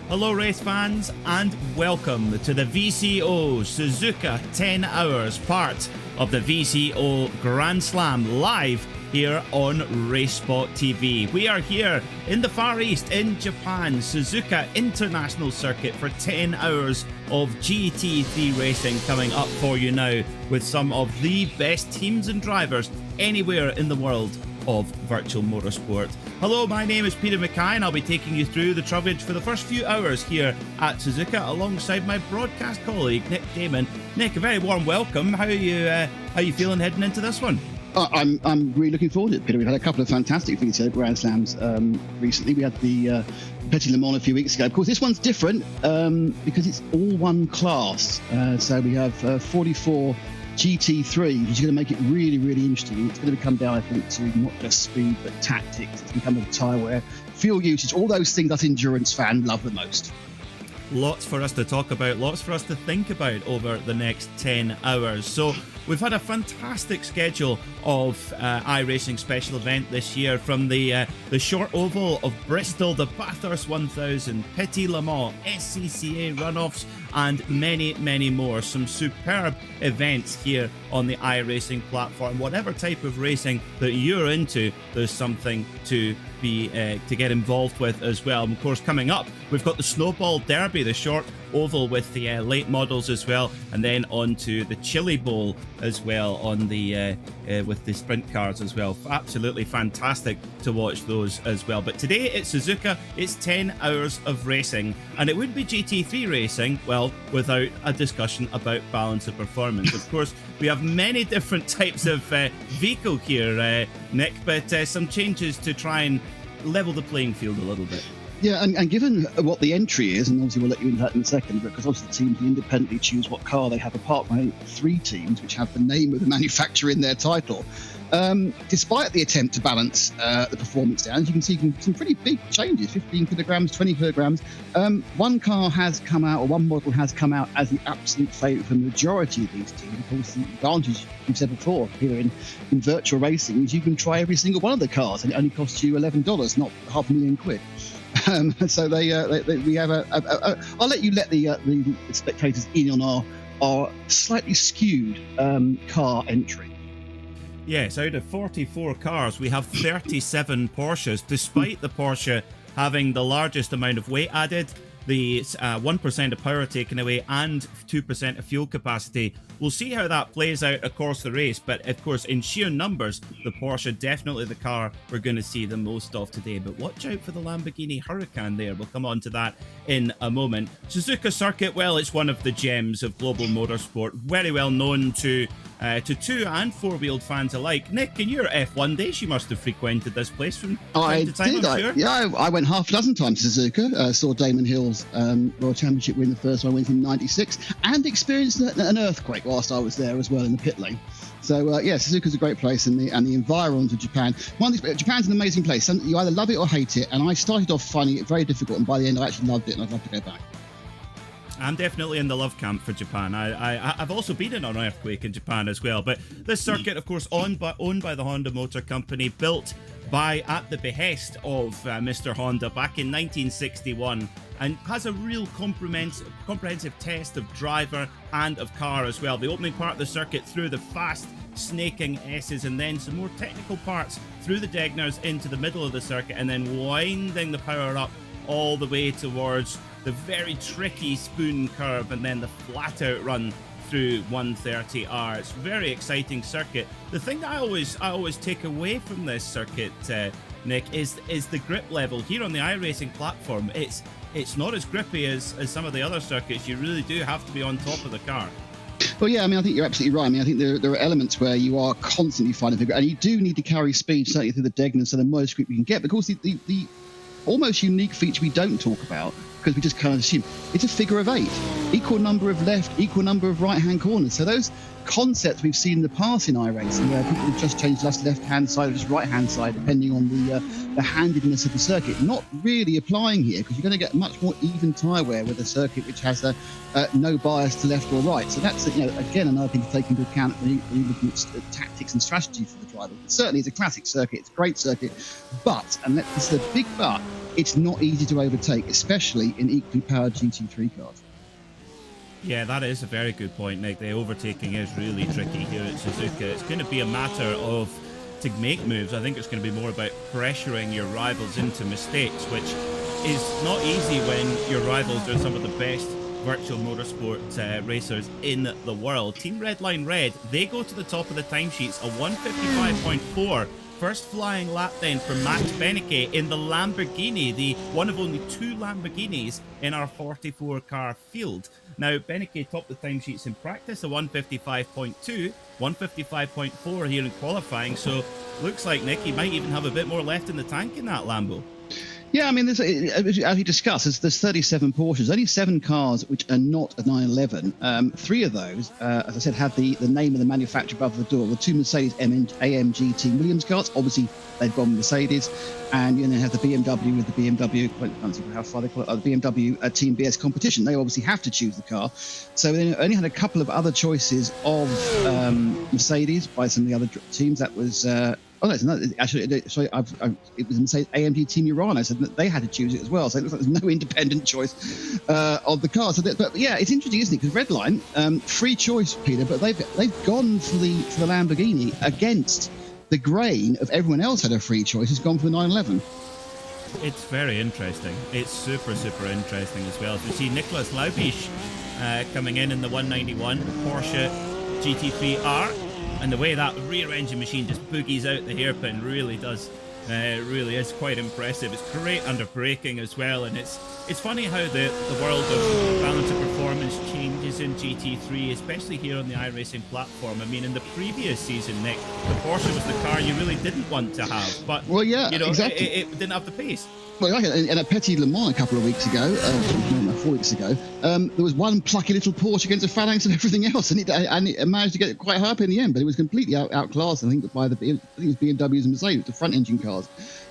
Hello race fans and welcome to the VCO Suzuka 10 Hours, part of the VCO Grand Slam, live here on RaceSpot TV. We are here in the Far East in Japan, Suzuka International Circuit, for 10 hours of GT3 racing coming up for you now, with some of the best teams and drivers anywhere in the world of virtual motorsport. Hello, my name is Peter Mackay and I'll be taking you through the coverage for the first few hours here at Suzuka alongside my broadcast colleague Nick Damon. Nick, a very warm welcome. How are you feeling heading into this one? I'm really looking forward to it, Peter. We've had a couple of fantastic VCO Grand Slams recently. We had the Petit Le Mans a few weeks ago. Of course, this one's different because it's all one class. So we have 44 GT3, which is going to make it really, really interesting. It's going to come down, I think, to not just speed, but tactics. It's going to come with tyre wear, fuel usage, all those things us endurance fans love the most. Lots for us to talk about, lots for us to think about over the next 10 hours. So we've had a fantastic schedule of iRacing special event this year, from the short oval of Bristol, the Bathurst 1000, Petit Le Mans, SCCA runoffs, and many, many more. Some superb events here on the iRacing platform. Whatever type of racing that you're into, there's something to get involved with as well. And of course, coming up, we've got the Snowball Derby, the short oval with the late models as well, and then on to the Chili Bowl as well on the with the sprint cars as well. Absolutely fantastic to watch those as well. But today it's Suzuka, it's 10 hours of racing, and it would be GT3 racing, well, without a discussion about balance of performance. Of course, we have many different types of vehicle here, Nick, but some changes to try and level the playing field a little bit. Yeah, and given what the entry is, and obviously we'll let you into that in a second, because obviously the teams can independently choose what car they have, apart from 3 teams which have the name of the manufacturer in their title. Despite the attempt to balance the performance down, as you can see some pretty big changes, 15 kilograms, 20 kilograms. One car has come out, or one model has come out as the absolute favourite for the majority of these teams. Of course, the advantage, we've said before, here in virtual racing, is you can try every single one of the cars, and it only costs you $11, not £500,000. So we have I'll let the spectators in on our slightly skewed car entry. Yes, out of 44 cars, we have 37 Porsches, despite the Porsche having the largest amount of weight added, the 1% of power taken away, and 2% of fuel capacity. We'll see how that plays out across the race, but of course, in sheer numbers, the Porsche definitely the car we're going to see the most of today. But watch out for the Lamborghini Huracan there. We'll come on to that in a moment. Suzuka Circuit, well, it's one of the gems of global motorsport, very well known to 2- and 4-wheeled fans alike. Nick, in your F1 days, you must have frequented this place from time to time, I'm sure. Yeah, I went half a dozen times to Suzuka, saw Damon Hill's World Championship win. The first one went in '96, and experienced an earthquake whilst I was there as well in the pit lane. So yeah, Suzuka's a great place, and the environs of Japan. Japan's an amazing place. You either love it or hate it, and I started off finding it very difficult, and by the end I actually loved it, and I'd love to go back. I'm definitely in the love camp for Japan. I've also been in an earthquake in Japan as well. But this circuit, of course, owned by the Honda Motor Company, built at the behest of Mr. Honda back in 1961, and has a real comprehensive test of driver and of car as well. The opening part of the circuit through the fast snaking S's, and then some more technical parts through the Degners into the middle of the circuit, and then winding the power up all the way towards the very tricky spoon curve, and then the flat out run through 130R. It's a very exciting circuit. The thing that I always take away from this circuit, Nick, is the grip level here on the iRacing platform. It's not as grippy as some of the other circuits. You really do have to be on top of the car. Well, yeah, I mean, I think you're absolutely right. I mean, I think there are elements where you are constantly finding the grip, and you do need to carry speed, certainly through the Degner, so the most grip you can get. But of course, the almost unique feature we don't talk about, because we just kind of assume, it's a figure of 8, equal number of left, equal number of right-hand corners. So those concepts we've seen in the past in iRacing, where people just change just left-hand side or just right-hand side, depending on the handedness of the circuit, not really applying here, because you're going to get much more even tyre wear with a circuit which has no bias to left or right. So that's again another thing to take into account when you're looking at tactics and strategy for the driver. But certainly, it's a classic circuit, it's a great circuit, but, and this is a big but, it's not easy to overtake, especially in equally powered GT3 cars. Yeah, that is a very good point, Nick. The overtaking is really tricky here at Suzuka. It's going to be a matter of, to make moves, I think it's going to be more about pressuring your rivals into mistakes, which is not easy when your rivals are some of the best virtual motorsport racers in the world. Team Redline Red, they go to the top of the timesheets, a 155.4. First flying lap then for Max Benecke in the Lamborghini, the one of only 2 Lamborghinis in our 44 car field. Now, Benecke topped the timesheets in practice, a 155.2, 155.4 here in qualifying, so looks like Nick, he might even have a bit more left in the tank in that Lambo. Yeah, I mean, as we discussed, there's 37 Porsches, only 7 cars which are not a 911. 3 of those, as I said, have the name of the manufacturer above the door. The 2 Mercedes AMG Team Williams cars, obviously they've gone Mercedes, and you then have the BMW with the BMW, I can't see how far they call it, the BMW Team BS competition. They obviously have to choose the car. So they only had a couple of other choices of Mercedes by some of the other teams. That was... actually, sorry, it was Mercedes AMG Team Urano, so they had to choose it as well. So it looks like there's no independent choice of the car. So but yeah, it's interesting, isn't it? Because Redline, free choice, Peter, but they've gone for the Lamborghini against the grain of everyone else had a free choice. Has gone for the 911. It's very interesting. It's super interesting as well. So we see Nicolas Laubisch coming in the 191 Porsche GT3 R. And the way that rear engine machine just boogies out the hairpin really really is quite impressive. It's great under braking as well, and it's funny how the world of balance of performance changes in GT3, especially here on the iRacing platform. I mean, in the previous season, Nick, the Porsche was the car you really didn't want to have, but well, yeah, exactly. It didn't have the pace. Well, and at Petit Le Mans a couple of weeks ago, 4 weeks ago, there was one plucky little Porsche against a phalanx of everything else, and it managed to get it quite high up in the end, but it was completely outclassed, I think, by the BMWs and Mercedes, the front engine cars,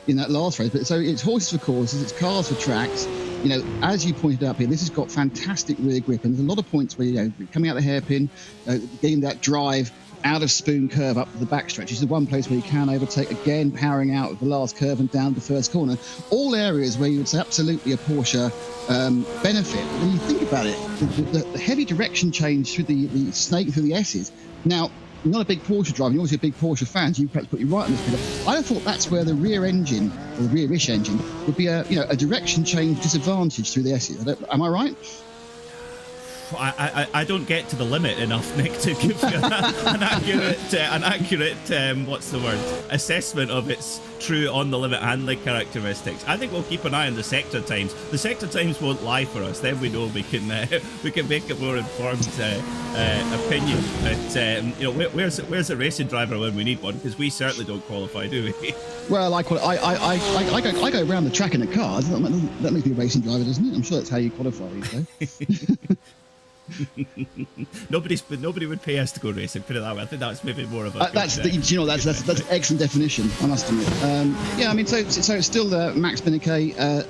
in that last race. But so it's horses for courses, it's cars for tracks. You know, as you pointed out here, this has got fantastic rear grip, and there's a lot of points where coming out the hairpin, getting that drive out of Spoon curve up the backstretch. This is the one place where you can overtake, again powering out of the last curve and down the first corner. All areas where you would say absolutely a Porsche benefit. But when you think about it, the heavy direction change through the snake through the S's. Now, you're not a big Porsche driver, you're obviously a big Porsche fan, so you perhaps put you right on this bit. I thought that's where the rear engine, or the rear-ish engine, would be a direction change disadvantage through the S's. Am I right? I don't get to the limit enough, Nick, to give you an accurate what's the word, assessment of its true on the limit handling characteristics. I think we'll keep an eye on the sector times. The sector times won't lie for us. Then we know we can make a more informed opinion. But where's a racing driver when we need one? Because we certainly don't qualify, do we? Well, I go around the track in a car. That makes me a racing driver, doesn't it? I'm sure that's how you qualify these days. Nobody would pay us to go racing. Put it that way. I think that's maybe more of a. That's excellent definition, I must admit. Yeah, I mean, so it's still Max Benecke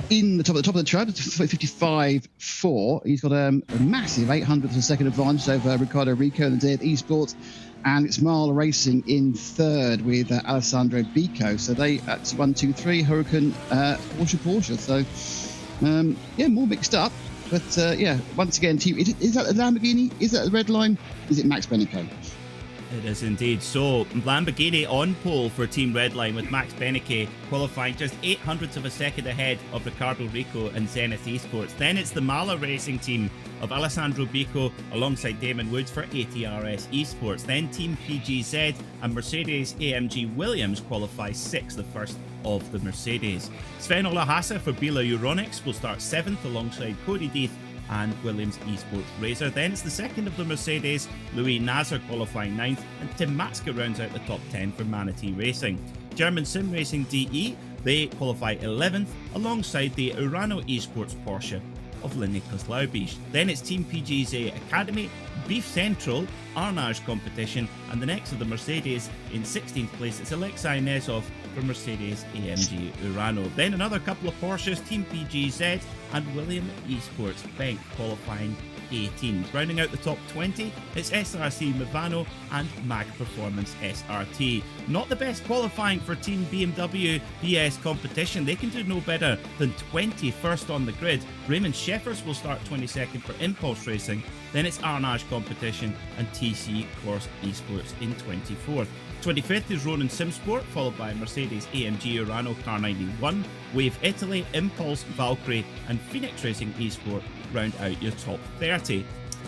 in the top of the track, 55.4. He's got a massive 800th of a second advantage over Ricardo Rico and the Esports, and it's Marl Racing in third with Alessandro Bico. So that's 1, 2, 3 Huracan Porsche. So yeah, more mixed up. But yeah, once again, team, is that a Lamborghini? Is that a Redline? Is it Max Benecke? It is indeed. So Lamborghini on pole for Team Redline with Max Benecke qualifying just 800ths of a second ahead of Ricardo Rico and Zenith Esports. Then it's the Mala Racing team of Alessandro Bico alongside Damon Woods for ATRS Esports. Then Team PGZ and Mercedes AMG Williams qualify 6th, the first of the Mercedes. Sven Olahasa for Bila Euronics will start 7th alongside Cody Deeth and Williams Esports Razor. Then it's the second of the Mercedes, Louis Nazar qualifying 9th, and Tim Matska rounds out the top 10 for Manatee Racing. German Sim Racing DE, they qualify 11th alongside the Urano Esports Porsche of Nicolas Laubisch. Then it's Team PGZ Academy, Beef Central, Arnage competition, and the next of the Mercedes in 16th place, it's Alexei Nezov for Mercedes AMG Urano. Then another couple of Porsches, Team PGZ, and William Esports Bank qualifying 18th. Rounding out the top 20, it's SRC Movano and Mag Performance SRT. Not the best qualifying for Team BMW BS competition. They can do no better than 21st on the grid. Raymond Sheffers will start 22nd for Impulse Racing. Then it's Arnage competition and TC Course Esports in 24th. 25th is Ronin Simsport, followed by Mercedes AMG Urano Car 91, Wave Italy, Impulse, Valkyrie and Phoenix Racing Esport round out your top 30.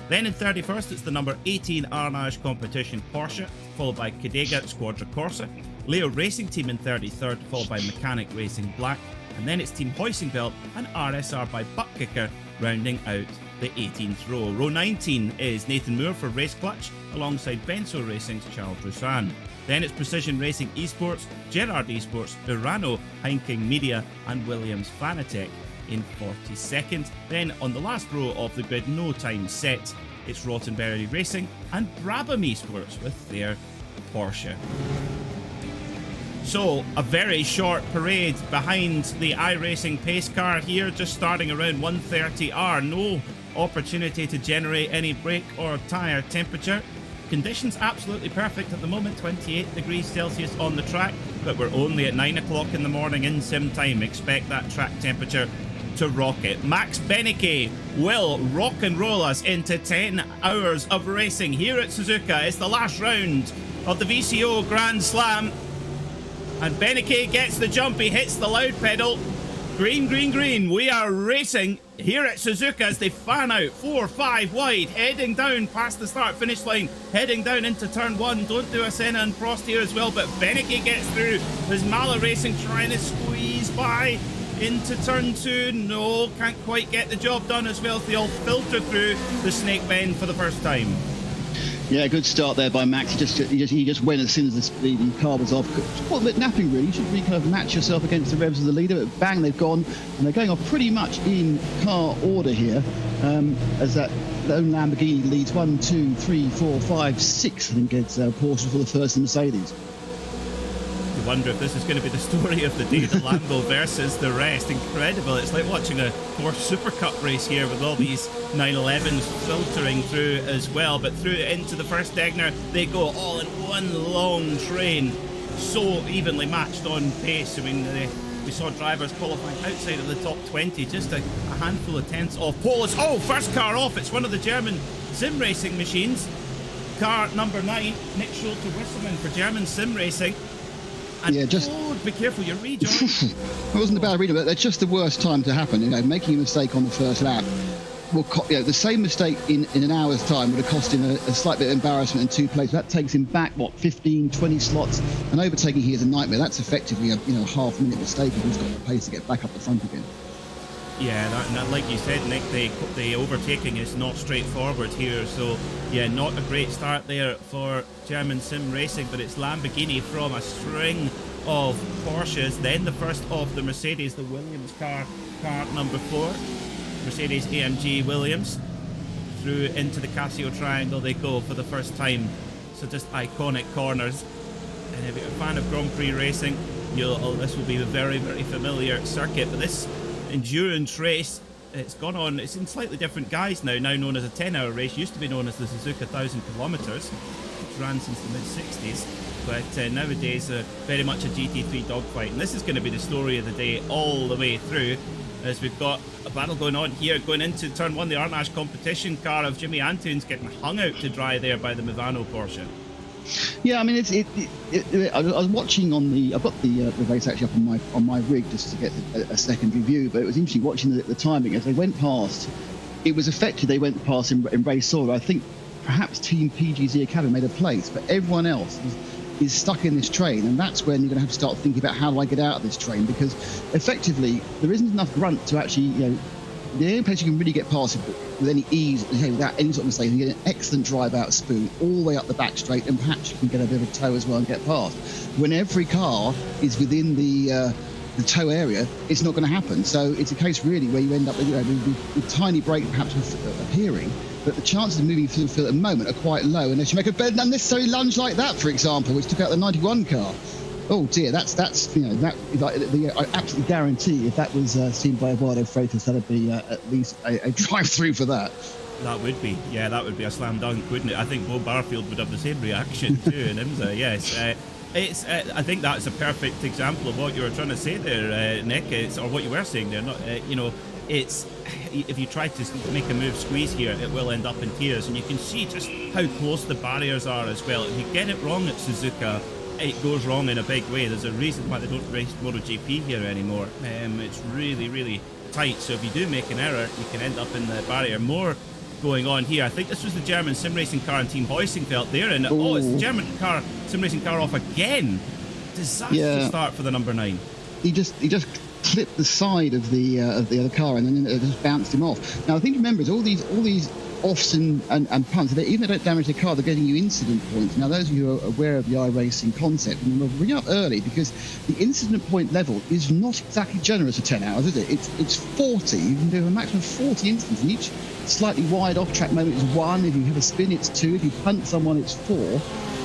Then in 31st it's the number 18 Arnage competition Porsche, followed by Cadega Squadra Corsa, Leo Racing Team in 33rd, followed by Mechanic Racing Black, and then it's Team Heusinkveld and RSR by Buttkicker rounding out the 18th row. Row 19 is Nathan Moore for Race Clutch alongside Benso Racing's Charles Roussan. Then it's Precision Racing Esports, Gerard Esports, Urano, Heinking Media and Williams Fanatec in 42nd. Then on the last row of the grid, no time set, it's Rottenberry Racing and Brabham Esports with their Porsche. So, a very short parade behind the iRacing pace car here, just starting around 1:30R. No opportunity to generate any brake or tyre temperature. Conditions absolutely perfect at the moment, 28 degrees Celsius on the track, but we're only at 9 o'clock in the morning in sim time. Expect that track temperature to rocket. Max Benecke will rock and roll us into 10 hours of racing here at Suzuka. It's the last round of the VCO Grand Slam. And Benecke gets the jump, he hits the loud pedal. Green, green, green. We are racing here at Suzuka as they fan out 4-5 wide, heading down past the start-finish line, heading down into turn 1. Don't do a Senna and Prost here as well, but Benecke gets through. There's Mala Racing trying to squeeze by into turn 2. No, can't quite get the job done as well as they all filter through the snake bend for the first time. Yeah, good start there by Max. He just went as soon as the car was off. Quite a bit napping, really. You should really kind of match yourself against the revs of the leader. But bang, they've gone, and they're going off pretty much in car order here. As that lone Lamborghini leads 1, 2, 3, 4, 5, 6, and gets Porsche for the first and Mercedes. You wonder if this is going to be the story of the day, the Lambo versus the rest. Incredible. It's like watching a Porsche Super Cup race here with all these 911s filtering through as well. But through into the first Degner, they go all in one long train. So evenly matched on pace. I mean, we saw drivers qualifying outside of the top 20. Just a handful of tenths off pole. Oh, first car off. It's one of the German sim racing machines. Car number 9, Nick Schulte-Wisselman for German sim racing. And yeah, just be careful, you read, John. It wasn't a bad read, but that's just the worst time to happen. You know, making a mistake on the first lap will, the same mistake in an hour's time would have cost him a slight bit of embarrassment in 2 places. That takes him back 15, 20 slots, and overtaking here is a nightmare. That's effectively a half-minute mistake if he's got the pace to get back up the front again. Yeah, that, like you said, Nick, the overtaking is not straightforward here. So, yeah, not a great start there for German sim racing, but it's Lamborghini from a string of Porsches. Then the first of the Mercedes, the Williams car number 4, Mercedes AMG Williams. Through into the Casio Triangle they go for the first time. So just iconic corners. And if you're a fan of Grand Prix racing, this will be a very, very familiar circuit. But this endurance race, it's gone on, it's in slightly different guise now known as a 10-hour race. Used to be known as the Suzuka 1000 kilometers, which ran since the mid-60s, but nowadays very much a GT3 dogfight. And this is going to be the story of the day all the way through, as we've got a battle going on here going into turn 1. The Arnage competition car of Jimmy Antunes getting hung out to dry there by the Movano Porsche. Yeah, I mean, I was watching I've got the race actually up on my rig just to get a secondary view, but it was interesting watching the timing as they went past. It was effective. They went past in race order. I think perhaps Team PGZ Academy made a place, but everyone else is stuck in this train, and that's when you're going to have to start thinking about how do I get out of this train, because effectively there isn't enough grunt to actually, the only place you can really get past it with any ease, without any sort of mistake, you get an excellent drive out spoon all the way up the back straight, and perhaps you can get a bit of a tow as well and get past. When every car is within the tow area, it's not going to happen. So it's a case really where you end up with tiny break perhaps appearing, but the chances of moving through the field at the moment are quite low unless you make a bad unnecessary lunge like that, for example, which took out the 91 car. Oh dear, that's that I absolutely guarantee if that was seen by Eduardo Freitas, that'd be at least a drive-through for that. That would be, that would be a slam dunk, wouldn't it? I think Bo Barfield would have the same reaction too in IMSA. Yes, I think that's a perfect example of what you were trying to say there, Nick. Or what you were saying there. Not, it's if you try to make a move squeeze here, it will end up in tears, and you can see just how close the barriers are as well. If you get it wrong at Suzuka, it goes wrong in a big way. There's a reason why they don't race MotoGP here anymore. It's really, really tight. So if you do make an error, you can end up in the barrier. More going on here. I think this was the German sim racing car and Team Heusingfeld there, and it's the German sim racing car off again. Disaster start for the number 9. He just clipped the side of the other car, and then it just bounced him off. Now the thing to remember is all these offs and punts, even if they don't damage the car, they're getting you incident points. Now those of you who are aware of the iRacing concept, remember, bring up early, because the incident point level is not exactly generous for 10 hours, is it? It's 40. You can do a maximum of 40 incidents, and each slightly wide off-track moment is 1. If you have a spin, it's 2. If you punt someone, it's 4.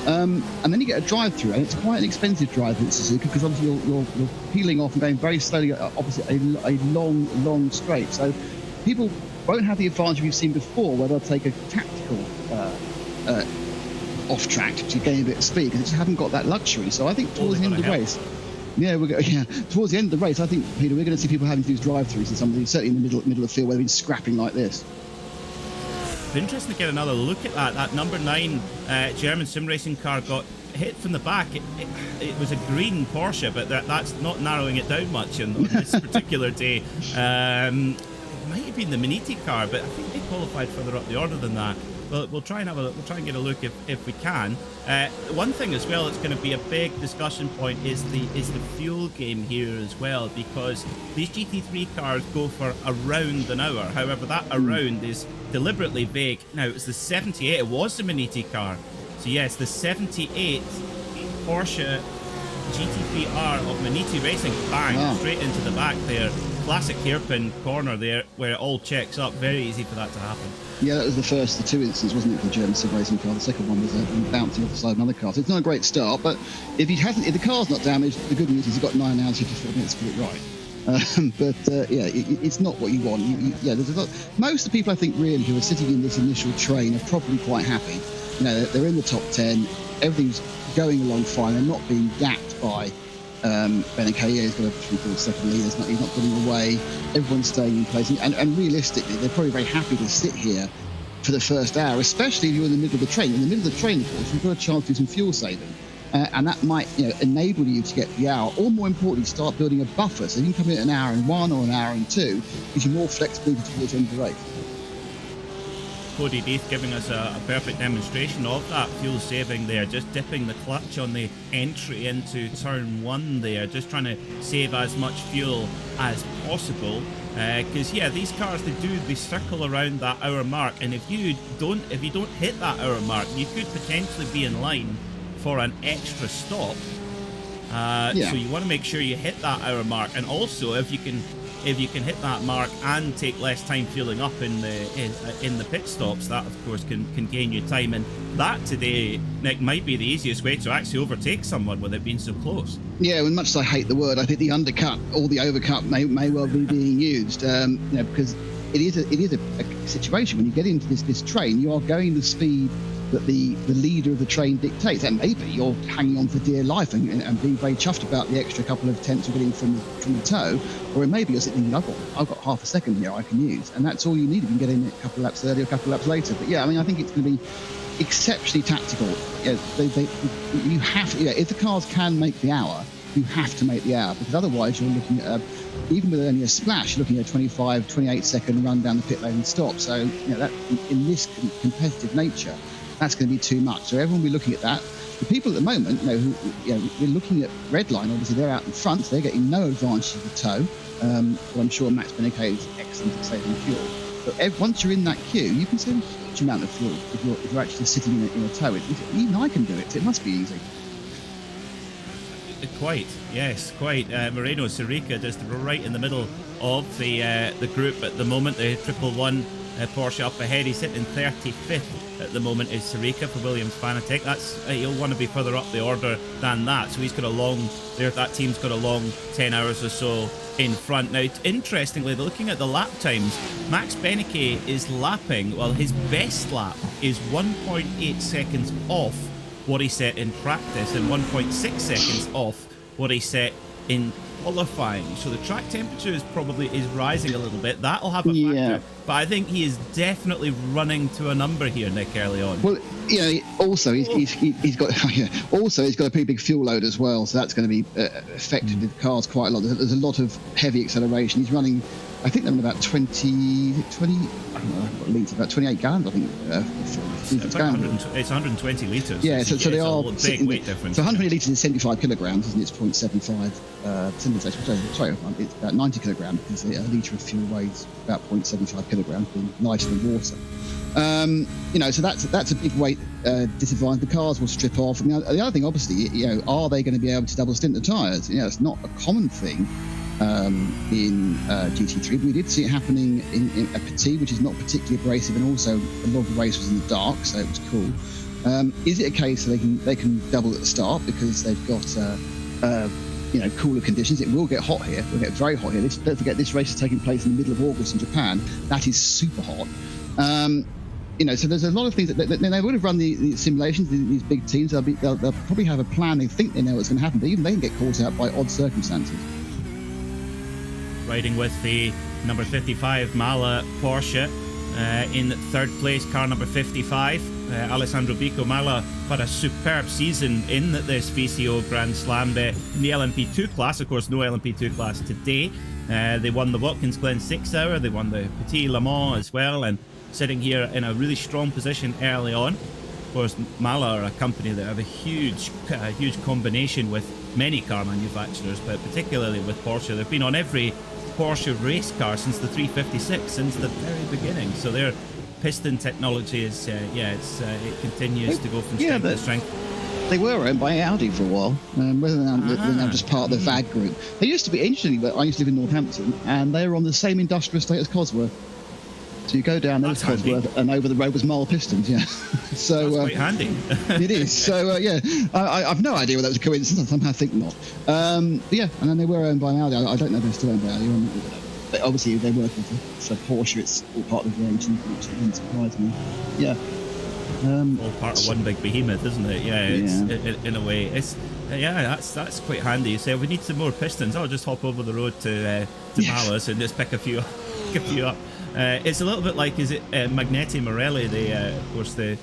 And then you get a drive-through, and it's quite an expensive drive in Suzuka, because obviously you're peeling off and going very slowly opposite a long straight. So people won't have the advantage we've seen before, where they'll take a tactical off-track to gain a bit of speed, because they just haven't got that luxury. So I think towards the end of the race, towards the end of the race, I think, Peter, we're going to see people having to do drive-throughs and somebody certainly in the middle of the field where they've been scrapping like this. It's interesting to get another look at that. That number 9 German sim racing car got hit from the back. It was a green Porsche, but that's not narrowing it down much on this particular day. It might have been the Miniti car, but I think they qualified further up the order than that. We'll try and get a look if we can. One thing as well that's going to be a big discussion point is the fuel game here as well, because these GT3 cars go for around an hour. However, that around is deliberately vague. Now it's the 78. It was the Miniti car, so yes, the 78 Porsche GT3R of Miniti Racing, bang, straight into the back there. Classic hairpin corner there, where it all checks up. Very easy for that to happen. Yeah, that was the 2 instances, wasn't it, for the German sim racing car? The second one was bouncing off the side of another car. So it's not a great start, but if the car's not damaged, the good news is he's got 9 hours, 54 minutes to get it right. It's not what you want. There's a lot. Most of the people, I think, really, who are sitting in this initial train are probably quite happy. They're in the top 10. Everything's going along fine. They're not being gapped by Benekeye. He's got a 3/4 lead. He's not getting away. Everyone's staying in place. And realistically, they're probably very happy to sit here for the first hour, especially if you're in the middle of the train. In the middle of the train, of course, you've got a chance to do some fuel saving. And that might enable you to get the hour, or more importantly, start building a buffer. So you can come in an hour and 1 or an hour and 2, gives you more flexibility towards the end of the race. Cody Death giving us a perfect demonstration of that fuel saving there, just dipping the clutch on the entry into turn 1 there, just trying to save as much fuel as possible, because these cars, they circle around that hour mark, and if you don't hit that hour mark, you could potentially be in line for an extra stop. So you want to make sure you hit that hour mark, and also if you can hit that mark and take less time fueling up in the pit stops, that of course can gain you time. And that today, Nick, might be the easiest way to actually overtake someone with it being so close. Yeah, well, much as I hate the word, I think the undercut or the overcut may well be being used, because it is a situation when you get into this train, you are going the speed that the leader of the train dictates, and maybe you're hanging on for dear life and being very chuffed about the extra couple of tenths you're getting from the toe, or maybe you're sitting thinking, I've got half a second here I can use, and that's all you need. You can get in a couple of laps earlier, a couple of laps later. But I think it's going to be exceptionally tactical. You have to, if the cars can make the hour, you have to make the hour, because otherwise you're looking at even with only a splash, you're looking at a 28 second run down the pit lane and stop. So that in this competitive nature, that's going to be too much. So everyone will be looking at that. The people at the moment, we're looking at Redline. Obviously, they're out in front, so they're getting no advantage of the toe. But I'm sure Max Benekeye is excellent at saving fuel. But once you're in that queue, you can save a huge amount of fuel if you're actually sitting in a toe. Even I can do it. So it must be easy. Quite, yes, quite. Moreno Sirica just right in the middle of the group at the moment. The 111 Porsche up ahead. He's sitting 35th at the moment is Suzuka for Williams Fanatec. That's he'll want to be further up the order than that. So he's got a long, that team's got a long 10 hours or so in front. Now, interestingly, looking at the lap times, Max Benecke is lapping, well, his best lap is 1.8 seconds off what he set in practice and 1.6 seconds off what he set in qualifying. So the track temperature is rising a little bit. That'll have a factor. But I think he is definitely running to a number here, Nick, early on. Well, also he's got a pretty big fuel load as well, so that's going to be affecting the cars quite a lot. There's a lot of heavy acceleration. He's running, I think they're about 20 I don't know what litres, about 28 gallons, I think. It's 120 litres. Yeah, so they are a big weight difference. So 120 litres is 75 kilograms, and it's 0.75 sorry, it's about 90 kilograms because a litre of fuel weighs about 0.75 kilograms, being lighter than water. So that's a big weight disadvantage. The cars will strip off. And the other thing, obviously, are they going to be able to double stint the tyres? It's not a common thing in GT3. We did see it happening in a Petit, which is not particularly abrasive, and also a lot of the race was in the dark, so it was cool. Is it a case that they can double at the start because they've got cooler conditions? It will get hot here. It will get very hot here. Don't forget, this race is taking place in the middle of August in Japan. That is super hot. So there's a lot of things that they would have run the simulations. These big teams, they'll probably have a plan. They think they know what's going to happen, but even they can get caught out by odd circumstances. Riding with the number 55 Mala Porsche in third place, car number 55. Alessandro Bico. Mala had a superb season in this VCO Grand Slam in the LMP2 class. Of course, no LMP2 class today. They won the Watkins Glen 6 hour. They won the Petit Le Mans as well, and sitting here in a really strong position early on. Of course, Mala are a company that have a huge combination with many car manufacturers, but particularly with Porsche. They've been on every Porsche race car since the 356, since the very beginning. So their piston technology is, it continues to go from strength to strength. They were owned by Audi for a while, whether they're now just part of the VAG group. They used to be, interestingly, but I used to live in Northampton, and they were on the same industrial estate as Cosworth. So you go down there to Cosworth, and over the road was Marl Pistons, So that's quite handy. It is. So I've no idea whether that was a coincidence. I somehow think not. And then they were owned by Audi. I don't know if they're still owned by Audi. But obviously, they're working for Porsche. It's all part of the engine, which doesn't surprise me. All part of one big behemoth, isn't it? In a way, it's that's quite handy. So if we need some more pistons, I'll just hop over the road to Malas and just pick a few up. It's a little bit like, is it Magneti Marelli, of course, the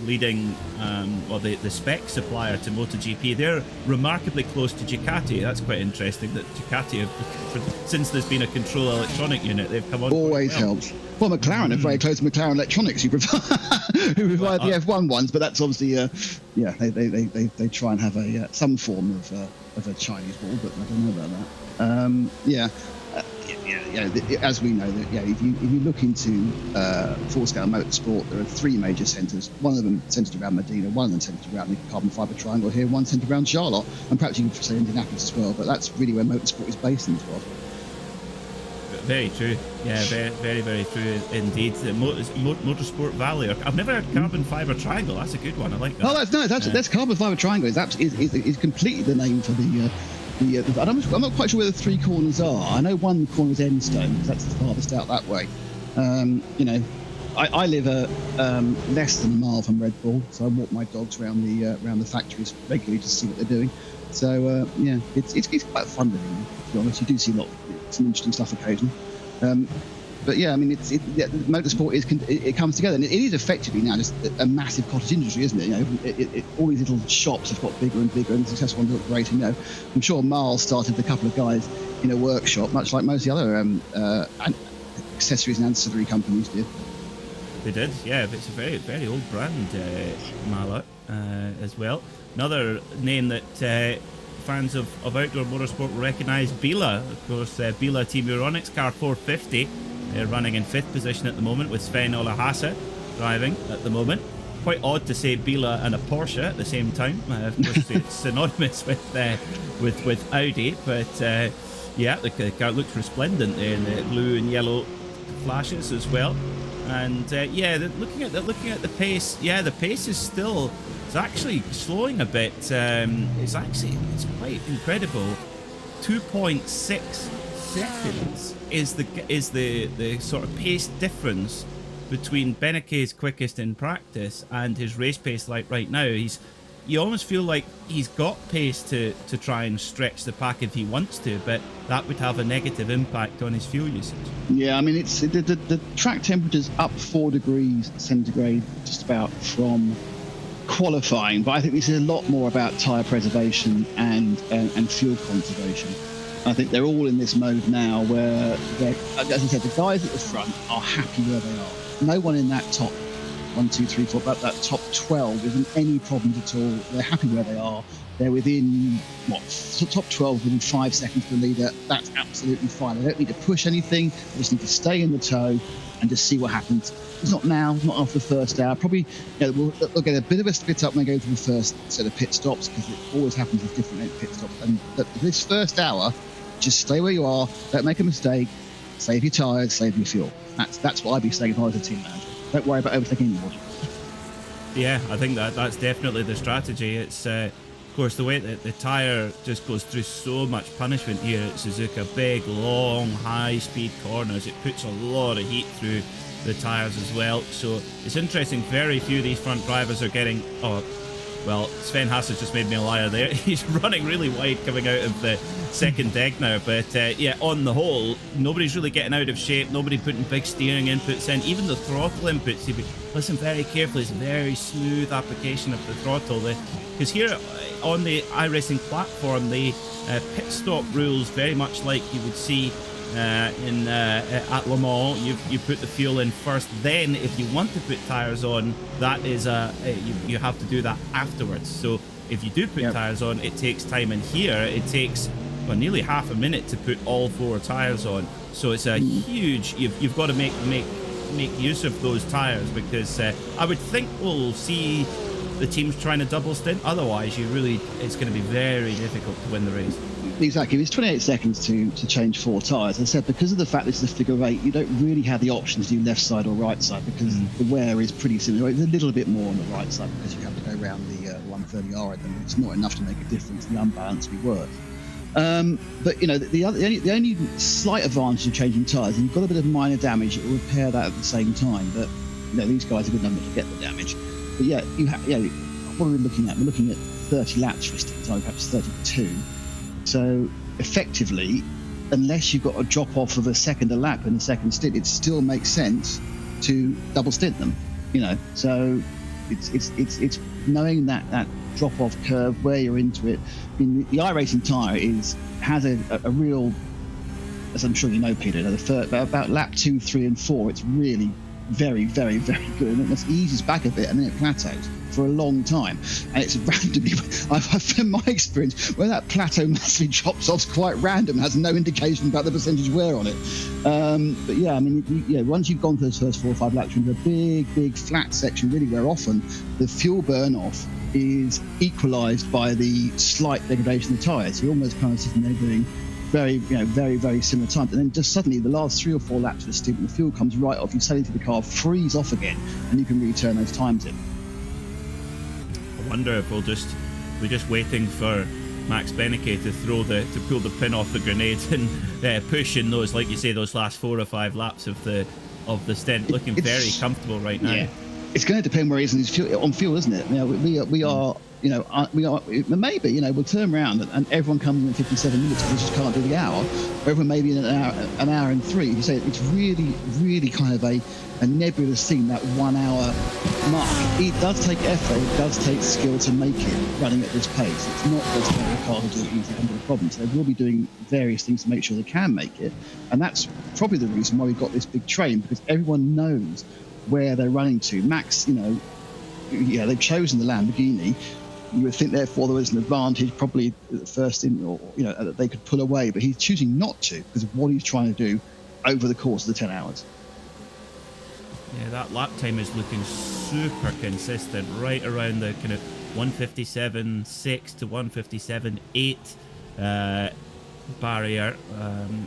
leading, the spec supplier to MotoGP. They're remarkably close to Ducati. That's quite interesting that Ducati, since there's been a control electronic unit, they've come on. Always helps. Well, McLaren are very close to McLaren Electronics, who provide the F1 ones, but that's obviously, they try and have some form of a Chinese wall, but I don't know about that. As we know, if you look into full-scale motorsport, there are three major centres. One of them centred around Medina, one of them centred around the carbon fibre triangle here, one centred around Charlotte, and perhaps you could say Indianapolis as well, but that's really where motorsport is based in this world. Very true. Yeah, very, very, very true indeed. Motorsport Valley. I've never heard carbon fibre triangle. That's a good one. I like that. Oh, that's carbon fibre triangle. Is completely the name for the. I'm not quite sure where the three corners are. I know one corner is Endstone, because that's the farthest out that way. I live less than a mile from Red Bull, so I walk my dogs around the factories regularly to see what they're doing. So it's quite fun living there, to be honest. You do see some interesting stuff occasionally. Motorsport comes together, and it is effectively now just a massive cottage industry, isn't it? All these little shops have got bigger and bigger, and the successful ones look great. I'm sure Marl started a couple of guys in a workshop, much like most of the other accessories and ancillary companies did. They did, yeah. It's a very, very old brand, Mala, as well. Another name that fans of outdoor motorsport will recognise, Bila. Of course, Bila Team Euronics car 450. They're running in 5th position at the moment with Sven Olahasa driving at the moment. Quite odd to say Bila and a Porsche at the same time. Of course, it's synonymous with Audi, but the car looks resplendent in the blue and yellow flashes as well. And looking at the pace, the pace is actually slowing a bit. It's quite incredible. 2.6 seconds is the sort of pace difference between Beneke's quickest in practice and his race pace right now. You almost feel like he's got pace to try and stretch the pack if he wants to, but that would have a negative impact on his fuel usage. Yeah, I mean, it's the track temperature's up 4 degrees centigrade just about from qualifying, but I think this is a lot more about tyre preservation and fuel conservation. I think they're all in this mode now where, as I said, the guys at the front are happy where they are. No one in that top 1, 2, 3, 4, about that top 12 isn't any problems at all. They're happy where they are. They're within top 12 within 5 seconds of the leader. That's absolutely fine. They don't need to push anything. They just need to stay in the tow and just see what happens. It's not now, not after the first hour. Probably, they'll get a bit of a split up when they go through the first set of pit stops, because it always happens with different pit stops. And this first hour, just stay where you are. Don't make a mistake. Save your tyres. Save your fuel. That's what I'd be saying if I was a team manager. Don't worry about overtaking anyone. Yeah, I think that's definitely the strategy. It's of course the way that the tyre just goes through so much punishment here at Suzuka. Big, long, high-speed corners. It puts a lot of heat through the tyres as well. So it's interesting. Very few of these front drivers are getting. Well, Sven Haas has just made me a liar there. He's running really wide coming out of the second deck now. But on the whole, nobody's really getting out of shape. Nobody putting big steering inputs in. Even the throttle inputs, if you listen very carefully, it's a very smooth application of the throttle. Because here on the iRacing platform, the pit stop rules very much like you would see at Le Mans. You put the fuel in first, then if you want to put tyres on, that is you have to do that afterwards. So if you do put tyres on, it takes time, and here it takes nearly half a minute to put all 4 tyres on. So it's a huge, you've got to make use of those tyres, because I would think we'll see the teams trying to double stint. Otherwise, it's going to be very difficult to win the race. Exactly. It's 28 seconds to change 4 tyres. As I said, because of the fact this is a figure 8, you don't really have the option to do left side or right side, because the wear is pretty similar. It's a little bit more on the right side because you have to go around the 130R, and it's not enough to make a difference. The unbalance will be worse. But the only slight advantage of changing tyres, and you've got a bit of minor damage, it will repair that at the same time. But these guys are good enough to get the damage. But what are we looking at? We're looking at 30 laps for a stint time, perhaps 32. So effectively, unless you've got a drop off of a second a lap in the second stint, it still makes sense to double stint them. So it's knowing that drop off curve, where you're into it. I mean, the iRacing tyre has a real, as I'm sure you know, Peter, about lap 2, 3, and 4, it's really very, very, very good, and it eases back a bit and then it plateaus for a long time, and it's randomly. I've found my experience where that plateau massively drops off quite random and has no indication about the percentage wear on it. But yeah, I mean, once you've gone through those first 4 or 5 laps, you're into a big flat section, really, where often the fuel burn off is equalised by the slight degradation of the tyres. You're almost kind of sitting there doing very, very similar times, and then just suddenly the last 3 or 4 laps of the stint, the fuel comes right off. You sail into the car, freeze off again, and you can really turn those times in. I wonder if we're just waiting for Max Beneke to pull the pin off the grenade and push in those, like you say, those last 4 or 5 laps of the stint, looking very comfortable right now. Yeah. It's going to depend where he is in his fuel, isn't it? We are. Maybe we'll turn around and everyone comes in 57 minutes because they just can't do the hour. Or everyone maybe in an hour and 3. You say it's really, really kind of a nebulous thing, that 1 hour mark. It does take effort, it does take skill to make it running at this pace. It's not just the car to do it easy under the problem. So they will be doing various things to make sure they can make it, and that's probably the reason why we've got this big train, because everyone knows where they're running to. Max, they've chosen the Lamborghini. You would think, therefore, there was an advantage, probably at the first that they could pull away, but he's choosing not to because of what he's trying to do over the course of the 10 hours. Yeah, that lap time is looking super consistent, right around the kind of 157.6 to 157.8 barrier.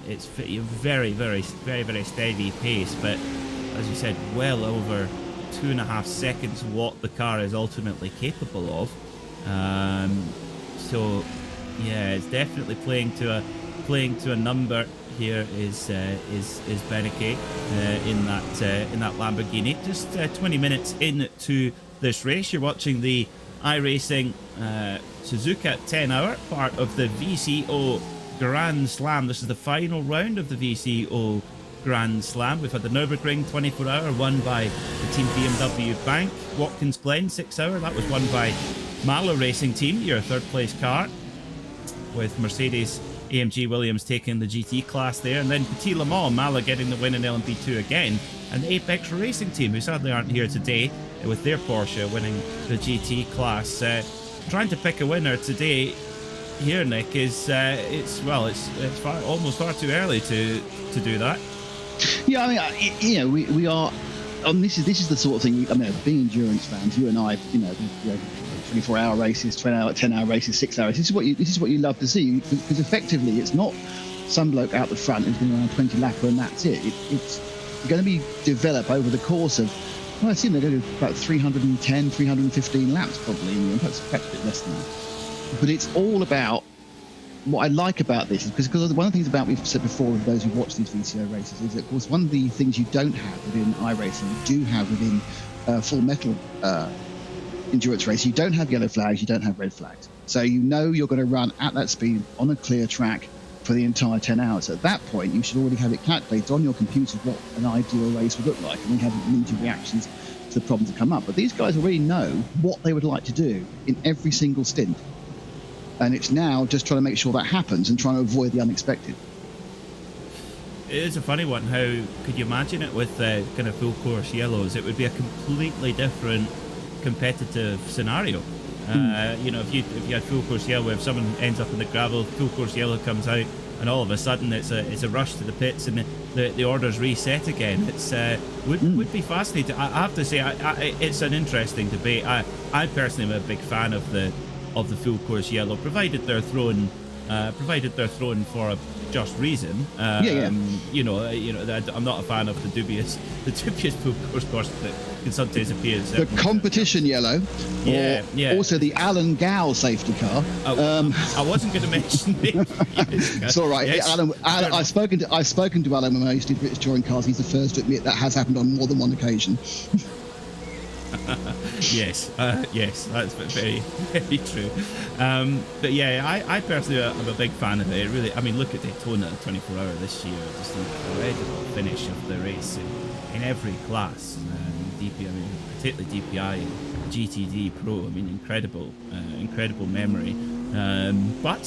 It's very, very, very, very steady pace, but as you said, well over 2.5 seconds what the car is ultimately capable of. So yeah, it's definitely playing to a number here is Beneke in that Lamborghini. Just 20 minutes into this race, you're watching the iRacing Suzuka 10-hour, part of the VCO Grand Slam. This is the final round of the VCO Grand Slam. We've had the Nürburgring 24-hour won by the Team BMW Bank. Watkins Glen 6-hour, that was won by Malo Racing Team, your third place car, with Mercedes AMG Williams taking the GT class there. And then Petit Le Mans, Malo getting the win in LMP2 again. And the Apex Racing Team, who sadly aren't here today, with their Porsche winning the GT class. Trying to pick a winner today here, Nick, is almost far too early to do that. Yeah, I mean, we are. This is the sort of thing. I mean, being endurance fans, you and I, 24-hour races, 10-hour races, 6 hours. This is what you love to see, because effectively, it's not some bloke out the front who's going to run a 20 lapper and that's it. It's going to be developed over the course of. Well, I assume they're going to do about 310, 315 laps probably, perhaps a bit less than that. But it's all about, what I like about this is because one of the things about, we've said before with those who watch these VCO races, is that, of course, one of the things you don't have within iRacing, you do have within full metal endurance race, you don't have yellow flags, you don't have red flags. So you know you're going to run at that speed on a clear track for the entire 10 hours. At that point, you should already have it calculated on your computer what an ideal race would look like, and we have limited reactions to the problems that come up. But these guys already know what they would like to do in every single stint. And it's now just trying to make sure that happens and trying to avoid the unexpected. It is a funny one. How could you imagine it with kind of full course yellows? It would be a completely different competitive scenario. If you had full course yellow, if someone ends up in the gravel, full course yellow comes out, and all of a sudden it's a rush to the pits and the orders reset again. It's would be fascinating. I have to say, it's an interesting debate. I personally am a big fan of the full course yellow, provided they're thrown for a just reason. I'm not a fan of the dubious full course that can sometimes appear as the competition yellow. Also the Alan Gow safety car. I wasn't going to mention it. It's all right. Yes. Alan, I've spoken to Alan when I used to do British touring cars. He's the first to admit that has happened on more than one occasion. Yes, that's very, very true. But yeah, I personally am a big fan of it. Really, I mean, look at Daytona 24-hour this year, just an incredible finish of the race in every class. Particularly DPI and GTD Pro. I mean, incredible memory. But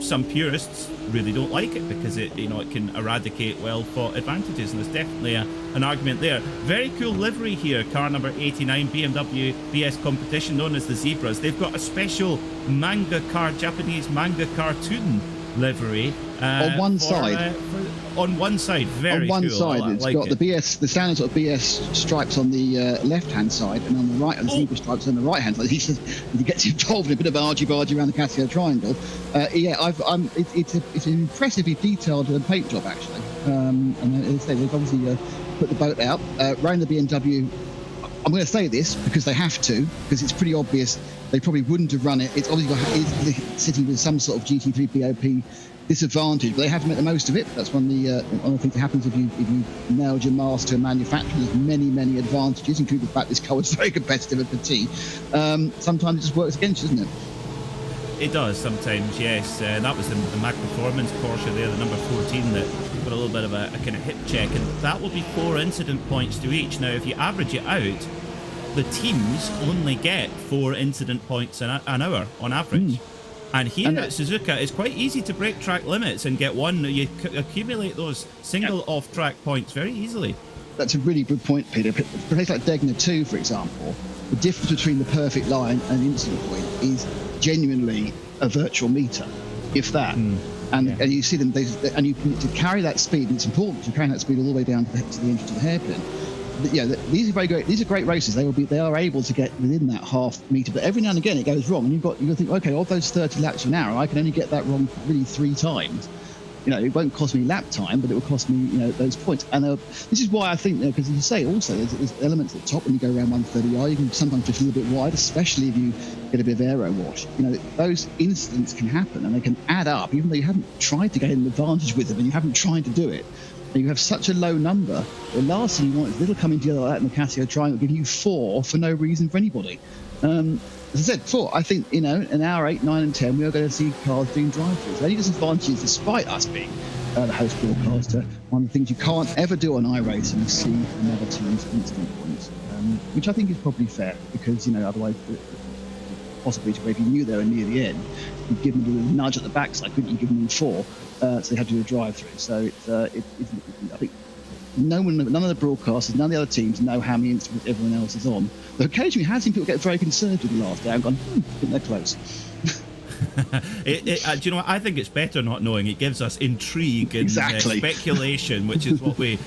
some purists really don't like it because it can eradicate well-fought advantages, and there's definitely an argument there. Very cool livery here, car number 89, BMW BS Competition, known as the Zebras. They've got a special Japanese manga cartoon livery on one side. On one side, very on one cool. side, it's got the BS, the standard sort of BS stripes on the left-hand side, and on the right, the zebra stripes on the right-hand side. He says he gets involved in a bit of argy-bargy around the Casio Triangle. It's an impressively detailed paint job actually. And as I say, they've obviously put the boat out around the BMW. I'm going to say this because they have to, because it's pretty obvious they probably wouldn't have run it. It's obviously it's sitting with some sort of GT3 BOP disadvantage, but they have to make the most of it. That's one of the things that happens if you nailed your mask to a manufacturer. There's many advantages, including the fact this car was very competitive at Petit. Sometimes it just works against you, doesn't it? It does sometimes, yes. That was the Mag Performance Porsche there, the number 14, that got a little bit of a kind of hip check, and that will be 4 incident points to each. Now, if you average it out, the teams only get 4 incident points an hour on average. And here at Suzuka, it's quite easy to break track limits and get one. You accumulate those single off-track points very easily. That's a really good point, Peter. For a place like Degner 2, for example, the difference between the perfect line and the incident point is genuinely a virtual meter, if that. And you see them, and you to carry that speed, and it's important to carry that speed all the way down to the engine to the hairpin. These are very great. These are great races. They are able to get within that half meter, but every now and again it goes wrong, and you've got to think, okay, of those 30 laps an hour, I can only get that wrong really 3 times. it won't cost me lap time, but it will cost me, those points. And this is why I think, because you say also there's elements at the top when you go around 130R, you can sometimes drift a little bit wide, especially if you get a bit of aero wash. Those incidents can happen and they can add up, even though you haven't tried to gain an advantage with them and you haven't tried to do it. And you have such a low number. The last thing you want is little coming together like that in the Casio triangle, giving you 4 for no reason for anybody. As I said before, I think, in hour 8, 9 and 10, we are going to see cars doing drive-throughs. The only disadvantage, despite us being the host broadcaster, one of the things you can't ever do on iRacing is see another team's incident points, which I think is probably fair, because, otherwise, possibly where if you knew they were near the end, you'd give them a little nudge at the backside, couldn't you give them 4, so they had to do a drive-through. So I think none of the broadcasters, none of the other teams know how many instruments everyone else is on. But occasionally we have seen people get very concerned with the last day and gone, I think they're close. Do you know what? I think it's better not knowing. It gives us intrigue and exactly. Speculation, which is what we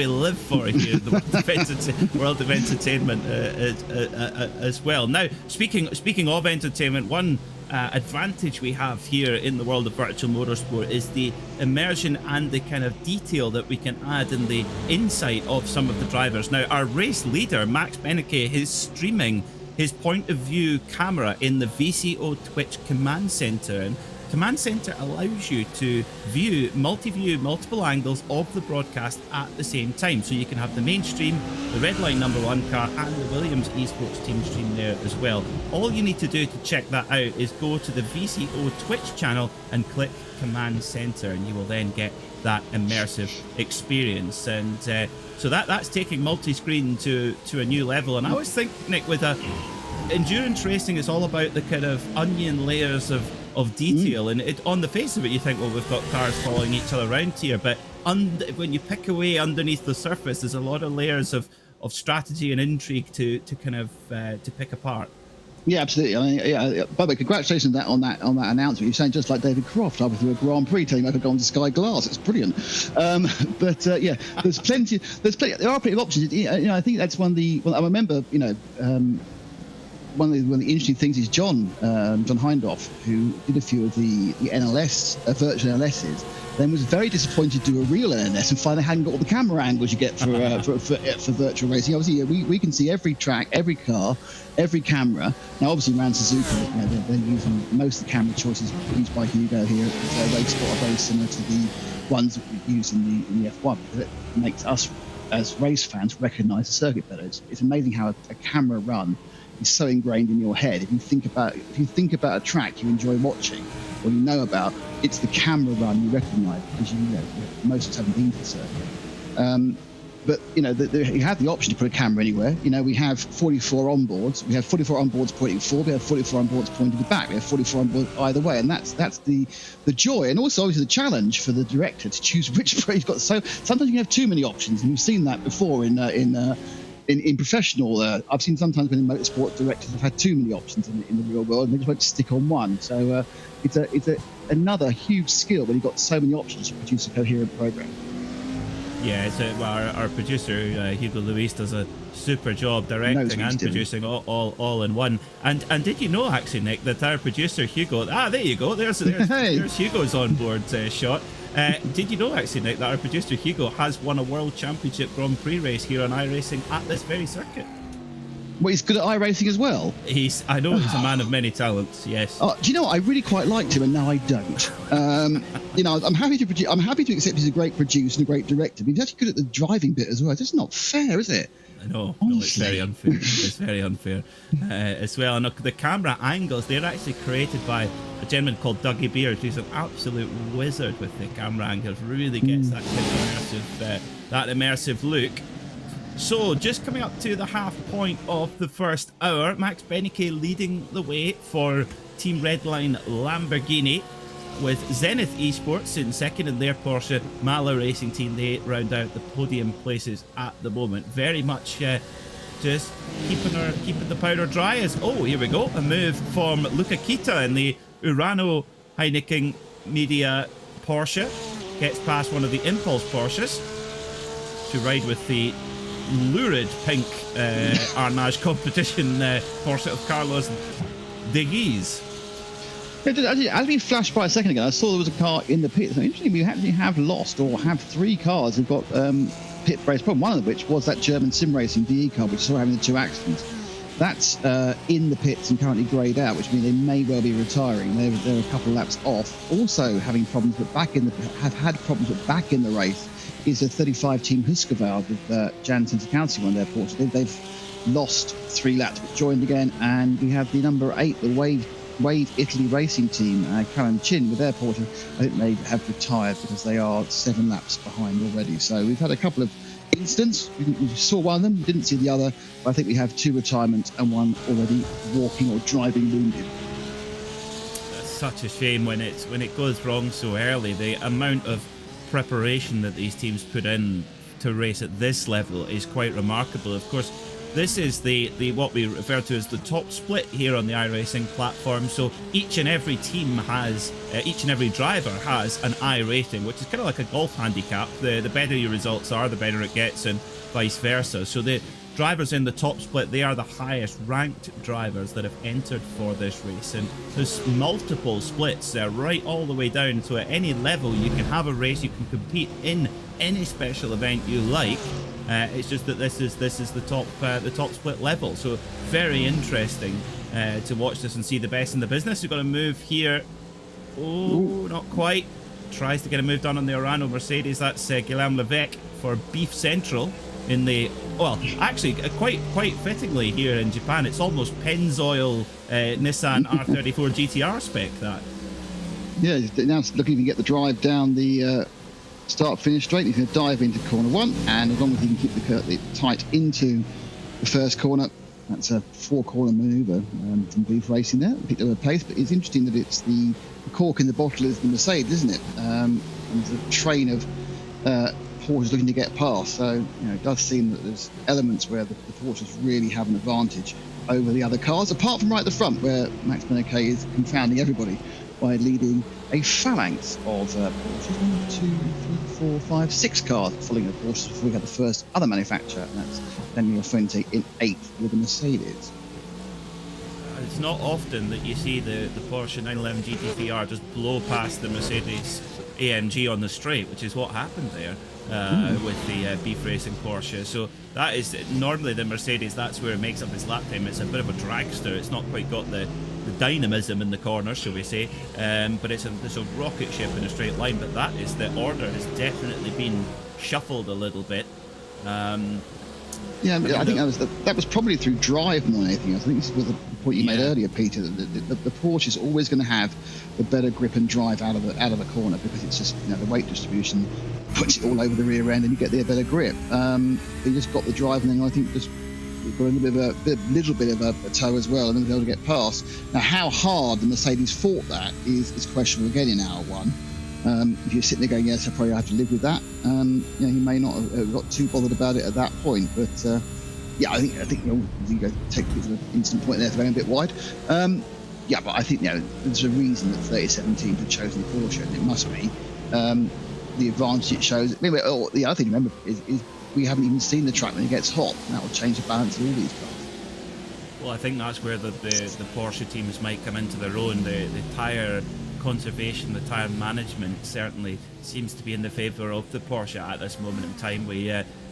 live for here at the world of entertainment as well. Now, speaking of entertainment, one advantage we have here in the world of virtual motorsport is the immersion and the kind of detail that we can add in the insight of some of the drivers. Now, our race leader, Max Beneke, is streaming his point of view camera in the VCO Twitch command center, and command center allows you to view multiple angles of the broadcast at the same time, so you can have the main stream, the Redline #1 car, and the Williams Esports team stream there as well. All you need to do to check that out is go to the VCO Twitch channel and click command center, and you will then get that immersive experience. And so that's taking multi-screen to a new level. And I always think, Nick, with endurance racing, it's all about the kind of onion layers of detail. And on the face of it, you think, well, we've got cars following each other around here, but when you pick away underneath the surface, there's a lot of layers of strategy and intrigue to kind of to pick apart. Yeah, absolutely. I mean, by the way, congratulations on that announcement. You're saying just like David Croft over through a Grand Prix, telling me I could go on to Sky Glass. It's brilliant. Yeah, there's plenty. There are plenty of options. I think that's one of the. Well, I remember, one of the interesting things is John Hindhaugh, who did a few of the NLS virtual NLSs, then was very disappointed to do a real NLS and find they hadn't got all the camera angles you get for virtual racing. Obviously, we can see every track, every car, every camera. Now, obviously, around Suzuka, they're using most of the camera choices used by Hindhaugh here at RaceSpot are very similar to the ones that we use in the F1, because it makes us as race fans recognise the circuit better. It's amazing how a camera run is so ingrained in your head. If you think about a track you enjoy watching or you know about, it's the camera run you recognise, because most of us haven't been to the circuit. But you have the option to put a camera anywhere. We have 44 onboards. We have 44 onboards pointing forward. We have 44 onboards pointing to the back. We have 44 onboards either way, and that's the joy, and also obviously the challenge for the director to choose which way you've got. So sometimes you have too many options, and we've seen that before in professional. I've seen sometimes when in motorsport directors have had too many options in the real world, and they just won't stick on one. So it's another huge skill when you've got so many options to produce a coherent program. Yeah, our producer Hugo Luis does a super job directing and producing all in one. And did you know, actually, Nick, that our producer Hugo? There you go. There's Hugo's onboard shot. Did you know, actually, Nick, that our producer Hugo has won a World Championship Grand Prix race here on iRacing at this very circuit? Well, he's good at iRacing as well. I know he's a man of many talents. Yes. Do you know what? I really quite liked him, and now I don't. I'm happy to I'm happy to accept he's a great producer and a great director, but he's actually good at the driving bit as well. It's just not fair, is it? I know. No, it's very unfair. It's very unfair as well. And the camera angles, they're actually created by a gentleman called Dougie Beard, who's an absolute wizard with the camera angles. Really gets that kind of immersive look. So, just coming up to the half point of the first hour, Max Beneke leading the way for Team Redline Lamborghini, with Zenith Esports in second in their Porsche. Mala Racing Team, they round out the podium places at the moment. Very much just keeping the powder dry. Here we go, a move from Luca Kita in the Urano Heineken Media Porsche. Gets past one of the Impulse Porsches to ride with the lurid pink Arnage competition Porsche of Carlos de Guise. As we flashed by a second ago, I saw there was a car in the pit. So interestingly, we actually have lost or have 3 cars who've got pit brace problem. One of which was that German sim racing DE car, which saw having the 2 accidents. That's in the pits and currently greyed out, which means they may well be retiring. They're a couple of laps off. Also having problems, but have had problems, but back in the race is a 35 team Husqvarna with Janssen County one there. They've lost 3 laps, but joined again, and we have the number 8, the Wave Italy racing team, Callum Chin, with their Porsche. I think they have retired because they are 7 laps behind already. So we've had a couple of incidents. We saw one of them, didn't see the other, but I think we have 2 retirements and 1 already walking or driving wounded. That's such a shame when it goes wrong so early. The amount of preparation that these teams put in to race at this level is quite remarkable. Of course, this is the what we refer to as the top split here on the iRacing platform. So each and every team has, each and every driver has an iRating, which is kind of like a golf handicap. The better your results are, the better it gets, and vice versa. So the drivers in the top split, they are the highest ranked drivers that have entered for this race. And there's multiple splits right all the way down. So at any level, you can have a race, you can compete in any special event you like. It's just that this is the top split level, so very interesting to watch this and see the best in the business. We've got a move here. Oh, not quite. Tries to get a move done on the Orano Mercedes. That's Guillaume Levesque for Beef Central in the, well, actually quite fittingly here in Japan, it's almost Pennzoil Nissan R34 GTR spec, that. Yeah, now it's looking to get the drive down the start-finish straight. He's going to dive into corner 1, and as long as he can keep the curve tight into the first corner, that's a 4-corner manoeuvre from Beef Racing there. Picked up a pace, but it's interesting that it's the cork in the bottle is the Mercedes, isn't it? And there's a train of Porsches looking to get past, so it does seem that there's elements where the Porsches really have an advantage over the other cars, apart from right at the front, where Max Benecke is confounding everybody by leading a phalanx of Porsches. 1, 2, 3, 4, 5, 6 cars following the Porsches before we had the first other manufacturer, and that's Daniel Fuente in 8th with the Mercedes. It's not often that you see the Porsche 911 GT3R just blow past the Mercedes AMG on the straight, which is what happened there with the Beef Racing Porsche. So that is normally the Mercedes, that's where it makes up its lap time. It's a bit of a dragster. It's not quite got the dynamism in the corner, shall we say, but it's a rocket ship in a straight line. But that is, the order has definitely been shuffled a little bit. Yeah, I think that was probably through drive more than anything else. I think this was the point you made earlier, Peter. The Porsche is always going to have the better grip and drive out of the corner, because it's just the weight distribution puts it all over the rear end, and you get the better grip. They just got the drive, and then I think just got a little bit of a toe as well, and then be able to get past. Now, how hard the Mercedes fought that is questionable again in hour 1. If you're sitting there going, yes, I probably have to live with that. He may not have got too bothered about it at that point, but I think you go take an instant point there for going a bit wide. But I think there's a reason that 37 teams have chosen the Porsche, and it must be the advantage it shows. The other thing to remember is we haven't even seen the track when it gets hot, and that will change the balance of all these cars. Well, I think that's where the Porsche teams might come into their own. The tyre conservation, the tyre management certainly seems to be in the favour of the Porsche at this moment in time. We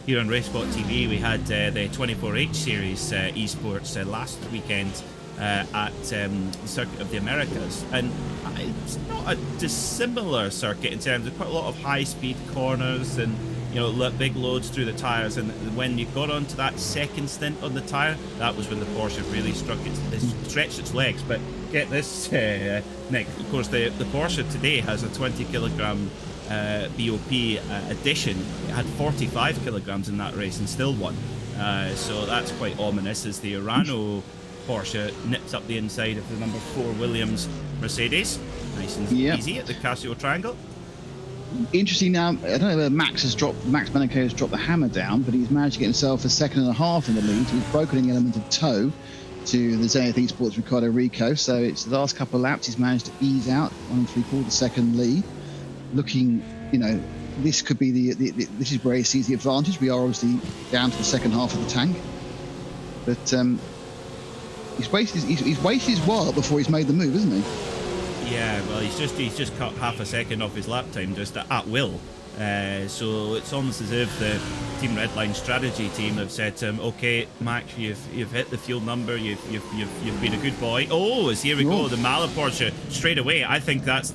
here on RaceSpot TV, we had the 24H Series Esports last weekend at the Circuit of the Americas, and it's not a dissimilar circuit in terms of quite a lot of high-speed corners and big loads through the tyres. And when you got onto that second stint on the tyre, that was when the Porsche really stretched its legs. But get this, Nick, of course the Porsche today has a 20 kilogram BOP addition. It had 45 kilograms in that race and still won, so that's quite ominous, as the Orano Porsche nips up the inside of the number 4 Williams Mercedes, nice and easy at the Casio Triangle. Interesting. Now, I don't know whether Max Benecke has dropped the hammer down, but he's managed to get himself a 2.5 in the lead. He's broken an element of toe to the Zenith Esports Ricardo Rico, so it's the last couple of laps he's managed to ease out 1 3/4 second lead. Looking, this could be this is where he sees the advantage. We are obviously down to the second half of the tank, but he's wasted his while before he's made the move, isn't he? Yeah, well, he's just cut half a second off his lap time just at will. So it's almost as if the Team Redline strategy team have said to him, "Okay, Max, you've hit the fuel number. You've been a good boy." Oh, here we go, the Malaporsche straight away. I think that's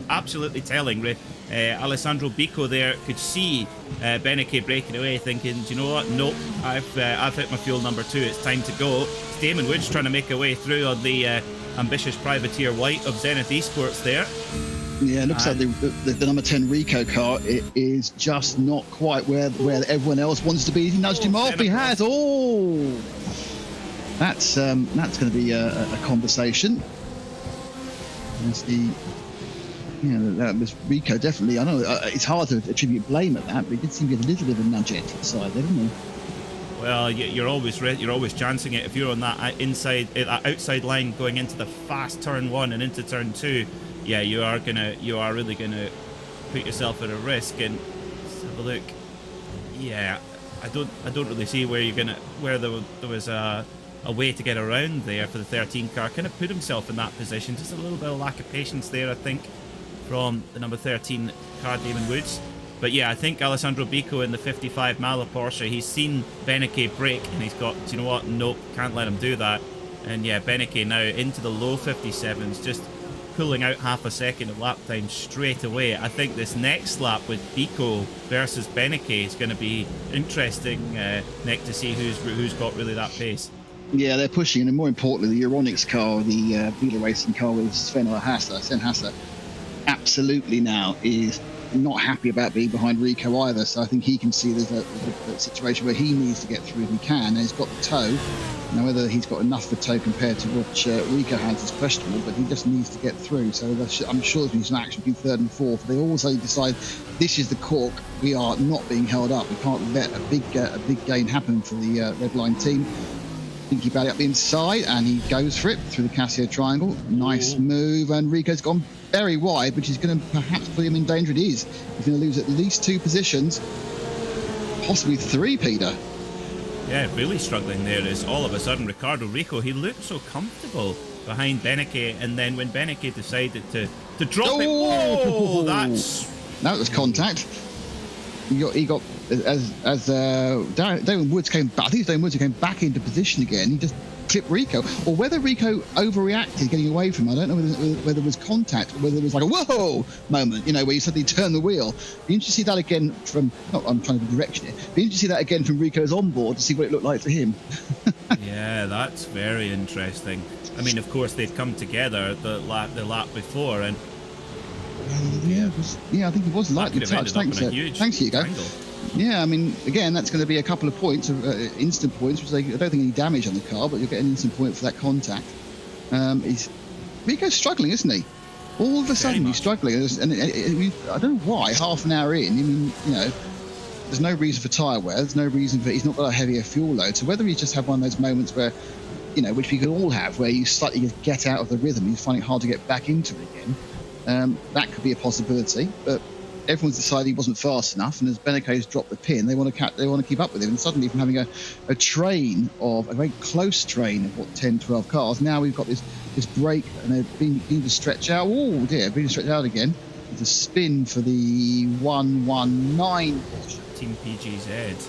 absolutely telling. Alessandro Bico there could see Beneke breaking away, thinking, "Do you know what? Nope, I've hit my fuel number 2. It's time to go." It's Damon Woods trying to make a way through on the ambitious privateer white of Zenith Esports there. Yeah, it looks like the number 10 Rico car is just not quite where everyone else wants to be. He nudged him off. He has. Oh, that's going to be a conversation. That's that was Rico definitely. I know it's hard to attribute blame at that, but he did seem to get a little bit of a nudge to the side there, didn't he? Well, you're always chancing it if you're on that outside line going into the fast turn 1 and into turn 2. Yeah, you are really gonna put yourself at a risk. And let's have a look. Yeah, I don't really see where there was a way to get around there for the 13 car. Kind of put himself in that position. Just a little bit of lack of patience there, I think, from the number 13 car, Damon Woods. But yeah, I think Alessandro Bico in the 55 Malaporsche, he's seen Beneke break and he's got, do you know what? Nope, can't let him do that. And yeah, Beneke now into the low 57s, just pulling out half a second of lap time straight away. I think this next lap with Bico versus Beneke is going to be interesting, Nick, to see who's got really that pace. Yeah, they're pushing, and more importantly, the Euronics car, the Vila Racing car with Sven Hasse, absolutely now is not happy about being behind Rico either. So I think he can see there's a situation where he needs to get through if he can, and he's got the tow. Now, whether he's got enough of a tow compared to what Rico has is questionable, but he just needs to get through. So I'm sure there's been some action between third and fourth. They also decide this is the cork. We are not being held up. We can't let a big gain happen for the red line team. Thinking about it up the inside, and he goes for it through the Casio triangle. Nice move, and Rico's gone very wide, which is going to perhaps put him in danger. It is. He's going to lose at least 2 positions, possibly 3, Peter. Yeah, really struggling there is all of a sudden Ricardo Rico. He looked so comfortable behind Beneke, and then when Beneke decided to drop it, whoa, that was contact. He got as Damon Woods came back. I think it was Damon Woods who came back into position again. He just clipped Rico, or whether Rico overreacted getting away from him. I don't know whether it was contact or whether it was like a whoa moment, where you suddenly turn the wheel. Be interested to see that again from. I'm trying to be direction here. Be interested to see that again from Rico's onboard to see what it looked like for him. Yeah, that's very interesting. I mean, of course they'd come together the lap before, and I think he was lightly touched. Thanks, Hugo. Yeah, I mean, again, that's going to be a couple of points, instant points, which I don't think any damage on the car, but you'll get an instant point for that contact. Rico's struggling, isn't he? All of a sudden, he's struggling, and I don't know why. Half an hour in, I mean, there's no reason for tyre wear. There's no reason for he's not got a heavier fuel load. So whether he's just had one of those moments where, which we could all have, where you slightly get out of the rhythm, you find it hard to get back into it again. That could be a possibility, but everyone's decided he wasn't fast enough, and as Beneke's dropped the pin, they want to keep up with him. And suddenly, from having a very close train of 10, 12 cars, now we've got this break, and they're being to stretch out. Oh dear, being stretched out again. It's a spin for the 119 Team PGZ.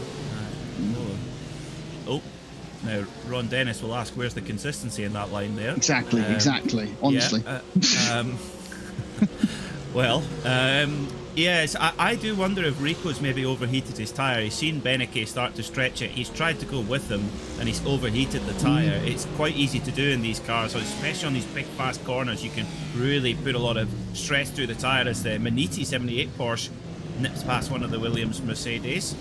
Now Ron Dennis will ask, where's the consistency in that line there? Exactly. Honestly. Well, yes, I do wonder if Rico's maybe overheated his tyre. He's seen Beneke start to stretch it. He's tried to go with him, and he's overheated the tyre. It's quite easy to do in these cars, especially on these big, fast corners. You can really put a lot of stress through the tyre as the Maniti 78 Porsche nips past one of the Williams Mercedes.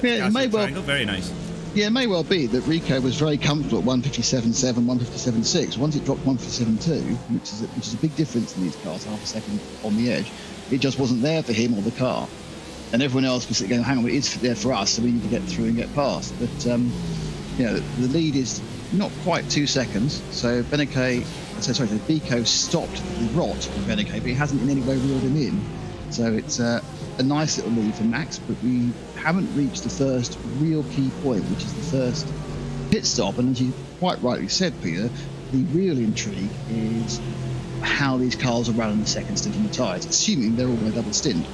Yeah, it may well. Very nice. Yeah, it may well be that Rico was very comfortable at 157.7, 157.6. Once it dropped 157.2, which is a big difference in these cars, half a second on the edge, it just wasn't there for him or the car. And everyone else was going, hang on, it is there for us, so we need to get through and get past. But, the lead is not quite 2 seconds. So Bico stopped the rot of Beneke, but he hasn't in any way reeled him in. So it's a nice little lead for Max, but we haven't reached the first real key point, which is the first pit stop. And as you quite rightly said, Peter, the real intrigue is how these cars will run in the second stint on the tyres, assuming they're all going to double stint.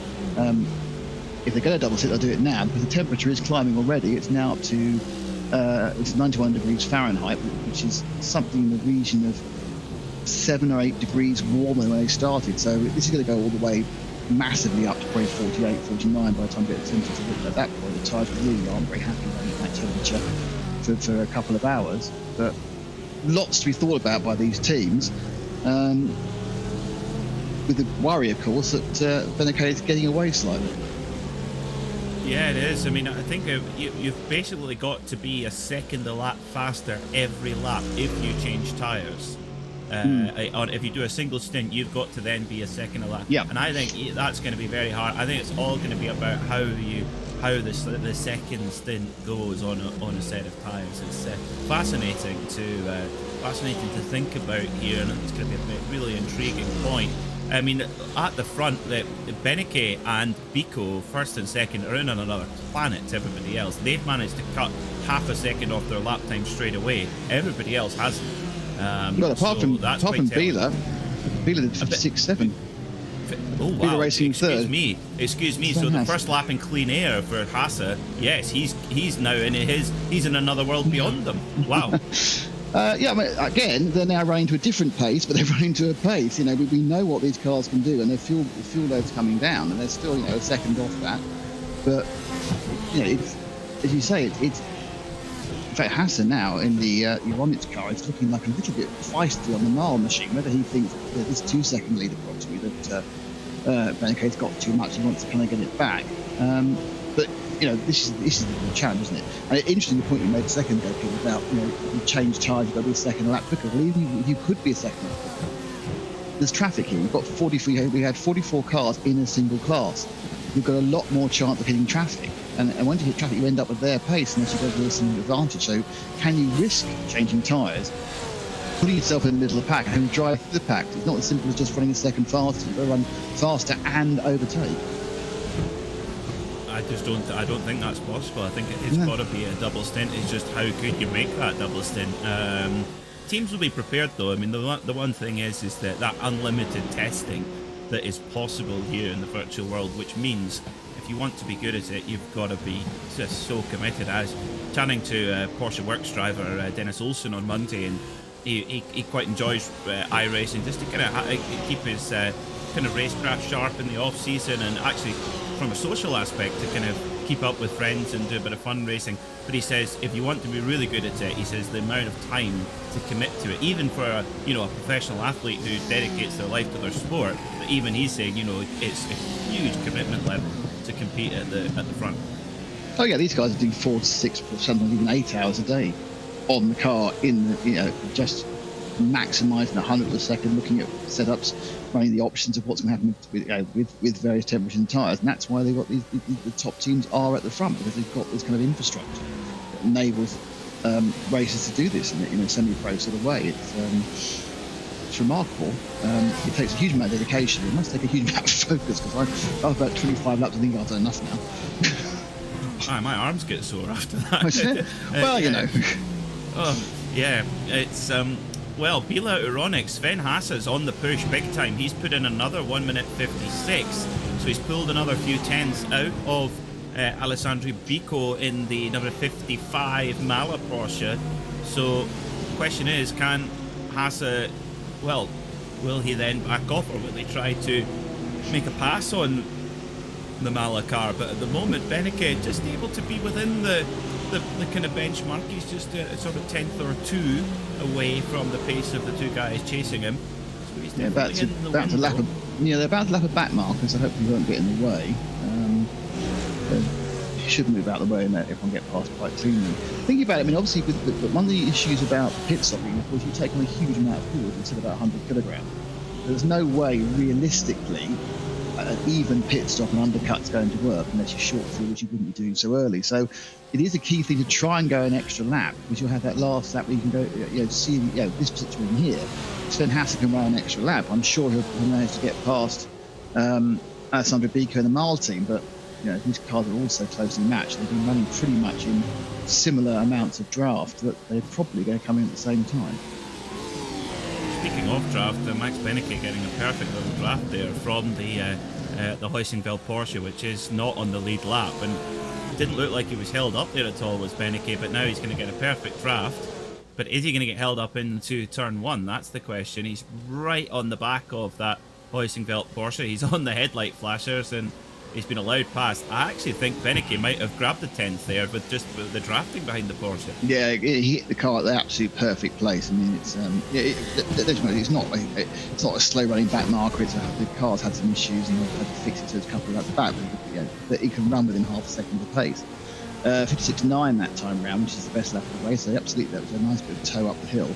If they're going to double stint, they'll do it now because the temperature is climbing already. It's now up to it's 91 degrees Fahrenheit, which is something in the region of 7 or 8 degrees warmer than when they started. So this is going to go all the way massively up to probably 48, 49 by the time we get the temperature. At that point, the tyres really aren't very happy running at that temperature for a couple of hours. But lots to be thought about by these teams. With the worry, of course, that Benacar is getting away slightly. Yeah, it is. I mean, I think you've basically got to be a second a lap faster every lap if you change tyres. Or if you do a single stint, you've got to then be a second a lap. Yeah. And I think that's going to be very hard. I think it's all going to be about how the second stint goes on a set of tyres. It's fascinating to think about here, and it's going to be a really intriguing point. I mean, at the front, Benacar and VCO, first and second, are in on another planet to everybody else. They've managed to cut half a second off their lap time straight away. Everybody else hasn't. Well, apart from Biela did 56.7. Oh wow! Racing Excuse me. So the first lap in clean air for Hasse, yes, he's now he's in another world beyond them. Wow. Yeah, I mean, again, they're now running to a different pace, but they're running to a pace. You know, we know what these cars can do, and their fuel load's coming down, and they're still, a second off that. But it's, as you say, it's in fact Hasse now in the Euronics car is looking like a little bit feisty on the mile machine. Whether he thinks that this 2-second lead approximately that Benacar's got too much, he wants to kind of get it back. But this is the challenge, isn't it? And interesting the point you made a second ago, Peter, about you change tyres, you've got to be a second lap quicker. Well, even if you could be a second lap quicker, there's traffic here. We've got 43. We had 44 cars in a single class. You've got a lot more chance of hitting traffic. And once you hit traffic, you end up with their pace unless you go to a single advantage. So, can you risk changing tyres, putting yourself in the middle of the pack, and having to drive through the pack? It's not as simple as just running a second faster. You've got to run faster and overtake. I don't think that's possible. I think it's got to be a double stint. It's just how could you make that double stint? Teams will be prepared though. I mean, the one thing is that unlimited testing that is possible here in the virtual world, which means if you want to be good at it, you've got to be just so committed. I was chatting to Porsche Works driver Dennis Olsen on Monday, and he quite enjoys iRacing just to kind of keep his kind of racecraft sharp in the off season, and actually from a social aspect to kind of keep up with friends and do a bit of fun racing. But he says if you want to be really good at it, he says the amount of time to commit to it, even for a professional athlete who dedicates their life to their sport, but even he's saying it's a huge commitment level to compete at the front. Oh yeah, these guys are doing 4 to 6, sometimes even 8 hours a day on the car in just maximising 100 of a second, looking at setups, running the options of what's going to happen with various temperatures and tyres, and that's why they've got the top teams are at the front, because they've got this kind of infrastructure that enables racers to do this in a semi-pro sort of way. It's remarkable. It takes a huge amount of dedication. It must take a huge amount of focus, because I've about 25 laps. I think I've done enough now. My arms get sore after that. Well, Oh yeah, it's Well, Biela Euronics, Sven Hasse's on the push big time. He's put in another 1 minute 56, so he's pulled another few tenths out of Alessandro Bico in the number 55 Mala Porsche. So the question is, can Hasse, will he then back off, or will they try to make a pass on the Mala car? But at the moment, Benacar just able to be within the kind of benchmark. He's just a sort of tenth or two away from the pace of the two guys chasing him. So he's definitely about to lap they're about to lap a back marker, so hopefully he won't get in the way. He should move out of the way and let everyone get past quite cleanly. Thinking about it, I mean, obviously, one of the issues about pit stopping, of course, you take on a huge amount of fuel instead of about 100 kilograms. There's no way, realistically, an even pit stop and undercut's going to work unless you're short fuel, which you wouldn't be doing so early. So it is a key thing to try and go an extra lap, because you'll have that last lap where you can go, see, this situation here. Sven Hasse can run an extra lap. I'm sure he'll manage to get past Alessandro Bico and the Mile team, but these cars are also closely matched. They've been running pretty much in similar amounts of draft, that they're probably going to come in at the same time. Speaking off draft. Max Benecke getting a perfect little draft there from the Heusingveld Porsche, which is not on the lead lap, and it didn't look like he was held up there at all, was Benecke, but now he's going to get a perfect draft. But is he going to get held up into turn 1? That's the question. He's right on the back of that Heusingveld Porsche. He's on the headlight flashers, and he's been allowed past. I actually think Benecke might have grabbed the 10th there with just the drafting behind the Porsche. Yeah, he hit the car at the absolute perfect place. I mean, it's it's not a slow running back marker. The car's had some issues and they've had to fix it to a couple of laps back. But he can run within half a second of the pace. 56.9 that time round, which is the best lap of the race. So absolutely, that was a nice bit of tow up the hill.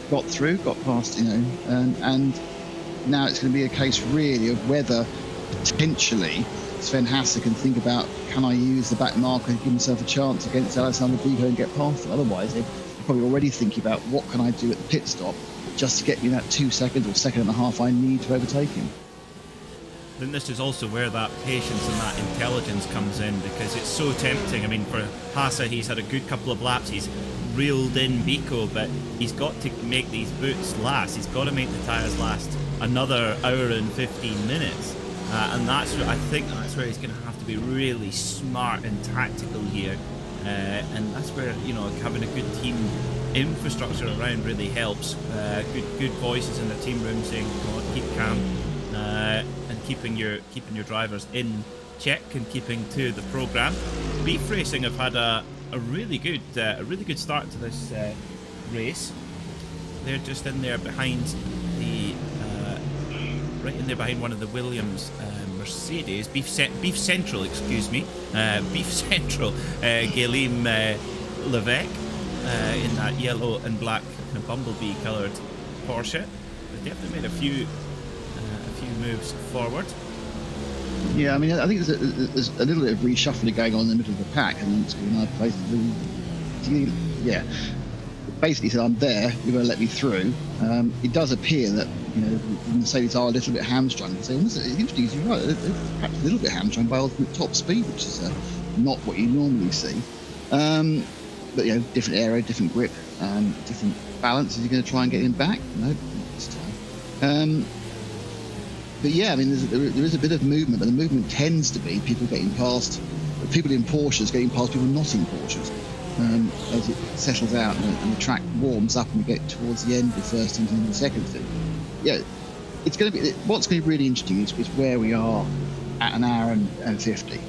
Got through, got past, and now it's going to be a case really of whether potentially Sven Hasse can think about, can I use the back marker to give himself a chance against Alessandro Bigo and get past him? Otherwise, they're probably already thinking about what can I do at the pit stop just to get me that 2 seconds or second and a half I need to overtake him. Then this is also where that patience and that intelligence comes in, because it's so tempting. I mean, for Hasse, he's had a good couple of laps. He's reeled in Bico, but he's got to make these boots last. He's got to make the tyres last another hour and 15 minutes. And I think that's where he's going to have to be really smart and tactical here. And that's where, having a good team infrastructure around really helps. Good voices in the team room saying, "Come on, keep calm," and keeping your drivers in check and keeping to the program. Beef Racing have had a really good start to this race. They're just in there behind behind one of the Williams Mercedes, Beef Central, Guillaume Levesque in that yellow and black kind of bumblebee coloured Porsche. They definitely made a few moves forward. Yeah, I mean, I think there's a little bit of reshuffling going on in the middle of the pack, and it's going to be a nice place to yeah. Basically said, I'm there, you're going to let me through. It does appear that the Mercedes are a little bit hamstrung. So it's interesting, you're right, they're perhaps a little bit hamstrung by ultimate top speed, which is not what you normally see. But different aero, different grip, different balance. Is he going to try and get him back? No, this time. But yeah, I mean, there is a bit of movement, but the movement tends to be people getting past, people in Porsches getting past people not in Porsches. As it settles out and the track warms up and we get towards the end of the first stint and the second stint. Yeah, it's going to be, what's going to be really interesting is where we are at an hour and 50.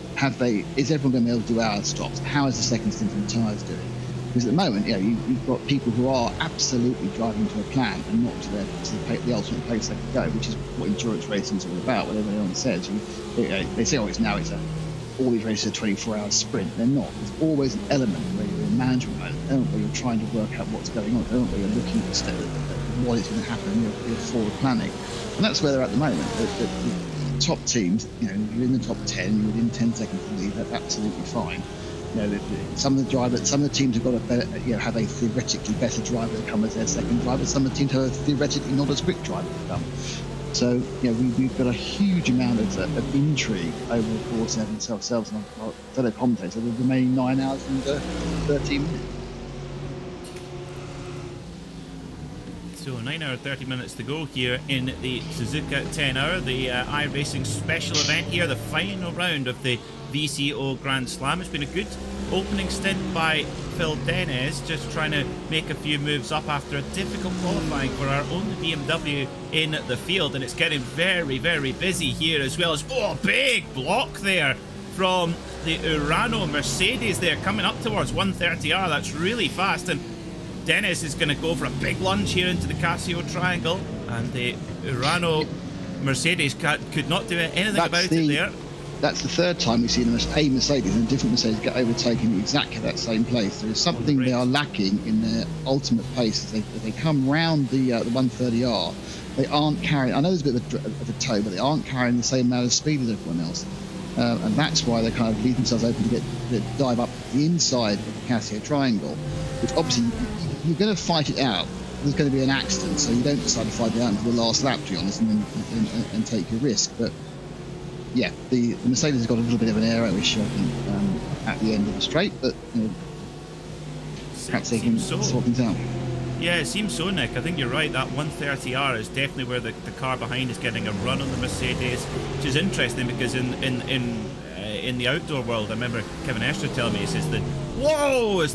Is everyone going to be able to do hour stops? How is the second stint and the tyres doing? Because at the moment, you've got people who are absolutely driving to a plan and not to the ultimate place they can go, which is what endurance racing is all about. Whatever anyone says, they say, all these races are 24-hour sprint. They're not. There's always an element where you're in management mode, an element where you're trying to work out what's going on, an element where you're looking at what is going to happen, you're forward planning. And that's where they're at the moment. The top teams, you're in the top 10, you're within 10 seconds of the lead, that's absolutely fine. Some of the teams have got a better, have a theoretically better driver to come as their second driver. Some of the teams have a theoretically not as quick driver to come. So, we've got a huge amount of intrigue over the course of ourselves and our fellow commentators over the remaining 9 hours and 13 minutes. So 9 hours 30 minutes to go here in the Suzuka 10 hour, the iRacing special event here, the final round of the VCO Grand Slam. It's been a good opening stint by Phil Dennis, just trying to make a few moves up after a difficult qualifying for our only BMW in the field, and it's getting very, very busy here as well as, a big block there from the Urano Mercedes there, coming up towards 130R. That's really fast, and Dennis is going to go for a big lunge here into the Casio triangle, and the Urano Mercedes could not do anything about it there. That's the third time we've seen a Mercedes and a different Mercedes get overtaken in exactly that same place. There is something they are lacking in their ultimate pace. As they come round the 130R, they aren't carrying, I know there's a bit of a tow, but they aren't carrying the same amount of speed as everyone else. And that's why they kind of leave themselves open to dive up the inside of the Casio triangle, which obviously you're going to fight it out. There's going to be an accident, so you don't decide to fight it out until the last lap, to be honest, and take your risk. But yeah, the Mercedes has got a little bit of an aero issue, I think, at the end of the straight, but perhaps they can sort things out. Yeah, it seems so, Nick. I think you're right. That 130R is definitely where the car behind is getting a run on the Mercedes, which is interesting because in the outdoor world, I remember Kevin Estre telling me, he says that, whoa, is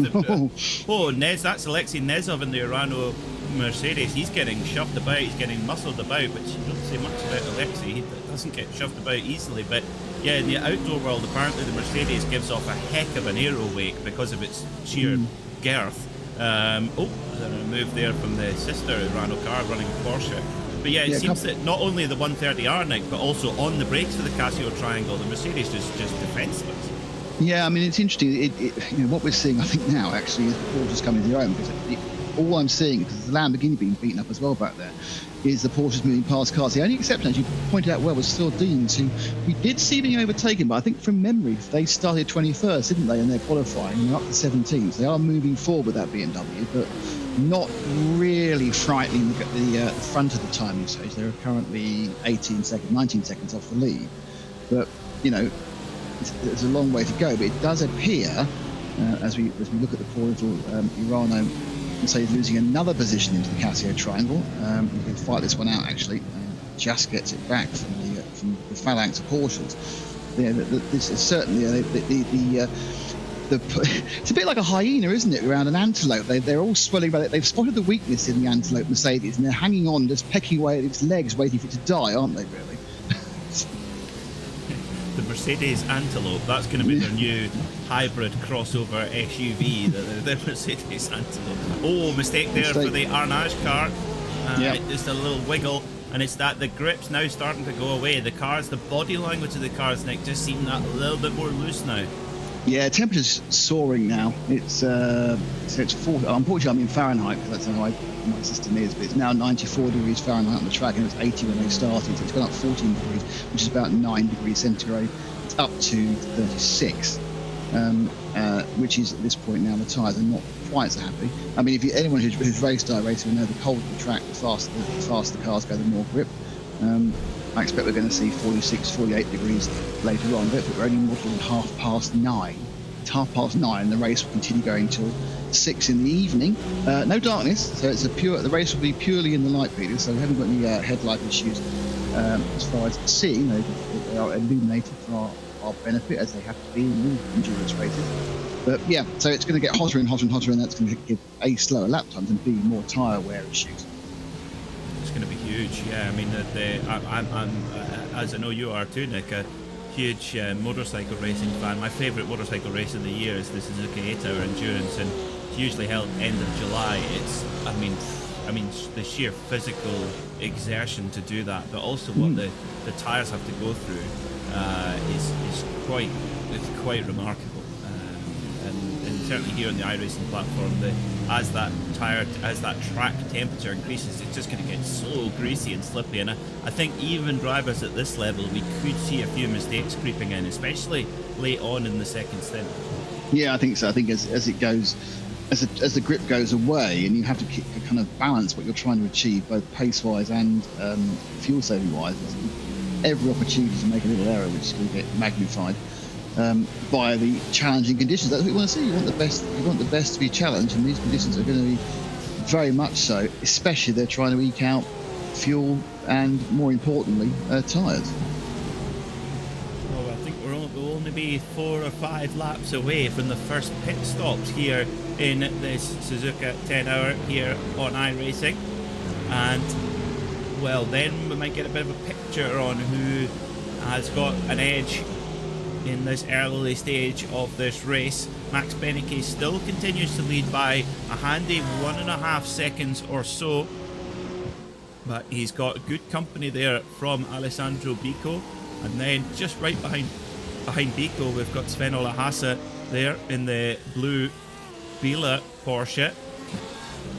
that's Alexei Nezov in the Urano Mercedes. He's getting shoved about, he's getting muscled about, but you don't say much about Alexei. He doesn't get shoved about easily. But yeah, in the outdoor world, apparently the Mercedes gives off a heck of an aero wake because of its sheer girth. There's a move there from the sister Urano car running Porsche. But yeah, it seems that not only the 130R, Nick, but also on the brakes for the Casio Triangle, the Mercedes is just defenceless. Yeah, I mean, it's interesting. What we're seeing, I think, now actually is the Porsche's coming to their own, because all I'm seeing, because the Lamborghini being beaten up as well back there, is the Porsche's moving past cars. The only exception, as you pointed out well, was Phil Deans, who we did see being overtaken, but I think from memory, they started 21st, didn't they, in their qualifying, and up to 17th. So they are moving forward with that BMW, but not really frightening the front of the timing stage. They're currently 19 seconds off the lead. But, it's a long way to go. But it does appear, as we look at the portal, Urano and say losing another position into the Casio Triangle. We can fight this one out, actually. Just gets it back from the phalanx of Porsches. This is certainly it's a bit like a hyena, isn't it, around an antelope? They're all swelling about it. They've spotted the weakness in the antelope Mercedes, and they're hanging on, just pecking away at its legs, waiting for it to die, aren't they, really? The Mercedes Antelope, that's going to be their new hybrid crossover SUV, the Mercedes Antelope. Oh, mistake there for the Arnage car. Just a little wiggle, and it's that the grip's now starting to go away. The body language of the cars, Nick, just seem that a little bit more loose now. Yeah, temperature's soaring now. It's 40. Unfortunately, I'm in Fahrenheit because that's how my system is. But it's now 94 degrees Fahrenheit on the track, and it was 80 when they started. So it's gone up 14 degrees, which is about 9 degrees centigrade. It's up to 36, which is at this point now the tyres are not quite so happy. I mean, anyone who's raced iRacing will know the colder the track, the faster the cars go, the more grip. I expect we're going to see 46, 48 degrees later on, but we're only modelling 9:30. It's 9:30, the race will continue going till 6 in the evening. No darkness, so the race will be purely in the light period, so we haven't got any headlight issues as far as seeing. They are illuminated for our benefit, as they have to be in all endurance races. But yeah, so it's going to get hotter and hotter and hotter, and that's going to give A, slower lap times, and B, more tyre wear issues. Going to be huge. Yeah, I mean, I'm as I know you are too, Nick, a huge motorcycle racing fan. My favourite motorcycle race of the year is the Suzuka 8-hour endurance, and it's usually held end of July. I mean the sheer physical exertion to do that, but also what the tyres have to go through is quite remarkable. And certainly here on the iRacing platform, as that track temperature increases, it's just going to get so greasy and slippy. And I think even drivers at this level, we could see a few mistakes creeping in, especially late on in the second stint. Yeah, I think so. I think as it goes, as the grip goes away, and you have to kind of balance what you're trying to achieve, both pace-wise and fuel-saving-wise, every opportunity to make a little error, which is going to get magnified by the challenging conditions. That's what you want to see. You want the best to be challenged, and these conditions are going to be very much so, especially they're trying to eke out fuel and, more importantly, tyres. Well, I think we'll only be 4 or 5 laps away from the first pit stops here in this Suzuka 10-hour here on iRacing, and well, then we might get a bit of a picture on who has got an edge in this early stage of this race. Max Benecke still continues to lead by a handy 1.5 seconds or so, but he's got good company there from Alessandro Bico, and then just right behind Bico we've got Sven Ola Hasse there in the blue Biela Porsche.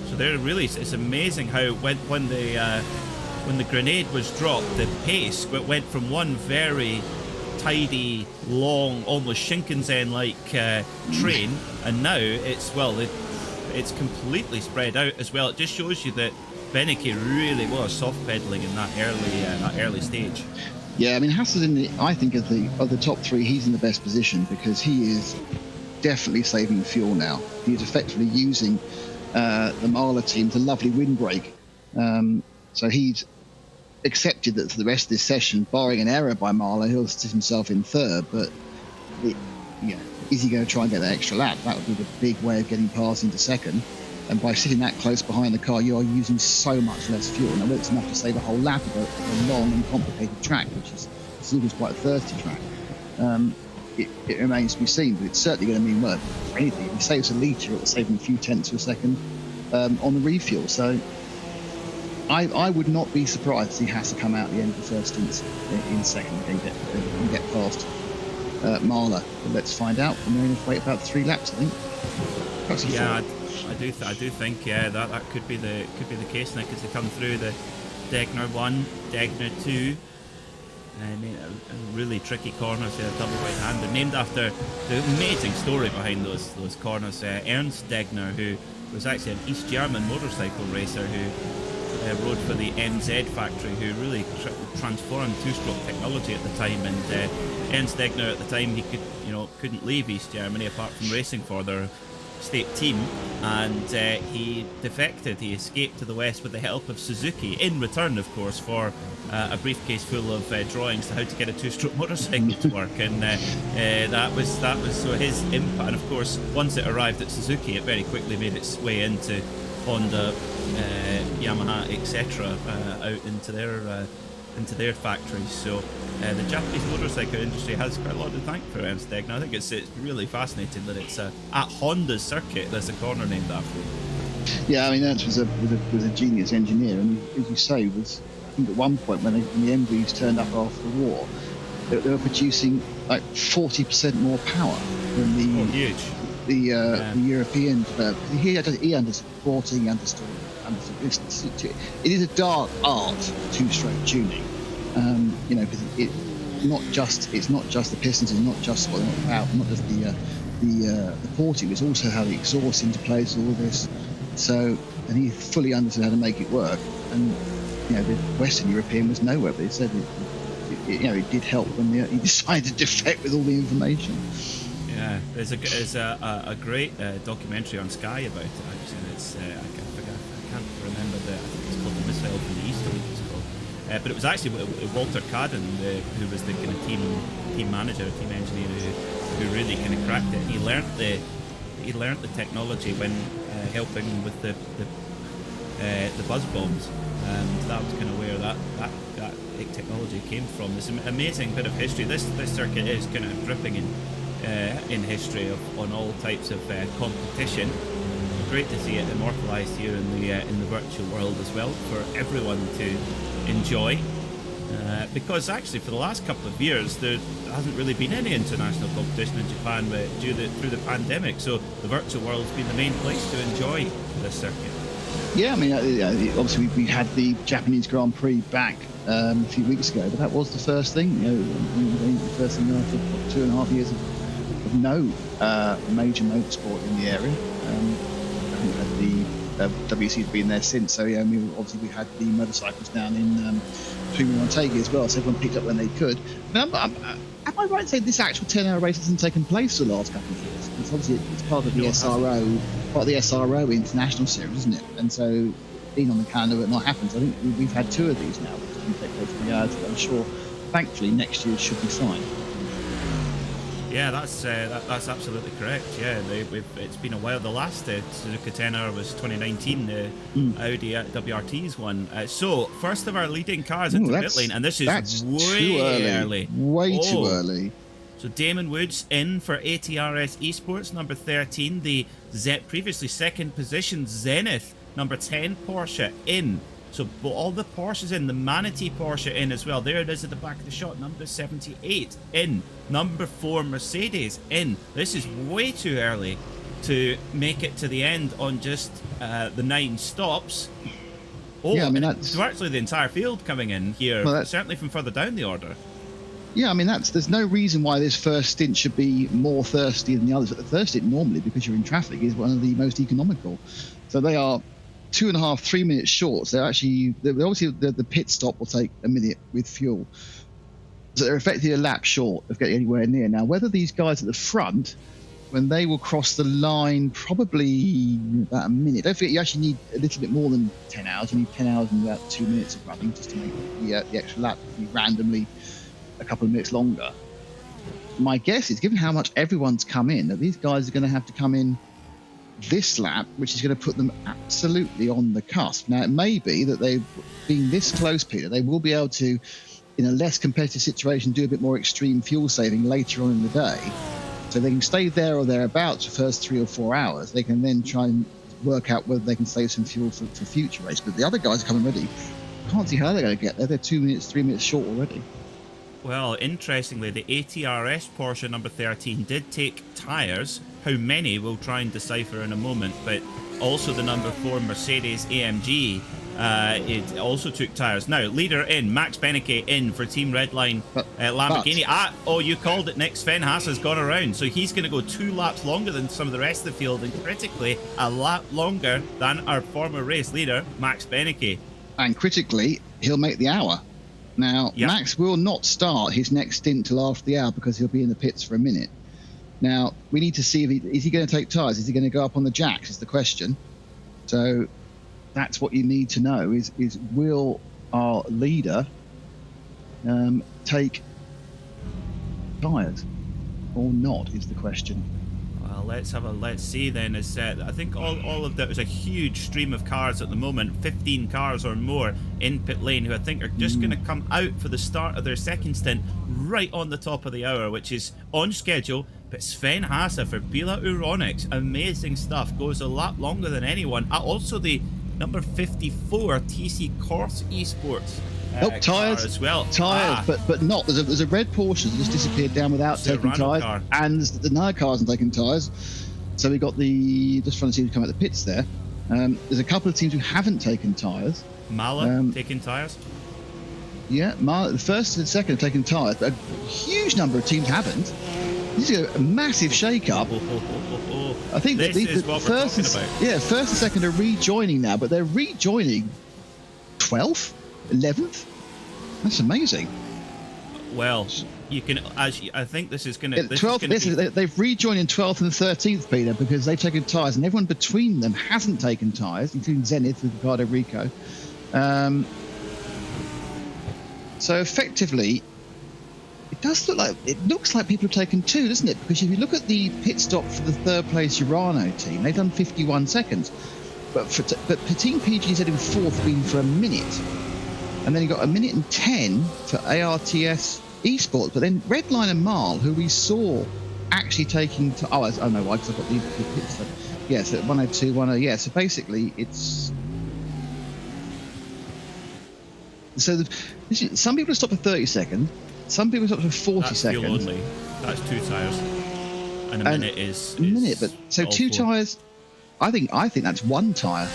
So there really, it's amazing how when the grenade was dropped, the pace went from one very tidy, long, almost Shinkansen-like train, and now it's completely spread out as well. It just shows you that Benecke really was soft pedaling in that early stage. Yeah, I mean, Haas is I think of the top three, he's in the best position because he is definitely saving fuel now. He is effectively using the Marla team with a lovely windbreak. So he's accepted that for the rest of this session, barring an error by Marla, he'll sit himself in third. But is he going to try and get that extra lap? That would be the big way of getting past into second. And by sitting that close behind the car, you are using so much less fuel. Now, whether it's enough to save a whole lap of a long and complicated track, which is Suzuka's quite a thirsty track, it remains to be seen. But it's certainly going to mean work for anything. If he saves a litre, it will save him a few tenths of a second on the refuel. So I would not be surprised if he has to come out at the end of the first stint in second and get past Marla. But let's find out. And they're going to wait about 3 laps, I think. Yeah, I do think that could be the case, Nick, as they come through the Degner 1, Degner 2, and a really tricky corners there, double right-hander, named after the amazing story behind those corners. Ernst Degner, who was actually an East German motorcycle racer who rode for the MZ factory, who really transformed two-stroke technology at the time. And Ernst Degner at the time, he couldn't leave East Germany apart from racing for their state team, and he defected. He escaped to the west with the help of Suzuki, in return, of course, for a briefcase full of drawings to how to get a two-stroke motorcycle to work. And that was so his impact. And of course, once it arrived at Suzuki, it very quickly made its way into Honda, Yamaha, etc., out into their factories. So the Japanese motorcycle industry has quite a lot to thank for Ernst Degner. I think it's really fascinating that it's at Honda's circuit there's a corner named after him. Yeah, I mean, Ernst was a genius engineer, and as you say, I think at one point when the MVs turned up after the war, they were producing like 40% more power than the European. He understood sporting, he understood business. It is a dark art, two-stroke tuning. Because it's not just the pistons, it's not just what they're about, not just the porting, it's also how the exhaust interplays all of this. So, and he fully understood how to make it work. And the Western European was nowhere, but he said it did help when he decided to defect with all the information. Yeah, there's a great documentary on Sky about it. Actually, it's I can't remember I think it's called The Missile from the East, I think it's called. But it was actually Walter Cadden, who was the kind of team manager, team engineer, who really kind of cracked it. He learnt the technology when helping with the buzz bombs, and that was kind of where that technology came from. This amazing bit of history. This circuit is kind of dripping in history on all types of competition. Great to see it immortalised here in the virtual world as well for everyone to enjoy. Because actually for the last couple of years there hasn't really been any international competition in Japan through the pandemic, so the virtual world's been the main place to enjoy this circuit. Yeah, I mean, obviously we had the Japanese Grand Prix back a few weeks ago, but that was the first thing. The first thing after 2.5 years of no major motorsport in the area. I think that the WC has been there since. So yeah, obviously we had the motorcycles down in Premium Montego as well, so everyone picked up when they could. But am I right in saying this actual 10-hour race hasn't taken place for the last couple of years? It's obviously it's part of the SRO International Series, isn't it? And so being on the calendar, it not happens. I think we've had 2 of these now, which can take place in the yards. I'm sure, thankfully, next year should be fine. Yeah, that's absolutely correct. Yeah, it's been a while. The last Suzuka 10-hour was 2019, the Audi WRT's one. So, first of our leading cars into pit lane, and this is way early. Way too early. So, Damon Woods in for ATRS Esports, number 13. The previously second position Zenith, number 10 Porsche in. So all the Porsches in, the Manatee Porsche in as well. There it is at the back of the shot, number 78 in. Number 4 Mercedes in. This is way too early to make it to the end on just the 9 stops. Oh, yeah, I mean, that's virtually the entire field coming in here, certainly from further down the order. Yeah, I mean, there's no reason why this first stint should be more thirsty than the others. But the first stint, normally, because you're in traffic, is one of the most economical. So they are 2.5, 3 minutes short. So obviously the pit stop will take a minute with fuel. So they're effectively a lap short of getting anywhere near. Now, whether these guys at the front when they will cross the line, probably about a minute. Don't forget, you actually need a little bit more than 10 hours. You need 10 hours and about 2 minutes of running just to make the extra lap be randomly a couple of minutes longer. My guess is, given how much everyone's come in, that these guys are going to have to come in this lap, which is going to put them absolutely on the cusp. Now, it may be that they, being this close, Peter, they will be able to, in a less competitive situation, do a bit more extreme fuel saving later on in the day. So they can stay there or thereabouts for the first 3 or 4 hours. They can then try and work out whether they can save some fuel for future race. But the other guys are coming ready. Can't see how they're going to get there. They're 2 minutes, 3 minutes short already. Well, interestingly, the ATRS Porsche number 13 did take tyres. How many we'll try and decipher in a moment, but also the number 4 Mercedes AMG, it also took tyres. Now, leader in, Max Benecke in for Team Redline Lamborghini. Oh, you called it, Nick. Sven Haas has gone around, so he's going to go 2 laps longer than some of the rest of the field, and critically, a lap longer than our former race leader, Max Benecke. And critically, he'll make the hour. Now, yep. Max will not start his next stint till after the hour because he'll be in the pits for a minute. Now, we need to see if is he going to take tyres? Is he going to go up on the jacks is the question. So that's what you need to know is will our leader take tyres or not is the question. Well, let's see then. I think all of that is a huge stream of cars at the moment, 15 cars or more in pit lane, who I think are just going to come out for the start of their second stint right on the top of the hour, which is on schedule. But Sven Hasse for Bila Euronics, amazing stuff, goes a lot longer than anyone. Also the number 54 TC Corse Esports. Tyres as well. Tyres, but not. There's a red Porsche that just disappeared down without taking tyres, and the Naya cars haven't taken tyres. So we got just trying to see who's come out the pits there. There's a couple of teams who haven't taken tyres. Mala taking tyres. Yeah, the first and second have taken tyres, but a huge number of teams haven't. This is a massive shake-up. I think this is what we're talking about. Yeah, first and second are rejoining now, but they're rejoining 12th. 11th? That's amazing. Well, you can. I think this is going to. 12th. They've rejoined in 12th and 13th, Peter, because they've taken tyres, and everyone between them hasn't taken tyres, including Zenith with Ricardo Rico. So effectively, it looks like people have taken 2, doesn't it? Because if you look at the pit stop for the third place Urano team, they've done 51 seconds, but for Team PGZ in 4th been for a minute. And then you got 1 minute and 10 for ARTS Esports. But then Redline and Marl, who we saw actually taking... I don't know why, because I've got the pits. Yeah, so 102, 10. Yeah, so basically it's... So some people have stopped for 30 seconds. Some people have stopped for 40 seconds. That's fuel only. That's 2 tyres. And a minute is... A minute, but... So 2 tyres... I think that's 1 tyre.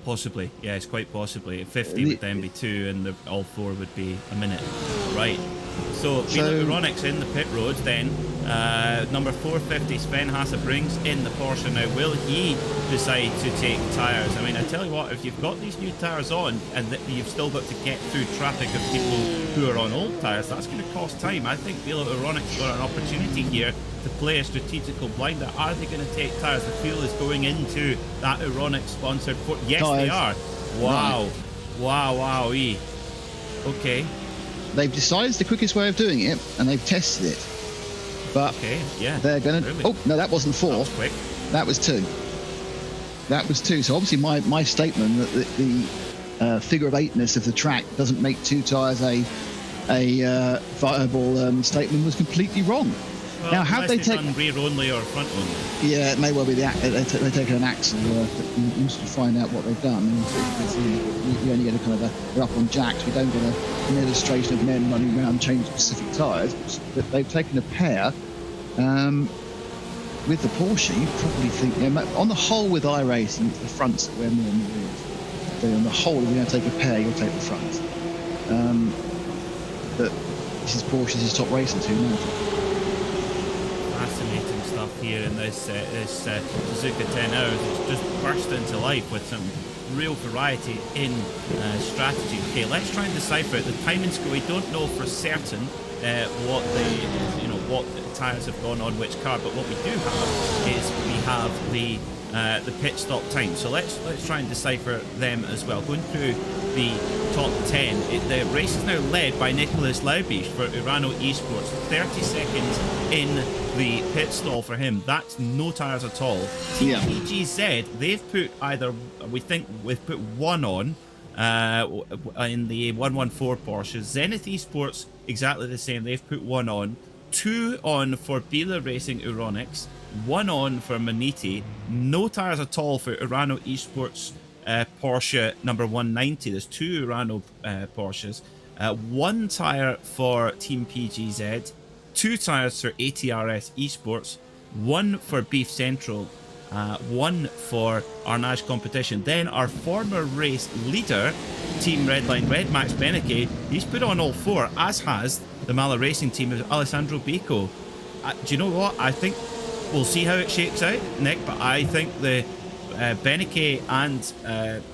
Possibly, yes, quite possibly. 50 would then be 2, and all 4 would be a minute. Right. So Euronics in the pit road then. Number 450, Sven Hasse brings in the Porsche. Now, will he decide to take tyres? I mean, I tell you what, if you've got these new tyres on and you've still got to get through traffic of people who are on old tyres, that's going to cost time. I think Bila Euronics got an opportunity here to play a strategical blinder. Are they going to take tyres? The fuel is going into that Euronics sponsored Porsche. Yes, tyres. They are. Wow. Right. Wow. Okay. They've decided it's the quickest way of doing it, and they've tested it. But they're going to... Really? Oh, no, that wasn't 4. That was quick. That was 2. That was 2. So obviously my statement that the figure of 8-ness of the track doesn't make 2 tyres a viable statement was completely wrong. Well, now, have they taken rear only or front only? Yeah, it may well be they've taken an axle. You should find out what they've done. You only get a kind of they're up on jacks. We don't get an illustration of men running around changing specific tyres. But they've taken a pair. With the Porsche, you probably think on the whole with iRacing, it's the fronts that wear more than the rears. So on the whole, if you're going to take a pair, you'll take the fronts. But this is Porsche's top racers who know. Fascinating stuff here in this Suzuka 10 Hours. It's just burst into life with some real variety in strategy. Okay, let's try and decipher it. The timing score, we don't know for certain what what tyres have gone on which car, but what we do have is we have the pit stop time. So let's try and decipher them as well. Going through the top 10, the race is now led by Nicholas Laubisch for Urano Esports. 30 seconds in the pit stall for him. That's no tyres at all. Team PGZ, they've put we've put one on in the 114 Porsche. Zenith Esports, exactly the same. They've put one on. 2 on for Bila Racing Euronics. 1 on for Maniti. No tyres at all for Urano Esports Porsche number 190. There's 2 Urano Porsches. 1 tyre for Team PGZ. 2 tyres for ATRS Esports. 1 for Beef Central. 1 for Arnage Competition. Then our former race leader, Team Redline Red, Max Beneke, he's put on all 4, as has the Mala Racing team of Alessandro Bico. Do you know what? I think we'll see how it shakes out, Nick, but I think the Beneke and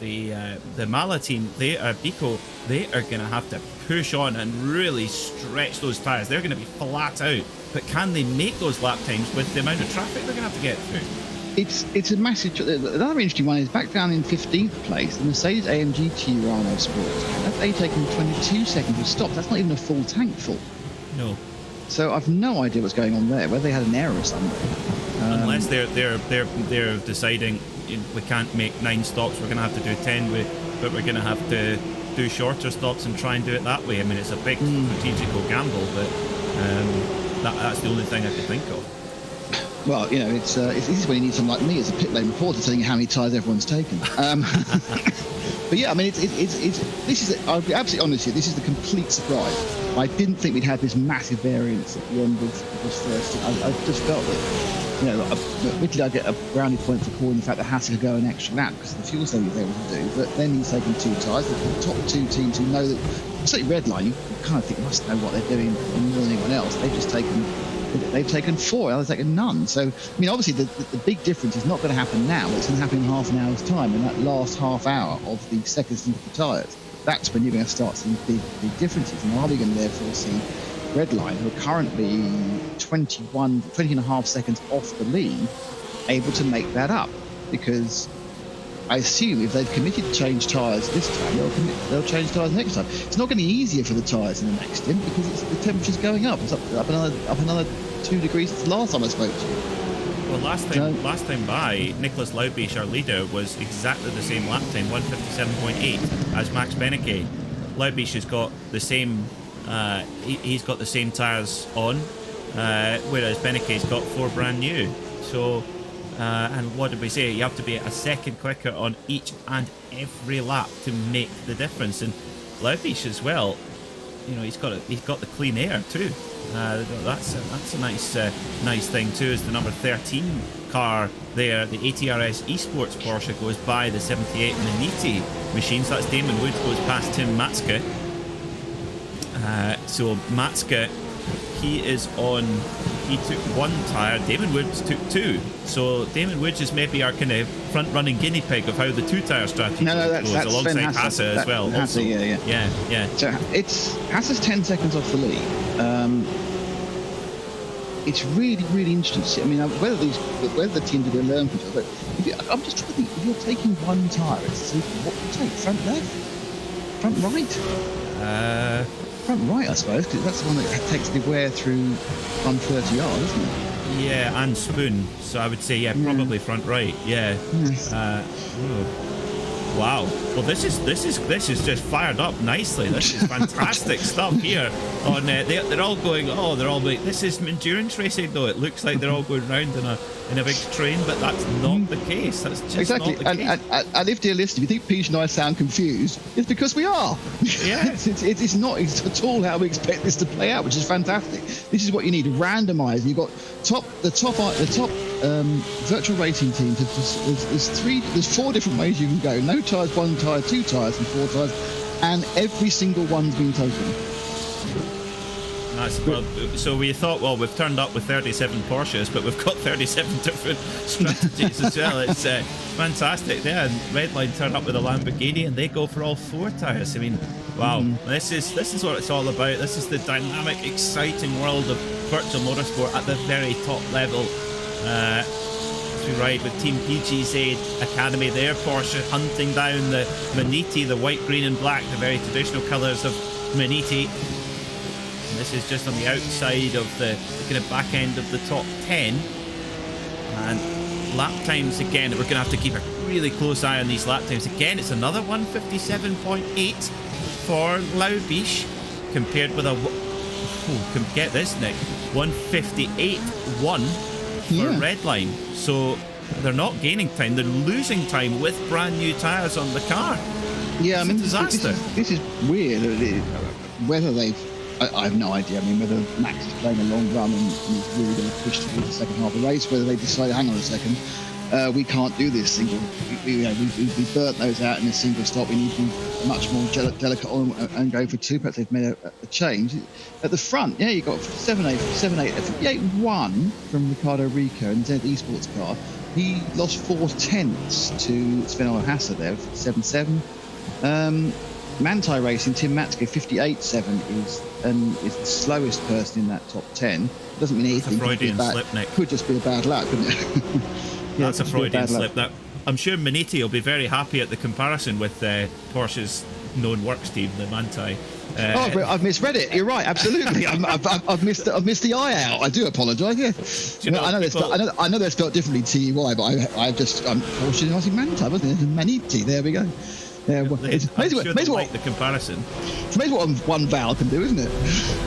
the Mala team, Bico, they are going to have to push on and really stretch those tyres. They're going to be flat out. But can they make those lap times with the amount of traffic they're going to have to get through? It's a massive. Another interesting one is back down in 15th place, the Mercedes AMG Urano Sports. They've taken 22 seconds to stop. That's not even a full tank full. No. So I've no idea what's going on there. Whether they had an error somewhere. Unless they're deciding we can't make 9 stops, we're going to have to do 10. But we're going to have to do shorter stops and try and do it that way. I mean, it's a big strategical gamble, but that's the only thing I could think of. Well, you know, this is when you need someone like me as a pit lane reporter telling you how many tyres everyone's taken. But yeah, I mean, I'll be absolutely honest here, this is the complete surprise. I didn't think we'd have this massive variance at the end of this first. I just felt that, you know, admittedly I get a brownie point for calling the fact that Hasse could go an extra lap because of the fuel saving he was able to do. But then he's taken 2 tyres. The top 2 teams who know that, certainly Redline, you kind of think must know what they're doing more than anyone else. They've taken 4, others taken none. So, I mean, obviously the big difference is not going to happen now. It's going to happen in half an hour's time, in that last half hour of the second stint of the tyres. That's when you're going to start seeing big differences. And are we going to therefore see Redline, who are currently 20 and a half seconds off the lead, able to make that up? Because I assume if they've committed to change tyres this time, they'll change tyres next time. It's not going to be easier for the tyres in the next stint because the temperature's going up. It's up another 2 degrees since the last time I spoke to you. Well, last time by, Nicholas Laubisch, our leader, was exactly the same lap time, 157.8, as Max Beneke. Laubisch has got the same. He's got the same tyres on, whereas Beneke's got 4 brand new. So. And what did we say? You have to be a second quicker on each and every lap to make the difference. And Laubisch as well, you know, he's got the clean air too. That's a nice thing too. Is the number 13 car there, the ATRS Esports Porsche, goes by the 78 Maniti machines. That's Damon Wood goes past Tim Matske. So Matske, he took 1 tyre, Damon Woods took 2. So Damon Woods is maybe our kind of front-running guinea pig of how the 2-tyre strategy goes, alongside Hasse as well. Hasse, yeah. So Hasse's 10 seconds off the lead. It's really, really interesting. I mean, whether the team did learn from each other, but I'm just trying to think, if you're taking 1 tyre, what do you take? Front left? Front right? Front right, I suppose, because that's the one that takes the wear through 130 yards, isn't it? Yeah, and spoon. So I would say, probably front right. Yeah. Yes. Wow. Well, this is just fired up nicely. This is fantastic stuff here. On they're all going. This is endurance racing, though. It looks like they're all going round in a big train, but that's not the case. That's just exactly. Not the case. And if, dear listener, if you think Peach and I sound confused, it's because we are. Yeah. it's not at all how we expect this to play out, which is fantastic. This is what you need. Randomise. You've got the top virtual racing teams. There's 4 different ways you can go. No tyres, 1 tyre, 2 tyres, and 4 tyres, and every single one's been taken. So we thought, well, we've turned up with 37 Porsches, but we've got 37 different strategies as well. It's fantastic. Yeah, and Redline turn up with a Lamborghini and they go for all 4 tyres. I mean, wow, this is what it's all about. This is the dynamic, exciting world of virtual motorsport at the very top level. We ride with Team PGZ Academy there, Porsche hunting down the Maniti, the white, green and black, the very traditional colours of Maniti. And this is just on the outside of the kind of back end of the top 10. And lap times again, we're going to have to keep a really close eye on these lap times. Again, it's another 157.8 for Laubisch, compared with a, get this, Nick, 158.1 for Redline. So they're not gaining time, they're losing time with brand new tyres on the car. Yeah, it's I mean, a disaster. This is weird. Whether they've, I have no idea. I mean, whether Max is playing a long run and he's really going to push towards the second half of the race, whether they decide, hang on a second, we can't do this single. We burnt those out in a single stop. We need to be much more delicate on and go for two. Perhaps they've made a change. At the front, yeah, you got 58.1 from Ricardo Rico in the Zenith Esports car. He lost 4/10 to Sven Hasse there, 7.7. Manti Racing, Tim Matsko, 58.7 is the slowest person in that top 10. Doesn't mean anything. That's a Freudian slip, Nick. Could just be a bad lap, couldn't it? That's a Freudian slip. That I'm sure Maniti will be very happy at the comparison with Porsche's known works team, the Manti. I've misread it. You're right, absolutely. I've missed the eye out. I do apologise. Yeah, I know they're spelled differently, TEY, but I'm Porsche. I think Manti, wasn't it? Maniti. There we go. Yeah, well, it's amazing what the comparison. It's amazing what one vowel can do, isn't it?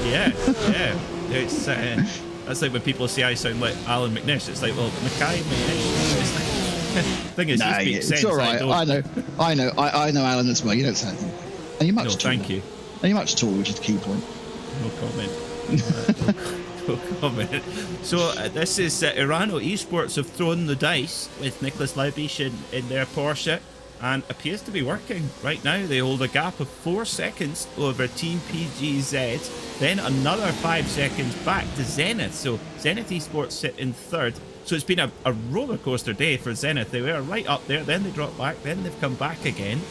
Yeah. It's that's like when people say I sound like Alan McNish. It's like, well, Mackay McNish. Thing is, he speaks sense. It's all right. I know Alan as well. You don't sound. And you're much taller. Thank you. And you're much taller, which is the key point. No comment. No comment. So this is Irano Esports have thrown the dice with Nicolas Laubisch in their Porsche, and appears to be working right now. They hold a gap of 4 seconds over Team PGZ, then another 5 seconds back to Zenith. So Zenith Esports sit in third. So it's been a roller coaster day for Zenith. They were right up there, then they dropped back, then they've come back again,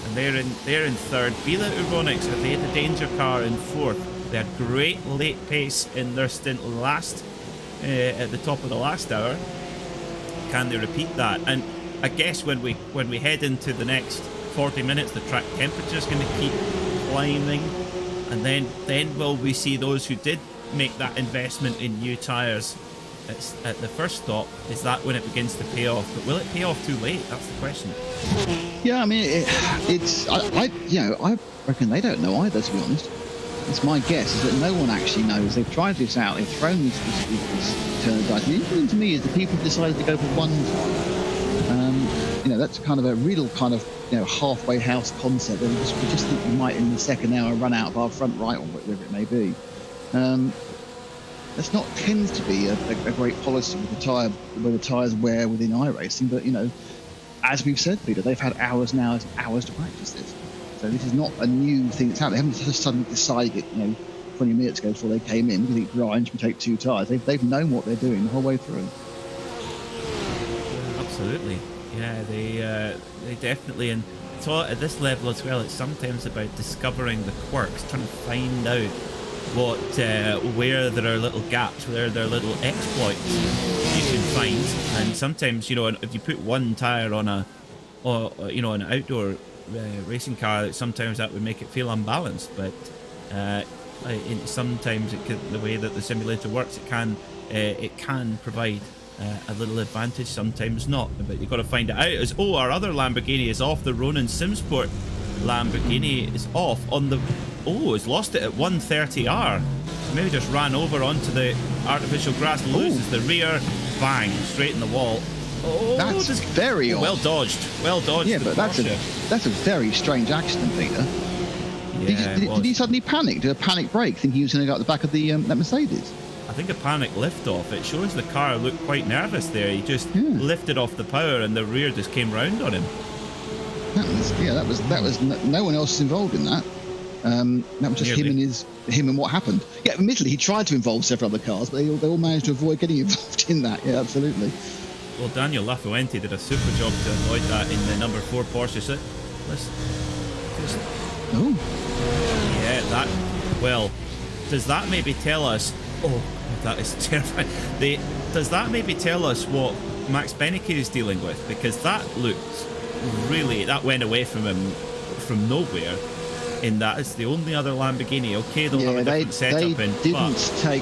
and they're in third. Bila Euronics, they had the danger car in fourth. They had great late pace in their stint last at the top of the last hour. Can they repeat that? And I guess when we head into the next 40 minutes, the track temperature is going to keep climbing, and then will we see those who did make that investment in new tyres at the first stop? Is that when it begins to pay off? But will it pay off too late? That's the question. Yeah, I mean, I reckon they don't know either, to be honest. It's my guess is that no one actually knows. They've tried this out. They've thrown this turn of dice. The interesting to me is the people decided to go for one tyre. That's kind of a real kind of halfway house concept. We just think we might in the second hour run out of our front right or whatever it may be. That's not tends to be a great policy with the tyres wear within iRacing. But as we've said, Peter, they've had hours to practice this. So this is not a new thing that's happening. They haven't just suddenly decided 20 minutes ago before they came in. We think Ryan should take 2 tyres. They've known what they're doing the whole way through. Absolutely. Yeah, they definitely, and so at this level as well, it's sometimes about discovering the quirks, trying to find out where there are little gaps, where there are little exploits you can find. And sometimes, if you put one tyre on an outdoor racing car, sometimes that would make it feel unbalanced. But sometimes the way that the simulator works, it can provide a little advantage, sometimes not, but you've got to find it out. Our other Lamborghini is off. The Ronin Simsport Lamborghini is off on the it's lost it at 130R, so maybe just ran over onto the artificial grass, loses the rear, bang, straight in the wall. That's very odd. Well dodged. Yeah, but that's a very strange accident, Peter. Yeah, did he suddenly panic? Did a panic brake, thinking he was going to go at the back of that Mercedes? I think a panic lift-off. It shows the car looked quite nervous there. He just lifted off the power, and the rear just came round on him. That was no one else was involved in that. That was just him and what happened. Yeah, admittedly, he tried to involve several other cars, but they all managed to avoid getting involved in that. Yeah, absolutely. Well, Daniel Lafuente did a super job to avoid that in the number 4 Porsche. So let's just. Oh. Yeah, that. Well, does that maybe tell us? That is terrifying. Does that maybe tell us what Max Benecke is dealing with? Because that looked really, that went away from him from nowhere. In that it's the only other Lamborghini. Okay, they'll have a different setup in.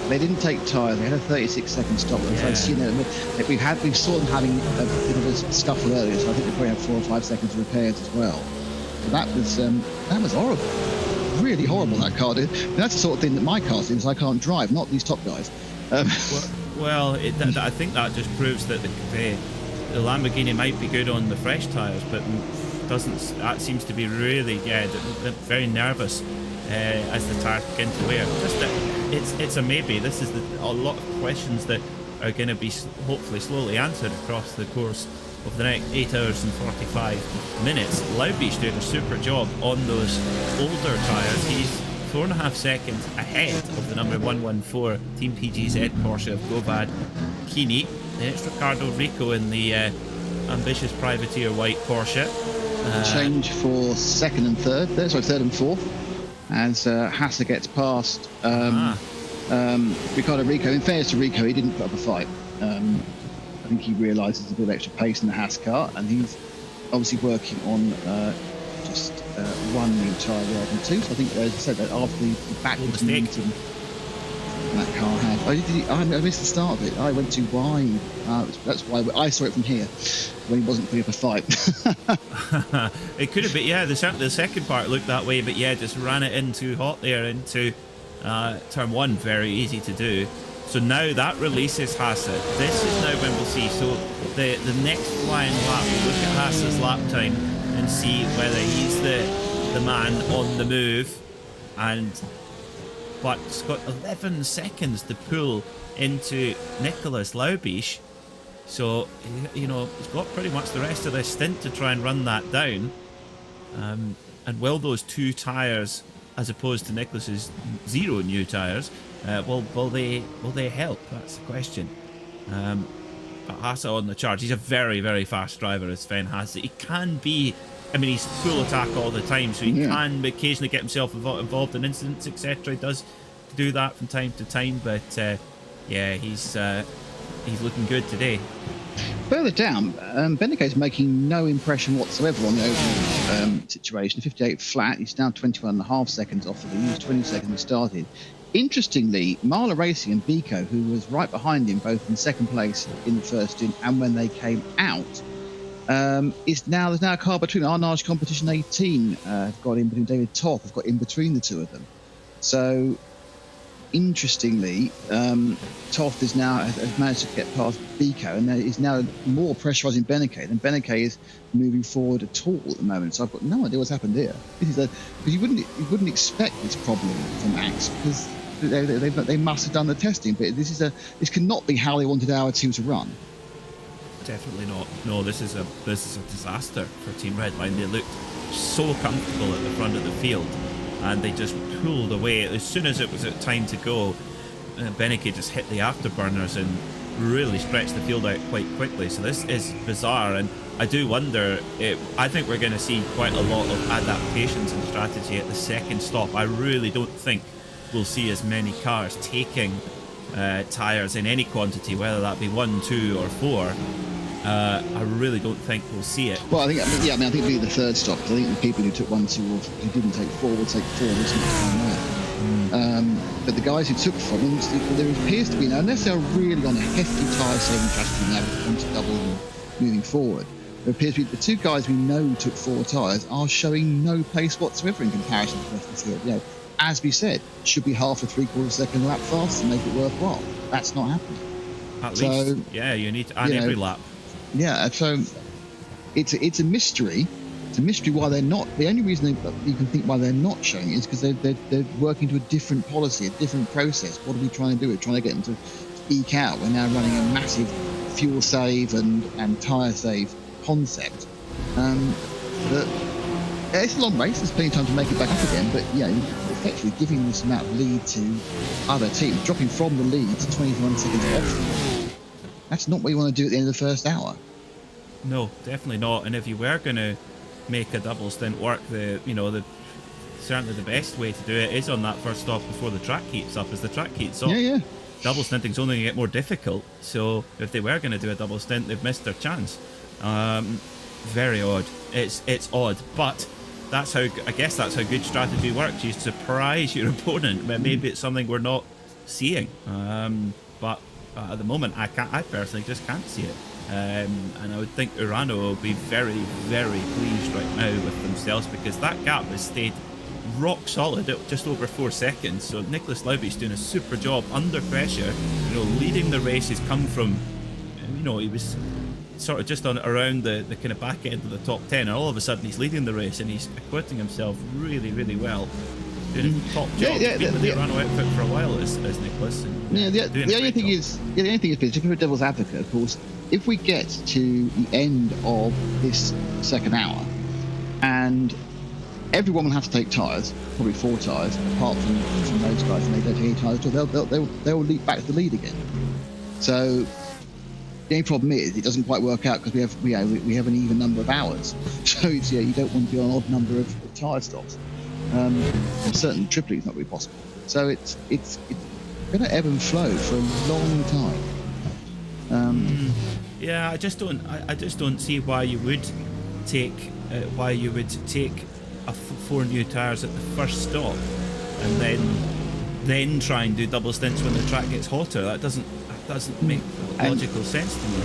They didn't take tyres. They had a 36-second stop. Yeah. I've seen we saw them having a bit of a scuffle earlier, so I think they probably had 4 or 5 seconds of repairs as well. So that was horrible. Really horrible, that car did. And that's the sort of thing that my car's doing, because I can't drive, not these top guys. I think that just proves that the Lamborghini might be good on the fresh tyres, but that seems to be really very nervous as the tyres begin to wear. It's a maybe. This is a lot of questions that are going to be hopefully slowly answered across the course of the next 8 hours and 45 minutes. Laubisch did a super job on those older tyres. He's 4.5 seconds ahead of the number 114 Team PGZ Porsche of Govad Kini. Then it's Ricardo Rico in the ambitious privateer white Porsche. Change for third and fourth, as Hassa gets past Ricardo Rico. In fairness to Rico, he didn't put up a fight. I think he realises there's a bit of extra pace in the Haas car, and he's obviously working on just one new tyre rather than two. So I think, as I said, that after the backwards momentum that car had, I missed the start of it. I went too wide. That's why I saw it from here when he wasn't putting up a fight. It could have been, the second part looked that way, but just ran it in too hot there into turn one. Very easy to do. So now that releases Hassa. This is now when we'll see. So the next flying lap, we'll look at Hassa's lap time and see whether he's the man on the move. But it's got 11 seconds to pull into Nicolas Laubisch. So, he's got pretty much the rest of this stint to try and run that down. And will those 2 tyres, as opposed to Nicolas's 0 new tyres, will they help? That's the question. But Hassa on the charge. He's a very, very fast driver, as Sven Hassa. He can be, he's full attack all the time, so he can occasionally get himself involved in incidents, etc. He does do that from time to time, but he's looking good today. Further down, Benecke is making no impression whatsoever on the overall situation. 58 flat, he's down 21.5 seconds off of the lead, 20 seconds he started. Interestingly, Marla Racing and Vico, who was right behind him, both in second place in the first stint and when they came out, there's now a car between Arnage Competition 18 have got in between David Toth, have got in between the two of them. So interestingly, Toth has managed to get past Vico, and there is now more pressurising Benecke, and Benecke is moving forward at all at the moment. So I've got no idea what's happened here. Because you wouldn't expect this problem from Max, because they must have done the testing. But this cannot be how they wanted our team to run. Definitely not. No, this is a disaster for Team Redline. They looked so comfortable at the front of the field, and they just pulled away as soon as it was time to go. Benecke just hit the afterburners and really stretched the field out quite quickly. So this is bizarre, and I do wonder. I think we're going to see quite a lot of adaptations and strategy at the second stop. I really don't think we'll see as many cars taking tyres in any quantity, whether that be 1, 2 or 4. I really don't think we'll see it. Well, I think it'll be the third stop. I think the people who took 1, 2 or who didn't take 4 will take 4. But the guys who took 4, there appears to be now, unless they're really on a hefty tyre saving strategy now, want to double and moving forward. There appears to be the 2 guys we know who took 4 tyres are showing no pace whatsoever in comparison to the rest of the field. As we said, it should be half a 3/4 second lap fast to make it worthwhile. That's not happening. At least, you need to add every lap. Yeah, so it's a mystery. It's a mystery why they're not. The only reason you can think why they're not showing it is because they're working to a different policy, a different process. What are we trying to do? We're trying to get them to eke out. We're now running a massive fuel save and tyre save concept. But it's a long race. There's plenty of time to make it back up again. But effectively giving this amount of lead to other teams, dropping from the lead to 21 seconds off. That's not what you want to do at the end of the first hour. No, definitely not. And if you were going to make a double stint work, the certainly the best way to do it is on that first stop before the track heats up. As the track heats up, double stinting's only going to get more difficult. So if they were going to do a double stint, they've missed their chance. Very odd. It's odd, but I guess that's how good strategy works. You surprise your opponent. Maybe it's something we're not seeing. But at the moment, I personally just can't see it. And I would think Urano will be very, very pleased right now with themselves, because that gap has stayed rock solid at just over 4 seconds. So Nicholas Laubie's doing a super job under pressure. Leading the race has come from, he was sort of just around the kind of back end of the top 10, and all of a sudden he's leading the race and he's acquitting himself really, really well. Doing a top job. He's been with the Urano outfit for a while, as Nicholas. The only thing is, if you're a devil's advocate, of course, if we get to the end of this second hour and everyone will have to take tyres, probably 4 tyres, apart from those guys, and they don't take any tyres, they'll leap back to the lead again. So the only problem is it doesn't quite work out because we have an even number of hours. So you don't want to be on an odd number of tyre stops. And certainly tripling is not really possible. So it's going to ebb and flow for a long time. Yeah, I just don't see why you would take 4 new tyres at the first stop and then try and do double stints when the track gets hotter. That doesn't make logical sense to me.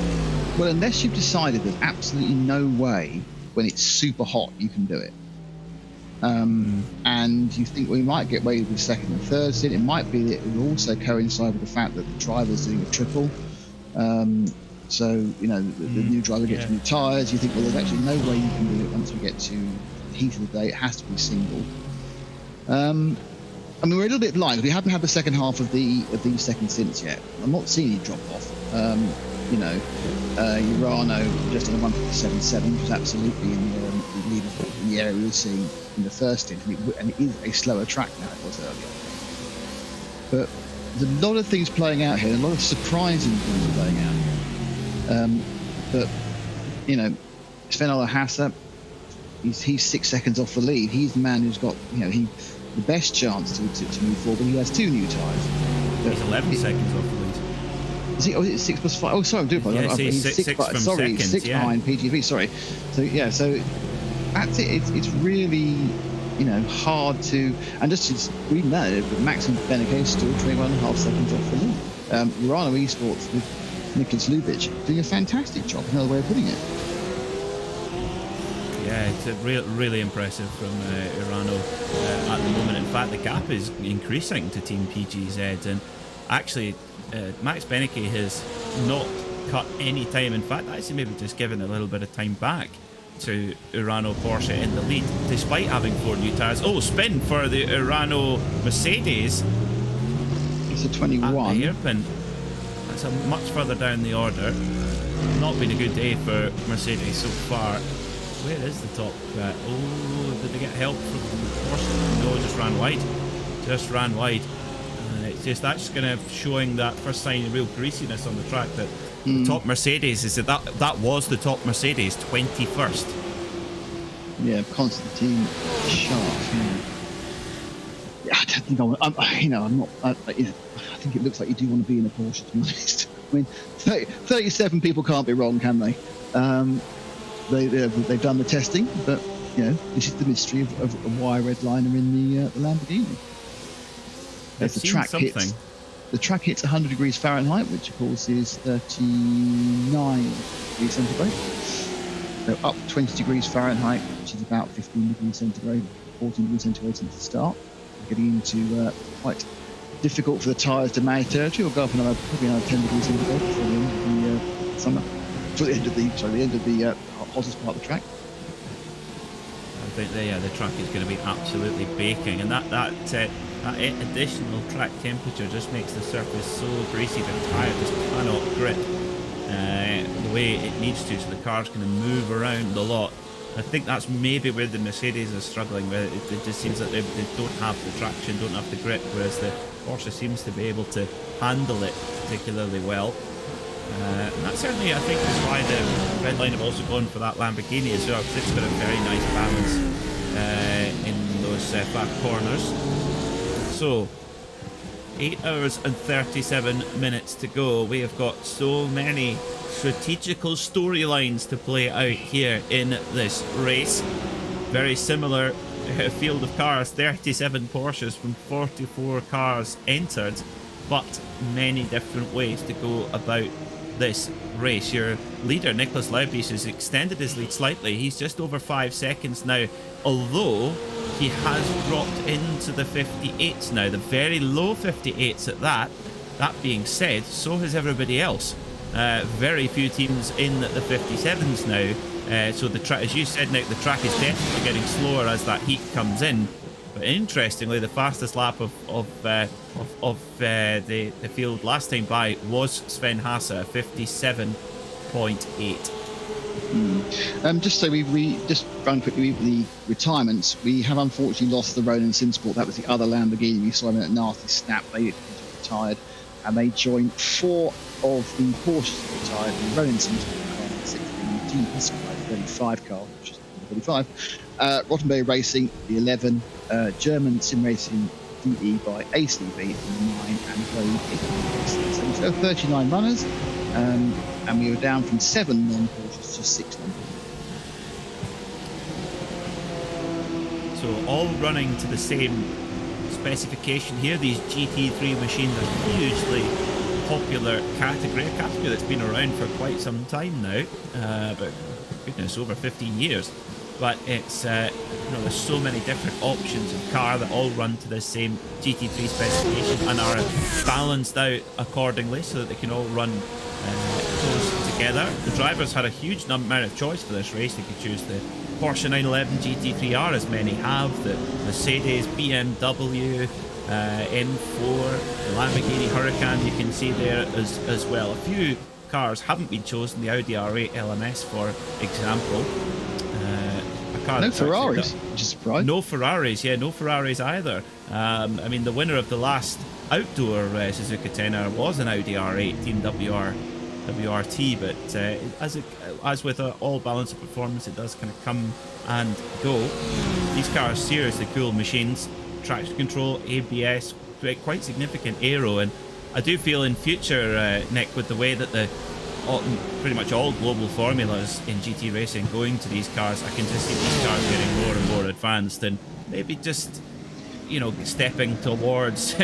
Well, unless you've decided there's absolutely no way when it's super hot you can do it. And you think we might get away with the second and third stint. It might be that it will also coincide with the fact that the driver's doing a triple. So the new driver gets new tyres. You think, well, there's actually no way you can do it once we get to the heat of the day. It has to be single. We're a little bit blind. We haven't had the second half of these second stints yet. I'm not seeing any drop off. Urano just on a 157.7, which was absolutely in the area we were seeing in the first stint, and it is a slower track now than it was earlier. But there's a lot of things playing out here, a lot of surprising things playing out here. Sven-Ola Hasse, he's 6 seconds off the lead. He's the man who's got the best chance to move forward, but he has 2 new tyres. He's 11 seconds off the lead. Is it 6 plus 5? Oh, sorry, I do apologize. Yeah, he's six behind PGV. Sorry. So that's it. It's really hard to, and just to reading that, Maxim Beneke is still 21.5 seconds off the lead. Urano Esports with Nicholas Laubie doing a fantastic job. Another way of putting it. Yeah, it's really impressive from Urano at the moment. In fact, the gap is increasing to Team PGZ, and actually Max Beneke has not cut any time. In fact, actually maybe just given a little bit of time back to Urano Porsche in the lead, despite having 4 new tyres. Oh, spin for the Urano Mercedes. It's a 21. At the hairpin. That's a much further down the order. Not been a good day for Mercedes so far. Where is the top? Did they get help from Porsche? No, just ran wide. And it's just that's kind of showing that first sign of real greasiness on the track, that the top Mercedes is that was the top Mercedes, 21st. Yeah, Constantine Sharp. Yeah, I don't think I'm not. I think it looks like you do want to be in a Porsche, to be honest. I mean, 37 people can't be wrong, can they? They've done the testing, but this is the mystery of why Redline are in the Lamborghini. As the track hits 100 degrees Fahrenheit, which of course is 39 degrees centigrade. So up 20 degrees Fahrenheit, which is about 15 degrees centigrade, 14 degrees centigrade since the start. We're getting into quite difficult for the tyres to manage territory. We'll go up probably another 10 degrees centigrade before the end of the summer. For the end of the hottest part of the track. I think the track is going to be absolutely baking, and that additional track temperature just makes the surface so greasy the tyre just cannot grip the way it needs to, so the car's going to move around a lot. I think that's maybe where the Mercedes is struggling with it. It just seems that they don't have the traction, don't have the grip, whereas the Porsche seems to be able to handle it particularly well. And that certainly, I think, is why the Redline have also gone for that Lamborghini as well, because it's got a very nice balance in those those fast corners. So 8 hours and 37 minutes to go. We have got so many strategical storylines to play out here in this race. Very similar field of cars, 37 Porsches from 44 cars entered, but many different ways to go about this race. Your leader, Nicholas Laubis, has extended his lead slightly. He's just over 5 seconds now, although he has dropped into the 58s now, the very low 58s at that. That being said, so has everybody else. Very few teams in the 57s now. So the track, as you said, Nick, the track is definitely getting slower as that heat comes in. But interestingly, the fastest lap of the field last time by was Sven Hasse, 57.8. Just so we just run quickly with the retirements. We have unfortunately lost the Roland Simsport. That was the other Lamborghini. We saw him at a nasty snap. They retired, and they joined 4 of the Porsches that retired. The Roland Simsport car, 16, Team Piscine 35 car, which is 35. Rottenberg Racing, the 11, German Sim Racing DE by ACB, the 9, and Vogue. So we have 39 runners, and we were down from 7 non-Porsches to 6 non-Porsches. So all running to the same specification here. These GT3 machines are hugely popular category, a category that's been around for quite some time now, but goodness, over 15 years. But it's there's so many different options of car that all run to the same GT3 specification and are balanced out accordingly so that they can all run close together. The drivers had a huge amount of choice for this race. They could choose the Porsche 911 GT3R, as many have, the Mercedes, BMW, M4, the Lamborghini Huracan you can see there as well. A few cars haven't been chosen, the Audi R8 LMS for example. No Ferraris, which is surprising. No Ferraris, yeah, no Ferraris either. I mean, the winner of the last outdoor Suzuka 10R was an Audi R8 Team WRT, but as with all balance of performance, it does kind of come and go. These cars, seriously cool machines. Traction control, ABS, quite significant aero, and I do feel in future, Nick, with the way that pretty much all global formulas in GT racing going to these cars, I can just see these cars getting more and more advanced, and maybe just stepping towards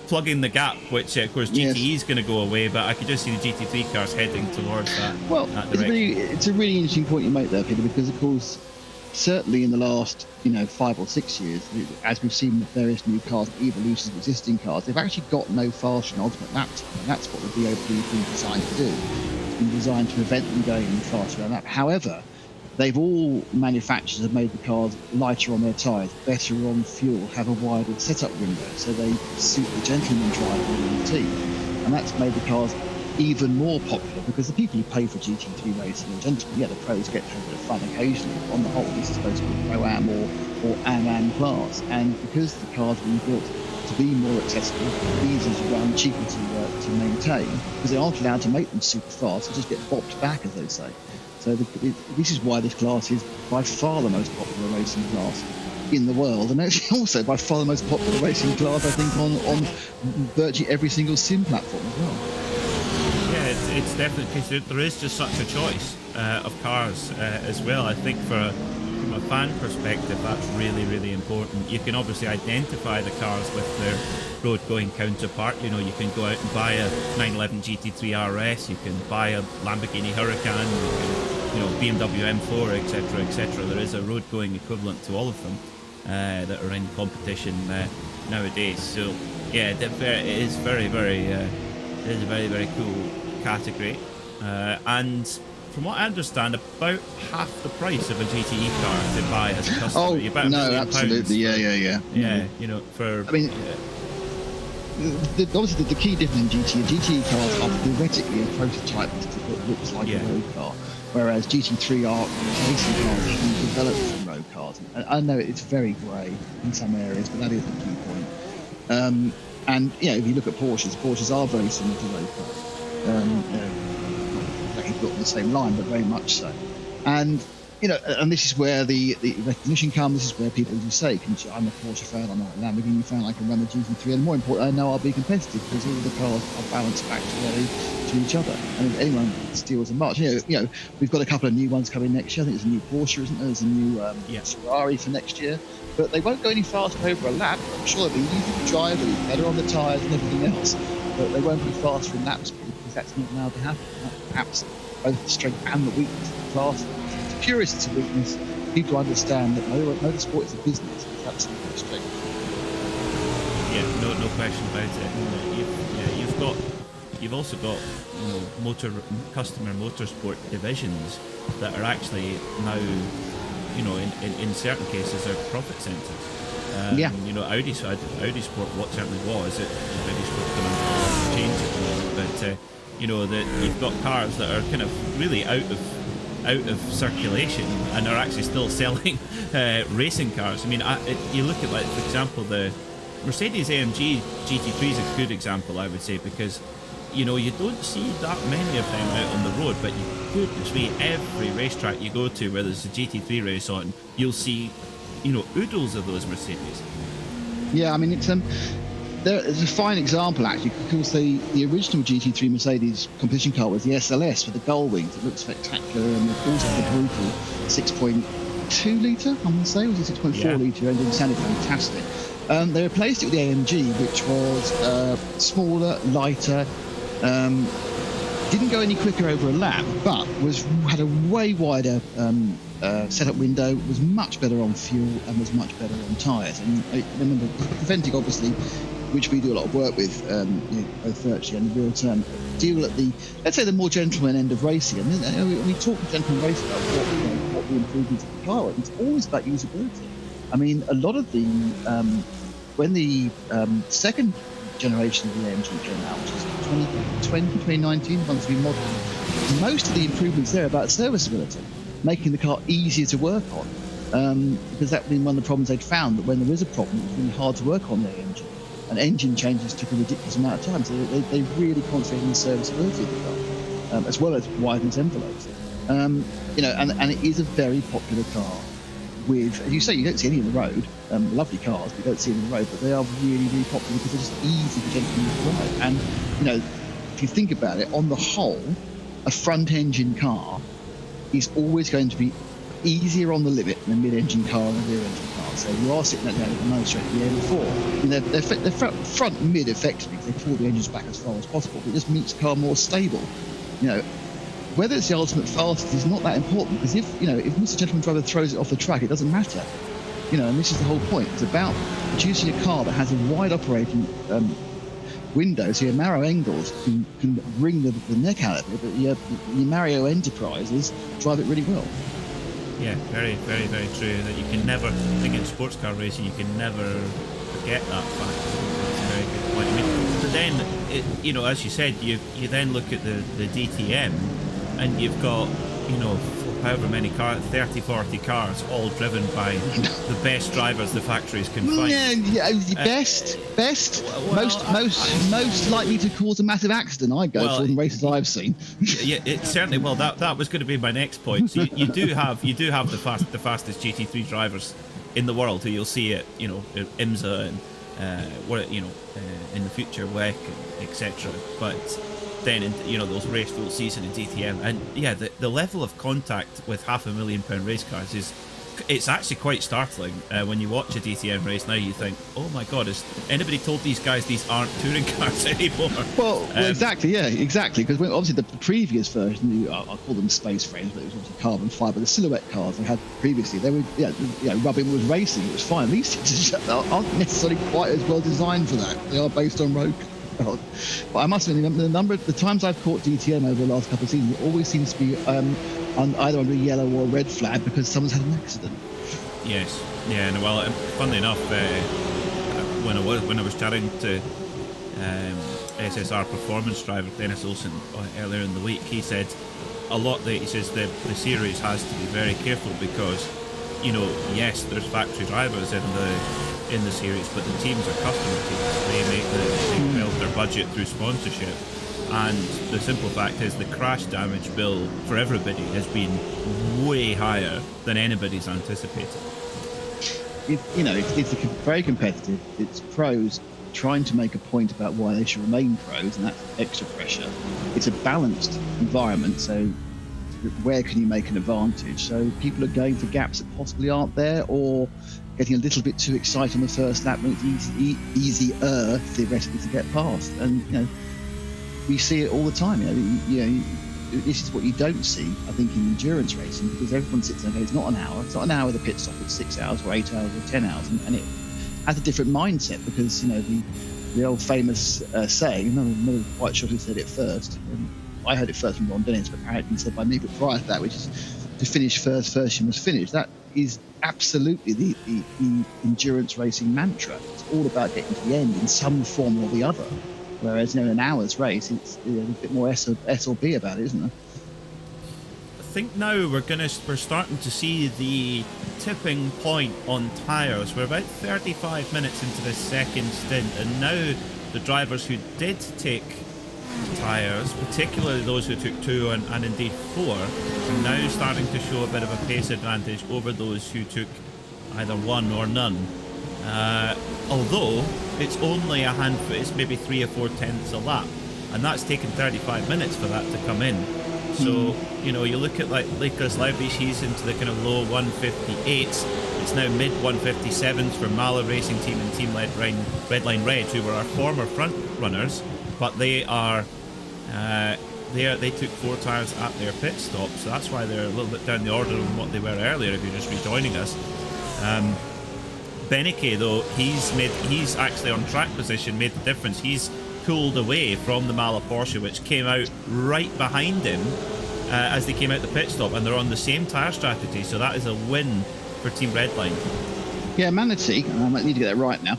plugging the gap, which of course GTE is going to go away, but I could just see the GT3 cars heading towards that. Well, it's a really interesting point you make there, Peter, because of course, certainly in the last 5 or 6 years, as we've seen with various new cars, evolutions of existing cars, they've actually got no faster than ultimate lap time, and that's what the VOP has been designed to do. It's been designed to prevent them going any faster than that. However, manufacturers have made the cars lighter on their tyres, better on fuel, have a wider setup window, so they suit the gentleman driver within the team, and that's made the cars even more popular, because the people who pay for GT3 racing are gentlemen. Yeah, the pros get to have a bit of fun occasionally. On the whole, this is supposed to be Pro-Am or Am class, and because the cars have been built to be more accessible, easier to run, cheaper to maintain, because they aren't allowed to make them super fast, they just get bopped back, as they say. So this is why this class is by far the most popular racing class in the world, and actually also by far the most popular racing class, I think, on virtually every single sim platform as well. Yeah, it's definitely, because there is just such a choice of cars as well. I think from a fan perspective, that's really, really important. You can obviously identify the cars with their road-going counterpart. You can go out and buy a 911 GT3 RS, you can buy a Lamborghini Huracan, you can, BMW M4, etc., etc. There is a road-going equivalent to all of them that are in competition nowadays. So yeah, it is very, very, it is a very, very cool category, and from what I understand, about half the price of a GTE car to buy as a customer. Oh, about no, absolutely, yeah. Yeah, I mean, obviously the key difference in GTE cars are theoretically a prototype that looks like a road car, whereas GT3 are racing cars that can develop from road cars. And I know it's very grey in some areas, but that is the key point. And if you look at Porsches are very similar to road cars. Not exactly built on the same line, but very much so. And and this is where the recognition comes. This is where people, as you say, I'm a Porsche fan, I'm a Lamborghini fan, I can run the GT3, and more important, I know I'll be competitive because all the cars are balanced back to each other. And if anyone steals a march, we've got a couple of new ones coming next year. I think there's a new Porsche, isn't there? There's a new Ferrari for next year. But they won't go any faster over a lap. I'm sure it'll be easier to drive, it'll be better on the tyres and everything else. But they won't be faster in lap speed because that's not allowed to happen. Perhaps both the strength and the weakness of the class. To purists of weakness, people understand that motorsport is a business. It's absolutely straight. Yeah, no question about it. You've also got customer motorsport divisions that are actually now, in certain cases are profit centres. Audi Sport, what certainly was it? Audi Sport's going to change it, but that you've got cars that are kind of really out of circulation and are actually still selling racing cars. I mean, you look at, like, for example, the Mercedes AMG GT3 is a good example, I would say, because you don't see that many of them out on the road, but goodness me, every racetrack you go to where there's a GT3 race on, you'll see oodles of those Mercedes. Yeah, I mean, it's a fine example, actually, because the original GT3 Mercedes competition car was the SLS with the gull wings. It looked spectacular, and also the brutal 6.2 litre, I'm going to say, was it 6.4 litre engine, sounded fantastic. They replaced it with the AMG, which was smaller, lighter, didn't go any quicker over a lap, but had a way wider setup window, was much better on fuel, and was much better on tyres. And I remember preventing, obviously, which we do a lot of work with, both virtually and in real term, deal at let's say the more gentleman end of racing. And we talk to gentleman racing about what the improvements of the car are. It's always about usability. I mean, a lot of the when the second generation of the AMG came out, which was 2019, once we modeled, most of the improvements there are about serviceability, making the car easier to work on, because that had been one of the problems they'd found, that when there is a problem, it's really hard to work on the AMG, and engine changes took a ridiculous amount of time, so they really concentrated on the serviceability of the car, as well as widening its envelopes. And it is a very popular car. With, as you say, you don't see any on the road. Lovely cars, but you don't see them on the road. But they are really, really popular because they're just easy for gentlemen to drive. And if you think about it, on the whole, a front-engine car is always going to be easier on the limit than a mid-engine car and a rear-engine car. So you are sitting at the nose straight at the M4. They're front mid effectively. They pull the engines back as far as possible. But it just makes the car more stable. Whether it's the ultimate fastest is not that important, because if Mr. Gentleman Driver throws it off the track, it doesn't matter. And this is the whole point. It's about producing a car that has a wide operating window, so your Mario Engels can wring the neck out of it, but your Mario Enterprises drive it really well. Yeah, very, very, very true. That you can never, I think in sports car racing, you can never forget that fact. That's a very good point. I mean, but then, as you said, you then look at the DTM, and you've got, however many cars, 30, 40 cars, all driven by the best drivers the factories can find. Best, most likely to cause a massive accident, I go for, in races I've seen. Yeah, it certainly. Well, that was going to be my next point. So you do have the fastest GT3 drivers in the world, who you'll see at IMSA and in the future WEC, etc. But then those race full season in DTM, and the level of contact with £500,000 race cars it's actually quite startling. When you watch a DTM race now, you think, oh my god, has anybody told these guys these aren't touring cars anymore? Well, exactly, because obviously the previous version, I'll call them space frames, but it was obviously carbon fibre, the silhouette cars they had previously, they were rubbing was racing, it was fine. These things aren't necessarily quite as well designed for that. They are based on road. But I must admit, the times I've caught DTM over the last couple of seasons, it always seems to be either under a yellow or a red flag because someone's had an accident. Yes, yeah, and well, funnily enough, when I was chatting to SSR performance driver Dennis Olsen earlier in the week, he said he says the series has to be very careful because yes, there's factory drivers in the series, but the teams are customer teams. They build their budget through sponsorship, and the simple fact is the crash damage bill for everybody has been way higher than anybody's anticipated. It's very competitive. It's pros trying to make a point about why they should remain pros, and that's extra pressure. It's a balanced environment, so where can you make an advantage? So people are going for gaps that possibly aren't there, or getting a little bit too excited on the first lap when it's easier theoretically to get past. And we see it all the time. This is what you don't see, I think, in endurance racing, because everyone sits there and goes, it's not an hour. It's not an hour of the pit stop. It's 6 hours or 8 hours or 10 hours, and it has a different mindset because the old famous saying. I'm not quite sure who said it first. I heard it first from Ron Dennis, but apparently said by me. But prior to that, which is to finish first you must finish. That is absolutely the endurance racing mantra. It's all about getting to the end in some form or the other. Whereas in an hour's race, it's a bit more S or B about it, isn't there? I think now we're starting to see the tipping point on tyres. We're about 35 minutes into this second stint, and now the drivers who did take tyres, particularly those who took 2 and indeed 4, are now starting to show a bit of a pace advantage over those who took either 1 or none. Although it's only a handful, it's maybe 3 or 4 tenths a lap, and that's taken 35 minutes for that to come in. So you look at like Lakers Library, he's into the kind of low 158s. It's now mid 157s for Mala Racing Team and Team Redline Red, who were our former front runners, but they are they took 4 tyres at their pit stop, so that's why they're a little bit down the order than what they were earlier. If you're just rejoining us. Beneke, though, he's actually on track position, made the difference. He's pulled away from the Mala Porsche, which came out right behind him as they came out the pit stop, and they're on the same tyre strategy, so that is a win for Team Redline. Yeah, Manatee, I might need to get that right now.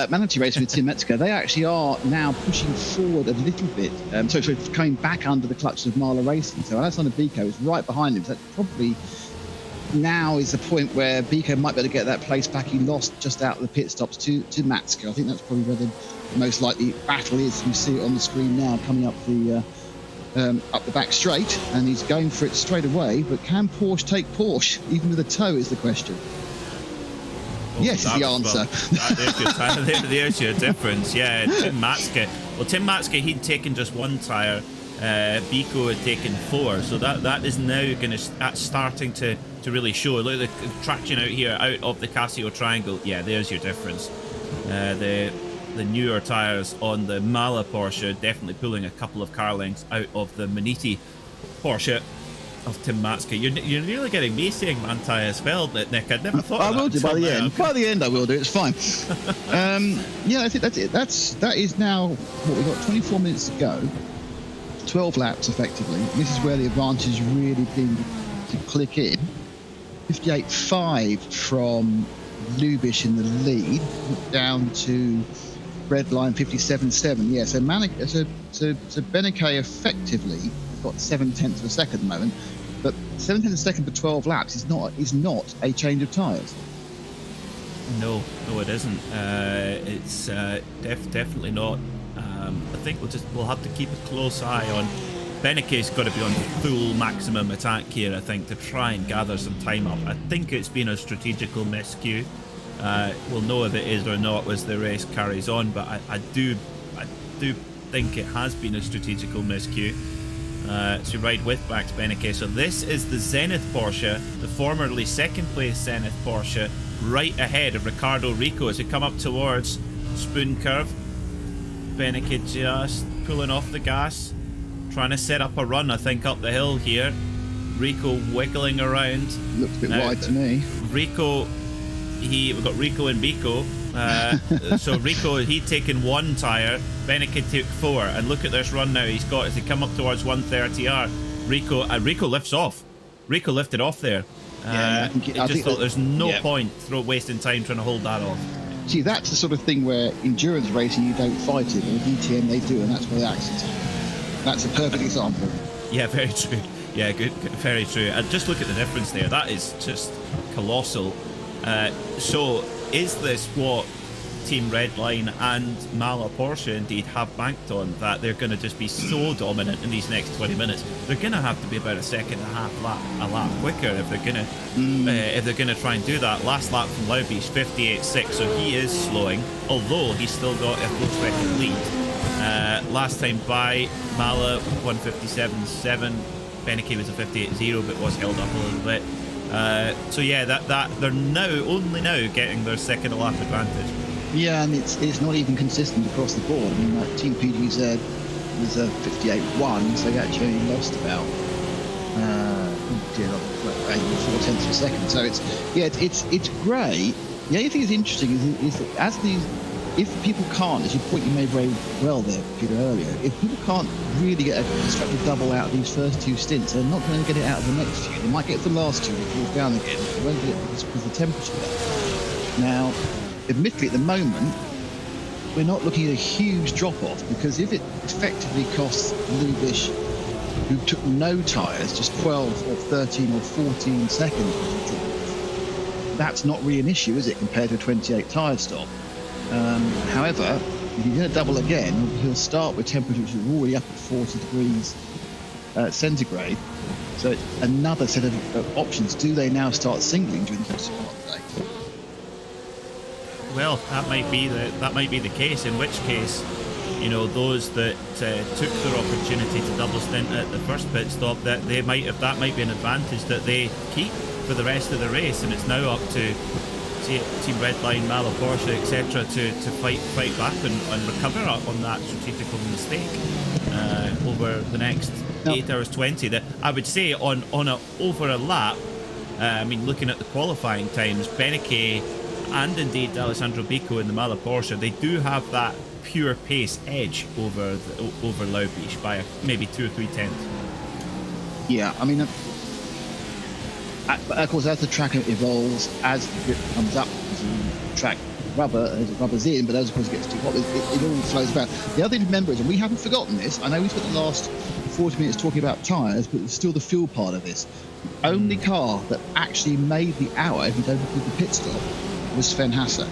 Manatee Racing with Tim Metzger, they actually are now pushing forward a little bit. So coming back under the clutches of Mala Racing. So Alessandro Bico is right behind him. So that's probably now is the point where Bico might be able to get that place back. He lost just out of the pit stops to Metzger. I think that's probably where the most likely battle is. You see it on the screen now, coming up the back straight, and he's going for it straight away. But can Porsche take Porsche, even with a toe, is the question. Well, yes, is the answer. There's your difference. Yeah, Tim Matzke. Well, Tim Matzke, he'd taken just 1 tyre. Bico had taken 4, so that is now going to starting to really show. Look at the traction out here, out of the Casio triangle. Yeah, there's your difference. The newer tyres on the Mala Porsche definitely pulling a couple of car lengths out of the Maniti Porsche of Tim Matzke. You're nearly getting me saying Manti as well, Nick. I'd never thought I of will that do by the end. Okay. By the end, I will do. It's fine. Yeah, I think that's it. That is now what we've got. 24 minutes to go. 12 laps effectively. This is where the advantage is really being to click in. 58.5 from Lubish in the lead, down to Redline 57.7. Yeah, so Beneke effectively got 7/10 of a second at the moment, but 7/10 of a second for 12 laps is not a change of tyres. No, it isn't. It's definitely not. I think we'll have to keep a close eye on. Beneke's got to be on full maximum attack here, I think, to try and gather some time up. I think it's been a strategical miscue. We'll know if it is or not as the race carries on, but I do think it has been a strategical miscue to ride with Max Beneke. So this is the Zenith Porsche, the formerly second place Zenith Porsche, right ahead of Ricardo Rico as they come up towards Spoon Curve. Beneke just pulling off the gas, trying to set up a run, I think, up the hill here. Rico wiggling around. Looks a bit wide to me. Rico, we've got Rico and Bico. So Rico, he'd taken 1 tyre, Beneke took 4, and look at this run now he's got as they come up towards 130R. Rico lifts off. Rico lifted off there. I just thought there's no point wasting time trying to hold that off. See, that's the sort of thing where endurance racing you don't fight it, but with DTM they do, and that's where the accidents happen. That's a perfect example. Yeah, very true. Yeah, good, very true. And just look at the difference there. That is just colossal. So, is this what Team Redline and Mala Porsche indeed have banked on, that they're going to just be so dominant in these next 20 minutes. They're going to have to be about a second and a half a lap quicker if they're going to try and do that. Last lap from Laubisch 58.6, so he is slowing, although he's still got a full second lead. Last time by, Mala 157.7, Beneke was a 58.0 but was held up a little bit. So yeah, that they're only now getting their second lap advantage. Yeah, and it's not even consistent across the board. I mean, like Team PGZ was a 58.1, so they actually only lost about 4/10 of a second. So it's great. The only thing that's interesting is that if people can't, as you made very well there, Peter, earlier, if people can't really get a constructive double out of these first two stints, they're not going to get it out of the next few. They might get the last two, it falls down again. They won't get it because of the temperature there. Now, admittedly, at the moment, we're not looking at a huge drop-off, because if it effectively costs Laubisch, who took no tyres, just 12 or 13 or 14 seconds, that's not really an issue, is it, compared to a 28 tyre stop? However, if you're going to double again, he'll start with temperatures which are already up at 40 degrees centigrade. So another set of options. Do they now start singling during the first part of the day? Well, that might be the case. In which case, those that took their opportunity to double stint at the first pit stop, that might be an advantage that they keep for the rest of the race, and it's now up to Team Redline, Mala Porsche, etc. to fight back and recover on that strategical mistake over the next 8 hours 20. That I would say over a lap. I mean, looking at the qualifying times, Beneke and indeed Alessandro Bico in the Mala Porsche, they do have that pure pace edge over Laubisch by maybe 2 or 3 tenths. Yeah, I mean, of course, as the track evolves, as the grip comes up, the track rubber's in, but as of course it gets too hot, it all flows back. The other thing to remember is, and we haven't forgotten this, I know we spent the last 40 minutes talking about tyres, but it's still the fuel part of this. The only car that actually made the hour, if you don't include the pit stop, was Sven Hasse.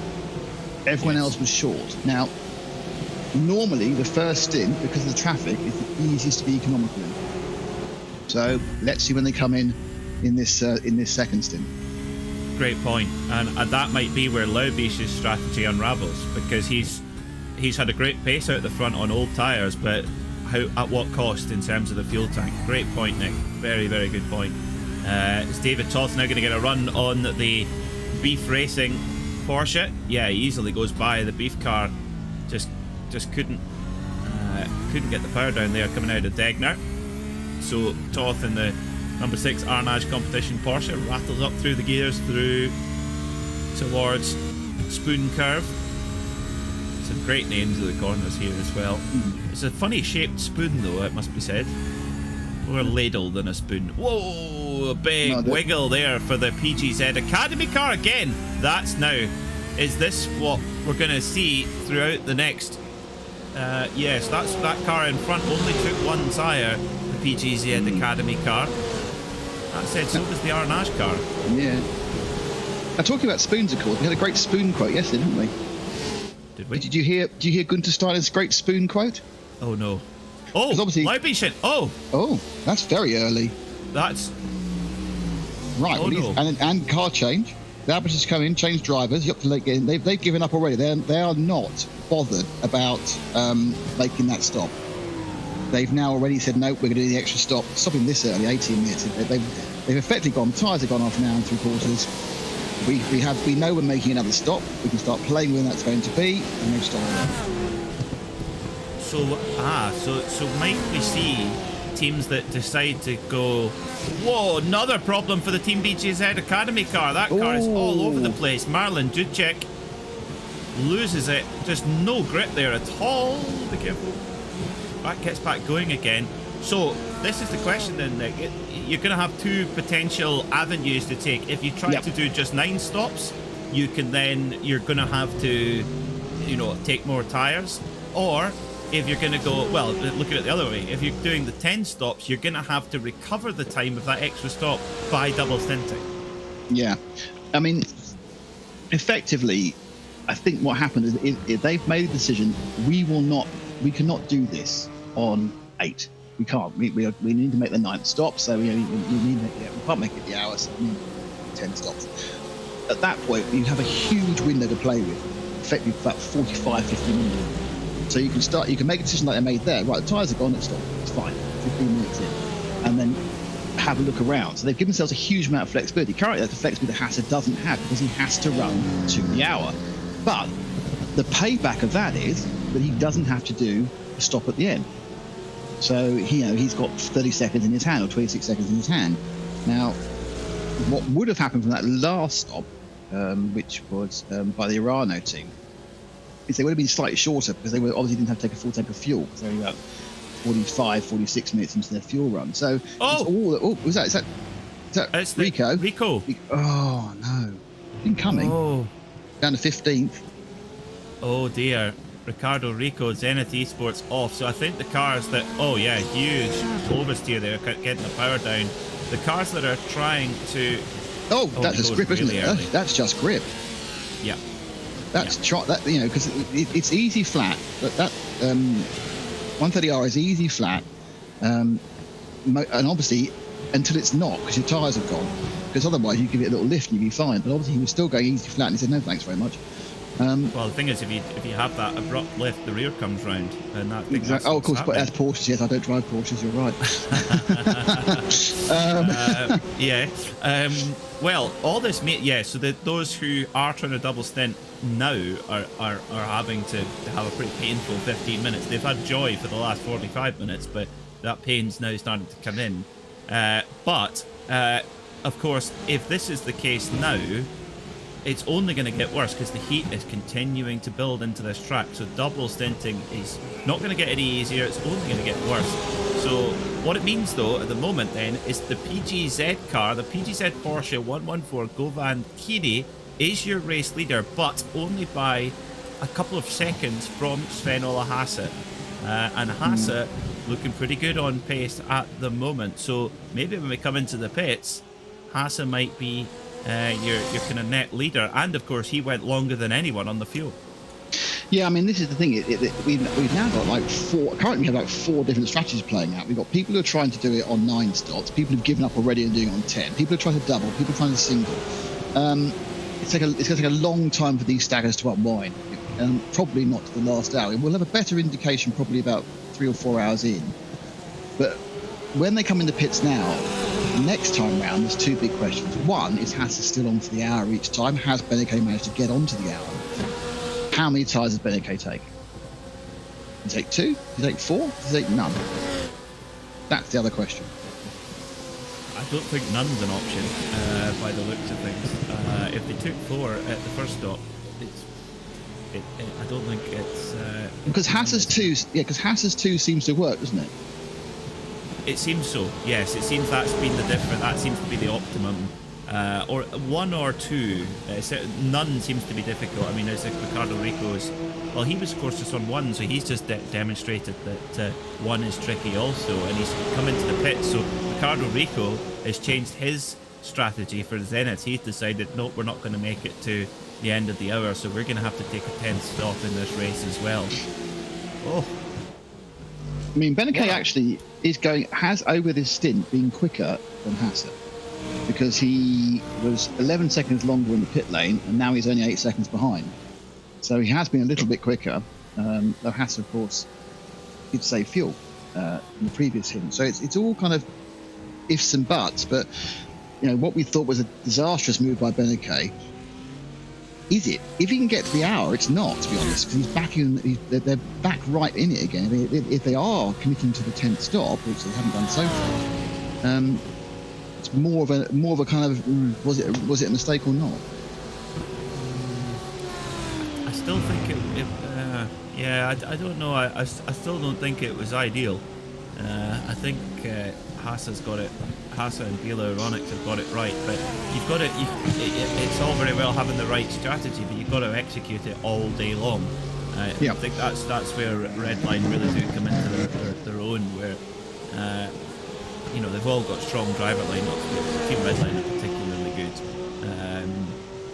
Everyone else was short. Now, normally the first stint, because of the traffic, is the easiest to be economical in. So let's see when they come in this second stint. Great point, and that might be where Laubisch's strategy unravels, because he's had a great pace out the front on old tyres, but at what cost in terms of the fuel tank? Great point, Nick. Very, very good point. Is David Toth now going to get a run on the Beef Racing Porsche? Yeah, he easily goes by. The Beef car just couldn't get the power down there coming out of Degner. So Toth in the number 6 Arnage competition Porsche rattles up through the gears through towards Spoon Curve. Some great names of the corners here as well. It's a funny shaped spoon though, it must be said. More ladle than a spoon. Whoa, a big wiggle there for the PGZ Academy car again. That's now. Is this what we're going to see throughout the next? Yes, that car in front only took one tyre, the PGZ Academy car. That said, so does the Arnage car. Yeah. Now, talking about spoons, of course, we had a great spoon quote yesterday, didn't we? Did we? Did you hear Gunther Steiner's great spoon quote? Oh no. Oh, Laubisch. Oh, that's very early. That's right. Oh, no. And car change. The Albers has come in, changed drivers. You're up to late game. They've given up already. They are not bothered about making that stop. They've now already said no. We're going to do the extra stop. Stopping this early, 18 minutes. They've effectively gone. Tyres have gone off now and 3/4. We know we're making another stop. We can start playing when that's going to be, and they've stopped. So might we see teams that decide to go, whoa, another problem for the Team BGZ Academy car. That car is all over the place. Marlon Dudcek loses it. Just no grip there at all. Be careful. That gets back going again. So this is the question then, Nick. You're going to have two potential avenues to take. If you try to do just 9 stops, you're going to have to, take more tyres. Or if you're going to go, well, look at it the other way. If you're doing the 10 stops, you're going to have to recover the time of that extra stop by double stinting. Yeah. I mean, effectively, I think what happened is if they've made a decision, we cannot do this on 8. We can't. We need to make the 9th stop. So we can't make it the hour. So we need 10 stops. At that point, you have a huge window to play with, effectively about 45, 50 minutes. So you can make a decision like they made there. Right, the tyres are gone, let's stop. It's fine. 15 minutes in, and then have a look around. So they've given themselves a huge amount of flexibility. Currently, that's the flexibility that Hasse doesn't have because he has to run to the hour. But the payback of that is that he doesn't have to do a stop at the end. So he's got 30 seconds in his hand or 26 seconds in his hand. Now, what would have happened from that last stop, which was by the Urano team, is they would have been slightly shorter because they obviously didn't have to take a full tank of fuel because they were about 45, 46 minutes into their fuel run. So is that Rico? Rico. Oh no, been coming. Oh, down to 15th. Oh dear. Ricardo Rico, Zenith Esports off. So I think the cars that, huge oversteer there, getting the power down. The cars that are trying to... that's just grip, really, isn't it? That's just grip. Yeah. That's because it's easy flat. But that 130R is easy flat, and obviously until it's not, because your tyres have gone. Because otherwise you give it a little lift and you'd be fine. But obviously he was still going easy flat, and he said no thanks very much. Well, the thing is, if you have that abrupt lift, the rear comes round, and that. Exactly. Of course, but that's Porsches. Yes, I don't drive Porsches. You're right. Well, all this, so those who are trying to double stint now are having to have a pretty painful 15 minutes. They've had joy for the last 45 minutes, but that pain's now starting to come in. But of course, if this is the case now, it's only going to get worse because the heat is continuing to build into this track. So double stinting is not going to get any easier. It's only going to get worse. So what it means, though, at the moment then, is the PGZ car, the PGZ Porsche 114 Govan Kiri, is your race leader, but only by a couple of seconds from Sven-Ola Hasse. And Hasse looking pretty good on pace at the moment. So maybe when we come into the pits, Hasse might be your kind of net leader, and of course he went longer than anyone on the fuel. Yeah, I mean, this is the thing. We've now got currently we have like 4 different strategies playing out. We've got people who are trying to do it on 9 stops, people who've given up already and doing it on 10, people who are trying to double, people trying to single. It's going to take a long time for these staggers to unwind, and probably not to the last hour. We'll have a better indication probably about 3 or 4 hours in. But when they come in the pits now, next time round, there's 2 big questions. One, is Hasse still on for the hour each time? Has Beneke managed to get onto the hour? How many tyres does Beneke take? Does he take 2? Does he take 4? Does he take none? That's the other question. I don't think none's an option by the looks of things. If they took 4 at the first stop, I don't think it's... because Hasse's 2 seems to work, doesn't it? It seems so, yes. It seems that's been the difference. That seems to be the optimum. Or 1 or 2. None seems to be difficult. I mean, as Ricardo Rico's... Well, he was, of course, just on 1, so he's just demonstrated that 1 is tricky also, and he's come into the pit. So Ricardo Rico has changed his strategy for Zenith. He's decided, no, we're not going to make it to the end of the hour, so we're going to have to take a 10th stop in this race as well. Oh. I mean, Beneke actually has over this stint been quicker than Hasse, because he was 11 seconds longer in the pit lane and now he's only 8 seconds behind. So he has been a little bit quicker, though Hasse, of course, did save fuel in the previous hint. So it's all kind of ifs and buts, but what we thought was a disastrous move by Beneke, is it? If he can get to the hour, it's not, to be honest, because he's back in. They're back right in it again. If they are committing to the 10th stop, which they haven't done so far, it's more of a kind of was it a mistake or not? I still think I don't know. I still don't think it was ideal. I think Hasse's got it. Hasse and Bila Euronics have got it right, but you've got it's all very well having the right strategy, but you've got to execute it all day long. I think that's where Redline really do come into their own, where they've all got strong driver lineups. Team Redline are particularly good,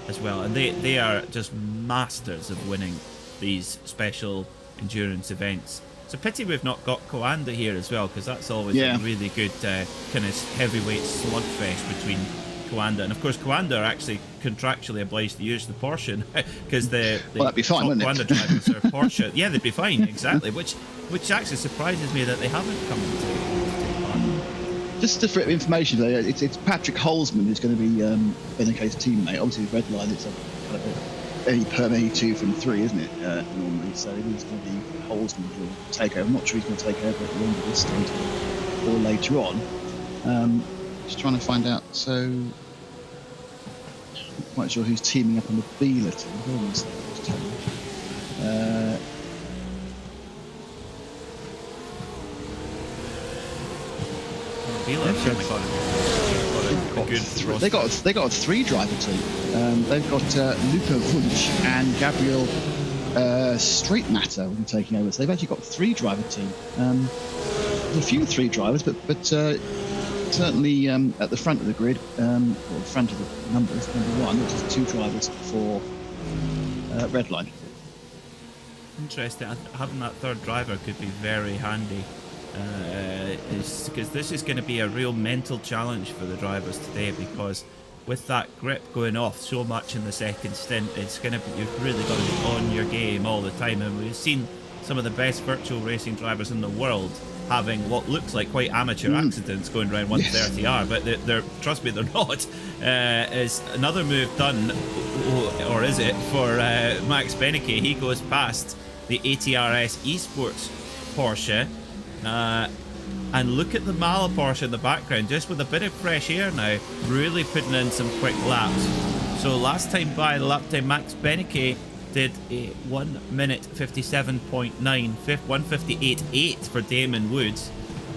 as well, and they are just masters of winning these special endurance events. It's a pity we've not got Coanda here as well, because that's always a really good kind of heavyweight slugfest between Coanda, and of course Coanda are actually contractually obliged to use the Porsche because the that'd be fine, wouldn't Coanda it? drivers are Porsche. Yeah, they'd be fine, exactly. Which actually surprises me that they haven't come to take part. Just for information, though, it's Patrick Holzman who's going to be Beneke's teammate. Obviously, with Redline, it's a kind of any per 82 from 3, isn't it? Normally, so it is going to be Holzman who will take over. I'm not sure he's going to take over at the end of this stage or later on. Just trying to find out. So, not quite sure who's teaming up on the Beeler team. Hold on a second, I'll just tell you. They got a 3-driver team. They've got Luca Wunsch and Gabriel Streetmatter will be taking over. So they've actually got a 3-driver team. There's a few 3 drivers, but certainly at the front of the grid, or the front of the numbers, number 1, which is 2 drivers for Redline. Interesting. Having that 3rd driver could be very handy, because this is going to be a real mental challenge for the drivers today, because with that grip going off so much in the second stint, it's going to be, you've really got to be on your game all the time. And we've seen some of the best virtual racing drivers in the world having what looks like quite amateur accidents going around 130R, but they're trust me, they're not. Is another move done, or is it, for Max Beneke? He goes past the ATRS Esports Porsche, and look at the Mala Porsche in the background, just with a bit of fresh air now, really putting in some quick laps. So last time by, the lap time, Max Beneke did a 1 minute 57.9, 158.8 for Damon Woods.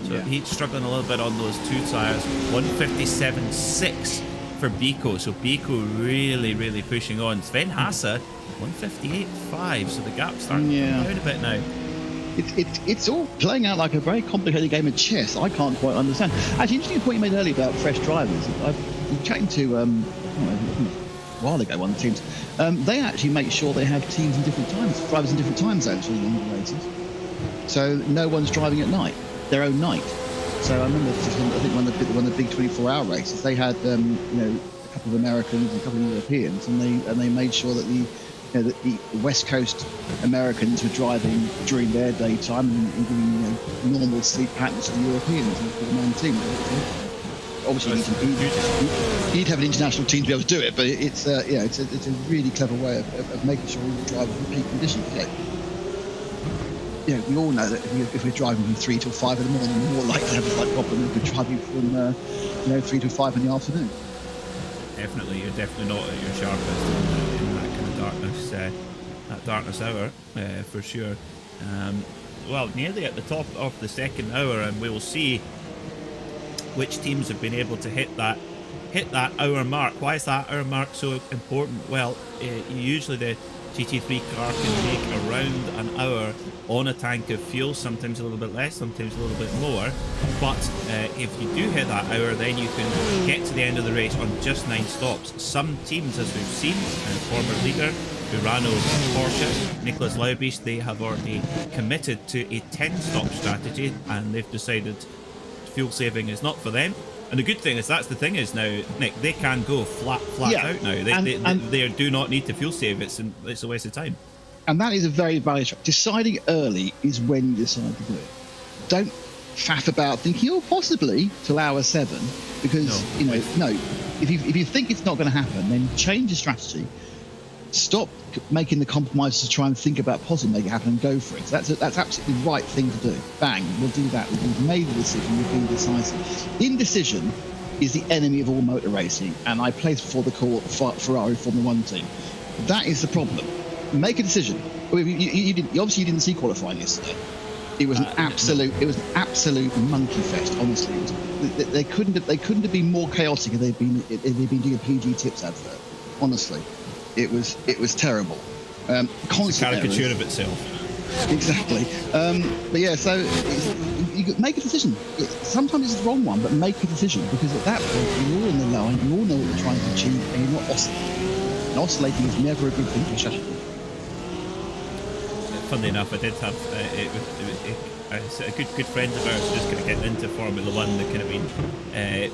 So he's struggling a little bit on those 2 tires. 157.6 for Biko. So Biko really pushing on. Sven Hasse 158.5. So the gap's starting to come down a bit now. It's all playing out like a very complicated game of chess. I can't quite understand. Actually, interesting point you made earlier about fresh drivers. I've been chatting to a while ago, one of the teams. They actually make sure they have teams in different times, drivers in different time zones for the longer races. So no one's driving at night, their own night. So I remember, I think one of the big 24-hour races, they had a couple of Americans and a couple of Europeans, and they made sure that the West Coast Americans were driving during their daytime and giving normal sleep patterns to the Europeans and for the main team. Obviously, you'd have an international team to be able to do it, but it's a really clever way of making sure we drive in peak conditions. We all know that if we're driving from 3 till 5 in the morning, we're more likely to have a slight problem than if we're driving from 3 till 5 in the afternoon. Definitely, you're definitely not at your sharpest in that kind of darkness, that darkness hour, for sure. Well, nearly at the top of the second hour, and we will see which teams have been able to hit that hour mark. Why is that hour mark so important? Well, usually the GT3 car can make around an hour on a tank of fuel, sometimes a little bit less, sometimes a little bit more. But if you do hit that hour, then you can get to the end of the race on just 9 stops. Some teams, as we've seen, former leader Urano Porsche, Nicholas Laubich, they have already committed to a 10-stop strategy, and they've decided fuel saving is not for them. And the good thing is, that's the thing is now, Nick, they can go flat out now. They do not need to fuel save. It's a waste of time. And that is a very valid trait. Deciding early is when you decide to do it. Don't faff about thinking, possibly till hour 7, because if you think it's not going to happen, then change your strategy. Stop making the compromises to try and think about possibly make it happen and go for it. So that's absolutely the right thing to do. Bang, we'll do that. We've made the decision, we've been decisive. Indecision is the enemy of all motor racing, and I placed before the call Ferrari Formula 1 team. That is the problem. Make a decision. You didn't see qualifying yesterday. It was an absolute monkey fest. Honestly, they couldn't have been more chaotic if they'd been doing a PG Tips advert. Honestly. It was terrible. It's a caricature of itself. Exactly. But yeah, so you make a decision. Sometimes it's the wrong one, but make a decision, because at that point you're all on the line, you all know what you're trying to achieve, and you're not awesome. And oscillating is never a good thing for strategy. Funnily enough, I did have a good friend of ours just kind of getting into Formula One that kind of been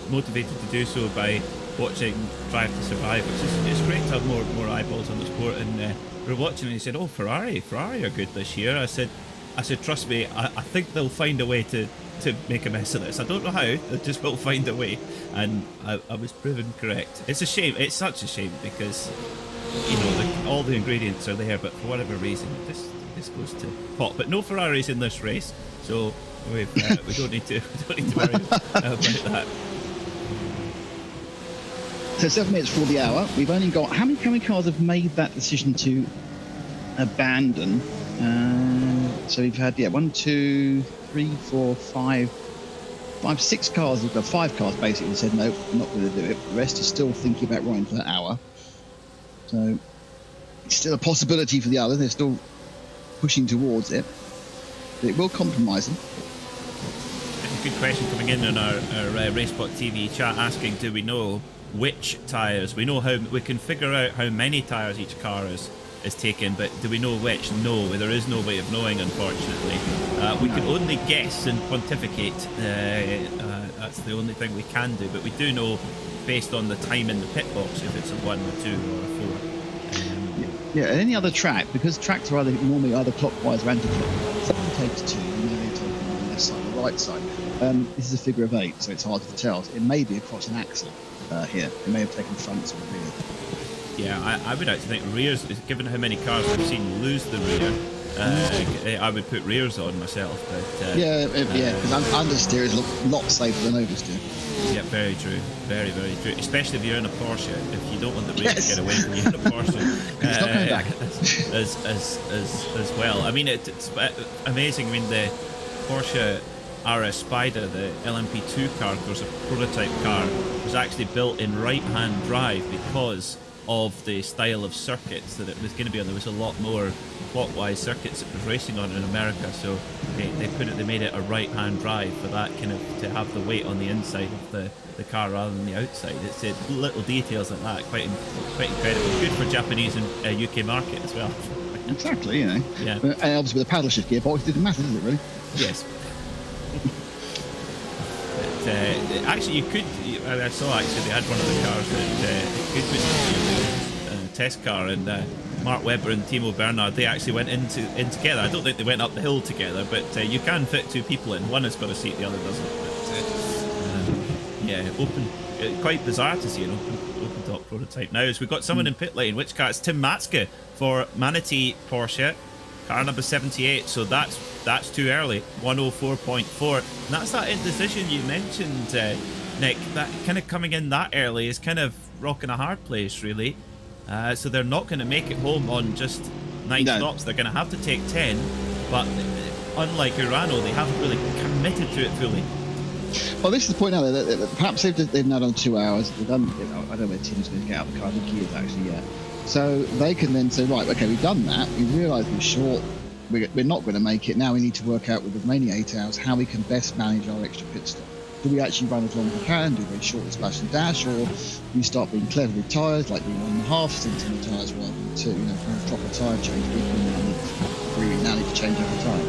motivated to do so by watching Drive to Survive, which is it's great to have more eyeballs on the sport. And we were watching, and he said, "Oh, Ferrari are good this year." I said, "Trust me, I think they'll find a way to make a mess of this. I don't know how, they just will find a way." And I was proven correct. It's a shame. It's such a shame because all the ingredients are there, but for whatever reason, this goes to pot. But no Ferraris in this race, so we don't need to worry about that. So 7 minutes for the hour. We've only got how many cars have made that decision to abandon? So we've had 1, 2, 3, 4, 5, 6 cars. We've got 5 cars basically said no, I'm not going to do it. The rest are still thinking about running for that hour. So it's still a possibility for the others. They're still pushing towards it, but it will compromise them. A good question coming in on our RaceSpot TV chat asking, do we know which tyres? We know how we can figure out how many tyres each car is taken, but do we know which? No, there is no way of knowing, unfortunately. We can only guess and pontificate. That's the only thing we can do, but we do know based on the time in the pit box if it's a 1, a 2 or a 4. Yeah, and any other track, because tracks are normally either clockwise or anti-clockwise. Someone takes 2, and then they take them on the left side or the right side. This is a figure of 8, so it's hard to tell. It may be across an axle here. It may have taken fronts or rear. Yeah, I would actually think rears, given how many cars we've seen lose the rear, I would put rears on myself. But because understeer is a lot safer than oversteer. Yeah, very true. Very, very true. Especially if you're in a Porsche. If you don't want the rear to get away from you in a Porsche. It's not coming back. as well. I mean, it's amazing. I mean, the Porsche RS Spider, the LMP2 car, of course, a prototype car, was actually built in right-hand drive because of the style of circuits that it was going to be on. There was a lot more clockwise circuits it was racing on in America, so they made it a right-hand drive for that kind of to have the weight on the inside of the car rather than the outside. It's little details like that, quite incredible. Good for Japanese and UK market as well. Exactly, Yeah. And obviously with a paddle shift gearbox, it didn't matter, did it really? Yes. Actually, you could. I saw actually they had one of the cars that could be a test car, and Mark Webber and Timo Bernhard, they actually went in together. I don't think they went up the hill together, but you can fit 2 people in. One has got a seat, the other doesn't. But open. Quite bizarre to see an open top prototype. Now, as we've got someone in pit lane, which car? It's Tim Matske for Manatee Porsche, car number 78. So that's too early. 104.4. And that's that indecision you mentioned, Nick. That kind of coming in that early is kind of rocking a hard place, really. So they're not going to make it home on just 9 stops. They're going to have to take 10. But unlike Urano, they haven't really committed to it fully. Well, this is the point now that perhaps they've now done 2 hours. They've done. I don't know where Tim's going to get out of the car. I think he is actually, yeah. So they can then say, right, okay, we've done that. We realise we're short. We're not going to make it. Now we need to work out with the remaining 8 hours how we can best manage our extra pit stop. Do we actually run as long as we can? Do we short the splash and dash, or we start being clever with tyres, like doing 1.5 stints on the tyres rather than 2? For a proper tyre change, we now need to change over time.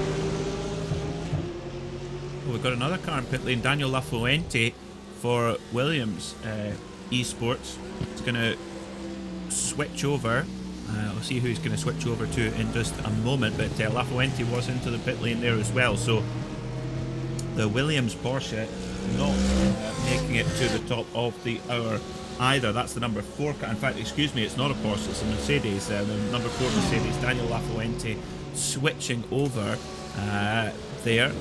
Well, we've got another car in pit lane, Daniel Lafuente for Williams Esports. It's going to switch over. I'll see who he's going to switch over to in just a moment, but Lafuente was into the pit lane there as well. So the Williams Porsche not making it to the top of the hour either. That's the number 4 car. In fact, excuse me, it's not a Porsche, it's a Mercedes. The number 4 Mercedes, Daniel Lafuente, switching over there.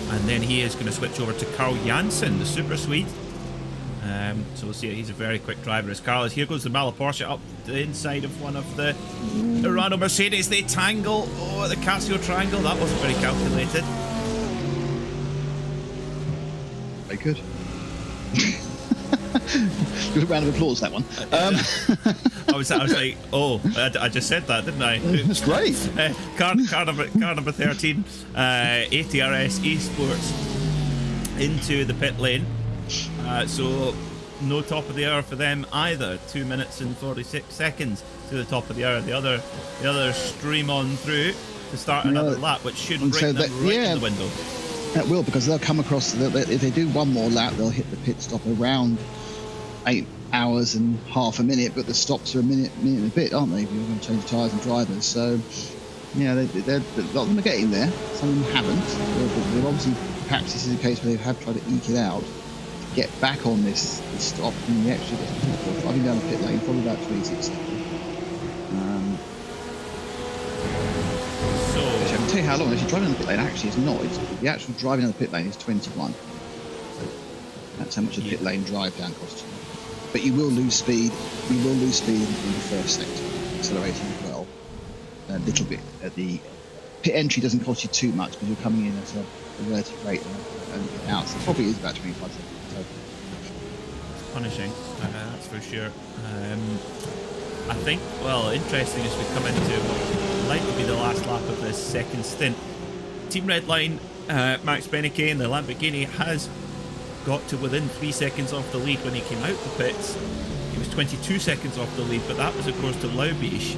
And then he is going to switch over to Carl Janssen, the Super Swede. So we'll see. He's a very quick driver as Carl is. Here goes the Mala Porsche up the inside of one of the Urano Mercedes. They tangle. Oh, the Casio triangle. That wasn't very calculated. Very good. Good round of applause, that one. I was like, oh, I just said that, didn't I? That's great. Car number 13, ATRS Esports into the pit lane. So no top of the hour for them either. 2 minutes and 46 seconds to the top of the hour. The other stream on through to start another lap, which should bring them right in the window. That will, because they'll come across, if they do one more lap, they'll hit the pit stop around 8 hours and half a minute, but the stops are a minute and a bit, aren't they, if you're going to change tyres and drivers. So, yeah, a lot of them are getting there. Some of them haven't. They've obviously, perhaps this is a case where they have tried to eke it out, to get back on this stop, and they actually get driving down the pit lane, probably about 26 seconds. I can tell you how long. Actually, driving down the pit lane actually is not. The actual driving down the pit lane is 21. That's how much a pit lane drive down costs you. But you will lose speed. You will lose speed in the first sector, accelerating as well. A little bit. The pit entry doesn't cost you too much because you're coming in at a relative rate and out. So it probably is about 25 seconds. So. It's punishing, that's for sure. I think, well, interesting as we come into what likely to be the last lap of this second stint. Team Red Line, Max Benecke in the Lamborghini has got to within 3 seconds off the lead when he came out the pits. He was 22 seconds off the lead, but that was of course to Laubiche.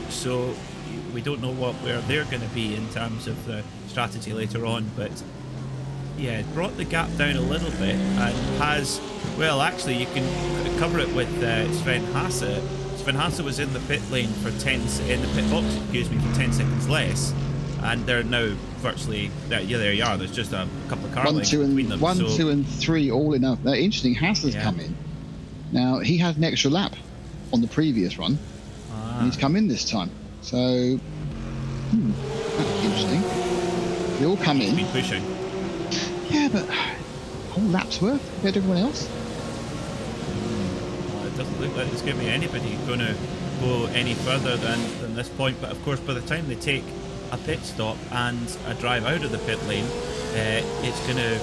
So we don't know where they're going to be in terms of the strategy later on, but yeah, it brought the gap down a little bit and has, well, actually you can cover it with Sven Hasse. Sven Hasse was in the pit lane for in the pit box, excuse me, for 10 seconds less, and they're now virtually there. Yeah, there you are. There's just a couple of car lengths between them. 1, 2, and 3 all enough. Now, interesting. Hasse's come in. Now he had an extra lap on the previous run, and he's come in this time. So that's interesting. They all come in. Been pushing. Yeah, but whole lap's worth compared to everyone else. It doesn't look like there's going to be anybody going to go any further than this point. But of course, by the time they take a pit stop and a drive out of the pit lane, it's going to,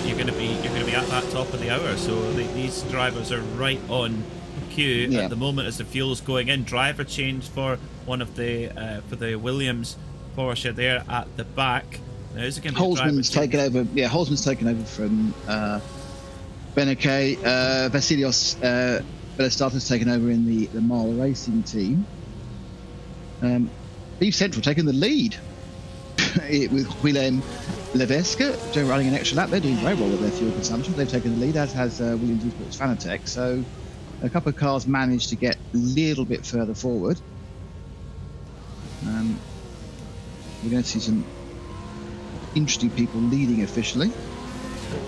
you're going to be at that top of the hour. So these drivers are right on cue at the moment as the fuel's going in. Driver change for one of the for the Williams Porsche there at the back. Now, is it going to be Holzman's taken over? Yeah, Holzman's taken over from Benecke. Vasilios Belastato's taken over in the Mile Racing team. Beef Central taking the lead with Willem Leveska running an extra lap. They're doing very well with their fuel consumption. They've taken the lead, as has Williams Esports Fanatec. So a couple of cars managed to get a little bit further forward. We're going to see some interesting people leading officially.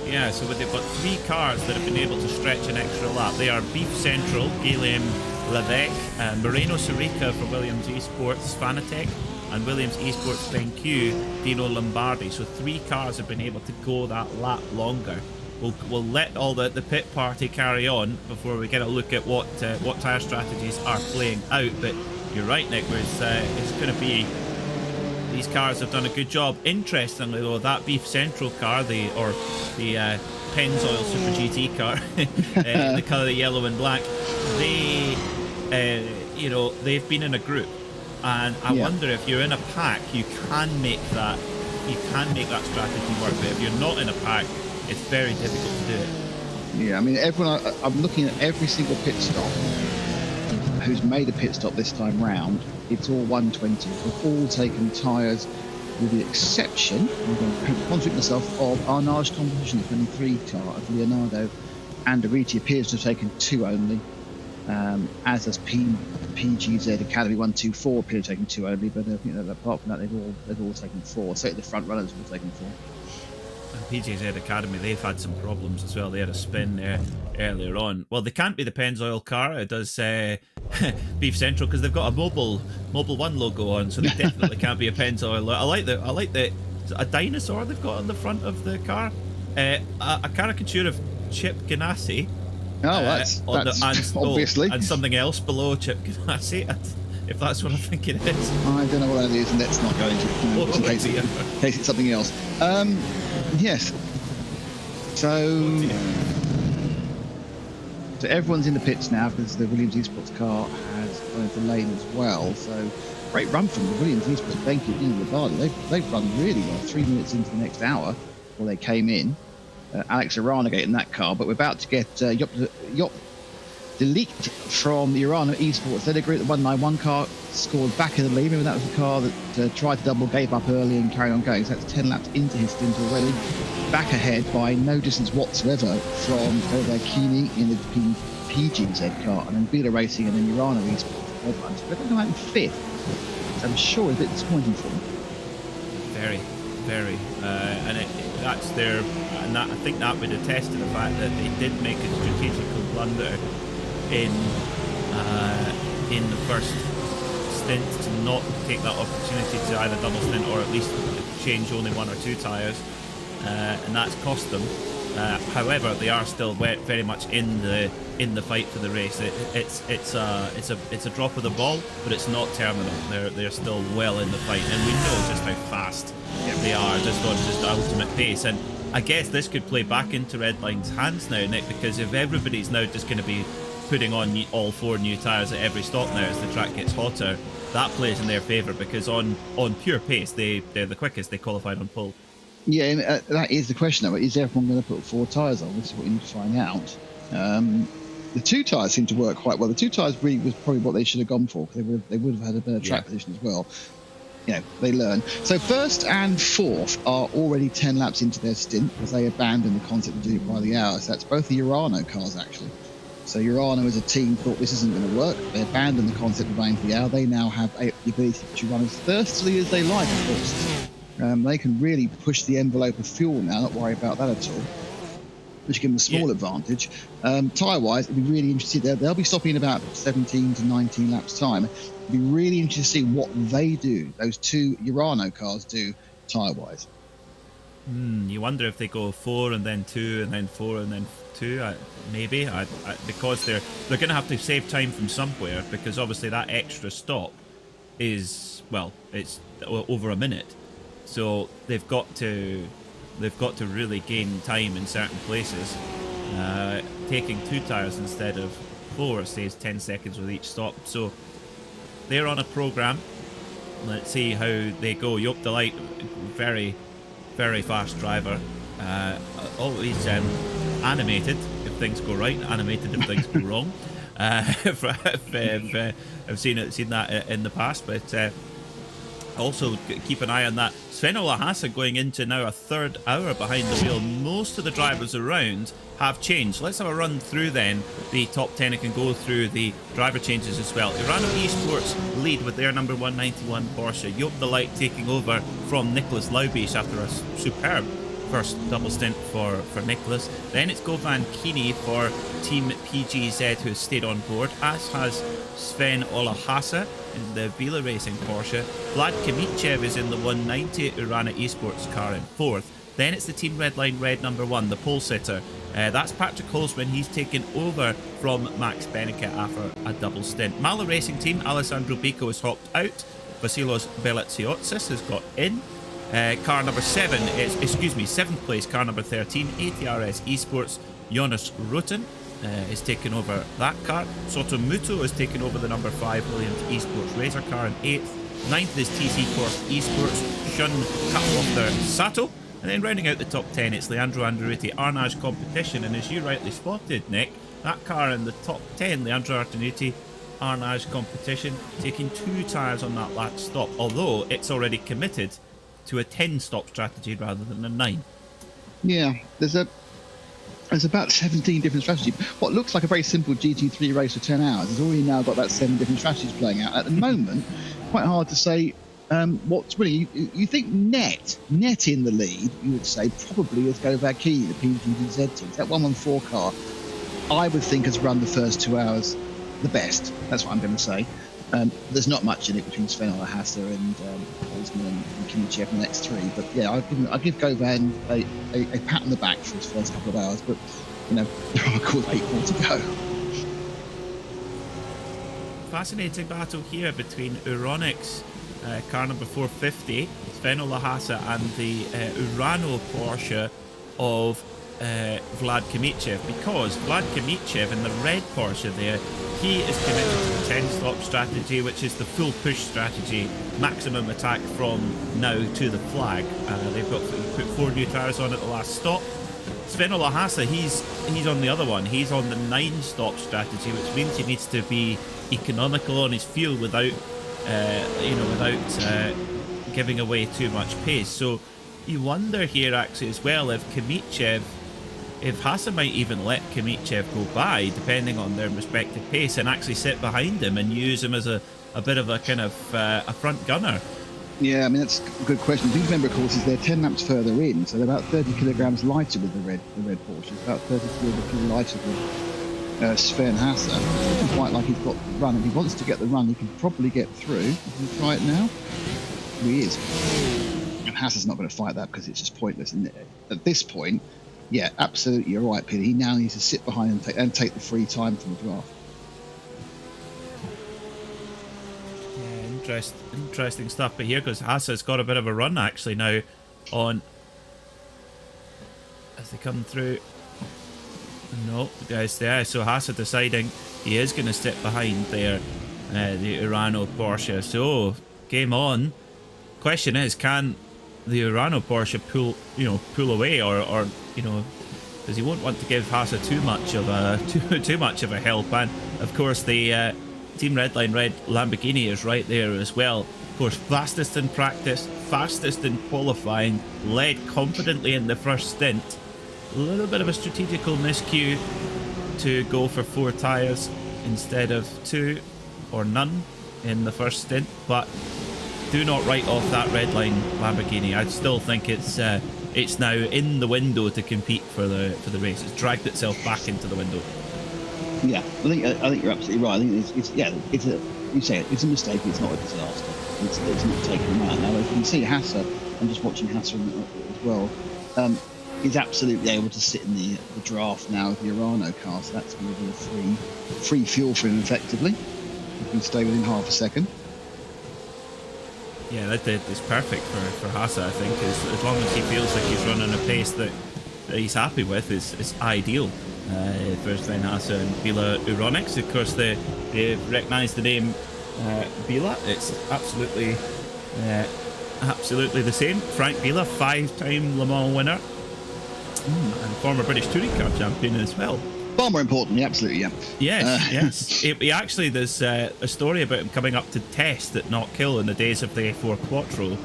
Yeah, so they've got 3 cars that have been able to stretch an extra lap. They are Beef Central, Guillaume Levesque, Moreno Sirica for Williams Esports Fanatec, and Williams Esports BenQ, Dino Lombardi. So 3 cars have been able to go that lap longer. We'll let all the pit party carry on before we get a look at what tyre strategies are playing out. But you're right, Nick, it's going to be... These cars have done a good job. Interestingly, though, that Beef Central car, the Pennzoil Super GT car, the colour of yellow and black, they've been in a group, and I wonder if you're in a pack, you can make that strategy work. But if you're not in a pack, it's very difficult to do it. Yeah, I mean, I'm looking at every single pit stop who's made a pit stop this time round. It's all 120. We've all taken tyres, with the exception, I'm going to contradict myself, of Arnage's competition. There's only 3 tyres. Leonardo and Ariti appears to have taken 2 only, as does PGZ Academy 124 appear to have taken 2 only. But apart from that, they've all taken 4. So the front runners have all taken 4. PGZ Academy, they've had some problems as well. They had a spin there earlier on. Well, they can't be the Pennzoil car. It does Beef Central, because they've got a Mobile One logo on, so they definitely can't be a Pennzoil. I like a dinosaur they've got on the front of the car. A caricature of Chip Ganassi. Oh, that's obviously. And something else below Chip Ganassi, if that's what I think it is. I don't know what that is, and let's not go into in case it's something else. Yes. So everyone's in the pits now because the Williams Esports car has gone into the lane as well. So great run from the Williams Esports. Thank you, Dino Lombardi. They've run really well. 3 minutes into the next hour, well, they came in. Alex Urano getting that car, but we're about to get Job Delict from the Urano Esports. They'd agree that the 191 car scored back in the lead. Remember, that was the car that tried to double, gave up early and carried on going. So that's 10 laps into his stint already. Back ahead by no distance whatsoever from Kini in the PGZ car, and then Bila Racing and then Urano Esports. They're going to come out in 5th. So I'm sure it's a bit disappointing for them. Very, very. That's their... And that, I think that would attest to the fact that they did make a strategical blunder in the first stint to not take that opportunity to either double stint or at least change only 1 or 2 tyres, and that's cost them. However, they are still very much in the fight for the race. It's a drop of the ball, but it's not terminal. They're still well in the fight, and we know just how fast they are, just on just ultimate pace. And I guess this could play back into Redline's hands now, Nick, because if everybody's now just going to be putting on all 4 new tyres at every stop now as the track gets hotter, that plays in their favour, because on pure pace they're the quickest. They qualified on pole. Yeah, and, that is the question though. Is everyone going to put 4 tyres on? This is what you need to find out. The 2 tyres seem to work quite well. The 2 tyres really was probably what they should have gone for, because they would have had a better track position as well. They learn. So 1st and 4th are already 10 laps into their stint, because they abandoned the concept of doing it by the hour. So that's both the Urano cars, actually. So Urano as a team thought this isn't going to work. They abandoned the concept of running for the hour. They now have the ability to run as thirstily as they like, of course. They can really push the envelope of fuel now, not worry about that at all, which gives them a small advantage. Tyre-wise, it'd be really interesting. They'll be stopping in about 17 to 19 laps time. It'd be really interesting to see what they do, those 2 Urano cars do tyre-wise. You wonder if they go 4 and then 2 and then 4 and then 2, maybe, because they're going to have to save time from somewhere, because obviously that extra stop is, well, it's over a minute. So they've got to really gain time in certain places. Taking 2 tyres instead of 4 saves 10 seconds with each stop. So they're on a programme. Let's see how they go. Job Delight, very, very fast driver. Always animated if things go right, animated if things go wrong. I've seen that in the past, but also keep an eye on that. Sven Olahasa going into now a 3rd hour behind the wheel. Most of the drivers around have changed. Let's have a run through then the top 10. I can go through the driver changes as well. Urano Esports lead with their number 191 Porsche. Job Delight taking over from Nicholas Laubies after a superb first double stint for Nicholas. Then it's Govan Kini for Team PGZ, who has stayed on board, as has Sven Olahasa in the Bila Racing Porsche. Vlad Kamichev is in the 190 Urano Esports car in 4th. Then it's the Team Redline Red number 1, the pole sitter. That's Patrick Holzman. He's taken over from Max Beneke after a double stint. Mala Racing Team, Alessandro Bico has hopped out. Vasilos Belatsiotsis has got in. Car number 7 is, 7th place, car number 13, ATRS Esports. Jonas Rutten is taking over that car. Sotomuto has taken over the number 5 Williams Esports Razor car in 8th. 9th is TC Corp Esports, Shun Katlofter Sato. And then rounding out the top 10, it's Leandro Andaruti Arnage Competition. And as you rightly spotted, Nick, that car in the top 10, Leandro Andaruti Arnage Competition, taking 2 tyres on that last stop, although it's already committed to a 10-stop strategy rather than a 9. Yeah, there's about 17 different strategies. What looks like a very simple GT3 race for 10 hours has already now got about 7 different strategies playing out. At the moment, quite hard to say what's really... You think net in the lead, you would say, probably is Govacki, the PGZ team. That 114 car, I would think, has run the first 2 hours the best. That's what I'm going to say. There's not much in it between Sven Olahasa and Holzman and Kimichev in the next 3, but yeah, I'll give Govan a pat on the back for his first couple of hours, but there are, of course, 8 more to go. Fascinating battle here between Euronics, car number 450, Sven Olahasa, and the Urano Porsche of Vlad Kamichev, because Vlad Kamichev in the red Porsche there, he is committed to the 10-stop strategy, which is the full push strategy, maximum attack from now to the flag. They've put 4 new tyres on at the last stop. Sven-Olof Hasse, he's on the other one. He's on the 9-stop strategy, which means he needs to be economical on his fuel without giving away too much pace. So you wonder here actually as well if Hasse might even let Kamichev go by, depending on their respective pace, and actually sit behind him and use him as a bit of a kind of a front gunner. Yeah, I mean, that's a good question. Do remember, of course, is they're 10 laps further in, so they're about 30 kilograms lighter with the red Porsche. About 30 kilograms lighter with Sven Hasse. It's looking quite like he's got the run. If he wants to get the run, he can probably get through. Can he try it now? He is. And Hasse's not going to fight that because it's just pointless. And at this point, yeah, absolutely, you're right, Peter. He now needs to sit behind and take the free time from the draft. Interesting stuff, but here goes Hasse's got a bit of a run actually now on as they come through. No, guys, there. So Hasse deciding he is going to sit behind there, the Urano Porsche. So game on. Question is, can the Urano Porsche pull away, or because he won't want to give Hasse too much of a help, and of course the Team Redline Red Lamborghini is right there as well. Of course, fastest in practice, fastest in qualifying, led confidently in the first stint. A little bit of a strategical miscue to go for 4 tyres instead of 2 or none in the first stint, but do not write off that Redline Lamborghini. I still think it's now in the window to compete for the race. It's dragged itself back into the window. Yeah, I think you're absolutely right. I think it's a mistake. It's not a disaster. It's not taking him out. Now, if you can see Hasse, I'm just watching Hasse as well. He's absolutely able to sit in the draft now with the Urano car. So that's going to be a free fuel for him effectively. He can stay within half a second. Yeah, that's perfect for Hasse. I think as long as he feels like he's running a pace that he's happy with, is ideal. For Sven Hasse and Bila Euronics. Of course, they recognise the name Bila. It's absolutely the same. Frank Bila, 5-time Le Mans winner, and former British Touring Car champion as well. Far more importantly, absolutely, yeah. Yes. He actually, there's a story about him coming up to test at Knockhill in the days of the A4 Quattro,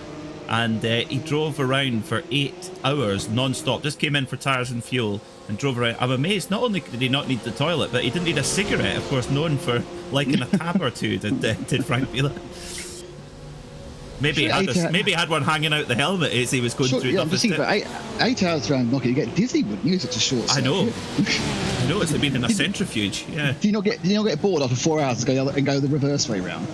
and he drove around for 8 hours non-stop. Just came in for tyres and fuel and drove around. I'm amazed. Not only did he not need the toilet, but he didn't need a cigarette. Of course, known for liking a tab or two. Did Frank Bila? Maybe he had one hanging out the helmet as he was going through. Yeah, I'm just thinking about 8 hours around Knockhill. You get dizzy, wouldn't you? Such a short. I know. It's been in a centrifuge. Yeah. Do you not get bored after 4 hours and go the reverse way round?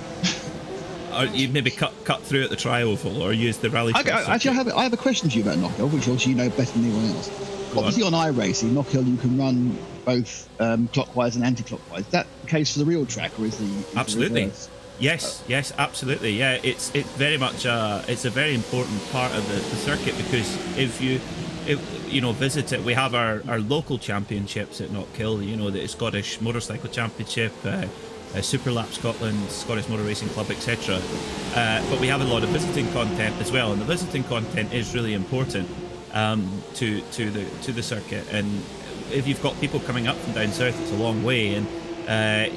Or you maybe cut through at the tri-oval or use the rally. Actually, I have a question for you about Knockhill, which obviously you know better than anyone else. Obviously, on iRacing, Knockhill you can run both clockwise and anti-clockwise. Is that the case for the real track, or is the absolutely? The Yes, absolutely. Yeah, it's very much it's a very important part of the circuit, because if you visit it, we have our local championships at Knockhill. The Scottish Motorcycle Championship, Superlap Scotland, Scottish Motor Racing Club, etc. But we have a lot of visiting content as well, and the visiting content is really important to the circuit. And if you've got people coming up from down south, it's a long way, and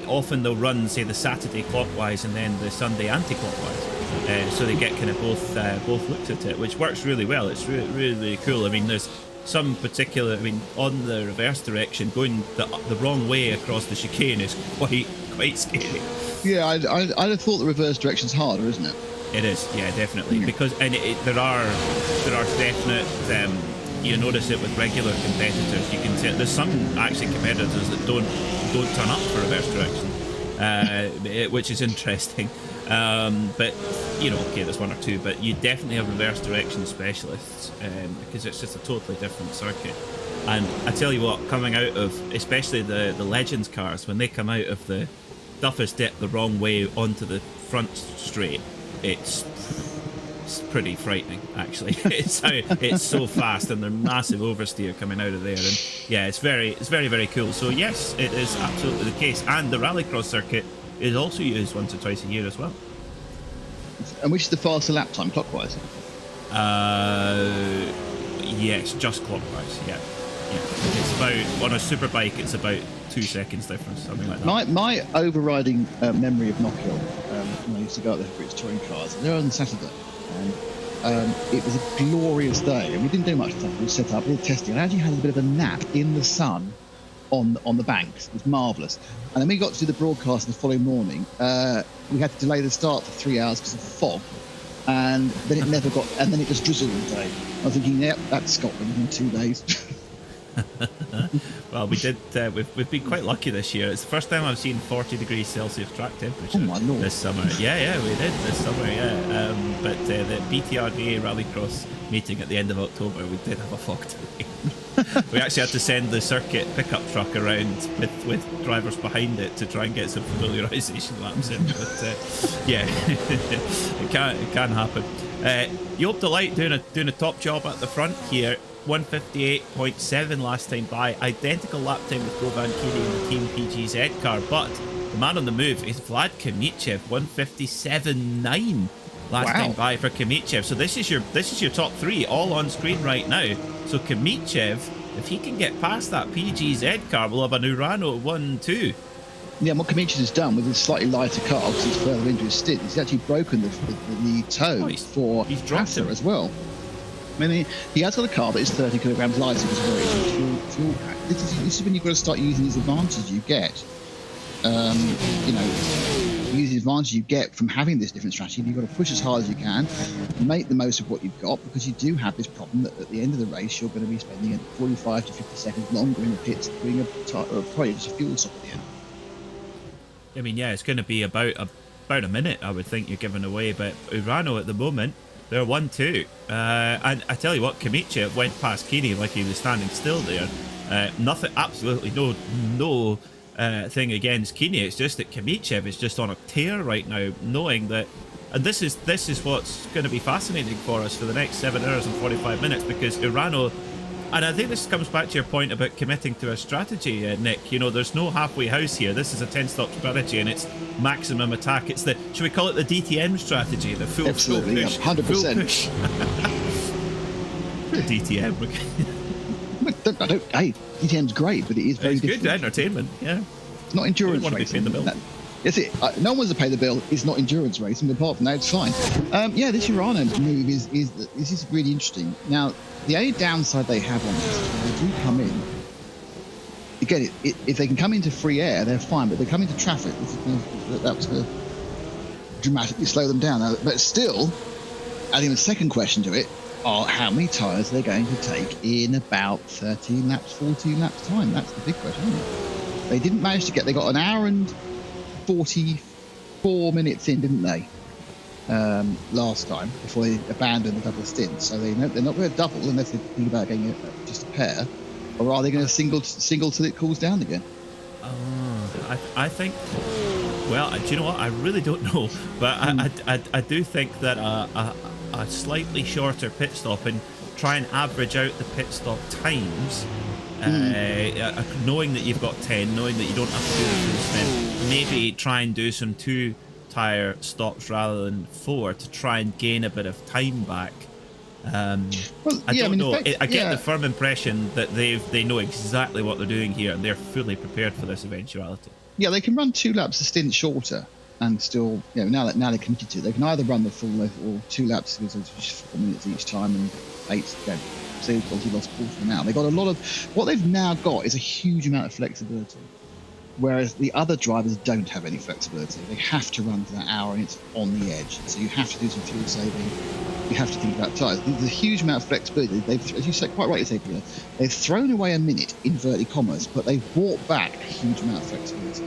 often they'll run, say, the Saturday clockwise and then the Sunday anti-clockwise, so they get kind of both looks at it, which works really well. It's really cool. I mean, there's some particular, on the reverse direction, going the wrong way across the chicane is quite scary. Yeah, I'd have thought the reverse direction's harder, isn't it? It is, yeah, definitely, because there are definite. You notice it with regular competitors. You can tell there's some actually competitors that don't turn up for reverse direction, which is interesting. But okay, there's one or two, but you definitely have reverse direction specialists, because it's just a totally different circuit. And I tell you what, coming out of especially the Legends cars, when they come out of the toughest dip the wrong way onto the front straight, it's pretty frightening, actually. It's so fast, and they're massive oversteer coming out of there, and yeah, it's very cool. So yes, it is absolutely the case, and the rallycross circuit is also used once or twice a year as well. And which is the faster lap time, clockwise? Yes, just clockwise. Yeah. Yeah, it's about, on a superbike, it's about 2 seconds difference, something like that. My overriding memory of Knockhill, when I used to go out there for its touring cars, there on Saturday, and it was a glorious day, and we didn't do much stuff. We set up, we were testing, and I actually had a bit of a nap in the sun on the banks. It was marvellous. And then we got to do the broadcast the following morning. We had to delay the start for 3 hours because of fog, and then it never got, and then it just drizzled all day. I was thinking, yep, that's Scotland in 2 days. Well, we did. We've been quite lucky this year. It's the first time I've seen 40 degrees Celsius track temperature this summer. Yeah, we did this summer. Yeah, but the BTRDA Rallycross meeting at the end of October, we did have a fog delay. We actually had to send the circuit pickup truck around with drivers behind it to try and get some familiarisation laps in. But yeah, it can happen. Joop de Light doing a top job at the front here. 158.7 last time by, identical lap time with Govan Kiri in the Team PGZ car, but the man on the move is Vlad Kimichev, 157.9 last time by for Kimichev. So this is your top three all on screen right now. So Kimichev, if he can get past that PGZ car, we'll have an Urano 1-2. Yeah, what Kimichev has done with his slightly lighter car, because he's further into his stint, he's actually broken the toe for Hasser as well. I mean, he has got a car that is 30 kilograms lighter, which is very fuel pack. This is when you've got to start using these advantages you get. Using the advantage you get from having this different strategy. You've got to push as hard as you can, make the most of what you've got, because you do have this problem that at the end of the race you're going to be spending 45 to 50 seconds longer in the pits doing probably just a fuel stop at the end. I mean, yeah, it's going to be about a minute, I would think, you're giving away, but Urano at the moment, they're 1-2. And I tell you what, Kimichev went past Kini like he was standing still there. Nothing, absolutely no thing against Kini. It's just that Kimichev is just on a tear right now, knowing that, and this is what's going to be fascinating for us for the next 7 hours and 45 minutes, because Urano, and I think this comes back to your point about committing to a strategy, Nick. You know, there's no halfway house here. This is a 10-stop strategy, and it's maximum attack. It's should we call it the DTM strategy? The full push. 100%. DTM. Hey, DTM's great, but it is very different. Good entertainment, yeah. It's not endurance racing. The bill. That's it. No one wants to pay the bill. It's not endurance racing, but apart from that, it's fine. This Urano move is really interesting. Now, the only downside they have on this is when they do come in, again, if they can come into free air, they're fine, but if they come into traffic, that's going to dramatically slow them down. But still, adding a second question to it, are how many tyres are they going to take in about 13 laps, 14 laps time? That's the big question, isn't it? They didn't manage to they got an hour and 44 minutes in, didn't they? Last time, before they abandoned the double stint. So they're not going to double unless they think about getting just a pair. Or are they going to single till it cools down again? I think, well, do you know what? I really don't know. But I do think that a slightly shorter pit stop and try and average out the pit stop times, knowing that you've got 10, knowing that you don't have to do the full stint, maybe try and do some 2 tyre stops rather than 4 to try and gain a bit of time back. I don't know. I get the firm impression that they know exactly what they're doing here and they're fully prepared for this eventuality. Yeah, they can run 2 laps a stint shorter and still, now they're committed to it. They can either run the full or 2 laps, because it's just 4 minutes each time, and 8. So they've obviously lost quarter of an hour. They've got a lot of what they've now got is a huge amount of flexibility. Whereas the other drivers don't have any flexibility. They have to run for that hour and it's on the edge. So you have to do some fuel saving. You have to think about tyres. There's a huge amount of flexibility. They've, as you say, quite rightly say, Peter, they've thrown away a minute, inverted commas, but they've brought back a huge amount of flexibility.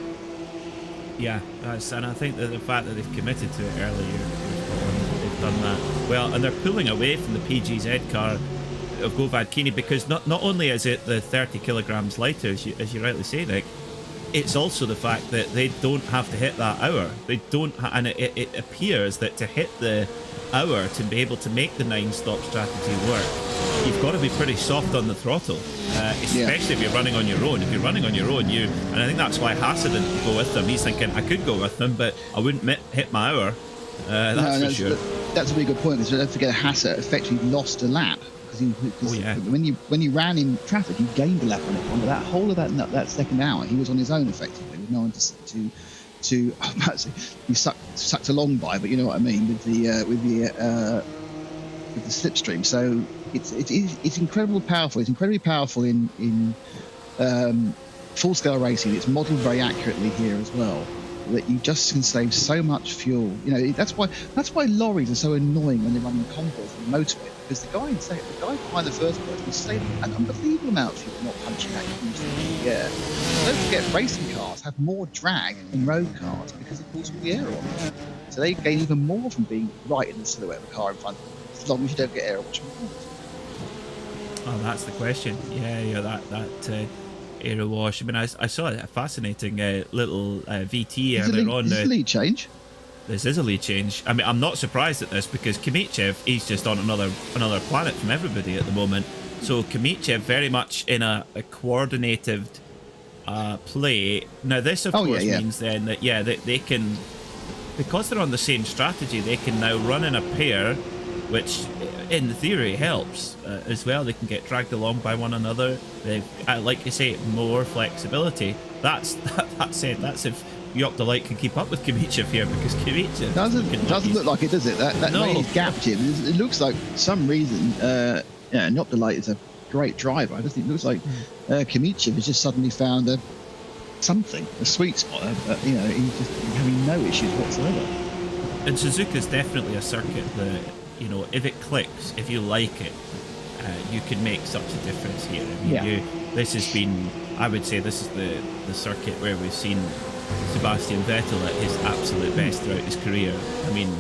Yeah, and I think that the fact that they've committed to it earlier, they've done that well, and they're pulling away from the PGZ car of Govan Kini, because not only is it the 30 kilograms lighter, as you rightly say, Nick, it's also the fact that they don't have to hit that hour. They don't, and it appears that to hit the hour, to be able to make the 9-stop strategy work, you've got to be pretty soft on the throttle, especially if you're running on your own. If you're running on your own, and I think that's why Hasse didn't go with them. He's thinking, I could go with them, but I wouldn't hit my hour. That's for sure. That's a really good point, because don't forget Hasse effectively lost a lap when you ran in traffic, you gained a lap on everyone, but that whole of that second hour, he was on his own effectively, with no one to he sucked along by, but you know what I mean, with the slipstream. So it's incredibly powerful. It's incredibly powerful in full scale racing. It's modelled very accurately here as well, that you just can save so much fuel. You know, that's why lorries are so annoying when they're running convoys on the motorway, because the guy behind the first person is saving an unbelievable amount of fuel, not punching out huge things in the air. Don't forget, racing cars have more drag than road cars because it pulls all the air on. So they gain even more from being right in the silhouette of a car in front of them, as long as you don't get air watching. Oh, that's the question. Yeah, that aero wash. I mean, I saw a fascinating little VT earlier on. Is this a lead change? This is a lead change. I mean, I'm not surprised at this, because Kimichev, he's just on another planet from everybody at the moment. So Kimichev very much in a coordinated play. Now this of course means then that that they can, because they're on the same strategy, they can now run in a pair, which in theory helps as well. They can get dragged along by one another. They've, like you say, more flexibility. That said, that's if Joop de Light can keep up with Kimichev here, because Kimichev doesn't look like it, does it? That way he's gapped him. It looks like for some reason, Joop de Light is a great driver. I just think it looks like Kimichev has just suddenly found a sweet spot. You know, he's just having no issues whatsoever. And Suzuka's definitely a circuit that, you know, if it clicks, if you like it, you can make such a difference here. I mean, this has been, I would say, this is the circuit where we've seen Sebastian Vettel at his absolute best throughout his career. I mean,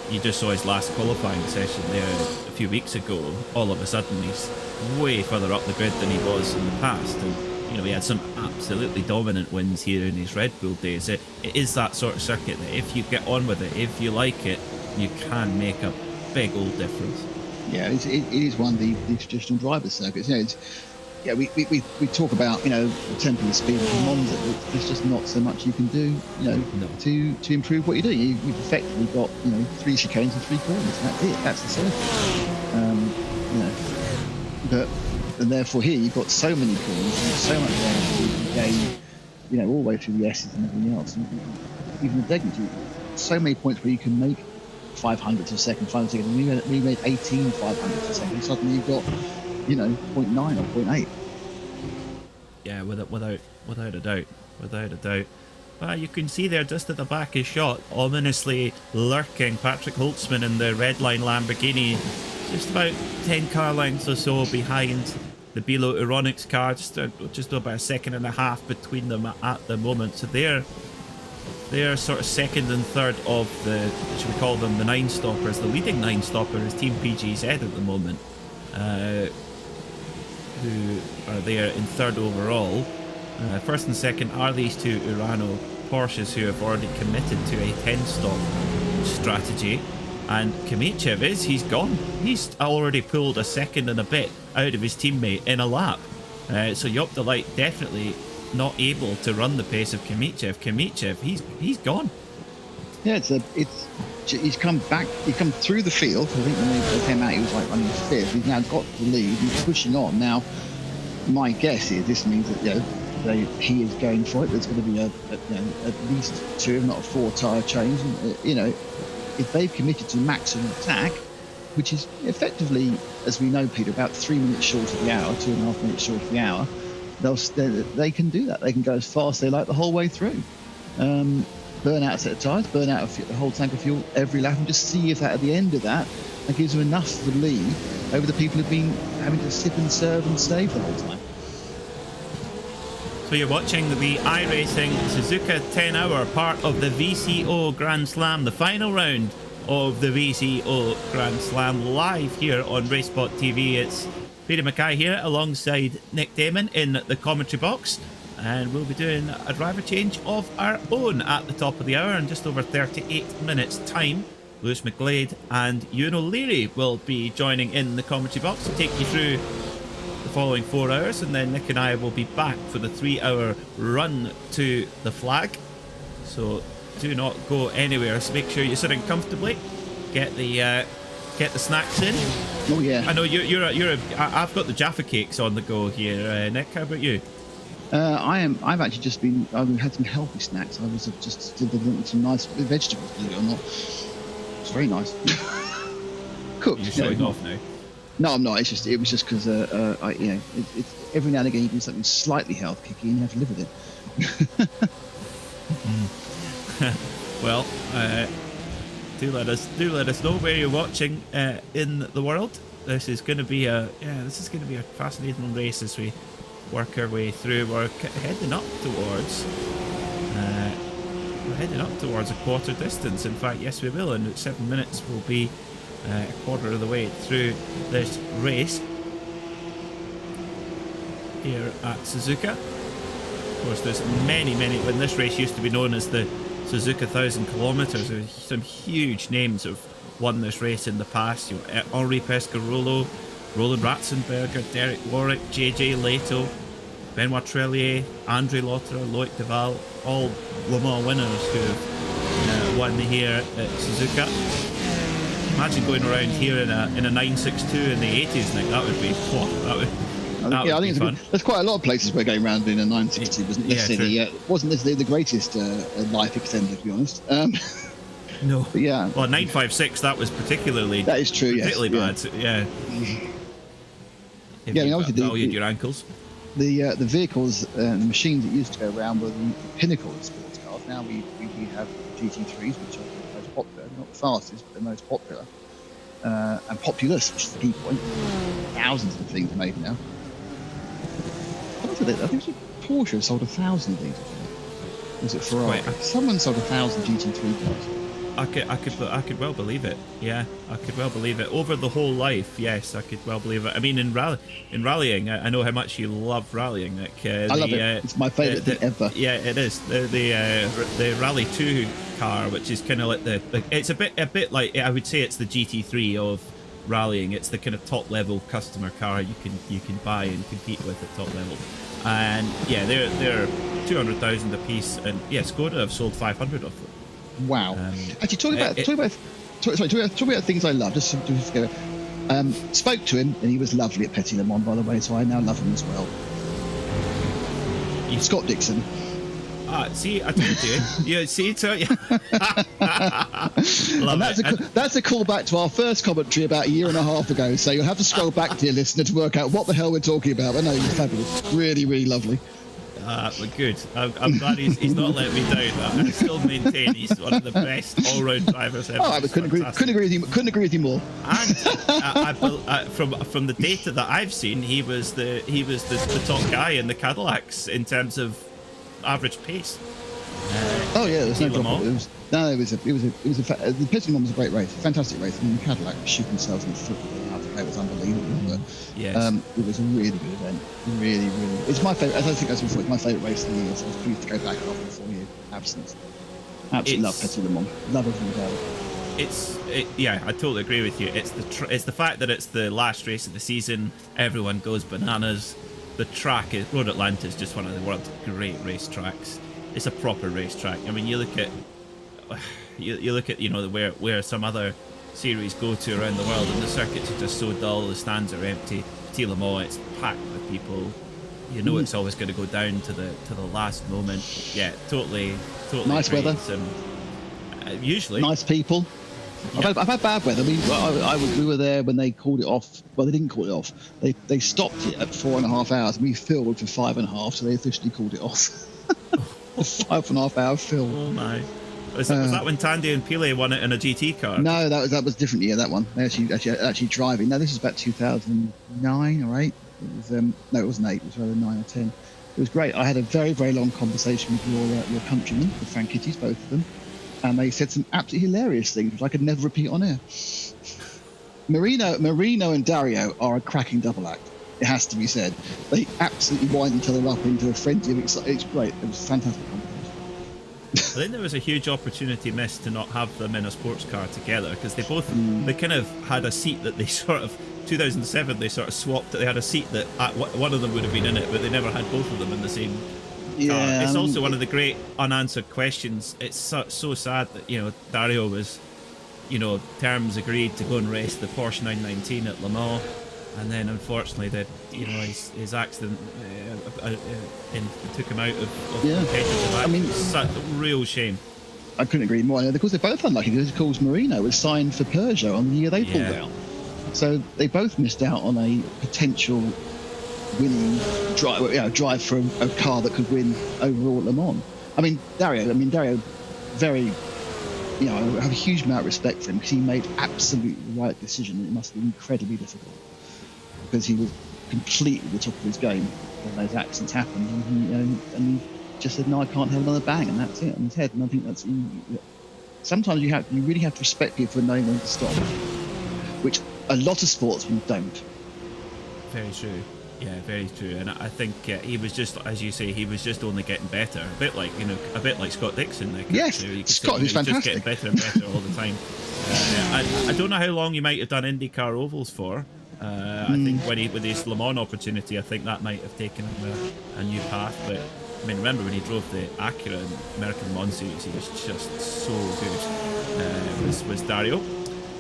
you just saw his last qualifying session there a few weeks ago. All of a sudden, he's way further up the grid than he was in the past. And, you know, he had some absolutely dominant wins here in his Red Bull days. It is that sort of circuit that if you get on with it, if you like it, you can make a big old difference. Yeah, it is one of the traditional driver circuits. You know, we talk about, you know, the tempo and speed of Monza. There's just not so much you can do, you know, to improve what you do. You've effectively got, you know, 3 chicanes and 3 corners. And that's it. That's the circuit. You know, and therefore here you've got so many corners, and so much energy you can gain, you know, all the way through the S's and everything else, and even the dignity. So many points where you can make 500ths of a second, 500 seconds. We made 18 500ths a second. Suddenly you've got, you know, 0.9 or 0.8. Yeah, without a doubt. You can see there just at the back is shot, ominously lurking Patrick Holtzman in the red line Lamborghini, just about 10 car lengths or so behind the Bilo Euronics car, just about a second and a half between them at the moment. So they're sort of second and third of the, should we call them the 9-stoppers. The leading 9-stopper is Team PGZ at the moment, who are there in third overall. First and second are these two Urano Porsches, who have already committed to a 10-stop strategy. And Kimichev he's gone. He's already pulled a second and a bit out of his teammate in a lap. So Joop de Light definitely not able to run the pace of Kimichev. He's gone. Yeah, he's come back. He come through the field. I think when they came out, he was like running fifth. He's now got the lead. He's pushing on. Now, my guess is this means that, you know, he is going for it. There's going to be at least 2, if not a 4 tyre change. And, you know, if they've committed to maximum attack, which is effectively, as we know, Peter, about 3 minutes short of the hour, 2.5 minutes short of the hour, they can do that. They can go as fast as they like the whole way through. Burn out a set of tyres, burn out a whole tank of fuel every lap, and just see if at the end of that gives them enough of a lead over the people who've been having to sip and serve and save the whole time. So you're watching the iRacing Suzuka 10-hour part of the VCO Grand Slam, the final round of the VCO Grand Slam, live here on RaceSpot TV. It's Peter Mackay here alongside Nick Damon in the commentary box, and we'll be doing a driver change of our own at the top of the hour in just over 38 minutes time. Lewis McGlade and Ewan O'Leary will be joining in the commentary box to take you through the following 4 hours, and then Nick and I will be back for the 3-hour run to the flag. So do not go anywhere. So make sure you're sitting comfortably, get the get the snacks in? Oh yeah. I know I've got the Jaffa cakes on the go here. Nick, how about you? I've actually just been. I've had some healthy snacks. I was just did some nice vegetables, believe it or not. It's very nice. Cooked. You're showing off now. No, I'm not. It was just because it's every now and again you do something slightly health kicky and you have to live with it. Well, do let us know where you're watching in the world. This is going to be a fascinating race as we work our way through. We're heading up towards a quarter distance. In fact, yes, we will. In 7 minutes, we'll be a quarter of the way through this race here at Suzuka. Of course, there's many. When this race used to be known as the Suzuka 1,000 kilometers, there's some huge names have won this race in the past. Henri Pescarolo, Roland Ratzenberger, Derek Warwick, JJ Leto, Benoit Trellier, Andre Lotterer, Loic Duval, all Le Mans winners who have won here at Suzuka. Imagine going around here in a 962 in the 80s, Nick. That would be I think fun. There's quite a lot of places we're going around in a 960, wasn't necessarily wasn't necessarily the greatest life extender, to be honest. No. But yeah. Well, 956, that was particularly. That is true. Particularly bad. Yeah. Yeah. I mean, obviously valued your ankles. The vehicles and the machines that used to go around were the pinnacle of sports cars. Now we have GT3s, which are the most popular, not the fastest, but the most popular, and populous, which is the key point. Thousands of things made now. I think it was Porsche sold 1,000 of these. Was it Ferrari? Someone sold 1,000 GT3 cars. I could well believe it. Yeah, I could well believe it. Over the whole life, yes, I could well believe it. I mean, in rallying, I know how much you love rallying, Nick. I love it. It's my favourite thing ever. Yeah, it is. The Rally 2 car, which is kind of like it's a bit like, I would say it's the GT3 of rallying. It's the kind of top level customer car you can buy and compete with at top level. And yeah, they're 200,000 a piece, and yeah, Skoda have sold 500 of them. Wow. Actually, talking about things I love. Just go. Spoke to him, and he was lovely at Petit Le Mans, by the way. So I now love him as well. Scott Dixon. See, I told you. Yeah, see, that's a callback to our first commentary about a year and a half ago. So you'll have to scroll back, dear listener, to work out what the hell we're talking about. But no, he's fabulous. Really, really lovely. Good. I'm glad he's not let me down. I still maintain he's one of the best all-round drivers ever. Oh, I couldn't agree with you more. And from the data that I've seen, he was the top guy in the Cadillacs in terms of average pace. Oh yeah, there's no problem. The Petit Le Mans was a great race, fantastic race. I mean, the Cadillac shoot themselves in the foot. It was unbelievable, but yes. It was a really good event. Really, really. It's my favourite. As I think, as before, it's my favourite race of the year. So I was pleased to go back after 4 years absence. Absolutely love Petit Le Mans. Love everything about it. Yeah, I totally agree with you. It's the fact that it's the last race of the season. Everyone goes bananas. The track is Road Atlanta is just one of the world's great race tracks. It's a proper racetrack. I mean, you look at where some other series go to around the world, and the circuits are just so dull. The stands are empty. Petit Le Mans, it's packed with people. You know it's always going to go down to the last moment. Yeah, totally. Nice great. weather. Usually nice people. Yeah. I've had bad weather. I mean, we were there when they called it off. Well, they didn't call it off. They stopped it at 4.5 hours. We filled for 5.5, so they officially called it off. A 5.5 hour fill. Oh my. Was that when Tandy and Pile won it in a GT car? No, that was a different year. That one, they actually driving. No, this was about 2009 or 8. It was no, it wasn't 8. It was rather 9 or 10. It was great. I had a very, very long conversation with your countrymen, the Frank Kitties, both of them, and they said some absolutely hilarious things which I could never repeat on air. Marino and Dario are a cracking double act. It has to be said. They absolutely wind each other up into a frenzy of excitement. It's great. It was a fantastic conversation. I think there was a huge opportunity missed to not have them in a sports car together, because they both they kind of had a seat that they sort of 2007 they sort of swapped. They had a seat that one of them would have been in it, but they never had both of them in the same car. It's also one of the great unanswered questions. It's so sad that Dario was terms agreed to go and race the Porsche 919 at Le Mans, and then unfortunately his accident took him out of competitive action. I mean, it's a real shame. I couldn't agree more. Of course, they're both unlucky because, of course, Marino was signed for Peugeot on the year they pulled out. So they both missed out on a potential winning drive for a car that could win overall at Le Mans. I mean, Dario, very, I have a huge amount of respect for him because he made absolutely the right decision. It must have been incredibly difficult because he was completely at the top of his game when those accidents happened, and he just said, "No, I can't have another bang," and that's it on his head. And I think that's sometimes you really have to respect people for knowing when to stop, which a lot of sportsmen don't. Very true. Yeah, very true. And I think he was just, as you say, he was just only getting better. A bit like Scott Dixon. Yes, Scott was fantastic. Just getting better and better all the time. I don't know how long he might have done IndyCar ovals for. I think with his Le Mans opportunity, I think that might have taken him a new path. But I mean, remember when he drove the Acura in American Le Mans Series, he was just so good. Was Dario.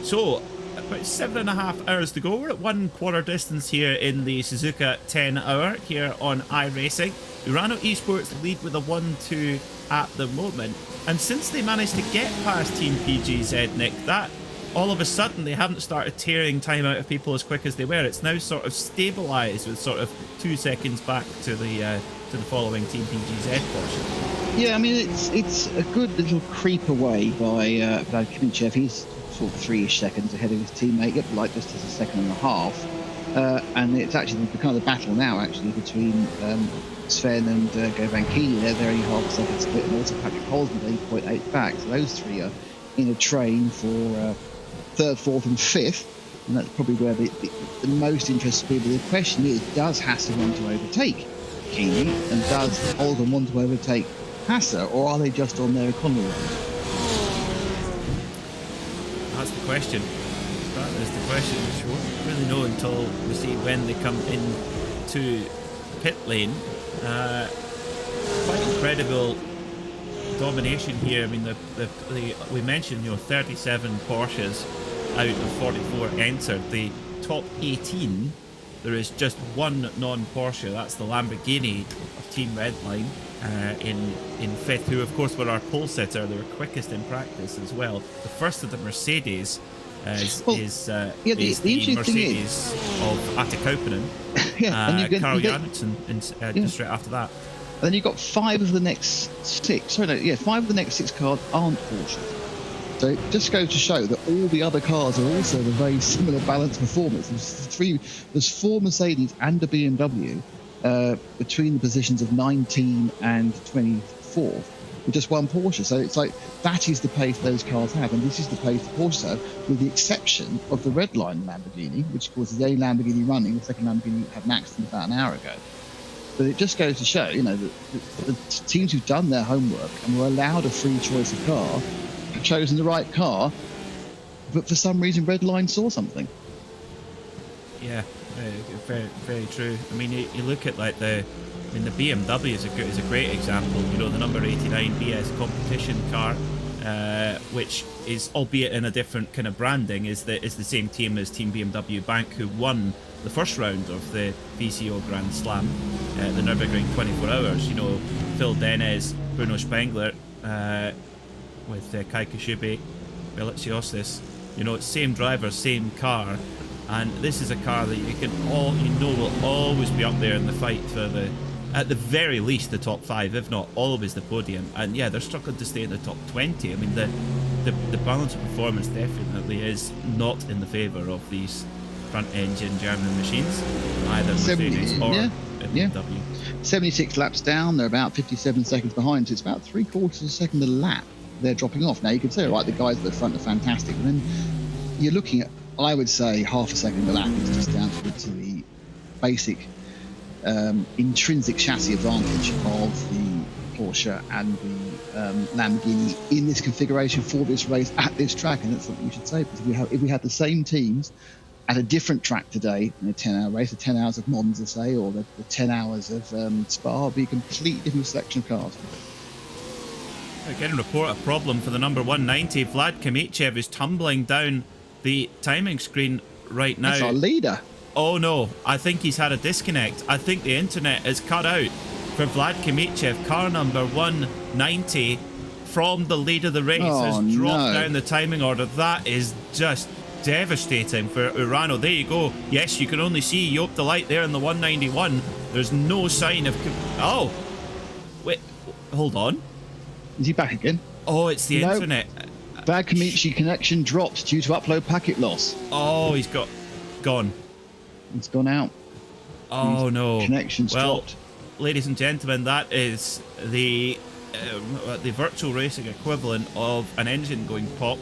So about 7.5 hours to go. We're at 1/4 distance here in the Suzuka 10 hour here on iRacing. Urano Esports lead with a 1-2 at the moment. And since they managed to get past Team PGZ, Nick, that all of a sudden they haven't started tearing time out of people as quick as they were. It's now sort of stabilised with sort of 2 seconds back to the following Team PGZ portion. Yeah, I mean, it's a good little creep away by Vlad Kimichev. He's sort of 3-ish seconds ahead of his teammate, like just as a second and a half. And it's actually become the battle now, actually, between Sven and Govan Keely. They're only half a second split, and also Patrick Holsman 8.8 back. So those three are in a train for third, fourth, and fifth. And that's probably where the most interesting people. The question is, does Hasser want to overtake Keely, and does Holsman want to overtake Hasser, or are they just on their economy road? That's the question. That is the question, which we won't really know until we see when they come into pit lane. Quite incredible domination here. I mean, we mentioned 37 Porsches out of 44 entered. The top 18, there is just one non-Porsche. That's the Lamborghini of Team Redline in fifth, who of course were our pole sitter. They were quickest in practice as well. The first of the Mercedes is the Mercedes of Atte Kauppinen. Carl Janssen just straight after that. And then you've got 5 of the next 6. 5 of the next 6 cars aren't Porsches. So it just goes to show that all the other cars are also a very similar balanced performance. There's 4 Mercedes and a BMW between the positions of 19 and 24, with just 1 Porsche. So it's like that is the pace those cars have, and this is the pace the Porsches have, with the exception of the red line Lamborghini, which of course is the only Lamborghini running. The second Lamborghini had maxed them about an hour ago. But it just goes to show, that the teams who've done their homework and were allowed a free choice of car have chosen the right car, but for some reason Redline saw something. Yeah, very, very true. I mean, you look at the BMW is a great example. The number 89 BS competition car, which is, albeit in a different kind of branding, is the same team as Team BMW Bank, who won the first round of the VCO Grand Slam, the Nürburgring 24 hours. Phil Denez, Bruno Spengler, with Kai Kashibe, Belitsiostis. Same driver, same car, and this is a car that will always be up there in the fight for at the very least the top 5, if not always the podium. And yeah, they're struggling to stay in the top 20. I mean, the balance of performance definitely is not in the favour of these front-engine German machines, either Mercedes or BMW. 76 laps down, they're about 57 seconds behind, so it's about 3/4 of a second a lap they're dropping off. Now you can say, right, the guys at the front are fantastic, and then you're looking at, I would say, half a second a lap is just down to the basic intrinsic chassis advantage of the Porsche and the Lamborghini in this configuration for this race at this track, and that's something we should say, because if we had the same teams at a different track today, in a 10-hour race, the 10 hours of Monza, say, or the 10 hours of Spa, would be a completely different selection of cars. Getting a report of problem for the number 190, Vlad Kamichev, is tumbling down the timing screen right now. That's our leader. Oh no, I think he's had a disconnect. I think the internet is cut out for Vlad Kamichev. Car number 190 from the lead of the race has dropped down the timing order. That is just devastating for Urano. There you go. Yes, you can only see Joop de Light there in the 191. There's no sign of... Oh! Wait, hold on. Is he back again? Oh, it's the internet. Vlad Kamichev connection dropped due to upload packet loss. Oh, he's gone. It's gone out. Oh, no. Connection's dropped. Ladies and gentlemen, that is the virtual racing equivalent of an engine going pop,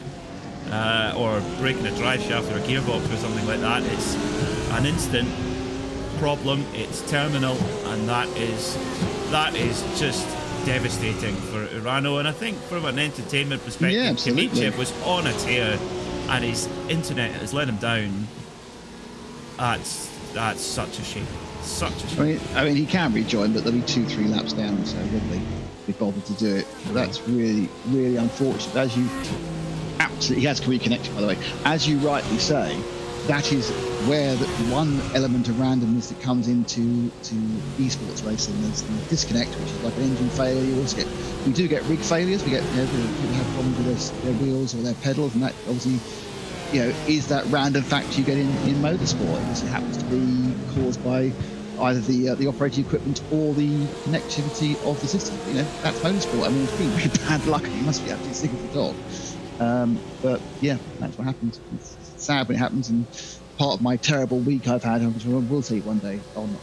or breaking a drive shaft or a gearbox or something like that. It's an instant problem. It's terminal, and that is just devastating for Urano. And I think from an entertainment perspective, Kamichev was on a tear, and his internet has let him down. That's such a shame. Such a shame. I mean, he can rejoin, but there'll be 2-3 laps down, so wouldn't be bothered to do it. But that's really, really unfortunate. As you absolutely, he has reconnected, by the way. As you rightly say, that is where the one element of randomness that comes into esports racing. There's the disconnect, which is like an engine failure. We do get rig failures. We get people have problems with their wheels or their pedals, and that obviously, is that random factor you get in motorsport. It happens to be caused by either the operating equipment or the connectivity of the system. That's motorsport. I mean, it's been really bad luck. You must be absolutely sick of the dog. But yeah, that's what happens. It's sad when it happens, and part of my terrible week I've had, which I will see one day on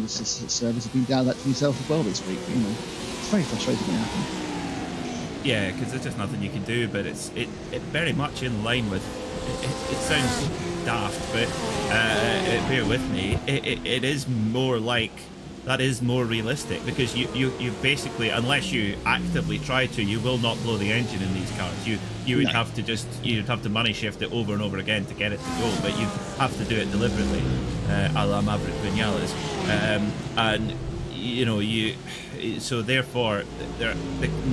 the service, I've been down that to myself as well this week. It's very frustrating when it happens. Yeah, because there's just nothing you can do, but it's very much in line with. It sounds daft, but bear with me. It is more like that is more realistic, because you basically, unless you actively try to, you will not blow the engine in these cars. You would have to you'd have to money shift it over and over again to get it to go, but you have to do it deliberately, a la Maverick Vinales, and so therefore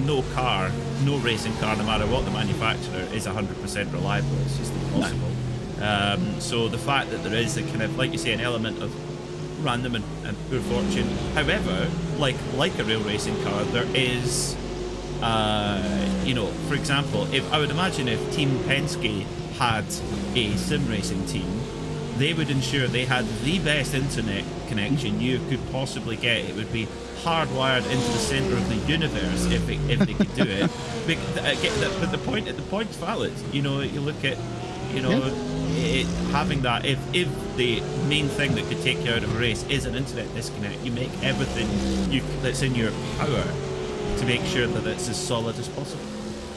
no racing car, no matter what the manufacturer, is 100% reliable. It's just impossible. So the fact that there is a kind of, like you say, an element of random and poor fortune. However, like a real racing car, there is, for example, if I would imagine if Team Penske had a sim racing team, they would ensure they had the best internet connection you could possibly get. It would be hardwired into the center of the universe if they could do it. But the point's valid. You look at having that. If the main thing that could take you out of a race is an internet disconnect, you make everything that's in your power to make sure that it's as solid as possible.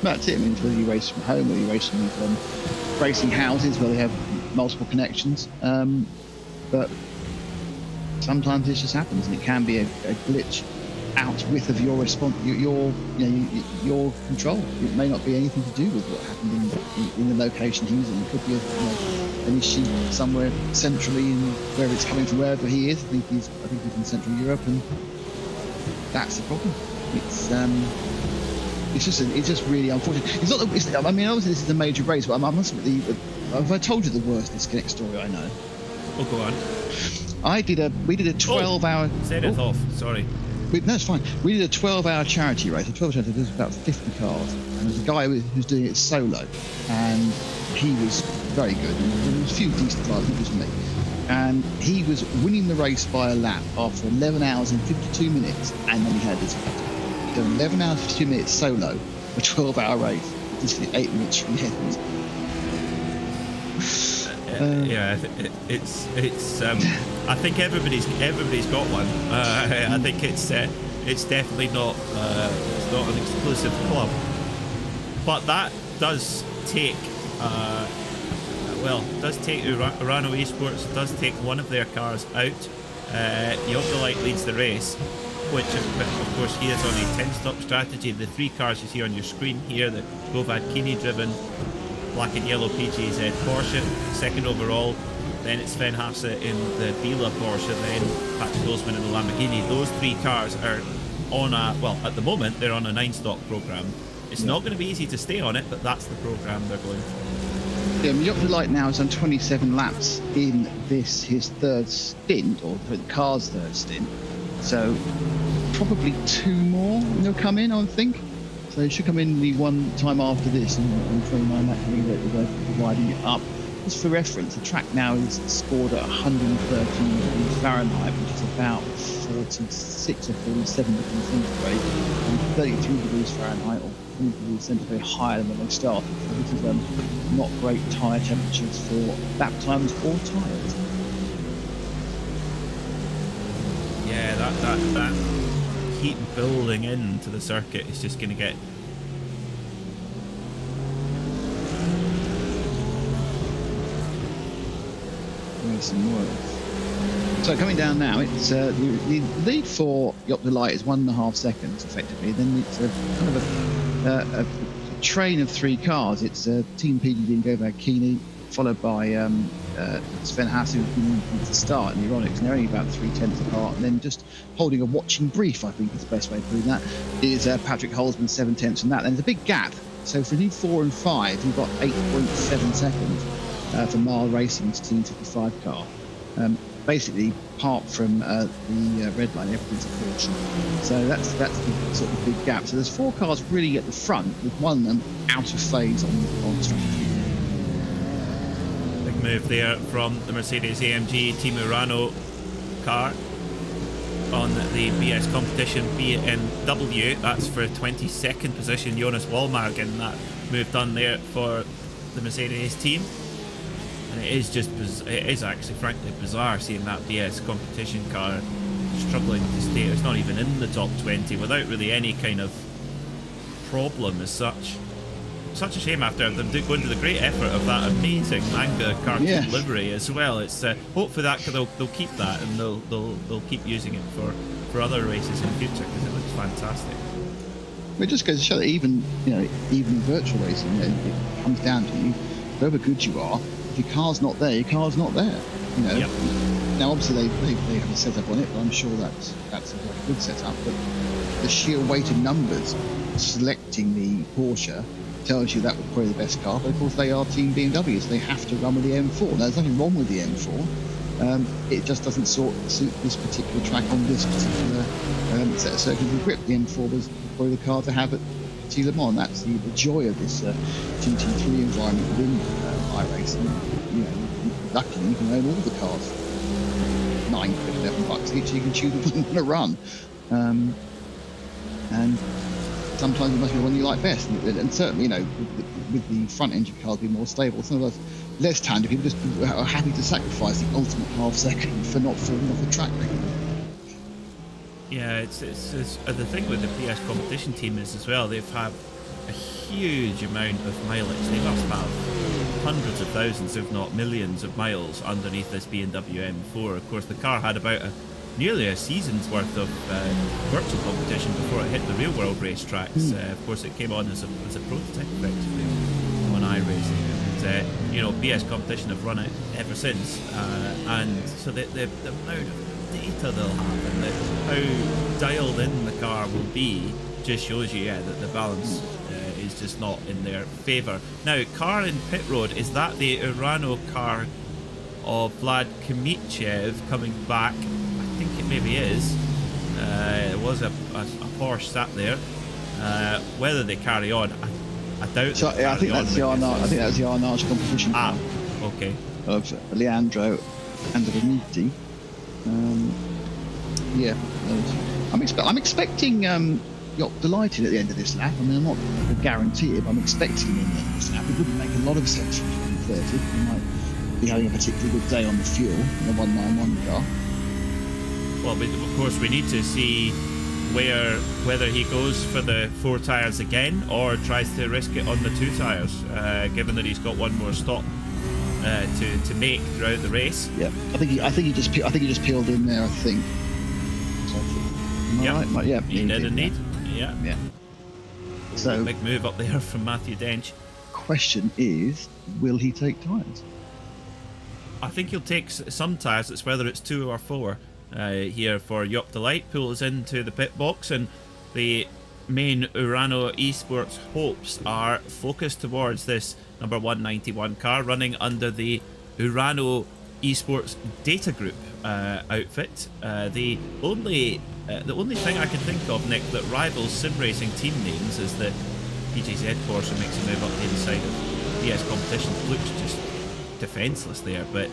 That's it. I mean, whether you race from home or you race from racing houses where they have multiple connections, but sometimes this just happens, and it can be a glitch out of your response, your control. It may not be anything to do with what happened in the location he's in. It could be an issue somewhere centrally, in where it's coming from, wherever he is. I think he's in Central Europe, and that's the problem. It's just really unfortunate. It's not. I mean, obviously this is a major race, but I must admit, have I told you the worst disconnect story I know? Oh, go on. We did a 12-hour. Set it off. Sorry. No, it's fine. We did a 12-hour charity race. A 12-hour charity. There was about 50 cars, and there was a guy who's doing it solo, and he was very good. There was a few decent cars. I think it was me, and he was winning the race by a lap after 11 hours and 52 minutes, and then he had this. He'd done 11 hours and 52 minutes solo, a 12-hour race, just 8 minutes from the end. It's. I think everybody's got one. I think it's definitely not an exclusive club, but that does take Urano Esports does take one of their cars out. Joop de Light leads the race, which of course he is on a 10-stop strategy. The 3 cars you see on your screen here, the Govad Kini driven black and yellow PGZ Porsche, second overall. Then it's Sven Hasse in the Bila Porsche, then Patrick Goldsman in the Lamborghini. Those 3 cars are on at the moment they're on a 9-stock program. It's not going to be easy to stay on it, but that's the program they're going for. Yeah, Job Delight now has done 27 laps in this, his third stint, or the car's third stint. So probably 2 more will come in, I would think. So it should come in the one time after this, and 29 actually they're winding it up. Just for reference, the track now is scored at 113 degrees Fahrenheit, which is about 46 or 47 degrees centigrade, and 33 degrees Fahrenheit or 20 degrees centigrade higher than when they started. So this is not great tyre temperatures for lap times or tyres. Yeah, that heat building into the circuit is just going to get some more. So coming down now, it's the lead for Job Delight is 1.5 seconds effectively. Then it's a kind of a train of 3 cars. It's Team PDD and Govag Keeney, followed by Sven Haas, who's been at the start in the Ironics, and they're only about 3/10 apart. And then just holding a watching brief, I think is the best way of putting that, is Patrick Holzman 7/10 from that. And there's a big gap. So for lead 4 and 5, you've got 8.7 seconds for iRacing's Team 55 car. Basically, apart from the red line, everything's a caution. So that's the sort of big gap. So there's 4 cars really at the front, with one of them out of phase on strategy. big move there from the Mercedes AMG Team Urano car on the BS competition BMW. That's for 22nd position. Jonas Wallmark getting that move done there for the Mercedes team. And it is actually frankly bizarre seeing that BS competition car struggling to stay. It's not even in the top 20 without really any kind of problem as such. Such a shame after them going to the great effort of that amazing manga cartoon livery as well. It's hopefully that they'll keep that and they'll keep using it for other races in the future because it looks fantastic. It just goes to show that even virtual racing, it comes down to you, however good you are. If your car's not there, your car's not there. Yep. Now obviously they have a setup on it, but I'm sure that's a very good setup. But the sheer weight of numbers selecting the Porsche tells you that was probably the best car. But of course they are Team BMW, so they have to run with the M4. Now, there's nothing wrong with the M4. It just doesn't suit this particular track on this particular set of circuits with grip. The M4 was probably the car to have at Petit Le Mans. That's the joy of this GT3 environment within iRacing. Luckily you can own all the cars. £9, $11 each. You can choose which one you want to run. And sometimes it must be the one you like best. And certainly, with the front engine cars being more stable, some of those less talented people just are happy to sacrifice the ultimate half second for not falling off the track regularly. Yeah, it's the thing with the PS competition team is as well, they've had a huge amount of mileage. They must have hundreds of thousands, if not millions of miles underneath this BMW M4. Of course, the car had about nearly a season's worth of virtual competition before it hit the real world racetracks. Of course, it came on as a prototype effectively on iRacing, and BS competition have run it ever since. And so the amount of data they'll have and how dialed in the car will be just shows you, that the balance is just not in their favour. Now, car in pit road, is that the Urano car of Vlad Kmichev coming back? I think it maybe is. There was a Porsche sat there. Whether they carry on, I doubt. So, I think that's the Arnage competition car. Okay. Of Leandro Androniti. I'm expecting Yacht Delighted at the end of this lap. I mean, I'm not going to guarantee it, but I'm expecting him at the end of this lap. It wouldn't make a lot of sense from 30. He might be having a particularly good day on the fuel in a 191 car. Well, of course, we need to see whether he goes for the 4 tyres again or tries to risk it on the 2 tyres, given that he's got one more stop to make throughout the race. Yeah, I think he just peeled in there. I think. Right? He did indeed. Yeah. So big move up there from Matthew Dench. Question is, will he take tyres? I think he'll take some tyres. It's whether it's 2 or 4. Here for Yacht Delight pulls into the pit box, and the main Urano Esports hopes are focused towards this number 191 car running under the Urano Esports data group outfit. The only thing I can think of, Nick, that rivals sim racing team names is that PGZ Porsche makes a move up the inside of DS Competition. Looks just defenseless there, but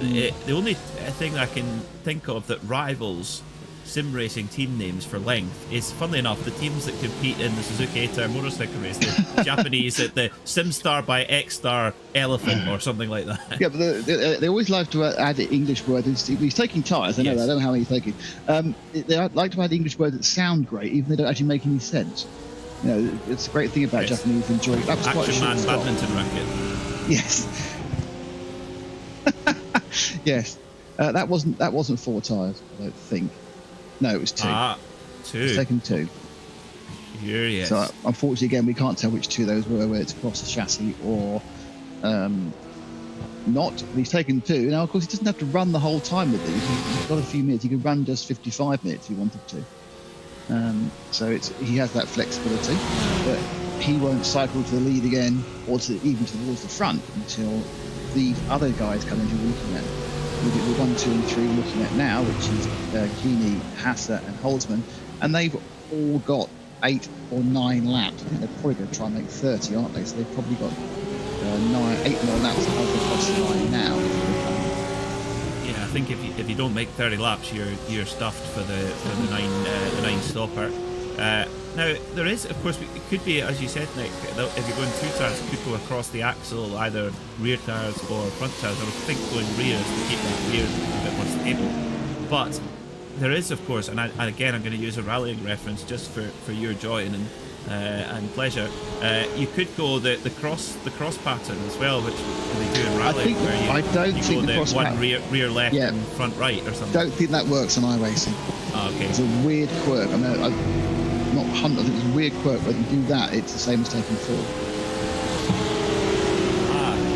the only thing I can think of that rivals sim racing team names for length is, funnily enough, the teams that compete in the Suzuka 8-hour motorcycle race, the Japanese at the SimStar by X-Star Elephant or something like that. Yeah, but they always like to add the English word. He's taking tyres, I know that. I don't know how many he's taking. They like to add English words that sound great, even though they don't actually make any sense. You know, it's a great thing about Japanese enjoying. That was quite a short stop. Badminton racket. Yes. Yes. That wasn't 4 tyres, I don't think. No, it was 2. 2. It's taken 2. Curious. So unfortunately, again, we can't tell which 2 those were, whether it's across the chassis or not. But he's taken 2. Now, of course, he doesn't have to run the whole time with these. He's got a few minutes. He could run just 55 minutes if he wanted to. So he has that flexibility, but he won't cycle to the lead again or even towards the front until these other guys come into looking at. The 1, 2, and 3 we're looking at now, which is Keeney, Hassa, and Holzman, and they've all got 8 or 9 laps. I think they're probably going to try and make 30, aren't they? So they've probably got 8 more laps across the line now. Yeah, I think if you don't make 30 laps, you're stuffed for the 9 stopper. Now there is, of course, it could be, as you said, Nick, if you're going 2 tyres, it could go across the axle, either rear tyres or front tyres. I would think going rear is to keep that rear a bit more stable. But there is, of course, and again I'm going to use a rallying reference just for your joy and pleasure. You could go the cross pattern as well, which they do in rallying, I don't think the cross one rear left and front right or something. I don't think that works on iRacing. Oh, okay. It's a weird quirk. I mean, I'm not 100. I think it's a weird quirk. When you do that, it's the same as taking 4.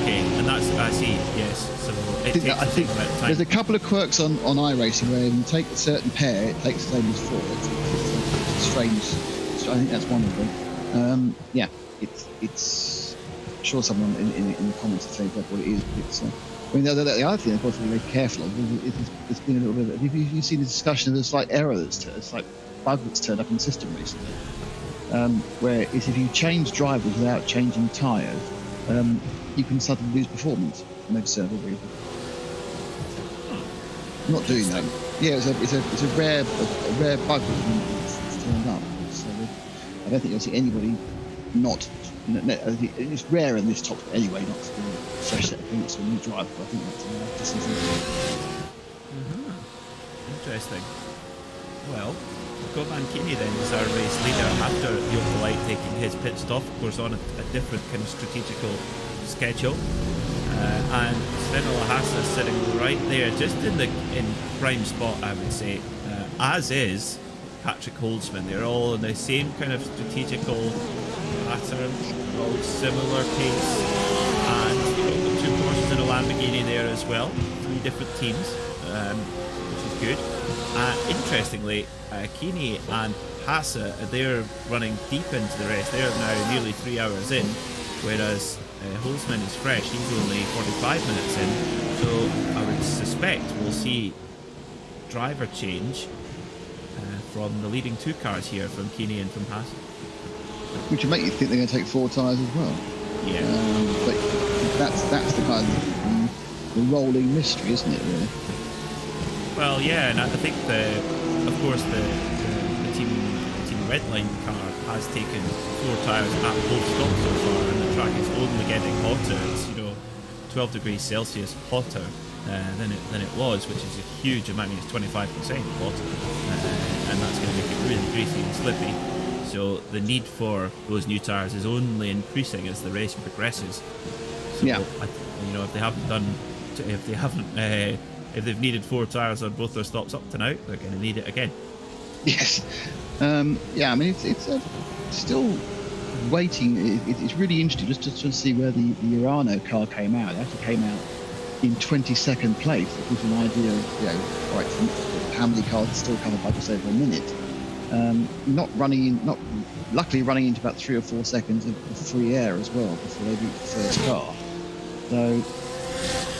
Okay, and that's, I see. Yes, so I think there's a couple of quirks on iRacing where you take a certain pair, it takes the same as 4. It's strange. I think that's one of them. Yeah, it's. I'm sure someone in the comments will say what it is. It's. I mean, the other thing, of course, we're very careful of is there's been a little bit. Have you seen the discussion of a slight error it's like bug that's turned up in the system recently, where it's if you change drivers without changing tyres, you can suddenly lose performance for no discernible reason. I'm not doing that. Yeah, it's a rare bug that's turned up. So I don't think you'll see anybody not. It's rare in this topic anyway, not to do a fresh set of boots or a new driver. But I think that's interesting. Well, Govan Kini then is our race leader after Joko Light taking his pit stop, of course, on a different kind of strategical schedule. And Sven Olahasa sitting right there, just in prime spot, I would say, as is Patrick Holzman. They're all in the same kind of strategical pattern, all similar pace, and you've got 2 Porsches and a Lamborghini there as well, 3 different teams, which is good. Interestingly, Kini and Hassa, they're running deep into the race. They're now nearly 3 hours in, whereas Holzman is fresh. He's only 45 minutes in, so I would suspect we'll see driver change from the leading 2 cars here, from Kini and from Hassa. Which would make you think they're going to take 4 tyres as well. Yeah. But that's the kind of the rolling mystery, isn't it, really? Well, yeah, and I think of course the team Redline car has taken 4 tyres at both stops so far, and the track is only getting hotter. It's 12 degrees Celsius hotter than it was, which is a huge amount. I mean, it's 25% hotter, and that's going to make it really greasy and slippy. So the need for those new tyres is only increasing as the race progresses. So, yeah. If they've needed 4 tyres on both their stops up to now, they're going to need it again. Yes. Yeah. I mean, it's still waiting. It's really interesting just to see where the Urano car came out. It actually came out in 22nd place. It gives you an idea of how many cars are still covered by just over a minute. Luckily running into about 3 or 4 seconds of free air as well before they beat the first car. So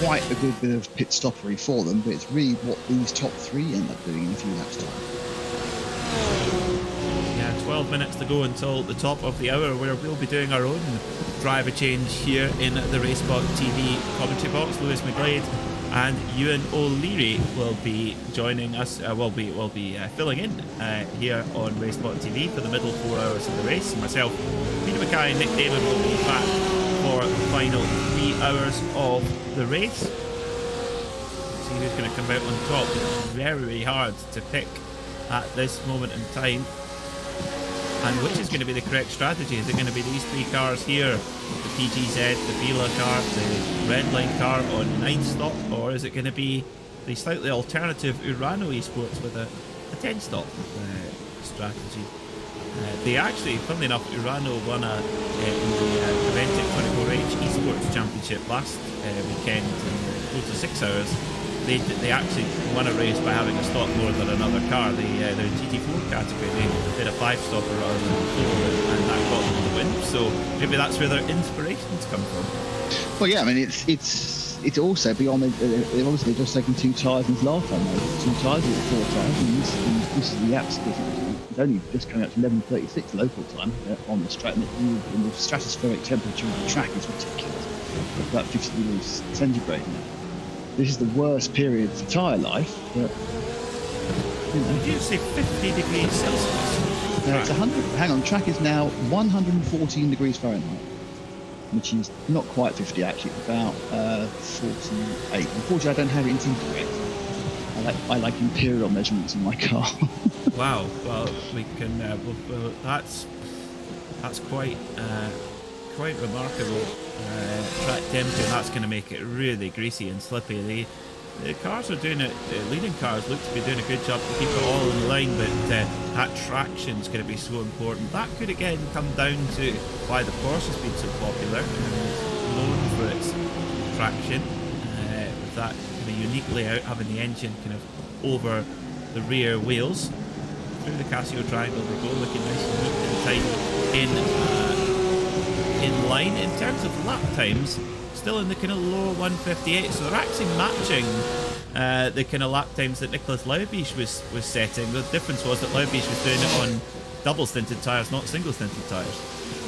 quite a good bit of pit stoppery for them, but it's really what these top 3 end up doing in a few laps time. Yeah, 12 minutes to go until the top of the hour, where we'll be doing our own driver change here in the RaceSpot TV commentary box. Lewis McGlade and Ewan O'Leary will be joining us. Will be filling in here on RaceSpot TV for the middle 4 hours of the race. Myself, Peter Mackay, and Nick Damon will be back for the final 3 hours of the race. See who's going to come out on top. Very hard to pick at this moment in time. And which is going to be the correct strategy? Is it going to be these 3 cars here, the PGZ, the Vila car, the Red Line car on 9 stop, or is it going to be the slightly alternative Urano Esports with a 10 stop strategy? They actually, funnily enough, Urano won in the Coveted 24H Esports Championship last weekend in close to 6 hours. They actually won a race by having a stop more than another car. Their GT4 category, they did a 5-stopper rather than a 4, and that got them the win. So maybe that's where their inspirations come from. Well, yeah, I mean, it's also beyond. They've obviously just taken 2 tyres in last time. 2 tyres with 4 tyres, and this is the absolute. It's only just coming out to 11:36 local time on the track. And the stratospheric temperature of the track is ridiculous. It's about 50 degrees centigrade now. This is the worst period for tyre life, but Did you say 50 degrees Celsius? It's 100. Hang on, track is now 114 degrees Fahrenheit, which is not quite 50 actually. It's about 48. Unfortunately, I don't have it in centigrade. I like imperial measurements in my car. Wow. Well, we can. Well, that's quite remarkable. Track temperature, and that's going to make it really greasy and slippy. The cars are doing it. The leading cars look to be doing a good job to keep it all in line, but that traction is going to be so important. That could again come down to why the Porsche has been so popular and known for its traction. With that kind of unique layout, having the engine kind of over the rear wheels. Through the Casio triangle they go, looking nice and neat and tight in line. In terms of lap times, still in the kind of low 158, so they're actually matching the kind of lap times that Nicolas Laubich was setting. The difference was that Laubich was doing it on double stinted tyres, not single stinted tyres.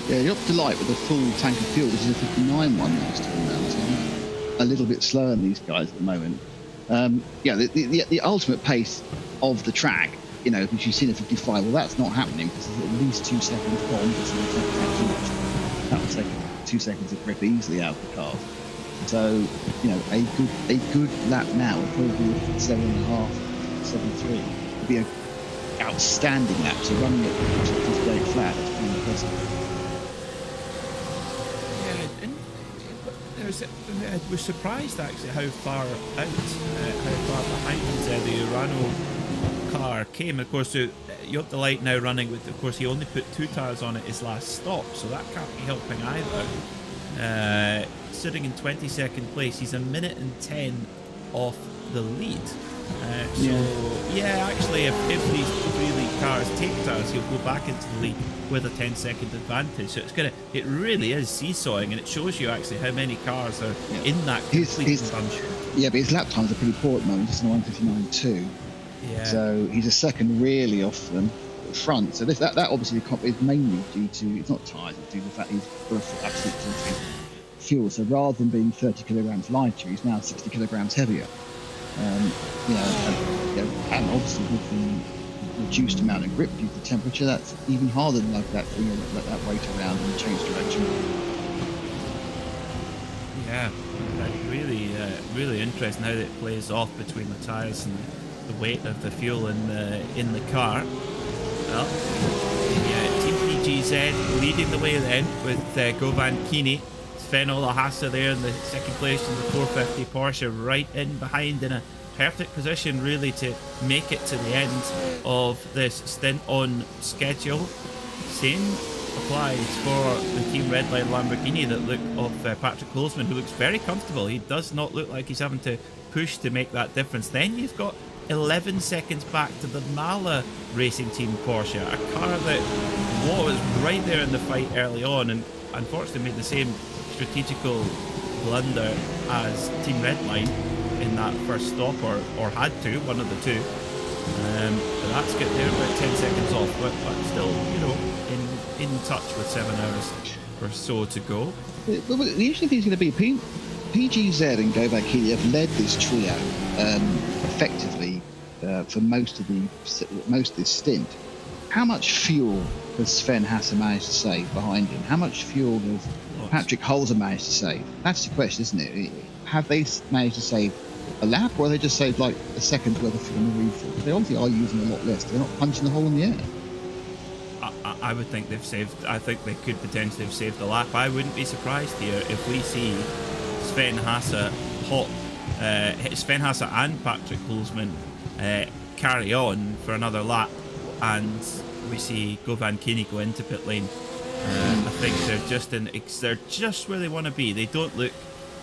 Yeah, you're up to light with a full tank of fuel. This is a 59 one last time around, so a little bit slower than these guys at the moment. The ultimate pace of the track, which you've seen at 55, well, that's not happening because there's at least 2 seconds gone. That will take 2 seconds to grip easily out of the car. So, a good lap now would probably be 7.5, 7.3. Would be an outstanding lap. So running it 58 flat, that's pretty impressive. Yeah, I was surprised actually how far behind the Urano car came. Of course, you're up the light now running with, of course, he only put 2 tyres on at his last stop, so that can't be helping either. Sitting in 22nd place, he's 1 minute and 10 off the lead. Actually, if these 3 lead cars take tyres, he'll go back into the lead with a 10-second advantage. So it really is seesawing, and it shows you actually how many cars are in that complete bunch. Yeah, but his lap times are pretty poor at the moment. He's on 159.2. Yeah. So he's a second really off the front. So that obviously is mainly due to, it's not tyres, it's due to the fact he's got absolute fuel. So rather than being 30 kilograms lighter, he's now 60 kilograms heavier. And obviously with the reduced amount of grip due to temperature, that's even harder than let that weight around and change direction. Yeah, really interesting how it plays off between the tyres and the weight of the fuel in the car. Well, Team PGZ leading the way then with Govan Kini. Sven Ola Hassa there in the second place in the 450 Porsche, right in behind in a perfect position really to make it to the end of this stint on schedule. Same applies for the Team Redline Lamborghini of Patrick Holzman, who looks very comfortable. He does not look like he's having to push to make that difference. Then you've got 11 seconds back to the Mala Racing Team Porsche, a car that was right there in the fight early on and unfortunately made the same strategical blunder as Team Redline in that first stop, or had to, one of the two. But that's good. They're about 10 seconds off, but still, you know, in touch with 7 hours or so to go. Well, the interesting thing is going to be PGZ and Go Back Healy have led this trio effectively for most of this stint. How much fuel has Sven Hasse managed to save behind him? How much fuel has Patrick Holzer managed to save? That's the question, isn't it? Have they managed to save a lap, or have they just saved like a second's worth of fuel in the refuel? They obviously are using a lot less. They're not punching the hole in the air. I would think they've saved. I think they could potentially have saved a lap. I wouldn't be surprised here if we see Sven Hasse and Patrick Holzman carry on for another lap, and we see Govan Kinney go into pit lane. I think they're just where they want to be. They don't look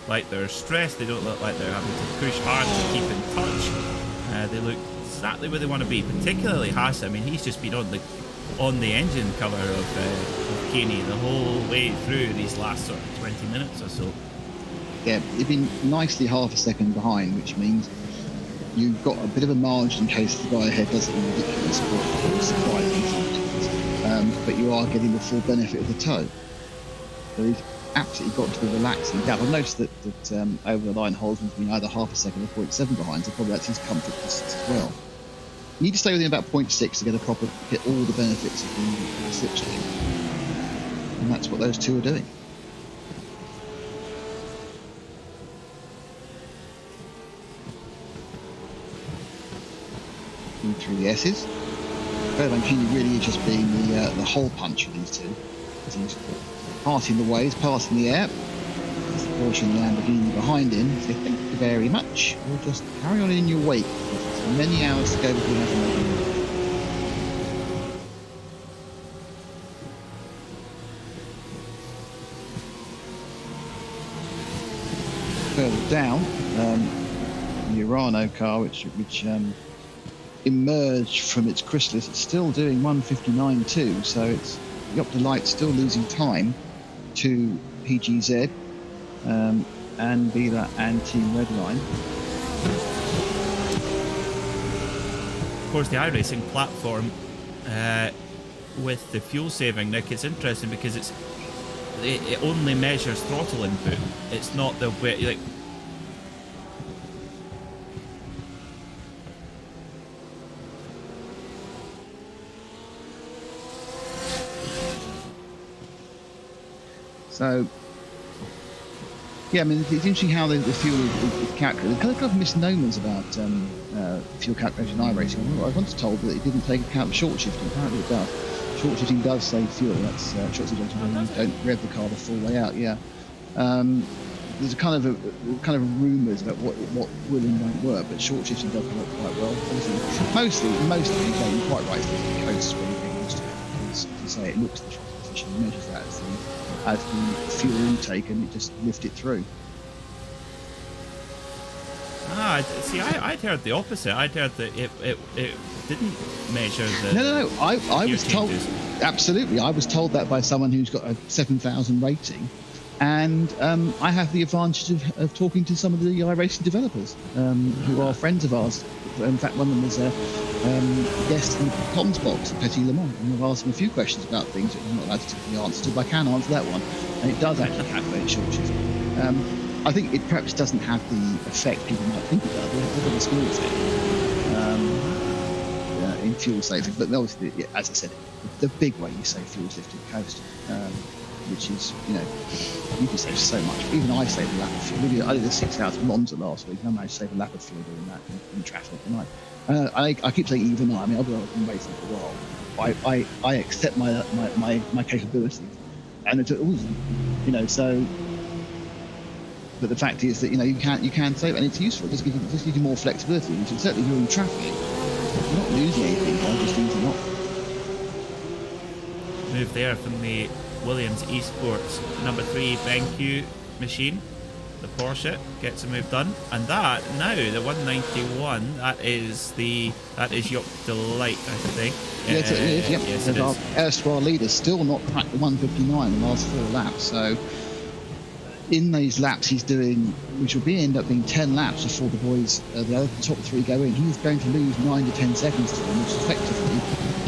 like they're stressed. They don't look like they're having to push hard to keep in touch. They look exactly where they want to be. Particularly Hasse. I mean, he's just been on the engine cover of Kinney the whole way through these last sort of 20 minutes or so. Yeah, they've been nicely half a second behind, which means you've got a bit of a margin in case the guy ahead does something ridiculous or surprising, but you are getting the full benefit of the tow. So he's absolutely got to be relaxing. I've noticed that over the line Holzman's been either half a second or 0.7 behind, so probably that's his comfort distance as well. You need to stay within about 0.6 to get all the benefits of the slipstream, and that's what those two are doing. Through the S's. Govan Kinney really is just being the hole punch for these two. He's passing the ways, passing the air. There's the Porsche and the Lamborghini behind him. So thank you very much. We'll just carry on in your wake. There's many hours to go before we have another one. Further down, the Urano car, which emerged from its chrysalis, it's still doing 1:59.2, so it's the Optolite still losing time to PGZ and Vila and Team Redline. Of course, the iRacing platform with the fuel saving, Nick, it's interesting because it only measures throttle input. It's not the way, like. So, yeah, I mean, it's interesting how the fuel is calculated. There's a couple of misnomers about fuel calculation in iRacing. I was once told that it didn't take account of short shifting. Apparently it does. Short shifting does save fuel. That's short shifting when you don't rev the car the full way out. Yeah. There's a kind of rumours about what will and won't work, but short shifting does work quite well. Obviously, most of the UK, you're quite right, the coast where you're used to say it looks the short position, measures that as the fuel intake, and it just lift it through. See, I'd heard the opposite. I'd heard that it didn't measure the. No. I was told, absolutely. I was told that by someone who's got a 7,000 rating, and I have the advantage of talking to some of the iRacing developers who are friends of ours. In fact, one of them was a guest in the comms box at Petit Le Mans, and I've asked him a few questions about things that I'm not allowed to give the answer to, but I can answer that one, and it does actually calculate short shift. I think it perhaps doesn't have the effect people might think it does. It's got a small effect in fuel saving, but obviously, yeah, as I said, the big way you save fuel is lifting the coast, which is, you can save so much. Even I saved a lap of fuel. I did a 6 hours Monza last week, and I managed to save a lap of fuel doing that in traffic. And I keep saying even I mean, I've been racing for a while. I accept my capabilities, and it's always, so. But the fact is that you can save, and it's useful. It just gives you more flexibility. And certainly, if you're in traffic, you're not losing anything by just using up. Move there from the Williams Esports number 3 BenQ machine. the Porsche gets a move done, and that now the 191. That is Joop de Light, I think. Yes, it is. Yep. Yes, it our is. erstwhile leader still not cracked the 159 in the last 4 laps. So in these laps he's doing, which will end up being 10 laps before the boys, the other top 3 go in. He's going to lose 9 to 10 seconds to them, which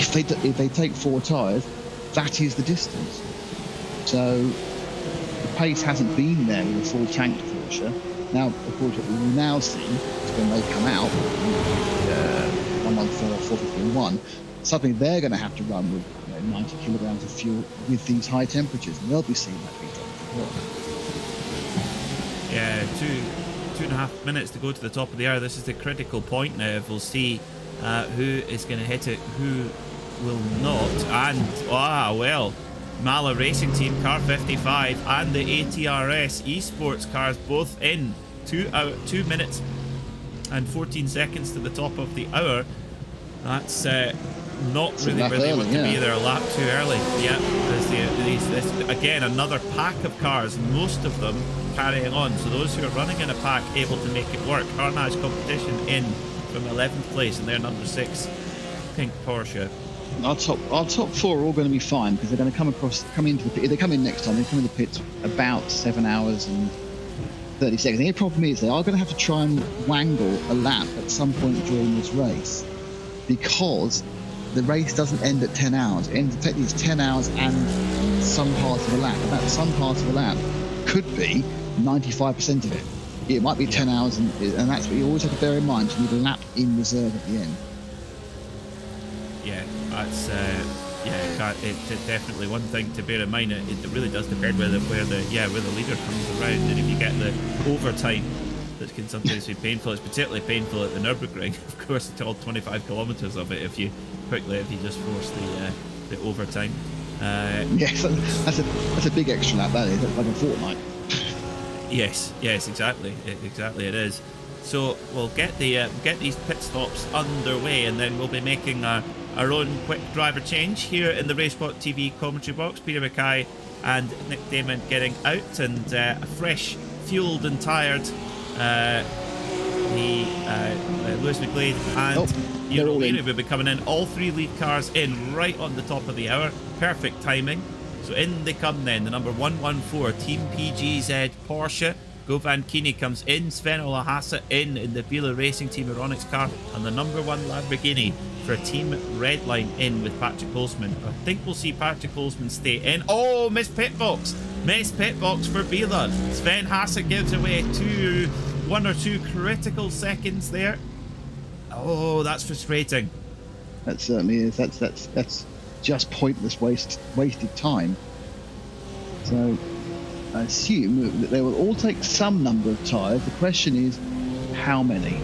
effectively, if they take 4 tyres, that is the distance. So the pace hasn't been there with a full tanked Porsche. Now, of course, what we will now see is when they come out, 114, 451, something they're going to have to run with 90 kilograms of fuel with these high temperatures, and they'll be seeing that be dropped as well. Yeah, 2.5 minutes to go to the top of the hour. This is the critical point now. We'll see who is going to hit it, who will not. And well, Mala Racing Team car 55 and the ATRS Esports cars both in 2 minutes and 14 seconds to the top of the hour. That's not really where they want to be. They're a lap too early. Yeah, this again, another pack of cars, most of them carrying on. So those who are running in a pack able to make it work. Carnage Competition in from 11th place, and they're number 6, pink Porsche. Our top 4 are all going to be fine because they're going to come into the pit. If they come in next time, they come in the pits about 7 hours and 30 seconds. The only problem is they are going to have to try and wangle a lap at some point during this race, because the race doesn't end at 10 hours. It ends technically it's 10 hours and some part of a lap. And that some part of a lap could be 95% of it. It might be 10 hours, and that's what you always have to bear in mind. You need a lap in reserve at the end. Yeah, that's it's definitely one thing to bear in mind. It really does depend where the leader comes around, and if you get the overtime, that can sometimes be painful. It's particularly painful at the Nürburgring. Of course, it's all 25 kilometers of it if you just force the overtime. Yes, that's a big extra lap. That is like a fortnight. Yes, exactly it is. So we'll get these pit stops underway, and then we'll be making our own quick driver change here in the RaceSpot TV commentary box. Peter Mackay and Nick Damon getting out, and a fresh, fueled and tired Lewis McGlade and Ian O'Leary will be coming in. All 3 lead cars in right on the top of the hour. Perfect timing. So in they come then. The number 114 Team PGZ Porsche. Govan Kini comes in. Sven Olahasa in the Biela Racing Team Euronics car. And the number 1 Lamborghini for Team Redline in with Patrick Holzman. I think we'll see Patrick Holzman stay in. Oh, missed pit box for Biela. Sven Hasse gives away 1 or 2 critical seconds there. Oh, that's frustrating. That certainly is. That's just pointless wasted time. So I assume that they will all take some number of tyres. The question is, how many?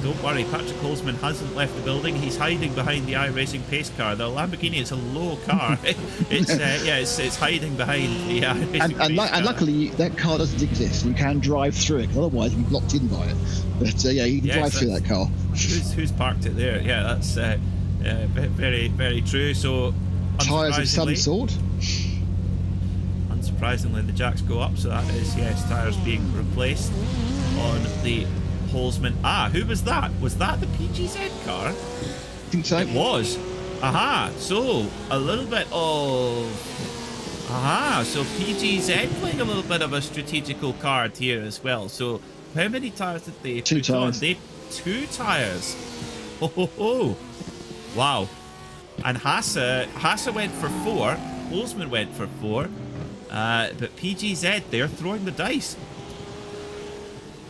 Don't worry, Patrick Holzman hasn't left the building. He's hiding behind the iRacing pace car. The Lamborghini is a low car. It's hiding behind the iRacing pace car. And luckily, that car doesn't exist. You can drive through it, otherwise you'd be blocked in by it. But you can drive through that car. Who's parked it there? Yeah, that's very, very true. So tyres of some sort. Unsurprisingly, the jacks go up. So that is, tyres being replaced on the Holzman. Who was that? Was that the PGZ car? I think so. It was. So a little bit of... so PGZ playing a little bit of a strategical card here as well. So how many tyres did they put on? 2 tyres. Oh. Wow. And Hasse went for 4. Holzman went for 4. But PGZ, they're throwing the dice.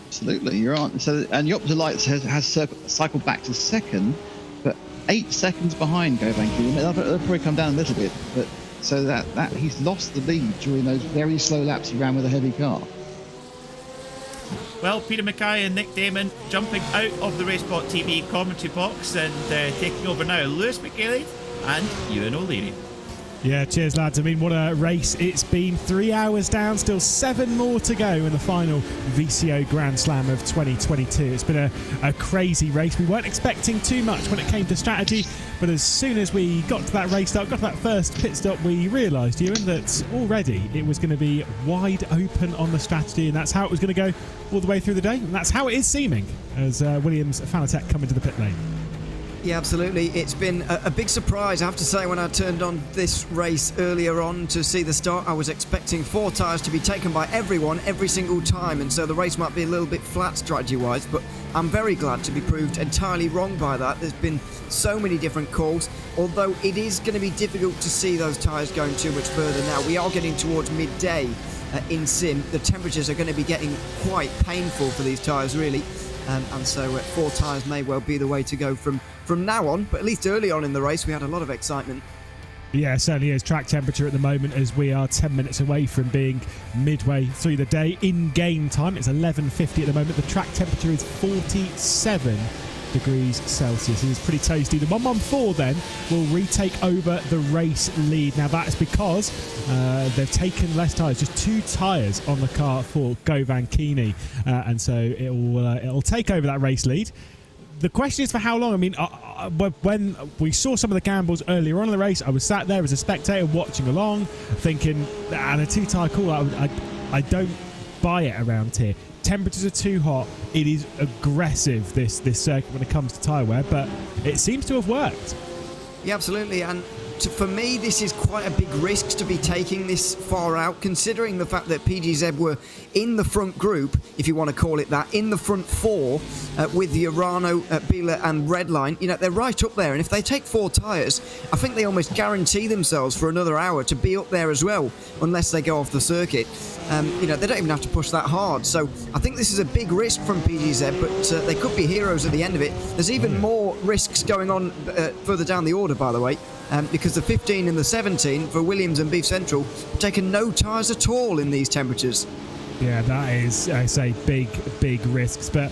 Absolutely, you're on. So, and Joop de Light has cycled back to 2nd, but 8 seconds behind Govan Kini. They'll probably come down a little bit, but so that he's lost the lead during those very slow laps he ran with a heavy car. Well, Peter Mackay and Nick Damon jumping out of the RaceSpot TV commentary box and taking over now. Lewis McGlade and Ewan O'Leary. Yeah, cheers, lads. I mean, what a race it's been. 3 hours down, still 7 more to go in the final VCO Grand Slam of 2022. It's been a crazy race. We weren't expecting too much when it came to strategy, but as soon as we got to that race start, got to that first pit stop, we realised, Ewan, that already it was going to be wide open on the strategy, and that's how it was going to go all the way through the day. And that's how it is seeming as Williams Fanatec come into the pit lane. Yeah, absolutely. It's been a big surprise, I have to say, when I turned on this race earlier on to see the start. I was expecting 4 tyres to be taken by everyone every single time, and so the race might be a little bit flat strategy-wise, but I'm very glad to be proved entirely wrong by that. There's been so many different calls, although it is going to be difficult to see those tyres going too much further now. We are getting towards midday in sim. The temperatures are going to be getting quite painful for these tyres, really. And so 4 tyres may well be the way to go from now on, but at least early on in the race we had a lot of excitement. Yeah, it certainly is. Track temperature at the moment, as we are 10 minutes away from being midway through the day. In game time, it's 11:50 at the moment. The track temperature is 47 degrees Celsius. It is pretty toasty. The 114 then will retake over the race lead. Now that's because they've taken less tyres, just 2 tyres on the car for Govan Keeney, and so it'll take over that race lead. The question is for how long. I mean, when we saw some of the gambles earlier on in the race, I was sat there as a spectator watching along, thinking, and a 2-tyre call, I don't buy it around here. Temperatures are too hot. It is aggressive, this circuit, when it comes to tyre wear, but it seems to have worked. Yeah, absolutely. And for me, this is quite a big risk to be taking this far out, considering the fact that PGZ were in the front group, if you want to call it that, in the front 4 with the Urano, Biela and Redline. You know, they're right up there, and if they take 4 tyres, I think they almost guarantee themselves for another hour to be up there as well, unless they go off the circuit. You know, they don't even have to push that hard. So I think this is a big risk from PGZ, but they could be heroes at the end of it. There's even more risks going on further down the order, by the way, because the 15 and the 17 for Williams and Beef Central have taken no tyres at all in these temperatures. Yeah, that is, I say, big risks. But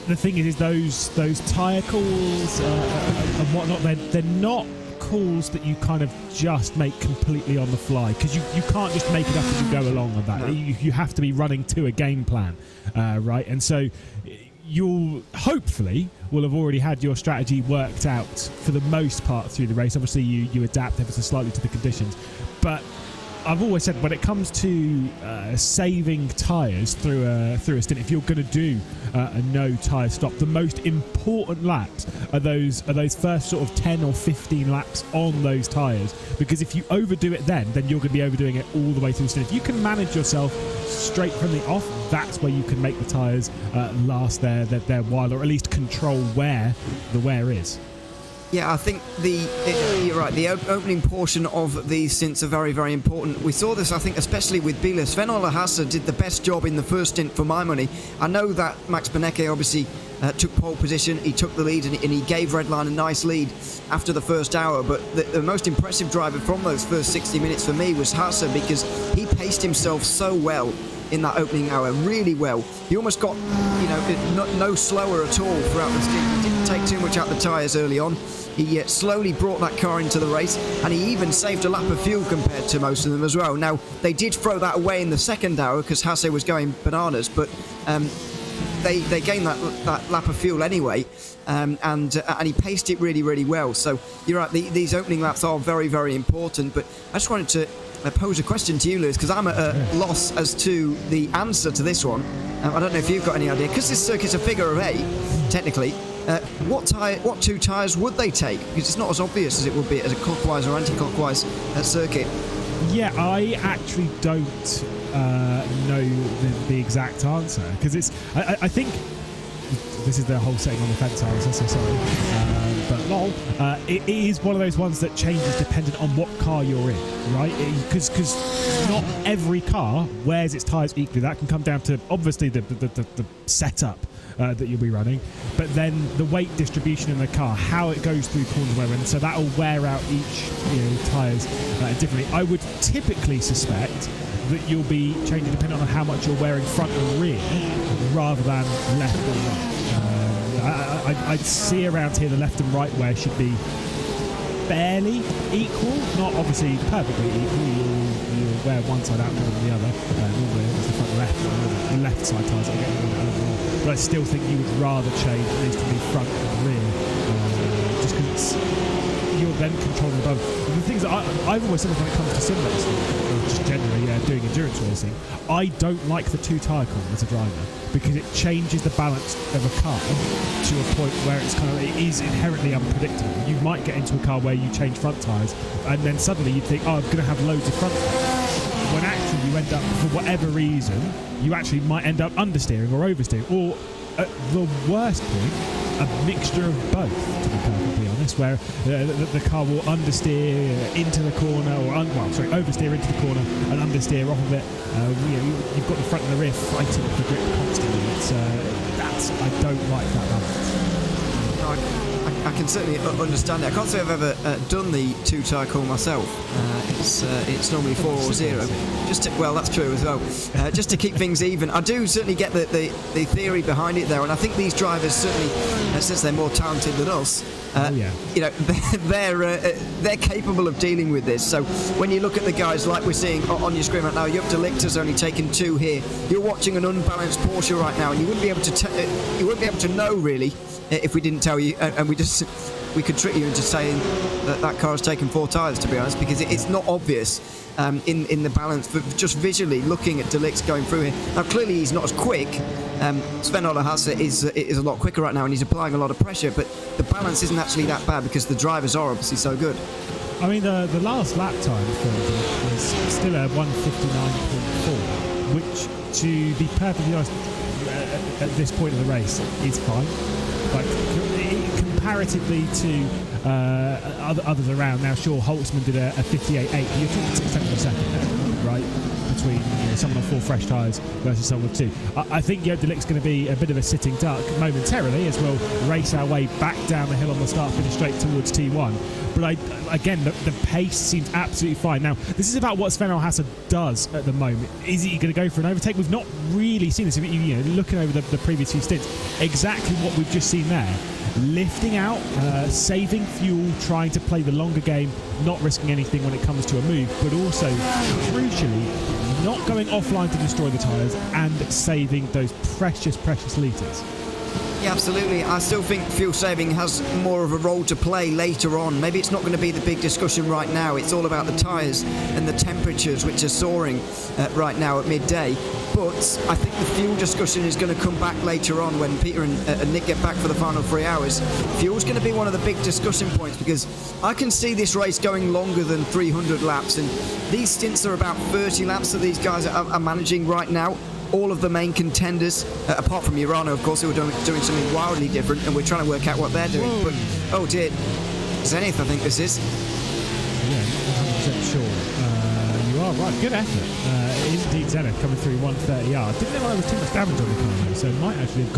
the thing is those tyre calls and whatnot, they're not calls that you kind of just make completely on the fly, because you can't just make it up as you go along on that. No. You have to be running to a game plan, right? And so you'll hopefully will have already had your strategy worked out for the most part through the race. Obviously you adapt ever so slightly to the conditions, but I've always said when it comes to saving tyres through a stint, if you're going to do a no tyre stop, the most important laps are those first sort of 10 or 15 laps on those tyres, because if you overdo it then you're going to be overdoing it all the way through the stint. If you can manage yourself straight from the off, that's where you can make the tyres last their while, or at least control where the wear is. Yeah, I think you're right. The opening portion of these stints are very, very important. We saw this, I think, especially with Biela. Sven-Ola Hasse did the best job in the first stint for my money. I know that Max Benecke obviously took pole position. He took the lead and he gave Redline a nice lead after the first hour. But the most impressive driver from those first 60 minutes for me was Hasse, because he paced himself so well in that opening hour, really well. He almost got, no slower at all throughout the stint. He didn't take too much out the tyres early on. He slowly brought that car into the race, and he even saved a lap of fuel compared to most of them as well. Now, they did throw that away in the second hour because Hasse was going bananas, but they gained that lap of fuel anyway, and he paced it really, really well. So you're right, these opening laps are very, very important, but I just wanted to pose a question to you, Lewis, because I'm at a loss as to the answer to this one. I don't know if you've got any idea, because this circuit's a figure of 8, technically. What 2 tyres would they take? Because it's not as obvious as it would be as a clockwise or anti-clockwise circuit. Yeah, I actually don't know the exact answer, because it's. I think this is the whole setting on the fence answer, so sorry. But lol, it is one of those ones that changes dependent on what car you're in, right? Because not every car wears its tyres equally. That can come down to obviously the setup that you'll be running, but then the weight distribution in the car, how it goes through corners, where, and so that will wear out each tyres differently. I would typically suspect that you'll be changing depending on how much you're wearing front and rear, rather than left and right. I'd see around here the left and right wear should be fairly equal, not obviously perfectly equal. You'll wear one side out more than the other. Normally it's the front left, the left side tyres are getting more. But I still think you would rather change at least to be front and rear, just because you're then controlling the both. The things that I've always said when it comes to sim racing, or just generally doing endurance racing, I don't like the two tyre call as a driver, because it changes the balance of a car to a point where it is inherently unpredictable. You might get into a car where you change front tyres, and then suddenly you think, oh, I'm going to have loads of front tyres, when actually you end up, for whatever reason, you actually might end up understeering or oversteering, or at the worst point, a mixture of both, to be perfectly honest, where the car will understeer into the corner, or oversteer into the corner and understeer off of it. You've got the front and the rear fighting for grip constantly. I don't like that balance. I can certainly understand it. I can't say I've ever done the two tyre call myself. It's normally 4 or 0. That's true as well. Just to keep things even. I do certainly get the theory behind it there, and I think these drivers certainly, since they're more talented than us, they're capable of dealing with this. So when you look at the guys like we're seeing on your screen right now, Joop de Ligt has only taken 2 here. You're watching an unbalanced Porsche right now, and you wouldn't be able to know really if we didn't tell you, and we could trick you into saying that car has taken 4 tyres, to be honest, because it's not obvious in the balance, but just visually looking at de Ligt going through here. Now clearly he's not as quick. Sven-Ole Hasse is a lot quicker right now, and he's applying a lot of pressure, but the balance isn't actually that bad because the drivers are obviously so good. I mean, the last lap time for him is still a 1:59.4, which, to be perfectly honest, at this point of the race, is fine. Like, comparatively to others around. Now, sure, Holtzman did a 58.8. You're talking 6 seconds a second there, right? Between someone on 4 fresh tyres versus someone with 2. I think Joop de Ligt's going to be a bit of a sitting duck momentarily, as we'll race our way back down the hill on the start finish straight towards T1. But the pace seems absolutely fine. Now, this is about what Sven-Ole Hasse does at the moment. Is he going to go for an overtake? We've not really seen this. Looking over the previous few stints, exactly what we've just seen there. Lifting out, saving fuel, trying to play the longer game, not risking anything when it comes to a move, but also, crucially, not going offline to destroy the tyres and saving those precious litres. Yeah, absolutely. I still think fuel saving has more of a role to play later on. Maybe it's not going to be the big discussion right now. It's all about the tyres and the temperatures, which are soaring right now at midday. But I think the fuel discussion is going to come back later on when Peter and Nick get back for the final 3 hours. Fuel's going to be one of the big discussion points, because I can see this race going longer than 300 laps, and these stints are about 30 laps that these guys are managing right now. All of the main contenders, apart from Urano, of course, who are doing something wildly different, and we're trying to work out what they're doing. But, oh dear, Zenith, I think this is. Yeah, 100% sure. You are right. Good effort. Indeed, Zenith coming through 130R. Didn't know there was too much damage on the car, though, so might actually have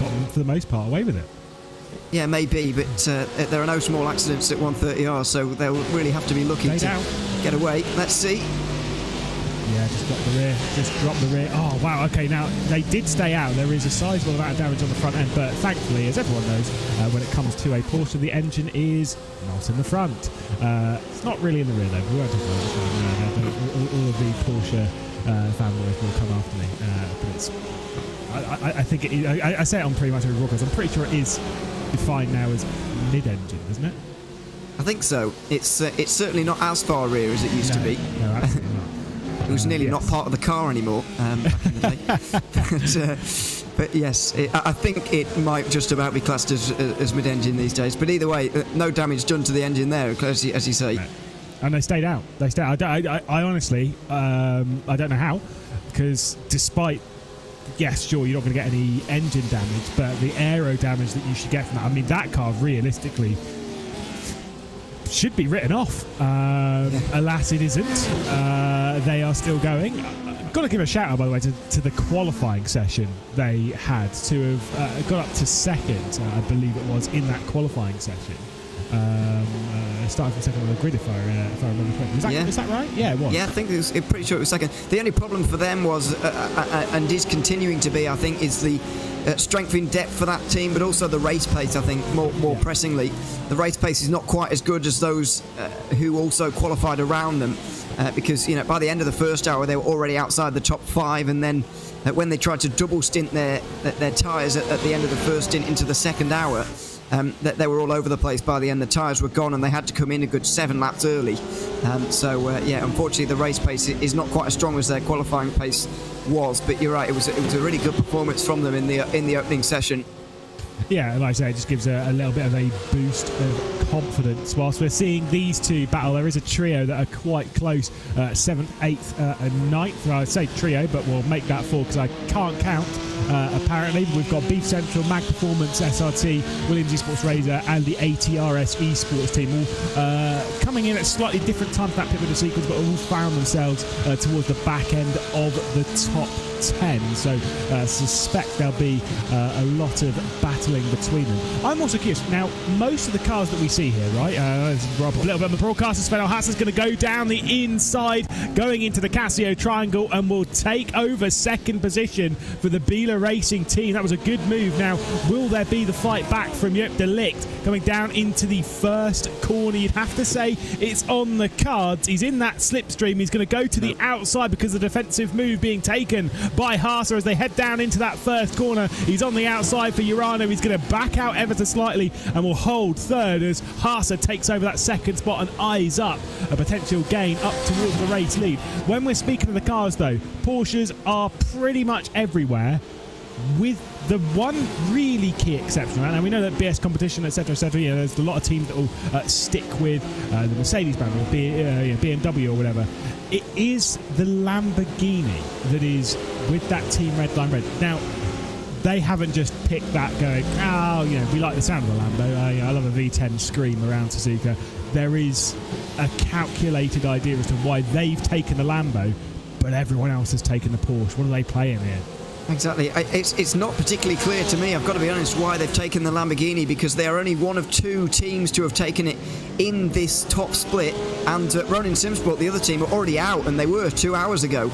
gotten for the most part away with it. Yeah, maybe, but there are no small accidents at 130R, so they'll really have to be looking to get away. Let's see. Yeah, just drop the rear. Oh, wow, okay, now, they did stay out. There is a sizable amount of damage on the front end, but thankfully, as everyone knows, when it comes to a Porsche, the engine is not in the front. It's not really in the rear, though. We won't talk about this one. All of the Porsche fanboys will come after me. But it's... I think it is, I say it on pretty much every broadcast. I'm pretty sure it is defined now as mid-engine, isn't it? I think so. It's certainly not as far rear as it used to be. No, absolutely not. It was nearly not part of the car anymore back in the day. But yes, I think it might just about be classed as mid-engine these days. But either way, no damage done to the engine there, as you say. Right. And they stayed out. I honestly, I don't know how, because despite, yes, sure, you're not going to get any engine damage, but the aero damage that you should get from that, I mean, that car realistically should be written off. Alas, it isn't. They are still going. I've got to give a shout out, by the way, to the qualifying session they had to have got up to second, I believe it was, in that qualifying session. Starting from second on the grid, if I remember correctly. Is that right? Yeah, it was. Yeah, I think I'm pretty sure it was second. The only problem for them was, and is continuing to be, I think, is the strength in depth for that team, but also the race pace. I think more pressingly, the race pace is not quite as good as those who also qualified around them, because by the end of the first hour they were already outside the top 5, and then when they tried to double stint their tyres at the end of the first stint into the second hour. That they were all over the place by the end. The tyres were gone and they had to come in a good 7 laps early. Unfortunately the race pace is not quite as strong as their qualifying pace was. But you're right, it was a really good performance from them in the opening session. Yeah, like I say, it just gives a little bit of a boost of confidence. Whilst we're seeing these two battle, there is a trio that are quite close, 7th, 8th and 9th. I'd say trio, but we'll make that 4 because I can't count, apparently. We've got Beef Central, Mag Performance, SRT, Williams Esports Razor and the ATRS Esports team, all coming in at slightly different times that pit window sequence, but all found themselves towards the back end of the top 10, so suspect there'll be a lot of battling between them. I'm also curious, now most of the cars that we see here, right, Rob, a little bit on the broadcaster, Sven Alhassan's going to go down the inside, going into the Casio triangle, and will take over second position for the Biela Racing team. That was a good move. Now, will there be the fight back from Joop de Ligt coming down into the first corner? You'd have to say it's on the cards. He's in that slipstream. He's going to go to the outside because of the defensive move being taken by Haase as they head down into that first corner. He's on the outside for Urano. He's going to back out ever so slightly and will hold third as Haase takes over that second spot and eyes up a potential gain up towards the race lead. When we're speaking of the cars, though, Porsches are pretty much everywhere, with the one really key exception. Right? Now, we know that BS competition, etc., there's a lot of teams that will stick with the Mercedes brand or BMW or whatever. It is the Lamborghini that is with that Team Red Line Red. Now, they haven't just picked that going, we like the sound of the Lambo. I love a V10 scream around Suzuka. There is a calculated idea as to why they've taken the Lambo, but everyone else has taken the Porsche. What are they playing here? Exactly. It's not particularly clear to me, I've got to be honest, why they've taken the Lamborghini, because they are only one of 2 teams to have taken it in this top split, and Ronin Simsport, the other team, are already out, and they were 2 hours ago.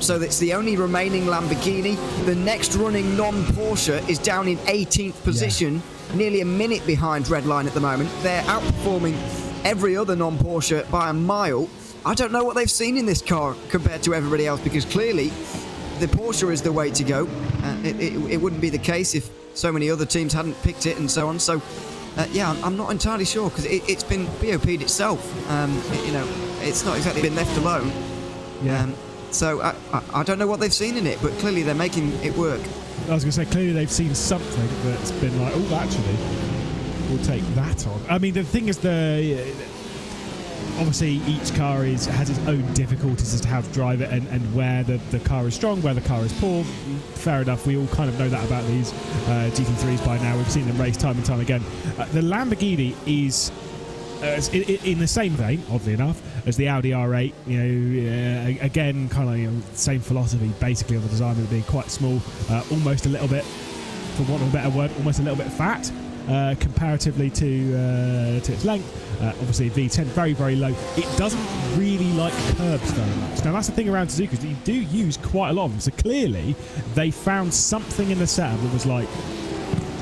So it's the only remaining Lamborghini. The next running non-Porsche is down in 18th position, nearly a minute behind Redline at the moment. They're outperforming every other non-Porsche by a mile. I don't know what they've seen in this car compared to everybody else, because clearly the Porsche is the way to go. It wouldn't be the case if so many other teams hadn't picked it and so on. So, I'm not entirely sure, because it's been BOP'd itself. It's not exactly been left alone. Yeah. So I don't know what they've seen in it, but clearly they're making it work. I was going to say, clearly they've seen something that's been like, actually, we'll take that on. I mean, the thing is, obviously each car has its own difficulties as to how to drive it and where the car is strong, where the car is poor. Fair enough, we all kind of know that about these GT3s by now. We've seen them race time and time again. The Lamborghini is in the same vein, oddly enough, as the Audi R8. Again, kind of same philosophy basically on the design of it being quite small, almost a little bit, for want of a better word, almost a little bit fat. Comparatively to its length. Obviously V10 very, very low. It doesn't really like curbs very much. Now that's the thing around Suzuka, is that you do use quite a lot of them. So clearly they found something in the setup that was like,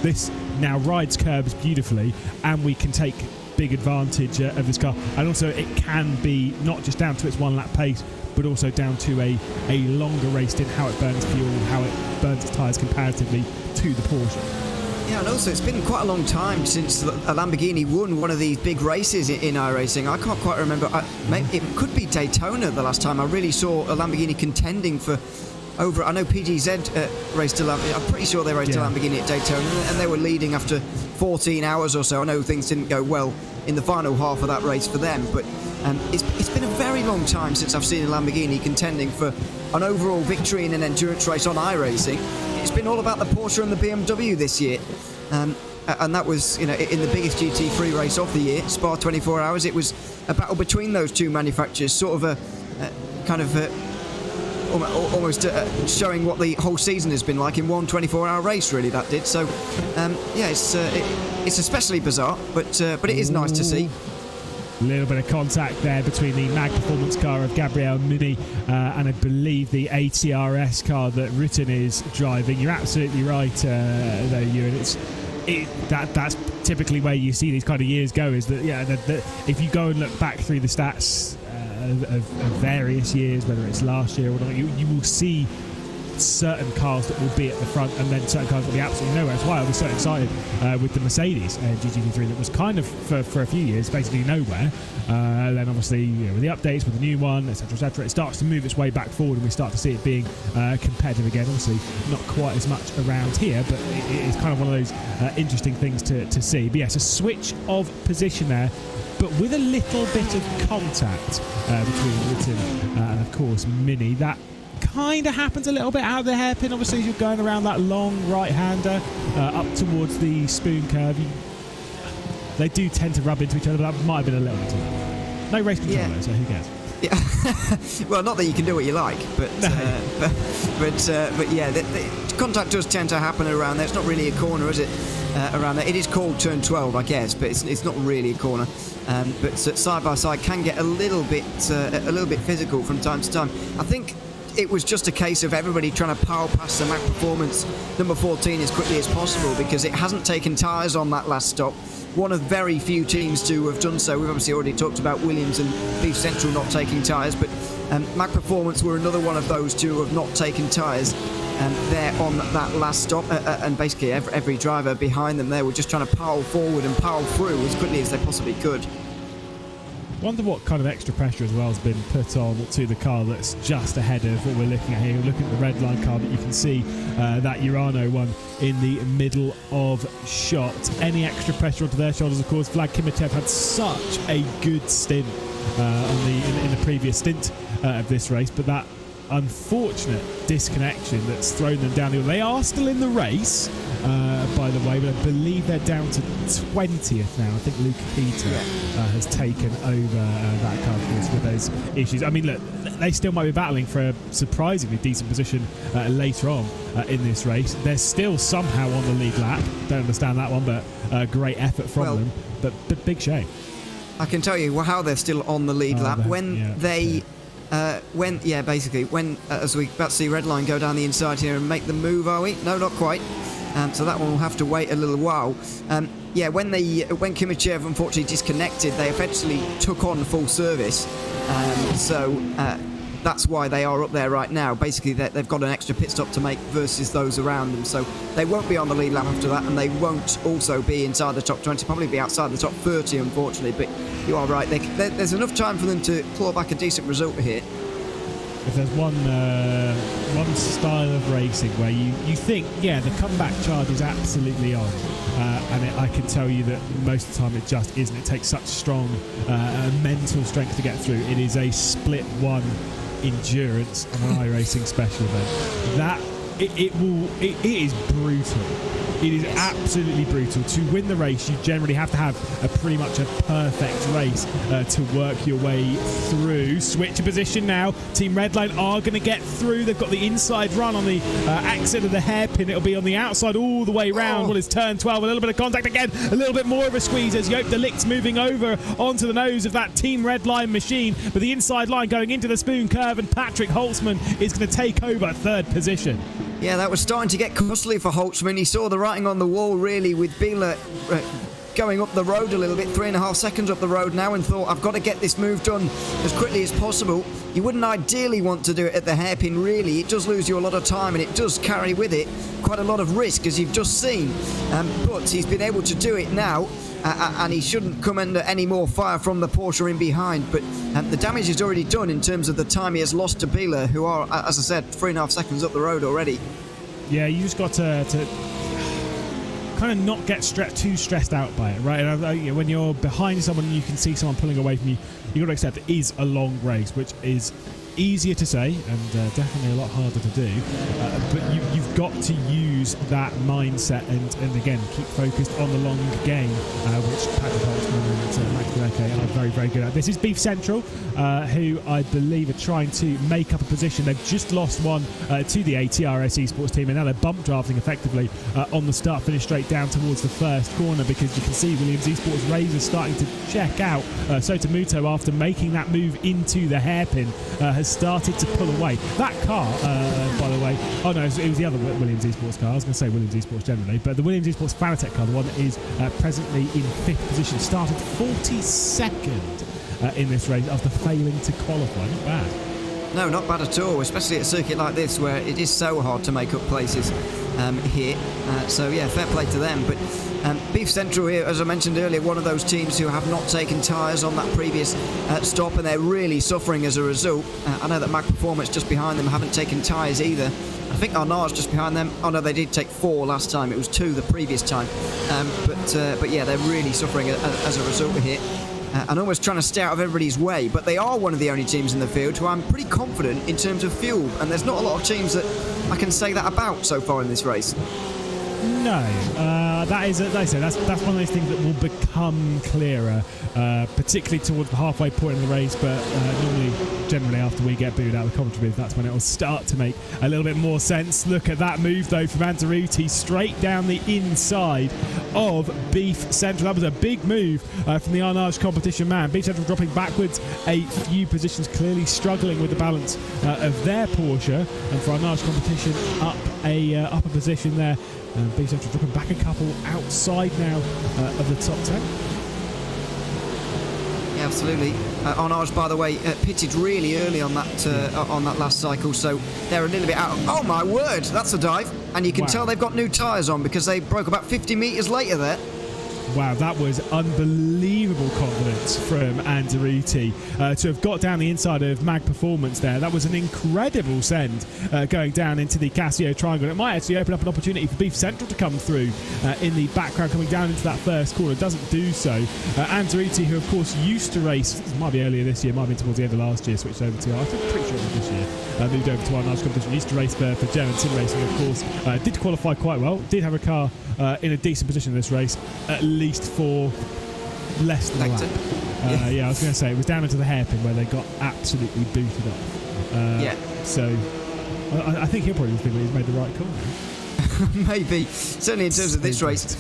this now rides curbs beautifully and we can take big advantage of this car. And also it can be not just down to its 1 lap pace, but also down to a longer race stint, how it burns fuel, how it burns its tyres comparatively to the Porsche. Yeah, and also it's been quite a long time since a Lamborghini won one of these big races in iRacing. I can't quite remember. It could be Daytona the last time I really saw a Lamborghini contending for over. I know PGZ raced a Lamborghini. I'm pretty sure they raced a Lamborghini at Daytona, and they were leading after 14 hours or so. I know things didn't go well in the final half of that race for them, but it's been a very long time since I've seen a Lamborghini contending for an overall victory in an endurance race on iRacing. It's been all about the Porsche and the BMW this year, and that was, in the biggest GT3 race of the year, Spa 24 Hours. It was a battle between those two manufacturers, sort of almost showing what the whole season has been like in one 24-hour race. Really, that did. So, yeah, it's especially bizarre, but it is nice to see. A little bit of contact there between the MAG Performance car of Gabriel Muni and I believe the ATRS car that Rutten is driving. You're absolutely right, though, Ewan. That's typically where you see these kind of years go. Is that if you go and look back through the stats of various years, whether it's last year or not, you will see certain cars that will be at the front and then certain cars that will be absolutely nowhere. That's why I was so excited with the Mercedes GT3 that was kind of for a few years basically nowhere. Then obviously with the updates, with the new one, etc., it starts to move its way back forward and we start to see it being competitive again. Obviously not quite as much around here, but it is kind of one of those interesting things to see. But yes, a switch of position there, but with a little bit of contact between Rutten and of course Mini. That kind of happens a little bit out of the hairpin, obviously, as you're going around that long right-hander up towards the spoon curve. They do tend to rub into each other, but that might have been a little bit too much. No race control though, so who cares? Yeah. Well, not that you can do what you like, but yeah, the contact does tend to happen around there. It's not really a corner, is it? Around there, it is called turn 12, I guess, but it's not really a corner. But side by side can get a little bit physical from time to time. I think it was just a case of everybody trying to power past the MAC Performance number 14 as quickly as possible because it hasn't taken tyres on that last stop. One of very few teams to have done so. We've obviously already talked about Williams and Beef Central not taking tyres, but MAC Performance were another one of those two who have not taken tyres there on that last stop, and basically every driver behind them there were just trying to power forward and power through as quickly as they possibly could. Wonder what kind of extra pressure as well has been put on to the car that's just ahead of what we're looking at here. We're looking at the red line car, but you can see that Urano one in the middle of shot. Any extra pressure onto their shoulders, of course. Vlad Kimichev had such a good stint in the previous stint of this race, but that unfortunate disconnection that's thrown them down the hill. They are still in the race, by the way, but I believe they're down to 20th now. I think Luke Peter has taken over that car, of course, with those issues. I mean, look, they still might be battling for a surprisingly decent position later on in this race. They're still somehow on the lead lap. Don't understand that one, but great effort from them. But big shame. I can tell you how they're still on the lead lap. When as we about to see red line go down the inside here and make the move, are we? No, not quite. So that one will have to wait a little while. When Kimichev unfortunately disconnected, they eventually took on full service. That's why they are up there right now. Basically, they've got an extra pit stop to make versus those around them. So they won't be on the lead lap after that, and they won't also be inside the top 20, probably be outside the top 30, unfortunately. But you are right. There's enough time for them to claw back a decent result here. If there's one style of racing where you think, yeah, the comeback charge is absolutely on, and I can tell you that most of the time it just isn't. It takes such strong mental strength to get through. It is a split one endurance on an iRacing special event. It is brutal. It is absolutely brutal. To win the race, you generally have to have pretty much a perfect race to work your way through. Switch of position now. Team Redline are going to get through. They've got the inside run on the exit of the hairpin. It'll be on the outside all the way round. Well, it's turn 12. A little bit of contact again. A little bit more of a squeeze as Joop de Ligt's moving over onto the nose of that Team Redline machine. But the inside line going into the spoon curve, and Patrick Holtzman is going to take over third position. Yeah, that was starting to get costly for Holtzman. He saw the writing on the wall, really, with Biela going up the road a little bit, 3.5 seconds up the road now, and thought, I've got to get this move done as quickly as possible. You wouldn't ideally want to do it at the hairpin, really. It does lose you a lot of time, and it does carry with it quite a lot of risk, as you've just seen. But he's been able to do it now, and he shouldn't come under any more fire from the Porsche in behind. But the damage is already done in terms of the time he has lost to Biela, who are, as I said, 3.5 seconds up the road already. Yeah, you just got to kind of not get too stressed out by it, right? And when you're behind someone and you can see someone pulling away from you, you've got to accept it is a long race, which is easier to say and definitely a lot harder to do. But you've got to use that mindset and again, keep focused on the long game, which Patrick Holtzman and Max Okay, are very, very good at. This is Beef Central, who I believe are trying to make up a position. They've just lost one to the ATRS Esports team, and now they're bump drafting effectively on the start finish straight down towards the first corner, because you can see Williams Esports Razor starting to check out. Sotomuto, after making that move into the hairpin, has started to pull away. That car, by the way, oh no, it was the other Williams Esports car. I was going to say Williams Esports generally, but the Williams Esports Fanatec car, the one that is presently in 5th position, started 42nd in this race after failing to qualify. Not bad. No, not bad at all, especially at a circuit like this where it is so hard to make up places here. So yeah, fair play to them. But Beef Central here, as I mentioned earlier, one of those teams who have not taken tyres on that previous stop, and they're really suffering as a result. I know that Mag Performance just behind them haven't taken tyres either. I think Arnaud's just behind them. Oh no, they did take 4 last time. It was 2 the previous time. But yeah, they're really suffering as a result here. And almost trying to stay out of everybody's way, but they are one of the only teams in the field who I'm pretty confident in terms of fuel, and there's not a lot of teams that I can say that about so far in this race. No, that is, like I say, that's one of those things that will become clearer, particularly towards the halfway point in the race. But generally, after we get booed out of the commentary booth, that's when it will start to make a little bit more sense. Look at that move though from Antaruti, straight down the inside of Beef Central. That was a big move from the Arnage competition man. Beef Central dropping backwards a few positions, clearly struggling with the balance of their Porsche, and for Arnage competition up a position there. Beef Central dropping back a couple outside now of the top 10. Yeah, absolutely. Arnage, by the way, pitted really early on that last cycle, so they're a little bit out. Oh my word, that's a dive, and you can tell they've got new tyres on because they broke about 50 metres later there. Wow, that was unbelievable confidence from Antaruti to have got down the inside of Mag Performance there. That was an incredible send going down into the Casio Triangle. It might actually open up an opportunity for Beef Central to come through in the background, coming down into that first corner. Doesn't do so. Antaruti, who of course used to race, it might be earlier this year, might have been towards the end of last year, switched over to, I think, pretty sure it was this year, moved over to our large competition. Used to race for German Sim Racing, of course. Did qualify quite well, did have a car in a decent position in this race, at least for less than a lap. Yeah, I was going to say, it was down into the hairpin where they got absolutely booted off. So I think he'll probably feel he's made the right call. Maybe, certainly in terms of this race,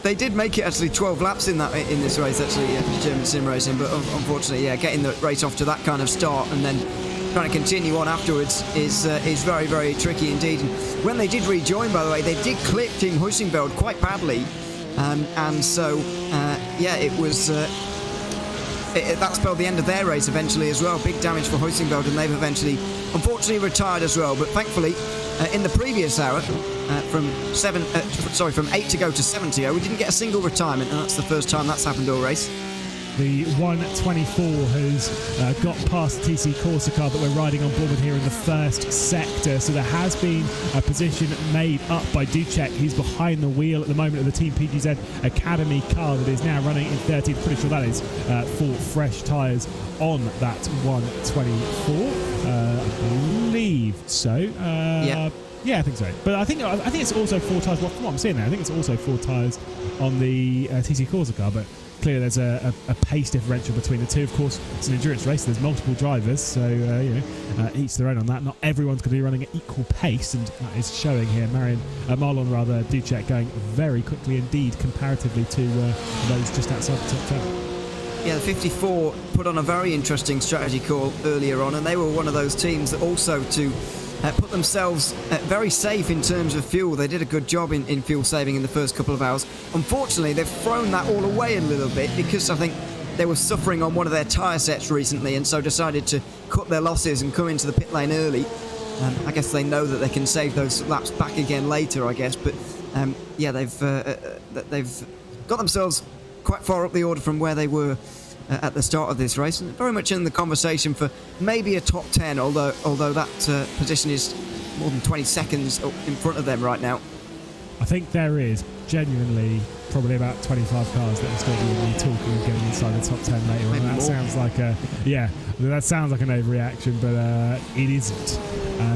they did make it actually 12 laps in this race, actually, German Sim Racing, but unfortunately, yeah, getting the race off to that kind of start and then trying to continue on afterwards is very, very tricky indeed. And when they did rejoin, by the way, they did clip Team Huisenfeld quite badly, and so yeah, it was that spelled the end of their race eventually as well. Big damage for Huisenfeld, and they've eventually, unfortunately, retired as well. But thankfully, in the previous hour, from 8 to go to 70, we didn't get a single retirement, and that's the first time that's happened all race. The 124 has got past the TC Corsa car that we're riding on board with here in the first sector. So there has been a position made up by Ducek. He's behind the wheel at the moment of the Team PGZ Academy car that is now running in 13th. Pretty sure that is for fresh tyres on that 124. I believe so. Yeah, I think so. But I think it's also 4 tyres. Well, from what I'm seeing there, I think it's also 4 tyres on the TC Corsa car. But clearly there's a pace differential between the two. Of course, it's an endurance race, so there's multiple drivers, so each their own on that. Not everyone's going to be running at equal pace, and that is showing here. Marlon Ducek going very quickly indeed comparatively to those just outside the top 10. Yeah, the 54 put on a very interesting strategy call earlier on, and they were one of those teams that also to put themselves very safe in terms of fuel. They did a good job in fuel saving in the first couple of hours. Unfortunately, they've thrown that all away a little bit because I think they were suffering on one of their tyre sets recently, and so decided to cut their losses and come into the pit lane early. I guess they know that they can save those laps back again later, I guess. But yeah, they've got themselves quite far up the order from where they were at the start of this race, and very much in the conversation for maybe a top 10, although that position is more than 20 seconds in front of them right now. I think there is genuinely probably about 25 cars that are still going to be talking and getting inside the top 10 later. Maybe and that more. Sounds like that sounds like an overreaction, but it isn't.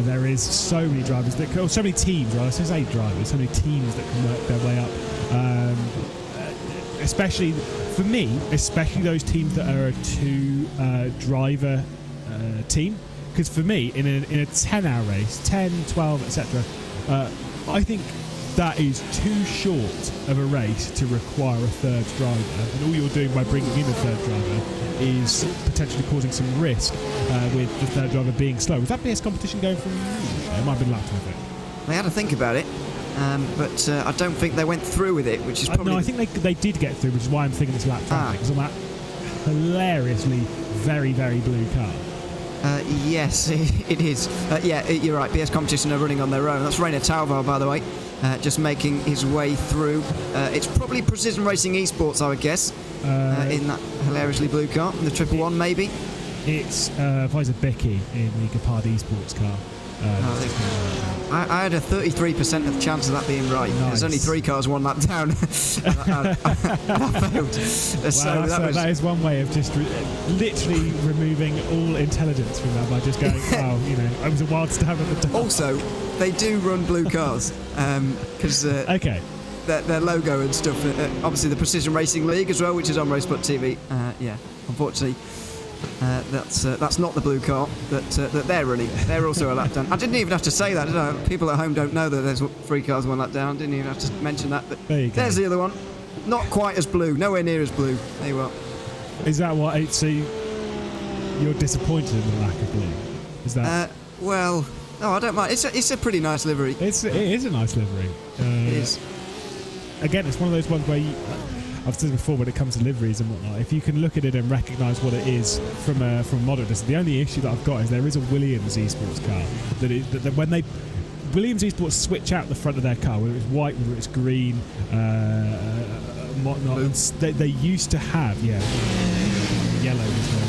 There is so many drivers so many teams, right? I say drivers, so many teams that can work their way up. especially for me, especially those teams that are a two-driver team. Because for me, in a 10-hour race, 10, 12, etc., I think that is too short of a race to require a third driver, and all you're doing by bringing in a third driver is potentially causing some risk with the third driver being slow. Was that BS competition going from? It might have been lapped, I think. They had to think about it, but I don't think they went through with it, which is probably... No, I think they did get through, which is why I'm thinking it's lap traffic, because on that hilariously very, very blue car. Yes, it is. Yeah, you're right. BS competition are running on their own. That's Rainer Tauval, by the way, just making his way through. It's probably Precision Racing Esports, I would guess, in that hilariously blue car. The 111, maybe? It's Visor Becky in the Gepard Esports car. I had a 33% of the chance of that being right. Nice. There's only 3 cars one lap down. I failed. So that is one way of just literally removing all intelligence from that by just going, wow, I was a wild stab at the top. Also, they do run blue cars because okay. Their logo and stuff. Obviously, the Precision Racing League as well, which is on RaceSpot TV. Yeah, unfortunately. That's not the blue car that they're running. They're also a lap down. I didn't even have to say that, did I? People at home don't know that there's 3 cars one lap down. Didn't even have to mention that. But there's the other one. Not quite as blue. Nowhere near as blue. There you are. Is that what? So you're disappointed in the lack of blue? Is that? Well, no, I don't mind. It's a pretty nice livery. It is a nice livery. It is. Again, it's one of those ones where I've said before, when it comes to liveries and whatnot, if you can look at it and recognise what it is from a model distance, the only issue that I've got is there is a Williams Esports car that when Williams Esports switch out the front of their car, whether it's white, whether it's green, and whatnot, and they used to have yellow as well.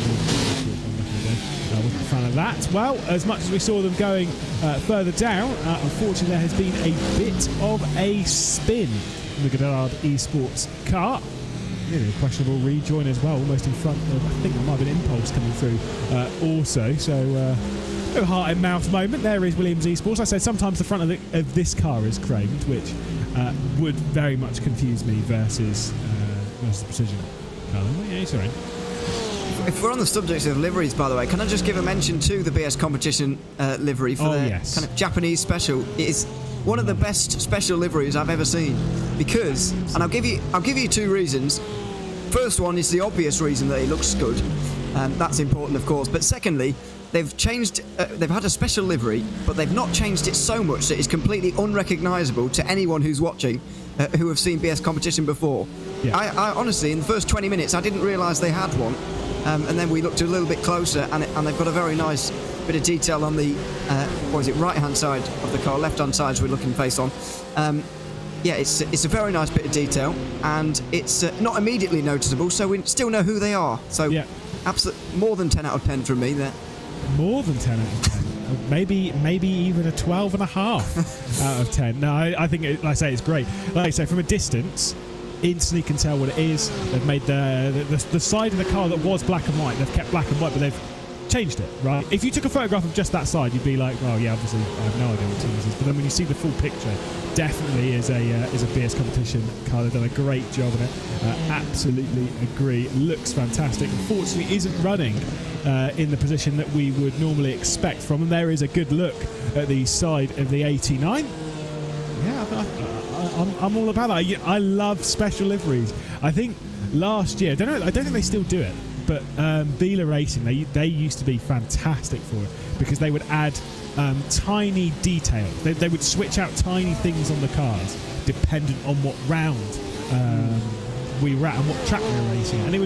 I wasn't a fan of that. Well, as much as we saw them going further down, unfortunately there has been a bit of a spin the Gepard Esports car. Nearly a questionable rejoin as well, almost in front of, I think there might have been Impulse coming through also. So, no heart in mouth moment. There is Williams Esports. I said sometimes the front of this car is chromed, which would very much confuse me versus the Precision. Yeah, sorry. If we're on the subject of liveries, by the way, can I just give a mention to the BS competition livery for the kind of Japanese special? It is one of the best special liveries I've ever seen, because, and I'll give you 2 reasons. First one is the obvious reason that it looks good, and that's important, of course. But secondly, they've changed. They've had a special livery, but they've not changed it so much that it's completely unrecognisable to anyone who's watching, who have seen BS competition before. Yeah. I honestly, in the first 20 minutes, I didn't realise they had one. And then we looked a little bit closer, and they've got a very nice bit of detail on the right-hand side of the car, left-hand side as we're looking face on. Yeah, it's a very nice bit of detail, and it's not immediately noticeable, so we still know who they are. So, yeah, absolutely more than 10 out of 10 from me there. More than 10 out of 10. Maybe even a 12.5 out of 10. No, I think, like I say, it's great. Like I say, from a distance, instantly can tell what it is. They've made the side of the car that was black and white, they've kept black and white, but they've changed it, right? If you took a photograph of just that side, you'd be like, well, yeah, obviously I have no idea what team this is. But then when you see the full picture, definitely is a BS competition car. They've done a great job on it. Absolutely agree. Looks fantastic. Unfortunately, isn't running in the position that we would normally expect from them. There is a good look at the side of the 89. Yeah, I'm all about that. I love special liveries. I think last year, I don't think they still do it, but Vila Racing, they used to be fantastic for it, because they would add tiny details. They would switch out tiny things on the cars dependent on what round we were at and what track we were racing at. And it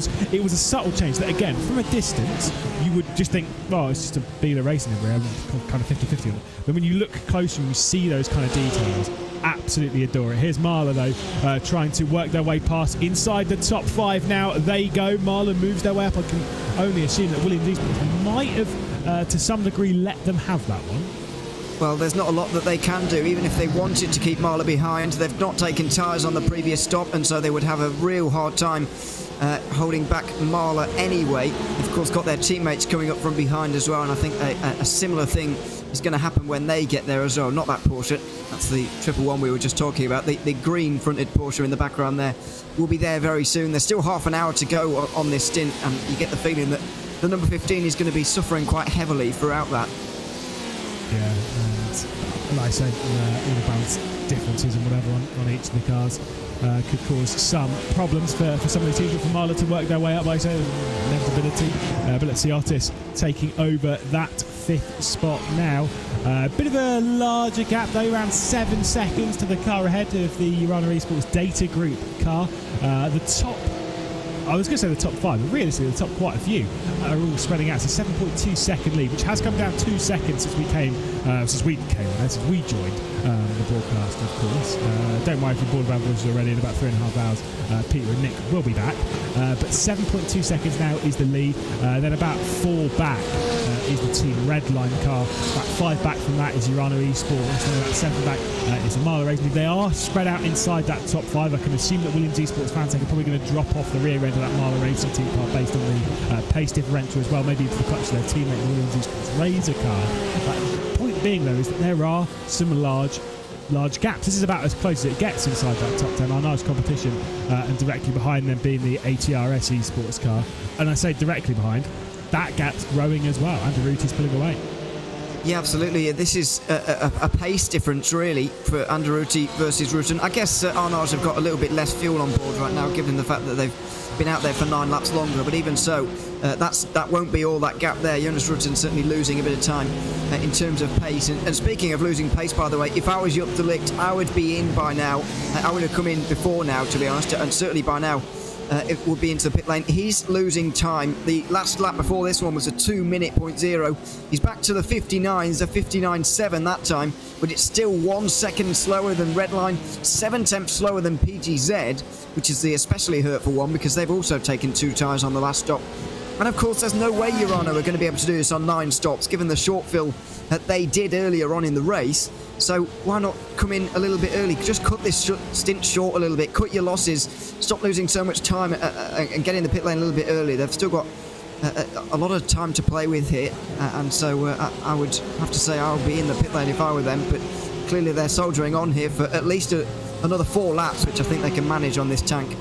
was a subtle change that, again, from a distance, you would just think, oh, it's just a Vila Racing livery, kind of 50-50 on it. But when you look closer and you see those kind of details, absolutely adore it. Here's Marla, though, trying to work their way past inside the top 5 now. They go. Marla moves their way up. I can only assume that Williams Esports might have, to some degree, let them have that one. Well, there's not a lot that they can do, even if they wanted to keep Marla behind. They've not taken tyres on the previous stop, and so they would have a real hard time holding back Marla anyway. They've, of course, got their teammates coming up from behind as well, and I think a similar thing is going to happen when they get there as well. Not that Porsche. That's the 111 we were just talking about. The green fronted Porsche in the background there will be there very soon. There's still half an hour to go on this stint, and you get the feeling that the number 15 is going to be suffering quite heavily throughout that. Yeah, and like I said, all the balance differences and whatever on each of the cars could cause some problems for some of the teams from Marla to work their way up. Like I say, inevitability. But let's see Otis taking over that 5th spot now. Bit of a larger gap though, around 7 seconds to the car ahead of the Urana Esports Data Group car. The top, I was going to say the top 5, but realistically the top quite a few are all spreading out. It's a 7.2 second lead, which has come down 2 seconds since we joined the broadcast, of course. Don't worry if you're bored about voices already. In about 3.5 hours, Peter and Nick will be back. But 7.2 seconds now is the lead. Then about 4 back is the Team Redline car. About 5 back from that is Urana Esports. Then about 7 back is the Marla Racing. They are spread out inside that top 5. I can assume that Williams Esports fans are probably going to drop off the rear end of that Marla Racing team car based on the pace differential as well. Maybe into the clutch of their teammate Williams Esports Razor car. Point being though is that there are some large gaps. This is about as close as it gets inside that top 10. Our large competition, and directly behind them being the ATRS Esports car. And I say directly behind, that gap's growing as well. Andy Ruti's pulling away. Yeah, absolutely. This is a pace difference, really, for Anderuti versus Rutten. I guess Arnage have got a little bit less fuel on board right now, given the fact that they've been out there for 9 laps longer. But even so, that won't be all that gap there. Jonas Rutten certainly losing a bit of time in terms of pace. And speaking of losing pace, by the way, if I was Jupp de Ligt, I would be in by now. I would have come in before now, to be honest, and certainly by now. It would be into the pit lane. He's losing time. The last lap before this one was a 2:0.0. He's back to the 59s, a 59.7 that time, but it's still 1 second slower than Redline, 7 tenths slower than PGZ, which is the especially hurtful one because they've also taken 2 tyres on the last stop. And of course, there's no way Urano are going to be able to do this on 9 stops, given the short fill that they did earlier on in the race. So why not come in a little bit early? Just cut this stint short a little bit, cut your losses, stop losing so much time and get in the pit lane a little bit early. They've still got a lot of time to play with here, and so I would have to say I would be in the pit lane if I were them, but clearly they're soldiering on here for at least another 4 laps, which I think they can manage on this tank.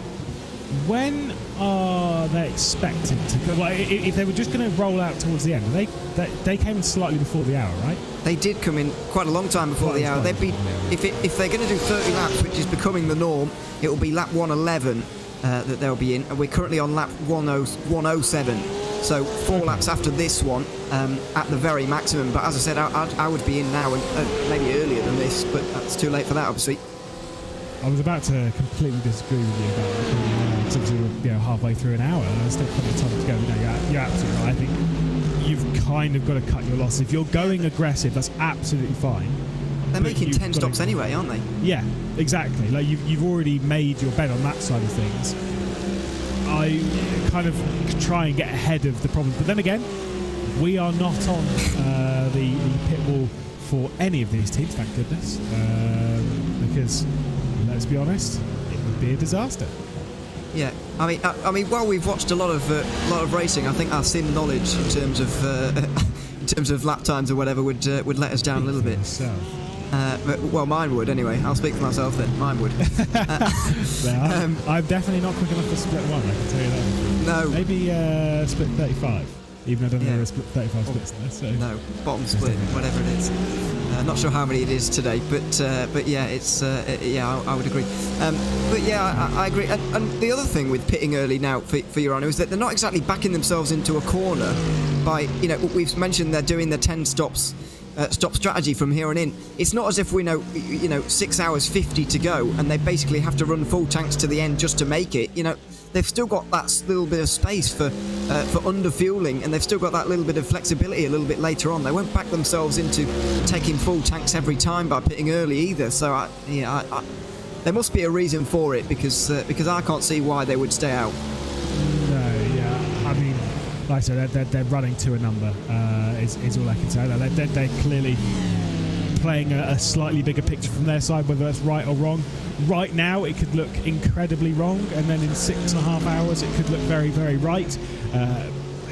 When are they expected to go? Well, if they were just going to roll out towards the end, they came in slightly before the hour, right? They did come in quite a long time before the hour. They'd be, if they're going to do 30 laps, which is becoming the norm, it will be lap 111 that they'll be in, and we're currently on lap 107. So 4 laps after this one at the very maximum. But as I said, I would be in now, and maybe earlier than this, but that's too late for that, obviously. I was about to completely disagree with you about it. Obviously, we're halfway through an hour, and there's still plenty of time to go. No, you're absolutely right. I think you've kind of got to cut your losses. If you're going aggressive, that's absolutely fine. They're making 10 stops anyway, aren't they? Yeah, exactly. Like you've already made your bet on that side of things. I kind of try and get ahead of the problem, but then again, we are not on the pit wall for any of these teams, thank goodness, because let's be honest, it would be a disaster. Yeah, I mean, while we've watched a lot of racing, I think our sim knowledge in terms of lap times or whatever would let us down a little bit. Well, mine would anyway. I'll speak for myself then. Mine would. I'm definitely not quick enough for split 1. I can tell you that. No. Maybe split 35. Even though I don't know there are split 35 splits there. So. No, bottom split, whatever it is. Not sure how many it is today, but yeah, it's I would agree. But yeah, I agree. And the other thing with pitting early now for Urano is that they're not exactly backing themselves into a corner by, you know, we've mentioned they're doing the 10 stops. Stop strategy from here on in. It's not as if we know, 6 hours 50 to go, and they basically have to run full tanks to the end just to make it. You know, they've still got that little bit of space for under fueling, and they've still got that little bit of flexibility a little bit later on. They won't back themselves into taking full tanks every time by pitting early either. So there must be a reason for it because I can't see why they would stay out. No, yeah, I mean, like I said, they're running to a number. Is all I can say. They're clearly playing a slightly bigger picture from their side, whether that's right or wrong. Right now, it could look incredibly wrong, and then in 6.5 hours, it could look very, very right.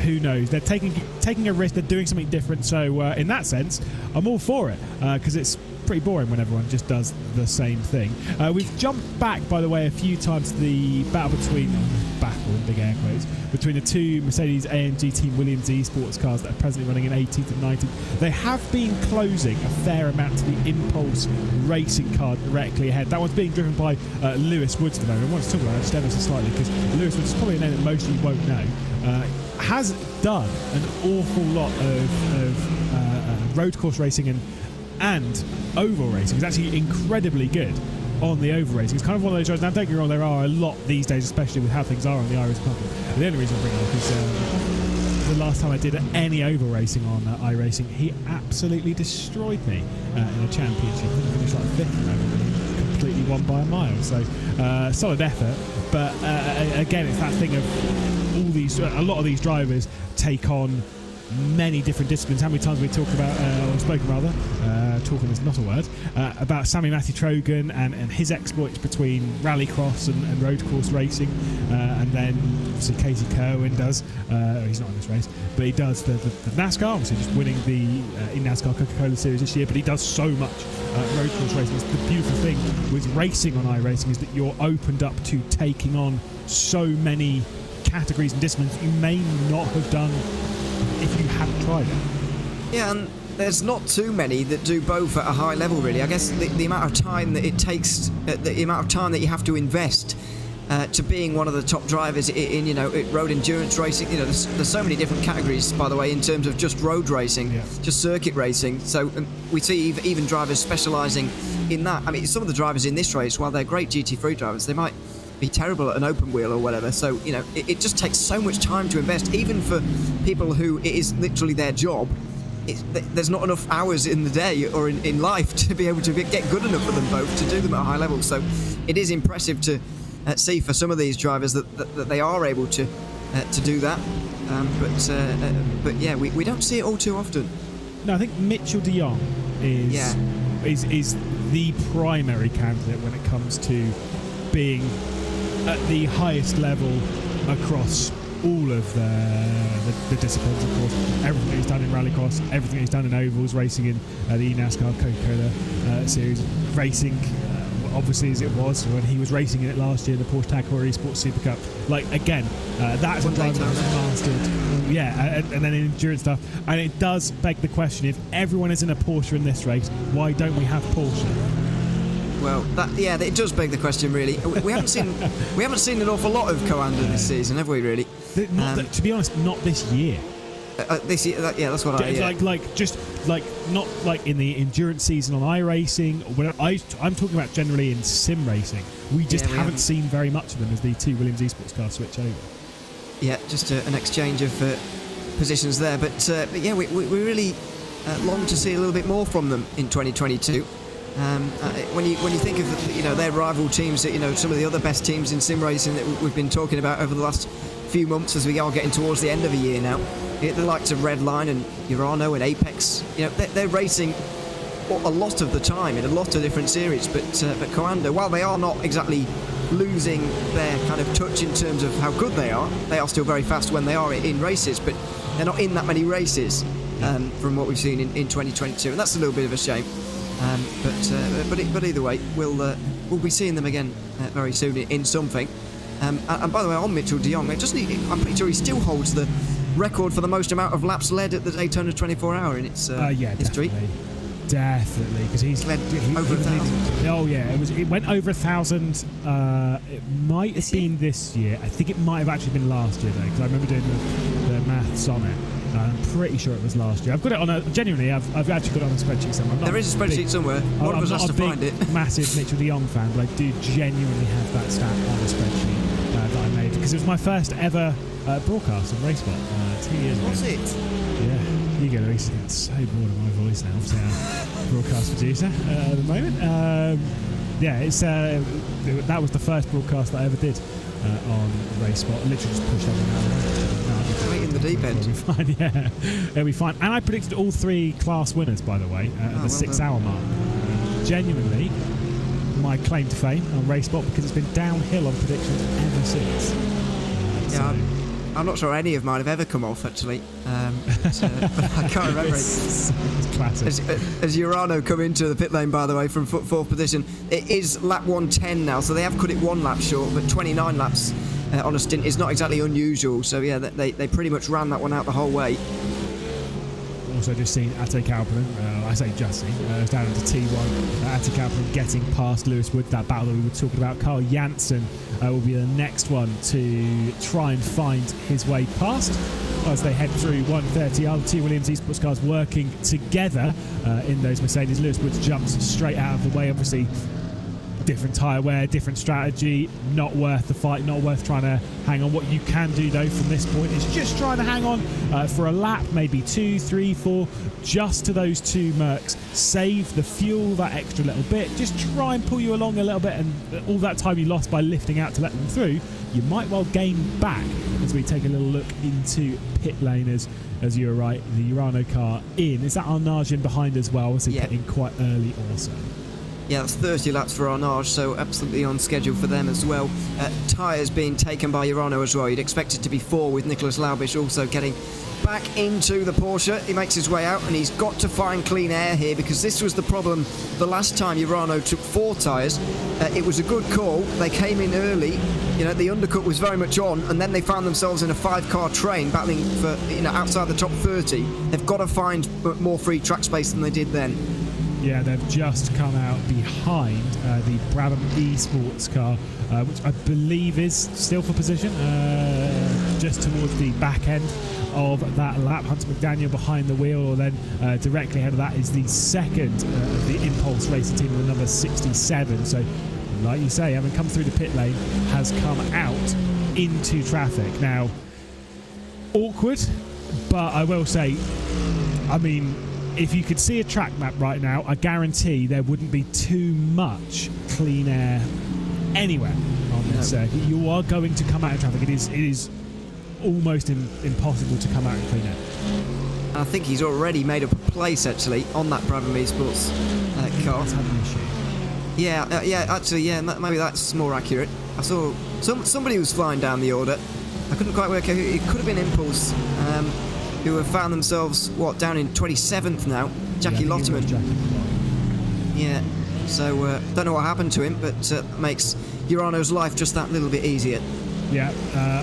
who knows? They're taking a risk. They're doing something different. So in that sense, I'm all for it because it's pretty boring when everyone just does the same thing. We've jumped back, by the way, a few times to the battle between in big air quotes between the two Mercedes AMG Team Williams Esports cars that are presently running in 18th and 19th. They have been closing a fair amount to the Impulse Racing car directly ahead. That one's being driven by Lewis Woods at the moment. I want to talk about that just ever so slightly because Lewis Woods is probably a name that most of you won't know. Has done an awful lot of road course racing and oval racing. He's actually incredibly good on the oval racing. It's kind of one of those drivers. Now, don't get me wrong, there are a lot these days, especially with how things are on the iRacing platform. The only reason I bring it up is the last time I did any oval racing on iRacing, he absolutely destroyed me in a championship. I finished like 5th and I completely won by a mile. So solid effort. But again, it's that thing of a lot of these drivers take on many different disciplines. How many times we talked about, or spoken rather, talking is not a word, about Sammy Matthew Trogan and his exploits between rallycross and road course racing, and then obviously Casey Kerwin does, he's not in this race, but he does the NASCAR, obviously just winning the in NASCAR Coca-Cola Series this year, but he does so much road course racing. It's the beautiful thing with racing on iRacing is that you're opened up to taking on so many categories and disciplines you may not have done if you hadn't tried it. Yeah, and there's not too many that do both at a high level, really. I guess the amount of time that it takes, the amount of time that you have to invest to being one of the top drivers in road endurance racing. There's so many different categories, by the way, in terms of just road racing, just circuit racing. So we see even drivers specialising in that. I mean, some of the drivers in this race, while they're great GT3 drivers, they might be terrible at an open wheel or whatever. So it just takes so much time to invest, even for people who it is literally their job. There's not enough hours in the day or in life to be able to get good enough for them both to do them at a high level. So it is impressive to see for some of these drivers that they are able to do that. But yeah, we don't see it all too often. No, I think Mitchell de Jong is the primary candidate when it comes to being at the highest level across all of the disciplines, of course. Everything he's done in rallycross, everything he's done in ovals, racing in the NASCAR Coca-Cola Series, racing obviously as it was when he was racing in it last year, the Porsche Tag Heuer Esports Super Cup. Like, again, that's a driver that's mastered. Yeah, and then endurance stuff. And it does beg the question, if everyone is in a Porsche in this race, why don't we have Porsche? Well, it does beg the question, really. We haven't seen an awful lot of Coanda this season, have we? Really? To be honest, not this year. This year, that's what not like in the endurance season on iRacing. I'm talking about generally in sim racing. We just haven't seen very much of them as the two Williams Esports cars switch over. Yeah, just an exchange of positions there. But yeah, we really long to see a little bit more from them in 2022. When you think of their rival teams, some of the other best teams in sim racing that we've been talking about over the last few months as we are getting towards the end of the year now, the likes of Redline and Urano and Apex, they're racing a lot of the time in a lot of different series, but Coanda, while they are not exactly losing their kind of touch in terms of how good they are still very fast when they are in races, but they're not in that many races from what we've seen in 2022, and that's a little bit of a shame. But either way, we'll be seeing them again very soon in something. And by the way, on Mitchell de Jong, I'm pretty sure he still holds the record for the most amount of laps led at the Daytona 24-hour in its history. Definitely, because he's led over 1,000. Oh yeah, it went over 1,000. It might have been this year. I think it might have actually been last year though, because I remember doing the maths on it. I'm pretty sure it was last year. I've got it on I've actually got it on a spreadsheet somewhere. There is a spreadsheet somewhere. One of us has to find it. Massive Mitchell de Jong fan, but I do genuinely have that stat on a spreadsheet that I made because it was my first ever broadcast on RaceSpot 2 years ago. Was it? Yeah. You go, Reese. I'm so bored of my voice now. Obviously, I'm a broadcast producer at the moment. It's that was the first broadcast that I ever did on RaceSpot. I literally just pushed everything out. Right in the deep end. It'll be fine, yeah. It'll be fine. And I predicted all 3 class winners, by the way, at the 6-hour mark. Genuinely, my claim to fame on RaceSpot, because it's been downhill on predictions ever since. I'm not sure any of mine have ever come off, actually. But I can't remember. It's classic. As Urano come into the pit lane, by the way, from fourth position, it is lap 110 now, so they have cut it 1 lap short, but 29 laps on a stint is not exactly unusual. So yeah, they pretty much ran that one out the whole way. Also just seen Ate Kalpinen, I say just seen, down into T1, Ate Kalpinen getting past Lewis Wood, that battle that we were talking about. Carl Janssen will be the next one to try and find his way past as they head through 130. Other 2 Williams Esports cars working together in those Mercedes. Lewis Wood jumps straight out of the way, obviously. Different tyre wear, different strategy, not worth the fight, not worth trying to hang on. What you can do though from this point is just trying to hang on for a lap, maybe 2, 3, 4, just to those 2 Mercs. Save the fuel that extra little bit, just try and pull you along a little bit, and all that time you lost by lifting out to let them through, you might well gain back as we take a little look into pit lane as you were right, the Urano car in. Is that Arnage in behind as well? Was he pitting quite early also? Yeah, that's 30 laps for Arnage, so absolutely on schedule for them as well. Tyres being taken by Urano as well. You'd expect it to be 4 with Nicholas Laubish also getting back into the Porsche. He makes his way out, and he's got to find clean air here, because this was the problem the last time Urano took 4 tyres. It was a good call. They came in early. You know, the undercut was very much on, and then they found themselves in a 5-car train battling for, outside the top 30. They've got to find more free track space than they did then. Yeah, they've just come out behind the Brabham Esports car, which I believe is still for position, just towards the back end of that lap. Hunter McDaniel behind the wheel, or then directly ahead of that is the second of the Impulse Racing team, the number 67. So, like you say, having come through the pit lane, has come out into traffic. Now, awkward, but I will say, I mean, if you could see a track map right now, I guarantee there wouldn't be too much clean air anywhere on this circuit. You are going to come out of traffic. It is almost impossible to come out in clean air. I think he's already made up a place, actually, on that Brabham Esports car. That's had an issue. Yeah, maybe that's more accurate. I saw somebody was flying down the order. I couldn't quite work out who. It could have been Impulse, who have found themselves, down in 27th now. Jackie Lotterman. Yeah, so don't know what happened to him, but makes Urano's life just that little bit easier. Yeah,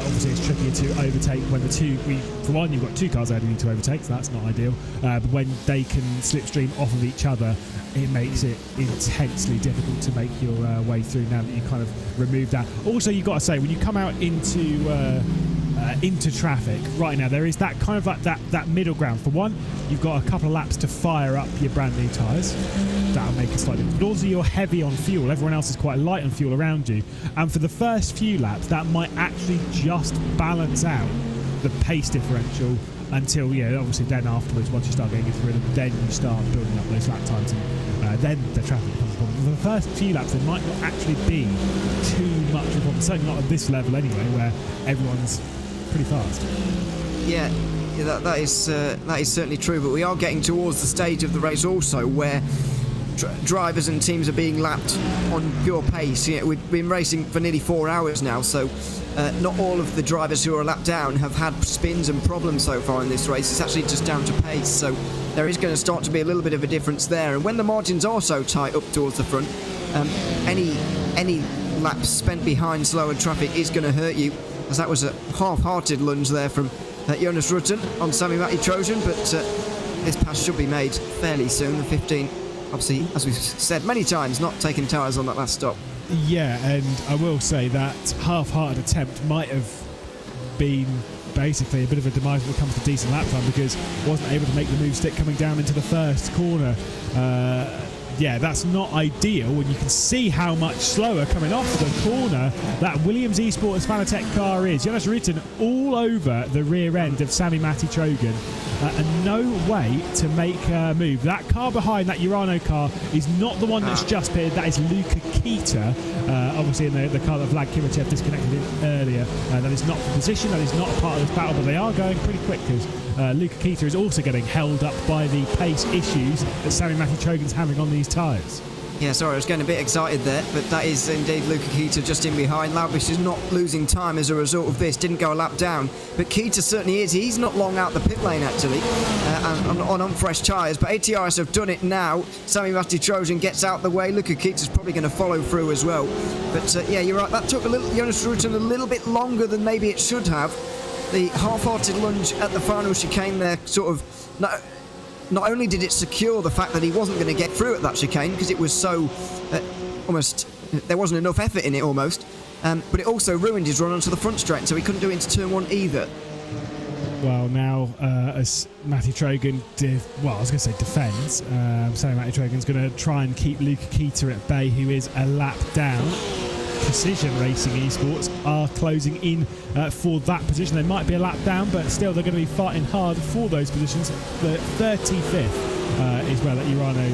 obviously it's trickier to overtake when for one, you've got 2 cars there you need to overtake, so that's not ideal. But when they can slipstream off of each other, it makes it intensely difficult to make your way through now that you kind of removed that. Also, you've got to say, when you come out into traffic right now, there is that kind of like that middle ground. For one, you've got a couple of laps to fire up your brand new tyres. That'll make it slightly different. But also, you're heavy on fuel. Everyone else is quite light on fuel around you. And for the first few laps, that might actually just balance out the pace differential until, obviously then afterwards, once you start getting into rhythm, then you start building up those lap times, and then the traffic becomes a problem. For the first few laps, there might not actually be too much of a problem. Certainly not at this level anyway, where everyone's pretty fast. Yeah, that is certainly true. But we are getting towards the stage of the race also where drivers and teams are being lapped on pure pace. We've been racing for nearly 4 hours now, so not all of the drivers who are lapped down have had spins and problems so far in this race. It's actually just down to pace, so there is going to start to be a little bit of a difference there. And when the margins are so tight up towards the front, any laps spent behind slower traffic is going to hurt you, as that was a half-hearted lunge there from Jonas Rutten on Sami Matti Trojan, but this pass should be made fairly soon. The 15, obviously, as we've said many times, not taking tyres on that last stop. Yeah, and I will say that half-hearted attempt might have been basically a bit of a demise when it comes to decent lap time, because wasn't able to make the move stick coming down into the first corner. Yeah, that's not ideal when you can see how much slower coming off the corner that Williams Esports Fanatec car is. Jonas Rutten all over the rear end of Sami Matti Trojan, and no way to make a move. That car behind, that Urano car, is not the one that's just pitted. That is Luka Kita, obviously in the car that Vlad Kimachev disconnected in earlier. That is not for position, that is not a part of this battle, but they are going pretty quick, because Luka Kita is also getting held up by the pace issues that Sami Matti Trojan's having on these tyres. Yeah, sorry, I was getting a bit excited there, but that is indeed Luca Keita just in behind. Laubich is not losing time as a result of this, didn't go a lap down, but Keita certainly is. He's not long out the pit lane, actually, on fresh tyres, but ATRS have done it now. Sami Matti-Trojan gets out the way. Luca Keita's probably going to follow through as well. But yeah, you're right, that took Jonas Rutten a little bit longer than maybe it should have. The half-hearted lunge at the final chicane there sort of... Not only did it secure the fact that he wasn't going to get through at that chicane because it was so almost there wasn't enough effort in it almost, but it also ruined his run onto the front straight, so he couldn't do it into turn 1 either. Well, now as Matty Trogan, defends, Sami Matty Trogan's going to try and keep Luca Keita at bay, who is a lap down. Precision Racing Esports are closing in for that position. They might be a lap down, but still they're going to be fighting hard for those positions. The 35th is where that Urano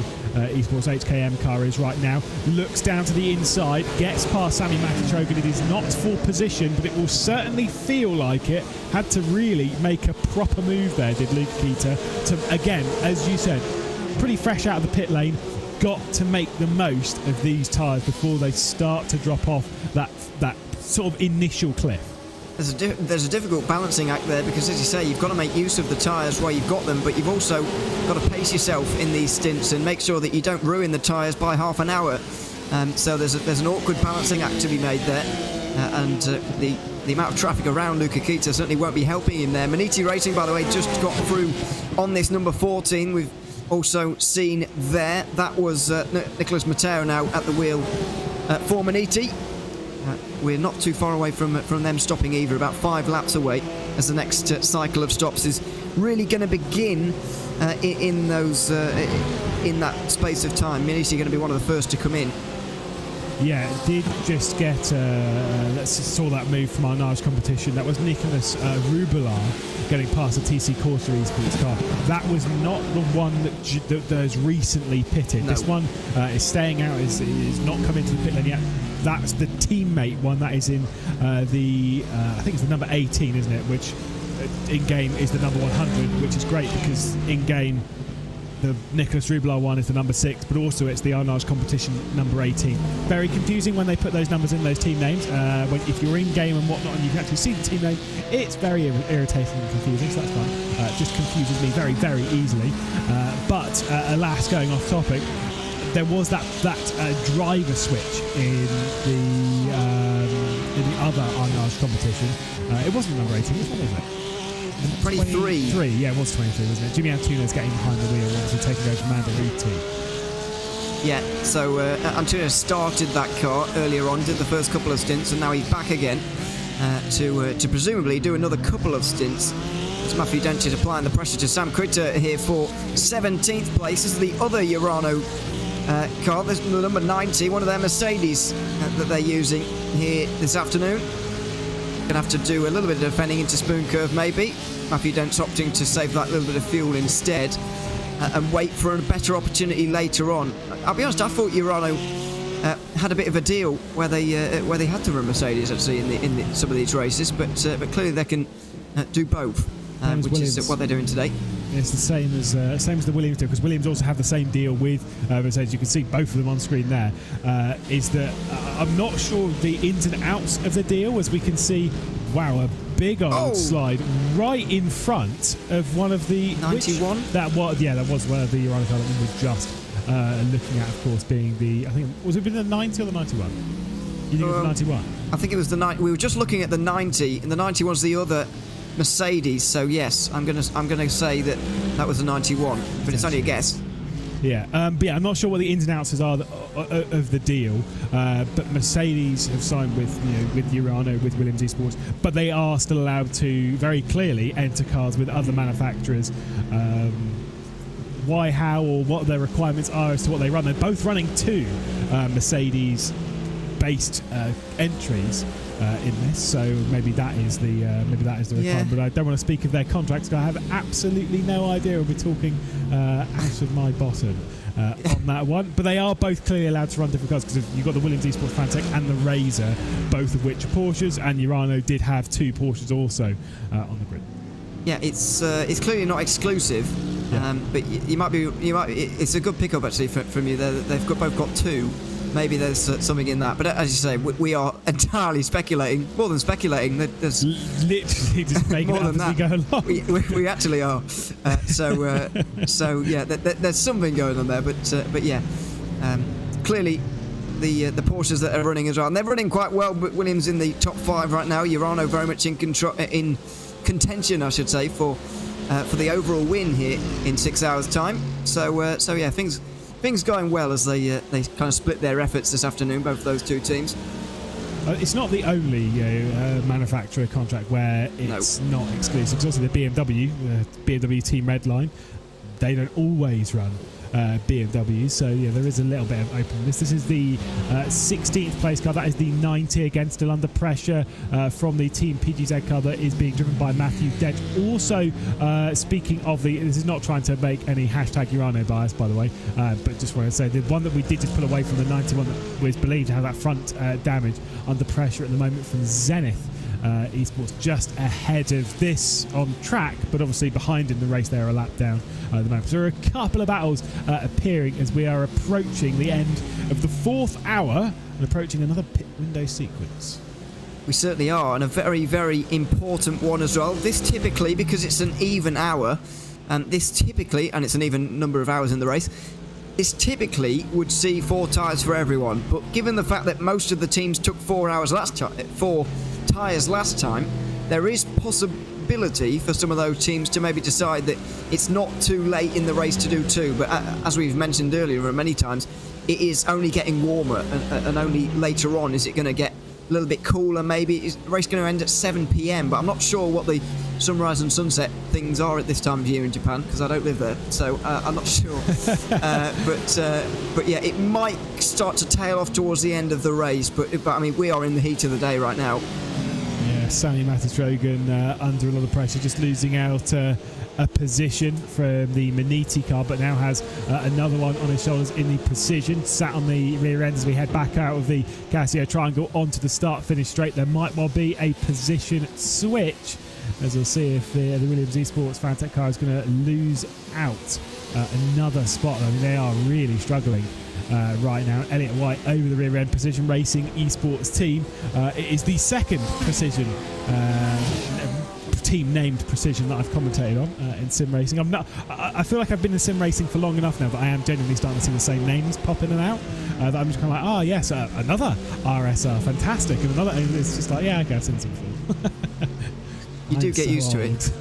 Esports HKM car is right now. Looks down to the inside, gets past Sami Matti-Trogan. It is not for position, but it will certainly feel like it. Had to really make a proper move there, did Luca Keita, to, again, as you said, pretty fresh out of the pit lane. Got to make the most of these tyres before they start to drop off that sort of initial cliff. There's a difficult balancing act there because, as you say, you've got to make use of the tyres while you've got them, but you've also got to pace yourself in these stints and make sure that you don't ruin the tyres by half an hour. So there's an awkward balancing act to be made there, and the amount of traffic around Luca Keita certainly won't be helping him there. Maniti Racing, by the way, just got through on this number 14. We've also seen there, that was Nicholas Mateo now at the wheel for Maniti. We're not too far away from them stopping either, about 5 laps away, as the next cycle of stops is really going to begin in that space of time. Maniti going to be one of the first to come in. Yeah, did just get, saw that move from our Nars competition. That was Nicholas Rubelar getting past the TC Corsa Esports car. That was not the one that has recently pitted. No. This one is staying out, is not coming to the pit lane yet. That's the teammate one. That is in I think it's the number 18, isn't it? Which in-game is the number 100, which is great because in-game the Nicholas Rubelar one is the number 6, but also it's the Arnage competition number 18. Very confusing when they put those numbers in, those team names. If you're in game and whatnot and you can actually see the team name, it's very irritating and confusing, so that's fine. Just confuses me very, very easily. But alas, going off topic, there was that driver switch in the other Arnage competition. It wasn't number 18, which one was it? 23. Yeah, it was 23, wasn't it? Jimmy Antunes getting behind the wheel, obviously taking over Mando Riti. Yeah, so Antunes started that car earlier on, did the first couple of stints, and now he's back again to presumably do another couple of stints. It's Matthew Dentich applying the pressure to Sam Critter here for 17th place. This is the other Urano car. This is the number 90, one of their Mercedes that they're using here this afternoon. Gonna have to do a little bit of defending into Spoon Curve maybe. Matthew Dent's opting to save that little bit of fuel instead and wait for a better opportunity later on. I'll be honest, I thought Urano had a bit of a deal where they had to run Mercedes actually in some of these races, but clearly they can do both, which is what they're doing today. It's the same as the Williams deal, because Williams also have the same deal with Mercedes. You can see both of them on screen there. Is that I'm not sure the ins and outs of the deal, as we can see. Wow, a big old slide right in front of one of the 91. That was one of the Urano car that we were just looking at, of course, being the, I think, was it the 90 or the 91? You think it was the 91? I think it was the 90. We were just looking at the 90, and the 90 was the other Mercedes, so yes, I'm gonna say that was a 91, but it's only a guess. Yeah, but yeah, I'm not sure what the ins and outs are of the deal, but Mercedes have signed with Urano, with Williams Esports, but they are still allowed to very clearly enter cars with other manufacturers. Why, how, or what their requirements are as to what they run. They're both running 2 Mercedes-based entries in this, so maybe that is the requirement. Yeah. But I don't want to speak of their contracts because I have absolutely no idea. We'll be talking out of my bottom on that one. But they are both clearly allowed to run different cars because you've got the Williams Esports Fantech and the Razor, both of which are Porsches, and Urano did have 2 Porsches also on the grid. Yeah, it's clearly not exclusive, but it's a good pickup actually from you. They've both got 2. Maybe there's something in that, but as you say, we are entirely speculating. More than speculating, there's literally just making more it up than as that. we go along. We actually are. So yeah, there's something going on there, but yeah, clearly the Porsches that are running as well, and they're running quite well. But Williams in the top 5 right now. Urano very much in contention, I should say, for the overall win here in 6 hours' time. So yeah, things going well as they kind of split their efforts this afternoon, both of those 2 teams. It's not the only manufacturer contract where it's not exclusive. Because also the BMW Team Redline, they don't always run BMWs, so yeah, there is a little bit of openness. This is the 16th place car. That is the 90, again still under pressure from the Team PGZ car that is being driven by Matthew Dent. Also, speaking of this is not trying to make any hashtag Urano bias, by the way, but just want to say the one that we did just pull away from the 91 that was believed to have that front damage, under pressure at the moment from Zenith Esports, just ahead of this on track, but obviously behind in the race. They are a lap down at the moment. So there are a couple of battles appearing as we are approaching the end of the 4th hour and approaching another pit window sequence. We certainly are, and a very, very important one as well. This typically, because it's an even hour, and it's an even number of hours in the race, this typically would see 4 tyres for everyone. But given the fact that most of the teams took 4 tyres last time, there is possibility for some of those teams to maybe decide that it's not too late in the race to do 2. But as we've mentioned earlier many times, it is only getting warmer, and only later on is it going to get a little bit cooler. Maybe is the race going to end at 7 p.m, but I'm not sure what the sunrise and sunset things are at this time of year in Japan, because I don't live there, so I'm not sure. But yeah, it might start to tail off towards the end of the race, but I mean, we are in the heat of the day right now. Yeah, Sammy Matisrogan under a lot of pressure, just losing out a position from the Maniti car, but now has another one on his shoulders in the Precision, sat on the rear end as we head back out of the Casio Triangle onto the start-finish straight. There might well be a position switch, as we'll see if the Williams Esports Fantech car is going to lose out another spot. I mean, they are really struggling right now. Elliott White over the rear end. Precision Racing Esports team. It is the second Precision team named Precision that I've commentated on in sim racing. I feel like I've been in sim racing for long enough now, but I am genuinely starting to see the same names pop in and out. That I'm just kind of like, oh yes, another RSR, fantastic, and another. And it's just like, yeah, okay, I've seen some before. You do get used to it.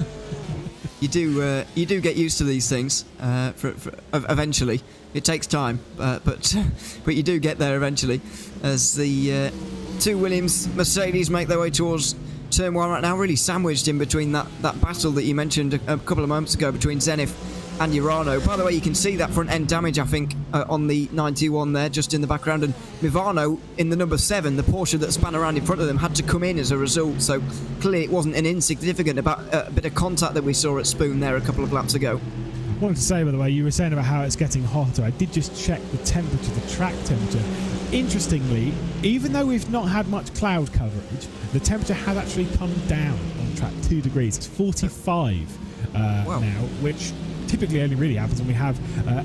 You do get used to these things eventually. It takes time, but you do get there eventually. As the 2 Williams Mercedes make their way towards turn 1 right now, really sandwiched in between that battle that you mentioned a couple of moments ago between Zenith and Urano. By the way, you can see that front end damage, I think, on the 91 there, just in the background. And Mivano in the number 7, the Porsche that span around in front of them, had to come in as a result. So clearly it wasn't an insignificant bit of contact that we saw at Spoon there a couple of laps ago. I wanted to say, by the way, you were saying about how it's getting hotter. I did just check the temperature, the track temperature. Interestingly, even though we've not had much cloud coverage, the temperature has actually come down on track 2 degrees. It's 45 wow. now, which typically only really happens when we have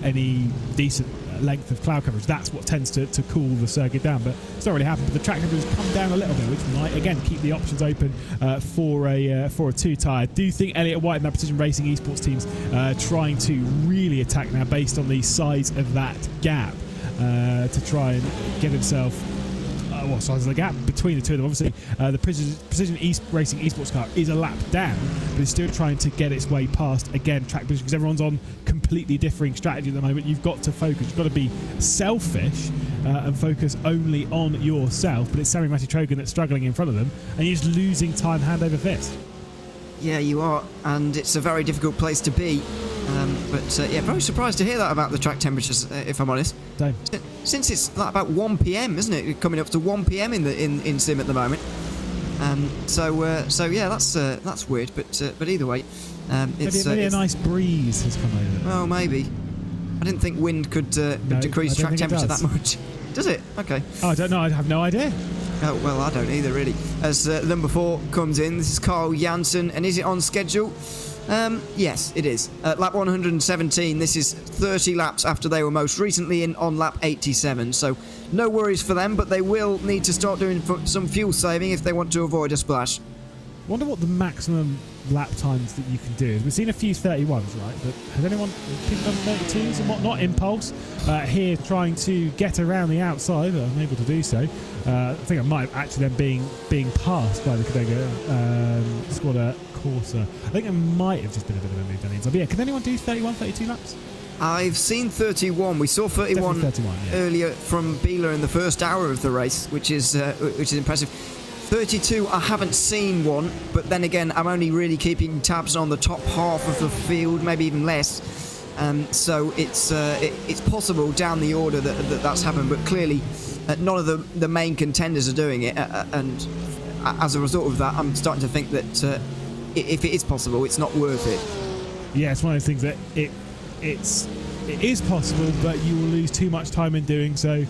any decent length of cloud coverage. That's what tends to cool the circuit down, but it's not really happened. But the track temperature has come down a little bit, which might again keep the options open for a 2-tyre. Do you think Elliott White and that Precision Racing Esports team's trying to really attack now based on the size of that gap to try and get himself what size is the gap between the two of them? Obviously, the Precision Racing Esports car is a lap down, but it's still trying to get its way past, again, track position, because everyone's on completely differing strategy at the moment. You've got to focus. You've got to be selfish and focus only on yourself, but it's Sammy Matisrogan that's struggling in front of them, and he's losing time hand over fist. Yeah, you are, and it's a very difficult place to be. Yeah, very surprised to hear that about the track temperatures, if I'm honest. Same. Since it's like about 1 p.m, isn't it? Coming up to 1 p.m. in sim at the moment. So yeah, that's weird. But either way, maybe a nice breeze has come over. Well, maybe. I didn't think wind could decrease track temperature that much. Does it? Okay. Oh, I don't know. I have no idea. Oh, well, I don't either, really. As number 4 comes in, this is Carl Janssen, and is it on schedule? Yes, it is. Lap 117, this is 30 laps after they were most recently in on lap 87, so no worries for them, but they will need to start doing some fuel saving if they want to avoid a splash. Wonder what the maximum lap times that you can do is. We've seen a few 31s, right? But has anyone picked up 32s and whatnot? Impulse here trying to get around the outside, but unable to do so. I think I might have actually then being passed by the Cadego Squadra Corsa. I think it might have just been a bit of a move down the inside. But yeah, can anyone do 31, 32 laps? I've seen 31. We saw 31, 31 yeah. earlier from Biela in the first hour of the race, which is impressive. 32, I haven't seen one, but then again, I'm only really keeping tabs on the top half of the field, maybe even less. So it's possible down the order that's happened, but clearly none of the main contenders are doing it, and as a result of that, I'm starting to think that if it is possible, it's not worth it. Yeah, it's one of those things that it is possible, but you will lose too much time in doing so,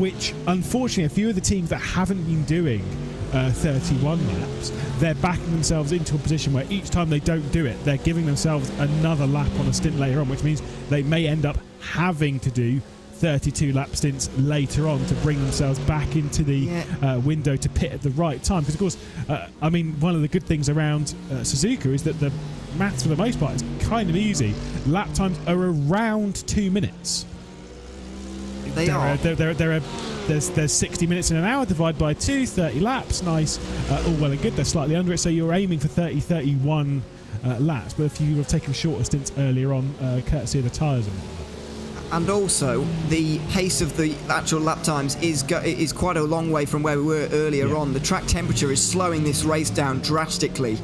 which unfortunately a few of the teams that haven't been doing 31 laps, they're backing themselves into a position where each time they don't do it, they're giving themselves another lap on a stint later on, which means they may end up having to do 32 lap stints later on to bring themselves back into the window to pit at the right time. Because of course, I mean, one of the good things around Suzuka is that the maths for the most part is kind of easy. Lap times are around 2 minutes. There's 60 minutes in an hour, divided by 2, 30 laps, nice, all well and good. They're slightly under it, so you're aiming for 31 laps, but if you have taken shorter stints earlier on, courtesy of the tyres and also the pace of the actual lap times is quite a long way from where we were earlier on. The track temperature is slowing this race down drastically.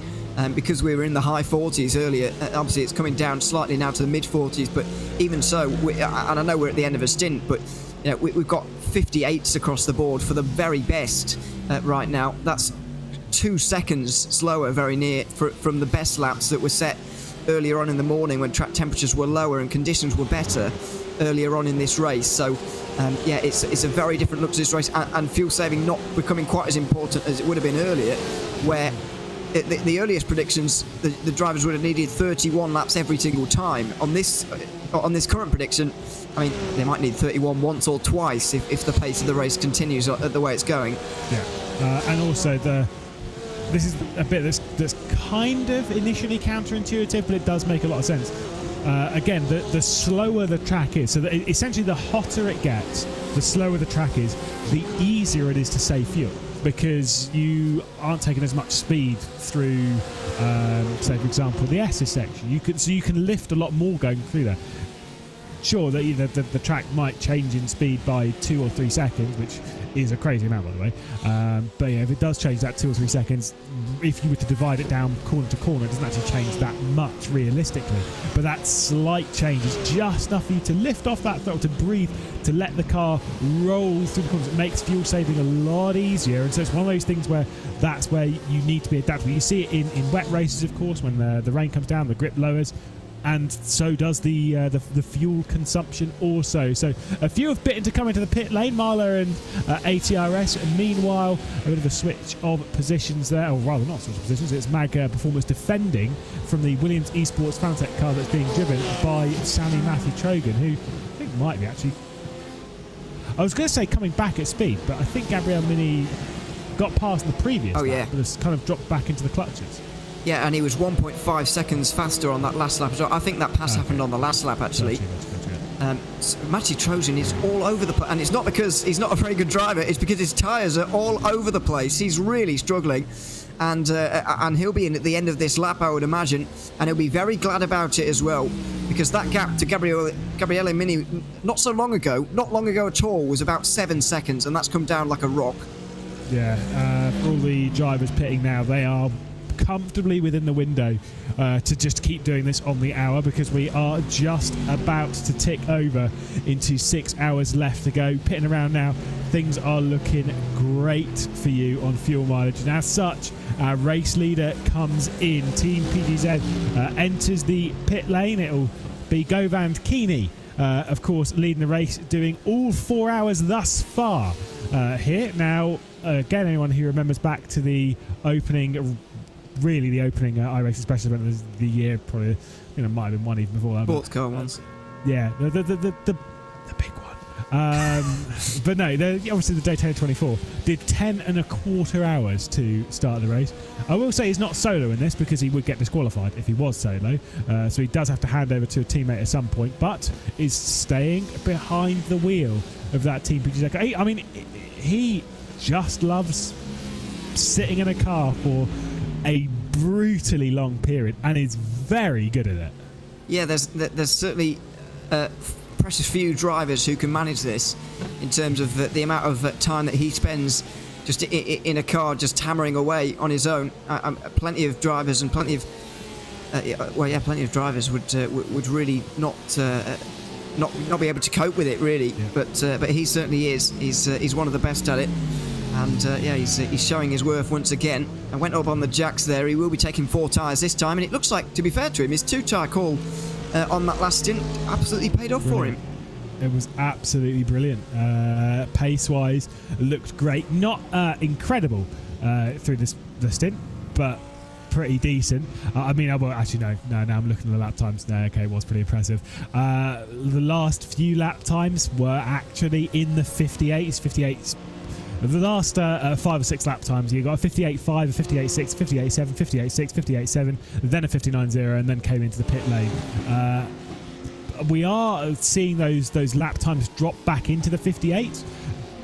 Because we were in the high 40s earlier, obviously it's coming down slightly now to the mid 40s, but even so, and I know we're at the end of a stint, but you know, we've got 58s across the board for the very best right now. That's 2 seconds slower, very near, from the best laps that were set earlier on in the morning when track temperatures were lower and conditions were better earlier on in this race. So yeah, it's a very different look to this race, and fuel saving not becoming quite as important as it would have been earlier, where the earliest predictions, the drivers would have needed 31 laps every single time. On this current prediction, I mean, they might need 31 once or twice if the pace of the race continues at the way it's going. Yeah, and also this is a bit that's kind of initially counterintuitive, but it does make a lot of sense. Again, the slower the track is, so that essentially the hotter it gets, the slower the track is, the easier it is to save fuel, because you aren't taking as much speed through, say for example, the S's section. You can lift a lot more going through there. Sure, the track might change in speed by 2 or 3 seconds, which is a crazy amount, by the way. But yeah, if it does change that 2 or 3 seconds, if you were to divide it down corner to corner, it doesn't actually change that much realistically. But that slight change is just enough for you to lift off that throttle, to breathe, to let the car roll through the corners. It makes fuel saving a lot easier, and so it's one of those things where that's where you need to be adaptable. You see it in wet races, of course, when the rain comes down, the grip lowers. And so does the fuel consumption also. So a few have bitten to come into the pit lane, Marla and ATRS. And meanwhile, a bit of a switch of positions there, or rather not switch of positions. It's MAG Performance defending from the Williams Esports Fanatec car that's being driven by Sammy Matthew Trogan, who I think might be actually... I was going to say coming back at speed, but I think Gabriel Mini got past the previous lap, but has kind of dropped back into the clutches. Yeah, and he was 1.5 seconds faster on that last lap. I think that pass happened on the last lap, actually. Matty Trojan is all over the place, and it's not because he's not a very good driver, it's because his tyres are all over the place. He's really struggling, and he'll be in at the end of this lap, I would imagine, and he'll be very glad about it as well, because that gap to Gabriele Mini not long ago at all, was about 7 seconds, and that's come down like a rock. Yeah, for all the drivers pitting now, they are comfortably within the window to just keep doing this on the hour, because we are just about to tick over into 6 hours left to go. Pitting around now, things are looking great for you on fuel mileage, and as such, our race leader comes in. Team PGZ enters the pit lane. It'll be Govind Keeney, of course, leading the race, doing all 4 hours thus far here. Now, again, anyone who remembers back to the opening really the opening iRacing special event of the year. Probably, might have been one even before that. Sports car ones. Yeah, the big one. But no, obviously the Daytona 24 did 10 and a quarter hours to start the race. I will say he's not solo in this because he would get disqualified if he was solo. So he does have to hand over to a teammate at some point, but is staying behind the wheel of that Team PGZ. I mean, he just loves sitting in a car for a brutally long period and is very good at it. Yeah, there's certainly precious few drivers who can manage this in terms of the amount of time that he spends just in a car, just hammering away on his own. Plenty of drivers and plenty of drivers would really not be able to cope with it, really. Yeah. But he certainly is. He's one of the best at it. And he's showing his worth once again. I went up on the jacks there. He will be taking 4 tyres this time, and it looks like, to be fair to him, his 2-tyre call on that last stint absolutely paid off for him. It was absolutely brilliant. Pace-wise, looked great. Not incredible through the stint, but pretty decent. Now I'm looking at the lap times there. Okay, it was pretty impressive. The last few lap times were actually in the 58s. The last 5 or 6 lap times, you got a 58.5, a 58.6, 58.7, 58.6, 58.7, then a 59.0, and then came into the pit lane. We are seeing those lap times drop back into the 58s,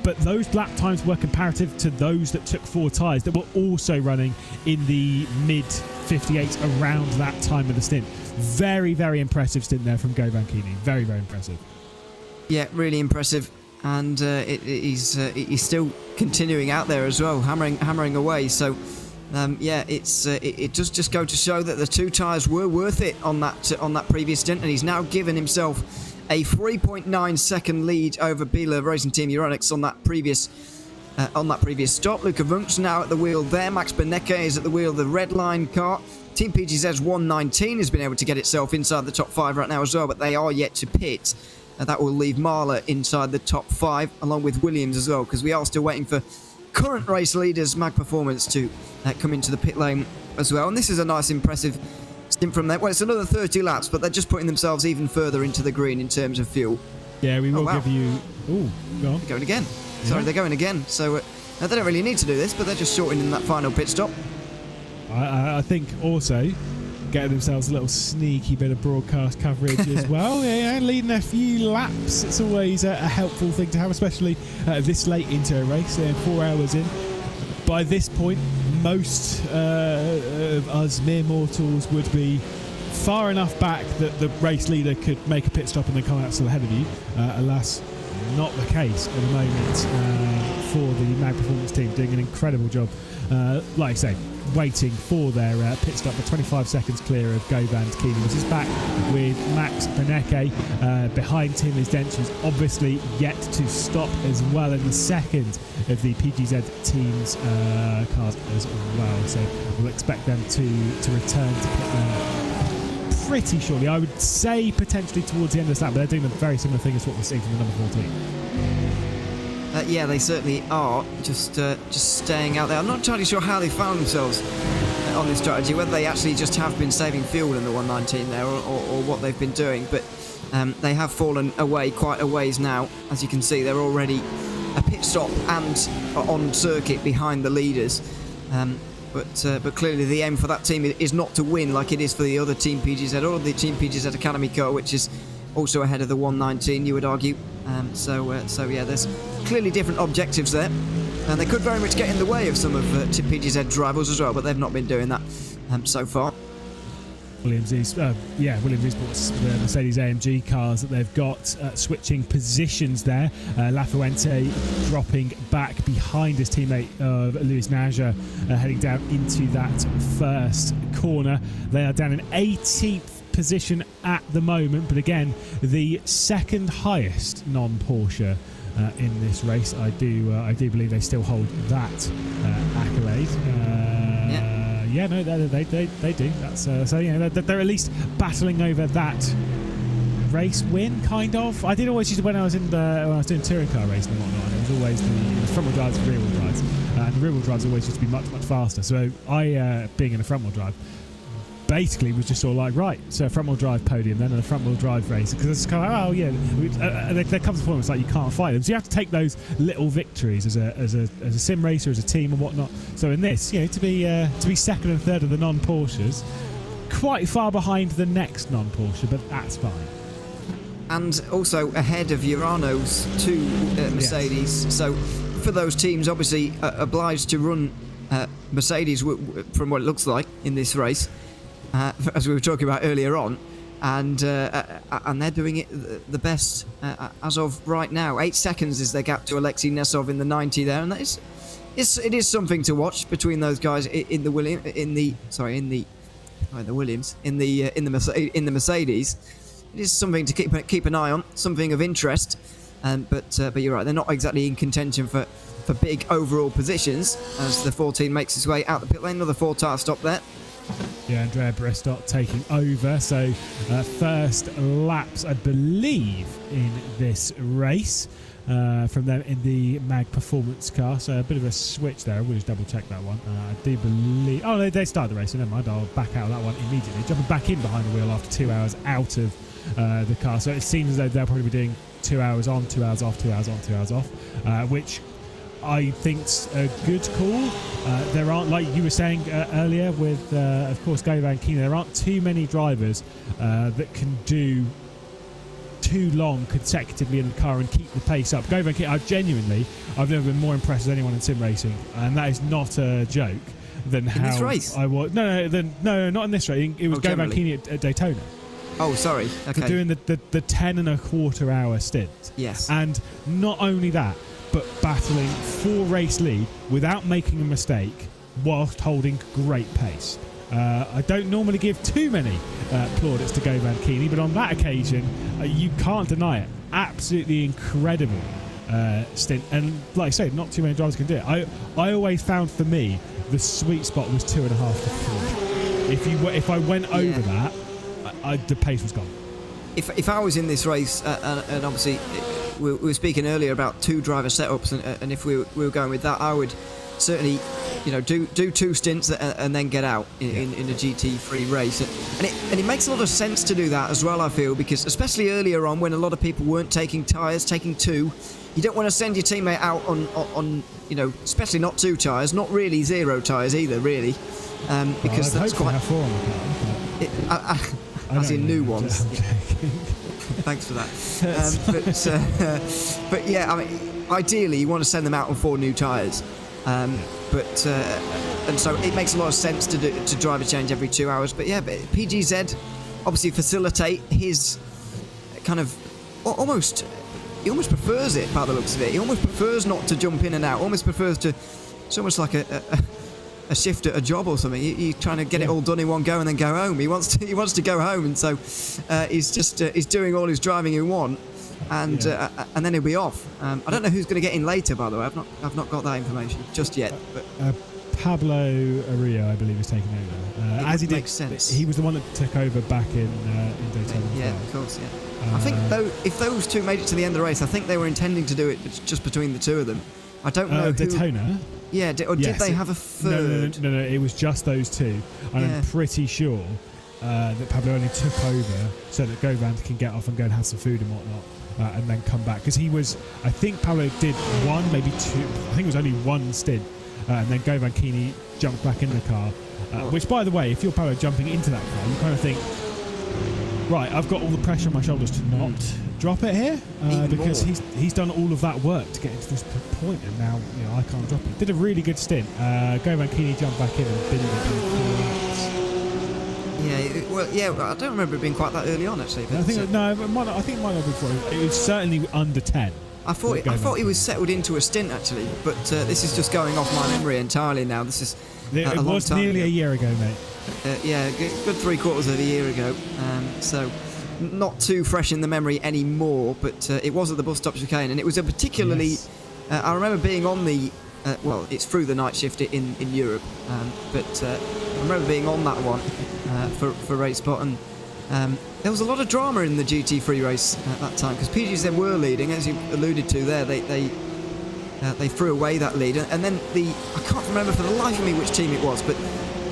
but those lap times were comparative to those that took 4 tyres that were also running in the mid 58s around that time of the stint. Very, very impressive stint there from Go Vankini. Very, very impressive. Yeah, really impressive. And he's still continuing out there as well, hammering away. So, it does just go to show that the 2 tyres were worth it on that previous stint, and he's now given himself a 3.9 second lead over Biela Racing Team Euronics on that previous stop. Luca Vunk's now at the wheel there. Max Benecke is at the wheel of the red line car. Team PGZ's 119 has been able to get itself inside the top 5 right now as well, but they are yet to pit. That will leave Mahler inside the top 5, along with Williams as well, because we are still waiting for current race leaders, Mag Performance, to come into the pit lane as well. And this is a nice, impressive stint from them. Well, it's another 30 laps, but they're just putting themselves even further into the green in terms of fuel. Yeah, we will give you... Oh, go on. They're going again. Yeah. Sorry, they're going again. So they don't really need to do this, but they're just shortening that final pit stop. I think also... getting themselves a little sneaky bit of broadcast coverage as well. Yeah, leading a few laps. It's always a helpful thing to have, especially this late into a race. 4 hours in. By this point, most of us mere mortals would be far enough back that the race leader could make a pit stop and then come out still ahead of you. Alas, not the case at the moment for the Mag Performance team, doing an incredible job. Like I say, waiting for their pit stop, but 25 seconds clear of Go Vankini, which is back with Max Benecke behind Tim Lisdench, who's obviously yet to stop as well in the second of the PGZ team's cars as well. So we'll expect them to return to pit lane pretty shortly. I would say potentially towards the end of the lap, but they're doing a very similar thing as what we're seeing from the number 14. Yeah, they certainly are, just staying out there. I'm not entirely sure how they found themselves on this strategy, whether they actually just have been saving fuel in the 119 there or what they've been doing, but they have fallen away quite a ways now. As you can see, they're already a pit stop and on circuit behind the leaders. But clearly the aim for that team is not to win like it is for the other Team PGZ or the Team PGZ Academy car, which is also ahead of the 119, you would argue. So yeah, there's clearly different objectives there, and they could very much get in the way of some of Team PGZ's rivals as well, but they've not been doing that so far. Williams Esports, the Mercedes AMG cars that they've got switching positions there. Lafuente dropping back behind his teammate Luis Naja, heading down into that first corner. They are down in 18th position at the moment, but again, the second highest non-Porsche in this race. I do believe they still hold that accolade. Yeah, no, they do. That's so yeah, they're at least battling over that race win, kind of. I did always use it when I was doing touring car racing and whatnot. And it was always the front wheel drives, rear wheel drives. and the rear-wheel drives always used to be much faster. So I, being in a front-wheel drive, basically was just all like, right, so a front-wheel drive podium then and a front-wheel drive race, because it's kind of like, oh yeah, there comes a point where it's like you can't fight them, so you have to take those little victories as a sim racer, as a team and whatnot. So in this, to be second and third of the non-Porsches, quite far behind the next non-Porsche, but that's fine. And also ahead of Urano's two Mercedes. Yes. So for those teams, obviously obliged to run Mercedes from what it looks like in this race, as we were talking about earlier on, and they're doing it the best as of right now. 8 seconds is their gap to Alexei Nesov in the 90 there, and it is something to watch between those guys in the Mercedes. It is something to keep an eye on, something of interest, but you're right, they're not exactly in contention for big overall positions as the 14 makes its way out the pit lane. Another 4-tire stop there. Yeah, Andrea Brestot taking over. So first laps, I believe, in this race from them in the MAG Performance car. So a bit of a switch there. I will just double check that one. I do believe... Oh, they started the race, so never mind. I'll back out of that one immediately. Jumping back in behind the wheel after 2 hours out of the car. So it seems as though they'll probably be doing 2 hours on, 2 hours off, 2 hours on, 2 hours off, which I think's a good call. There aren't, like you were saying earlier with, of course, Govan Keenan, there aren't too many drivers that can do too long consecutively in the car and keep the pace up. Govan Keenan, I've never been more impressed with anyone in sim racing, and that is not a joke. Than how this race? I was. No, not in this race. It was Govan Keenan at Daytona. Oh, sorry. Okay. For doing the 10 and a quarter hour stint. Yes. And not only that, but battling for race lead without making a mistake whilst holding great pace. I don't normally give too many plaudits to Govan Keenan, but on that occasion, you can't deny it. Absolutely incredible stint. And like I say, not too many drivers can do it. I always found, for me, the sweet spot was 2.5 to 3. If I went over that, the pace was gone. If I was in this race, and obviously we were speaking earlier about 2 driver setups, and if we were going with that, I would certainly, do 2 stints and then get out in a GT3 race, and it makes a lot of sense to do that as well. I feel, because especially earlier on when a lot of people weren't taking tyres, taking 2. You don't want to send your teammate out on especially not 2 tyres, not really 0 tyres either, really, because that's quite. As in new ones. Thanks for that. But yeah, I mean, ideally you want to send them out on 4 new tyres, and so it makes a lot of sense to drive a change every 2 hours. But yeah, PGZ obviously facilitate his kind of almost. He almost prefers it by the looks of it. He almost prefers not to jump in and out. Almost prefers to. It's almost like a shift at a job or something. He's trying to get it all done in one go and then go home. He wants to go home, and so he's just he's doing all his driving in one, and then he'll be off. I don't know who's going to get in later, by the way. I've not got that information just yet. But Pablo Arillo, I believe, is taking over. As he did, makes sense. He was the one that took over back in Daytona. Yeah, of course. Yeah. I think though, if those 2 made it to the end of the race, I think they were intending to do it just between the 2 of them. I don't know. Daytona. Yeah, did they have a third? No, it was just those 2. And I'm pretty sure that Pablo only took over so that Govan can get off and go and have some food and whatnot, and then come back. Because I think Pablo did 1, maybe 2, I think it was only 1 stint, and then Govan Keenan jumped back in the car. Which, by the way, if you're Pablo jumping into that car, you kind of think, right, I've got all the pressure on my shoulders to not drop it here, because he's done all of that work to get into this point, and now I can't drop it. Did a really good stint. Govan Keenan jumped back in and binned it. Yeah, I don't remember it being quite that early on actually. But I think it might have been before. It was certainly under 10. I thought he was settled into a stint actually, but this is just going off my memory entirely now. This is it was nearly a year ago, mate. Good 3/4 of a year ago. So not too fresh in the memory anymore, but it was at the bus stop chicane, and it was a particularly. Yes. I remember being on the. It's through the night shift in Europe, but I remember being on that one for RaceSpot, and there was a lot of drama in the GT3 race at that time because PGZ were leading, as you alluded to there. They they threw away that lead, and then I can't remember for the life of me which team it was, but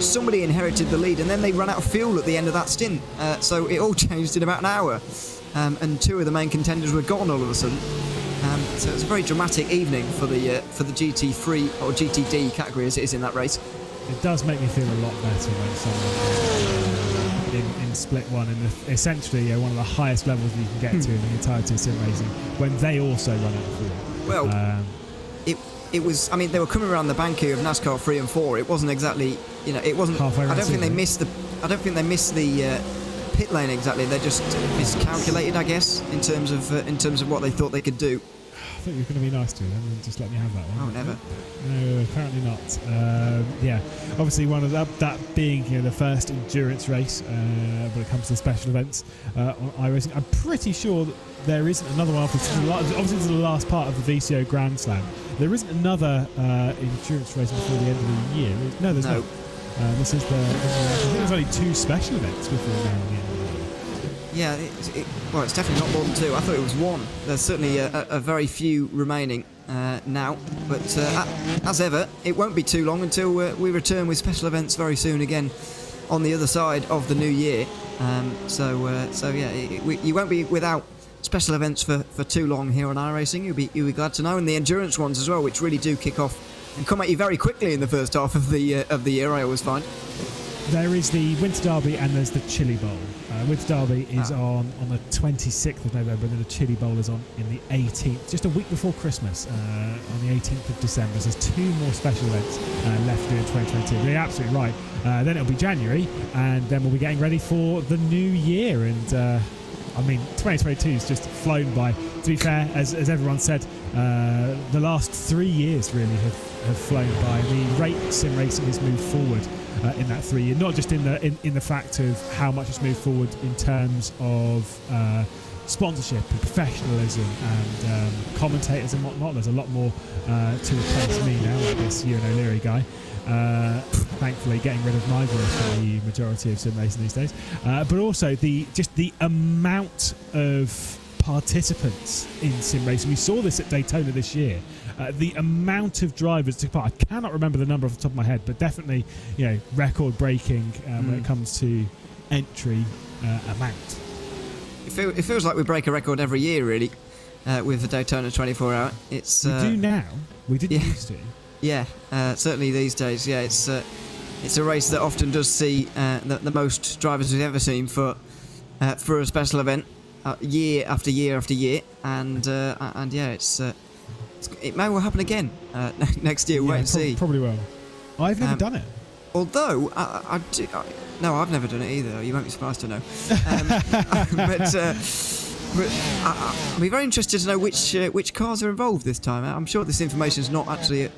somebody inherited the lead, and then they ran out of fuel at the end of that stint. So it all changed in about an hour, and 2 of the main contenders were gone all of a sudden. So it was a very dramatic evening for the GT3 or GTD category as it is in that race. It does make me feel a lot better when someone in Split 1, and essentially one of the highest levels you can get to in the entirety of sim racing, when they also run out of fuel. Well, it was. I mean, they were coming around the bank here of NASCAR 3 and 4. It wasn't exactly, it wasn't. Halfway I don't think they missed the pit lane exactly. They just miscalculated, I guess, in terms of what they thought they could do. I thought you were going to be nice to them and just let me have that one. Oh, never. No, apparently not. Obviously one of that being the first endurance race when it comes to special events on iRacing. I'm pretty sure that there isn't another one. Obviously, this is the last part of the VCO Grand Slam. There isn't another endurance race before the end of the year. No, there's not. This is I think there's only 2 special events before now. Yeah, well, it's definitely not more than 2. I thought it was 1. There's certainly a very few remaining now. But as ever, it won't be too long until we return with special events very soon again on the other side of the new year. You won't be without special events for too long here on iRacing. You'll be glad to know, and the endurance ones as well, which really do kick off and come at you very quickly in the first half of the year. I always find. There is the Winter Derby and there's the Chili Bowl. Winter Derby is on the 26th of November, and then the Chili Bowl is on in the 18th, just a week before Christmas, on the 18th of December. So there's 2 more special events left to do in 2022. You're absolutely right. Then it'll be January, and then we'll be getting ready for the new year. And 2022 has just flown by. To be fair, as everyone said, the last 3 years really have flown by. The rate sim racing has moved forward in that 3 year, not just in the fact of how much it's moved forward in terms of sponsorship and professionalism and commentators and whatnot. There's a lot more to replace me now, like this Ewan O'Leary guy. Thankfully getting rid of my voice for the majority of sim racing these days, but also the amount of participants in sim racing. We saw this at Daytona this year. The amount of drivers took part, I cannot remember the number off the top of my head, but definitely record breaking when it comes to entry amount. It feels like we break a record every year really with the Daytona 24 hour. We do now. We didn't used to. Yeah, certainly these days. Yeah, it's a race that often does see the most drivers we've ever seen for a special event year after year after year, and it may well happen again next year. Wait and see. Probably will. I've never done it. Although no, I've never done it either. You won't be surprised to know. But I'd be very interested to know which cars are involved this time. I'm sure this information is not actually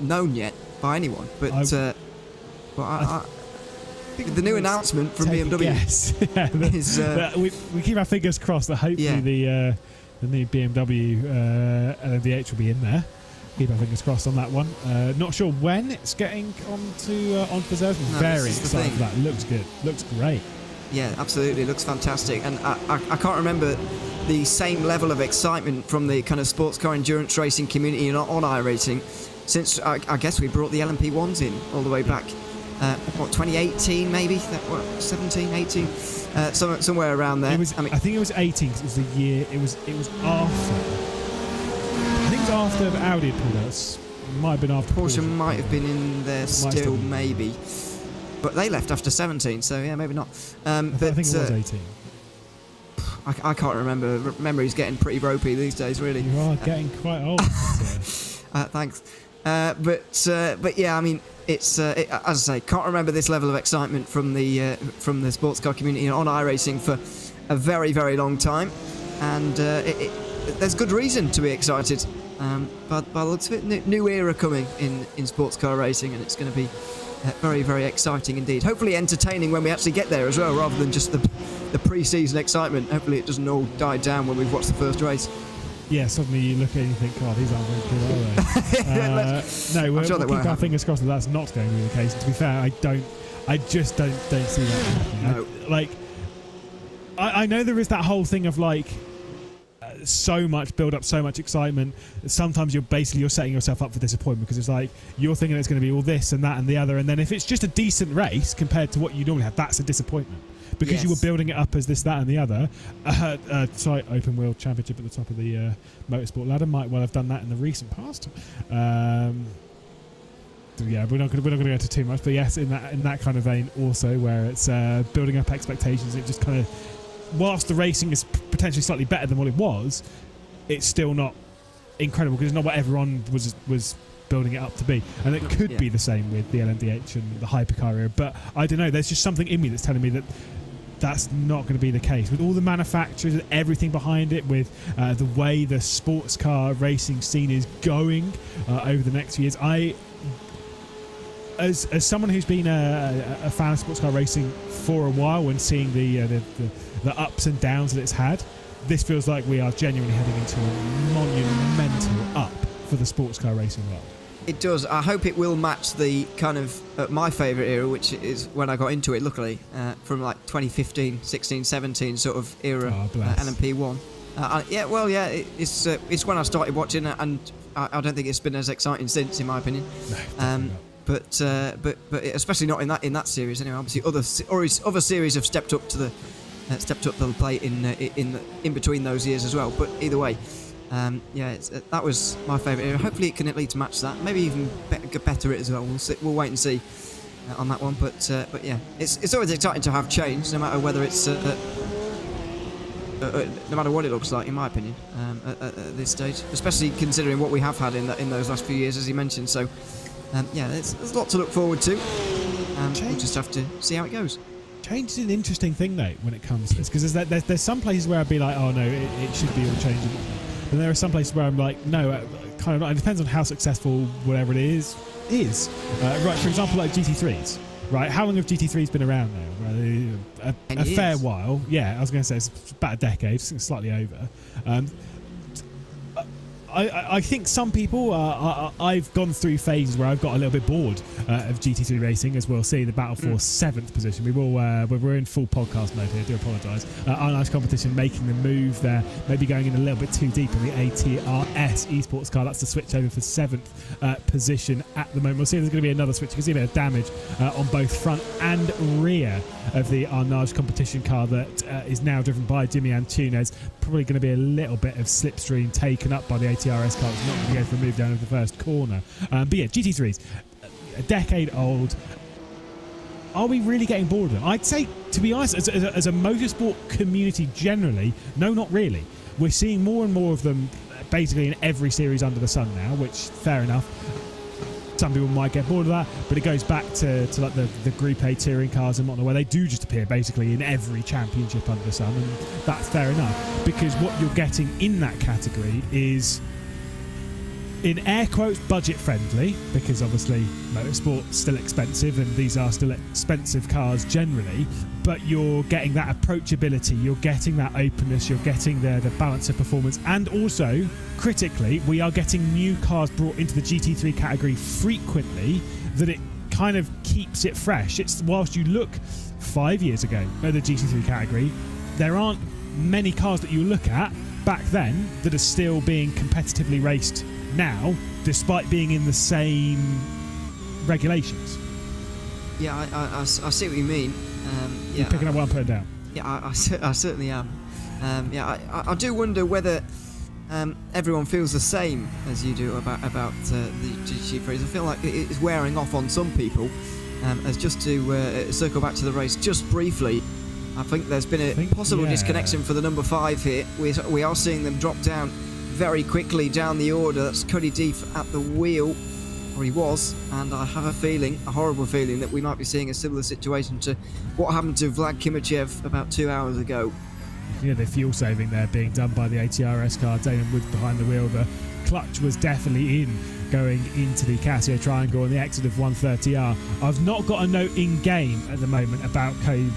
known yet by anyone, but I think the new announcement from BMW is. We keep our fingers crossed that hopefully the new BMW LMDH will be in there. Keep our fingers crossed on that one. Not sure when it's getting onto reserve. Very excited for that. Looks good. Looks great. Yeah, absolutely. Looks fantastic. And I can't remember the same level of excitement from the kind of sports car endurance racing community on iRating since I guess we brought the LMP1s in all the way back. 2018 maybe? 17, 18? Somewhere around there. I think it was 18 because it was the year. It was after. I think it was after Audi had pulled us. Might have been after Porsche might have been in there still, maybe. But they left after 17, so yeah, maybe not. I think it was 18. I can't remember. Memory's getting pretty ropey these days, really. You are getting quite old. Thanks. But yeah, I mean, it's as I say, can't remember this level of excitement from the sports car community on iRacing for a very, very long time, and there's good reason to be excited. But by the looks of it, new era coming in sports car racing, and it's going to be very, very exciting indeed. Hopefully entertaining when we actually get there as well, rather than just the pre-season excitement. Hopefully it doesn't all die down when we've watched the first race. Yeah, suddenly you look at it and you think, God, these aren't very good, are they? No, we'll keep our fingers crossed that that's not going to be the case. And to be fair, I just don't see that happening. No. I know there is that whole thing of so much build up, so much excitement. Sometimes you're setting yourself up for disappointment, because it's like you're thinking it's going to be all this and that and the other, and then if it's just a decent race compared to what you normally have, that's a disappointment, because you were building it up as this, that and the other. Open wheel championship at the top of the motorsport ladder, might well have done that in the recent past. Yeah, we're not going to go into too much, but yes, in that kind of vein also, where it's building up expectations. It just kind of, whilst the racing is potentially slightly better than what it was, it's still not incredible, because it's not what everyone was building it up to be. And it could be the same with the LMDH and the hypercar era, but I don't know, there's just something in me that's telling me that that's not going to be the case. With all the manufacturers and everything behind it, with the way the sports car racing scene is going over the next few years, as someone who's been a fan of sports car racing for a while and seeing the ups and downs that it's had, this feels like we are genuinely heading into a monumental up for the sports car racing world. It does. I hope it will match the kind of my favourite era, which is when I got into it, luckily, from like 2015, 16, 17 sort of era, LMP1. It's when I started watching it, and I don't think it's been as exciting since, in my opinion. No, but especially not in that series anyway. Obviously, other series have stepped up to the plate in between those years as well. But either way, that was my favourite era. Hopefully, it can at least match that. Maybe even better it as well. We'll wait and see on that one. But yeah, it's always exciting to have change, no matter whether it's no matter what it looks like, in my opinion, at this stage. Especially considering what we have had in those last few years, as you mentioned. So. There's a lot to look forward to. We'll just have to see how it goes. Change is an interesting thing, though, when it comes to this, because there's some places where I'd be like, oh no, it should be all changing, and there are some places where I'm like, no, kind of not. It depends on how successful whatever it is. Right, for example, like GT3s. Right, how long have GT3s been around now? A fair while. Yeah, I was going to say it's about a decade, slightly over. I think some people, I've gone through phases where I've got a little bit bored of GT3 racing, as we'll see the battle for 7th position. We're in full podcast mode here, I do apologise. iRacing competition making the move there, maybe going in a little bit too deep in the ATRS esports car. That's the switch over for 7th position at the moment. We'll see if there's going to be another switch. You can see a bit of damage on both front and rear of the iRacing competition car that is now driven by Jimmy Antunes. Probably going to be a little bit of slipstream taken up by the ATRS car. It's not going to go for a move down into the first corner. But yeah, GT3s, a decade old. Are we really getting bored of them? I'd say, to be honest, as a motorsport community generally, no, not really. We're seeing more and more of them basically in every series under the sun now, which, fair enough. Some people might get bored of that, but it goes back to like the Group A touring cars and whatnot, where they do just appear basically in every championship under the sun, and that's fair enough, because what you're getting in that category is, in air quotes, budget friendly, because obviously motorsport's still expensive and these are still expensive cars generally, but you're getting that approachability, you're getting that openness, you're getting the balance of performance, and also, critically, we are getting new cars brought into the GT3 category frequently, that it kind of keeps it fresh. It's, whilst you look 5 years ago at the GT3 category, there aren't many cars that you look at back then that are still being competitively raced now, despite being in the same regulations. Yeah, I see what you mean. You're picking up what I'm putting down. Yeah, I certainly am. I do wonder whether everyone feels the same as you do about the GT3s. I feel like it's wearing off on some people. As just to circle back to the race just briefly, I think there's been a possible disconnection for the number 5 here. We are seeing them drop down very quickly down the order. That's Cody Deef at the wheel, or he was, and I have a horrible feeling, that we might be seeing a similar situation to what happened to Vlad Kimichev about 2 hours ago. Yeah, the fuel saving there being done by the ATRS car, Damon Woods behind the wheel. The clutch was definitely in going into the Casio Triangle and the exit of 130R. I've not got a note in game at the moment about Cody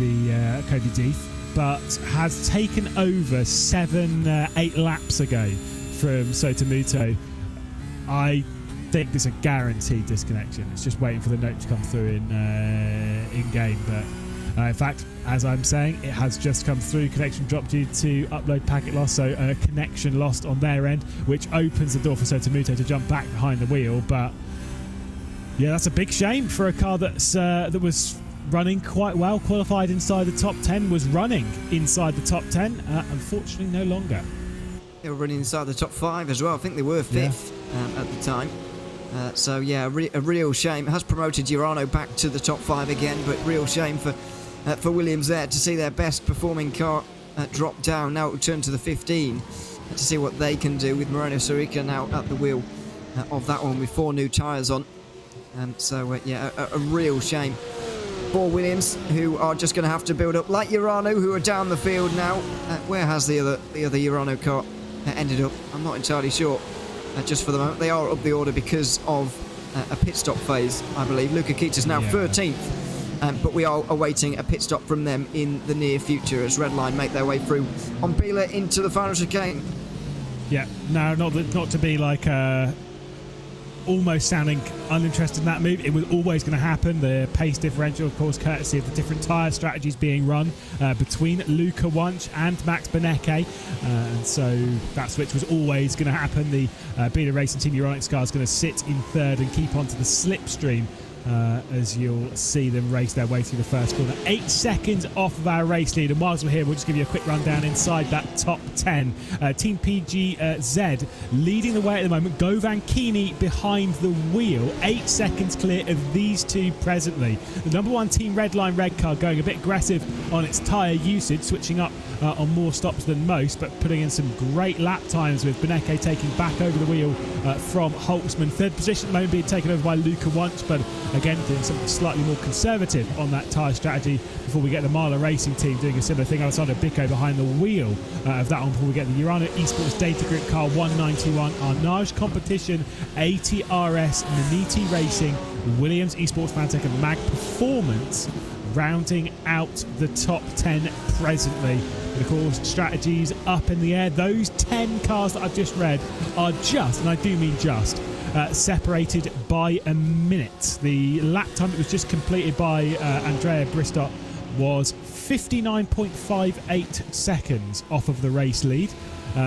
Deef, but has taken over 8 laps ago from Sotomuto. I think there's a guaranteed disconnection. It's just waiting for the note to come through in game. But In fact, as I'm saying, it has just come through. Connection dropped due to upload packet loss, so a connection lost on their end, which opens the door for Sotomuto to jump back behind the wheel. But yeah, that's a big shame for a car that was running quite well, qualified inside the top 10, was running inside the top 10, unfortunately no longer. They were running inside the top 5 as well. I think they were 5th at the time. So yeah, a real shame. It has promoted Urano back to the top 5 again, but real shame for Williams there to see their best performing car drop down. Now it will turn to the 15 to see what they can do with Moreno Sorica now at the wheel of that one with 4 new tyres on. So yeah, a real shame for Williams, who are just going to have to build up like Urano, who are down the field now. Where has the other Urano car ended up? I'm not entirely sure. Just for the moment, they are up the order because of a pit stop phase, I believe. Luca Keita's now 13th, but we are awaiting a pit stop from them in the near future as Redline make their way through on Biela into the final chicane. Yeah, no, not to be like almost sounding uninterested in that move. It was always going to happen. The pace differential, of course, courtesy of the different tyre strategies being run between Luca Wunsch and Max Benecke. And so that switch was always going to happen. The Biela Racing Team Euronics car is going to sit in 3rd and keep on to the slipstream. As you'll see them race their way through the first corner. 8 seconds off of our race lead, and whilst we're here, we'll just give you a quick rundown inside that top 10. Team PGZ leading the way at the moment. Govan Kini behind the wheel, 8 seconds clear of these two presently. The number 1 Team Redline Red car going a bit aggressive on its tyre usage, switching up on more stops than most, but putting in some great lap times with Benecke taking back over the wheel from Holtzman. 3rd position at the moment being taken over by Luca Wunsch, but again doing something slightly more conservative on that tyre strategy before we get the Marla Racing Team doing a similar thing. Alessandro Bicco behind the wheel of that one before we get the Urano Esports Data Group car 191, Arnage Competition, ATRS, Maniti Racing, Williams Esports Fantech and Mag Performance rounding out the top 10 presently. But of course, strategies up in the air. Those 10 cars that I've just read are just, and I do mean just, separated by a minute. The lap time that was just completed by Andrea Bristott was 59.58 seconds off of the race lead.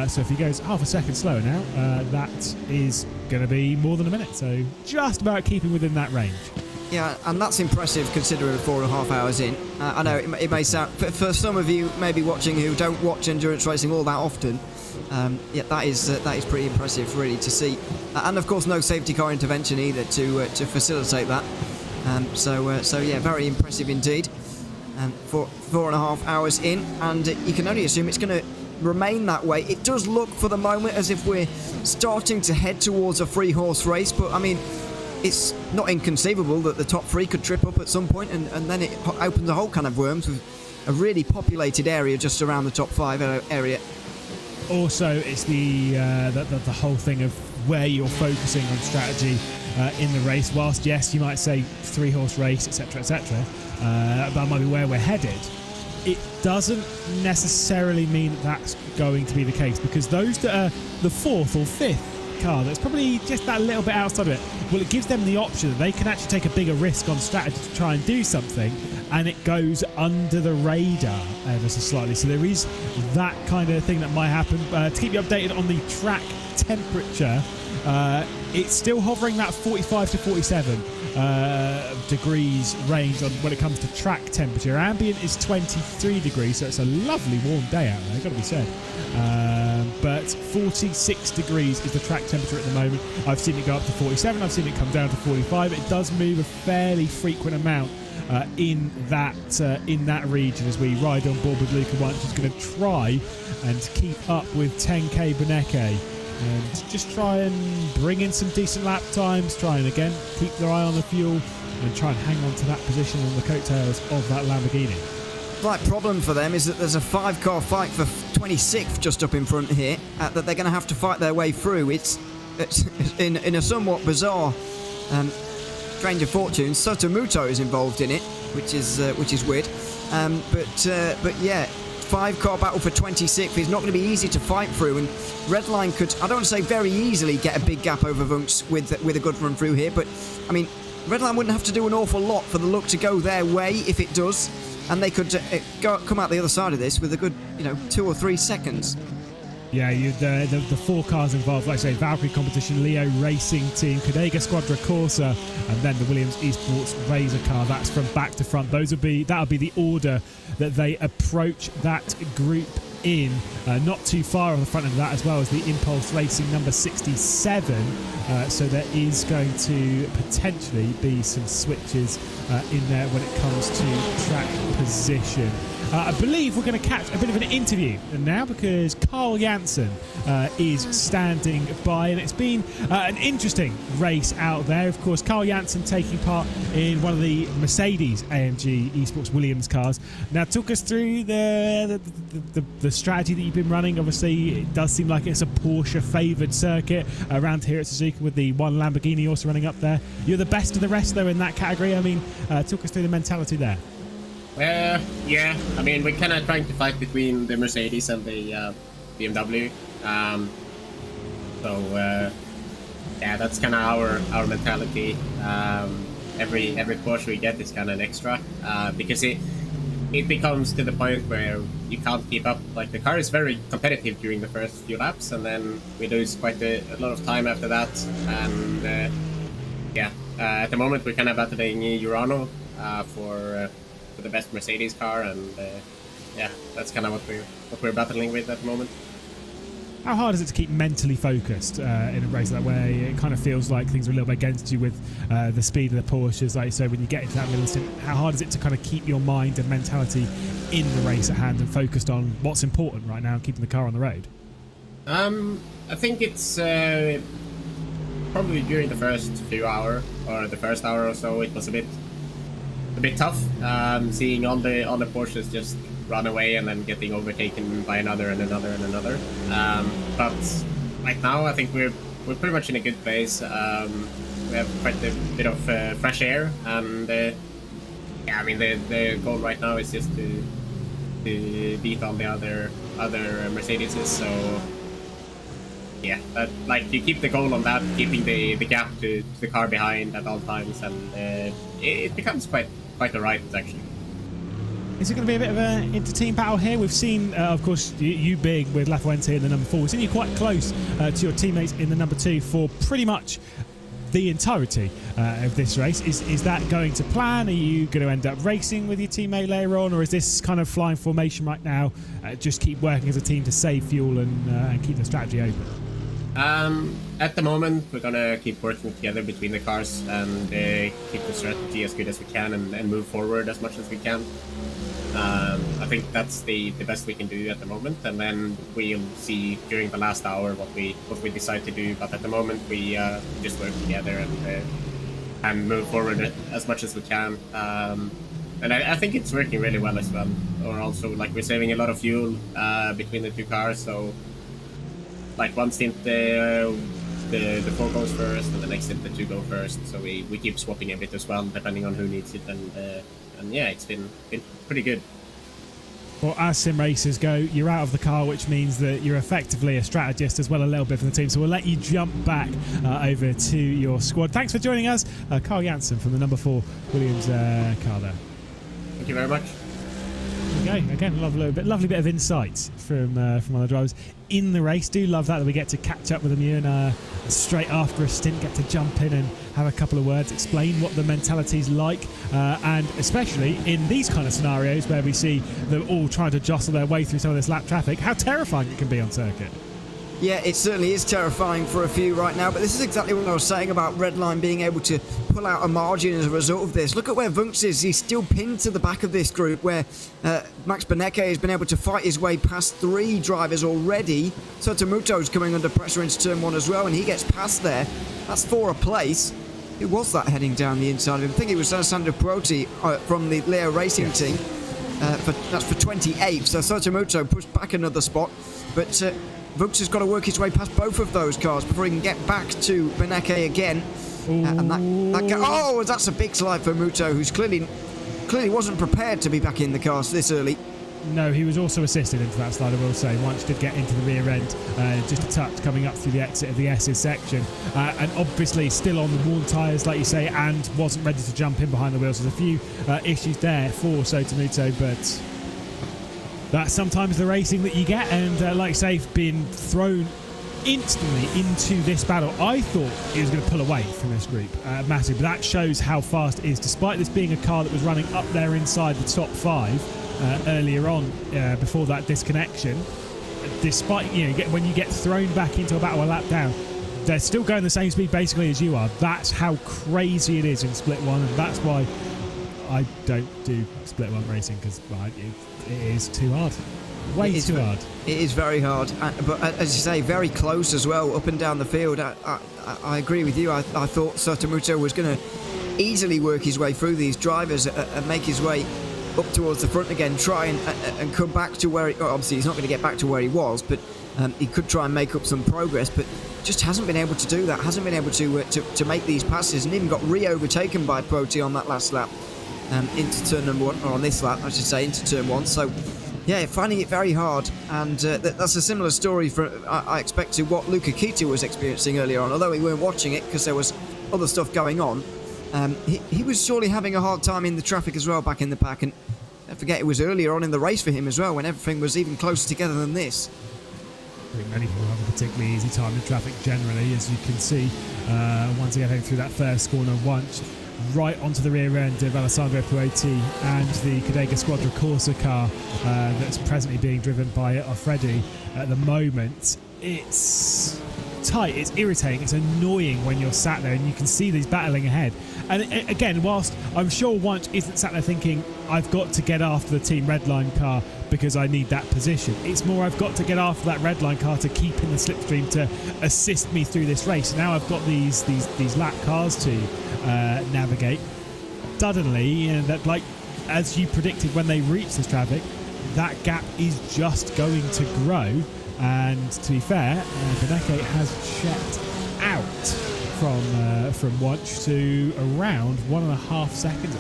So if he goes half a second slower now, that is going to be more than a minute. So just about keeping within that range. Yeah, and that's impressive considering 4.5 hours in. I know it may sound, for some of you maybe watching who don't watch endurance racing all that often, yeah, that is pretty impressive really to see. And of course no safety car intervention either to facilitate that. So yeah, very impressive indeed. For 4.5 hours in, and you can only assume it's going to remain that way. It does look for the moment as if we're starting to head towards a 3-horse race, but I mean, it's not inconceivable that the top 3 could trip up at some point, and then it opens a whole can of worms with a really populated area just around the top 5 area. Also, it's the whole thing of where you're focusing on strategy in the race. Whilst, yes, you might say 3-horse race, etc., etc., that might be where we're headed. It doesn't necessarily mean that's going to be the case, because those that are the 4th or 5th car that's probably just that little bit outside of it, well, it gives them the option that they can actually take a bigger risk on strategy to try and do something, and it goes under the radar ever so slightly. So there is that kind of thing that might happen. To keep you updated on the track temperature, it's still hovering that 45 to 47 degrees range on when it comes to track temperature. Ambient is 23 degrees, so it's a lovely warm day out there, got to be said. But 46 degrees is the track temperature at the moment. I've seen it go up to 47, I've seen it come down to 45. It does move a fairly frequent amount in that region as we ride on board with Luca Wunsch, who's going to try and keep up with 10k Benecke and just try and bring in some decent lap times, try and again keep their eye on the fuel and try and hang on to that position on the coattails of that Lamborghini. Slight problem for them is that there's a 5-car fight for 26th just up in front here that they're going to have to fight their way through. It's in a somewhat bizarre strange of fortune. Sotomuto is involved in it, which is weird. But yeah, 5-car battle for 26th is not going to be easy to fight through, and Redline could, I don't want to say very easily, get a big gap over Wunsch with a good run through here, but I mean, Redline wouldn't have to do an awful lot for the luck to go their way if it does. and they could come out the other side of this with a good, 2 or 3 seconds. Yeah, the 4 cars involved, like I say, Valkyrie Competition, Leo Racing Team, Cadega Squadra Corsa, and then the Williams Esports Razor car. That's from back to front. That'll be the order that they approach that group in. Not too far on the front of that, as well as the Impulse Racing number 67. So there is going to potentially be some switches in there when it comes to track position. I believe we're going to catch a bit of an interview now, because Carl Janssen is standing by, and it's been an interesting race out there. Of course, Carl Janssen taking part in one of the Mercedes AMG Esports Williams cars. Now, talk us through the strategy that you've been running. Obviously, it does seem like it's a Porsche favoured circuit around here at Suzuka, with the one Lamborghini also running up there. You're the best of the rest, though, in that category. I mean, talk us through the mentality there. Yeah, I mean, we're kind of trying to fight between the Mercedes and the BMW. Yeah, that's kind of our mentality. Every Porsche we get is kind of an extra, because it becomes to the point where you can't keep up. Like, the car is very competitive during the first few laps, and then we lose quite a lot of time after that. And at the moment we're kind of battling Urano for the best Mercedes car, and that's kind of what we're battling with at the moment. How hard is it to keep mentally focused in a race that way? It kind of feels like things are a little bit against you with the speed of the Porsches. Like, so when you get into that middle stint, how hard is it to kind of keep your mind and mentality in the race at hand and focused on what's important right now, keeping the car on the road? I think it's probably during the first few hours, or the first hour or so, it was a bit tough, seeing all the Porsches just run away and then getting overtaken by another and another and another. But right now, I think we're pretty much in a good place. We have quite a bit of fresh air, and I mean, the goal right now is just to beat all the other Mercedeses. So yeah, like, you keep the goal on that, keeping the gap to the car behind at all times, and it becomes quite alright, actually. Is it going to be a bit of an inter-team battle here? We've seen, of course, you big with La Fuente in the number 4. We've seen you quite close to your teammates in the number 2 for pretty much the entirety of this race. Is that going to plan? Are you going to end up racing with your teammate later on, or is this kind of flying formation right now? Just keep working as a team to save fuel and keep the strategy open? At the moment, we're gonna keep working together between the cars and keep the strategy as good as we can and move forward as much as we can. I think that's the best we can do at the moment, and then we'll see during the last hour what we decide to do. But at the moment, we just work together and move forward as much as we can. And I think it's working really well as well. Or also, like, we're saving a lot of fuel between the 2 cars, so like one stint the 4 goes first, and the next stint the 2 go first. So we keep swapping a bit as well, depending on who needs it, and yeah, it's been pretty good. Well, as sim racers go, you're out of the car, which means that you're effectively a strategist as well, a little bit for the team. So we'll let you jump back over to your squad. Thanks for joining us, Carl Janssen from the number 4 Williams car there. Thank you very much. Okay, again, lovely bit of insights from one of the drivers in the race. Do love that we get to catch up with them, and straight after a stint get to jump in and have a couple of words, explain what the mentality's like, and especially in these kind of scenarios where we see them all trying to jostle their way through some of this lap traffic, how terrifying it can be on circuit. Yeah, it certainly is terrifying for a few right now, but this is exactly what I was saying about Redline being able to pull out a margin as a result of this. Look at where Wunks is. He's still pinned to the back of this group, where Max Benecke has been able to fight his way past 3 drivers already. Sotomuto's coming under pressure into turn 1 as well, and he gets past there. That's for a place. Who was that heading down the inside of him? I think it was Alessandro Perotti from the Leo Racing team. That's for 28th, so Sotomuto pushed back another spot, but Wunks has got to work his way past both of those cars before he can get back to Benecke again. And that's a big slide for Muto, who's clearly wasn't prepared to be back in the cars this early. No, he was also assisted into that slide, I will say. Once did get into the rear end, just a touch coming up through the exit of the S's section. And obviously still on the worn tyres, like you say, and wasn't ready to jump in behind the wheels. There's a few issues there for Sotomuto, but that's sometimes the racing that you get. And like I say, being thrown instantly into this battle, I thought he was going to pull away from this group massively, but that shows how fast it is, despite this being a car that was running up there inside the top 5 earlier on before that disconnection. Despite, you know, when you get thrown back into a battle a lap down, they're still going the same speed basically as you are. That's how crazy it is in Split 1, and that's why I don't do Split 1 racing, because it is too hard. Way too hard. It is very hard, but as you say, very close as well, up and down the field. I agree with you. I thought Sotomuto was going to easily work his way through these drivers and make his way up towards the front again, try and come back to where obviously he's not going to get back to where he was, but he could try and make up some progress, but just hasn't been able to do that, hasn't been able to make these passes, and even got re-overtaken by Proti on that last lap into turn number 1, or on this lap I should say, into turn 1. So yeah, finding it very hard, and that's a similar story for I expect to what Luca Kita was experiencing earlier on, although we weren't watching it because there was other stuff going on. He was surely having a hard time in the traffic as well back in the pack, and don't forget it was earlier on in the race for him as well, when everything was even closer together than this. I think many people have a particularly easy time in traffic generally, as you can see. Once again, heading through that first corner once, right onto the rear end of Alessandro Puetti and the Cadega Squadra Corsa car that's presently being driven by Alfredi at the moment. It's tight, it's irritating, it's annoying when you're sat there and you can see these battling ahead. And again, whilst I'm sure Wunsch isn't sat there thinking, I've got to get after the Team Redline car because I need that position. It's more, I've got to get after that Redline car to keep in the slipstream to assist me through this race. Now I've got these lap cars to navigate. Suddenly, that, like as you predicted when they reach this traffic, that gap is just going to grow. And to be fair, Beneke has checked out from Wunsch to around 1.5 seconds.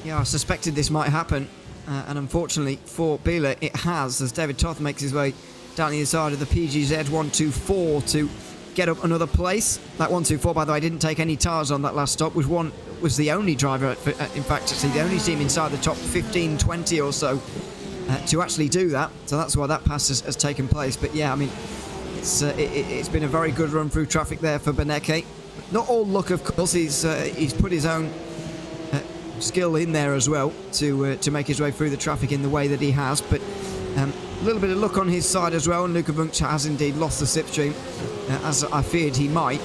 Yeah, I suspected this might happen, and unfortunately for Biela, it has, as David Toth makes his way down the inside of the PGZ 124 to get up another place. That 124, by the way, didn't take any tyres on that last stop. Was the only driver, in fact, actually the only team inside the top 15, 20 or so to actually do that. So that's why that pass has taken place. But yeah, I mean, it's been a very good run through traffic there for Beneke. Not all luck, of course. He's put his own skill in there as well to make his way through the traffic in the way that he has. But a little bit of luck on his side as well. And Luca Wunsch has indeed lost the slipstream, as I feared he might.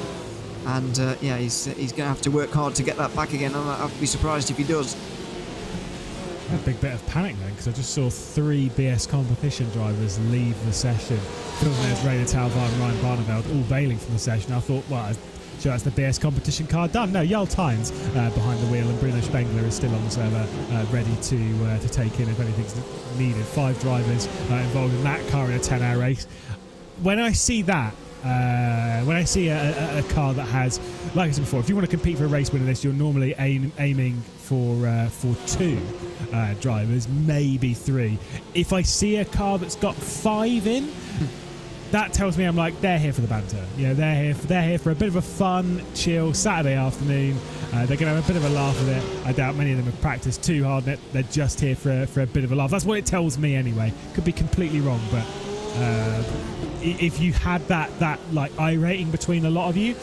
And yeah, he's going to have to work hard to get that back again. I'd be surprised if he does. A big bit of panic then, because I just saw 3 BS competition drivers leave the session. Villeneuve, Ray Talvar and Ryan Barneveld all bailing from the session. I thought, well, sure, that's the BS competition car done. No, Jarl Tynes behind the wheel, and Bruno Spengler is still on the server, ready to take in if anything's needed. 5 drivers involved in that car in a 10-hour race. When I see that, when I see a car that has, like I said before, if you want to compete for a race winner list, you're normally aiming for 2 drivers, maybe 3. If I see a car that's got 5 in, that tells me I'm like, they're here for the banter. You know, they're here for a bit of a fun, chill Saturday afternoon. They're going to have a bit of a laugh with it. I doubt many of them have practiced too hard on it. They're just here for a bit of a laugh. That's what it tells me anyway. Could be completely wrong, but if you had that like iRating between a lot of you,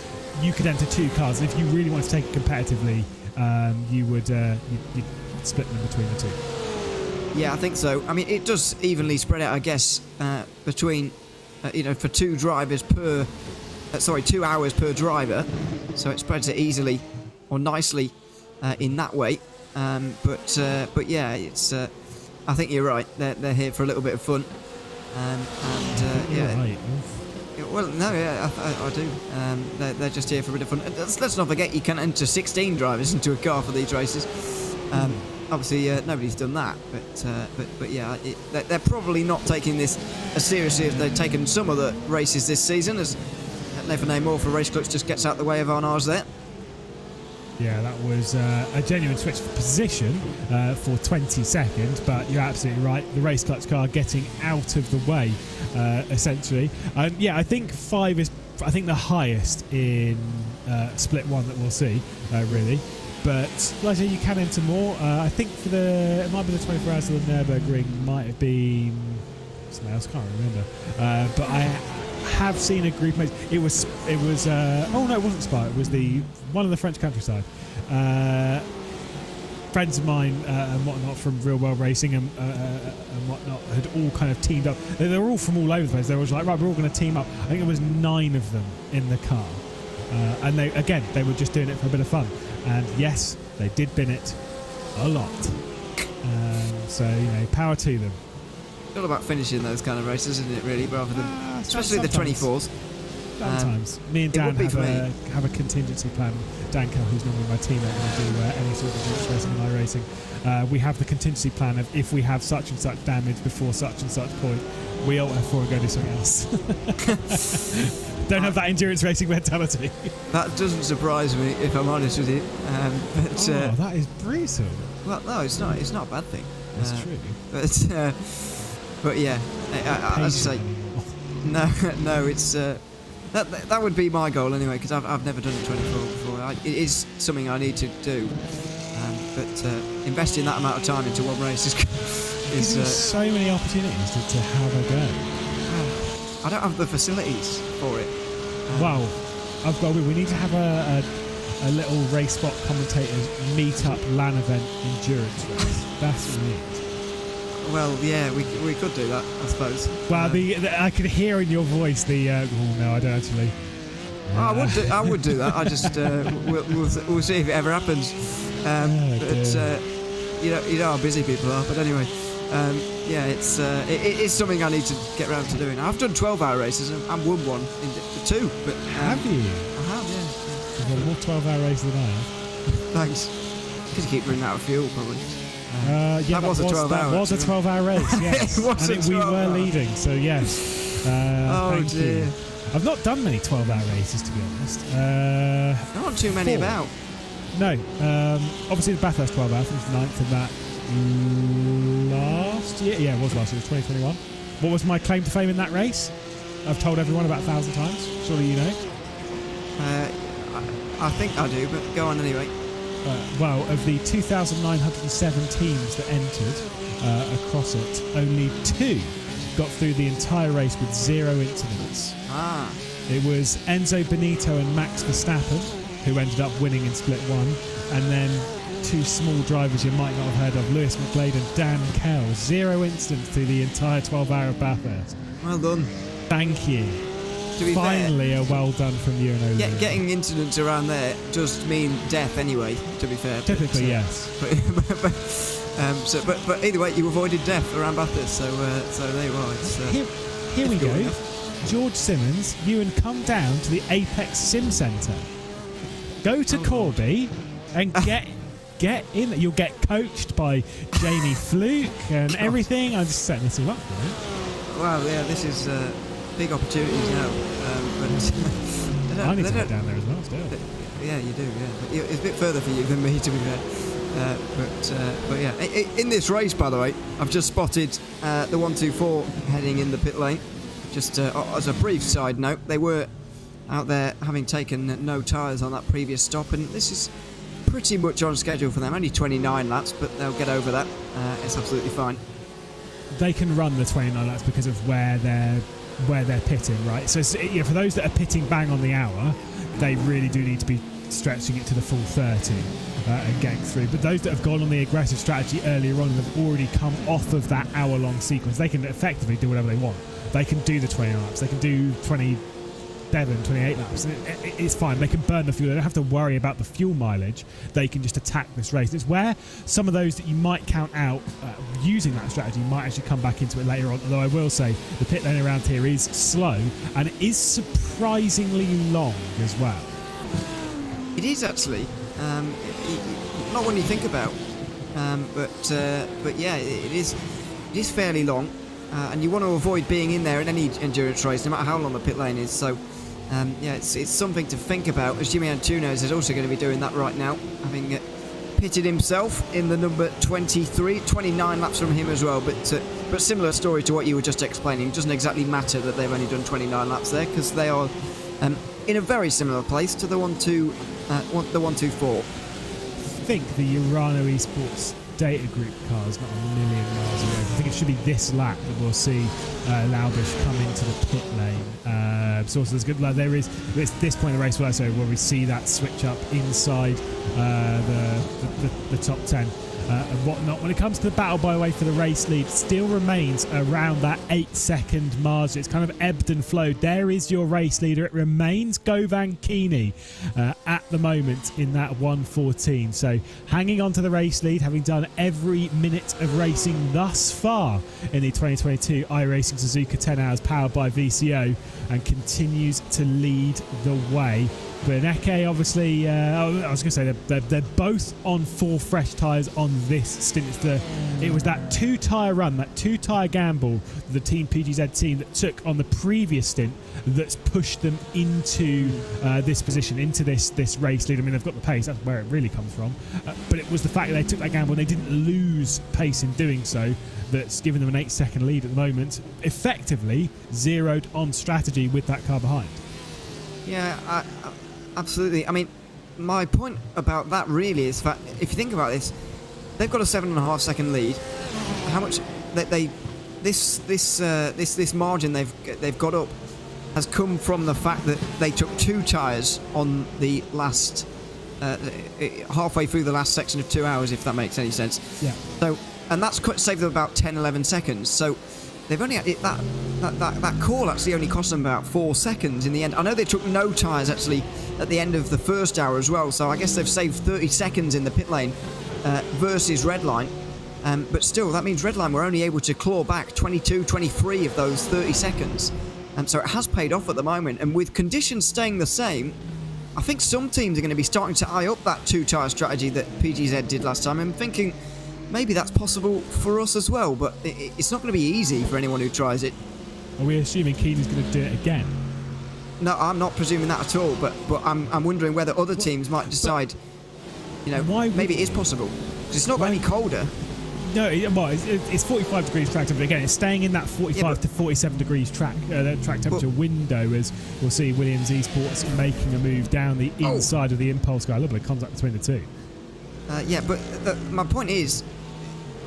you could enter 2 cars. And if you really want to take it competitively, you would you'd split them between the 2. Yeah, I think so. I mean, it does evenly spread out, I guess, between for 2 drivers per 2 hours per driver, so it spreads it easily or nicely in that way. But yeah, it's I think you're right. They're here for a little bit of fun. Yeah. Right. Well, no, yeah, I do. They're just here for a bit of fun. Let's not forget, you can enter 16 drivers into a car for these races. Obviously, nobody's done that, but yeah, they're probably not taking this as seriously as they've taken some of the races this season, as Nevenay Moore for Race Clutch just gets out the way of Van Aars there. Yeah, that was a genuine switch for position for 20 seconds, but you're absolutely right. The race clutch car getting out of the way, essentially. Yeah, I think 5 is, I think, the highest in split 1 that we'll see, really. But like I say, you can enter more. I think for it might be the 24 hours of the Nürburgring, might have been something else, I can't remember. But I have seen a group mate. It was oh no, it wasn't Spa. It was one of the French countryside. Friends of mine and whatnot from Real World Racing and whatnot had all kind of teamed up. They were all from all over the place. They were like, right, we're all going to team up. I think there was 9 of them in the car, and they were just doing it for a bit of fun. And yes, they did bin it a lot. So power to them. It's all about finishing those kind of races, isn't it? Really, rather than especially the 24s. Sometimes. Me and Dan have a contingency plan. Dan Kell, who's normally my teammate when I do any sort of endurance racing and iRacing, we have the contingency plan of if we have such and such damage before such and such point, we alt F4 and go do something else. Don't have that endurance racing mentality. That doesn't surprise me, if I'm honest with you. That is brutal. Well, no, it's not. It's not a bad thing. That's true. But yeah, as I say, no, it's that would be my goal anyway, because I've never done a 24 before. It is something I need to do, but investing that amount of time into one race is so many opportunities to have a go. I don't have the facilities for it. Well, we need to have a little RaceSpot commentators meet-up LAN event endurance race. That's what we need. Well, yeah, we could do that, I suppose. Well, I could hear in your voice oh no, I don't actually. I would do that. I just we'll see if it ever happens. You know how busy people are. But anyway, yeah, it is something I need to get around to doing. I've done 12-hour races and won one in 2. But have you? I have, yeah. You've won more 12-hour races than I have. Thanks. Because you keep running out of fuel, probably. Yeah, that was a 12-hour. That was a 12-hour race. Yes, we were leading. So yes. Thank dear. you. I've not done many 12-hour races, to be honest. There aren't too many 4. about. No. Obviously, the Bathurst 12-hour finished 9th in that last year. Yeah, it was last year. It was 2021. What was my claim to fame in that race? I've told everyone about 1,000 times. Surely you know. I think I do, but go on anyway. Well, of the 2,907 teams that entered across it, only 2 got through the entire race with 0 incidents. It was Enzo Benito and Max Verstappen, who ended up winning in split 1, and then 2 small drivers you might not have heard of, Lewis McGlade and Dan Kell. 0 incidents through the entire 12-hour of Bathurst. Well done. Thank you. Finally, a well done from you and Olivia. Getting incidents around there does mean death anyway, to be fair. Typically, yes. But either way, you avoided death around Bathurst, so there you are. Here we go. Enough. George Simmons, you and come down to the Apex Sim Centre. Go to Corby and get in. You'll get coached by Jamie Fluke and everything. I'm just setting this all up for you. Wow, yeah, this is big opportunities now. I need to go down there as well still. Yeah, you do, yeah. But it's a bit further for you than me, to be fair. But yeah, in this race, by the way, I've just spotted the 124 heading in the pit lane. Just as a brief side note, they were out there having taken no tyres on that previous stop, and this is pretty much on schedule for them. Only 29 laps, but they'll get over that. It's absolutely fine. They can run the 29 laps because of where they're pitting, right? So for those that are pitting bang on the hour, they really do need to be stretching it to the full 30 and getting through. But those that have gone on the aggressive strategy earlier on and have already come off of that hour-long sequence, they can effectively do whatever they want. They can do the 20 laps. They can do 27, 28 laps. It's fine. They can burn the fuel. They don't have to worry about the fuel mileage. They can just attack this race. It's where some of those that you might count out using that strategy might actually come back into it later on. Although I will say the pit lane around here is slow and it is surprisingly long as well. It is actually. Not when you think about. But yeah, it is fairly long. And you want to avoid being in there in any endurance race, no matter how long the pit lane is. So It's something to think about, as Jimmy Antunes is also going to be doing that right now, having pitted himself in the number 23, 29 laps from him as well, but similar story to what you were just explaining. It doesn't exactly matter that they've only done 29 laps there, because they are in a very similar place to the 124. I think the Urano Esports data group car is not a million miles away. I think it should be this lap that we'll see Laubish come into the pit lane. So there's good. Like, there is this point in the race where we see that switch up inside the top 10 and whatnot. When it comes to the battle by the way for the race lead, still remains around that 8-second margin. It's kind of ebbed and flowed. There is your race leader. It remains Govan Keeney at the moment in that 1:14. So hanging on to the race lead, having done every minute of racing thus far in the 2022 iRacing Suzuka 10 Hours powered by VCO, and continues to lead the way. Beneke, obviously, I was going to say they're both on 4 fresh tyres on this stint. It was that 2-tyre run, that 2-tyre gamble, the Team PGZ team that took on the previous stint that's pushed them into this position, into this race lead. I mean, they've got the pace, that's where it really comes from. But it was the fact that they took that gamble and they didn't lose pace in doing so that's given them an 8-second lead at the moment, effectively zeroed on strategy with that car behind. Yeah, absolutely. I mean, my point about that really is that if you think about this, they've got a 7.5-second lead. How much this margin they've got up has come from the fact that they took 2 tyres on the last halfway through the last section of 2 hours, if that makes any sense. Yeah. So, and that's saved them about 10-11 seconds. So they've only that call actually only cost them about 4 seconds in the end. I know they took no tyres actually at the end of the first hour as well, so I guess they've saved 30 seconds in the pit lane versus Redline. But still, that means Redline were only able to claw back 22, 23 of those 30 seconds. So it has paid off at the moment, and with conditions staying the same, I think some teams are going to be starting to eye up that 2-tyre strategy that PGZ did last time. I'm thinking maybe that's possible for us as well, but it's not going to be easy for anyone who tries it. Are we assuming Keeney's going to do it again? No, I'm not presuming that at all, but I'm wondering whether other teams might decide, maybe it is possible. Because it's not any colder. No, it's 45 degrees track temperature. Again, it's staying in that 45 to 47 degrees track temperature window, as we'll see Williams Esports making a move down the inside of the impulse guy. A little bit of contact between the two. But my point is,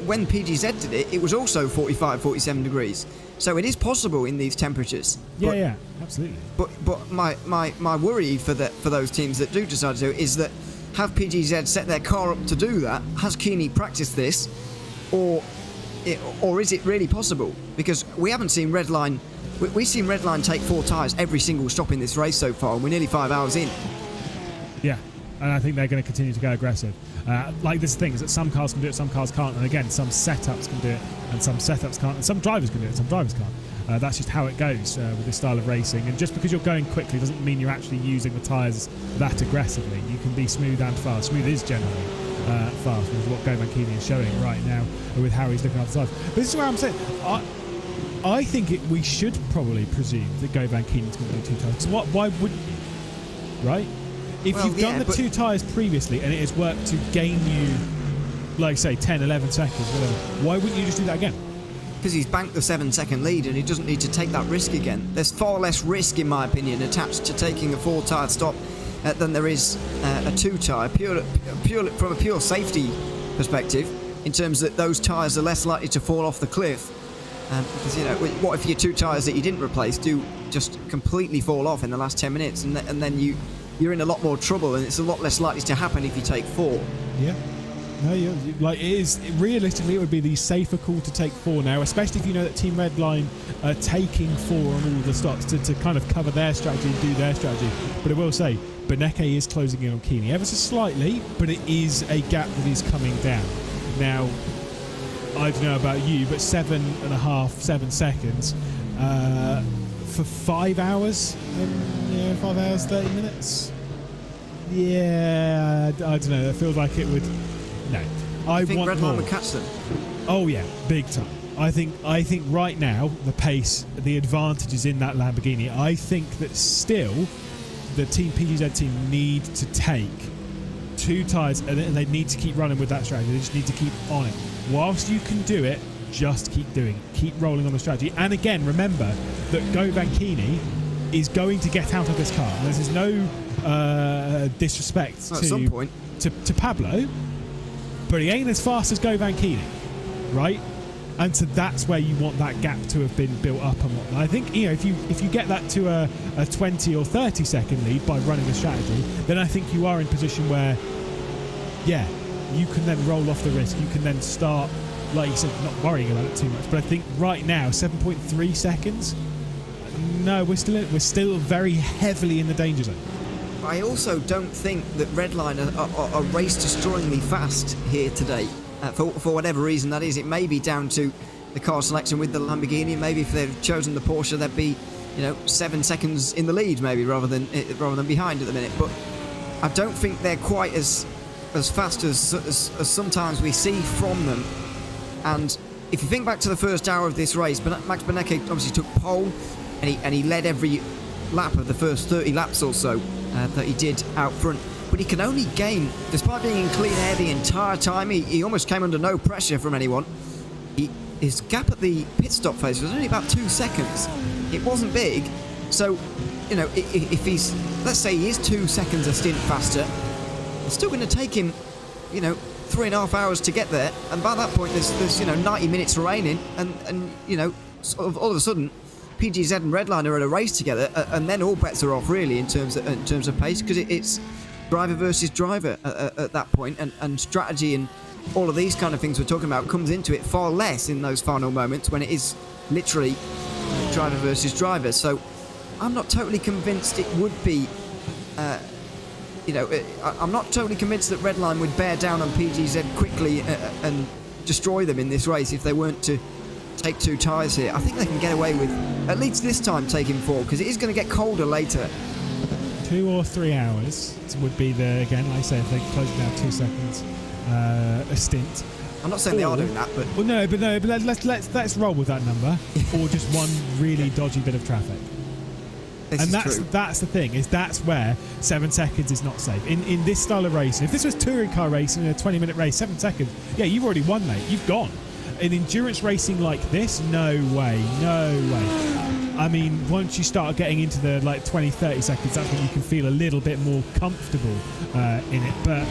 when PGZ did it, it was also 45, 47 degrees. So it is possible in these temperatures. Yeah, absolutely. But my worry for those teams that do decide to do it is that, have PGZ set their car up to do that? Has Keeney practiced this? Or is it really possible? Because we haven't seen Redline... We've seen Redline take 4 tyres every single stop in this race so far, and we're nearly 5 hours in. Yeah, and I think they're going to continue to go aggressive. This thing is that some cars can do it, some cars can't, and again, some setups can do it, and some setups can't, and some drivers can do it, some drivers can't. That's just how it goes with this style of racing. And just because you're going quickly doesn't mean you're actually using the tyres that aggressively. You can be smooth and fast. Smooth is generally fast, which is what Govan Keeney is showing right now with how he's looking after the tyres. But this is where I'm saying, I think we should probably presume that Govan Keeney's going to do 2 tyres. Why wouldn't you? Right? If you've done the 2 tyres previously and it has worked to gain you, like say, 10, 11 seconds, whatever, why wouldn't you just do that again? Because he's banked the 7-second lead and he doesn't need to take that risk again. There's far less risk, in my opinion, attached to taking a 4-tyre stop than there is a 2-tyre. From a pure safety perspective, in terms that those tyres are less likely to fall off the cliff. Because, what if your 2 tyres that you didn't replace do just completely fall off in the last 10 minutes, and then you're in a lot more trouble, and it's a lot less likely to happen if you take 4. Yeah. No, realistically, it would be the safer call to take 4 now, especially if you know that Team Redline are taking 4 on all the stops to kind of cover their strategy and do their strategy. But I will say, Beneke is closing in on Keeney ever so slightly, but it is a gap that is coming down. Now, I don't know about you, but 7 seconds for 5 hours, 5 hours, 30 minutes. Yeah, I don't know. It feels like it would. No, I think Redline would catch them. Oh yeah, big time. I think right now the pace, the advantage is in that Lamborghini. I think that still the Team PGZ team need to take 2 tyres and they need to keep running with that strategy. They just need to keep on it. Whilst you can do it, just keep doing it. Keep rolling on the strategy. And again, remember that Go Vanchini is going to get out of this car. This is no disrespect at some point to Pablo, but he ain't as fast as Go Vanchini, right? And so that's where you want that gap to have been built up and whatnot. I think, you know, if you get that to a 20 or 30 second lead by running the strategy, then I think you are in position where, yeah, you can then roll off the risk. You can then start, like you said, not worrying about it too much. But I think right now, 7.3 seconds. No, we're still very heavily in the danger zone. I also don't think that Redline are race-destroyingly fast here today. For whatever reason that is. It may be down to the car selection with the Lamborghini. Maybe if they'd chosen the Porsche, they'd be, 7 seconds in the lead, maybe rather than behind at the minute. But I don't think they're quite as fast as sometimes we see from them. And if you think back to the first hour of this race, Max Bernecke obviously took pole, and he led every lap of the first 30 laps or so that he did out front. But he can only gain, despite being in clean air the entire time, he almost came under no pressure from anyone. His gap at the pit stop phase was only about 2 seconds. It wasn't big. So, if he's, let's say he is 2 seconds a stint faster, it's still going to take him, 3.5 hours to get there. And by that point, there's 90 minutes remaining. And sort of all of a sudden, PGZ and Redline are in a race together. And then all bets are off, really, in terms of pace, because it's driver versus driver at that point, and strategy and all of these kind of things we're talking about comes into it far less in those final moments when it is literally driver versus driver. So I'm not totally convinced it would be, I'm not totally convinced that Redline would bear down on PGZ quickly and destroy them in this race if they weren't to take 2 tyres here. I think they can get away with, at least this time, taking 4, because it is going to get colder later. 2 or 3 hours would be again, like I say, if they close it down 2 seconds, a stint. I'm not saying they are doing that, but let's roll with that number, or just one really dodgy bit of traffic. That's the thing, is that's where 7 seconds is not safe. In this style of racing, if this was touring car racing in a 20-minute race, 7 seconds, yeah, you've already won, mate. You've gone. In endurance racing like this, no way. I mean, once you start getting into the 20, 30 seconds, that's when you can feel a little bit more comfortable in it. But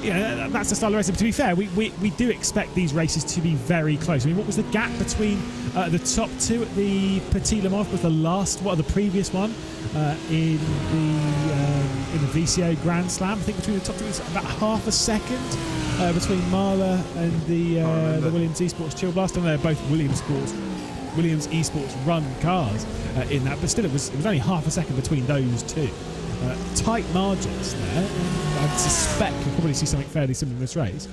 yeah, that's the style of racing. But to be fair, we do expect these races to be very close. I mean, what was the gap between the top 2 at the Petit Le Mans with the previous one in the VCO Grand Slam? I think between the top 2 it was about half a second between Marla and the Williams Esports Chill Blast. And they're both Williams Esports run cars in that, but still it was only half a second between those 2. Tight margins there. I suspect we'll probably see something fairly similar in this race,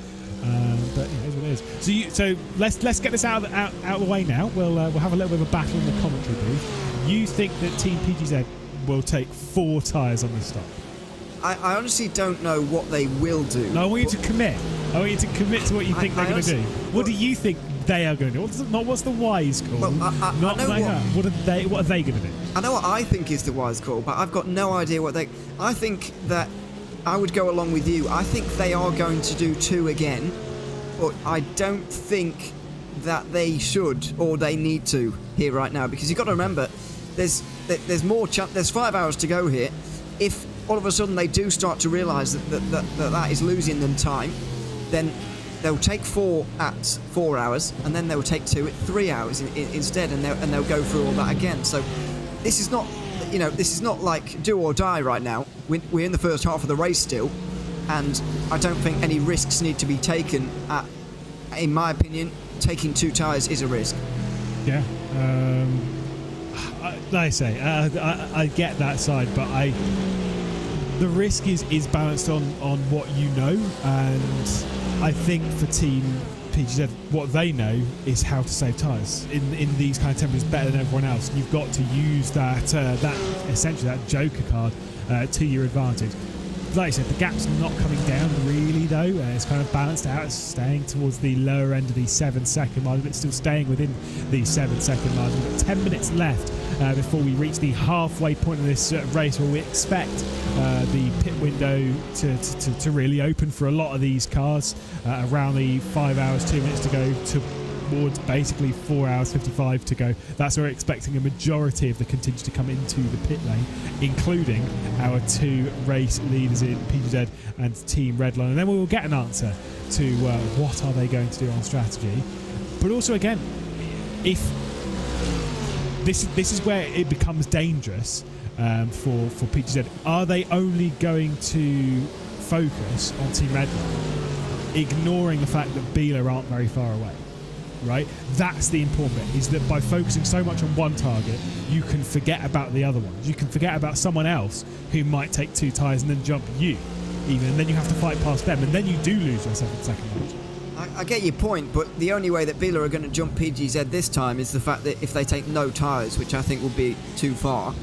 but it is what it is. So let's get this out of the way now. We'll have a little bit of a battle in the commentary booth. You think that Team PGZ will take 4 tyres on this stop? I honestly don't know what they will do. No, I want you to commit. I want you to commit to what you think they're going to do. What do you think they are going to do? What's the wise call? Well, what are they going to do? I know what I think is the wise call, but I've got no idea what they... I think that I would go along with you. I think they are going to do 2 again, but I don't think that they should or they need to here right now, because you've got to remember there's more chance. There's 5 hours to go here. If all of a sudden they do start to realise that is losing them time, then they'll take 4 at 4 hours, and then they'll take 2 at 3 hours instead, and they'll go through all that again. So this is not like do or die right now. We're in the first half of the race still, and I don't think any risks need to be taken. In my opinion, taking 2 tyres is a risk. Yeah. Like I say, I get that side, but the risk is balanced on what you know, and I think for Team PGZ, what they know is how to save tyres in these kind of temperatures better than everyone else. You've got to use that essentially that joker card to your advantage. like I said, the gap's not coming down really though. It's kind of balanced out. It's staying towards the lower end of the 7-second margin, but it's still staying within the 7-second margin. We've got 10 minutes left before we reach the halfway point of this race, where we expect the pit window to really open for a lot of these cars. Around the 5 hours 2 minutes to go towards basically 4 hours 55 to go. That's where we're expecting a majority of the contingent to come into the pit lane, including our 2 race leaders in PGZ and Team Redline. And then we will get an answer to what are they going to do on strategy. But also, again, if this is where it becomes dangerous for PGZ. Are they only going to focus on Team Redline, ignoring the fact that Biela aren't very far away? Right, that's the important bit, is that by focusing so much on one target, you can forget about the other ones. You can forget about someone else who might take 2 tyres and then jump you even, and then you have to fight past them, and then you do lose your 7-second margin. I get your point, but the only way that Biela are going to jump PGZ this time is the fact that if they take no tyres, which I think will be too far.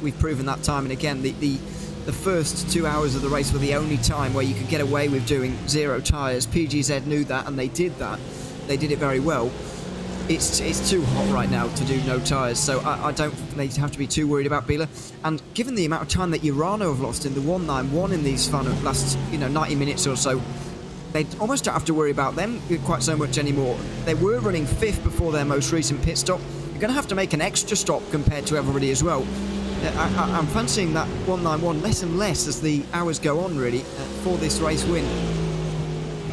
We've proven that time and again. The first 2 hours of the race were the only time where you could get away with doing 0 tyres. PGZ knew that, and they did that. They did it very well. It's too hot right now to do no tyres, so I don't think they have to be too worried about Biela. And given the amount of time that Urano have lost in the 191 in these last 90 minutes or so, they almost don't have to worry about them quite so much anymore. They were running 5th before their most recent pit stop. You're going to have to make an extra stop compared to everybody as well. I'm fancying that 191 less and less as the hours go on, really, for this race win.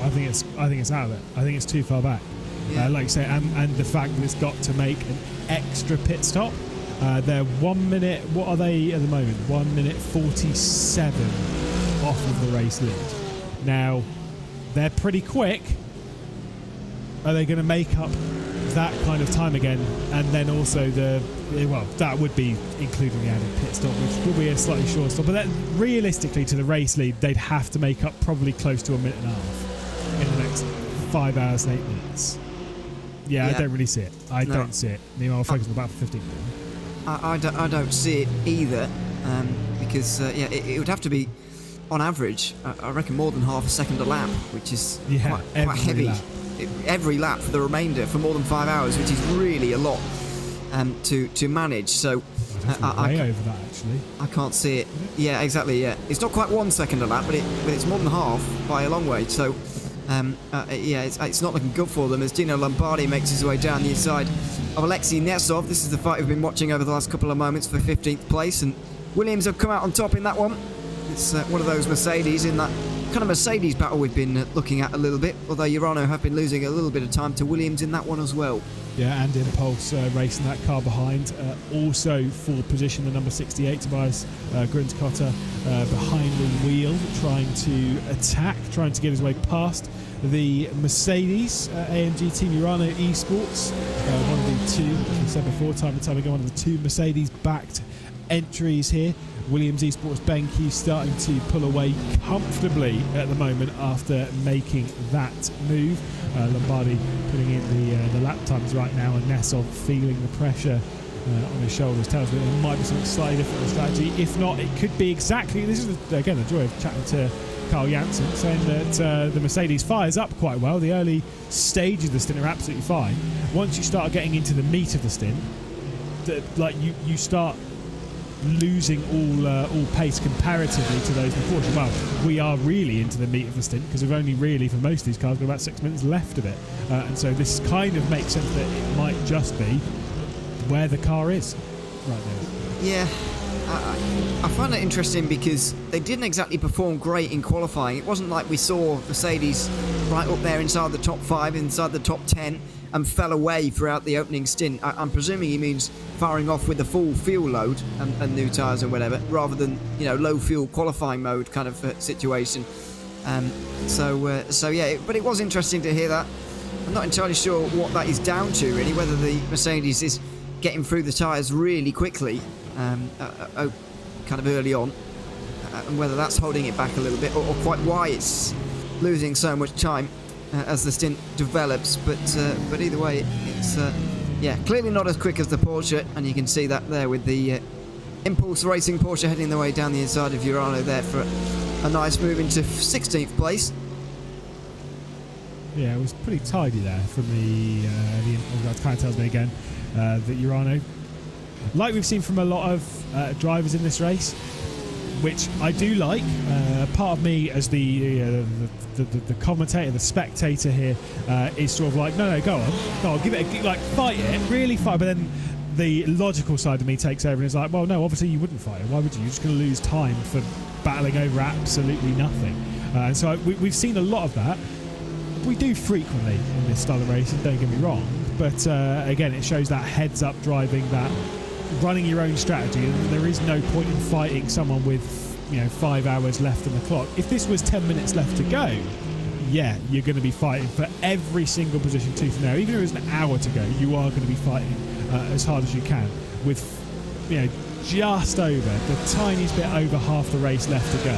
I think it's out of it. I think it's too far back. Yeah. Like you say, and the fact that it's got to make an extra pit stop. They're 1 minute. What are they at the moment? 1 minute 47 off of the race lead. Now, they're pretty quick. Are they going to make up that kind of time again? And then also that would be including the added pit stop, which will be a slightly short stop. But then realistically, to the race lead, they'd have to make up probably close to 1.5 minutes in the next 5 hours and 8 minutes. Yeah, I don't really see it. I don't see it. I'll focus on about 15 minutes. I don't see it either, because it would have to be, on average, I reckon more than half a second a lap, which is quite heavy. Every lap for the remainder for more than 5 hours, which is really a lot to manage. So way over that, actually. I can't see it. Yeah, exactly. Yeah, it's not quite 1 second a lap, but it's more than half by a long way. So it's not looking good for them as Dino Lombardi makes his way down the inside of Alexei Nesov. This is the fight we've been watching over the last couple of moments for 15th place, and Williams have come out on top in that one. It's one of those Mercedes in that kind of Mercedes battle we've been looking at a little bit, although Urano have been losing a little bit of time to Williams in that one as well. Yeah, and Impulse racing that car behind. Also for position, the number 68, Tobias Grunskotter behind the wheel, trying to attack, trying to get his way past the Mercedes AMG Team Urano Esports. One of the two, as we said before, time and time again, one of the 2 Mercedes-backed entries here. Williams Esports Benke starting to pull away comfortably at the moment after making that move. Lombardi putting in the lap times right now, and Nesov feeling the pressure on his shoulders. Tells me there might be something slightly different in the strategy. If not, it could be exactly. This is again the joy of chatting to Carl Janssen, saying that the Mercedes fires up quite well. The early stages of the stint are absolutely fine. Once you start getting into the meat of the stint, you start losing all pace comparatively to those before. Well, we are really into the meat of the stint because we've only really, for most of these cars, got about 6 minutes left of it. And so this kind of makes sense that it might just be where the car is right now. Yeah, I find it interesting because they didn't exactly perform great in qualifying. It wasn't like we saw Mercedes right up there inside the top 5, inside the top 10, and fell away throughout the opening stint. I'm presuming he means firing off with the full fuel load and new tyres and whatever, rather than low fuel qualifying mode kind of situation. But it was interesting to hear that. I'm not entirely sure what that is down to, really, whether the Mercedes is getting through the tyres really quickly, kind of early on, and whether that's holding it back a little bit, or quite why it's losing so much time as the stint develops. But either way, it's clearly not as quick as the Porsche, and you can see that there with the Impulse Racing Porsche heading their way down the inside of Urano there for a nice move into 16th place. Yeah, it was pretty tidy there from the that kind of tells me again that Urano, like we've seen from a lot of drivers in this race, which I do like. Part of me as the commentator, the spectator here, is sort of like, no, go on, give it fight it, really fight. But then the logical side of me takes over and is like, well, no, obviously you wouldn't fight it. Why would you? You're just going to lose time for battling over absolutely nothing. And so we've seen a lot of that. We do frequently in this style of racing, don't get me wrong. But again, it shows that heads-up driving, that running your own strategy. And there is no point in fighting someone with 5 hours left on the clock. If this was 10 minutes left to go, yeah, you're going to be fighting for every single position tooth and nail. Even if it was an hour to go, you are going to be fighting as hard as you can with just over the tiniest bit over half the race left to go.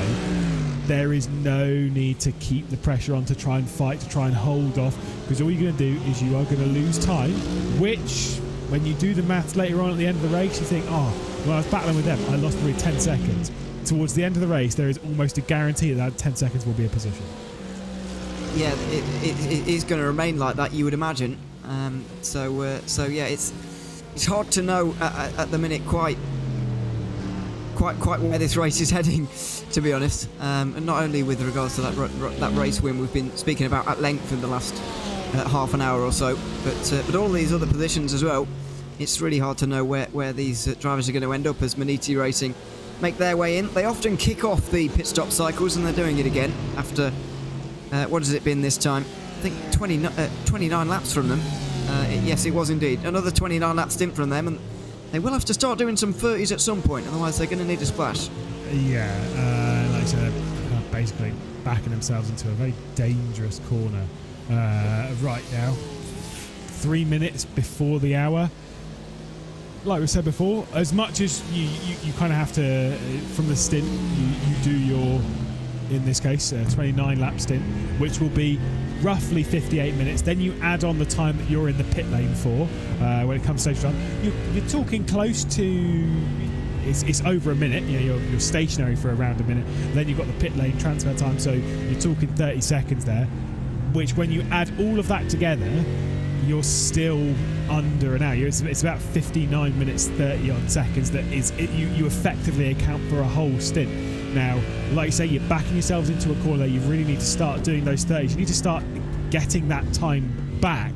There is no need to keep the pressure on to try and fight, to try and hold off, because all you're going to do is you are going to lose time, which when you do the maths later on at the end of the race, you think, when I was battling with them, I lost probably 10 seconds. Towards the end of the race, there is almost a guarantee that 10 seconds will be a position. Yeah, it is going to remain like that, you would imagine. So yeah, it's hard to know at the minute quite where this race is heading, to be honest. And not only with regards to that race win we've been speaking about at length in the last half an hour or so, but all these other positions as well. It's really hard to know where these drivers are going to end up as Maniti Racing make their way in. They often kick off the pit stop cycles, and they're doing it again after what has it been this time? I think 29 laps from them. Yes, it was indeed another 29 lap stint from them, and they will have to start doing some 30s at some point, otherwise they're going to need a splash. Yeah, like I said, basically backing themselves into a very dangerous corner right now. 3 minutes before the hour. Like we said before, as much as you kind of have to, from the stint, you do your, in this case, 29 lap stint, which will be roughly 58 minutes. Then you add on the time that you're in the pit lane for when it comes to stage time. You're talking close to, it's over a minute. You're stationary for around a minute. Then you've got the pit lane transfer time, so you're talking 30 seconds there, which when you add all of that together, you're still under an hour. It's about 59 minutes 30 odd seconds. That is it, you effectively account for a whole stint. Now, like you say, you're backing yourselves into a corner. You really need to start doing those 30s. You need to start getting that time back,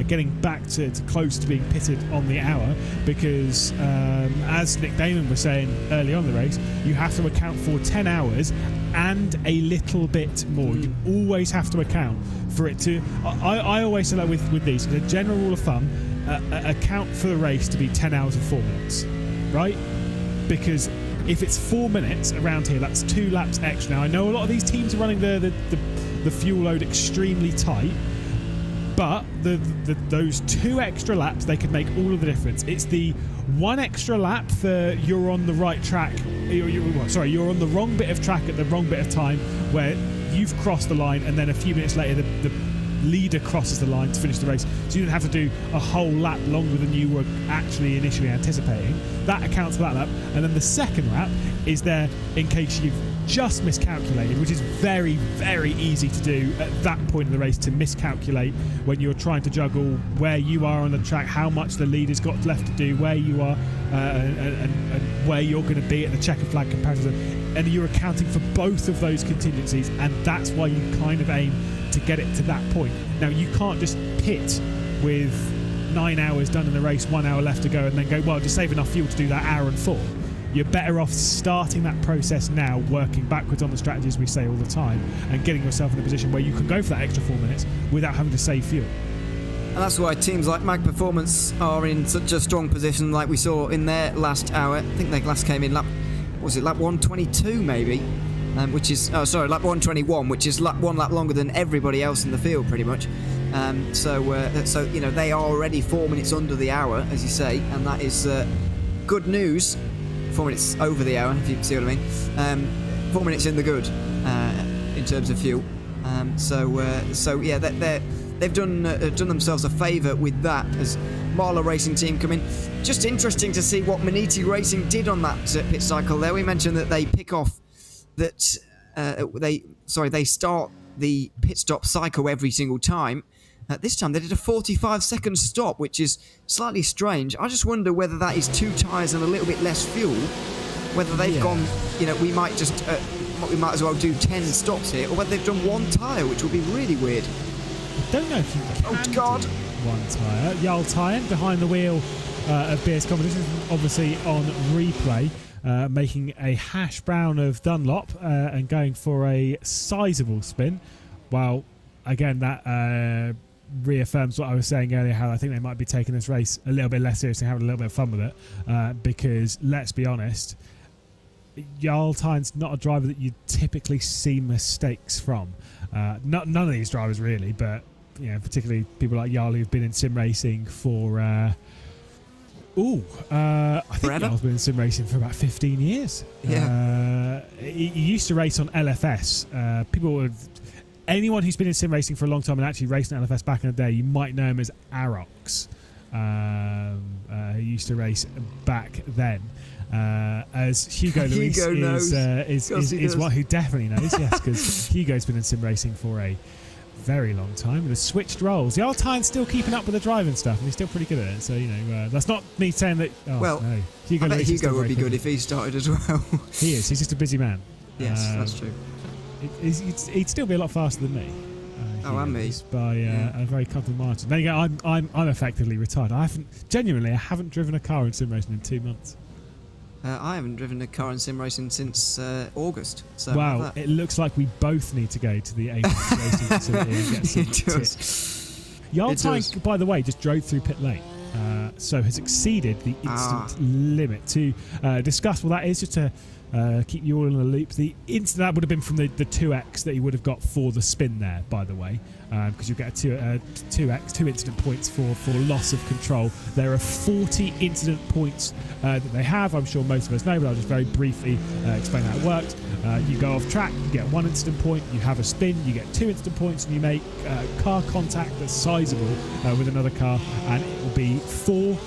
getting back to close to being pitted on the hour, because as Nick Damon was saying early on in the race, you have to account for 10 hours and a little bit more. You always have to account for it to. I always say that with these, the general rule of thumb, account for the race to be 10 hours and 4 minutes, right? Because if it's 4 minutes around here, that's 2 laps extra. Now, I know a lot of these teams are running the fuel load extremely tight, but those 2 extra laps, they could make all of the difference. It's the 1 extra lap for you're on the right track, you're on the wrong bit of track at the wrong bit of time, where you've crossed the line, and then a few minutes later the leader crosses the line to finish the race, so you don't have to do a whole lap longer than you were actually initially anticipating. That accounts for that lap. And then the second lap is there in case you've just miscalculated, which is very, very easy to do at that point of the race, to miscalculate when you're trying to juggle where you are on the track, how much the leader's got left to do, where you are, and where you're going to be at the checker flag comparison. And you're accounting for both of those contingencies, and that's why you kind of aim to get it to that point. Now, you can't just pit with 9 hours done in the race, 1 hour left to go, and then go, well, just save enough fuel to do that hour and 4. You're better off starting that process now, working backwards on the strategies we say all the time, and getting yourself in a position where you can go for that extra 4 minutes without having to save fuel. And that's why teams like Mag Performance are in such a strong position, like we saw in their last hour. I think they last came in lap 122 maybe, which is lap 121, which is 1 lap longer than everybody else in the field pretty much. So they are already 4 minutes under the hour, as you say, and that is good news. 4 minutes over the hour, if you see what I mean. 4 minutes in the good in terms of fuel. So yeah, they've done themselves a favour with that as Marla Racing Team come in. Just interesting to see what Maniti Racing did on that pit cycle there. We mentioned that they pick off that they start the pit stop cycle every single time. This time they did a 45-second stop, which is slightly strange. I just wonder whether that is 2 tyres and a little bit less fuel. Whether they've gone, we might as well do 10 stops here, or whether they've done 1 tyre, which would be really weird. I don't know if you can do 1 tyre. Jarl Tyen behind the wheel of BS Competition, obviously on replay, making a hash brown of Dunlop and going for a sizable spin. Well, again, that reaffirms what I was saying earlier, how I think they might be taking this race a little bit less seriously, having a little bit of fun with it, because let's be honest, Jarl Tyen's not a driver that you typically see mistakes from. None of these drivers really, but particularly people like Jarl who've been in sim racing for I think Jarl's been in sim racing for about 15 years. He used to race on LFS. Anyone who's been in sim racing for a long time and actually raced on LFS back in the day, you might know him as Arox. He used to race back then. As Hugo Luis is one who definitely knows, yes, because Hugo's been in sim racing for a very long time and has switched roles. The old Tyen's still keeping up with the driving stuff, and he's still pretty good at it. So that's not me saying that. No. I bet Hugo would be good if he started as well. He is. He's just a busy man. Yes, that's true. He'd still be a lot faster than me. And me by a very comfortable margin. Then again, I'm effectively retired. I haven't driven a car in sim racing in 2 months. I haven't driven a car in sim racing since August. So wow, it looks like we both need to go to the Apex racing facility and get some tips. Jarl Tyen, by the way, just drove through pit lane, so has exceeded the instant limit. To discuss what that is, just to keep you all in the loop. The instant that would have been from the 2x that he would have got for the spin there, by the way, because you get a 2x, 2 incident points for loss of control. There are 40 incident points that they have. I'm sure most of us know, but I'll just very briefly explain how it works. You go off track, you get 1 incident point. You have a spin, you get 2 incident points, and you make car contact that's sizable with another car, and it will be 4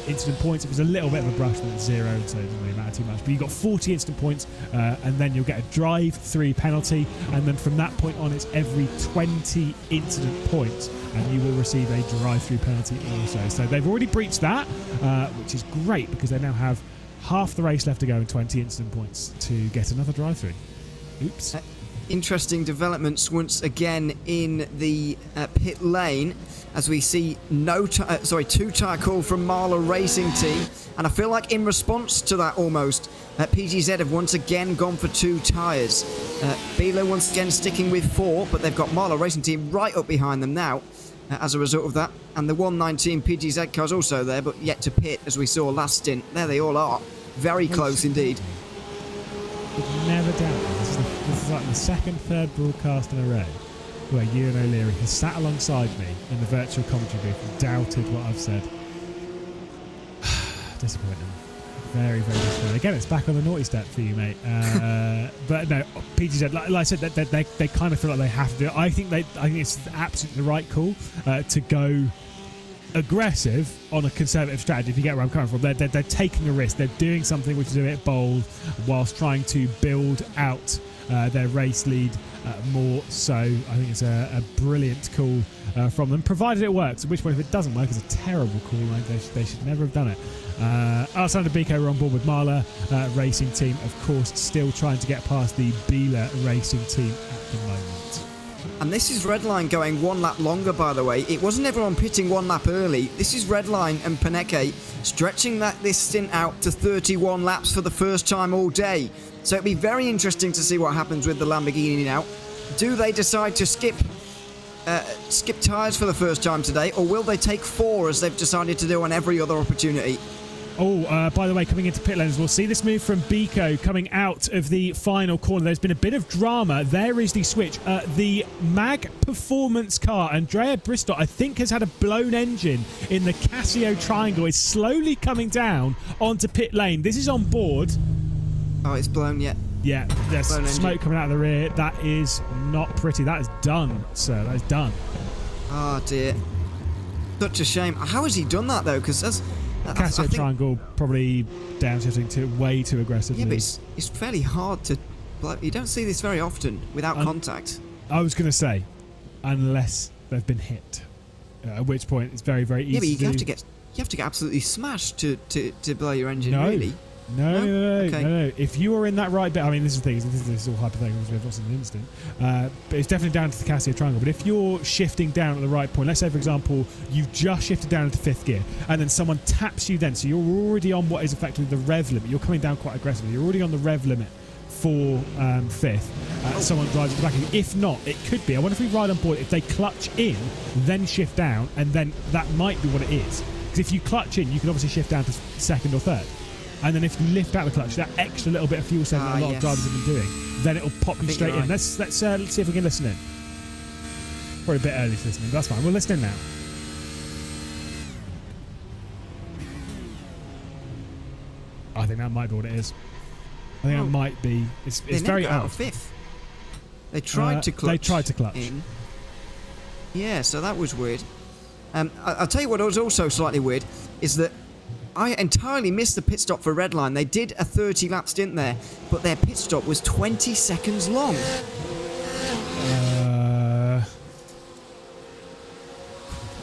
incident points. If it's a little bit of a brush, then it's 0, so it doesn't really matter too much. But you've got 40 incident points, and then you'll get a drive-through penalty, and then from that point on, it's every 20 incident points, and you will receive a drive-through penalty also. So they've already breached that, which is great, because they now have half the race left to go and 20 incident points to get another drive-through. Oops. Interesting developments once again in the pit lane, as we see 2 tyre call from Marla Racing Team, and I feel like in response to that almost, PGZ have once again gone for 2 tyres. Bilo once again sticking with 4, but they've got Marla Racing Team right up behind them now as a result of that, and the 119 PGZ car's also there, but yet to pit as we saw last stint. There they all are, very close indeed. Never doubt this is like the second, third broadcast in a row where Ewan O'Leary has sat alongside me in the virtual commentary booth and doubted what I've said. Disappointing. Very, very disappointing. Again, it's back on the naughty step for you, mate. But no, PGZ, like I said, they kind of feel like they have to do it. I think it's absolutely the right call to go aggressive on a conservative strategy, if you get where I'm coming from. They're taking a risk. They're doing something which is a bit bold whilst trying to build out their race lead more. So I think it's a brilliant call from them, provided it works, at which point if it doesn't work, it's a terrible call. They should never have done it. Alessandro Bico are on board with Marla Racing Team, of course, still trying to get past the Bila Racing Team at the moment. And this is Redline going 1 lap longer, by the way. It wasn't everyone pitting 1 lap early. This is Redline and Paneke stretching this stint out to 31 laps for the first time all day. So it'll be very interesting to see what happens with the Lamborghini now. Do they decide to skip tyres for the first time today, or will they take 4 as they've decided to do on every other opportunity? Oh, by the way, coming into pit lanes, we'll see this move from Bico coming out of the final corner. There's been a bit of drama. There is the switch. The MAG Performance car, Andrea Bristol, I think has had a blown engine in the Casio Triangle, is slowly coming down onto pit lane. This is on board. Oh, it's blown yet. Yeah, there's smoke coming out of the rear. That is not pretty. That is done, sir. That is done. Oh dear. Such a shame. How has he done that though? Because that's Casio triangle probably downshifting way too aggressively. Yeah, but it's fairly hard to. You don't see this very often without contact. I was going to say, unless they've been hit, at which point it's very, very easy. Yeah, but you have to get absolutely smashed to blow your engine. No. Really? No. Okay. No. If you are in that right bit, I mean, this is the thing. This is all hypothetical. We've not seen an incident, but it's definitely down to the Casio triangle. But if you're shifting down at the right point, let's say, for example, you've just shifted down into 5th gear, and then someone taps you, then so you're already on what is effectively the rev limit. You're coming down quite aggressively. You're already on the rev limit for 5th. Someone drives at the back of you. If not, it could be. I wonder if we ride on board. If they clutch in, then shift down, and then that might be what it is. Because if you clutch in, you can obviously shift down to 2nd or 3rd. And then if you lift out the clutch, that extra little bit of fuel saving that a lot of drivers have been doing, then it'll pop you straight in. Right. Let's see if we can listen in. Probably a bit early to listen in, but that's fine. We'll listen in now. I think that might be what it is. I think that might be. It's very out odd. of 5th. They tried to clutch. They tried to clutch. In. Yeah, so that was weird. I'll tell you what was also slightly weird is that I entirely missed the pit stop for Redline. They did a 30-lap stint there, but their pit stop was 20 seconds long.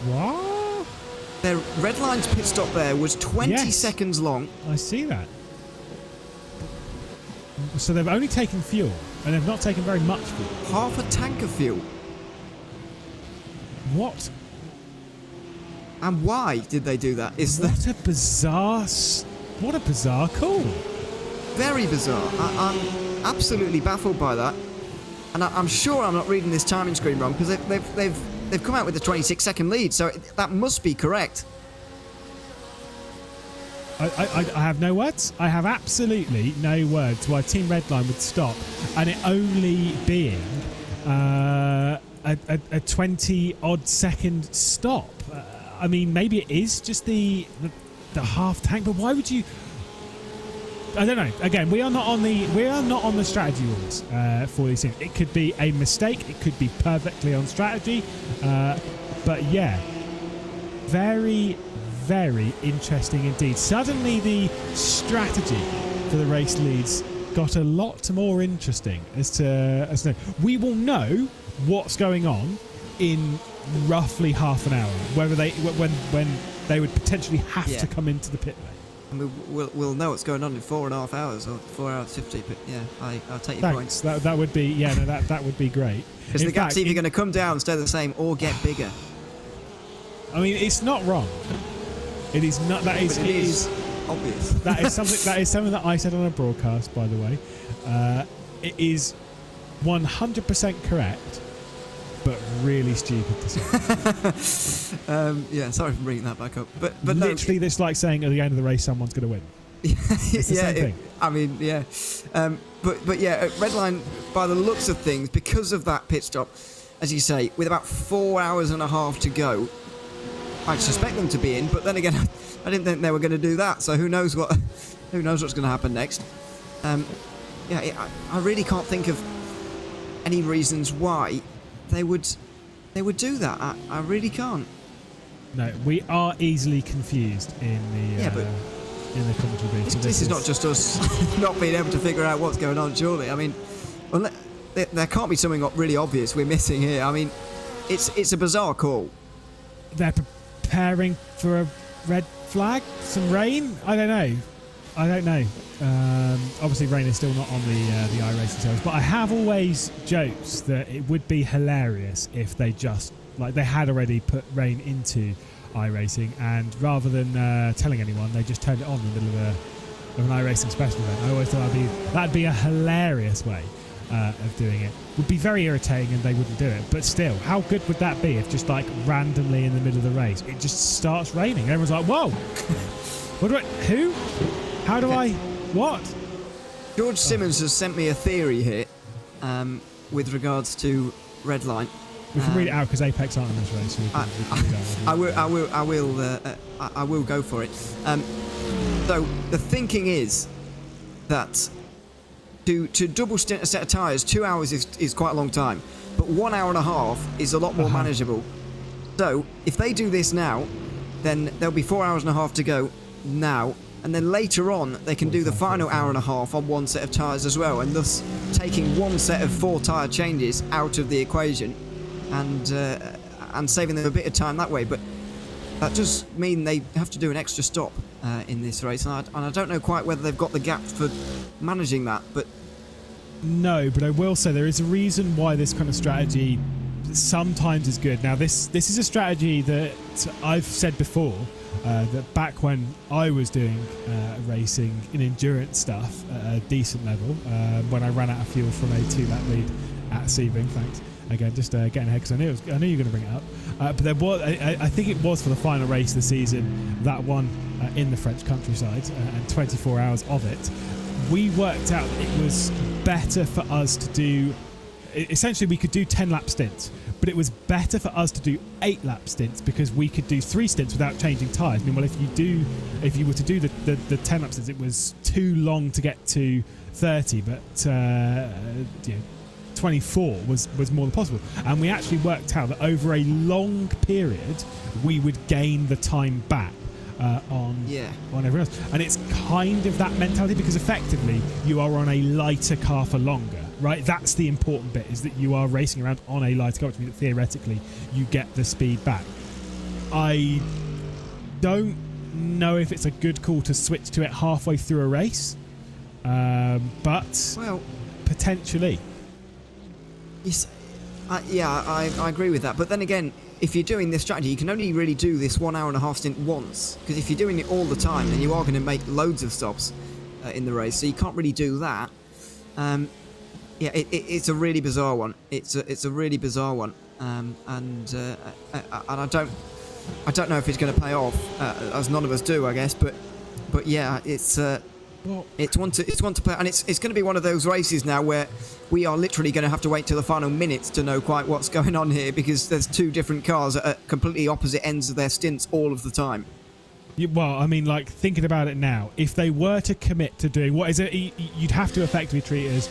What? Their Redline's pit stop there was 20 seconds long. I see that. So they've only taken fuel, and they've not taken very much fuel. Half a tank of fuel. What? And why did they do that? What a bizarre call. Very bizarre. I'm absolutely baffled by that, and I'm sure I'm not reading this timing screen wrong because they've come out with a 26-second lead, so that must be correct. I have no words. I have absolutely no words why Team Redline would stop, and it only being a 20-odd second stop. I mean, maybe it is just the half tank, but why would you? I don't know. Again, we are not on the strategy rules for these things. It could be a mistake. It could be perfectly on strategy. But yeah, very, very interesting indeed. Suddenly, the strategy for the race leads got a lot more interesting as to we will know what's going on in roughly half an hour, whether when they would potentially have to come into the pit lane. And we'll know what's going on in 4.5 hours or 4 hours 50. But yeah, I'll take your points. That would be that would be great. Because the gap's either going to come down, stay the same, or get bigger. I mean, it's not wrong. It is not. That is. But it is obvious. That is something. That is something that I said on a broadcast, by the way. It is 100% correct. But really stupid to say. Yeah, sorry for bringing that back up. But literally, this like saying at the end of the race, someone's going to win. It's the same thing. I mean, yeah. But yeah, Redline, by the looks of things, because of that pit stop, as you say, with about 4 hours and a half to go, I'd suspect them to be in. But then again, I didn't think they were going to do that. So who knows what's going to happen next? Yeah, I really can't think of any reasons why they would do that. I really can't. No, we are easily confused in the commentary booth. This is not just us not being able to figure out what's going on. Surely, I mean, well, there can't be something really obvious we're missing here. I mean, it's a bizarre call. They're preparing for a red flag, some rain. I don't know. Obviously, rain is still not on the iRacing series, but I have always joked that it would be hilarious if they just they had already put rain into iRacing, and rather than telling anyone, they just turned it on in the middle of an iRacing special event. I always thought that'd be a hilarious way of doing it. Would be very irritating, and they wouldn't do it. But still, how good would that be if just randomly in the middle of the race it just starts raining? Everyone's like, "Whoa, who? How do I? What?" George Simmons has sent me a theory here with regards to Redline. We can read it out because Apex aren't in this race. So I will go for it. So the thinking is that to double stint a set of tyres, 2 hours is quite a long time, but 1 hour and a half is a lot more manageable. So if they do this now, then there'll be 4 hours and a half to go now, and then later on they can do the final hour and a half on one set of tyres as well, and thus taking one set of 4 tyre changes out of the equation and saving them a bit of time that way. But that does mean they have to do an extra stop in this race, and I don't know quite whether they've got the gap for managing that. But no, but I will say there is a reason why this kind of strategy sometimes is good. Now, this is a strategy that I've said before, that back when I was doing racing in endurance stuff at a decent level, when I ran out of fuel from a 2-lap lead at Sebring, thanks. Again, just getting ahead because I knew you were going to bring it up. But there was, I think it was for the final race of the season, that one in the French countryside, and 24 hours of it. We worked out that it was better for us to do, essentially we could do 10-lap stints, but it was better for us to do 8-lap stints because we could do 3 stints without changing tyres. I mean, well, if you were to do the 10-lap stints, it was too long to get to 30, but 24 was more than possible. And we actually worked out that over a long period, we would gain the time back on everyone else. And it's kind of that mentality, because effectively you are on a lighter car for longer. Right, that's the important bit, is that you are racing around on a lighter car, which means that theoretically you get the speed back. I don't know if it's a good call to switch to it halfway through a race, but potentially. Yes, I agree with that. But then again, if you're doing this strategy, you can only really do this 1 hour and a half stint once, because if you're doing it all the time, then you are going to make loads of stops in the race, so you can't really do that. Yeah, it's a really bizarre one. It's a really bizarre one, and I don't know if it's going to pay off, as none of us do, I guess. But yeah, it's one to play, and it's going to be one of those races now where we are literally going to have to wait till the final minutes to know quite what's going on here, because there's 2 different cars at completely opposite ends of their stints all of the time. Well, I mean, like, thinking about it now, if they were to commit to doing what is it, you'd have to effectively treat it as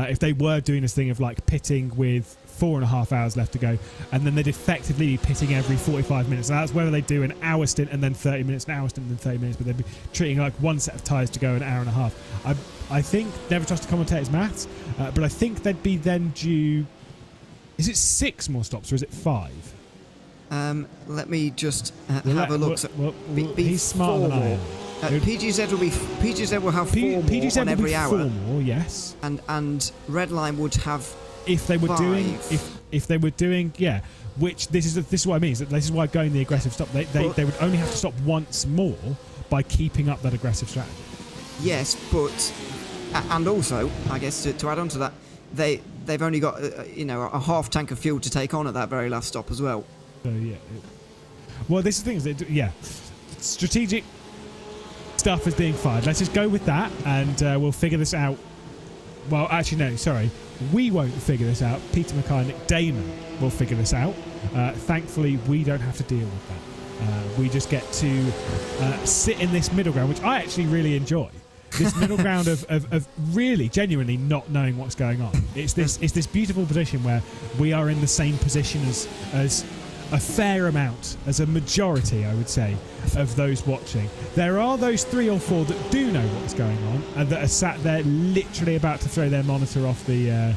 if they were doing this thing of like pitting with 4.5 hours left to go, and then they'd effectively be pitting every 45 minutes. So that's whether they do an hour stint and then 30 minutes, an hour stint and then 30 minutes, but they'd be treating like one set of tyres to go an hour and a half. I think, never trust a commentator's maths, but I think they'd be then due, is it 6 more stops or is it 5? Let me just have a look. He's smarter than I am. PGZ will have 4 more PGZ on every hour. 4 more, yes. And Redline would have if they were 5. doing if they were doing which this is what I mean. Is that this is why going the aggressive stop. They would only have to stop once more by keeping up that aggressive strategy. Yes, but and also I guess to add on to that, they've only got a half tank of fuel to take on at that very last stop as well. So yeah. Well, this is the thing is strategic stuff is being fired. Let's just go with that, and we'll figure this out. Well, actually, no, sorry. We won't figure this out. Peter Mackay and Nick Damon will figure this out. Thankfully, we don't have to deal with that. We just get to sit in this middle ground, which I actually really enjoy. This middle ground of really, genuinely not knowing what's going on. It's this beautiful position where we are in the same position as a fair amount, as a majority, I would say, of those watching. There are those 3 or 4 that do know what's going on and that are sat there literally about to throw their monitor off the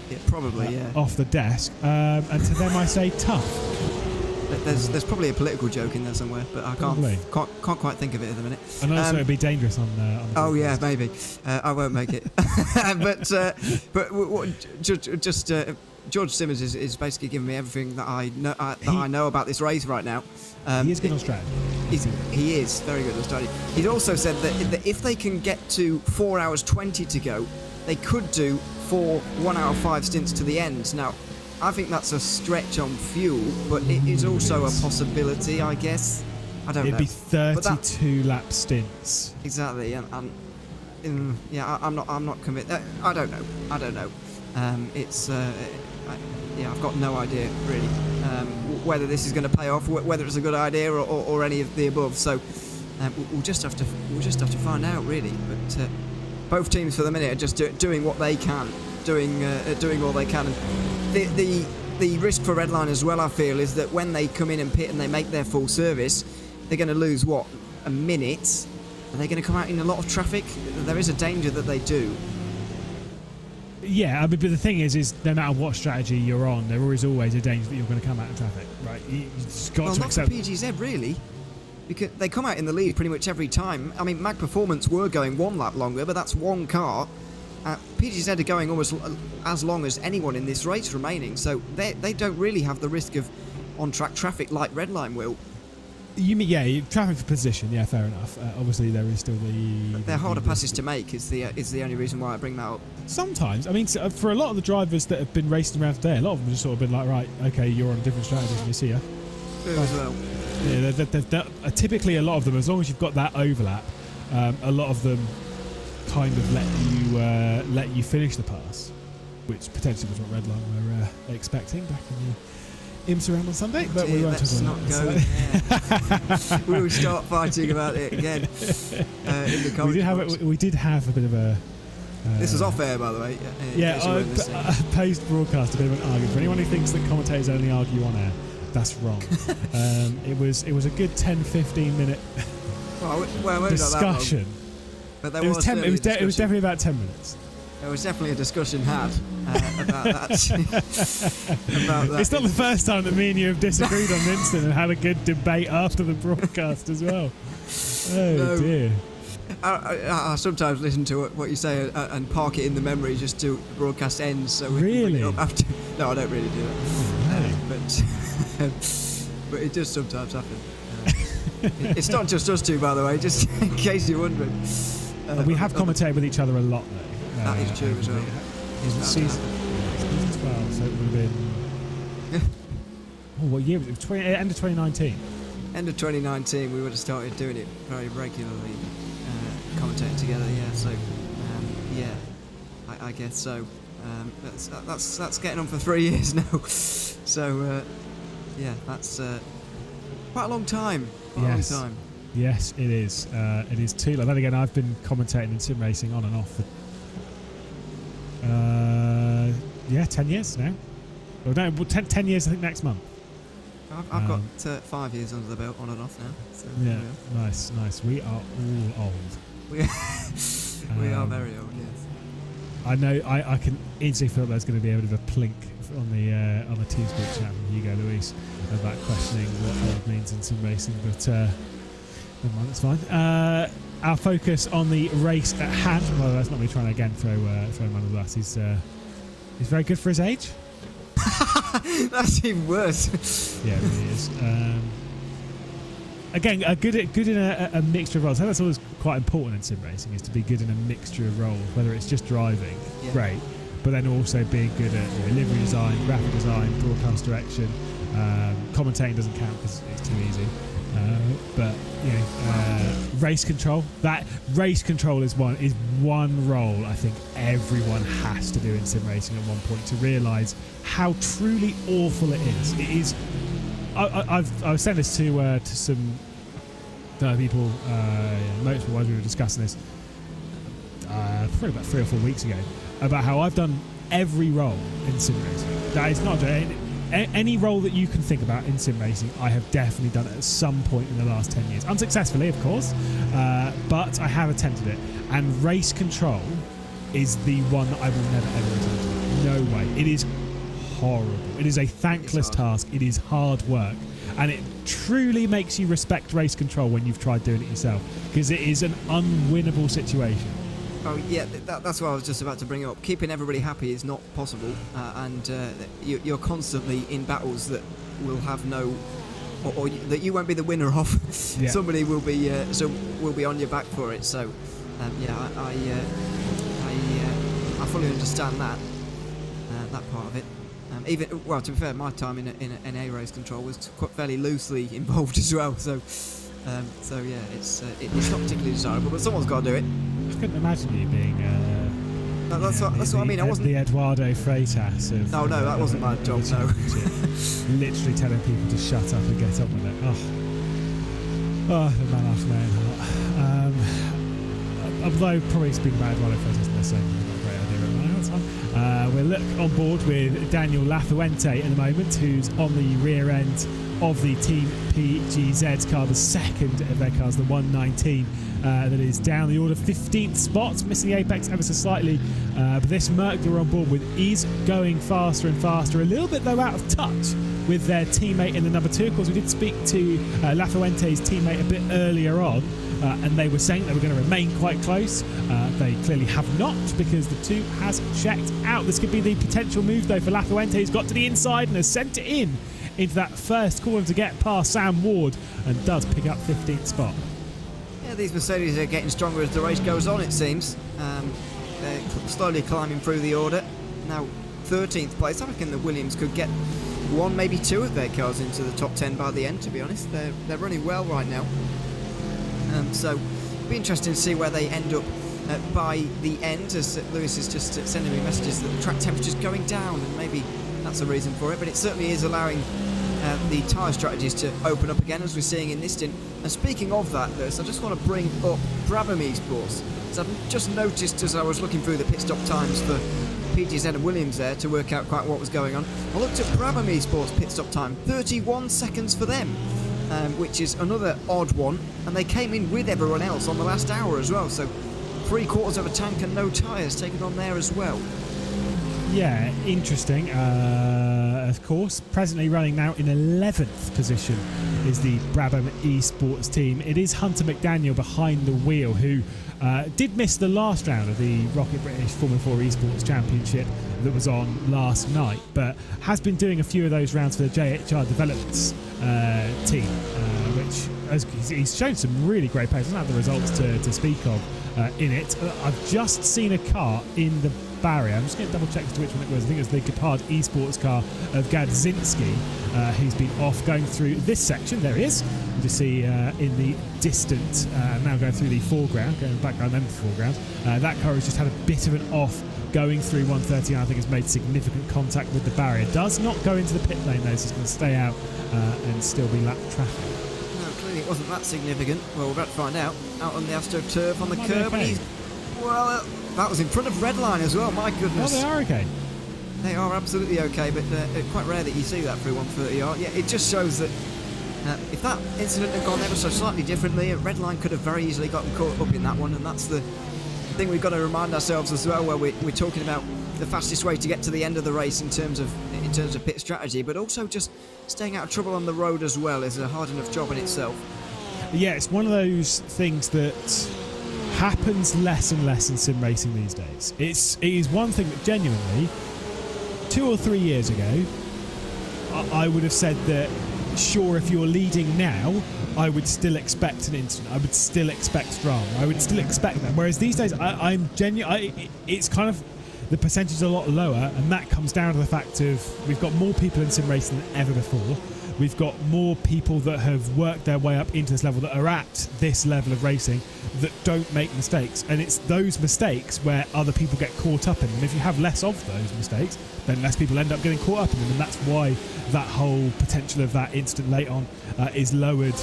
off the desk. And to them, I say tough. There's probably a political joke in there somewhere, but I can't quite think of it at the minute. And also, it'd be dangerous on the oh yeah, maybe. I won't make it. but George Simmons is basically giving me everything that I know about this race right now. He is good on strategy. He is very good on strategy. He's also said that if they can get to 4 hours 20 to go, they could do 4 1 hour 5 stints to the end. Now, I think that's a stretch on fuel, but it is also a possibility, I guess. I don't know. It'd be 32 lap stints. Exactly, and I'm not committed. I don't know. I've got no idea really whether this is going to pay off, whether it's a good idea or any of the above. So we'll just have to find out really. But both teams for the minute are just doing what they can, doing all they can. And the risk for Redline as well, I feel, is that when they come in and pit and they make their full service, they're going to lose, what, a minute? Are they going to come out in a lot of traffic? There is a danger that they do. Yeah, I mean, but the thing is no matter what strategy you're on, there is always a danger that you're going to come out in traffic, right? You just got to not accept. for PGZ, really. Because they come out in the lead pretty much every time. I mean, Mag Performance were going 1 lap longer, but that's one car. PGZ are going almost as long as anyone in this race remaining, so they don't really have the risk of on-track traffic like Redline will. You mean, yeah, traffic for position, yeah, fair enough. Obviously, there is still the... They're harder passes to make is the only reason why I bring that up. Sometimes. I mean, for a lot of the drivers that have been racing around today, a lot of them have just sort of been like, right, okay, you're on a different strategy than you see, yeah? True as well. Yeah, typically a lot of them, as long as you've got that overlap, a lot of them kind of let you finish the pass, which potentially was what Redline were expecting back in the IMSA round on Sunday, but we won't let's not go there. We will start fighting about it again in the comments. We did have a bit of a... this was off air, by the way. Post broadcast, a bit of an argument. For anyone who thinks that commentators only argue on air, that's wrong. It was a good 10-15 minute discussion. But it was definitely about 10 minutes. There was definitely a discussion had about that. About that. It's not the first time that me and you have disagreed on Winston and had a good debate after the broadcast as well. Oh dear. I sometimes listen to what you say and park it in the memory just to broadcast ends. So we really? Can bring it up after. No, I don't really do that. But it does sometimes happen. It's not just us two, by the way, just in case you're wondering. We have commentated with each other a lot, though. That is true as well. Season 12, so it would have been... what year was it? End of 2019? End of 2019, we would have started doing it very regularly, commentating together, yeah, so, I guess so. That's getting on for 3 years now. So, that's quite a long time. Yes. A long time. Yes, it is. It is too long. Then again, I've been commentating in sim racing on and off for 10 years now. Well, no, 10 years I think next month. I've got 5 years under the belt on and off now. So yeah, nice. We are all old. We are very old, yes. I know. I can instantly feel there's going to be a bit of a plink on the Teamspeak chat from Hugo Luis about questioning what old means in sim racing, but never mind, that's fine. Our focus on the race at hand. Well, that's not me trying to again throw him under the bus. He's very good for his age. That's even worse. Yeah, it really is. Again, good in a mixture of roles. I think that's always quite important in sim racing, is to be good in a mixture of roles, whether it's just driving, great, but then also being good at livery design, graphic design, broadcast direction. Commentating doesn't count because it's too easy. But race control. That race control is one role I think everyone has to do in sim racing at one point to realise how truly awful it is. It is. I was saying this to some people. Motorsport-wise, we were discussing this probably about 3 or 4 weeks ago about how I've done every role in sim racing. That is not any role that you can think about in sim racing. I have definitely done it at some point in the last 10 years, unsuccessfully, of course, but I have attempted it. And race control is the one that I will never ever attempt. No way. It is horrible. It is a thankless task. It is hard work, and it truly makes you respect race control when you've tried doing it yourself, because it is an unwinnable situation. Oh yeah, that's what I was just about to bring up. Keeping everybody happy is not possible, and you're constantly in battles that will have no, or that you won't be the winner of. Yeah. Somebody will be on your back for it. So I fully understand that part of it. To be fair, my time in A race control was quite fairly loosely involved as well. So yeah, it's not particularly desirable, but someone's got to do it. I couldn't imagine you being. That's what I mean. I wasn't the Eduardo Freitas of. No, that wasn't my job. No. Literally telling people to shut up and get on with it. Oh, the man after my own heart. Although probably speaking about Eduardo Freitas, they're saying not a great idea. That's fine. We're on board with Daniel Lafuente at the moment, who's on the rear end of the Team PGZ car, the second of their cars, the 119, that is down the order 15th spot, missing the apex ever so slightly. But this Merc that we're on board with is going faster and faster, a little bit though out of touch with their teammate in the number 2. Of course, we did speak to Lafuente's teammate a bit earlier on, and they were saying they were going to remain quite close. They clearly have not, because the 2 has checked out. This could be the potential move though for Lafuente, who's got to the inside and has sent it into that first corner to get past Sam Ward, and does pick up 15th spot. Yeah, these Mercedes are getting stronger as the race goes on, it seems. They're slowly climbing through the order. Now 13th place. I reckon the Williams could get 1, maybe 2 of their cars into the top 10 by the end, to be honest. They're running well right now. So it'll be interesting to see where they end up by the end, as Lewis is just sending me messages that the track temperature's going down, and maybe that's the reason for it, but it certainly is allowing the tyre strategies to open up again, as we're seeing in this stint. And speaking of that, Lewis, I just want to bring up Brabham Esports. So I've just noticed, as I was looking through the pit stop times for PGZ and Williams there to work out quite what was going on, I looked at Brabham Esports pit stop time, 31 seconds for them, which is another odd one, and they came in with everyone else on the last hour as well, so 3/4 of a tank and no tyres taken on there as well. Yeah, interesting. Of course, presently running now in 11th position is the Brabham Esports team. It is Hunter McDaniel behind the wheel, who did miss the last round of the Rocket British Formula 4 Esports Championship that was on last night, but has been doing a few of those rounds for the JHR Developments team, which he's shown some really great pace. Doesn't have the results to speak of in it. I've just seen a car in the barrier. I'm just going to double check as to which one it was. I think it was the Gepard Esports car of Gadzinski, who's been off going through this section. There he is. You just see in the distance, now going through the foreground, going background then the foreground. That car has just had a bit of an off going through 139. I think has made significant contact with the barrier. Does not go into the pit lane though, so it's going to stay out and still be lap traffic. No, clearly it wasn't that significant. Well, we're about to find out. Out on the AstroTurf on the Might curb, be okay. and well, that was in front of Redline as well. My goodness. Oh, they are okay. They are absolutely okay, but quite rare that you see that through 130R. Yeah, it just shows that if that incident had gone ever so slightly differently, Redline could have very easily gotten caught up in that one, and that's the thing we've got to remind ourselves as well, where we're talking about the fastest way to get to the end of the race in terms of pit strategy, but also just staying out of trouble on the road as well is a hard enough job in itself. Yeah, it's one of those things that happens less and less in sim racing these days. It is one thing that genuinely 2 or 3 years ago I would have said that sure, if you're leading now, I would still expect an incident, I would still expect drama, I would still expect that, whereas these days it's kind of, the percentage is a lot lower, and that comes down to the fact of we've got more people in sim racing than ever before. We've got more people that have worked their way up into this level, that are at this level of racing, that don't make mistakes. And it's those mistakes where other people get caught up in them. If you have less of those mistakes, then less people end up getting caught up in them. And that's why that whole potential of that incident late on is lowered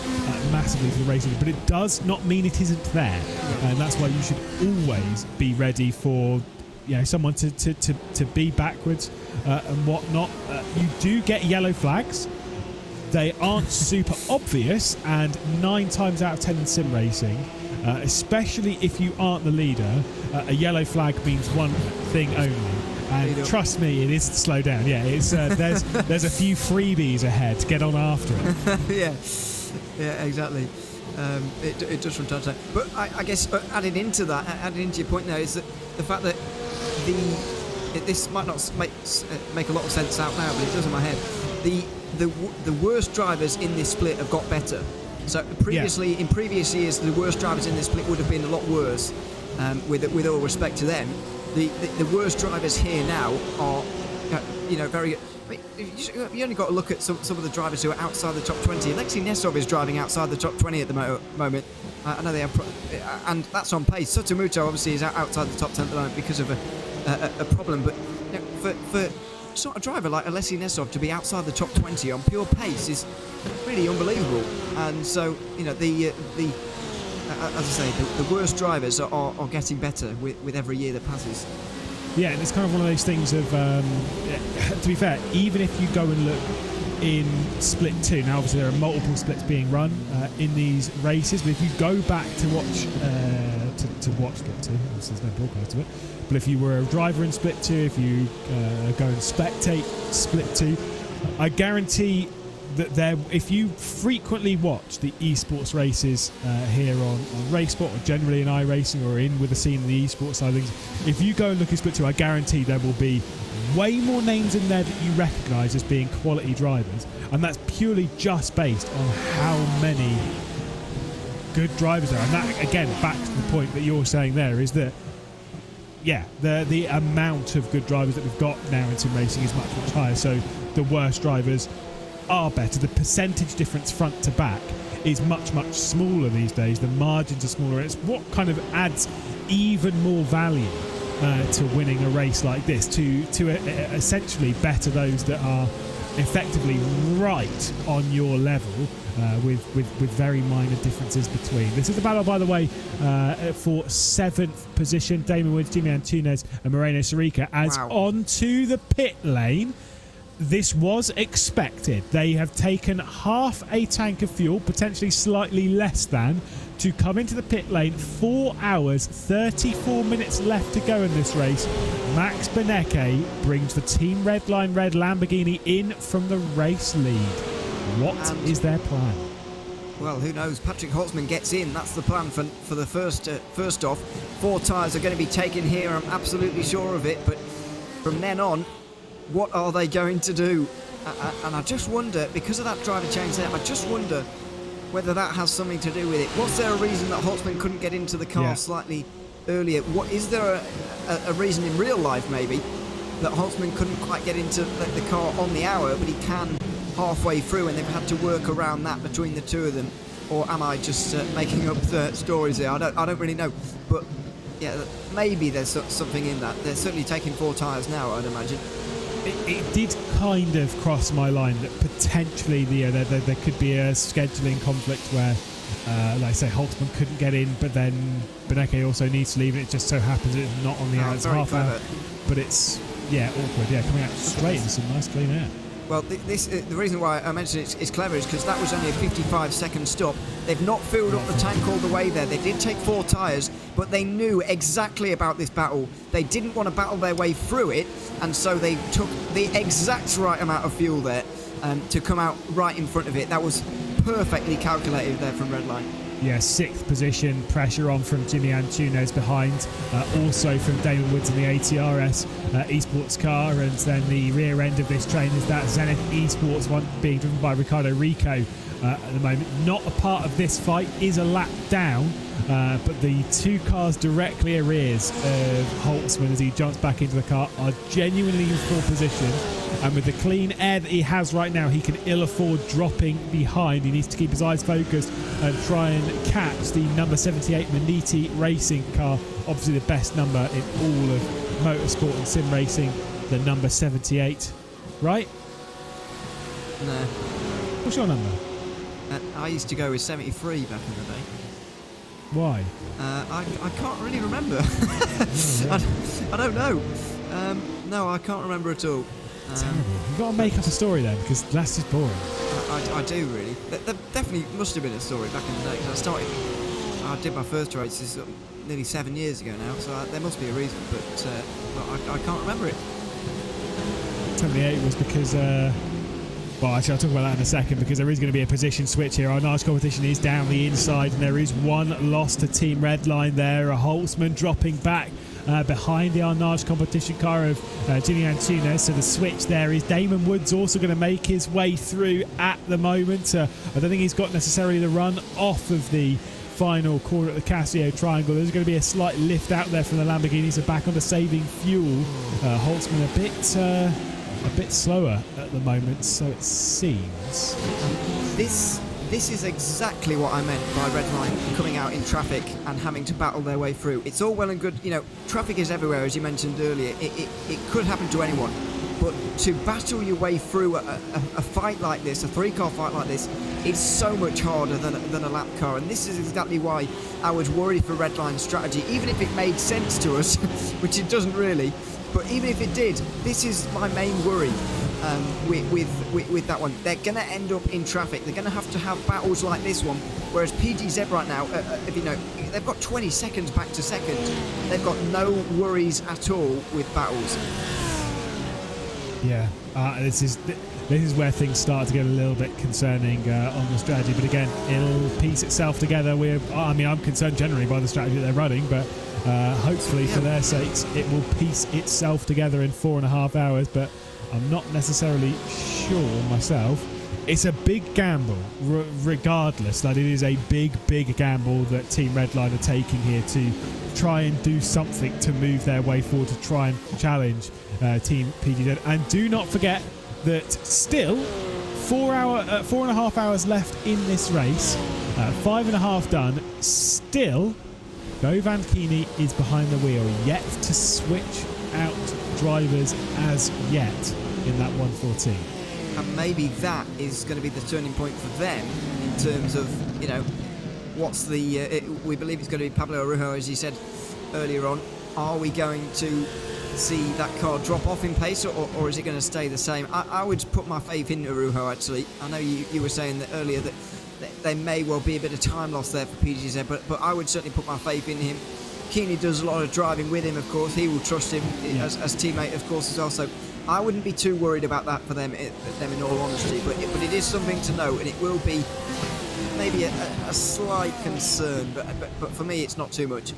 massively for the racing. But it does not mean it isn't there. And that's why you should always be ready for someone to be backwards and whatnot. You do get yellow flags. They aren't super obvious, and 9 times out of 10 in sim racing, especially if you aren't the leader, a yellow flag means one thing only. And trust me, it is to slow down. Yeah, it's there's a few freebies ahead. Get on after it. yeah, exactly. It does from time to time. But I guess adding into your point now, is that the fact that this might not make a lot of sense out now, but it does in my head. The worst drivers in this split have got better. So in previous years, the worst drivers in this split would have been a lot worse. With all respect to them, the worst drivers here now are, very. I mean, you only got to look at some of the drivers who are outside the top 20. Alexei Nesov is driving outside the top 20 at the moment. I know they have, and that's on pace. Sotumuto obviously is outside the top 10 at the moment because of a problem. But for sort of driver like Alexei Nesov to be outside the top 20 on pure pace is really unbelievable. And so, as I say, the worst drivers are getting better with every year that passes. Yeah, and it's kind of one of those things of, to be fair, even if you go and look in Split 2, now obviously there are multiple splits being run in these races, but if you go back to watch Split 2, obviously there's no broadcast of it, but if you were a driver in Split 2, if you go and spectate Split 2, I guarantee that if you frequently watch the esports races here on RaceSpot or generally in iRacing or in with the scene in the esports side of things, if you go and look at Split 2, I guarantee there will be way more names in there that you recognise as being quality drivers, and that's purely just based on how many good drivers there are. And that, again, back to the point that you're saying there, is that the amount of good drivers that we've got now in sim racing is much higher, so the worst drivers are better. The percentage difference front to back is much smaller these days. The margins are smaller. It's what kind of adds even more value to winning a race like this, to essentially better those that are effectively right on your level, with very minor differences between. This is the battle, by the way, for 7th position. Damon Woods, Jimmy Antunes and Moreno Sorica as onto the pit lane. This was expected. They have taken half a tank of fuel, potentially slightly less than, to come into the pit lane. 4 hours, 34 minutes left to go in this race. Max Benecke brings the Team Redline Red Lamborghini in from the race lead. What is their plan? Well, who knows? Patrick Holtzman gets in. That's the plan for the first off. 4 tyres are going to be taken here. I'm absolutely sure of it. But from then on, what are they going to do? And I just wonder, because of that driver change there, I just wonder whether that has something to do with it. Was there a reason that Holtzman couldn't get into the car slightly earlier? Is there a reason in real life, maybe, that Holtzman couldn't quite get into the car on the hour, but he can halfway through, and they've had to work around that between the two of them? Or am I just making up the stories here? I don't really know. But yeah, maybe there's something in that. They're certainly taking 4 tyres now, I'd imagine. It did kind of cross my line that potentially there could be a scheduling conflict where, like I say, Holtzman couldn't get in, but then Benecke also needs to leave, and it just so happens it's not on the hour. It's half hour, but it's awkward. Yeah, coming out straight into some nice clean air. Well, the reason why I mentioned it's clever is because that was only a 55-second stop. They've not filled up the tank all the way there. They did take 4 tyres, but they knew exactly about this battle. They didn't want to battle their way through it, and so they took the exact right amount of fuel there to come out right in front of it. That was perfectly calculated there from Redline. Yeah, 6th position, pressure on from Jimmy Antunes behind, also from Damon Woods in the ATRS esports car, and then the rear end of this train is that Zenith esports one being driven by Ricardo Rico at the moment. Not a part of this fight, is a lap down, but the 2 cars directly arrears of Holtzman as he jumps back into the car are genuinely in 4th position. And with the clean air that he has right now, he can ill afford dropping behind. He needs to keep his eyes focused and try and catch the number 78 Maniti racing car. Obviously the best number in all of motorsport and sim racing, the number 78. Right? No. What's your number? I used to go with 73 back in the day. Why? I can't really remember. I don't know. No, I can't remember at all. Terrible. You've got to make up a story then, because that's just boring. I do, really. There definitely must have been a story back in the day, because I did my first races nearly 7 years ago now, so there must be a reason, but I can't remember it. 78 was because... well, actually, I'll talk about that in a second, because there is going to be a position switch here. Our Narge competition is down the inside, and there is one loss to Team Redline there. A Holtzman dropping back behind the Arnage competition car of Jimmy Antunes. So the switch there is Damon Woods also going to make his way through at the moment. I don't think he's got necessarily the run off of the final corner at the Casio Triangle. There's going to be a slight lift out there from the Lamborghini, so back onto saving fuel. Holtzman a bit slower at the moment, so it seems. This is exactly what I meant by Redline coming out in traffic and having to battle their way through. It's all well and good, traffic is everywhere, as you mentioned earlier. It could happen to anyone. But to battle your way through a fight like this, a 3-car fight like this, it's so much harder than a lap car, and this is exactly why I was worried for Redline strategy, even if it made sense to us, which it doesn't really. But even if it did, this is my main worry with that one. They're going to end up in traffic. They're going to have battles like this one, whereas PGZ right now, if you know, they've got 20 seconds back to second. They've got no worries at all with battles. Yeah, this is where things start to get a little bit concerning on the strategy. But again, it'll piece itself together. I'm concerned generally by the strategy that they're running, but hopefully for their sakes, it will piece itself together in 4.5 hours. But I'm not necessarily sure myself. It's a big gamble, regardless. That it is a big gamble that Team Redline are taking here to try and do something to move their way forward, to try and challenge Team PGZ. And do not forget that still 4.5 hours left in this race, 5.5 done. Still, Bo Van Keeney is behind the wheel, yet to switch out drivers as yet in that 114. And maybe that is going to be the turning point for them in terms of, you know, what's the... we believe it's going to be Pablo Araujo, as you said earlier on. Are we going to see that car drop off in pace, or is it going to stay the same? I would put my faith in Araujo, actually. I know you were saying that earlier that there may well be a bit of time lost there for PGZ, but I would certainly put my faith in him. Keeney does a lot of driving with him, of course. He will trust him as teammate, of course, as well. So I wouldn't be too worried about that for them in all honesty. But it is something to note, and it will be maybe a slight concern. But for me, it's not too much.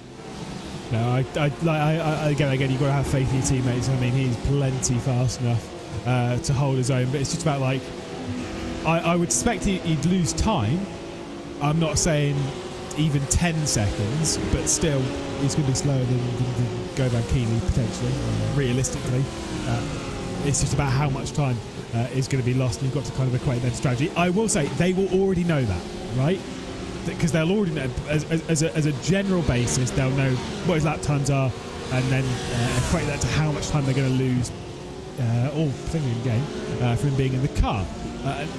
No, again, you've got to have faith in your teammates. I mean, he's plenty fast enough to hold his own. But it's just about, like, I would suspect he'd lose time. I'm not saying even 10 seconds, but still, he's going to be slower than Go Van Keeney, potentially, realistically. It's just about how much time is going to be lost, and you've got to kind of equate that strategy. I will say, they will already know that, right? Because they'll already know, as a general basis, they'll know what his lap times are, and then equate that to how much time they're going to lose, or particularly in the game, from being in the car.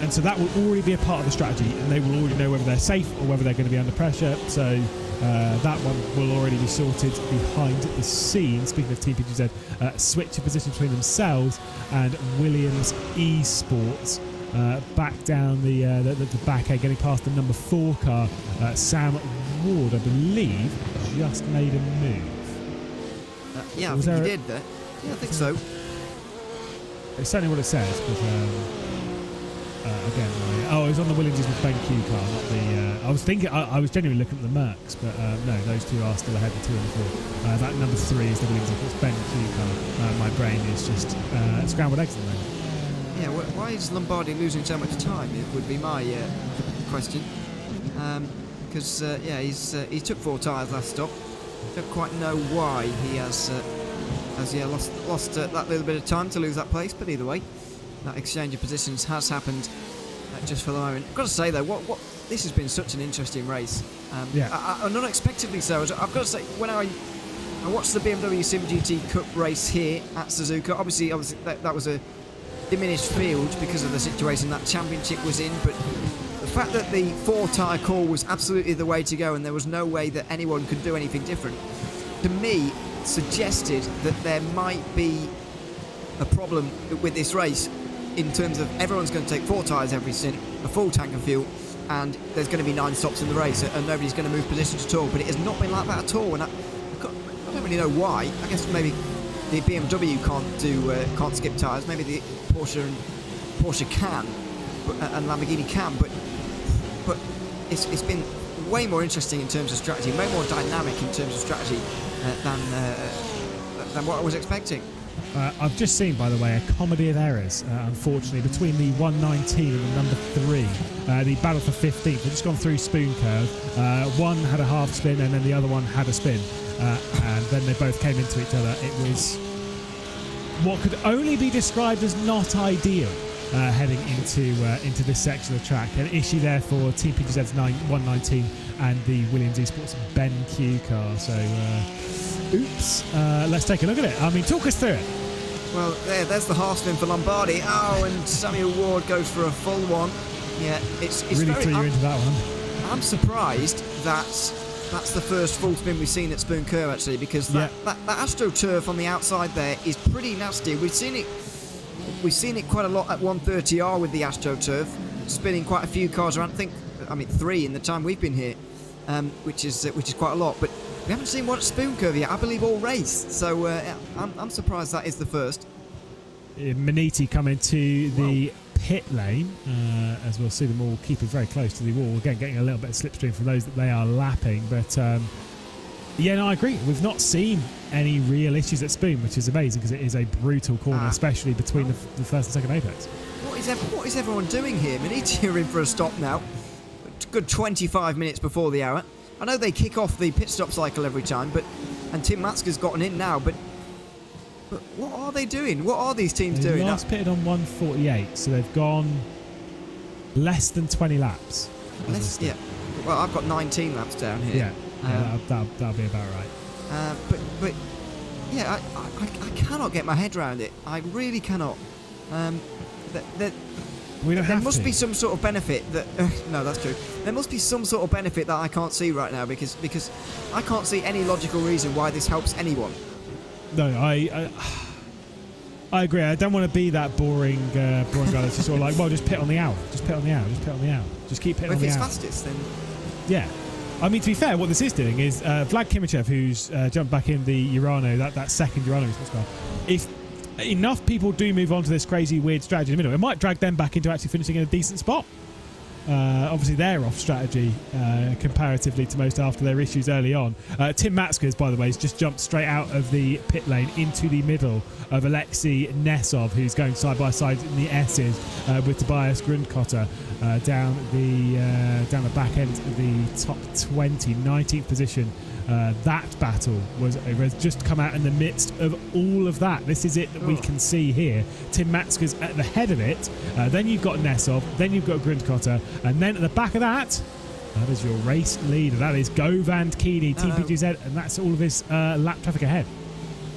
And so that will already be a part of the strategy, and they will already know whether they're safe or whether they're going to be under pressure. So that one will already be sorted behind the scenes. Speaking of Team PGZ, switch of position between themselves and Williams Esports. Back down the back end, getting past the number 4 car. Sam Ward, I believe, just made a move. Yeah, I think he did there. Yeah, I think so. It's certainly what it says, but again, it was on the Williams with Ben Q car, not the... I was thinking, I was genuinely looking at the Mercs, but no, those two are still ahead of 2 and 4. That number 3 is the Williams with Ben Q car. My brain is just scrambled eggs at the moment. Yeah, why is Lombardi losing so much time? It would be my question. Because he took 4 tyres last stop. Don't quite know why he has lost that little bit of time to lose that place. But either way, that exchange of positions has happened just for the moment. I've got to say though, what this has been such an interesting race. And unexpectedly so. I've got to say, when I watched the BMW Sim GT Cup race here at Suzuka, obviously that was a diminished field because of the situation that championship was in, but the fact that the 4 tyre call was absolutely the way to go and there was no way that anyone could do anything different, to me suggested that there might be a problem with this race in terms of everyone's going to take 4 tyres every stint, a full tank of fuel, and there's going to be 9 stops in the race and nobody's going to move positions at all. But it has not been like that at all, and I don't really know why. I guess maybe the BMW can't skip tyres. Maybe the Porsche can, and Lamborghini can. But it's been way more interesting in terms of strategy, way more dynamic in terms of strategy than what I was expecting. I've just seen, by the way, a comedy of errors, unfortunately, between the 119 and the number 3. The battle for 15th. They've just gone through Spoon Curve. One had a half spin and then the other one had a spin. And then they both came into each other. It was what could only be described as not ideal heading into this section of track. An issue there for Team PGZ's 119 and the Williams Esports Ben Q car. So, oops. Let's take a look at it. I mean, talk us through it. Well, there's the half spin for Lombardi. Oh, and Samuel Ward goes for a full one. Yeah, it's Really very. threw you into that one. I'm surprised that's the first full spin we've seen at Spoon Curve, actually, because that AstroTurf on the outside there is pretty nasty. We've seen it quite a lot at 130R with the AstroTurf, spinning quite a few cars around. I mean 3 in the time we've been here, which is quite a lot. But we haven't seen one at Spoon Curve yet, I believe, all race. So I'm surprised that is the first. Maniti coming to the pit lane, as we'll see them all keeping very close to the wall. Again, getting a little bit of slipstream from those that they are lapping. But yeah, no, I agree. We've not seen any real issues at Spoon, which is amazing because it is a brutal corner, especially between the first and second apex. What is everyone doing here? Maniti are in for a stop now. A good 25 minutes before the hour. I know they kick off the pit stop cycle every time, and Tim Matzke's gotten in now, but what are they doing? What are these teams doing? They last pitted on 148, so they've gone less than 20 laps. Yeah. Well, I've got 19 laps down here. Yeah, that'll be about right. But yeah, I cannot get my head around it. I really cannot. There must be some sort of benefit that. No, that's true. There must be some sort of benefit that I can't see right now because I can't see any logical reason why this helps anyone. No, I agree. I don't want to be that boring guy that's just sort of like, well, just pit on the hour. Just pit on the hour. Just pit on the hour. Just keep pitting on the hour. If it's fastest, then... Yeah. I mean, to be fair, what this is doing is Vlad Kimichev, who's jumped back in the Urano, that second Urano sports car, if enough people do move on to this crazy, weird strategy in the middle, it might drag them back into actually finishing in a decent spot. Obviously, they're off strategy comparatively to most after their issues early on. Tim Matzke, by the way, has just jumped straight out of the pit lane into the middle of Alexei Nesov, who's going side by side in the S's with Tobias Grundkotter down the back end of the top 20, 19th position. That battle was just come out in the midst of all of that. This is it that we can see here. Tim Matzke's at the head of it. Then you've got Nesov. Then you've got Grundkotter. And then at the back of that is your race leader. That is Govind Keeney, TPGZ. And that's all of his lap traffic ahead.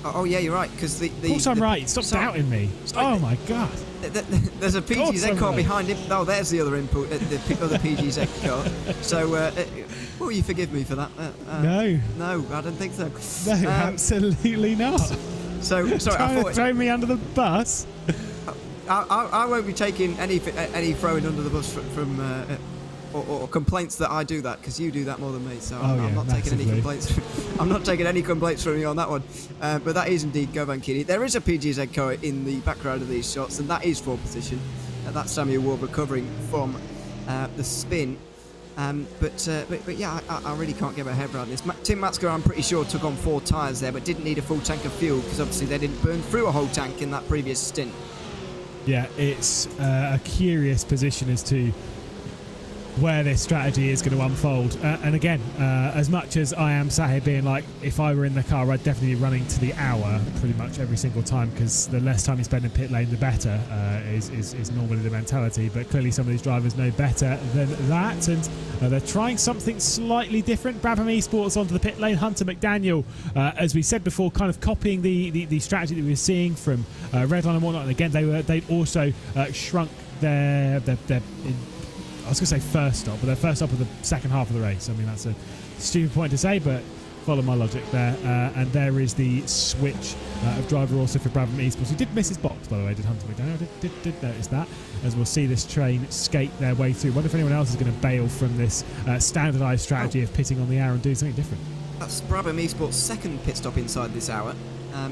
Oh, yeah, you're right. Because of course I'm right. Stop doubting me. Oh, my God. There's a PGZ car behind him. Oh, there's the other input, the other PGZ car. So, will you forgive me for that? No, I don't think so. No, absolutely not. So, sorry, I thought throw me under the bus. I won't be taking any throwing under the bus from or complaints that I do that, because you do that more than me. So I'm not taking any complaints. I'm not taking any complaints from you on that one. But that is indeed Govind Keeney. There is a PGZ car in the background of these shots, and that is 4th position. That's Samuel Ward recovering from the spin. But yeah, I really can't get my head around this. Tim Matzke, I'm pretty sure, took on 4 tyres there, but didn't need a full tank of fuel because obviously they didn't burn through a whole tank in that previous stint. Yeah, it's a curious position as to where this strategy is going to unfold. And again, as much as I am sat here being like, if I were in the car, I'd definitely be running to the hour pretty much every single time, because the less time you spend in pit lane, the better, is normally the mentality. But clearly some of these drivers know better than that, and they're trying something slightly different. Brabham Esports onto the pit lane. Hunter McDaniel, as we said before, kind of copying the strategy that we were seeing from Redline and whatnot. And again, they'd also shrunk their I was going to say first stop, but their first stop of the second half of the race. I mean, that's a stupid point to say, but follow my logic there. And there is the switch of driver also for Brabham Esports, who did miss his box, by the way, did Hunter McDaniel. Did notice that, as we'll see this train skate their way through. Wonder if anyone else is going to bail from this standardised strategy of pitting on the hour and doing something different. That's Brabham Esports' second pit stop inside this hour.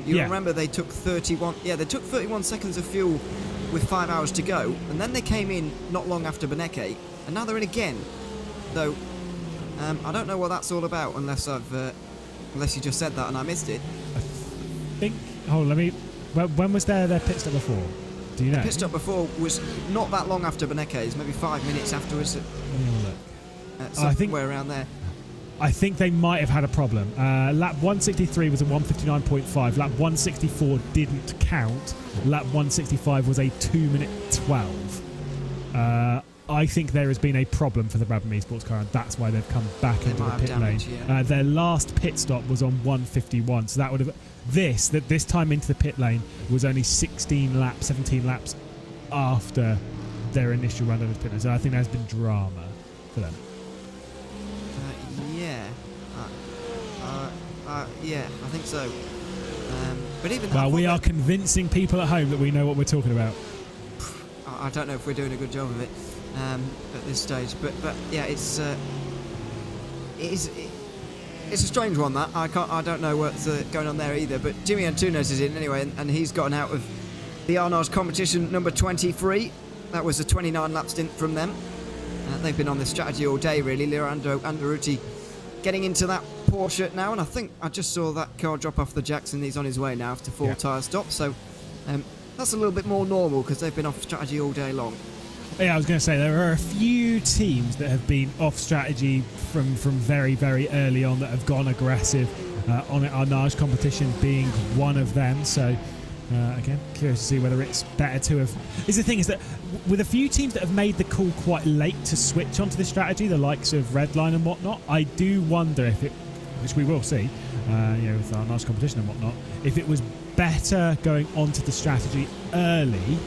You remember they took 31 seconds of fuel with 5 hours to go, and then they came in not long after Beneke, and now they're in again. So I don't know what that's all about, unless you just said that and I missed it. I think. Oh, when was their pit stop before? Do you know? The pit stop before was not that long after Beneke's, maybe 5 minutes afterwards. Somewhere around there. I think they might have had a problem. Lap 163 was a 159.5. Lap 164 didn't count. Lap 165 was a 2-minute 12. I think there has been a problem for the Brabham Esports car, and that's why they've come back into the pit lane. Their last pit stop was on 151, so that would have this time into the pit lane was only 17 laps after their initial run of the pit. So I think there's been drama for them. Yeah, I think so. But even well, we are convincing people at home that we know what we're talking about. I don't know if we're doing a good job of it at this stage, but yeah, it's a strange one that I don't know what's going on there either. But Jimmy Antunes is in anyway, and he's gotten out of the Arnage competition number 23. That was a 29 lap stint from them. They've been on this strategy all day, really. Leandro Andaruti getting into that Porsche now, and I think I just saw that car drop off the Jackson. He's on his way now after 4 tyre stops, so that's a little bit more normal because they've been off strategy all day long. Yeah, I was going to say there are a few teams that have been off strategy from very, very early on that have gone aggressive on it. Arnage competition being one of them. So again, curious to see whether it's better to have. The thing is that with a few teams that have made the call quite late to switch onto the strategy, the likes of Redline and whatnot, I do wonder if it, which we will see, with Arnage competition and whatnot, if it was better going onto the strategy early.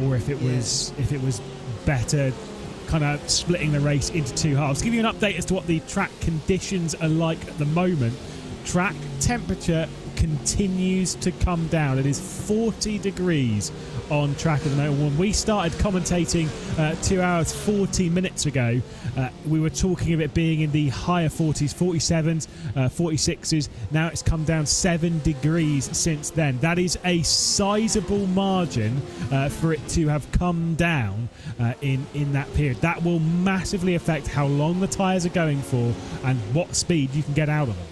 Or if it was better kind of splitting the race into 2 halves. To give you an update as to what the track conditions are like at the moment, track temperature continues to come down. It is 40 degrees on track at the moment. When we started commentating 2 hours 40 minutes ago, we were talking of it being in the higher 40s, 47s, 46s. Now it's come down 7 degrees since then. That is a sizable margin for it to have come down in that period. That will massively affect how long the tyres are going for and what speed you can get out of them.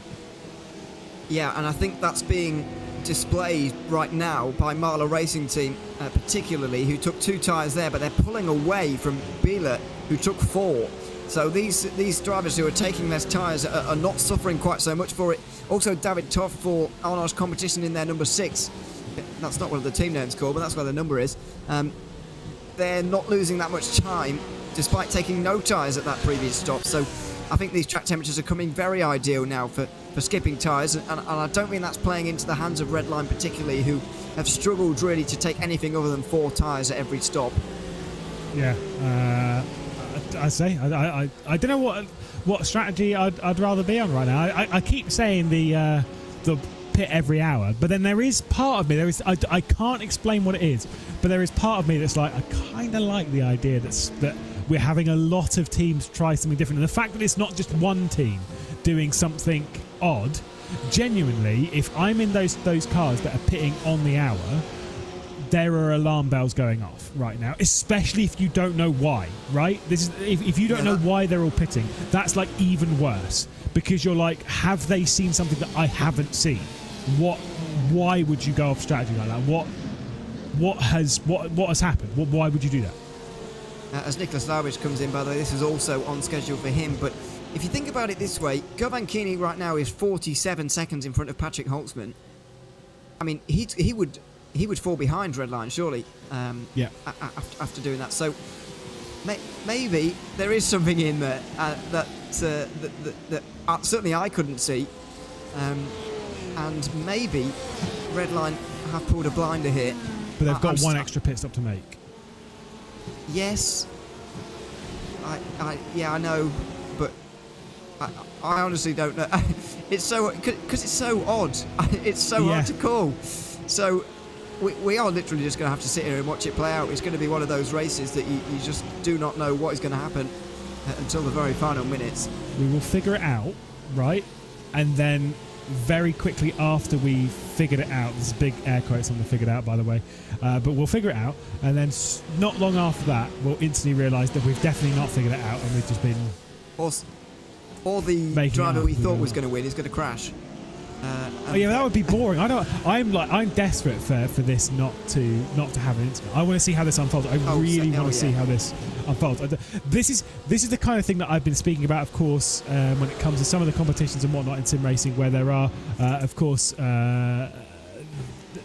Yeah, and I think that's being displayed right now by Marla Racing Team, particularly, who took 2 tyres there, but they're pulling away from Biele, who took 4. So these drivers who are taking less tyres are not suffering quite so much for it. Also, David Toff for Arnage competition in their number 6. That's not what the team name's called, but that's where the number is. They're not losing that much time, despite taking no tyres at that previous stop. So I think these track temperatures are coming very ideal now for skipping tyres, and I don't mean that's playing into the hands of Redline particularly, who have struggled really to take anything other than 4 tyres at every stop. Yeah, I don't know what strategy I'd rather be on right now. I keep saying the pit every hour, but then there is part of me, I can't explain what it is, but there is part of me that's like, I kind of like the idea that we're having a lot of teams try something different, and the fact that it's not just one team doing something odd. Genuinely, if I'm in those cars that are pitting on the hour, there are alarm bells going off right now, especially if you don't know why, right? This is if you don't know why they're all pitting, that's like even worse, because you're like, have they seen something that I haven't seen? Why would you go off strategy like that? What has happened? Why would you do that? As Nicholas Lowridge comes in, by the way, this is also on schedule for him, but if you think about it this way, Govan Keeney right now is 47 seconds in front of Patrick Holtzman. I mean, he would fall behind Redline, surely, after doing that. So maybe there is something in there that certainly I couldn't see, and maybe Redline have pulled a blinder here. But they've got one extra pit stop to make. Yes, I know, but I honestly don't know. It's so, because it's so odd. It's so hard to call. So we are literally just going to have to sit here and watch it play out. It's going to be one of those races that you just do not know what is going to happen until the very final minutes. We will figure it out, right? And then very quickly after we figured it out, there's big air quotes on the figured out, by the way, but we'll figure it out, and then not long after that we'll instantly realise that we've definitely not figured it out and we've just been or the driver we thought was going to win is going to crash. That would be boring. I'm desperate for this not to have an incident. I want to see how this unfolds. I really want to see how this unfolds. This is the kind of thing that I've been speaking about, of course, when it comes to some of the competitions and whatnot in sim racing, where there are, of course,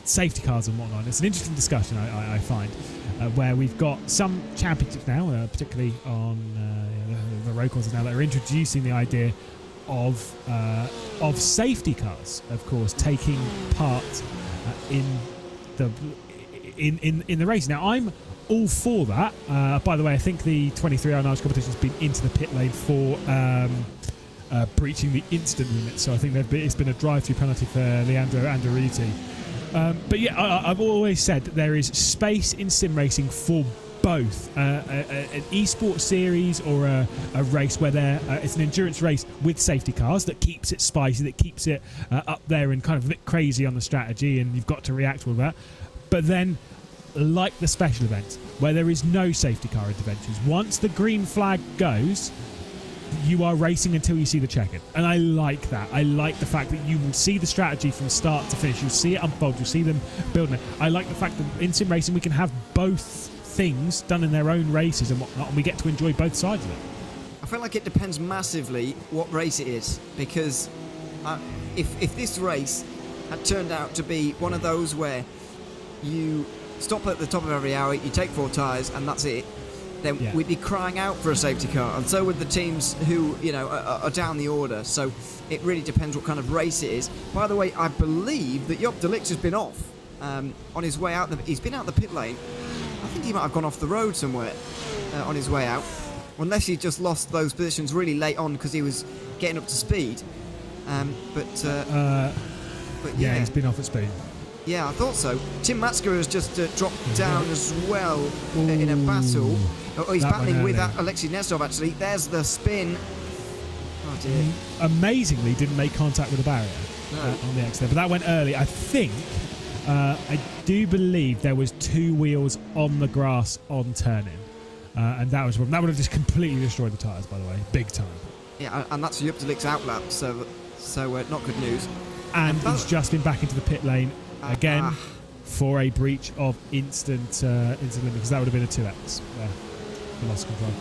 safety cars and whatnot. It's an interesting discussion, I find, where we've got some championships now, particularly on the road courses now, that are introducing the idea of safety cars, of course, taking part in the race. Now, all for that. By the way, I think the 23-hour Irish competition has been into the pit lane for breaching the instant limit. So I think it's been a drive-through penalty for Leandro Andretti. But yeah, I've always said that there is space in sim racing for both an esports series or a race where it's an endurance race with safety cars that keeps it spicy, that keeps it up there and kind of a bit crazy on the strategy, and you've got to react to all that. But then, like the special events, where there is no safety car interventions, once the green flag goes, you are racing until you see the check-in. And I like that. I like the fact that you will see the strategy from start to finish. You'll see it unfold. You'll see them building it. I like the fact that in sim racing we can have both things done in their own races and whatnot, and we get to enjoy both sides of it. I feel like it depends massively what race it is, because if this race had turned out to be one of those where you stop at the top of every hour, you take 4 tyres and that's it, then we'd be crying out for a safety car, and so would the teams who are down the order. So it really depends what kind of race it is. By the way, I believe that Job de Ligt has been off on his way out. He's been out the pit lane. I think he might have gone off the road somewhere on his way out, unless he just lost those positions really late on because he was getting up to speed. But yeah, he's been off at speed. Yeah, I thought so. Tim Matska has just dropped down as well in a battle. Oh, he's battling with Alexei Nezdov, actually. There's the spin. Oh, dear. Amazingly, didn't make contact with the barrier on the X there. But that went early. I think, I do believe there was 2 wheels on the grass on turning. And that was that would have just completely destroyed the tyres, by the way. Big time. Yeah, and that's Job de Ligt's outlap, so not good news. And he's just been back into the pit lane again for a breach of instant limit, because that would have been a 2x. For loss of control.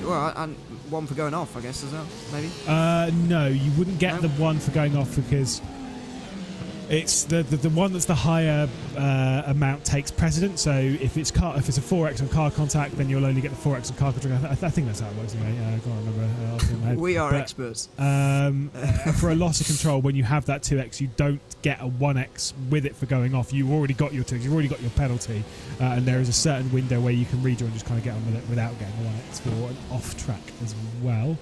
Well, and 1 for going off, I guess, as well, maybe? No, you wouldn't get the 1 for going off, because it's the one that's the higher amount takes precedent. So if it's a 4x on car contact, then you'll only get the 4x on car contact. I think that's how it works anyway. I can't remember off the top of my head. We are experts. For a loss of control, when you have that 2x, you don't get a 1x with it for going off. You've already got your 2x, you've already got your penalty, and there is a certain window where you can rejoin and just kind of get on with it without getting a 1x for an off track as well.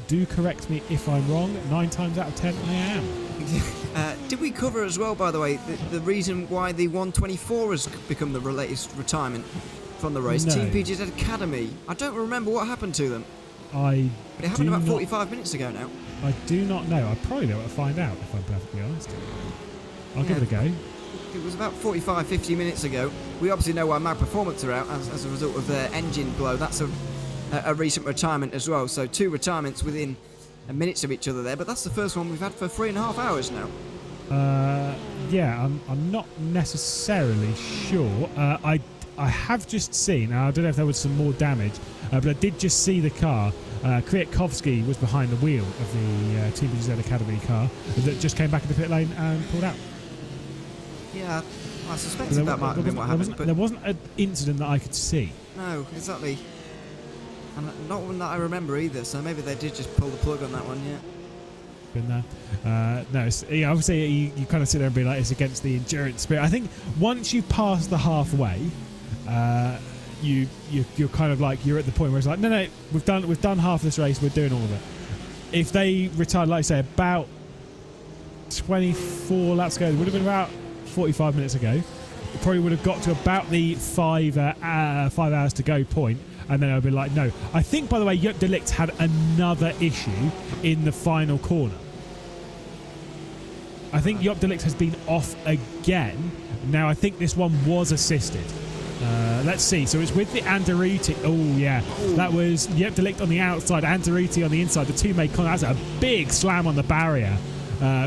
Do correct me if I'm wrong. 9 times out of 10 I am. Did we cover as well, by the way, the reason why the 124 has become the latest retirement from the race? No. Team PGZ Academy. I don't remember what happened to them. But it happened about 45 minutes ago now. I do not know. I probably know what to find out, if I'm perfectly honest. I'll give it a go. It was about 45, 50 minutes ago. We obviously know why Mag Performance are out as a result of their engine blow. That's a recent retirement as well. So 2 retirements within minutes of each other there. But that's the first one we've had for 3.5 hours now. Yeah, I'm not necessarily sure. I have just seen, I don't know if there was some more damage, but I did just see the car. Kwiatkowski was behind the wheel of the Team PGZ Academy car that just came back in the pit lane and pulled out. Yeah, I suspected that might have been what happened. There wasn't an incident that I could see. No, exactly. And not one that I remember either, so maybe they did just pull the plug on that one, yeah. Been there. No, obviously you kind of sit there and be like, it's against the endurance spirit. I think once you pass the halfway, you're kind of like, you're at the point where it's like, no, we've done half this race, we're doing all of it. If they retired, like I say, about 24 laps ago, it would have been about 45 minutes ago. It probably would have got to about the 5 hours to go point, and then I'd be like, no. I think, by the way, Job de Ligt had another issue in the final corner. I think Job de Ligt has been off again. Now, I think this one was assisted. Let's see. So it's with the Andretti. Oh, yeah. That was Job de Ligt on the outside, Andretti on the inside. The 2 made contact. That's a big slam on the barrier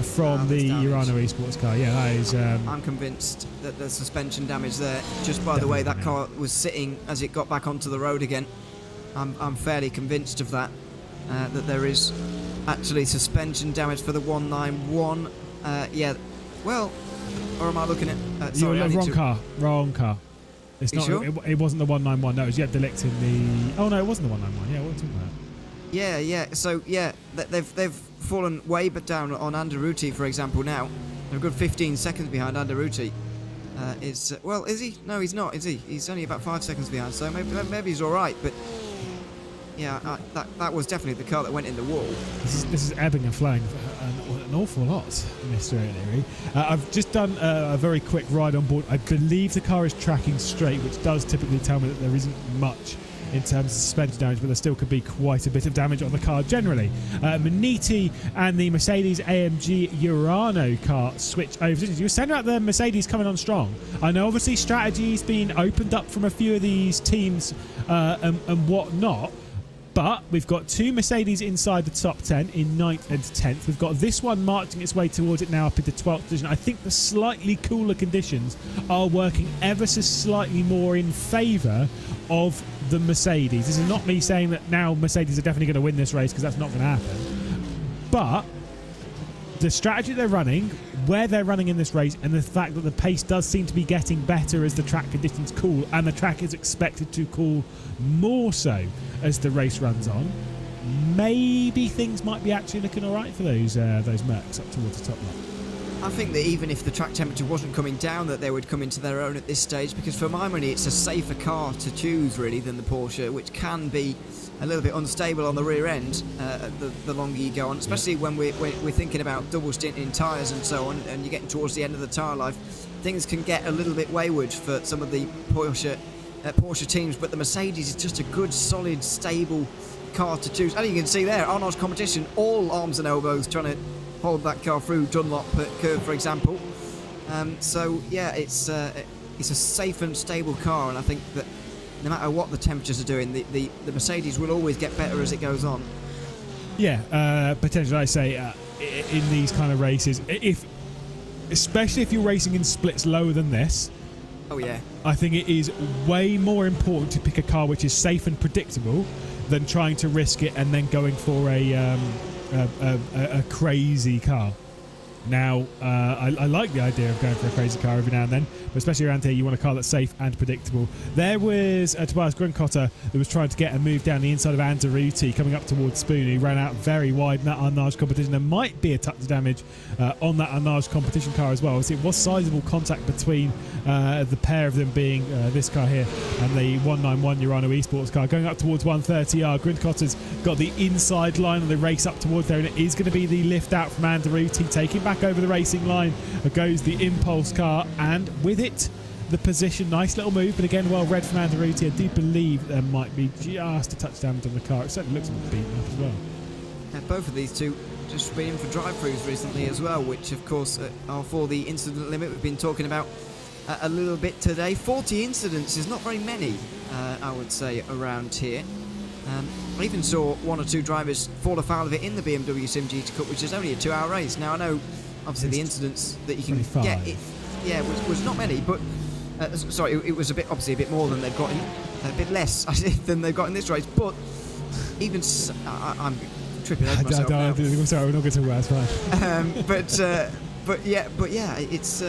from the Urano Esports car. Yeah, that is... I'm convinced that there's suspension damage there, just by the way that car was sitting as it got back onto the road again. I'm fairly convinced of that, that there is actually suspension damage for the 191. Yeah, well, or am I looking at... sorry, Wrong car. It's not. Sure? It wasn't the 191. No, it was Job de Ligt in the... Oh, no, it wasn't the 191. Yeah, what are you talking about? Yeah. So, yeah, they've fallen way down on Andretti, for example, now. They're a good 15 seconds behind Andretti. Well, is he? No, he's not, is he? He's only about 5 seconds behind, so maybe he's all right. But yeah, that was definitely the car that went in the wall. This is ebbing and flowing an awful lot, Mr. O'Leary. I've just done a very quick ride on board. I believe the car is tracking straight, which does typically tell me that there isn't much in terms of suspension damage, but there still could be quite a bit of damage on the car generally. Maniti and the Mercedes-AMG Urano car switch over. You were saying about the Mercedes coming on strong. I know obviously strategy's been opened up from a few of these teams and whatnot, but we've got 2 Mercedes inside the top 10 in 9th and 10th. We've got this one marching its way towards it now up into 12th position. I think the slightly cooler conditions are working ever so slightly more in favour of the Mercedes. This is not me saying that now Mercedes are definitely going to win this race, because that's not going to happen. But the strategy they're running, where they're running in this race, and the fact that the pace does seem to be getting better as the track conditions cool, and the track is expected to cool more so as the race runs on, maybe things might be actually looking all right for those Mercs up towards the top line. I think that even if the track temperature wasn't coming down, that they would come into their own at this stage, because for my money it's a safer car to choose really than the Porsche, which can be a little bit unstable on the rear end the longer you go on, especially when we're thinking about double stinting tyres and so on, and you're getting towards the end of the tyre life. Things can get a little bit wayward for some of the Porsche teams, but the Mercedes is just a good, solid, stable car to choose. And you can see there, Arnaud's competition, all arms and elbows trying to hold that car through Dunlop curve, for example. So yeah, it's a safe and stable car, and I think that no matter what the temperatures are doing, the Mercedes will always get better as it goes on. Yeah, potentially, I say in these kind of races, especially if you're racing in splits lower than this. Oh yeah. I think it is way more important to pick a car which is safe and predictable than trying to risk it and then going for a crazy car. Now, I like the idea of going for a crazy car every now and then, but especially around here, you want a car that's safe and predictable. There was Tobias Grunkotter that was trying to get a move down the inside of Andaruti coming up towards Spoon. He ran out very wide in that Arnage competition. There might be a touch of damage on that Arnage competition car as well. Obviously, it was sizable contact between the pair of them, being this car here and the 191 Urano Esports car. Going up towards 130R, Gruntkotter's got the inside line of the race up towards there, and it is going to be the lift out from Andaruti, taking back over the racing line goes the Impulse car, and with it the position. Nice little move, but again well read from Andaruti. I do believe there might be just a touch damage on the car. It certainly looks a bit beaten up as well. Both of these two just been in for drive-throughs recently as well, which of course are for the incident limit we've been talking about a little bit today. 40 incidents is not very many, I would say, around here. I even saw 1 or 2 drivers fall afoul of it in the BMW Sim GT Cup, which is only a 2-hour race. Now I know obviously the incidents that you can 25. get was not many, but sorry, it was obviously a bit more than they've got a bit less than they've got in this race. But even I'm tripping over myself now. Sorry, we're not going to talk about it. It's fine. But yeah, it's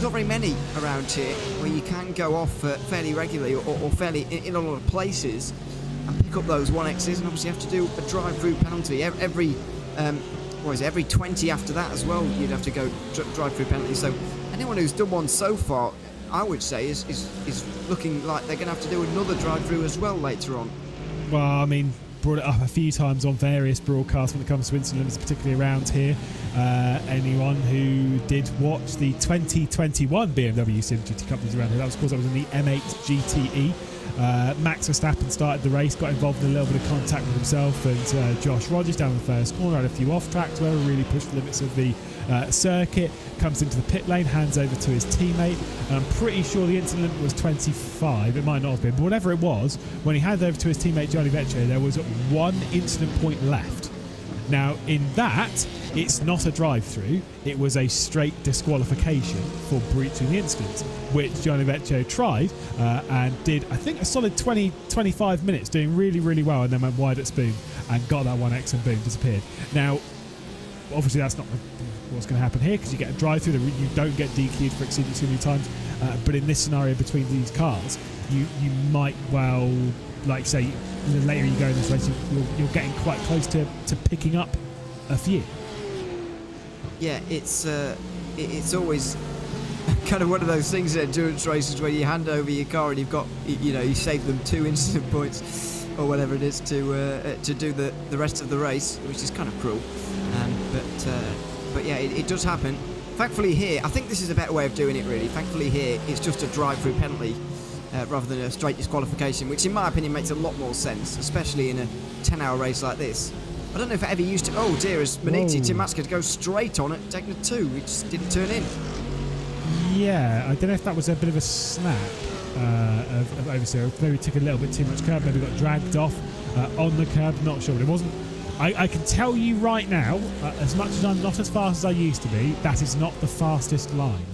not very many around here where you can go off fairly regularly or fairly in a lot of places and pick up those 1Xs, and obviously you have to do a drive-through penalty every 20 after that as well. You'd have to go drive-through penalty. So anyone who's done one so far, I would say, is looking like they're going to have to do another drive-through as well later on. Well, I mean, brought it up a few times on various broadcasts when it comes to incident limits, particularly around here. Anyone who did watch the 2021 BMW Sim GT Cup around here, that was, of course, that was in the M8 GTE. Max Verstappen started the race, got involved in a little bit of contact with himself and Josh Rogers down in the first corner, had a few off tracks where he really pushed the limits of the circuit, comes into the pit lane, hands over to his teammate, and I'm pretty sure the incident limit was 25, it might not have been, but whatever it was, when he handed over to his teammate Johnny Vecchio, there was 1 incident point left. Now in that, it's not a drive-through, it was a straight disqualification for breaching the incident, which Gianni Vecchio tried and did, I think, a solid 20-25 minutes, doing really, really well, and then went wide at Spoon and got that 1X and boom, disappeared. Now, obviously that's not what's going to happen here, because you get a drive-through, you don't get DQ'd for exceeding too many times, but in this scenario between these cars, you might well, like say, the later you go in this race, you're getting quite close to picking up a few. Yeah, it's always kind of one of those things in endurance races where you hand over your car and you've got, you save them 2 incident points or whatever it is to do the rest of the race, which is kind of cruel. But yeah, it does happen. Thankfully here, I think this is a better way of doing it really. Thankfully here, it's just a drive-through penalty rather than a straight disqualification, which in my opinion makes a lot more sense, especially in a 10-hour race like this. I don't know if it ever used to... Oh dear, as Maniti Timaska to go straight on at Degner 2, which just didn't turn in. Yeah, I don't know if that was a bit of a snap of oversteer. Maybe took a little bit too much curb, maybe got dragged off on the curb, not sure. But it wasn't... I can tell you right now, as much as I'm not as fast as I used to be, that is not the fastest line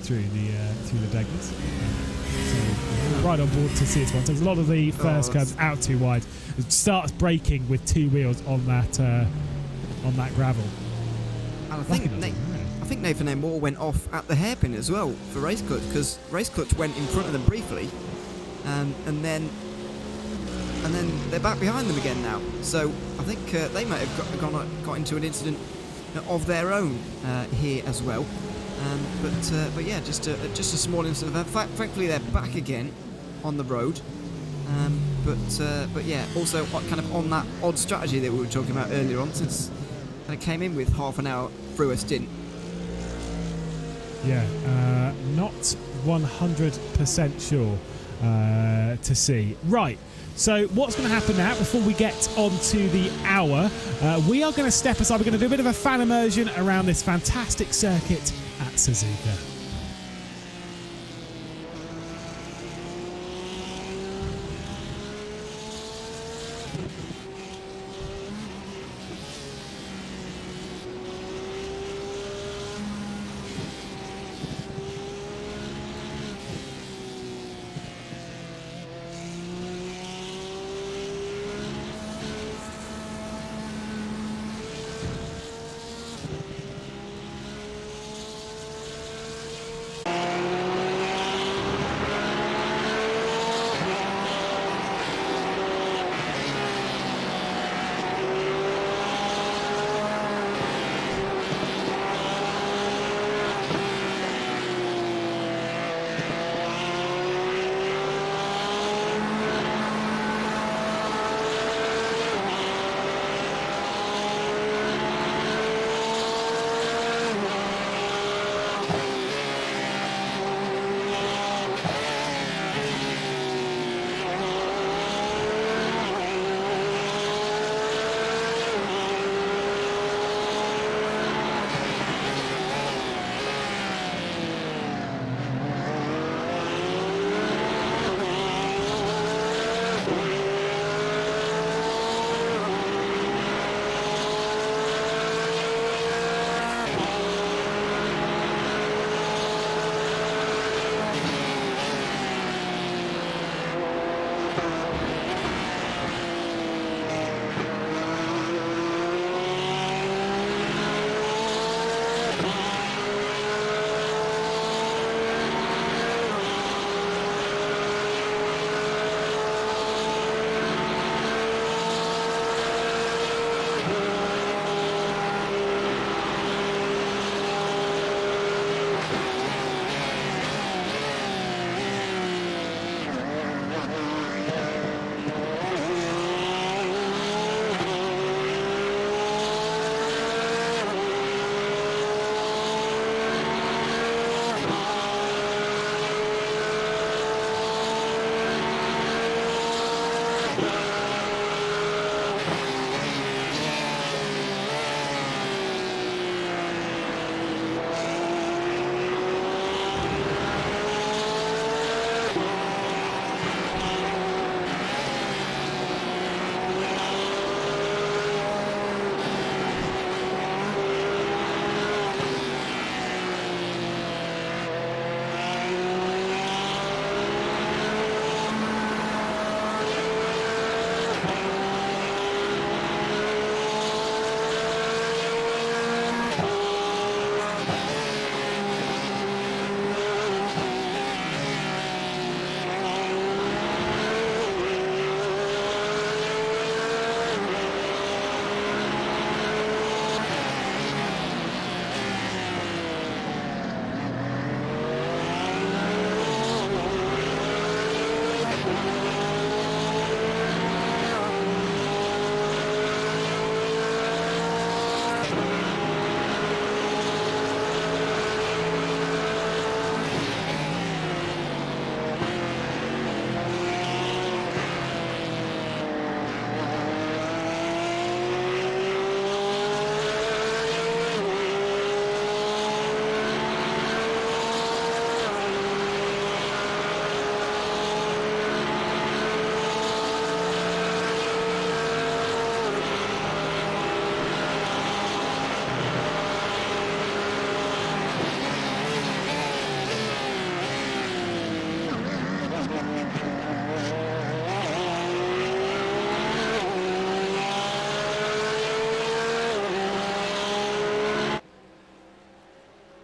through the Degners. So right on board to see this one. Takes a lot of the first curbs out too wide. It starts braking with 2 wheels on that gravel. And I think Nathan M. Moore went off at the hairpin as well for Race Clutch, because Race Clutch went in front of them briefly, and then they're back behind them again now. So I think they might have got into an incident of their own here as well. But yeah, just a small incident. Thankfully they're back again on the road. But yeah, also kind of on that odd strategy that we were talking about earlier on, since they came in with half an hour through a stint. Yeah, not 100% sure to see. Right, so what's going to happen now before we get onto the hour? We are going to step aside. We're going to do a bit of a fan immersion around this fantastic circuit at Suzuka.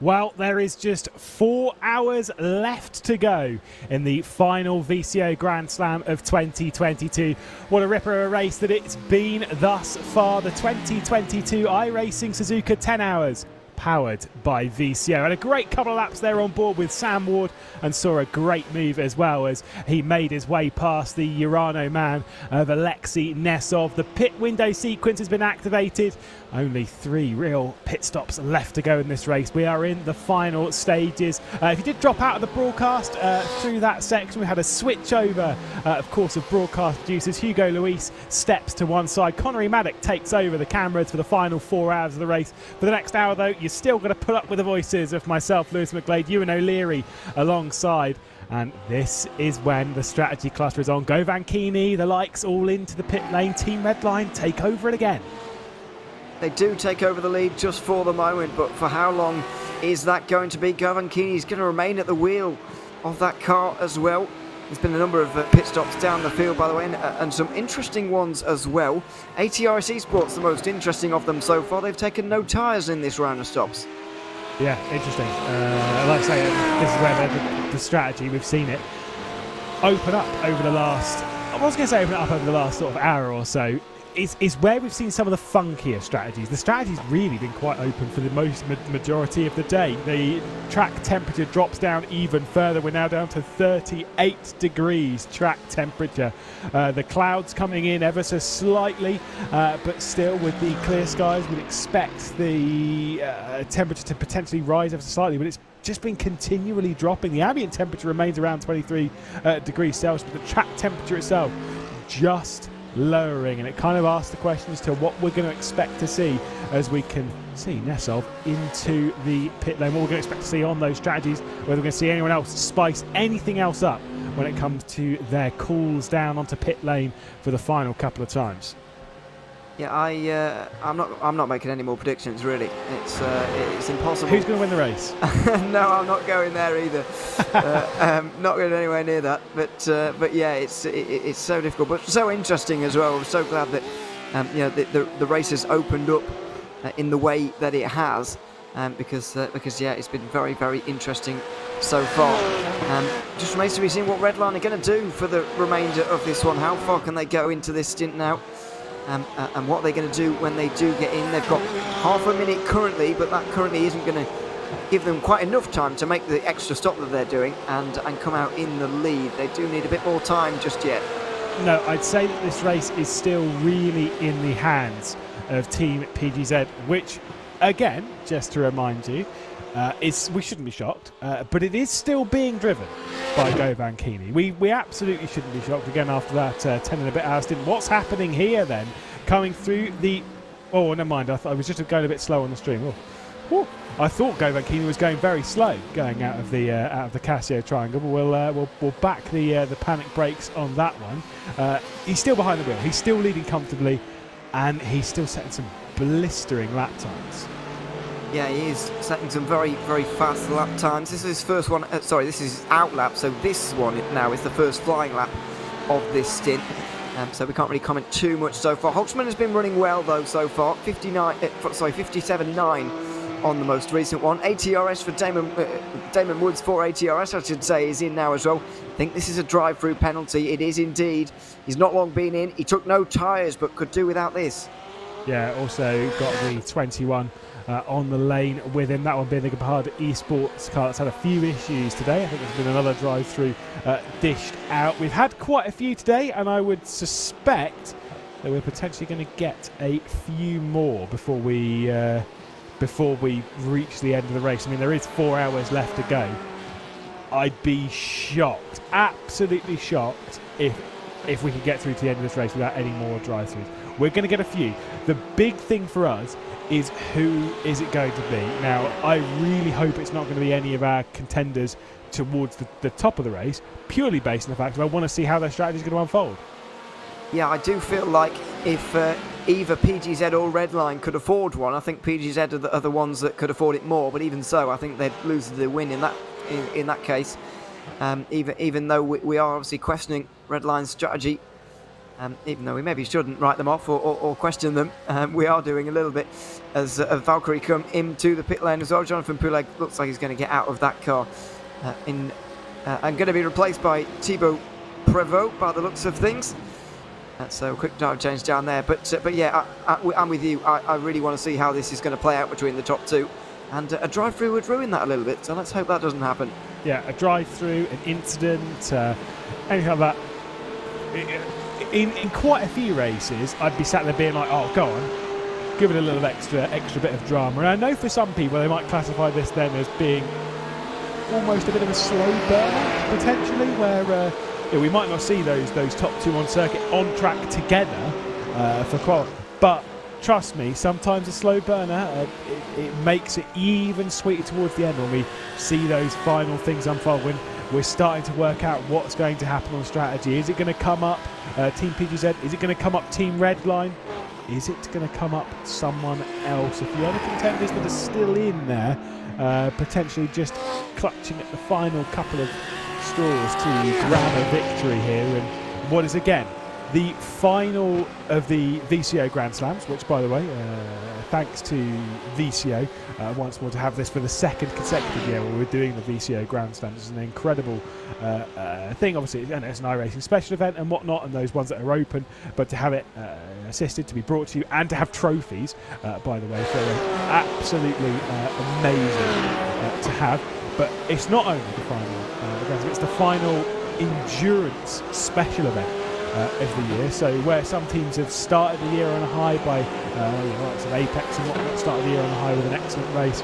Well, there is just 4 hours left to go in the final VCO Grand Slam of 2022. What a ripper of a race that it's been thus far. The 2022 iRacing Suzuka 10 hours. Powered by VCO. Had a great couple of laps there on board with Sam Ward and saw a great move as well as he made his way past the Urano man of Alexei Nesov. The pit window sequence has been activated. Only 3 real pit stops left to go in this race. We are in the final stages. If you did drop out of the broadcast through that section, we had a switch over, of course, of broadcast producers. Hugo Luis steps to one side. Connery Maddock takes over the cameras for the final 4 hours of the race. For the next hour, though, you're still going to put up with the voices of myself, Lewis McGlade, Ewan O'Leary alongside. And this is when the strategy cluster is on. Govan Keeney, the likes all into the pit lane. Team Redline take over it again. They do take over the lead just for the moment, but for how long is that going to be? Govan Keeney is going to remain at the wheel of that car as well. There's been a number of pit stops down the field, by the way, and some interesting ones as well. RaceSpot Esports, the most interesting of them so far. They've taken no tyres in this round of stops. Yeah, interesting. Like I say, this is where the strategy, we've seen it open up over the last, I was going to say open up over the last sort of hour or so. Is where we've seen some of the funkier strategies. The strategy's really been quite open for the majority of the day. The track temperature drops down even further. We're now down to 38 degrees track temperature. The clouds coming in ever so slightly, but still with the clear skies, we'd expect the temperature to potentially rise ever so slightly, but it's just been continually dropping. The ambient temperature remains around 23 degrees Celsius, but the track temperature itself just lowering, and it kind of asks the question as to what we're going to expect to see as we can see Nesov into the pit lane. What we're going to expect to see on those strategies, whether we're going to see anyone else spice anything else up when it comes to their calls down onto pit lane for the final couple of times. Yeah, I'm not making any more predictions really. It's impossible. Who's going to win the race? No, I'm not going there either. Not going anywhere near that. But yeah, it's so difficult, but so interesting as well. I'm so glad that the race has opened up in the way that it has, because yeah, it's been very, very interesting so far. Just remains to be seen what Redline are going to do for the remainder of this one. How far can they go into this stint now? And what they're going to do when they do get in. They've got half a minute currently, but that currently isn't going to give them quite enough time to make the extra stop that they're doing and come out in the lead. They do need a bit more time just yet. No, I'd say that this race is still really in the hands of Team PGZ, which, again, just to remind you, we shouldn't be shocked, but it is still being driven by Govan Keeney. We absolutely shouldn't be shocked again after that 10 and a bit hours stint. What's happening here then? Coming through the... Oh, never mind. I was just going a bit slow on the stream. Oh. I thought Govan Keeney was going very slow going out of the Casio triangle, but we'll back the panic brakes on that one. He's still behind the wheel. He's still leading comfortably, and he's still setting some blistering lap times. Yeah, he is setting some very, very fast lap times. This is his first one. This is his out lap. So this one now is the first flying lap of this stint. So we can't really comment too much so far. Holtzman has been running well though so far. 57.9 on the most recent one. ATRS for Damon Woods for ATRS, I should say, is in now as well. I think this is a drive-through penalty. It is indeed. He's not long been in. He took no tyres, but could do without this. Yeah, also got the 21. On the lane with him, that one being the Petit Esports car that's had a few issues today. I think there's been another drive-through dished out. We've had quite a few today, and I would suspect that we're potentially going to get a few more before we reach the end of the race. I mean, there is 4 hours left to go. I'd be shocked, absolutely shocked, if we could get through to the end of this race without any more drive-throughs. We're going to get a few. The big thing for us is who is it going to be. Now, I really hope it's not going to be any of our contenders towards the top of the race, purely based on the fact that I want to see how their strategy is going to unfold. Yeah, I do feel like if either PGZ or Redline could afford one, I think PGZ are the ones that could afford it more, but even so, I think they'd lose the win in that case. Even though we are obviously questioning Redline's strategy, even though we maybe shouldn't write them off or question them. We are doing a little bit as Valkyrie come into the pit lane as well. Jonathan Pouleg looks like he's going to get out of that car and going to be replaced by Thibaut Prévost by the looks of things. So quick dive change down there. But yeah, I'm with you. I really want to see how this is going to play out between the top two. And a drive-through would ruin that a little bit. So let's hope that doesn't happen. Yeah, a drive-through, an incident, anything like that. In quite a few races, I'd be sat there being like, oh, go on, give it a little extra bit of drama. And I know for some people they might classify this then as being almost a bit of a slow burn, potentially, where we might not see those top two on circuit on track together for qual. But trust me, sometimes a slow burner, it makes it even sweeter towards the end when we see those final things unfold, when we're starting to work out what's going to happen on strategy. Is it going to come up Team PGZ? Is it going to come up Team Redline? Is it going to come up someone else? If the other contenders that are still in there, potentially just clutching at the final couple of straws to grab a victory here, and what is again the final of the VCO Grand Slams, which, by the way, thanks to VCO once more to have this for the second consecutive year where we're doing the VCO Grand Slams. It's an incredible thing, obviously, and it's an iRacing special event and whatnot, and those ones that are open, but to have it assisted, to be brought to you, and to have trophies, by the way, feel absolutely amazing to have. But it's not only the final, it's the final endurance special event of the year. So where some teams have started the year on a high by likes of Apex and whatnot, started the year on a high with an excellent race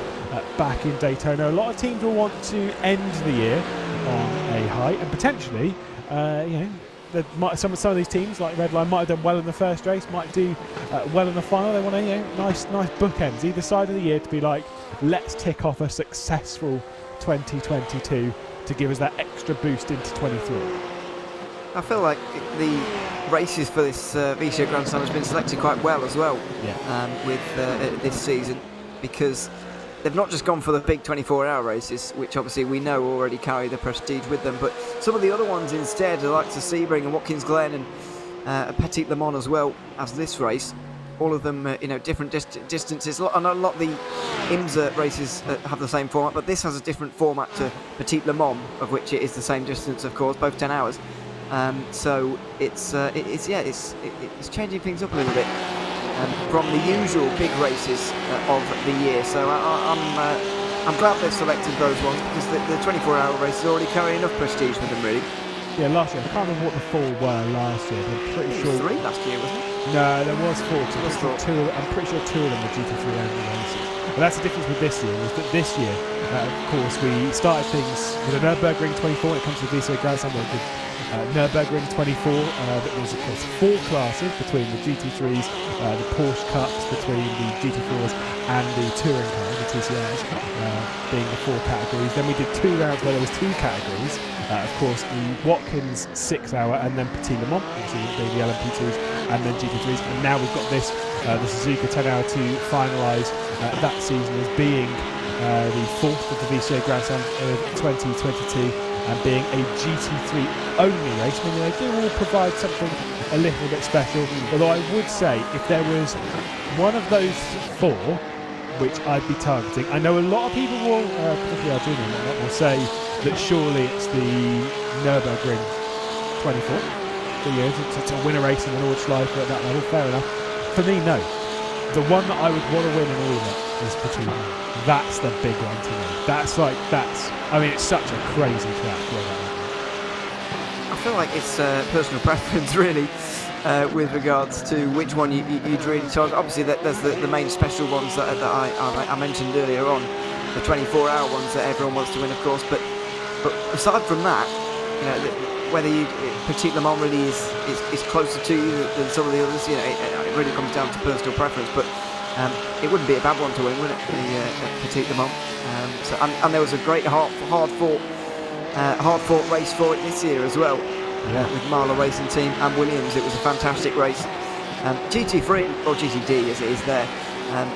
back in Daytona, a lot of teams will want to end the year on a high, and potentially some of these teams like Redline might have done well in the first race, might do well in the final. They want nice bookends either side of the year to be like, let's tick off a successful 2022 to give us that extra boost into 23. I feel like the races for this VCO Grand Slam has been selected quite well as well with this season, because they've not just gone for the big 24-hour races, which obviously we know already carry the prestige with them, but some of the other ones instead, the likes of Sebring and Watkins Glen and Petit Le Mans as well as this race, all of them different distances. And a lot of the IMSA races have the same format, but this has a different format to Petit Le Mans, of which it is the same distance, of course, both 10 hours. So it's changing things up a little bit from the usual big races of the year. So I'm glad they've selected those ones, because the 24-hour races already carry enough prestige with them, really. Yeah, last year, I can't remember what the four were last year, but I'm pretty sure... 3 last year, wasn't it? No, there was 4. I'm pretty sure 2 of them were GT3 only races. But that's the difference with this year, is that this year, of course, we started things with a Nürburgring 24 when it comes to VCO Grand Slam. Nürburgring 24, that was, of course, 4 classes between the GT3s, the Porsche Cups, between the GT4s and the touring cars, the TCRs, being the 4 categories. Then we did 2 rounds where there was 2 categories. Of course, the Watkins 6-hour and then Petit Le Mans, obviously being the LMP2s and then GT3s. And now we've got this, the Suzuka 10-hour to finalise that season as being the 4th of the VCO Grand Slam of 2022 and being a GT3 only race, meaning they do all provide something a little bit special. Although I would say if there was one of those 4 which I'd be targeting, I know a lot of people will, particularly our junior and whatnot, will say that surely it's the Nürburgring 24. So to win a race in the Nordschleife at that level, fair enough. For me, no. The one that I would want to win in all of it is Petit Le Mans. That's the big one to me. It's such a crazy track. I feel like it's personal preference, really, with regards to which one you'd really target. Obviously, there's the main special ones that I mentioned earlier on, the 24-hour ones that everyone wants to win, of course. But aside from that, whether Petit Le Mans really is closer to you than some of the others, it really comes down to personal preference. But it wouldn't be a bad one to win, would it? The Petit Le Mans. And there was a great hard fought race for it this year as well. With Marla Racing Team and Williams. It was a fantastic race. GT3, or GTD as it is there,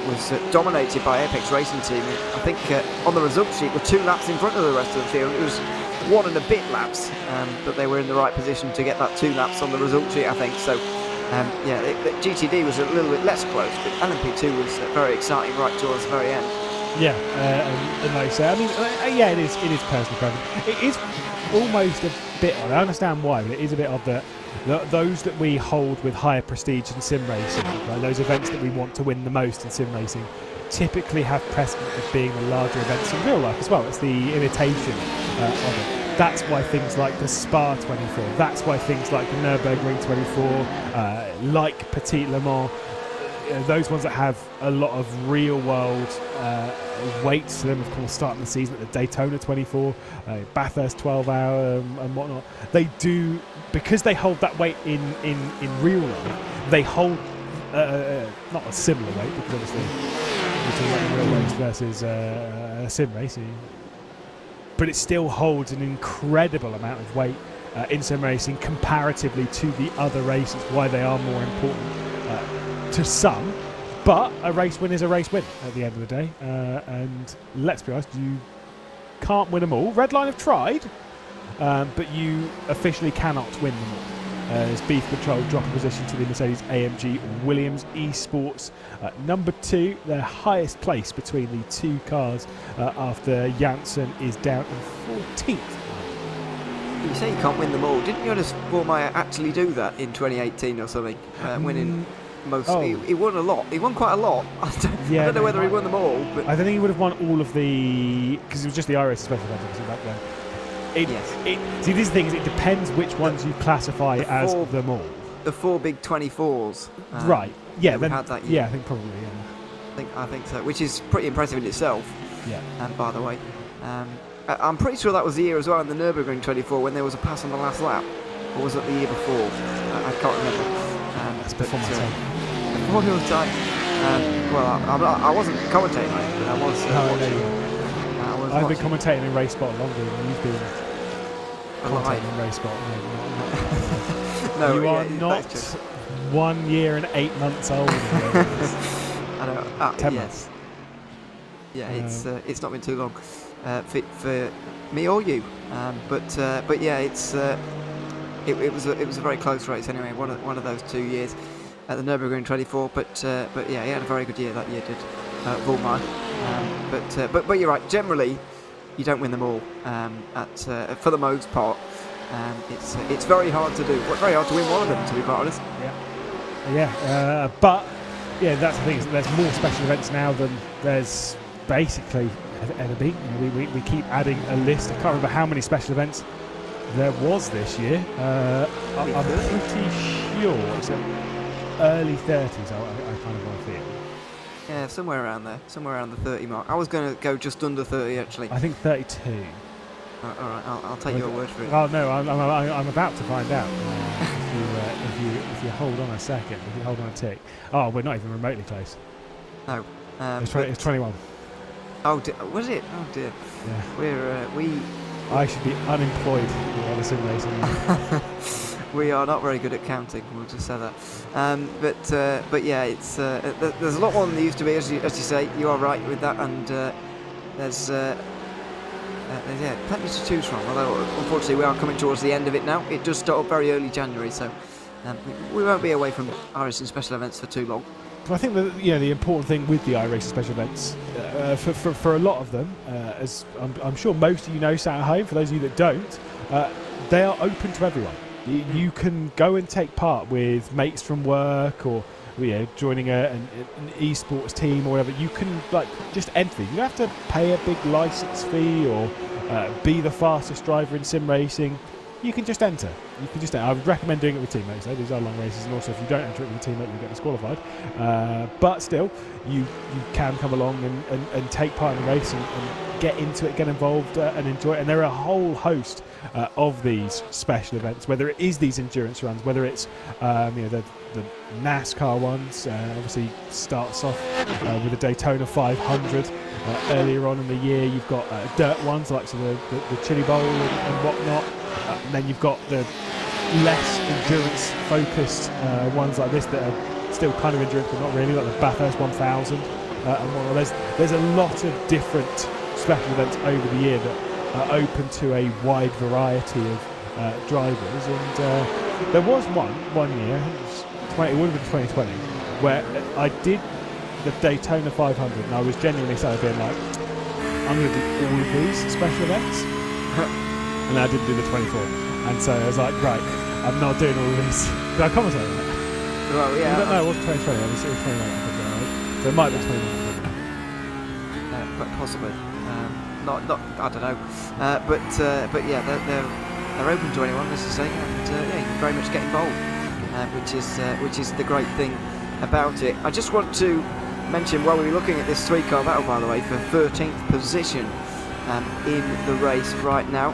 was dominated by Apex Racing Team. I think on the result sheet were 2 laps in front of the rest of the field. It was 1 and a bit laps, but they were in the right position to get that 2 laps on the result sheet, I think. So, GTD was a little bit less close, but LMP2 was very exciting right towards the very end. Yeah, and like I say, I mean, it is personal preference. It is almost a bit odd. I understand why, but it is a bit odd that those that we hold with higher prestige in sim racing, like those events that we want to win the most in sim racing, typically have precedent of being the larger events in real life as well. It's the imitation of it. That's why things like the Spa 24, that's why things like the Nürburgring 24, like Petit Le Mans, those ones that have a lot of real world weights to them, of course, starting the season at the Daytona 24, Bathurst 12 hour and whatnot. They do, because they hold that weight in real life, they hold not a similar weight, because obviously we're talking about real race versus sim racing, but it still holds an incredible amount of weight in sim racing comparatively to the other races, why they are more important to some. But a race win is a race win at the end of the day, and let's be honest, you can't win them all. Redline have tried, but you officially cannot win them all. As Beef Patrol drop a position to the Mercedes AMG Williams Esports number 2, their highest place between the 2 cars, after Janssen is down in 14th. You say you can't win them all. Didn't Jonas Vormeyer actually do that in 2018 or something? Winning most. He won a lot. He won quite a lot. I don't know whether he won them all. But I don't think he would have won all of the, because it was just the iRacing special events back then. See, this thing is, it depends which ones you classify as them all. The 4 big 24s. Right. Yeah. We had that year. Yeah, I think probably. Yeah. I think so. Which is pretty impressive in itself. Yeah. By the way, I'm pretty sure that was the year as well in the Nürburgring 24 when there was a pass on the last lap. Or was it the year before? I can't remember. That's before my time. Before your time. I wasn't commentating on it, but I was watching. I've been commentating in RaceSpot longer than you've been commentating in RaceSpot. No, you are not 1 year and 8 months old. I know. 10 months. Yeah, it's not been too long for me or you. But yeah, it was a very close race anyway. One of those 2 years at the Nürburgring 24. But yeah, he had a very good year that year, did Vormeyer. But you're right. Generally, you don't win them all. For the most part, it's very hard to do. Very hard to win one of them, to be quite honest. Yeah. But yeah, that's the thing. Is there's more special events now than there's basically ever been. We keep adding a list. I can't remember how many special events there was this year. I'm pretty sure it's early 30s. I kind of want to feel. Yeah, somewhere around there, somewhere around the 30 mark. I was going to go just under 30 actually. I think 32. All right, I'll take your word for it. Oh no, I'm about to find out. If you hold on a second, if you hold on a tick. Oh, we're not even remotely close. No. It's 21. Oh, was it? Oh dear. Yeah. I should be unemployed while the sim racing. We are not very good at counting. We'll just say that. But yeah, it's there's a lot more than there used to be, as you say. You are right with that, and there's plenty to choose from. Although unfortunately we are coming towards the end of it now. It does start up very early January, so we won't be away from iRacing special events for too long. I think that the important thing with the iRacing special events, for a lot of them, as I'm sure most of you know sat at home, for those of you that don't, they are open to everyone. You can go and take part with mates from work, or joining an esports team or whatever. You can just enter. You don't have to pay a big license fee or be the fastest driver in sim racing. You can just enter. I would recommend doing it with teammates. These are long races, and also if you don't enter it with a teammate, you get disqualified. But still, you can come along and take part in the race and get into it, get involved, and enjoy it. And there are a whole host of these special events, whether it is these endurance runs, whether it's the NASCAR ones. Obviously starts off with the Daytona 500 earlier on in the year. You've got dirt ones like the Chili Bowl and whatnot. And then you've got the less endurance focused ones like this that are still kind of endurance, but not really, like the Bathurst 1000 and whatnot. There's a lot of different special events over the year that are open to a wide variety of drivers, and there was one year, it would have been 2020, where I did the Daytona 500, and I was genuinely started being like, I'm going to do all of these special events, and I didn't do the 24, and so I was like, right, I'm not doing all of these. Did I comment on that? Well, yeah. No, it wasn't 2020, it was 2019, I think, right? So it might be 2019. But possibly. Not I don't know. But yeah, they're open to anyone, as I say, and yeah, you can very much get involved, which is the great thing about it. I just want to mention, while we were looking at this 3-car battle, by the way, for 13th position in the race right now.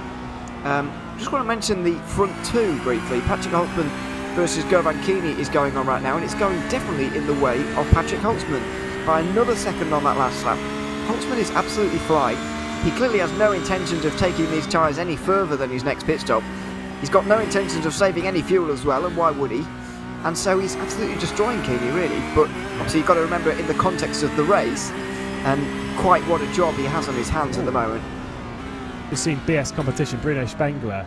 Just want to mention the front two briefly. Patrick Holtzman versus Govan Keeney is going on right now, and it's going definitely in the way of Patrick Holtzman by another second on that last lap. Holtzman is absolutely flying. He clearly has no intentions of taking these tyres any further than his next pit stop. He's got no intentions of saving any fuel as well, and why would he? And so he's absolutely destroying Keeney, really. But obviously you've got to remember it in the context of the race, and quite what a job he has on his hands at the moment. We've seen BS competition, Bruno Spengler,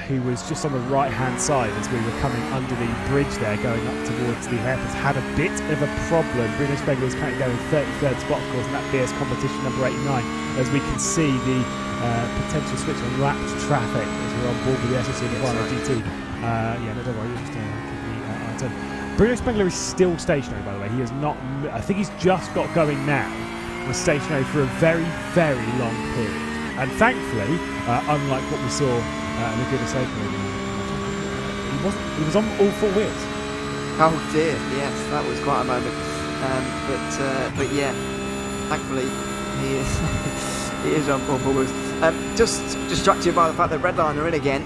who was just on the right-hand side as we were coming under the bridge there, going up towards the airport, had a bit of a problem. Bruno Spengler was currently going 33rd spot, of course, in that BS competition number 89, as we can see the potential switch on lapped traffic as we're on board with the SSC and the final GT. Yeah, no, don't worry, you're just Bruno Spengler is still stationary, by the way. He is not. I think he's just got going now. Was stationary for a very, very long period, and thankfully, unlike what we saw in the Goodness Open, he was on all four wheels. Oh dear, yes, that was quite a moment. But yeah, thankfully he is he is on all four wheels. Just distracted by the fact that Redline are in again.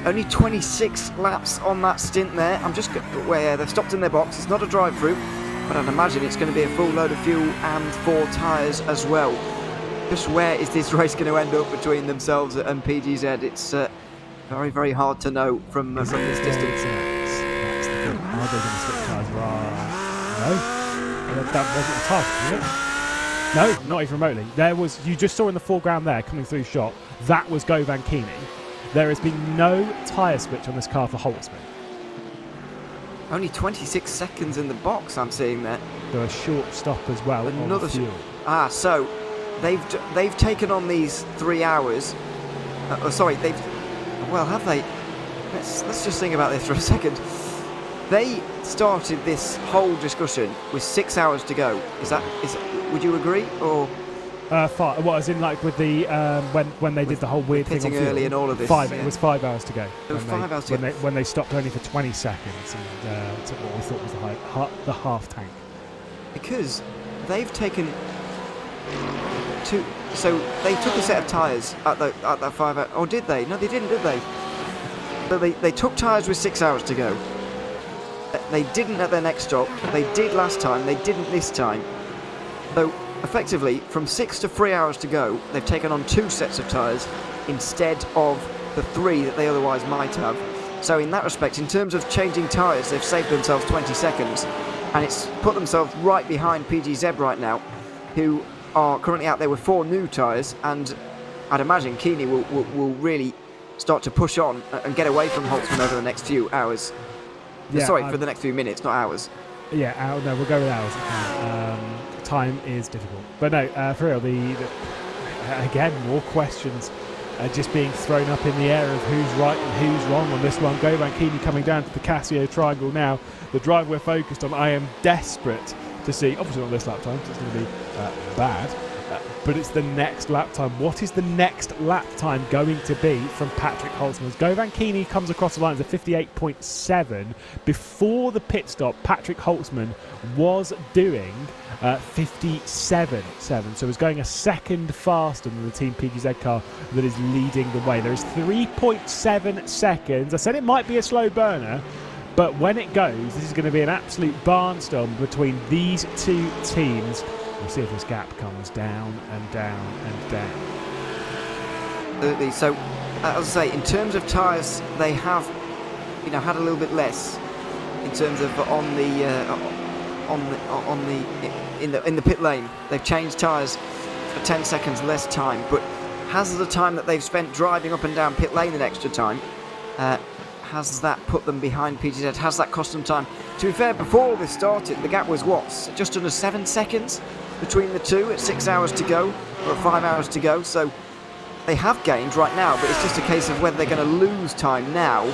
Only 26 laps on that stint there. I'm just where they've stopped in their box. It's not a drive-through, but I'd imagine it's going to be a full load of fuel and 4 tyres as well. Just where is this race going to end up between themselves and PGZ? It's very, very hard to know from this distance. That's the thing. Are they going to switch tyres? No, that wasn't the task, was it? No, not even remotely. There was. You just saw in the foreground there, coming through shot. That was Govan Keeney. There has been no tyre switch on this car for Holtzman. Only 26 seconds in the box, I'm seeing there. There a short stop as well. Another on fuel. So they've taken on these 3 hours. Have they? Let's just think about this for a second. They started this whole discussion with 6 hours to go. Would you agree, or? What was in like with the when they did the whole weird thing on fuel, early and all of this. It was 5 hours to go. It was 5 hours to go. When they stopped only for 20 seconds and took what we thought was the half tank. Because they've taken so they took a set of tyres at that 5 hour. Or did they? No, they didn't, did they? So they took tyres with 6 hours to go. They didn't at their next stop. They did last time. They didn't this time. So effectively, from 6 to 3 hours to go, they've taken on 2 sets of tyres instead of the 3 that they otherwise might have. So in that respect, in terms of changing tyres, they've saved themselves 20 seconds, and it's put themselves right behind PGZ right now, who are currently out there with 4 new tyres, and I'd imagine Keeney will really start to push on and get away from Holtzman over the next few hours. Yeah, for the next few minutes, not hours. Yeah, no, we'll go with hours. Time is difficult, but no, for real. Again, more questions just being thrown up in the air of who's right and who's wrong on this one. Govan Keeney coming down to the Casio Triangle now. The drive we're focused on. I am desperate to see. Obviously not this lap time, so it's going to be bad. But it's the next lap time. What is the next lap time going to be from Patrick Holtzman? Govan Keeney comes across the lines of 58.7. Before the pit stop, Patrick Holtzman was doing 57.7. So he's going a second faster than the Team PGZ car that is leading the way. There is 3.7 seconds. I said it might be a slow burner, but when it goes, this is going to be an absolute barnstorm between these two teams. We'll see if this gap comes down and down and down. Absolutely. So, as I say, in terms of tyres, they have, had a little bit less in terms of in the pit lane. They've changed tyres for 10 seconds less time, but has the time that they've spent driving up and down pit lane an extra time, has that put them behind PTZ? Has that cost them time? To be fair, before all this started, the gap was what? Just under 7 seconds between the two at 6 hours to go, or 5 hours to go, so they have gained right now, but it's just a case of whether they're going to lose time now,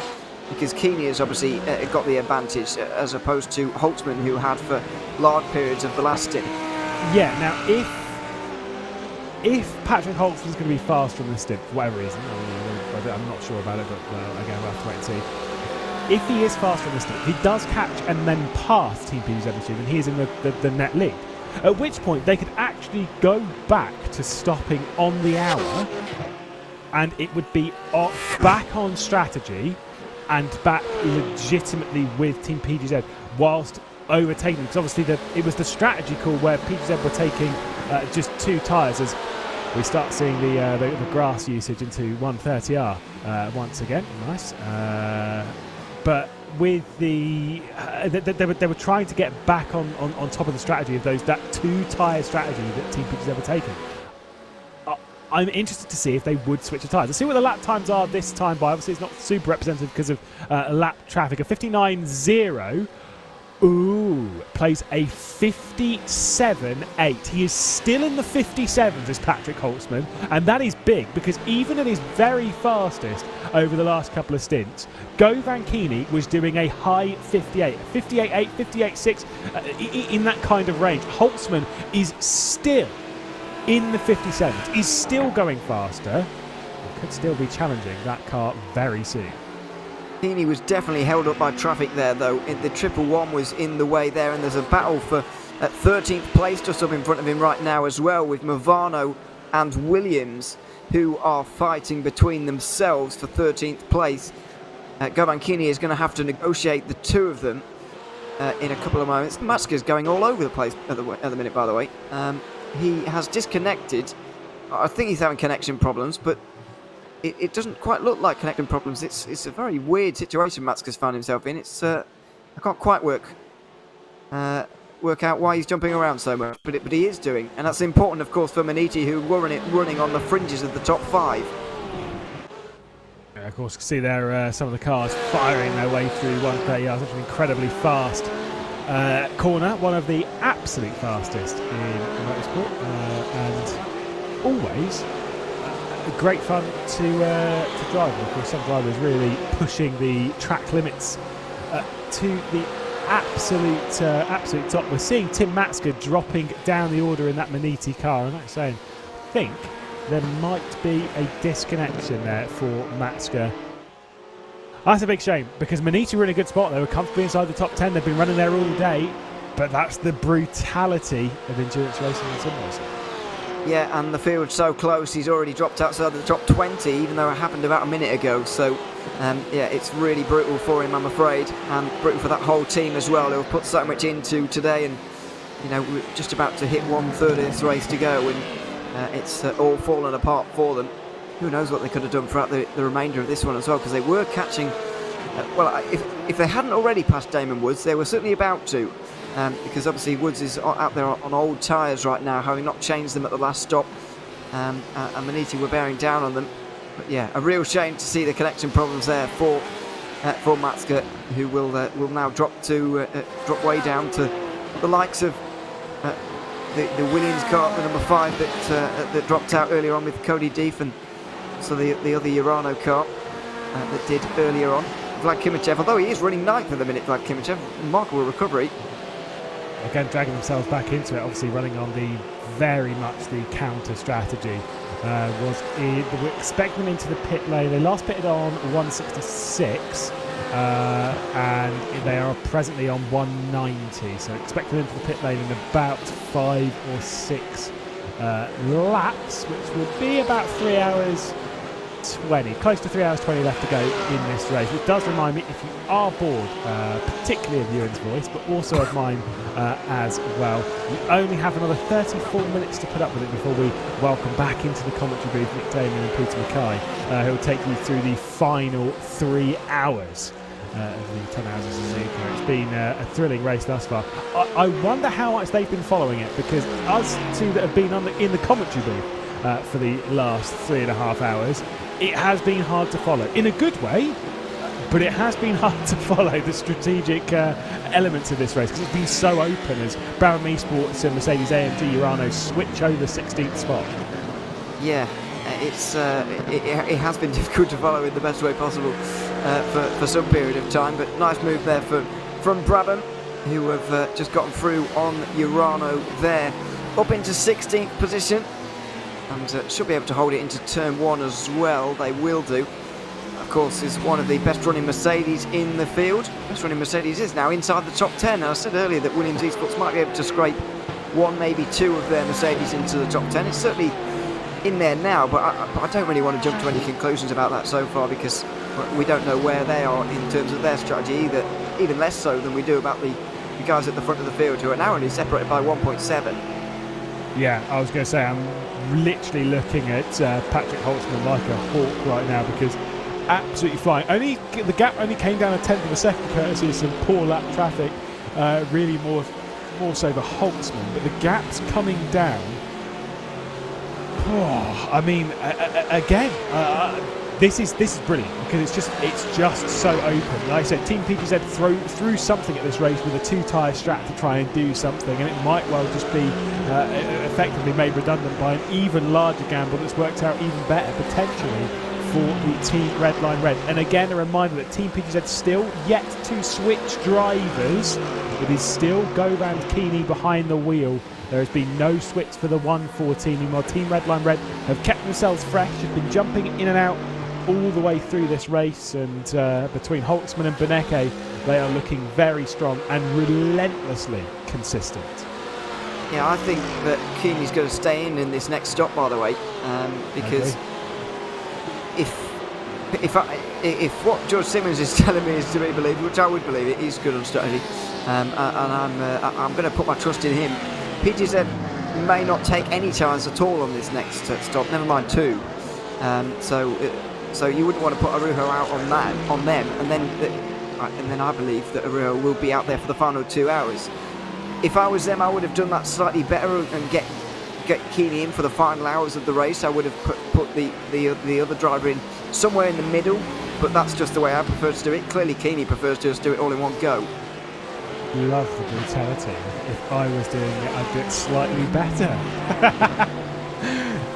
because Keeney has obviously got the advantage as opposed to Holtzman, who had for large periods of the last stint. Yeah, now if Patrick Holtzman's going to be faster on this stint, for whatever reason, I'm not sure about it, but again, we'll have to wait and see. If he is faster on this stint, he does catch and then pass Team PZ2, then he is in the net lead. At which point they could actually go back to stopping on the hour, and it would be back on strategy and back legitimately with Team PGZ whilst overtaking, because obviously it was the strategy call where PGZ were taking just 2 tyres as we start seeing the grass usage into 130R once again. Nice. But with they were trying to get back on top of the strategy of that 2 tyre strategy that Team PGZ were taking. I'm interested to see if they would switch the tyres. Let's see what the lap times are this time by. Obviously, it's not super representative because of lap traffic. A 59.0. Ooh, plays a 57.8. He is still in the 57s as Patrick Holtzman, and that is big because even at his very fastest over the last couple of stints, Govan Keeney was doing a high 58, 58.8, 58.6 in that kind of range. Holtzman is still in the 57s. He's still going faster. It could still be challenging that car very soon. Keeney was definitely held up by traffic there, though. The 111 was in the way there, and there's a battle for 13th place just up in front of him right now as well, with Movano and Williams, who are fighting between themselves for 13th place. Govan Keeney is going to have to negotiate the two of them in a couple of moments. Matska's going all over the place at the minute, by the way. He has disconnected. I think he's having connection problems, but it doesn't quite look like connection problems. It's a very weird situation Matska's found himself in. I can't quite work out why he's jumping around so much, but he is doing, and that's important, of course, for Maniti, who were running on the fringes of the top 5. Yeah, of course, you can see there some of the cars firing their way through 130 yards. Such an incredibly fast corner, one of the absolute fastest in motorsport, and always great fun to drive. Of course, some drivers really pushing the track limits to the absolute top. We're seeing Tim Matska dropping down the order in that Maniti car, and I'm saying, I think there might be a disconnection there for Matska. That's a big shame, because Maniti were in a good spot. They were comfortably inside the top 10. They've been running there all day, but that's the brutality of endurance racing and sim racing. Yeah, and the field's so close, he's already dropped outside the top 20, even though it happened about a minute ago. So, yeah, it's really brutal for him, I'm afraid, and brutal for that whole team as well. They'll put so much into today, and, you know, we're just about to hit 1/3 of this race to go, and it's all fallen apart for them. Who knows what they could have done throughout the remainder of this one as well, because they were catching... well, if they hadn't already passed Damon Woods, they were certainly about to. Because obviously Woods is out there on old tyres right now, having not changed them at the last stop, and Maniti were bearing down on them. But yeah, a real shame to see the connection problems there for Matska, who will now drop way down to the likes of the Williams car, the number 5 that dropped out earlier on with Cody Deef, and so the other Urano car that did earlier on. Vlad Kimichev, although he is running 9th at the minute, Vlad Kimichev, remarkable recovery. Again, dragging themselves back into it, obviously running on the very much the counter strategy. They were expecting them into the pit lane. They last pitted on 166, and they are presently on 190. So expecting them into the pit lane in about 5 or 6 laps, which will be about 3 hours 20, close to 3 hours 20 left to go in this race. It does remind me, if you are bored, particularly of Ewan's voice, but also of mine as well, you only have another 34 minutes to put up with it before we welcome back into the commentary booth Nick Damon and Peter Mackay, who will take you through the final 3 hours of the 10 Hours of Suzuka. It's been a thrilling race thus far. I wonder how much they've been following it, because us two that have been in the commentary booth for the last 3.5 hours, it has been hard to follow. In a good way, but it has been hard to follow the strategic elements of this race, because it's been so open as Brabham Esports and Mercedes-AMG Urano switch over 16th spot. Yeah, it has been difficult to follow in the best way possible for some period of time, but nice move there from Brabham, who have just gotten through on Urano there, up into 16th position, and should be able to hold it into turn 1 as well. They will do. Of course, is one of the best running Mercedes in the field. Best running Mercedes is now inside the top 10. Now, I said earlier that Williams Esports might be able to scrape 1, maybe 2 of their Mercedes into the top 10. It's certainly in there now, but I don't really want to jump to any conclusions about that so far, because we don't know where they are in terms of their strategy either, even less so than we do about the guys at the front of the field, who are now only separated by 1.7. Yeah, I was going to say, I'm literally looking at Patrick Holtzman like a hawk right now, because absolutely flying. The gap only came down 1/10 of a second courtesy of some poor lap traffic, really more so for Holtzman, but the gap's coming down. Oh, I mean, again, this is brilliant, because it's just so open. Like I said, Team PTZ threw something at this race with a 2-tyre strat to try and do something, and it might well just be effectively made redundant by an even larger gamble that's worked out even better potentially for the Team Redline Red. And again, a reminder that Team PTZ still yet to switch drivers. It is still Govan Keeney behind the wheel. There has been no switch for the 114. Meanwhile, Team Redline Red have kept themselves fresh, have been jumping in and out all the way through this race, and between Holtzman and Beneke, they are looking very strong and relentlessly consistent. Yeah, I think that Keeney's going to stay in this next stop, by the way, because if what George Simmons is telling me is to be believed, which I would believe, it is good on strategy, and I'm going to put my trust in him. PTZ may not take any chance at all on this next stop, never mind 2. So you wouldn't want to put Arujo out on them, and then I believe that Arujo will be out there for the final 2 hours. If I was them, I would have done that slightly better and get Keeney in for the final hours of the race. I would have put the other driver in somewhere in the middle, but that's just the way I prefer to do it. Clearly Keeney prefers to just do it all in one go. Love the brutality. If I was doing it, I'd do it slightly better.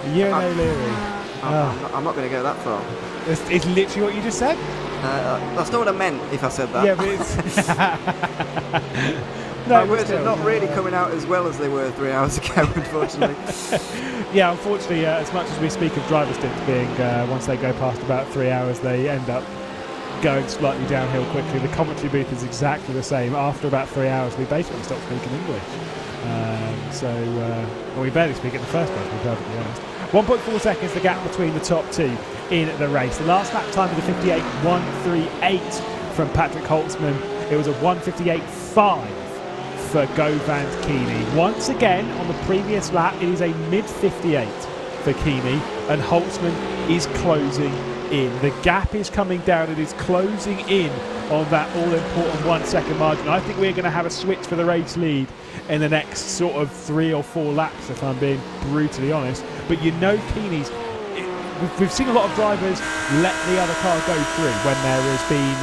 O'Leary. I'm not going to go that far. It's literally what you just said. That's not what I meant if I said that. Yeah, but it's... My words are not really coming out as well as they were 3 hours ago, unfortunately. Yeah, unfortunately, as much as we speak of driver stints being, once they go past about 3 hours, they end up going slightly downhill quickly. The commentary booth is exactly the same. After about 3 hours, we basically stopped speaking English. Well, we barely speak in the first place, to be perfectly honest. 1.4 seconds the gap between the top 2 in the race. The last lap time of the 58.138 from Patrick Holtzman. It was a 158.5 for Govan Keeney. Once again, on the previous lap, it is a mid-58 for Keeney, and Holtzman is closing in. The gap is coming down. It is closing in on that all-important 1 second margin. I think we're going to have a switch for the race lead in the next sort of 3 or 4 laps, if I'm being brutally honest. But you know, Keeney's... We've seen a lot of drivers let the other car go through when there has been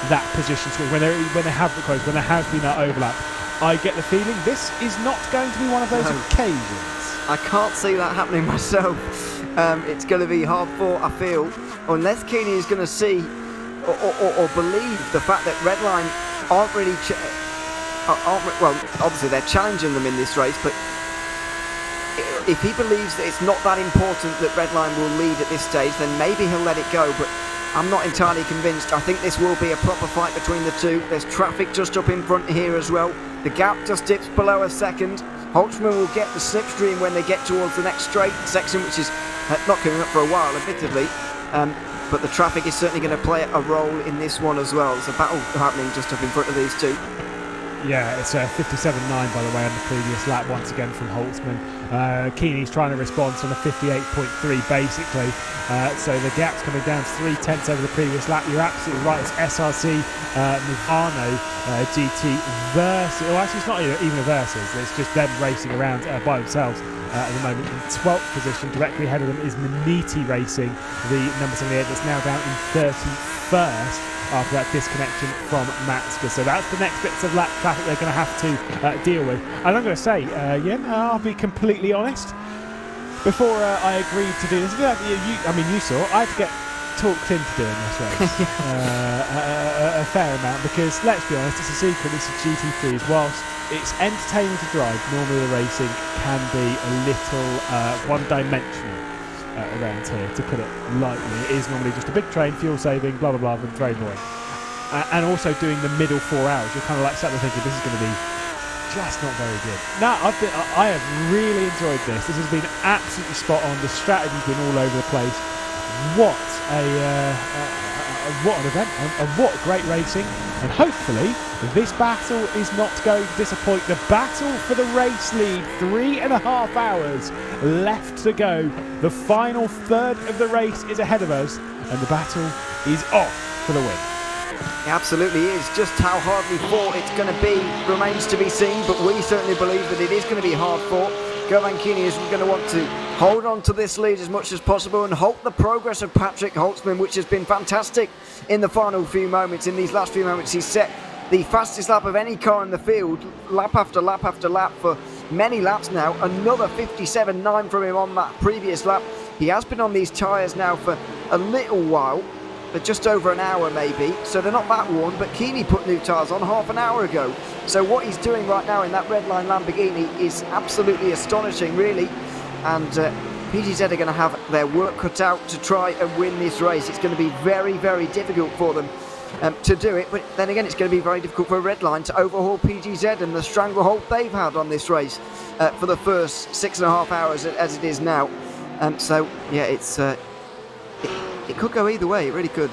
that position switch, when they have the close, when there has been that overlap. I get the feeling this is not going to be one of those occasions. I can't see that happening myself. It's going to be hard fought, I feel, unless Keeney is going to see or believe the fact that Redline aren't really... well, obviously they're challenging them in this race, but if he believes that it's not that important that Redline will lead at this stage, then maybe he'll let it go, but I'm not entirely convinced. I think this will be a proper fight between the two. There's traffic just up in front here as well. The gap just dips below a second. Holtzman will get the slipstream when they get towards the next straight section, which is not coming up for a while, admittedly. But the traffic is certainly going to play a role in this one as well. There's a battle happening just up in front of these two. Yeah, it's 57.9 by the way on the previous lap once again from Holtzman. Keeney's trying to respond on a 58.3 basically. So the gap's coming down to 3/10 over the previous lap. You're absolutely right. It's SRC Muvano GT versus. Well, actually, it's not even a versus. It's just them racing around by themselves at the moment. In 12th position, directly ahead of them is Maniti Racing, the number 78 that's now down in 31st. After that disconnection from Matska. So that's the next bits of lap traffic they're going to have to deal with. And I'm going to say, I'll be completely honest. Before I agreed to do this, you saw, I had to get talked into doing this race a fair amount because, let's be honest, it's a secret, it's a GT3s. Whilst it's entertaining to drive, normally the racing can be a little one-dimensional. Around here, to put it lightly. It is normally just a big train, fuel saving, blah blah blah, and very boring. And also doing the middle 4 hours, you're kind of like sat there thinking this is going to be just not very good. No, I have really enjoyed this. This has been absolutely spot on. The strategy's been all over the place. What an event, and what great racing. And hopefully this battle is not going to disappoint. The battle for the race lead, 3.5 hours left to go. The final third of the race is ahead of us, and the battle is off for the win. It absolutely is. Just how hard we fought it's going to be remains to be seen, but we certainly believe that it is going to be hard fought. Govan Keeney is going to want to hold on to this lead as much as possible and halt the progress of Patrick Holtzman, which has been fantastic in the final few moments. In these last few moments, he's set the fastest lap of any car in the field, lap after lap after lap for many laps now. Another 57.9 from him on that previous lap. He has been on these tyres now for a little while, but just over an hour maybe, so they're not that worn, but Keeney put new tyres on half an hour ago. So what he's doing right now in that red line Lamborghini is absolutely astonishing, really. And PGZ are going to have their work cut out to try and win this race. It's going to be very, very difficult for them to do it, but then again it's going to be very difficult for Redline to overhaul PGZ and the stranglehold they've had on this race for the first 6.5 hours as it is now. So yeah, it could go either way. It really could.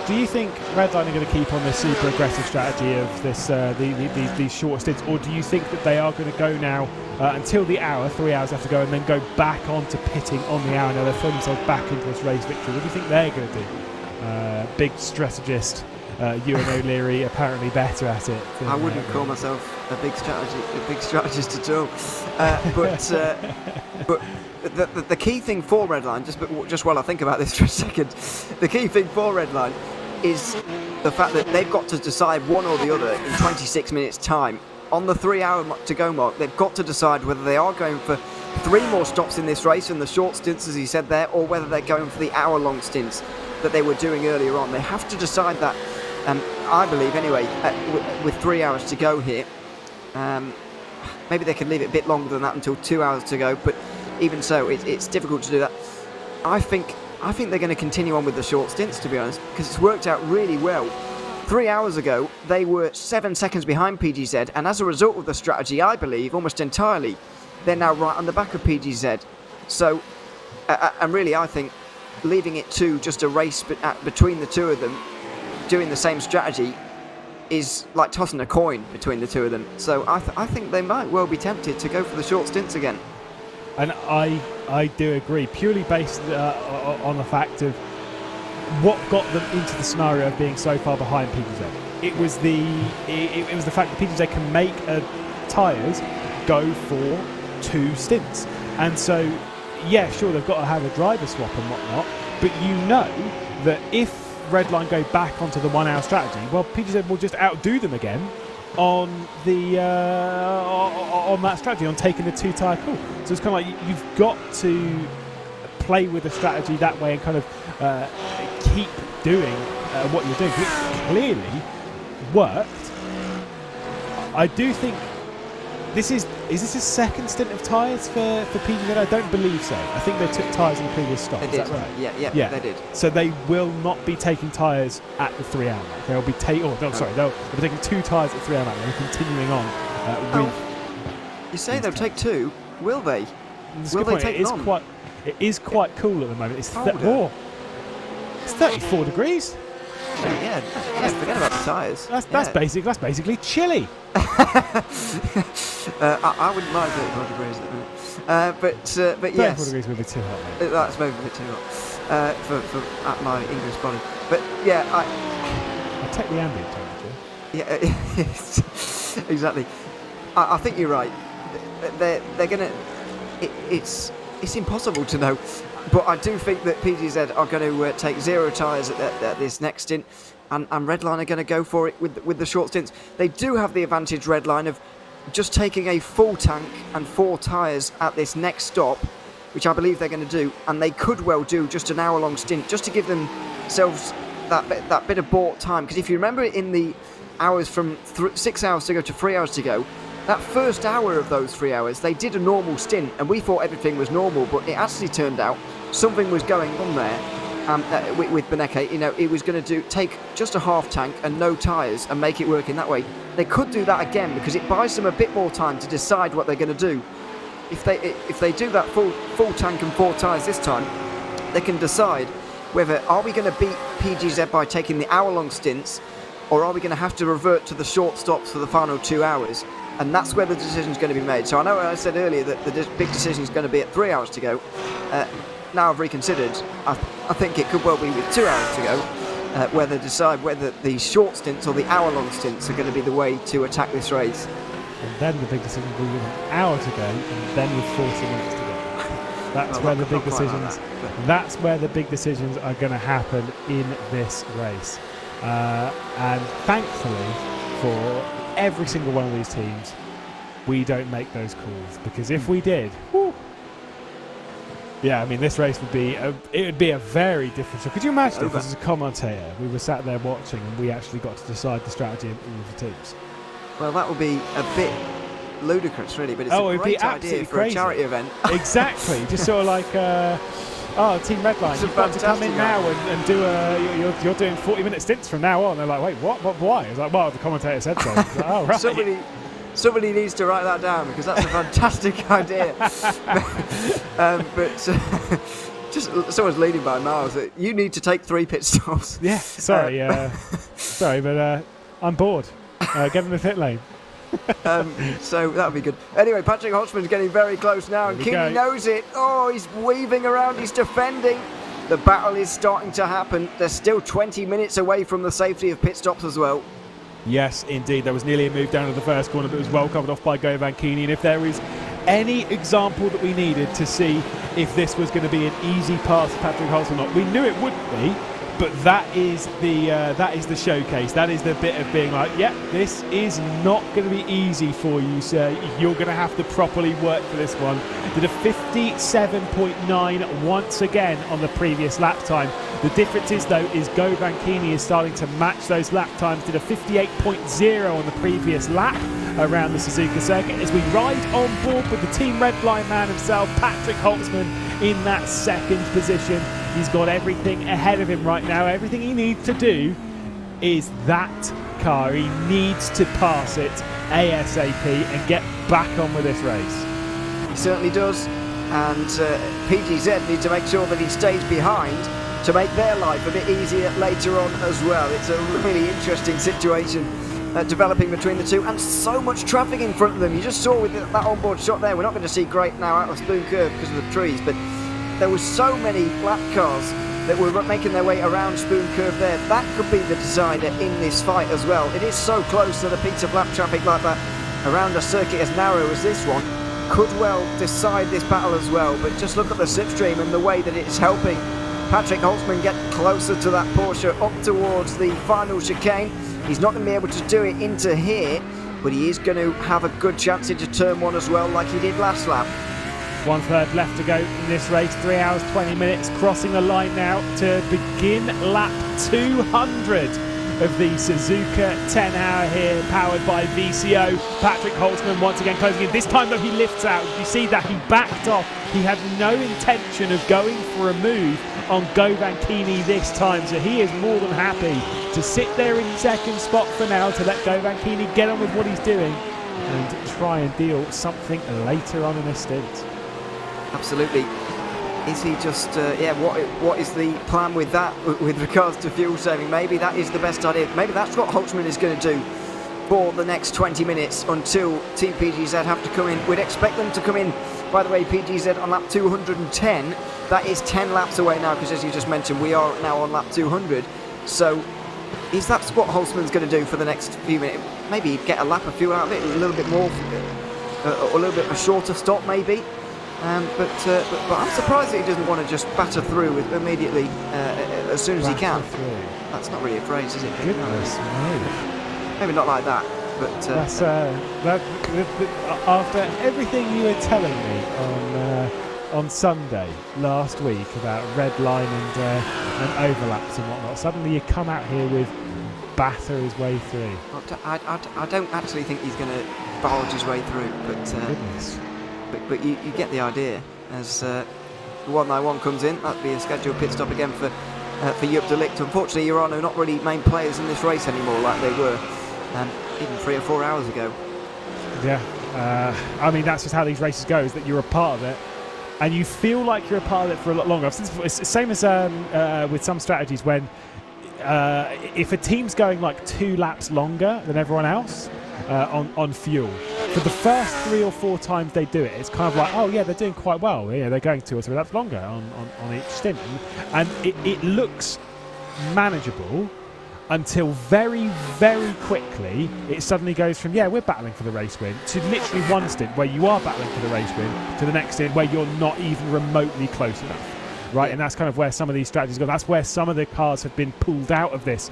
Do you think Redline are going to keep on this super aggressive strategy of this these short stints, or do you think that they are going to go now until the hour, 3 hours have to go, and then go back onto pitting on the hour? Now they've thrown themselves back into this race victory. What do you think they're going to do? Big strategist Ewan O'Leary apparently better at it. I wouldn't call myself a big strategist at all. But the key thing for Redline, just while I think about this for a second, the key thing for Redline is the fact that they've got to decide one or the other in 26 minutes time. On the 3 hour to go mark, they've got to decide whether they are going for 3 more stops in this race and the short stints, as he said there, or whether they're going for the hour-long stints that they were doing earlier on. They have to decide that, I believe, anyway, with 3 hours to go here. Maybe they can leave it a bit longer than that until 2 hours to go, but even so, it's difficult to do that. I think they're going to continue on with the short stints, to be honest, because it's worked out really well. 3 hours ago, they were 7 seconds behind PGZ, and as a result of the strategy, I believe, almost entirely, they're now right on the back of PGZ. So, and really, I think leaving it to just a race between the two of them, doing the same strategy, is like tossing a coin between the two of them. So I think they might well be tempted to go for the short stints again. And I do agree, purely based on the fact of what got them into the scenario of being so far behind PGZ. It was the fact that PGZ can make tyres go for 2 stints, and so yeah, sure, they've got to have a driver swap and whatnot, but you know that if Redline go back onto the 1 hour strategy, well, PGZ will just outdo them again on the on that strategy, on taking the 2 tyre call. So it's kind of like you've got to play with the strategy that way and kind of keep doing what you're doing, which clearly worked. I do think is this his second stint of tyres for PGZ? I don't believe so. I think they took tyres in the previous stop. They is did. That right? Yeah, they did. So they will not be taking tyres at the 3 hour mark. They'll be they'll be taking 2 tyres at the 3 hour mark. They're continuing on with. You say they'll take 2? Will they? Will they take it on? It is quite cool at the moment. It's 34 degrees. Yeah, forget about the tyres. That's basically chilly. I wouldn't mind 34 degrees at the minute. But 34 yes. degrees would be too hot, mate. That's maybe a bit too hot for at my English body. But yeah, I'll take the ambient temperature. Yeah, exactly. I think you're right. They're gonna. It's impossible to know, but I do think that PGZ are going to take 0 tyres at this next stint, and Redline are going to go for it with the short stints. They do have the advantage, Redline, of just taking a full tank and 4 tyres at this next stop, which I believe they're going to do, and they could well do just an hour-long stint, just to give themselves that bit of bought time. Because if you remember in the hours from 6 hours to go to 3 hours to go, that first hour of those 3 hours, they did a normal stint, and we thought everything was normal, but it actually turned out something was going on there with Beneke. You know, it was going to take just a half tank and no tyres and make it work in that way. They could do that again because it buys them a bit more time to decide what they're going to do. If they do that full tank and 4 tyres this time, they can decide whether are we going to beat PGZ by taking the hour-long stints, or are we going to have to revert to the short stops for the final 2 hours. And that's where the decision's going to be made. So I know I said earlier that the big decision is going to be at 3 hours to go. Now I've reconsidered. I think it could well be with 2 hours to go, where they decide whether the short stints or the hour-long stints are going to be the way to attack this race. And then the big decision will be with an hour to go, and then with 40 minutes to go. That's where the big decisions. That's where the big decisions are going to happen in this race. And thankfully, for every single one of these teams, we don't make those calls, because if we did, yeah, I mean, this race would be a very different show. Could you imagine if, as a commentator, we were sat there watching and we actually got to decide the strategy of all of the teams? Well, that would be a bit ludicrous, really, but it's a great idea for a charity event. Exactly, just sort of like, Team Redline, you've got to come in now and do you're doing 40-minute stints from now on. They're like, wait, what? Why? It's like, well, the commentator said so. Like, oh, right. Somebody needs to write that down, because that's a fantastic idea. But just someone's leading by miles. You need to take 3 pit stops. Yeah, sorry, but I'm bored. Get in the pit lane. So that would be good. Anyway, Patrick Holtzman's getting very close now, and Keeney knows it. Oh, he's weaving around, he's defending. The battle is starting to happen. They're still 20 minutes away from the safety of pit stops as well. Yes, indeed. There was nearly a move down to the first corner, but it was well covered off by Govan Keeney. And if there is any example that we needed to see if this was going to be an easy pass to Patrick Holtzman or not, we knew it wouldn't be. But that is the showcase. That is the bit of being like, this is not going to be easy for you, sir. You're going to have to properly work for this one. Did a 57.9 once again on the previous lap time. The difference is, though, is Govan Keeney is starting to match those lap times. Did a 58.0 on the previous lap around the Suzuka circuit, as we ride on board with the Team Redline man himself, Patrick Holtzman, in that second position. He's got everything ahead of him right now. Everything he needs to do is that car. He needs to pass it ASAP and get back on with this race. He certainly does. And PGZ need to make sure that he stays behind to make their life a bit easier later on as well. It's a really interesting situation developing between the two, and so much traffic in front of them. You just saw with that onboard shot there, we're not going to see great now out of Spoon Curve because of the trees, but there were so many lap cars that were making their way around Spoon Curve there. That could be the decider in this fight as well. It is so close that a piece of lap traffic like that around a circuit as narrow as this one could well decide this battle as well. But just look at the slipstream and the way that it's helping Patrick Holtzman get closer to that Porsche up towards the final chicane. He's not going to be able to do it into here, but he is going to have a good chance into turn 1 as well, like he did last lap. 1/3 left to go in this race, 3 hours 20 minutes, crossing the line now to begin lap 200 of the Suzuka 10-hour here, powered by VCO. Patrick Holtzman once again closing in. This time though, he lifts out. You see that he backed off. He had no intention of going for a move on Govan Keeney this time, so he is more than happy to sit there in second spot for now, to let Govan Keeney get on with what he's doing and try and deal something later on in a stint. Absolutely. Is he just, what is the plan with that, with regards to fuel saving? Maybe that is the best idea. Maybe that's what Holtzman is going to do for the next 20 minutes until Team PGZ have to come in. We'd expect them to come in, by the way, PGZ on lap 210. That is 10 laps away now, because as you just mentioned, we are now on lap 200. So, is that what Holtzman's going to do for the next few minutes? Maybe get a lap of fuel out of it, a little bit more, a little bit of a shorter stop maybe. But I'm surprised that he doesn't want to just batter through immediately as soon as he can. That's not really a phrase, is it? Goodness me. Maybe not like that, but that's after everything you were telling me on Sunday last week about red line and overlaps and whatnot. Suddenly you come out here with batter his way through. I don't actually think he's going to barge his way through, but you get the idea. As the 191 comes in, that'll be a scheduled pit stop again for Joop de Ligt. Unfortunately, Iran are not really main players in this race anymore like they were even 3 or 4 hours ago. Yeah, I mean, that's just how these races go, is that you're a part of it and you feel like you're a part of it for a lot longer. It's the same as with some strategies when if a team's going like 2 laps longer than everyone else on fuel, for the first 3 or 4 times they do it, it's kind of like, oh yeah, they're doing quite well. Yeah, they're going 2 or 3 laps longer on each stint, and it looks manageable until very, very quickly it suddenly goes from, yeah, we're battling for the race win, to literally one stint where you are battling for the race win, to the next stint where you're not even remotely close enough. Right, and that's kind of where some of these strategies go. That's where some of the cars have been pulled out of this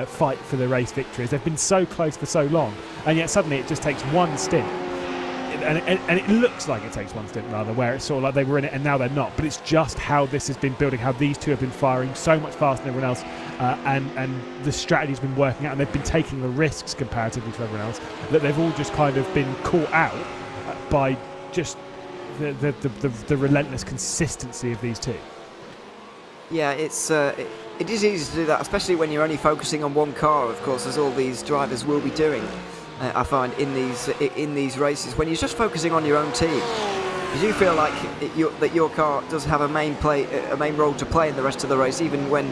fight for the race victories. They've been so close for so long, and yet suddenly it just takes one stint. And it looks like it takes one stint, rather, where it's sort of like they were in it and now they're not. But it's just how this has been building, how these two have been firing so much faster than everyone else, and the strategy's been working out, and they've been taking the risks comparatively to everyone else, that they've all just kind of been caught out by just the relentless consistency of these two. Yeah, it is easy to do that, especially when you're only focusing on one car, of course, as all these drivers will be doing. I find in these races, when you're just focusing on your own team, you do feel like that your car does have a main role to play in the rest of the race, even when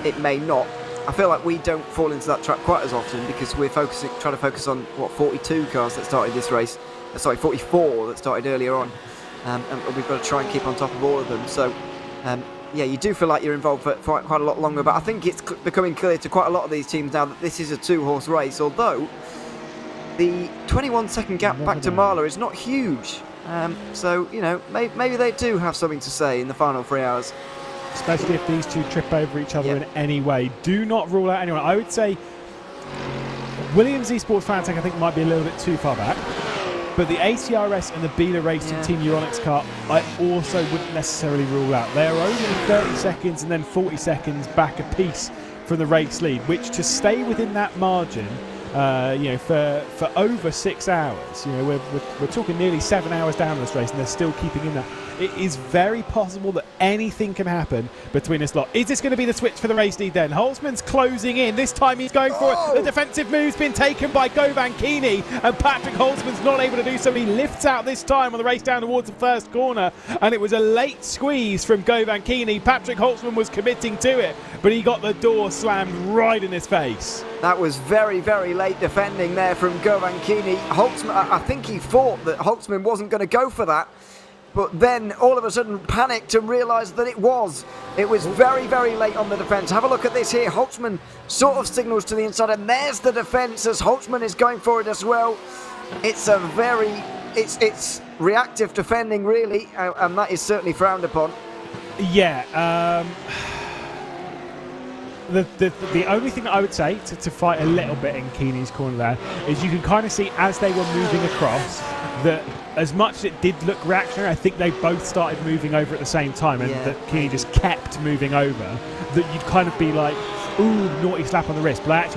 it may not. I feel like we don't fall into that trap quite as often because we're trying to focus on 42 cars that started this race. 44 that started earlier on, and we've got to try and keep on top of all of them. So. Yeah, you do feel like you're involved for quite a lot longer, but I think it's becoming clear to quite a lot of these teams now that this is a 2-horse race, although the 21-second gap back to Marla is not huge. So, you know, maybe they do have something to say in the final 3 hours. Especially if these two trip over each other in any way. Do not rule out anyone. I would say Williams Esports Fanatec, I think, might be a little bit too far back. But the ACRS and the Bela Racing Team Euronics car, I also wouldn't necessarily rule out. They are only 30 seconds and then 40 seconds back a piece from the race lead, which to stay within that margin, you know, for over 6 hours, you know, we're talking nearly 7 hours down this race, and they're still keeping in that. It is very possible that anything can happen between this lot. Is this going to be the switch for the race lead then? Holtzman's closing in. This time he's going for it. The defensive move's been taken by Govan Keeney, and Patrick Holtzman's not able to do so. He lifts out this time on the race down towards the first corner, and it was a late squeeze from Govan Keeney. Patrick Holtzman was committing to it, but he got the door slammed right in his face. That was very, very late defending there from Govan Keeney. Holtzman, I think he thought that Holtzman wasn't going to go for that, but then all of a sudden panicked and realised that it was. It was very, very late on the defence. Have a look at this here. Holtzman sort of signals to the inside, and there's the defence as Holtzman is going for it as well. It's a very, it's reactive defending really, and that is certainly frowned upon. Yeah. The only thing that I would say to fight a little bit in Keeney's corner there is you can kind of see as they were moving across that as much as it did look reactionary, I think they both started moving over at the same time, and that Keeney just kept moving over, that you'd kind of be like, ooh, naughty slap on the wrist. But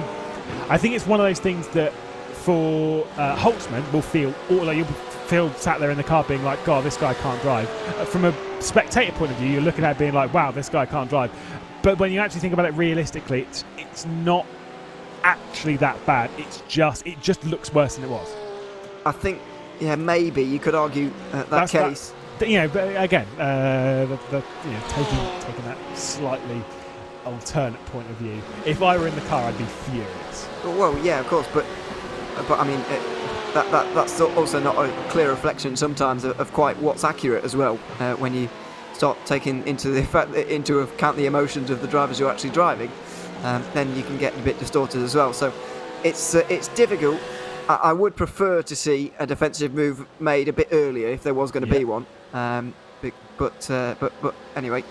I think it's one of those things that for Holtzman will feel, or you'll feel sat there in the car being like, God, this guy can't drive. From a spectator point of view, you're looking at it being like, wow, this guy can't drive. But when you actually think about it realistically, it's not actually that bad. It just looks worse than it was. I think, yeah, maybe you could argue that case. but again, taking that slightly alternate point of view. If I were in the car, I'd be furious. Well, yeah, of course, but I mean, that's also not a clear reflection sometimes of quite what's accurate as well. When you start taking into account the emotions of the drivers you're actually driving, then you can get a bit distorted as well. So it's difficult. I would prefer to see a defensive move made a bit earlier if there was going to be one. But anyway,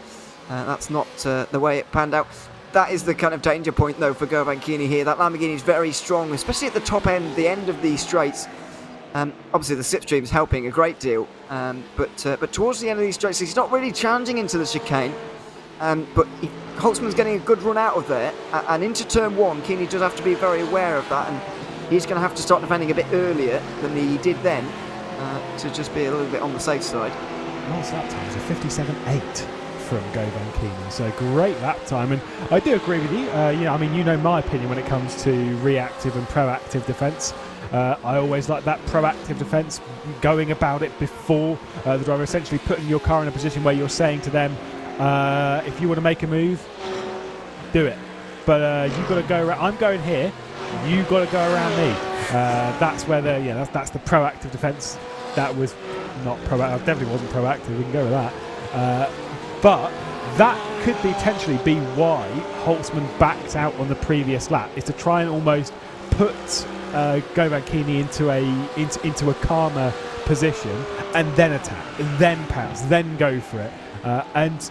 that's not the way it panned out. That is the kind of danger point, though, for Govankini here. That Lamborghini is very strong, especially at the top end, the end of these straights. Obviously, the slipstream's helping a great deal. But towards the end of these straights, he's not really challenging into the chicane. But Holtzman's getting a good run out of there. And into turn one, Keeney does have to be very aware of that. And he's going to have to start defending a bit earlier than he did then to just be a little bit on the safe side. Last lap time was a 57.8 from Govankini, so great lap time. And I do agree with you. You know my opinion when it comes to reactive and proactive defence. I always like that proactive defence, going about it before the driver, essentially putting your car in a position where you're saying to them, if you want to make a move, do it. But you've got to go around. I'm going here. You've got to go around me. That's where that's the proactive defence. That was not proactive. Definitely wasn't proactive. We can go with that. But that could potentially be why Holtzman backed out on the previous lap, is to try and almost put Govankini into a calmer position and then attack, and then pounce, then go for it. And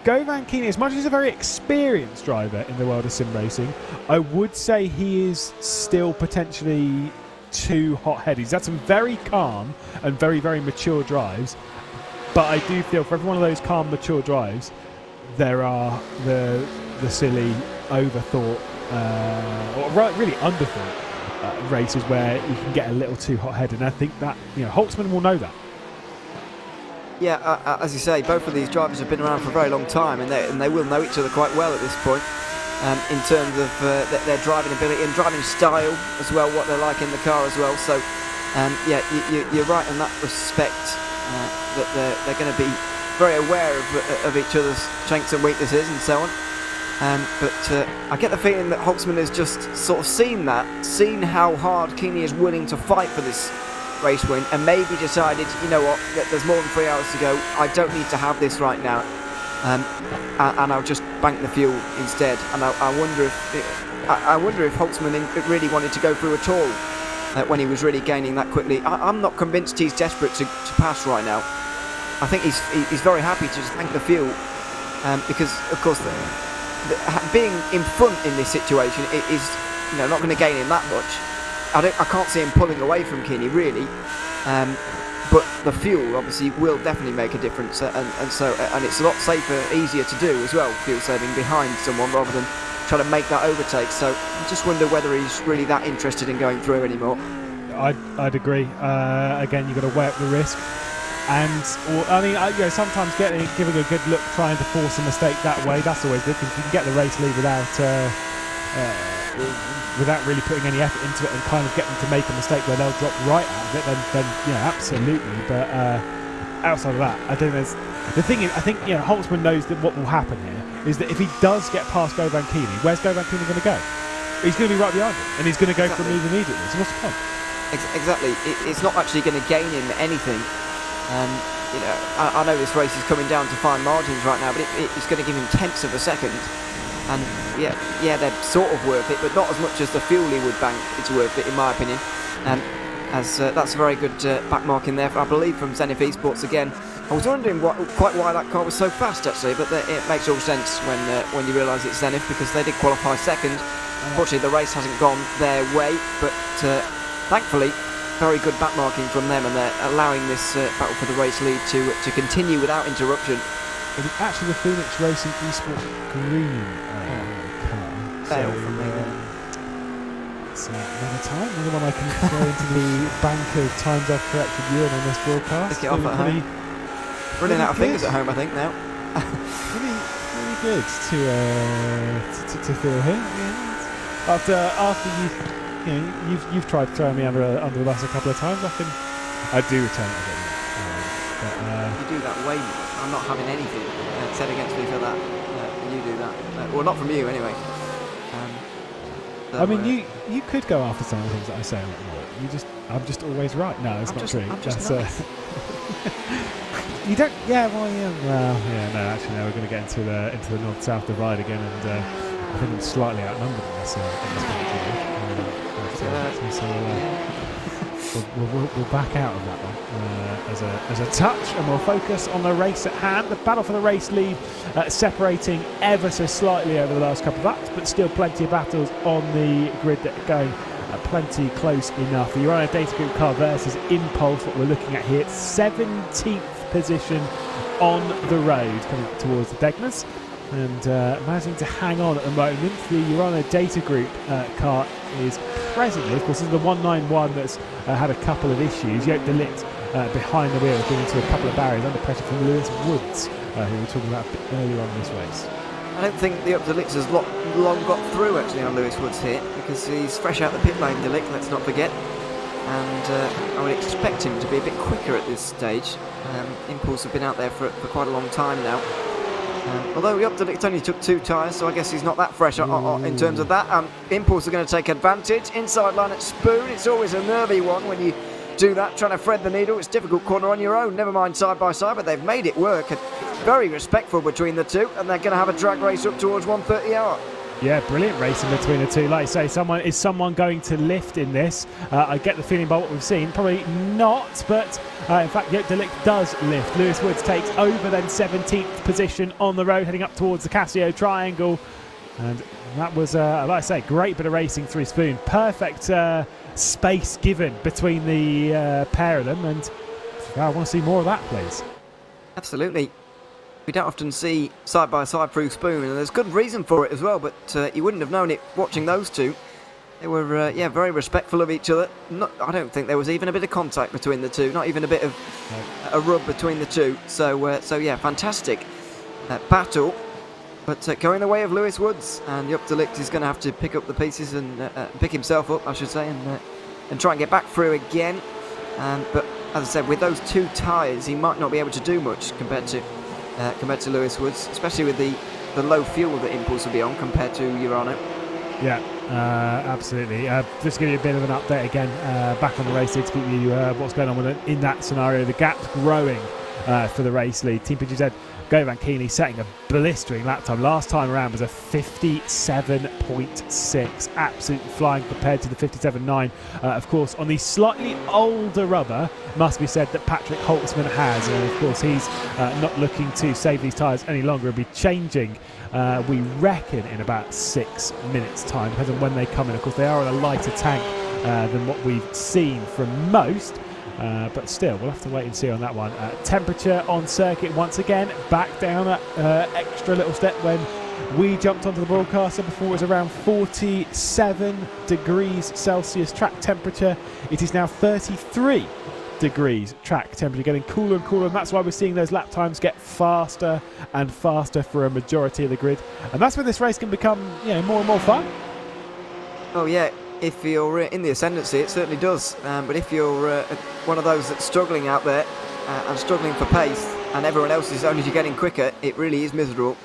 Govankini, as much as he's a very experienced driver in the world of sim racing, I would say he is still potentially too hot-headed. He's had some very calm and very, very mature drives, but I do feel for every one of those calm, mature drives, there are the silly, overthought, or really underthought races where you can get a little too hot-headed. And I think that Holtzman will know that. Yeah, as you say, both of these drivers have been around for a very long time, and they will know each other quite well at this point. In terms of their driving ability and driving style as well, what they're like in the car as well. So, you're right in that respect, that they're going to be very aware of each other's strengths and weaknesses and so on. But I get the feeling that Holtzman has just sort of seen how hard Keeney is willing to fight for this race win, and maybe decided, you know what, there's more than 3 hours to go, I don't need to have this right now. And I'll just bank the fuel instead. And I wonder if Holtzman really wanted to go through at all when he was really gaining that quickly. I'm not convinced he's desperate to pass right now. I think he's very happy to just bank the fuel, because of course being in front in this situation is not going to gain him that much. I can't see him pulling away from Keeney really. But the fuel obviously will definitely make a difference, and it's a lot safer, easier to do as well, fuel saving behind someone rather than trying to make that overtake. So I just wonder whether he's really that interested in going through anymore. I'd agree. Again, you've got to weigh up the risk, and sometimes giving a good look, trying to force a mistake that way, that's always good, because you can get the race lead without really putting any effort into it, and kind of get them to make a mistake where they'll drop right out of it, then absolutely. But outside of that, I think the thing is, I think Holtzman knows that what will happen here is that if he does get past Govankini, where's Govankini going to go? He's going to be right behind him, and he's going to go for a move immediately. So what's the point? Exactly. It's not actually going to gain him anything. I know this race is coming down to fine margins right now, but it's going to give him tenths of a second. And yeah, they're sort of worth it, but not as much as the fuel he would bank. It's worth it, in my opinion. As that's a very good back mark in there, I believe, from Zenith Esports again. I was wondering quite why that car was so fast, actually, but it makes all sense when you realise it's Zenith, because they did qualify second. Unfortunately, the race hasn't gone their way, but thankfully, very good back marking from them, and they're allowing this battle for the race lead to continue without interruption. It was actually the Phoenix Racing Esports green car. Fail from me then. So another time, another one I can throw into the bank of times I've corrected you on this broadcast. Pick it off at home. Running out of fingers at home, I think now. really good to feel here. Yeah. After you've tried throwing me under the bus a couple of times, I do return it a bit. But, you do that way more. I'm not having anything said against me for that. You do that. Well, not from you anyway. I mean, you could go after some of the things that I say a lot more. I'm just always right. No, it's not true. That's nice. You don't. Yeah. Well. Yeah. No. Actually, no. We're going to get into the north-south divide again, and I think I'm slightly outnumbered in this we'll back out of that one as a touch, and we'll focus on the race at hand. The battle for the race lead separating ever so slightly over the last couple of laps, but still plenty of battles on the grid that are going plenty close enough. You're on a data group car versus Impulse. What we're looking at here, 17th position on the road coming towards the Degmas, and managing to hang on at the moment. The Urano data group car is presently, of course, this is the 191 that's had a couple of issues. Yoke de Ligt behind the wheel has been into a couple of barriers under pressure from Lewis Woods, who we were talking about a bit earlier on in this race. I don't think the up de Ligt has long got through actually on Lewis Woods here, because he's fresh out the pit lane, de Ligt, let's not forget, and I would expect him to be a bit quicker at this stage. Impulse have been out there for quite a long time now. Although Up de Ligt only took 2 tyres, so I guess he's not that fresh in terms of that. Impulse are going to take advantage. Inside line at Spoon, it's always a nervy one when you do that, trying to thread the needle. It's a difficult corner on your own, never mind side by side, but they've made it work. Very respectful between the two, and they're going to have a drag race up towards 1:30 hour. Yeah, brilliant racing between the two. Like I say, someone going to lift in this? I get the feeling by what we've seen, probably not, but in fact, Yoke de Ligt does lift. Lewis Woods takes over, then 17th position on the road, heading up towards the Casio Triangle. And that was, like I say, great bit of racing through Spoon. Perfect space given between the pair of them, and I want to see more of that, please. Absolutely. We don't often see side-by-side through Spoon, and there's good reason for it as well, but you wouldn't have known it watching those two. They were, very respectful of each other. I don't think there was even a bit of contact between the two, not even a bit of a rub between the two. So yeah, fantastic battle, but going the way of Lewis Woods, and Up de Ligt is going to have to pick up the pieces and pick himself up, I should say, and try and get back through again. But as I said, with those 2 tyres, he might not be able to do much compared to Lewis Woods, especially with the low fuel that Impulse will be on compared to Urano. Yeah, absolutely. Just to give you a bit of an update again, back on the race lead to keep you what's going on with it in that scenario. The gap's growing for the race lead. Team PGZ, Govan Keeney setting a blistering lap time. Last time around was a 57.6, absolutely flying compared to the 57.9. Of course, on the slightly older rubber, must be said that Patrick Holtzman has, and of course he's not looking to save these tyres any longer. He'll be changing, we reckon, in about 6 minutes time, depends on when they come in. Of course, they are on a lighter tank than what we've seen from most. But still, we'll have to wait and see on that one. Temperature on circuit once again back down that extra little step when we jumped onto the broadcaster before. It was around 47 degrees Celsius track temperature. It is now 33 degrees track temperature, getting cooler and cooler, and that's why we're seeing those lap times get faster and faster for a majority of the grid, and that's where this race can become more and more fun. Oh yeah, if you're in the ascendancy, it certainly does. But if you're one of those that's struggling out there and struggling for pace, and everyone else is only getting quicker, it really is miserable.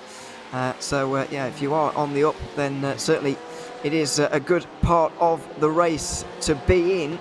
Yeah, if you are on the up, then certainly it is a good part of the race to be in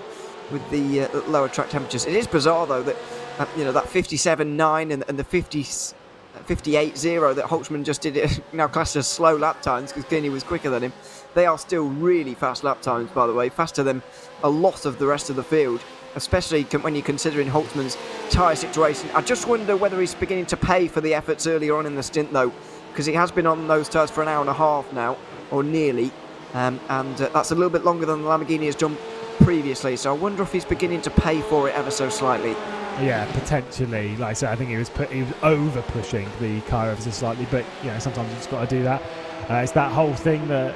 with the lower track temperatures. It is bizarre though that that 57.9 and the 58.0 that Holtzman just did it now classed as slow lap times because Keeney was quicker than him. They are still really fast lap times, by the way, faster than a lot of the rest of the field, especially when you're considering Holtzman's tyre situation. I just wonder whether he's beginning to pay for the efforts earlier on in the stint though, because he has been on those tyres for an hour and a half now, or nearly, and that's a little bit longer than the Lamborghini has done previously, so I wonder if he's beginning to pay for it ever so slightly. Yeah, potentially. Like I said, I think he was over pushing the car ever so slightly, but sometimes you just got to do that. It's that whole thing that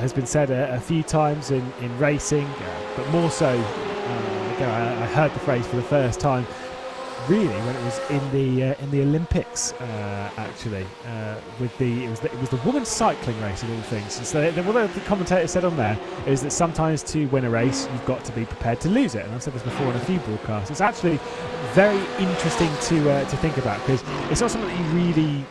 has been said a few times in racing, but more so, I heard the phrase for the first time really when it was in the Olympics actually with it was the women's cycling race of all things. And so what the commentator said on there is that sometimes to win a race you've got to be prepared to lose it, and I've said this before on a few broadcasts. It's actually very interesting to think about, because it's not something that you really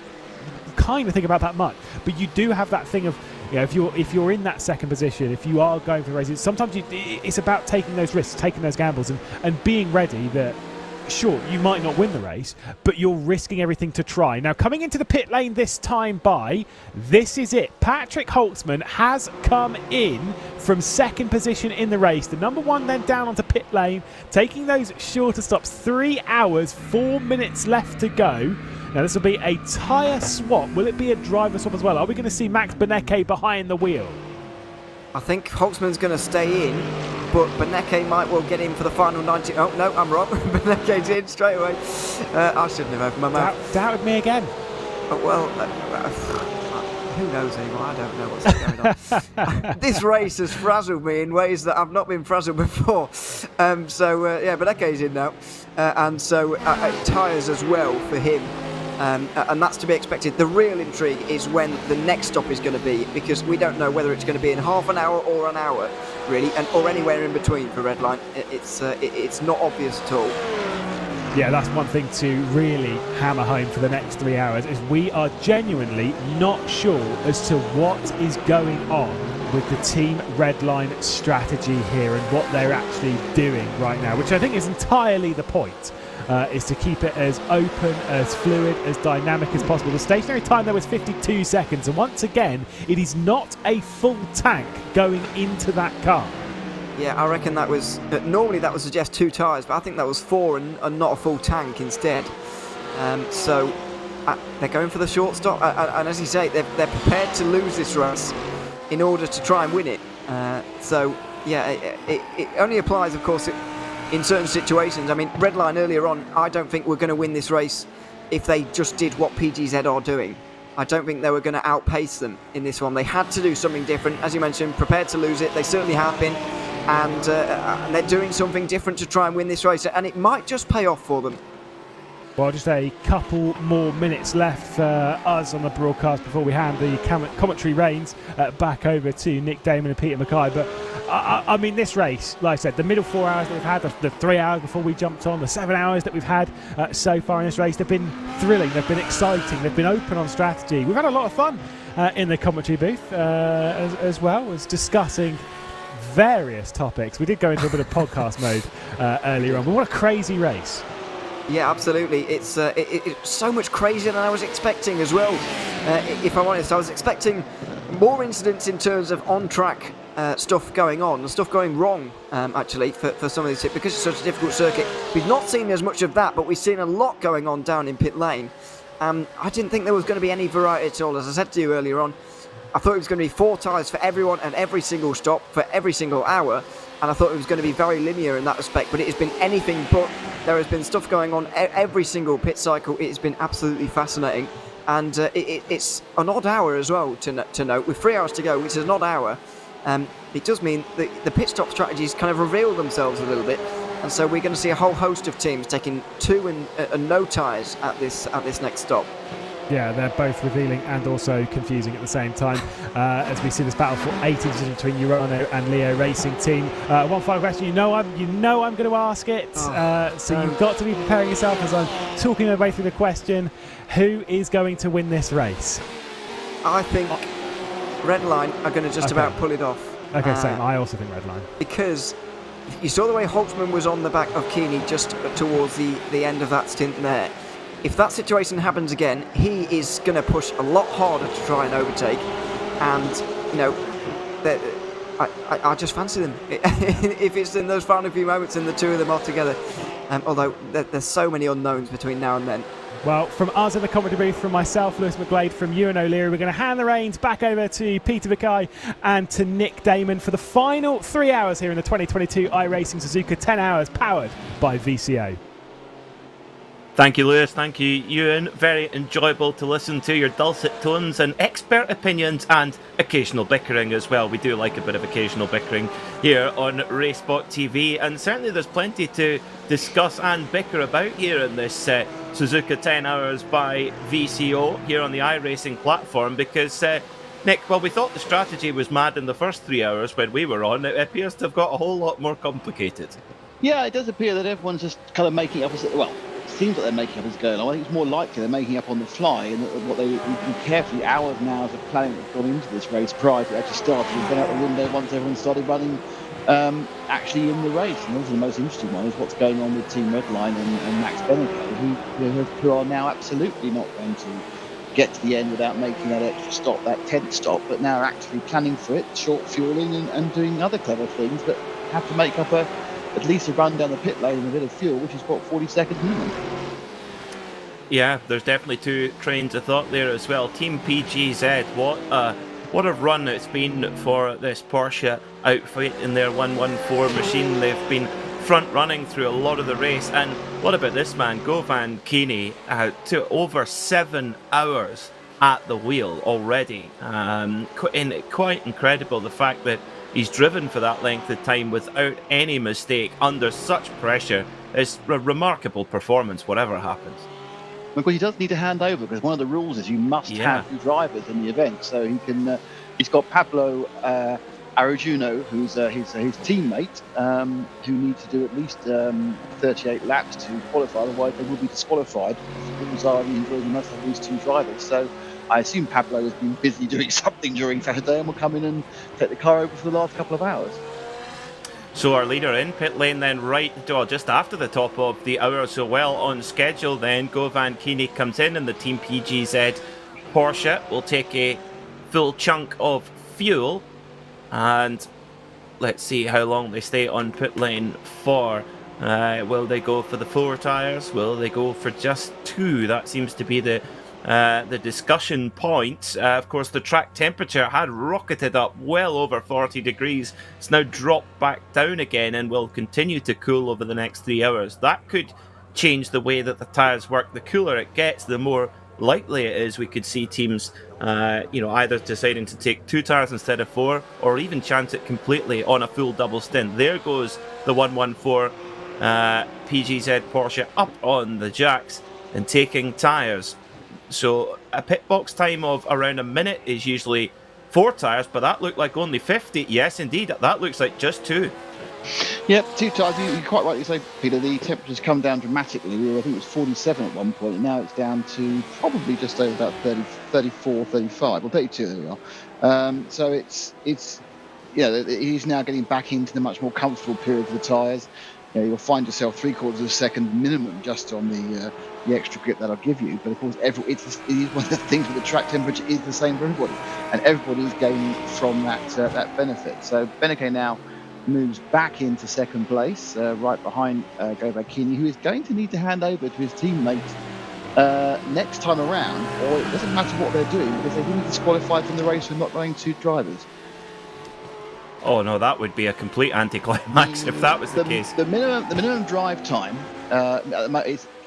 kind of think about that much, but you do have that thing of, if you're in that second position, if you are going for the races, sometimes it's about taking those risks, taking those gambles, and being ready that, sure, you might not win the race, but you're risking everything to try. Now, coming into the pit lane this time this is it. Patrick Holtzman has come in from second position in the race. The number one then down onto pit lane, taking those shorter stops. 3 hours, 4 minutes left to go. Now, this will be a tyre swap. Will it be a driver swap as well? Are we going to see Max Benecke behind the wheel? I think Holtzman's going to stay in, but Benecke might well get in for the final 90. Oh, no, I'm wrong. Benecke's in straight away. I shouldn't have opened my mouth. Doubted me again. Well, who knows anymore? I don't know what's going on. This race has frazzled me in ways that I've not been frazzled before. Benecke's in now. And so tyres as well for him. And that's to be expected. The real intrigue is when the next stop is going to be, because we don't know whether it's going to be in half an hour or an hour, really, or anywhere in between for Redline. It's not obvious at all. Yeah, that's one thing to really hammer home for the next 3 hours, is we are genuinely not sure as to what is going on with the Team Redline strategy here and what they're actually doing right now, which I think is entirely the point. Is to keep it as open, as fluid, as dynamic as possible. The stationary time there was 52 seconds, and once again, it is not a full tank going into that car. Yeah, I reckon that was... normally that would suggest 2 tyres, but I think that was 4 and not a full tank instead. So they're going for the short stop, and as you say, they're prepared to lose this race in order to try and win it. It only applies, of course, in certain situations. I mean, Redline earlier on, I don't think we're going to win this race if they just did what PGZ are doing. I don't think they were going to outpace them in this one. They had to do something different. As you mentioned, prepared to lose it. They certainly have been. And they're doing something different to try and win this race. And it might just pay off for them. Well, just a couple more minutes left for us on the broadcast before we hand the commentary reins back over to Nick Damon and Peter Mackay. But I mean, this race, like I said, the middle 4 hours that we've had, the 3 hours before we jumped on, the 7 hours that we've had so far in this race, they've been thrilling, they've been exciting, they've been open on strategy. We've had a lot of fun in the commentary booth as well as discussing various topics. We did go into a bit of podcast mode earlier on, but what a crazy race. Yeah, absolutely. It's so much crazier than I was expecting as well. If I'm honest, I was expecting more incidents in terms of on-track stuff going on and stuff going wrong, actually, for some of these, because it's such a difficult circuit. We've not seen as much of that, but we've seen a lot going on down in pit lane. I didn't think there was going to be any variety at all. As I said to you earlier on, I thought it was going to be 4 tyres for everyone and every single stop for every single hour, and I thought it was going to be very linear in that respect, but it has been anything but. There has been stuff going on every single pit cycle. It has been absolutely fascinating, and it's an odd hour as well to note. With 3 hours to go, which is an odd hour, it does mean that the pit stop strategies kind of reveal themselves a little bit, and so we're going to see a whole host of teams taking 2 and no tyres at this next stop. Yeah, they're both revealing and also confusing at the same time as we see this battle for 8 inches between Urano and Leo Racing Team. One final question. You know I'm going to ask it, so you've got to be preparing yourself as I'm talking my way through the question. Who is going to win this race? I think Redline are going to just about pull it off. Okay, same. I also think Redline. Because you saw the way Holtzman was on the back of Keeney just towards the end of that stint there. If that situation happens again, he is going to push a lot harder to try and overtake. And, you know, I just fancy them. If it's in those final few moments and the two of them are together. Although there's so many unknowns between now and then. Well, from us in the commentary booth, from myself, Lewis McGlade, from Ewan O'Leary, we're going to hand the reins back over to Peter Mackay and to Nick Damon for the final 3 hours here in the 2022 iRacing Suzuka 10 Hours, powered by VCO. Thank you, Lewis. Thank you, Ewan. Very enjoyable to listen to your dulcet tones and expert opinions and occasional bickering as well. We do like a bit of occasional bickering here on RaceSpot TV, and certainly there's plenty to discuss and bicker about here in this Suzuka 10 Hours by VCO here on the iRacing platform, because Nick, well, we thought the strategy was mad in the first 3 hours when we were on. It appears to have got a whole lot more complicated. Yeah, it does appear that everyone's just kind of making up well, seems like they're making up as going on. I think it's more likely they're making up on the fly, and what they've been carefully hours and hours of planning that's gone into this race prior to actually starting has been out the window once everyone started running actually in the race. And obviously the most interesting one is what's going on with Team Redline and Max Beneke, who are now absolutely not going to get to the end without making that extra stop, that 10th stop, but now are actually planning for it, short fueling and doing other clever things, but have to make up at least a run down the pit lane and a bit of fuel, which is what, 40 seconds minimum. Yeah, there's definitely two trains of thought there as well. Team PGZ, what a run it's been for this Porsche outfit in their 114 machine. They've been front running through a lot of the race, and what about this man, Govan Keeney, to over 7 hours at the wheel already. Quite incredible, the fact that he's driven for that length of time without any mistake under such pressure. It's a remarkable performance, whatever happens. Because he does need to hand over, because one of the rules is you must have 2 drivers in the event. So he can. He's got Pablo Arajuno, who's his teammate, who needs to do at least 38 laps to qualify. Otherwise, they will be disqualified. Because he must have these 2 drivers. So I assume Pablo has been busy doing something during Saturday and will come in and take the car over for the last couple of hours. So our leader in pit lane then just after the top of the hour, so well on schedule then. Govan Keeney comes in and the Team PGZ Porsche will take a full chunk of fuel, and let's see how long they stay on pit lane for. Will they go for the 4 tyres? Will they go for just 2? That seems to be the discussion point. Of course, the track temperature had rocketed up well over 40 degrees. It's now dropped back down again and will continue to cool over the next 3 hours. That could change the way that the tyres work. The cooler it gets, the more likely it is we could see teams either deciding to take 2 tyres instead of 4, or even chance it completely on a full double stint. There goes the 114 PGZ Porsche up on the jacks and taking tyres. So a pit box time of around a minute is usually 4 tyres, but that looked like only 50. Yes, indeed, that looks like just 2. Yep, 2 tyres. You quite rightly say, Peter, the temperature's come down dramatically. I think it was 47 at one point, and now it's down to probably just over about 30, 34, 35, or 32, there we are. So it's he's now getting back into the much more comfortable period for the tyres. You'll find yourself 3/4 of a second minimum just on the extra grip that I'll give you. But of course, it is one of the things with the track temperature is the same for everybody, and everybody's gaining from that benefit. So Beneke now moves back into second place, right behind Govan Keeney, who is going to need to hand over to his teammate next time around, or it doesn't matter what they're doing because they will be disqualified from the race for not running 2 drivers. Oh no, that would be a complete anticlimax if that was the case. The minimum drive time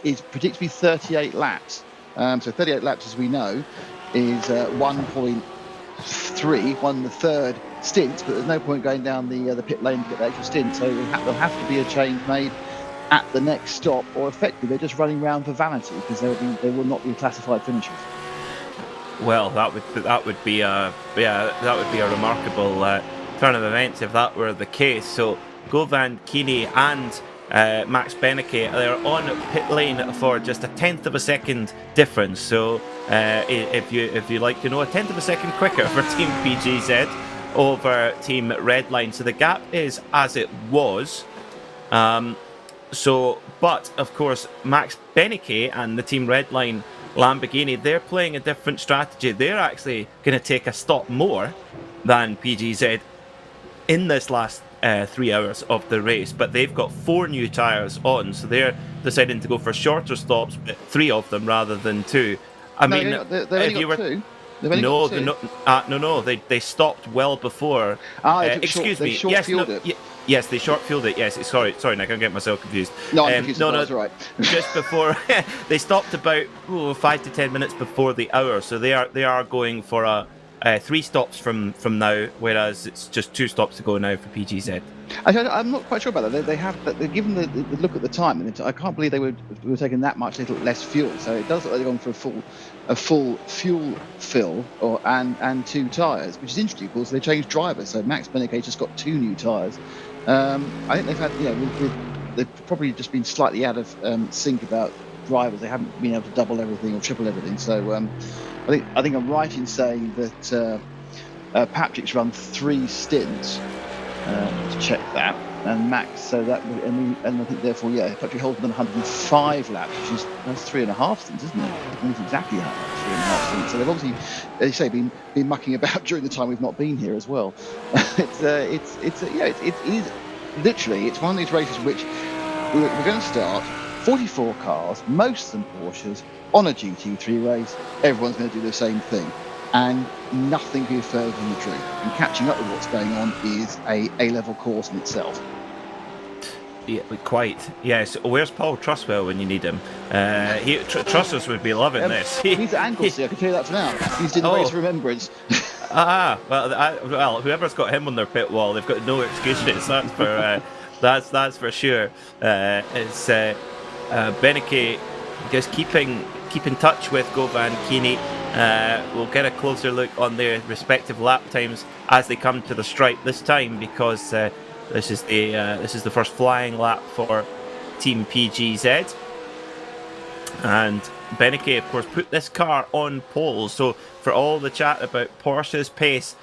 is predicted to be 38 laps. So 38 laps, as we know, is 1.3, 1/3 stints, but there's no point going down the pit lane to get the extra stint. So there'll have to be a change made at the next stop, or effectively they're just running around for vanity because they will not be classified finishers. Well, that would be a remarkable turn of events if that were the case. So Govan Keeney and Max Beneke, they're on pit lane for just a 1/10 of a second difference. So if you like to know, a 1/10 of a second quicker for Team PGZ over Team Redline. So the gap is as it was. But of course, Max Beneke and the Team Redline Lamborghini, they're playing a different strategy. They're actually going to take a stop more than PGZ in this last 3 hours of the race, but they've got 4 new tyres on, so they're deciding to go for shorter stops, but 3 of them rather than 2. They've only got 2. No, they stopped well before. Excuse me. Yes, Yes, they short fueled it. Yes, sorry, Nick, I'm getting myself confused. No, I'm confused. No, that's right. Just before they stopped about 5 to 10 minutes before the hour, so they are going for 3 stops from now, whereas it's just 2 stops to go now for PGZ. I'm not quite sure about that. They're given the look at the time, and I can't believe they were taking that much less fuel. So it does look like they're going for a full fuel fill and 2 tyres, which is interesting because they changed drivers. So Max Beneke just got 2 new tyres. I think they've had, they've probably just been slightly out of sync about drivers. They haven't been able to double everything or triple everything. So I think I'm right in saying that Patrick's run 3 stints. To check that, and Max, so that would, and I think therefore, Patrick Holden done 105 laps, that's 3.5 stints, isn't it? It's exactly 3.5 stints. So they've obviously, as you say, been mucking about during the time we've not been here as well. It is literally, it's one of these races which we're going to start 44 cars, most of them Porsches, on a GT3 race. Everyone's going to do the same thing. And nothing could be further from the truth. And catching up with what's going on is a A-level course in itself. Yeah, quite. Yes. Where's Paul Truswell when you need him? Trussers would be loving this. He's at Anglesey, I can tell you that for now. He's doing the race of remembrance. Well, whoever's got him on their pit wall, they've got no excuses. That's for that's for sure. It's Beneke just keep in touch with Govan Keeney. We'll get a closer look on their respective lap times as they come to the stripe this time, because this is the first flying lap for Team PGZ, and Beneke, of course, put this car on pole. So for all the chat about Porsche's pace,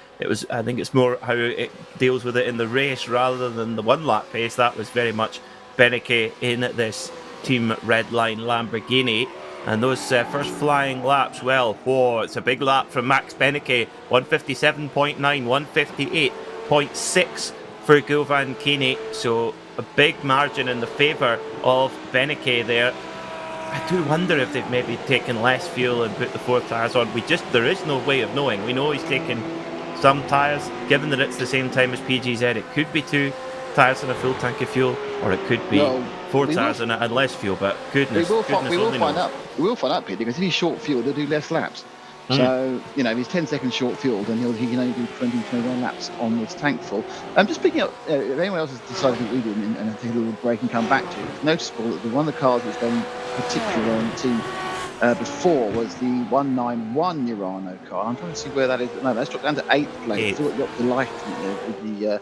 I think it's more how it deals with it in the race rather than the 1 lap pace. That was very much Beneke in this Team Redline Lamborghini. And those first flying laps, it's a big lap from Max Beneke, 157.9, 158.6 for Govan Keeney. So a big margin in the favour of Beneke there. I do wonder if they've maybe taken less fuel and put the 4 tyres on. There is no way of knowing. We know he's taken some tyres. Given that it's the same time as PGZ, it could be 2 tyres and a full tank of fuel, or it could be 4 tyres and less fuel. But we will find out, Peter, because if he's short fueled, he'll do less laps. So, if he's 10 seconds short fueled, then he can only do 21 laps on this tank full. Just picking up, if anyone else has decided what we do and take a little break and come back to it, it's noticeable that one of the cars that's going particularly on the team before was the 191 Urano car. I'm trying to see where that is. No, that's dropped down to 8th place. Still got the light with the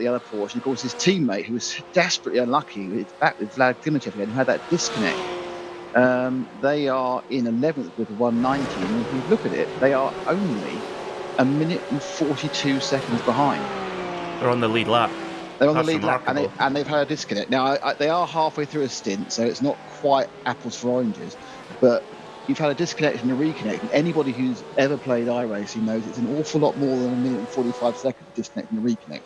other Porsche. And of course, his teammate, who was desperately unlucky, it's back with Vlad Timochev again, who had that disconnect. They are in 11th with 190, and if you look at it, they are only 1 minute and 42 seconds behind. They're on the lead lap. They're on the lead lap, and they've had a disconnect. Now, they are halfway through a stint, so it's not quite apples for oranges, but you've had a disconnect and a reconnect, and anybody who's ever played iRacing knows it's an awful lot more than 1 minute and 45 seconds to disconnect and a reconnect.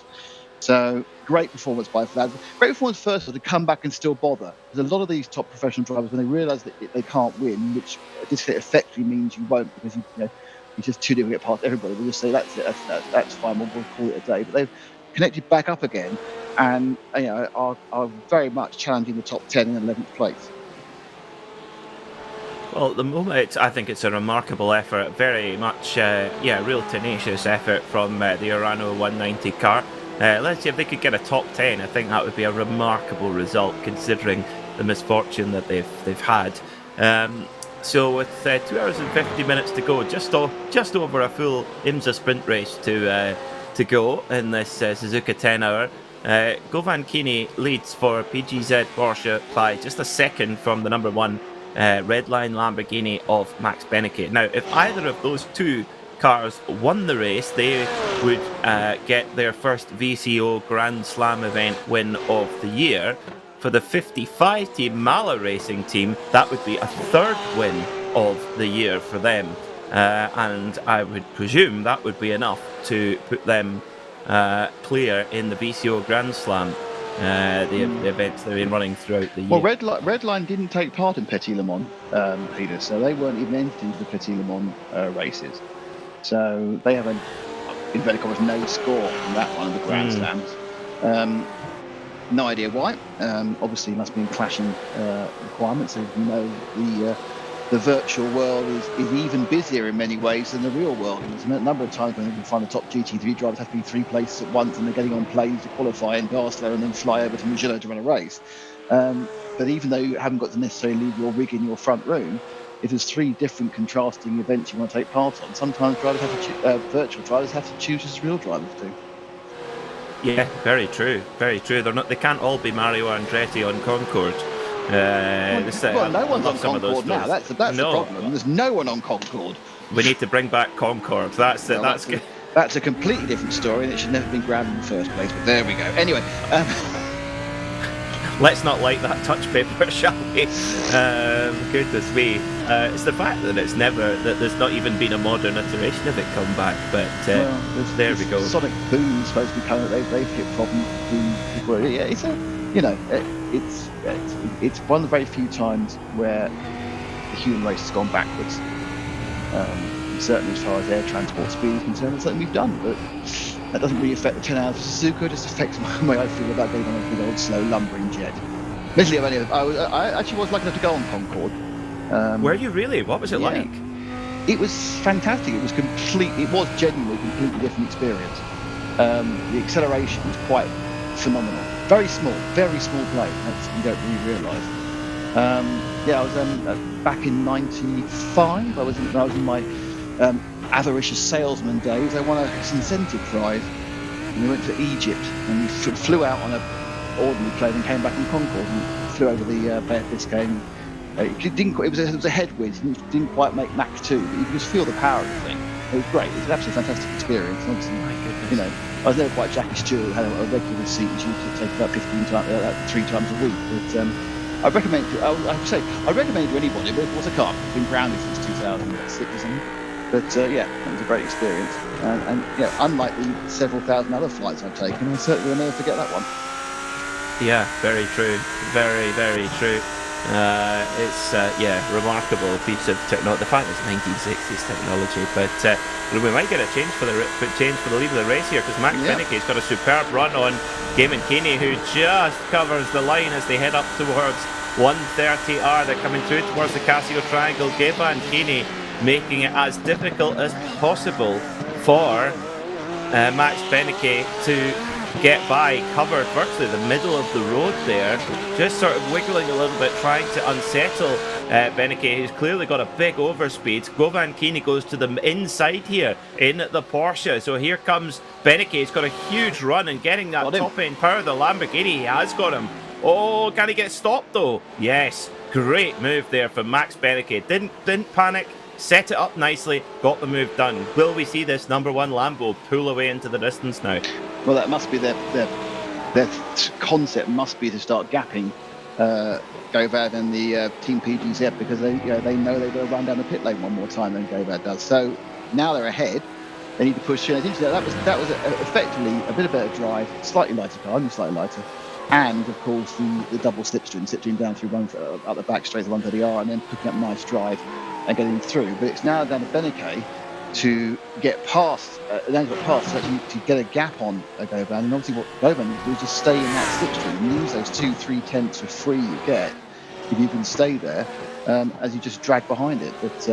So, great performance by Vlad. Great performance first of all to come back and still bother. Because a lot of these top professional drivers, when they realise that they can't win, which a disconnect effectively means you won't, because you're just too difficult to get past everybody, we'll just say that's it, that's fine, we'll call it a day. But they've connected back up again, and are very much challenging the top 10 in 11th place. Well, at the moment, I think it's a remarkable effort. Very much, real tenacious effort from the Urano 190 car. Let's see if they could get a top 10. I think that would be a remarkable result, considering the misfortune that they've had. So with 2 hours and 50 minutes to go, just over a full IMSA sprint race to go in this Suzuka 10 hour. Govan Keeney leads for PGZ Porsche by just a second from the number 1 Redline Lamborghini of Max Beneke. Now, if either of those 2 cars won the race, they would get their first VCO Grand Slam event win of the year. For the 55 team Mala Racing team, that would be a 3rd win of the year for them, and I would presume that would be enough to put them clear in the VCO Grand Slam, the events they've been running throughout the year. Well, Redline didn't take part in Petit Le Mans, Peter, so they weren't even entered into the Petit Le Mans races. So they have inverted commas, no score from that one of the Grand Slams. No idea why. Obviously, it must be in clashing requirements. As you know, the virtual world is even busier in many ways than the real world. And there's a number of times when you can find the top GT3 drivers have to be 3 places at once, and they're getting on planes to qualify in Barcelona and then fly over to Mugello to run a race. But even though you haven't got to necessarily leave your rig in your front room, if there's 3 different contrasting events you want to take part on, sometimes drivers have to virtual drivers have to choose as real drivers do. Yeah, very true, very true. They can't all be Mario Andretti on Concord. No one's on Concord now. That's the problem. There's no one on Concord. We need to bring back Concord. That's a completely different story, and it should never have been grabbed in the first place. But there we go. Anyway, let's not light that touch paper, shall we? Goodness me. It's the fact that there's not even been a modern iteration of it come back. But there we go. Sonic Boom's supposed to be coming. They've hit problems. Yeah, it's one of the very few times where the human race has gone backwards. Certainly as far as air transport speed is concerned, it's something we've done, but that doesn't really affect the 10 Hours of Suzuka. It just affects the way I feel about getting on a big old slow lumbering jet. Admittedly, I actually was lucky enough to go on Concorde. Were you really? What was it like? It was fantastic. It was genuinely a completely different experience. The acceleration was quite phenomenal. Very small plane. You don't really realise. I was back in '95. I was in my avaricious salesman days. I won an incentive prize, and we went to Egypt, and we flew out on an ordinary plane and came back in Concorde and flew over the Bay of Biscay. It was a headwind. It didn't quite make Mach 2, but you could just feel the power of the thing. It was great. It was an absolutely fantastic experience. And obviously, my goodness. I was never quite Jackie Stewart, who had a regular seat which used to take about 15 times, 3 times a week. But I recommend it to anybody, but of course I can't. I've been grounded since 2006 or something. But it was a great experience. And unlike the several thousand other flights I've taken, I certainly will never forget that one. Yeah, very true. Very, very true. It's remarkable piece of technology. The fact it's 1960s technology, but we might get a change for the lead of the race here, because Max Benecke's got a superb run on Gaiman Keeney, who just covers the line as they head up towards 130R. They're coming through towards the Casio Triangle. Gaiman Keeney making it as difficult as possible for Max Benecke to get by, covered virtually the middle of the road there, just sort of wiggling a little bit, trying to unsettle Benecke, who's clearly got a big overspeed. Govan Keeney goes to the inside here in the Porsche, so here comes Benecke. He's got a huge run and getting that top end power of the Lamborghini. He has got him. Oh, can he get stopped though? Yes, great move there from Max Benecke. Didn't panic. Set it up nicely, got the move done. Will we see this number 1 Lambo pull away into the distance now? Well, that must be their concept. Must be to start gapping Govad and the Team PGZ, because they know they've got to run down the pit lane one more time than Govad does. So now they're ahead. They need to push through. That was effectively a bit of better drive, slightly lighter car, only slightly lighter, and of course the double slipstream down through up the back straight to 130R, and then picking up nice drive and getting through. But it's now down to Benecke to get past, to get a gap on Govan. And obviously what Govan needs to do is just stay in that slipstream and use those 2-3 tenths for free you get if you can stay there, as you just drag behind it. But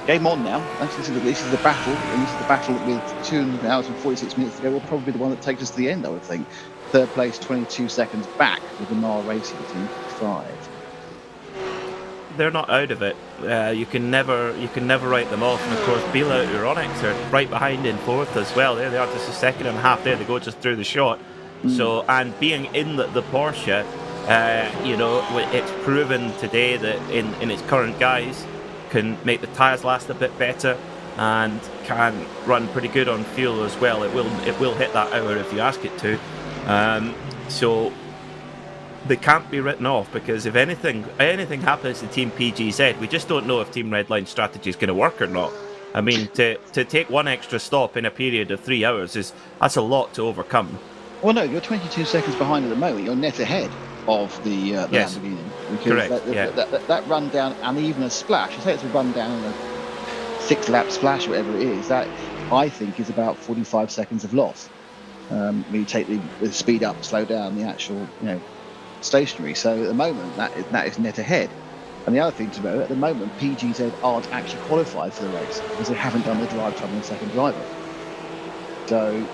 game on now. This is the battle, and this is the battle with 2 hours and 46 minutes to go. Will probably be the one that takes us to the end, I would think. Third place, 22 seconds back with the Mar Racing Team 5. They're not out of it. You can never write them off. And of course, Bila Euronics are right behind in 4th as well. There they are, just a second and a half there. They go just through the shot. So, and being in the Porsche, it's proven today that in its current guise can make the tyres last a bit better and can run pretty good on fuel as well. It will hit that hour if you ask it to. So they can't be written off, because if anything happens to Team PGZ, we just don't know if Team Redline's strategy is going to work or not. I mean, to take one extra stop in a period of 3 hours that's a lot to overcome. Well, no, you're 22 seconds behind at the moment. You're net ahead of the Lamborghini. Correct. That run down, and even a splash. I say it's a run down and a 6-lap splash, whatever it is. That I think is about 45 seconds of loss. when you take the speed up, slow down, the actual stationary. So at the moment that is net ahead. And the other thing to know, at the moment PGZ aren't actually qualified for the race because they haven't done the drive time on the second driver. So.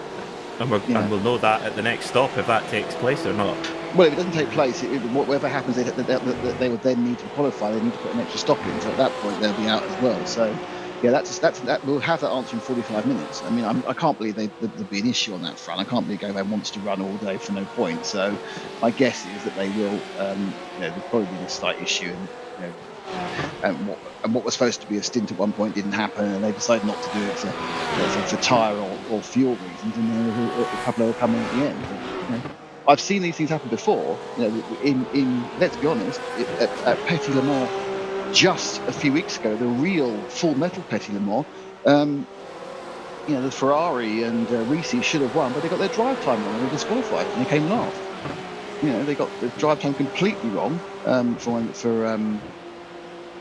And we'll know that at the next stop if that takes place or not. Well, if it doesn't take place, whatever happens, they would then need to qualify. They need to put an extra stop in, so at that point they'll be out as well. So, yeah, that we'll have that answer in 45 minutes. I mean, I can't believe there'd be an issue on that front. I can't believe Govan wants to run all day for no point. So, my guess is that they will. There'll probably be a slight issue, and what was supposed to be a stint at one point didn't happen, and they decided not to do it for tyre or fuel reasons, and then a couple of them coming at the end. But, I've seen these things happen before. In let's be honest, at Petit Le Mans just a few weeks ago, the real full metal Petit Le Mans, the Ferrari and Risi should have won, but they got their drive time wrong and they were disqualified, and they came last. They got the drive time completely wrong for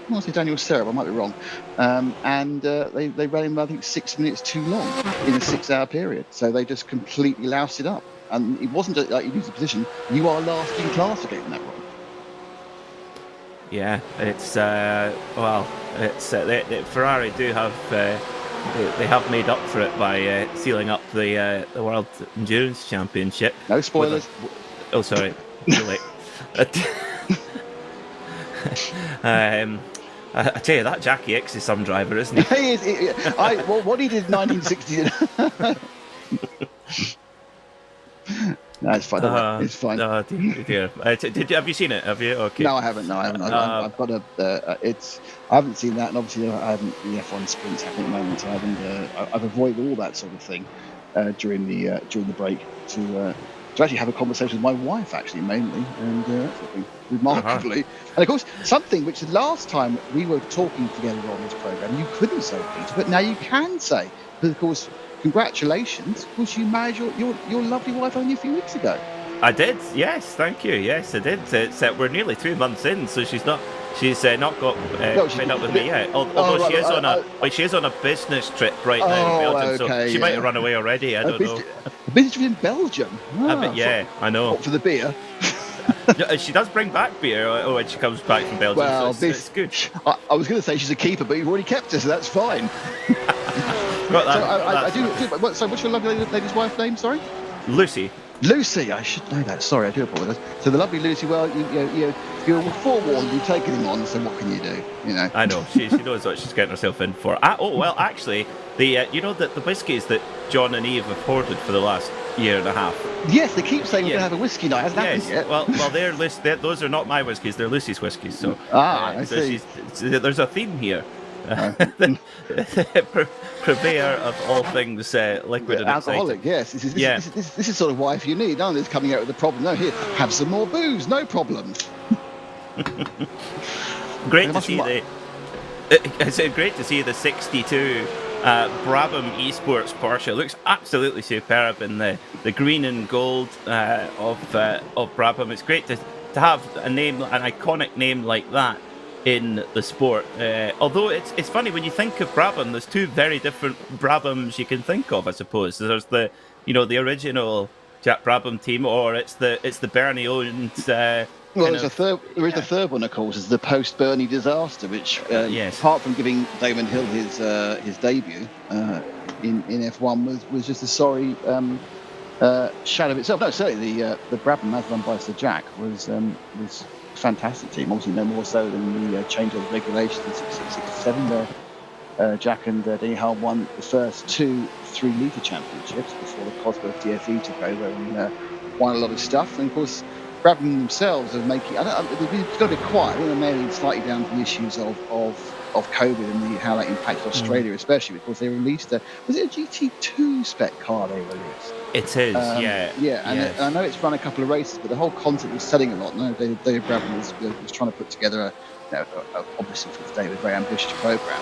I want to say Daniel Serra, I might be wrong, and they ran him I think 6 minutes too long in a 6-hour period, so they just completely loused it up. And it wasn't like you lose a position; you are last in class for getting that wrong. Yeah, it's Ferrari do have they have made up for it by sealing up the World Endurance Championship. No spoilers. Oh, sorry, too late. I tell you, that Jackie X is some driver, isn't he? He is. What he did in 1960. No, it's fine. It's fine. Oh, dear. Have you seen it? Have you? Okay. No, I haven't. I've got I haven't seen that, and obviously I haven't. The F1 sprints happening at the moment, so I haven't. I've avoided all that sort of thing during the break to actually have a conversation with my wife, actually mainly, and remarkably, and of course something which the last time we were talking together on this program you couldn't say, Peter, but now you can say, because of course. Congratulations! Of course, you married your lovely wife only a few weeks ago. I did. Yes, thank you. Yes, I did. It's we're nearly 3 months in, so she's not got fed up with me yet. Although she is on a business trip right now in Belgium, so she might have run away already. I don't know. A business trip in Belgium. I know. For the beer. She does bring back beer when she comes back from Belgium. Well, so it's good. I was going to say she's a keeper, but you've already kept her, so that's fine. Got that. So I do. So what's your lovely lady's wife's name? Sorry. Lucy. Lucy, I should know that. Sorry, I do apologise. So the lovely Lucy. Well, you're forewarned. You've taken him on. So what can you do? I know she knows what she's getting herself in for. Actually, the whiskies that John and Eve have hoarded for the last year and a half. Yes, they keep saying we're going to have a whiskey night. Hasn't happened yet. Well, those are not my whiskies. They're Lucy's whiskies. So I see. There's a theme here. Purveyor of all things liquid and alcoholic, exciting. Yes. This is sort of wife you need. None of this coming out with a problem. No, here, have some more booze. No problems. Great to see it's great to see the 62 Brabham Esports Porsche. It looks absolutely superb in the green and gold of Brabham. It's great to have an iconic name like that in the sport. Although it's funny when you think of Brabham, there's two very different Brabhams you can think of, I suppose. There's the original Jack Brabham team, or it's the Bernie owned. There is a third one, of course, is the post Bernie disaster, which apart from giving Damon Hill his debut in F1 was just a sorry shadow of itself. No, certainly the Brabham as run by Sir Jack was fantastic team, obviously no more so than the change of the regulations in 66-67 where Jack and Denny Hull won the first 2 3-litre championships before the Cosworth DFE took over and won a lot of stuff. And of course Brabham themselves are making it's got a bit quiet. I think they're mainly slightly down to the issues of COVID and how that impacted Australia, especially because they released was it a GT2 spec car they released? It is, and I know it's run a couple of races, but the whole concept was selling a lot. And David Brabham was trying to put together obviously for today, a very ambitious program.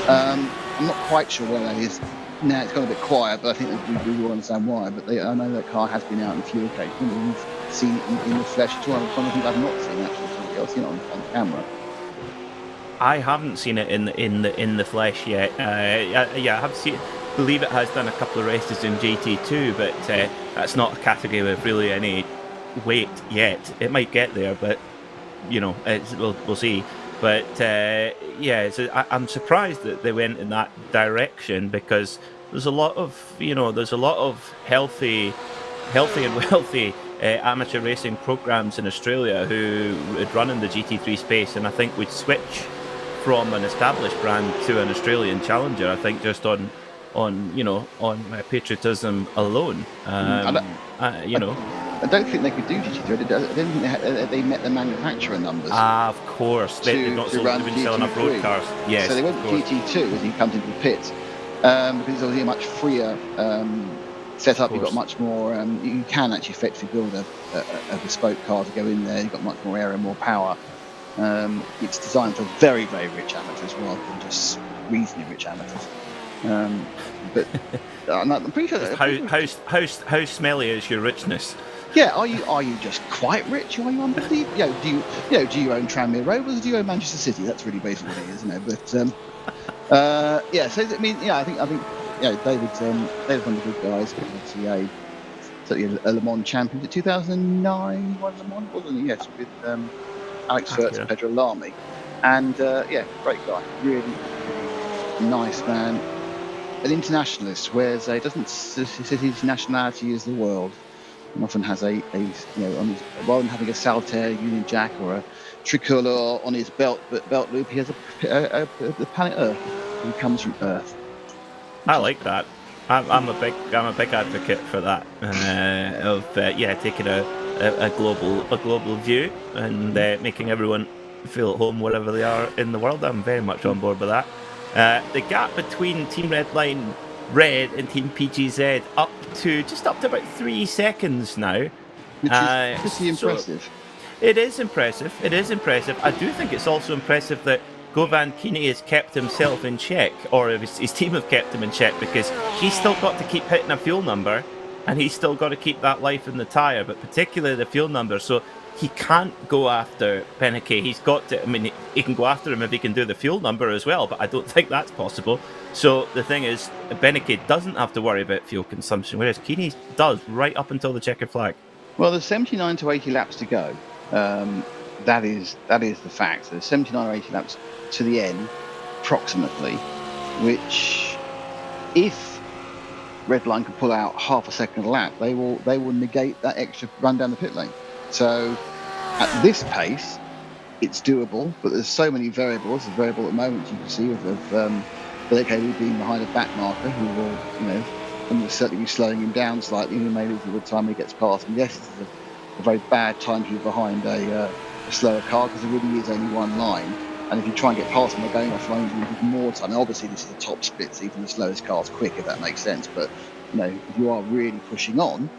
I'm not quite sure where that is now. It's gone a bit quiet, but I think we all understand why. But I know that car has been out on a few occasions. We've seen it in the flesh. It's one of the things I've not seen actually. I've seen it on camera. I haven't seen it in the flesh yet. I have seen. believe it has done a couple of races in GT2, but that's not a category with really any weight yet. It might get there, but we'll see. But I'm surprised that they went in that direction, because there's a lot of healthy and wealthy amateur racing programs in Australia who would run in the GT3 space, and I think would switch from an established brand to an Australian challenger. I think just on patriotism alone. I don't think they could do GT3. I don't think they met the manufacturer numbers. Of course. They've not been selling off road cars. Yes. So they went to GT2 as he comes into the pit, because it's obviously a much freer setup. You've got much more. You can actually effectively build a bespoke car to go in there. You've got much more area, more power. It's designed for very, very rich amateurs rather than just reasonably rich amateurs. But I'm pretty sure. How smelly is your richness? Yeah, are you just quite rich, or are you unbelievable? Do you own Tranmere Rovers, or do you own Manchester City? That's really basically what it is, But So I mean, I think David's one of the good guys. Obviously, certainly a Le Mans champion. Was it 2009? Won Le Mans, wasn't he? Yes, with Alex Furtz and Pedro Lamy, and great guy, really, really nice man. An internationalist, whereas he doesn't see his nationality as the world, and often has rather than having a Saltaire Union Jack or a tricolour on his belt loop, he has the planet Earth. He comes from Earth. I like that. I'm a big advocate for that. Taking a global view and making everyone feel at home wherever they are in the world. I'm very much on board with that. The gap between Team Redline Red and Team PGZ just up to about 3 seconds now. Which is pretty impressive. It is impressive. I do think it's also impressive that Govan Kini has kept himself in check, or his team have kept him in check, because he's still got to keep hitting a fuel number, and he's still got to keep that life in the tyre, but particularly the fuel number. So he can't go after Beneke. He's got to. I mean, he can go after him if he can do the fuel number as well, but I don't think that's possible. So the thing is, Beneke doesn't have to worry about fuel consumption, whereas Kini does right up until the checkered flag. Well, there's 79 to 80 laps to go. That is the fact. So there's 79 or 80 laps to the end, approximately, which, if Redline can pull out half a second a lap, they will negate that extra run down the pit lane. So at this pace, it's doable, but there's so many variables. There's a variable at the moment you can see of Beneke being behind a back marker, who will, almost certainly be slowing him down slightly, and maybe for the time he gets past him. Yes, it's a very bad time to be behind a slower car, because there really is only one line. And if you try and get past them, they're going off lines with more time. And obviously, this is the top split, so even the slowest car's quick, if that makes sense. But if you are really pushing on,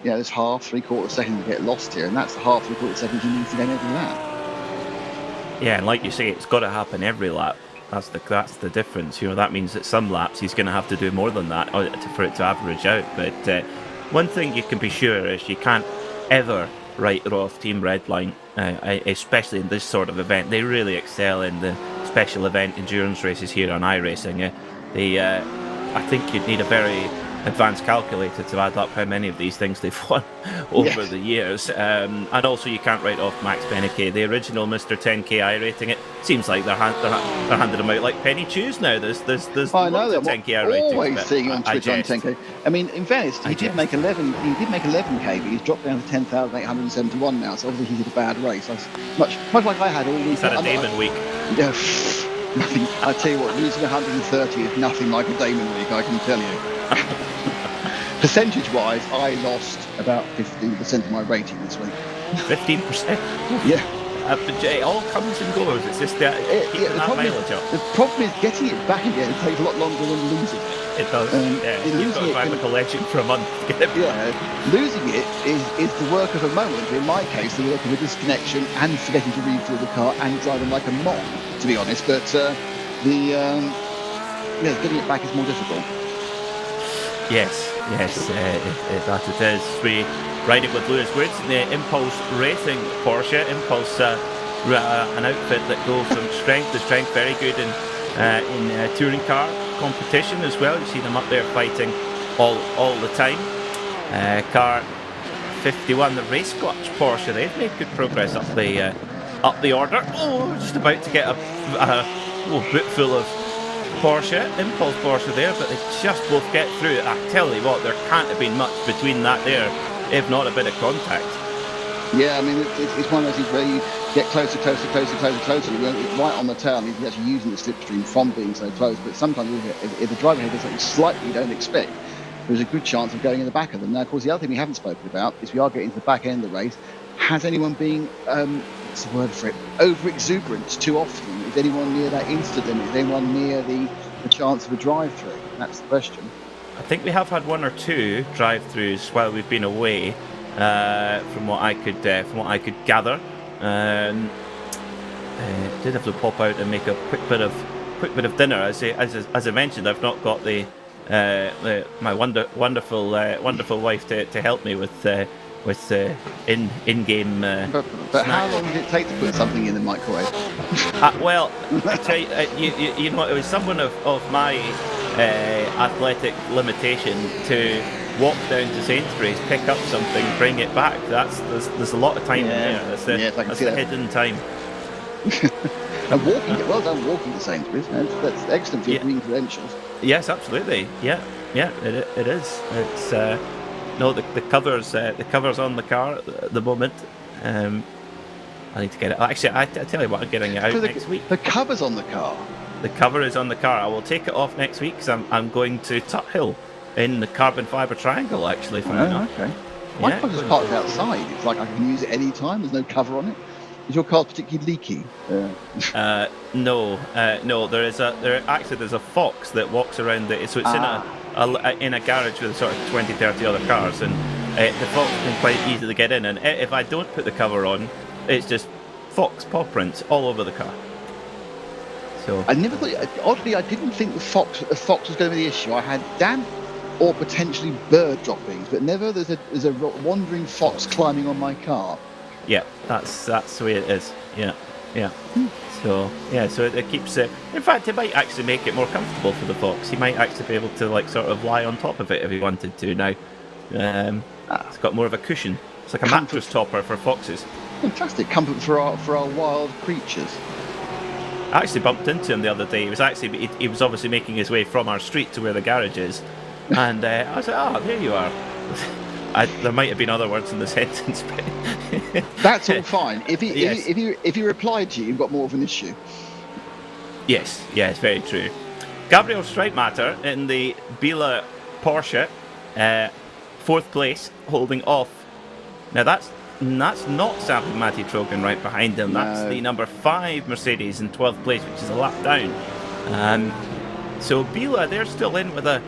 there's half, 3/4 second to get lost here, and that's the half, 3/4 seconds you need to gain every lap. Yeah, and like you say, it's got to happen every lap. That's the difference. That means that some laps he's going to have to do more than that for it to average out. But one thing you can be sure is you can't ever write it off Team Redline, especially in this sort of event. They really excel in the special event endurance races here on iRacing. I think you'd need a very advanced calculator to add up how many of these things they've won over the years. And also, you can't write off Max Beneke, the original Mr. 10K iRating. It seems like they're handing them out like penny chews now. There's I know lots of 10K iRatings. Always seeing on Twitter on 10K. I mean, in fairness, he did make 11K, but he's dropped down to 10,871 now. So obviously he did a bad race. Much like I had all week. He's had a Damon week. Yeah, nothing. I tell you what, losing 130 is nothing like a Damon week, I can tell you. Percentage-wise, I lost about 15% of my rating this week. 15%? Yeah. But it all comes and goes. It's just keeping that mileage up. The problem is getting it back again takes a lot longer than losing it. It does. You've got to drive like a legend for a month to get it back. Losing it is the work of a moment. In my case, the work of a disconnection and forgetting to refuel the car and driving like a mob, to be honest. But getting it back is more difficult. Yes, that it is. We riding with Lewis Woods in the Impulse Racing Porsche. Impulse, an outfit that goes from strength to strength, very good in touring car competition as well. You see them up there fighting all the time. Car 51, the RaceSpot Porsche, they've made good progress up the order. Oh, just about to get a boot full of Porsche, Impulse Porsche there, but they just both get through. I tell you what, there can't have been much between that there, if not a bit of contact. Yeah, I mean, it's one of those things where you get closer, and you're right on the tail, and you're actually using the slipstream from being so close. But sometimes if the driver does something slightly you don't expect, there's a good chance of going in the back of them. Now, of course, the other thing we haven't spoken about is we are getting to the back end of the race. Has anyone been, what's the word for it, over-exuberant too often? Is anyone near that incident? Is anyone near the chance of a drive-through? That's the question. I think we have had one or two drive-throughs while we've been away, from what I could gather. Did have to pop out and make a quick bit of dinner. As I mentioned, I've not got my wonderful wife to help me with in-game. But how long did it take to put something in the microwave? Well, I tell you know, it was someone of my athletic limitation to walk down to Sainsbury's, pick up something, bring it back. There's a lot of time in there. That's the hidden time. And well done walking to Sainsbury's. That's excellent for your green credentials. Yes, absolutely. Yeah, it is. It's no, the covers on the car at the moment. I need to get it. Actually, I tell you what, I'm getting it out next week. The cover's on the car. The cover is on the car. I will take it off next week because I'm going to Tuthill in the carbon fibre triangle. Actually, okay. My car's just parked outside. It's like I can use it any time. There's no cover on it. Is your car particularly leaky? No. There's a fox that walks around it. So it's in a garage with sort of 20, 30 other cars, and the fox can quite easily get in. And if I don't put the cover on, it's just fox paw prints all over the car. So I never thought. Oddly, I didn't think the fox was going to be the issue. I had damp or potentially bird droppings, but never there's a wandering fox climbing on my car. Yeah, that's the way it is. Yeah. So it keeps it. In fact, it might actually make it more comfortable for the fox. He might actually be able to sort of lie on top of it if he wanted to. Now, it's got more of a cushion. It's like a mattress topper for foxes. Fantastic comfort for our wild creatures. I actually bumped into him the other day. He was obviously making his way from our street to where the garage is, and I was like, "Oh, there you are." There might have been other words in the sentence, but that's all fine. If he replied to you, you've got more of an issue. Yes, very true. Gabriel Streitmatter in the Biela Porsche, 4th place, holding off. Now that's not Sam Matty Trogan right behind him. No. That's the number 5 Mercedes in 12th place, which is a lap down. So Biela, they're still in with a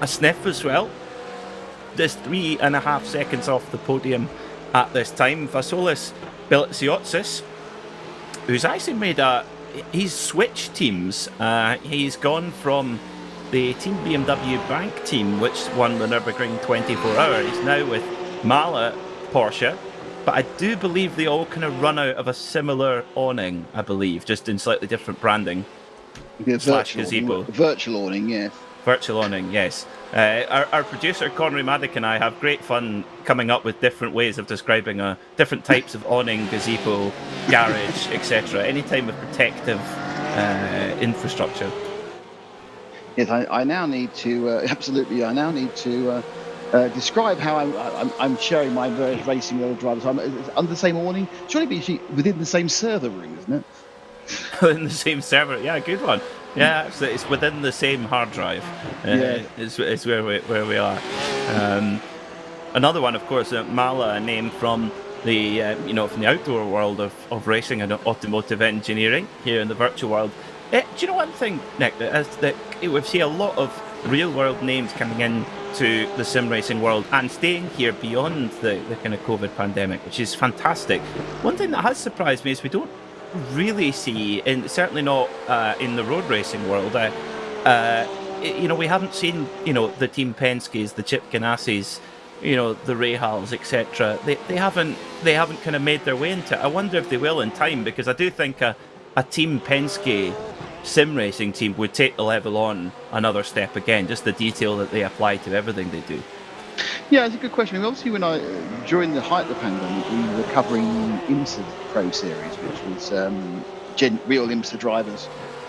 sniff as well. Just 3.5 seconds off the podium at this time. Vasolis Belitziotsis, who's actually he's switched teams. He's gone from the Team BMW Bank team, which won the Nürburgring 24 Hour. He's now with Mala Porsche, but I do believe they all kind of run out of a similar awning, I believe, just in slightly different branding. Slash gazebo. Virtual awning, yes. Virtual awning, yes. Our producer Connery Maddock and I have great fun coming up with different ways of describing different types of awning, gazebo, garage, etc. Any type of protective infrastructure. Yes, I now need to absolutely. I now need to describe how I'm sharing my various racing world drivers. I'm under the same awning. Surely be within the same server room, isn't it? Within the same server, yeah, good one. Yeah, it's within the same hard drive. Is where we are. Another one, of course, Mala, a name from the from the outdoor world of racing and automotive engineering here in the virtual world. Do you know one thing, Nick? That we've seen a lot of real world names coming into the sim racing world and staying here beyond the kind of COVID pandemic, which is fantastic. One thing that has surprised me is we don't really see, certainly not in the road racing world. We haven't seen the Team Penske's, the Chip Ganassis, the Rahals, etc. They haven't kind of made their way into it. I wonder if they will in time, because I do think a Team Penske sim racing team would take the level on another step again, just the detail that they apply to everything they do. Yeah, it's a good question. I mean, obviously, during the height of the pandemic, we were covering IMSA Pro Series, which was real IMSA drivers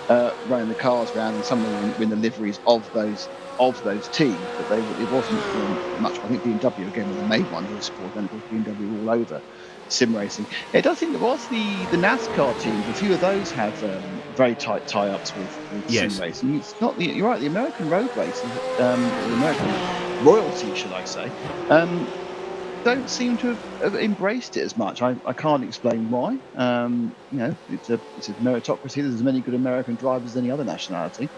running the cars around, and some of them were in the liveries of those teams. But it wasn't much. I think BMW again was the main one who was supported, and of course BMW all over sim racing. It does seem there was the NASCAR teams. A few of those have very tight tie-ups with sim racing. It's not you're right. The American road racing, the American royalty, should I say, don't seem to have embraced it as much. I can't explain why. It's a meritocracy. There's as many good American drivers as any other nationality.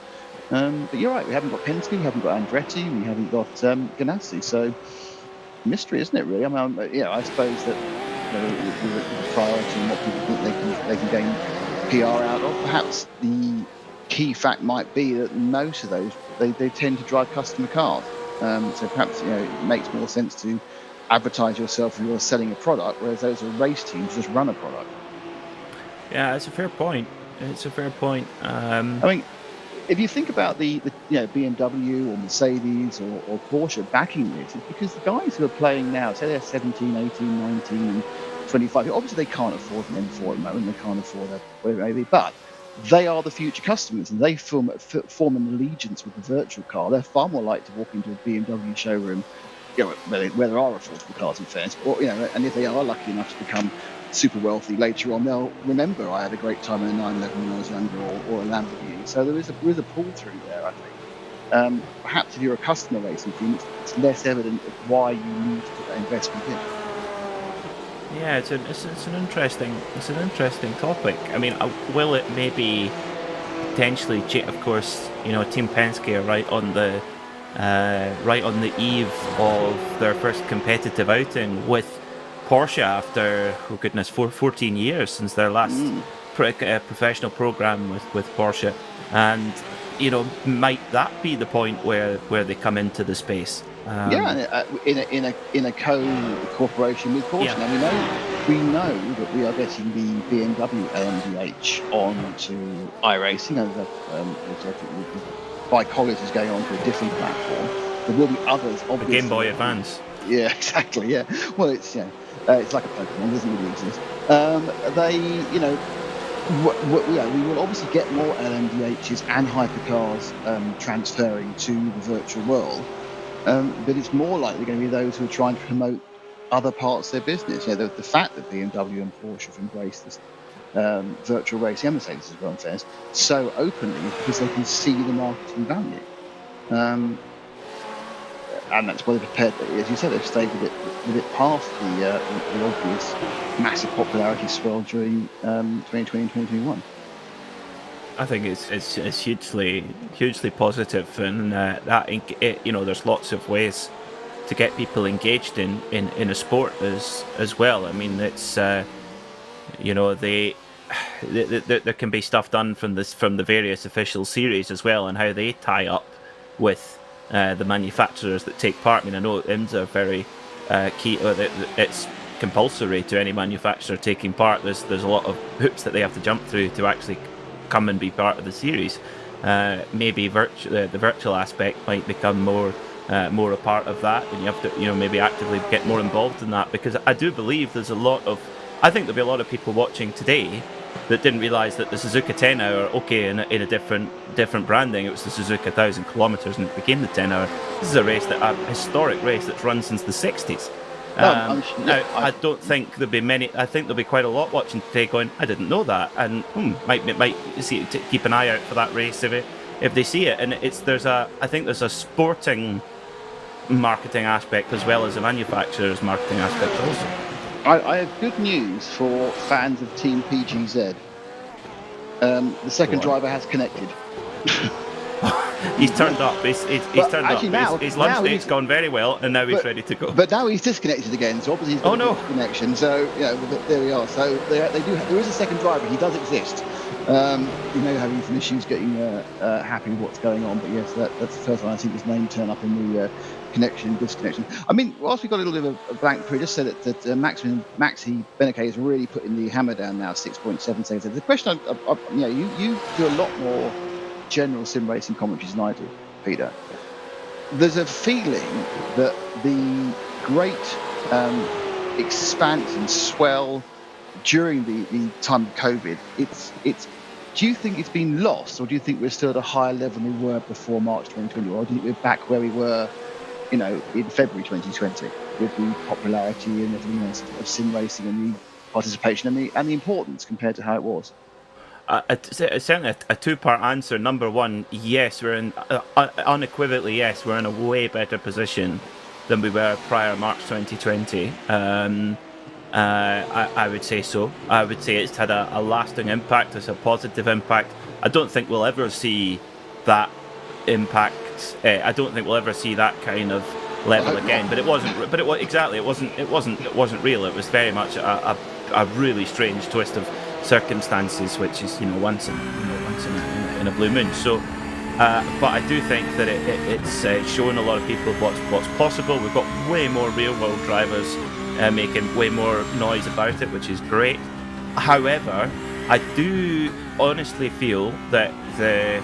But you're right. We haven't got Penske. We haven't got Andretti. We haven't got Ganassi. So mystery, isn't it? Really. I mean, I suppose that with the priority and what people think they can gain PR out of. Perhaps the key fact might be that most of those they tend to drive customer cars. So perhaps it makes more sense to advertise yourself if you're selling a product, whereas those are race teams just run a product. Yeah, it's a fair point. I mean, if you think about the BMW or Mercedes or Porsche backing this, it's because the guys who are playing now, say they're 17, 18, 19, and 25, obviously they can't afford an M4 at the moment, they can't afford whatever it may be, but they are the future customers, and they form an allegiance with the virtual car. They're far more likely to walk into a BMW showroom, where there are affordable cars in fairness, or and if they are lucky enough to become super wealthy later on, they'll remember I had a great time in a 911 when I was younger, or a Lamborghini. So there is a pull through there, I think. Perhaps if you're a customer racing team, it's less evident of why you need to put that investment in. Yeah, it's an interesting topic. I mean, will it maybe potentially change? Of course, Team Penske are right on the eve of their first competitive outing with Porsche after 14 years since their last professional program with Porsche, and might that be the point where they come into the space? In a co-cooperation with Porsche. Yeah. Now we know that we are getting the BMW LMDH onto iRacing. By College is going on to a different platform. There will be others, obviously. Game Boy Advance. Yeah, exactly. Yeah. Well, it's it's like a Pokemon. It doesn't really exist. We will obviously get more LMDHs and hypercars transferring to the virtual world. But it's more likely going to be those who are trying to promote other parts of their business. The fact that BMW and Porsche have embraced this virtual racing, and Mercedes as well, in fairness, so openly is because they can see the marketing value. And that's why they're prepared, as you said, they've stayed with it past the obvious massive popularity swell during 2020 and 2021. I think it's hugely positive, and there's lots of ways to get people engaged in a sport as well. I mean, it's there can be stuff done from the various official series as well, and how they tie up with the manufacturers that take part. I mean, I know IMSA are very key. It's compulsory to any manufacturer taking part. There's a lot of hoops that they have to jump through to actually come and be part of the series. Maybe the virtual aspect might become more a part of that, and you have to maybe actively get more involved in that, because I do believe I think there'll be a lot of people watching today that didn't realise that the Suzuka 10 Hour, in a different branding, it was the Suzuka 1000 kilometres and it became the 10 Hour. This is a historic race that's run since the 60s. I don't think there'll be many. I think there'll be quite a lot watching today going, I didn't know that, and might keep an eye out for that race if they see it. And I think there's a sporting marketing aspect as well as a manufacturer's marketing aspect also. I have good news for fans of Team PGZ. The second driver has connected. He's turned up. He's turned up. His lunch date's gone very well, and now he's ready to go. But now he's disconnected again, so obviously he's got a connection. So there we are. So there is a second driver. He does exist. You know, having some issues getting happy with what's going on. But yes, that's the first time I see his name turn up in the connection disconnection. I mean, whilst we got a little bit of a blank period, just said that Maxi Beneke is really putting the hammer down now, 6.7 seconds. The question, you know, you do a lot more general sim racing commentaries than I do, Peter. There's a feeling that the great expansion, swell during the time of COVID, it's. Do you think it's been lost, or do you think we're still at a higher level than we were before March 2020, or do you think we're back where we were, you know, in February 2020, with the popularity and everything else of sim racing and the participation and the importance compared to how it was? Certainly a two-part answer. Number one, yes, we're in unequivocally, yes, we're in a way better position than we were prior March 2020. I would say so. I would say it's had a lasting impact. It's a positive impact. I don't think we'll ever see that impact. I don't think we'll ever see that kind of level again. But it wasn't. But it was exactly. It wasn't real. It was very much a really strange twist of circumstances, which is once in a blue moon. So. But I do think that it's shown a lot of people what's possible. We've got way more real-world drivers making way more noise about it, which is great. However, I do honestly feel that the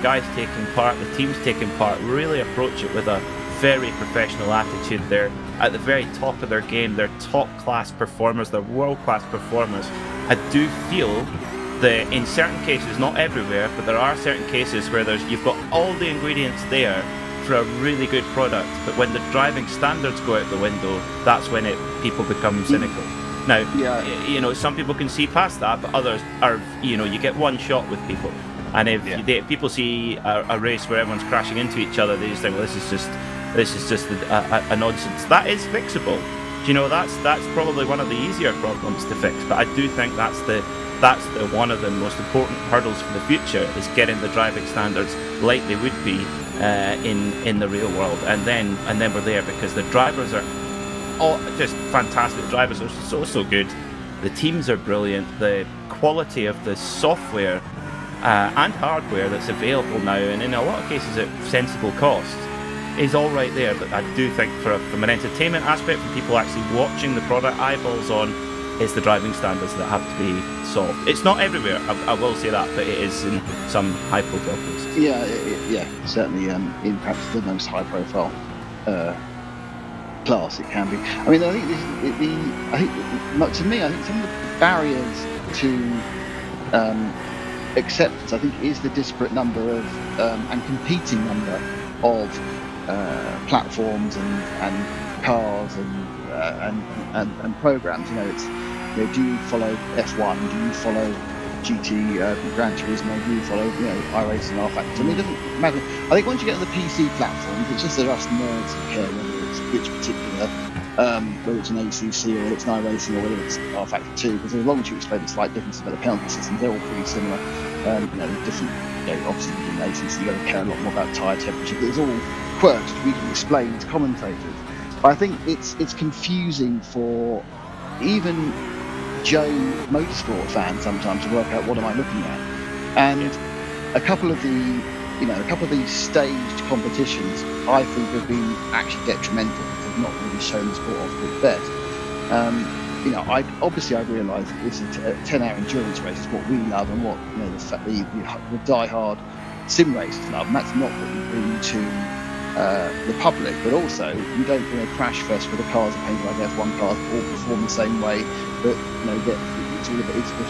guys taking part, the teams taking part, really approach it with a very professional attitude. They're at the very top of their game. They're top-class performers. They're world-class performers. I do feel that in certain cases, not everywhere, but there are certain cases where you've got all the ingredients there for a really good product, but when the driving standards go out the window, that's when people become cynical. Now, some people can see past that, but others are, you get one shot with people, and if people see a race where everyone's crashing into each other, they just think, well, this is just a nonsense. That is fixable. That's probably one of the easier problems to fix, but I do think that's one of the most important hurdles for the future, is getting the driving standards like they would be in the real world, and then we're there, because the drivers are all just fantastic. The drivers are so good. The teams are brilliant. The quality of the software and hardware that's available now, and in a lot of cases at sensible cost, is all right there. But I do think from an entertainment aspect, from people actually watching the product eyeballs on, it's the driving standards that have to be solved. It's not everywhere, I will say that, but it is in some high-profile places. Yeah, certainly in perhaps the most high-profile class it can be. I mean, I think some of the barriers to acceptance, I think, is the disparate number of and competing number of platforms and cars and programs. Do you follow F1? Do you follow GT, Gran Turismo? Do you follow iRacing, rFactor? I mean, it doesn't matter. I think once you get on the PC platforms, it's just us nerds who care whether it's which particular, whether it's an ACC or whether it's an iRacing or whether it's rFactor 2, because as long as you explain the slight differences about the penalty systems, they're all pretty similar. Different. Obviously, in the ACC, you've got to care a lot more about tyre temperature, but it's all quirks which we can explain to commentators. But I think it's confusing for even Joe motorsport fans sometimes to work out what am I looking at. And a couple of these staged competitions, I think, have been actually detrimental. They've not really shown the sport off at its best. I realise that this is a 10-hour endurance race is what we love, and what the die-hard sim racers love, and that's not what you bring to the public. But also, you don't bring a crash fest where the cars are painted like F1 cars, all perform the same way, but it's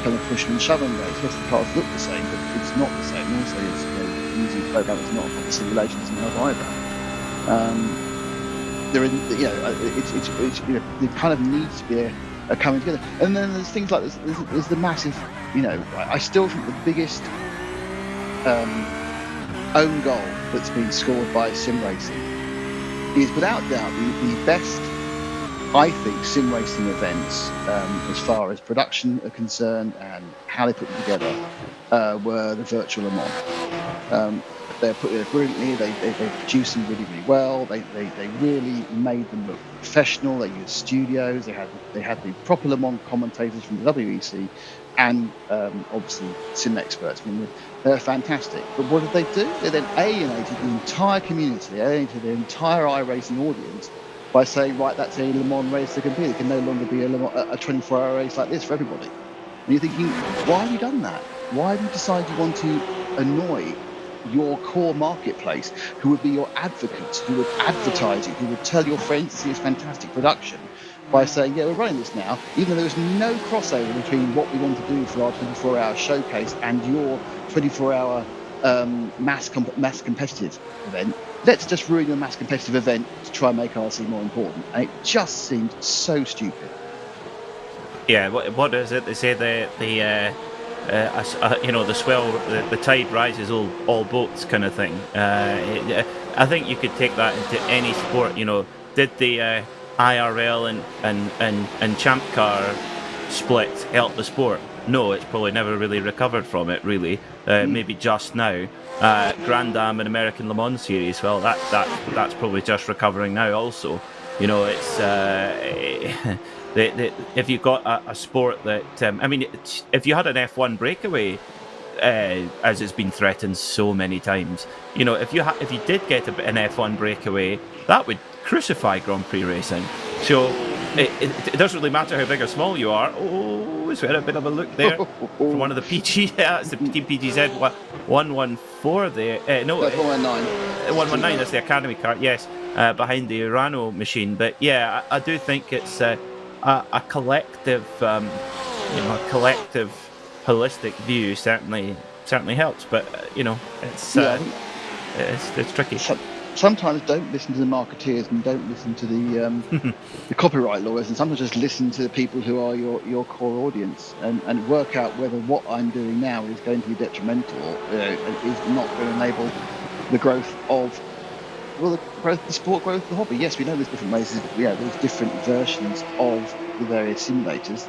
kind of push and shove and race. Yes, the cars look the same, but it's not the same. Also, it's using a program that's not the simulation doesn't help either. There kind of needs to be a coming together. And then there's things like this. There's the massive. I still think the biggest own goal that's been scored by sim racing is without doubt the best, I think, sim racing events as far as production are concerned and how they put them together were the virtual Le Mans. They're put together brilliantly. They produced them really, really well. They really made them look professional. They used studios. They had the proper Le Mans commentators from the WEC and obviously sim experts. I mean, they're fantastic. But what did they do? They then alienated the entire community, alienated the entire iRacing audience by saying, right, that's a Le Mans race to compete. It can no longer be a 24-hour race like this for everybody. And you're thinking, why have you done that? Why have you decided you want to annoy your core marketplace, who would be your advocates, who would advertise it, who would tell your friends to see this fantastic production, by saying, yeah, we're running this now, even though there was no crossover between what we want to do for our 24-hour showcase and your 24-hour mass competitive event. Let's just ruin your mass competitive event to try and make RC more important. And it just seemed so stupid. Yeah, what is it? They say the swell, the tide rises all boats kind of thing. I think you could take that into any sport. Did the IRL and Champ Car split help the sport? No, it's probably never really recovered from it. Really, maybe just now. Grand Am and American Le Mans series. Well, that's probably just recovering now. Also, it's. If you've got a sport that, if you had an F1 breakaway, as it's been threatened so many times, if you did get an F1 breakaway, that would crucify Grand Prix racing. So it doesn't really matter how big or small you are. Oh, is there a bit of a look there from one of the PG? That's the Team PGZ 114 there. No, 119. 119. That's the Academy car. Yes, behind the Urano machine. But yeah, I do think it's a collective, holistic view certainly helps. But it's tricky. Sometimes don't listen to the marketeers and don't listen to the copyright lawyers, and sometimes just listen to the people who are your core audience and work out whether what I'm doing now is going to be detrimental or is not going to enable the growth of the sport, growth of the hobby. Yes, we know there's different races, but there's different versions of the various simulators.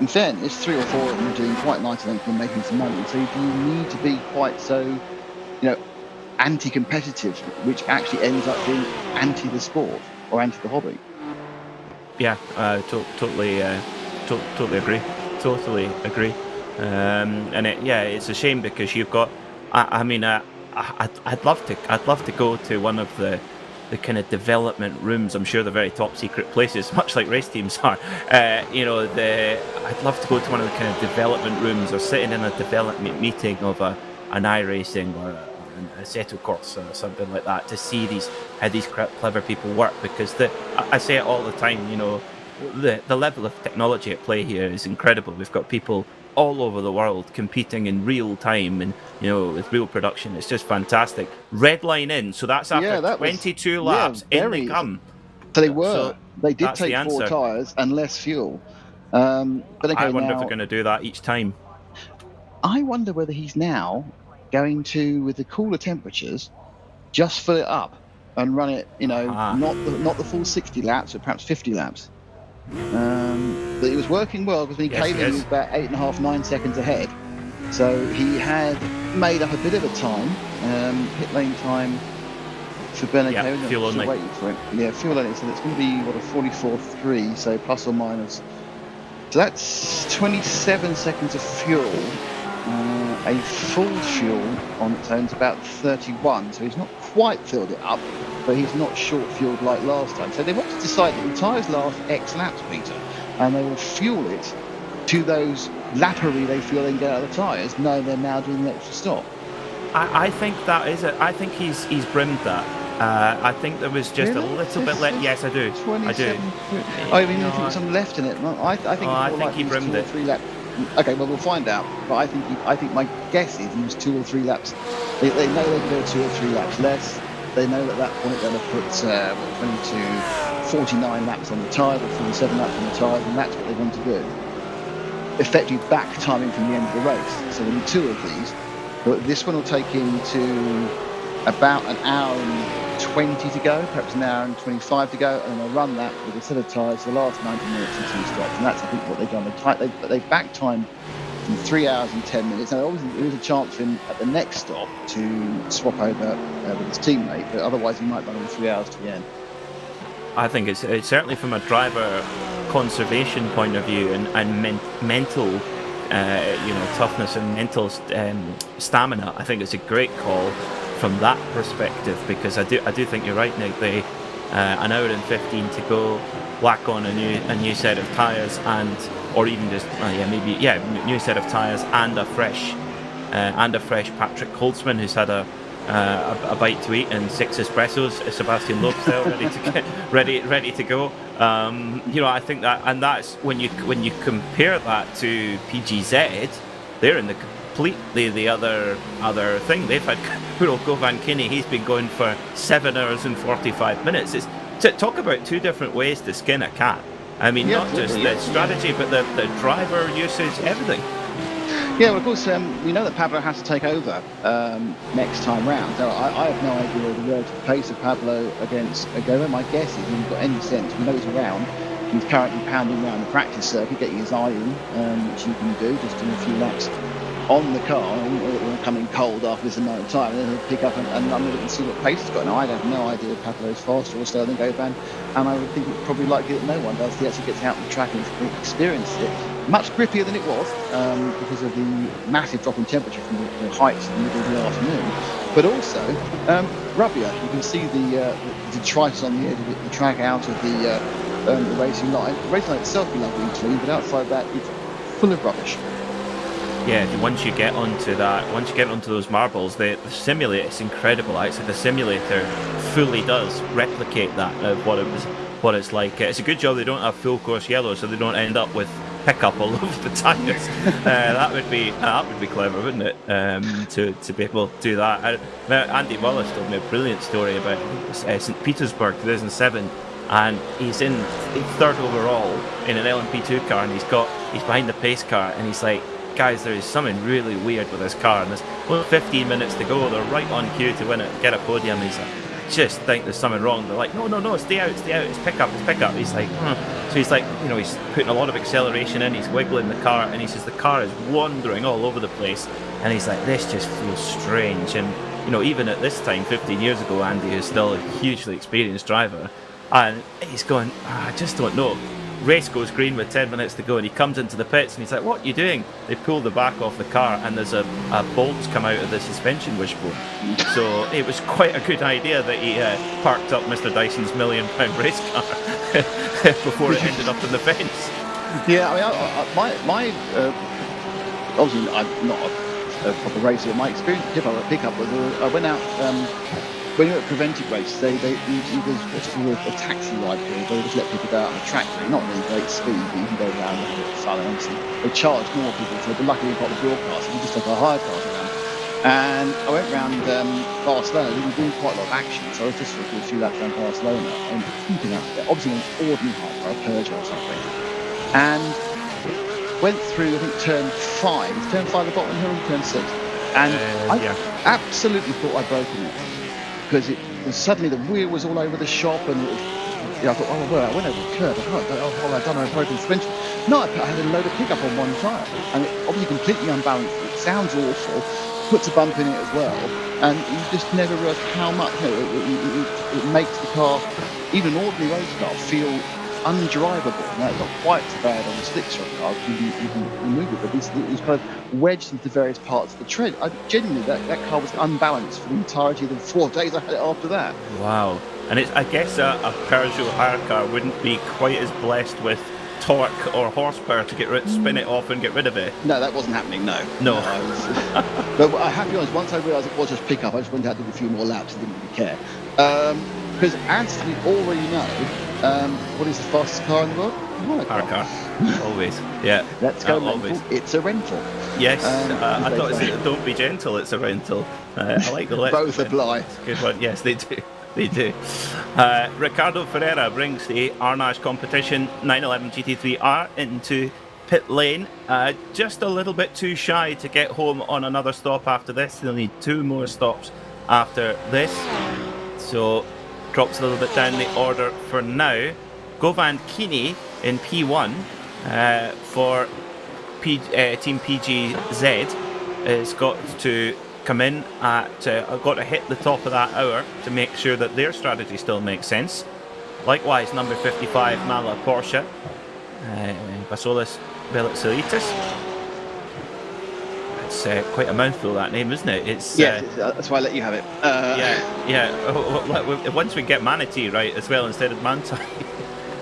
In fairness, 3 or 4 of them are doing quite nicely and making some money. So do you need to be quite so, anti-competitive, which actually ends up being anti the sport or anti the hobby? Yeah, totally agree. Totally agree. And it's a shame because you've got. I'd love to go to one of the kind of development rooms. I'm sure they're very top secret places, much like race teams are. I'd love to go to one of the kind of development rooms or sitting in a development meeting of an iRacing or a Assetto Corsa or something like that to see how these clever people work, because I say it all the time, the level of technology at play here is incredible. We've got people all over the world competing in real time and with real production. It's just fantastic. Red line in, so that's after 22 laps in they come. So they did take 4 tyres and less fuel. But okay, I wonder if they're going to do that each time. I wonder whether he's now going to, with the cooler temperatures, just fill it up and run it, not the full 60 laps, but perhaps 50 laps. But it was working well, because when he came in, he was about 8.5, 9 seconds ahead. So he had made up a bit of a time, pit lane time for Beneco. Yeah, fuel only. Waiting for it. Yeah, fuel only. So it's going to be a 44.3, so plus or minus. So that's 27 seconds of fuel. A full fuel on its own is about 31, so he's not quite filled it up, but he's not short fueled like last time. So they want to decide that the tyres last X laps, Peter, and they will fuel it to those lappery they feel they can get out of the tyres, knowing they're now doing the extra stop. I think that is it. I think he's brimmed that. I think there was just a little bit left. Yes, I do. I do. I mean, there's some left in it. I think he brimmed it. 3 laps. Okay, well, we'll find out. But I think my guess is he was 2 or 3 laps. They know they can go 2 or 3 laps less. They know at that point they're going to put 49 laps on the tyre, or 47 laps on the tyre, and that's what they want to do. Effectively back timing from the end of the race. So there'll be 2 of these. But this one will take him to about an hour and 20 to go, perhaps an hour and 25 to go, and then they'll run that with a set of tyres the last 90 minutes until he stops. And that's, I think, what they've done. They've back timed from 3 hours and 10 minutes. Now, obviously, there is a chance for him at the next stop to swap over with his teammate, but otherwise he might run in 3 hours to the end. I think it's certainly from a driver conservation point of view and mental toughness and mental stamina. I think it's a great call from that perspective, because I do think you're right, Nick. They an hour and 15 to go, whack on a new set of tyres, or even just new set of tyres and a fresh Patrick Holtzman, who's had a bite to eat and 6 espressos, Sebastian Loeb style, ready to go. I think that's when you compare that to PGZ, they're in the completely the other thing. They've had poor Govan Kinney. He's been going for 7 hours and 45 minutes. It's to talk about two different ways to skin a cat. I mean, not just the strategy, but the driver usage, everything. Yeah, well, of course, we know that Pablo has to take over next time round. So I have no idea the relative pace of Pablo against Govan. My guess is, if you've got any sense, we know he's around. He's currently pounding around the practice circuit, getting his eye in, which you can do, just doing a few laps on the car, or coming cold after this amount of time, and then he'll pick up and look and see what pace he's got. Now, I have no idea if Pablo's faster or slower than Govan, and I would think it's probably likely that no one does. He actually gets out on the track and experiences it. Much grippier than it was because of the massive drop in temperature from the heights in the middle of the afternoon, but also rubbier. You can see the detritus on the edge of the track out of the racing line. The racing line itself be lovely and clean, but outside that, it's full of rubbish. Yeah, once you get onto those marbles, the simulator, it's incredible. Actually, the simulator fully does replicate that of what it's like. It's a good job they don't have full course yellow, so they don't end up with pickup all over the tyres. that would be clever, wouldn't it? To be able to do that. Andy Wallace told me a brilliant story about St. Petersburg 2007. And he's in 3rd overall in an LMP2 car, and he's behind the pace car, and he's like, guys, there is something really weird with this car, and there's only 15 minutes to go. They're right on cue to win it, get a podium. He's like, I just think there's something wrong. They're like, no, stay out, it's pick up. He's like, So he's like, he's putting a lot of acceleration in, he's wiggling the car, and he says the car is wandering all over the place, and he's like, this just feels strange. And even at this time, 15 years ago, Andy is still a hugely experienced driver, and he's going, I just don't know. Race goes green with 10 minutes to go, and he comes into the pits and he's like, what are you doing? They pull the back off the car, and there's a bolt's come out of the suspension wishbone. So it was quite a good idea that he parked up Mr. Dyson's £1 million race car before it ended up in the fence. Yeah, I mean, obviously I'm not a proper racer. My experience with pickup was I went out when you're at preventive races, there's what's called a taxi ride here, where they just let people go out on the track, really, not really great speed, but you can go around and have fun. And obviously, they charge more people, so luckily we've got the broadcast, and we just took our hire cars around. And I went round Barcelona, we were doing quite a lot of action, so I was just doing a few laps around Barcelona, and keeping up there, obviously an ordinary hire car, a Peugeot or something, and went through, I think, turn 5 the bottom hill, turn 6, and I absolutely thought I'd broken it. Because suddenly the wheel was all over the shop, and I thought, I went over the curb. I don't know, I've broken suspension. No, I had a load of pickup on one tyre, and it obviously completely unbalanced. It sounds awful, puts a bump in it as well, and you just never realise how much it makes the car, even an ordinary race car, feel undrivable. Now, it's not quite so bad on the slicks car, you can remove it, but it's kind of wedged into various parts of the tread. Genuinely, that car was unbalanced for the entirety of the 4 days I had it after that. Wow. And I guess a Peugeot hire car wouldn't be quite as blessed with torque or horsepower to spin it off and get rid of it. No, that wasn't happening, no. But I have to be honest, once I realised it was just pickup, I just went out and did a few more laps and didn't really care. Because as we already know, what is the fastest car in the world? Hire car. Always. Yeah. Let's go rental. It's a rental. Yes. I thought it said, don't be gentle, it's a rental. I like the both apply. It's a good one. Yes, they do. They do. Ricardo Ferreira brings the Arnage competition 911 GT3R into pit lane. Just a little bit too shy to get home on another stop after this. They'll need 2 more stops after this. So drops a little bit down the order for now. Govan Kinney in P1 for Team PGZ has got to come in at got to hit the top of that hour to make sure that their strategy still makes sense. Likewise, number 55 Mala Porsche, Vasolis Velitsilitis. quite a mouthful, that name, isn't it? It's Yes, that's why I let you have it. yeah. Once we get Manatee right as well instead of Manti.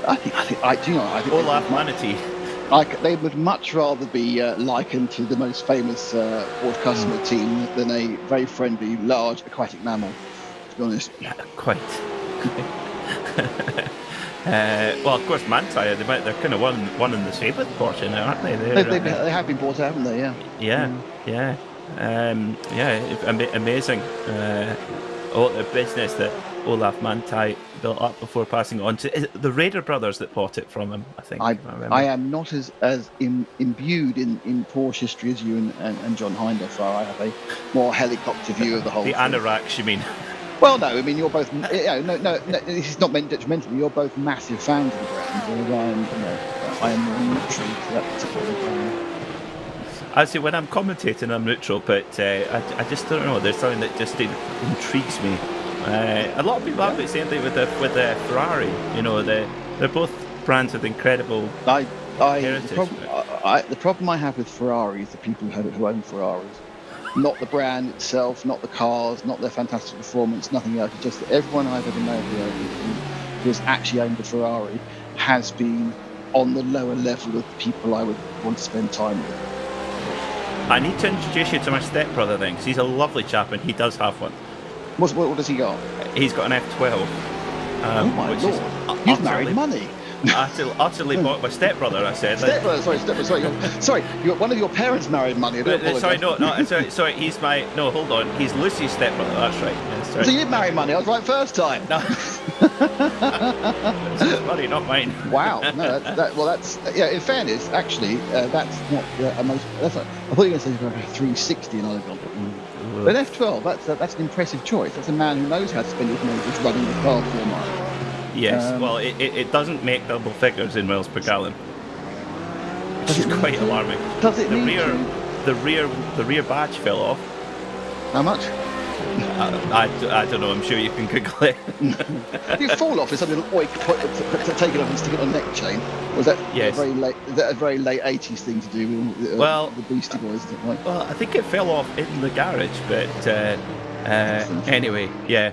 I think Olaf Manatee. They would much rather be likened to the most famous Ford customer team than a very friendly, large aquatic mammal, to be honest. Yeah, quite. Well, of course, Manti, they're kind of one in the same with Porsche now, aren't they? They have been bought out, haven't they? Yeah. Yeah. Amazing. All the business that Olaf Manti built up before passing on to the Raider brothers that bought it from him, I think. I am not as imbued in Porsche history as you and John Hindhaugh are. I have a more helicopter view of the whole the thing. Anoraks, you mean? Well, no, I mean, you're both. No, this is not meant detrimentally. You're both massive fans of the brand, whereas I am more neutral to that particular brand. I see, when I'm commentating, I'm neutral, but I just don't know. There's something that just intrigues me. A lot of people have the same thing with the Ferrari. You know, they're both brands with incredible heritage. The problem I have with Ferrari is the people who own Ferraris. Not the brand itself, not the cars, not their fantastic performance, nothing else. It's just that everyone I've ever known who has actually owned a Ferrari has been on the lower level of the people I would want to spend time with. I need to introduce you to my stepbrother then, because he's a lovely chap and he does have one. What does he got? He's got an F12. Oh my lord! You've married money. Utterly bought my stepbrother, I said. Sorry, one of your parents married money. Sorry, he's my... No, hold on. He's Lucy's stepbrother, that's right. Yeah, so you did marry money, I was right first time. No. It's money, not mine. Wow. No, that's... Yeah, in fairness, actually, that's not a most... I thought you were going to say about 360 and I've gone... But F12, that's an impressive choice. That's a man who knows how to spend his money just running the car for miles. Yes, well, it doesn't make double figures in miles per gallon, which is quite alarming. Does it the rear badge fell off. How much? I don't know. I'm sure you can Google it. You fall off. Is something like take it off and stick it on a neck chain? Was that very late? Is that a very late '80s thing to do with the Beastie Boys? Like? Well, I think it fell off in the garage, but anyway, yeah.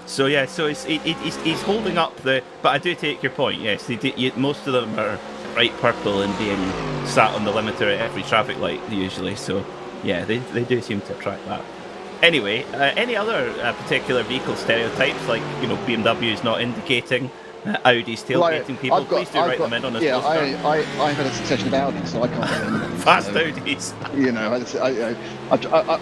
So he's holding up the. But I do take your point. Yes, most of them are bright purple and being sat on the limiter at every traffic light usually. So yeah, they do seem to attract that. Anyway, any other particular vehicle stereotypes, like BMW is not indicating, Audi's tailgating people? Please do write them in on this postcard. I've had a succession of Audis, so I can't. Fast Audis.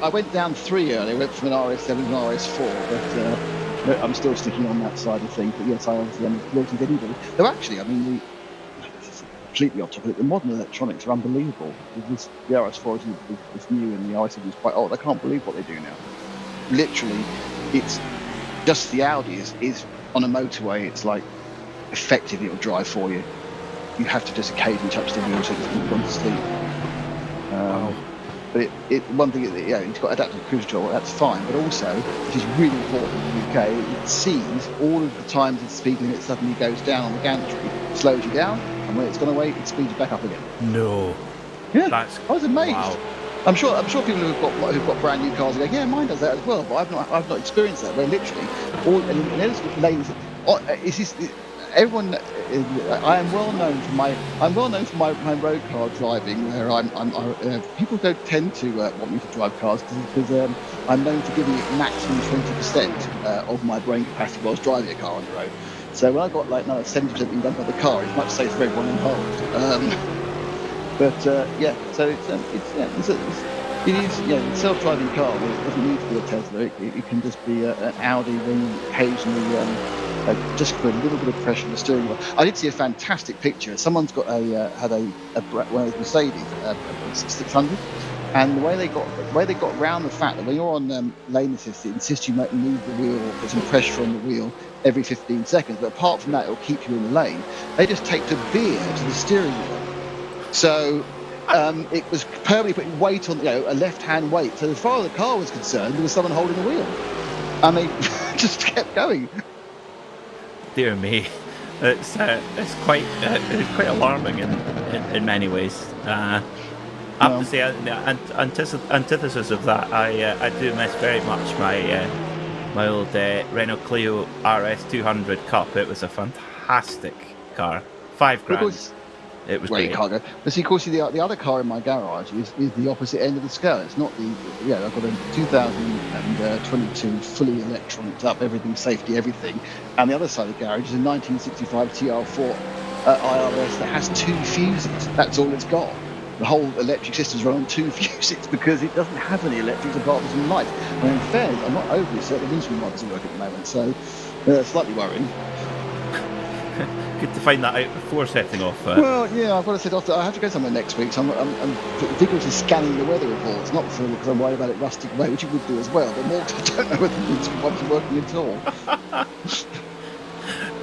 I went down 3 earlier. I went from an RS7 to an RS4, but I'm still sticking on that side of things. But yes, I obviously am guilty of anybody. Though actually, I mean, this is completely off topic. The modern electronics are unbelievable. The RS4 is new, and the RS7 is quite old. I can't believe what they do now. Literally, it's just the Audi is on a motorway. It's like effectively it'll drive for you. You have to just occasionally touch the wheel so it doesn't go to sleep. But one thing, it's got adaptive cruise control. That's fine, but also, which is really important in the UK, it sees all of the times the speed limit suddenly goes down on the gantry, slows you down, and when it's gone away, it speeds you back up again. No. Yeah, I was amazed. Wow. I'm sure people who've got brand new cars are going, yeah, mine does that as well, but I've not experienced that. Where literally, everyone. I am well known for my road car driving, where people don't tend to want me to drive cars because I'm known for giving it maximum 20% of my brain capacity whilst driving a car on the road. So when I got like another 70% being done by the car, it's much safer for everyone involved. So it is a self-driving car. Well, it doesn't need to be a Tesla. It can just be an Audi when occasionally just put a little bit of pressure on the steering wheel. I did see a fantastic picture. Someone's got had a Mercedes 600, and the way they got around the fact that when you're on lane assist, it insists you move the wheel or put some pressure on the wheel every 15 seconds. But apart from that, it'll keep you in the lane. They just taped a beer to the steering wheel. So it was permanently putting weight on, a left-hand weight. So as far as the car was concerned, there was someone holding the wheel, and they just kept going. Dear me, it's quite alarming in many ways. I have to say, the antithesis of that, I do miss very much my old Renault Clio RS 200 Cup. It was a fantastic car. $5,000. It was great. Cargo. But see, of course, the other car in my garage is the opposite end of the scale. It's not the I've got a 2022 fully electronics up, everything safety, everything, and the other side of the garage is a 1965 TR4 IRS that has 2 fuses. That's all it's got. The whole electric system's run on 2 fuses because it doesn't have any electrics apart from some lights. And in fairness, I'm not overly certain the instrument lights work at the moment, so slightly worrying. Good to find that out before setting off. Well, yeah, I've got to set off. I have to go somewhere next week, so I'm vigorously scanning the weather reports. Not because I'm worried about it rusting away, which it would do as well, but more because I don't know whether the instrument lights are working at all.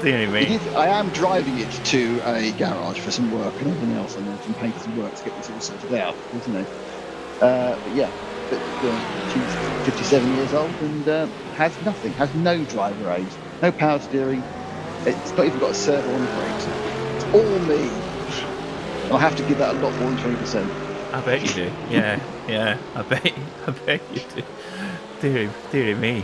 Dear me. I am driving it to a garage for some work and everything else, and some paint and work to get this all sorted out. But she's 57 years old and has nothing, has no driver aids, no power steering. It's not even got a servo on the brakes. It's all me. I'll have to give that a lot more than 20%. I bet you do. Yeah. I bet you do. Dear me.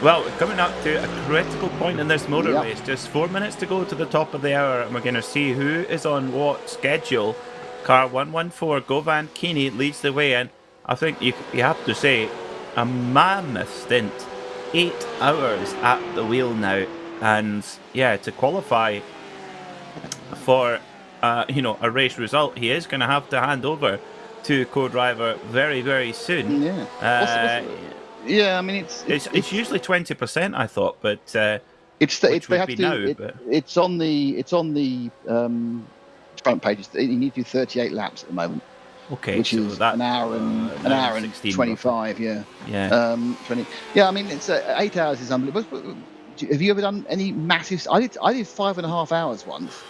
Well, coming up to a critical point in this motor race. Just 4 minutes to go to the top of the hour, and we're going to see who is on what schedule. Car 114, Govan Keeney, leads the way, and I think you have to say a mammoth stint. 8 hours at the wheel now, and to qualify for a race result, he is going to have to hand over to co-driver very, very soon. Yeah, I mean it's usually 20%, I thought, but it's on the front pages. You need to do 38 laps at the moment. Okay, which is an hour and 25. Yeah. 20. Yeah, I mean it's 8 hours is unbelievable. Have you ever done any massive? I did 5.5 hours once.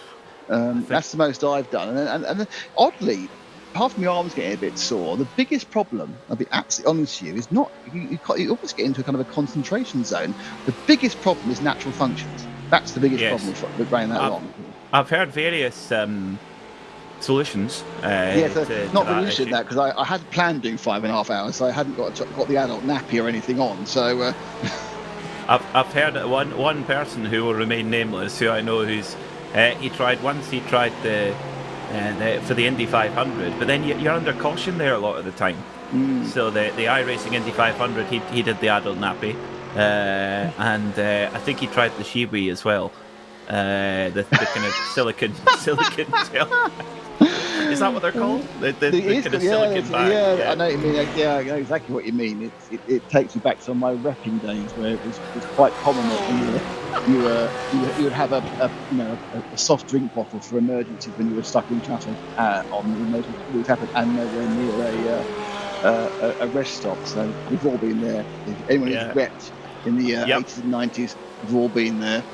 That's the most I've done, and oddly, apart from your arms getting a bit sore, the biggest problem, I'll be absolutely honest with you, is not you almost get into a kind of a concentration zone. The biggest problem is natural functions. That's the biggest problem with running that long. I've heard various solutions. Not really interested in that because I had planned doing 5.5 hours, so I hadn't got the adult nappy or anything on. So I've heard one person who will remain nameless, who I know, who's he tried the for the Indy 500, but then you're under caution there a lot of the time. So the iRacing Indy 500, he did the adult nappy, and I think he tried the Shiwi as well, the kind of silicon tail. Is that what they're called? The kind of silicon bag. Yeah, I know what you mean. Yeah, I know exactly what you mean. It takes me back to my repping days where it was quite common that you would have a soft drink bottle for emergencies when you were stuck in traffic on the motor would happen and nowhere near a rest stop. So we've all been there. If anyone who's repped in the 80s and 90s, we've all been there.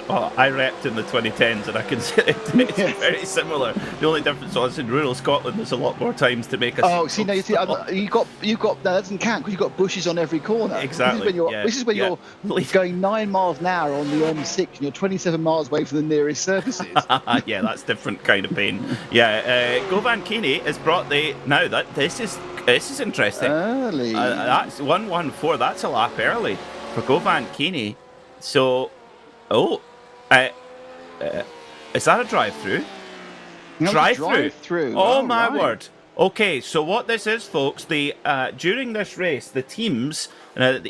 Oh, I repped in the 2010s, and I can say it's very similar. The only difference was in rural Scotland, there's a lot more times to make a. Oh, see, you got that doesn't count because you've got bushes on every corner. Exactly. This is when you're going 9 miles an hour on the M6, and you're 27 miles away from the nearest services. Yeah, that's different kind of pain. Govan Keeney has brought this is interesting. Early. That's 114. That's a lap early for Govan Keeney. So. Is that a drive-through? No, drive-through. Oh, my word. Okay, so what this is, folks, during this race, the teams,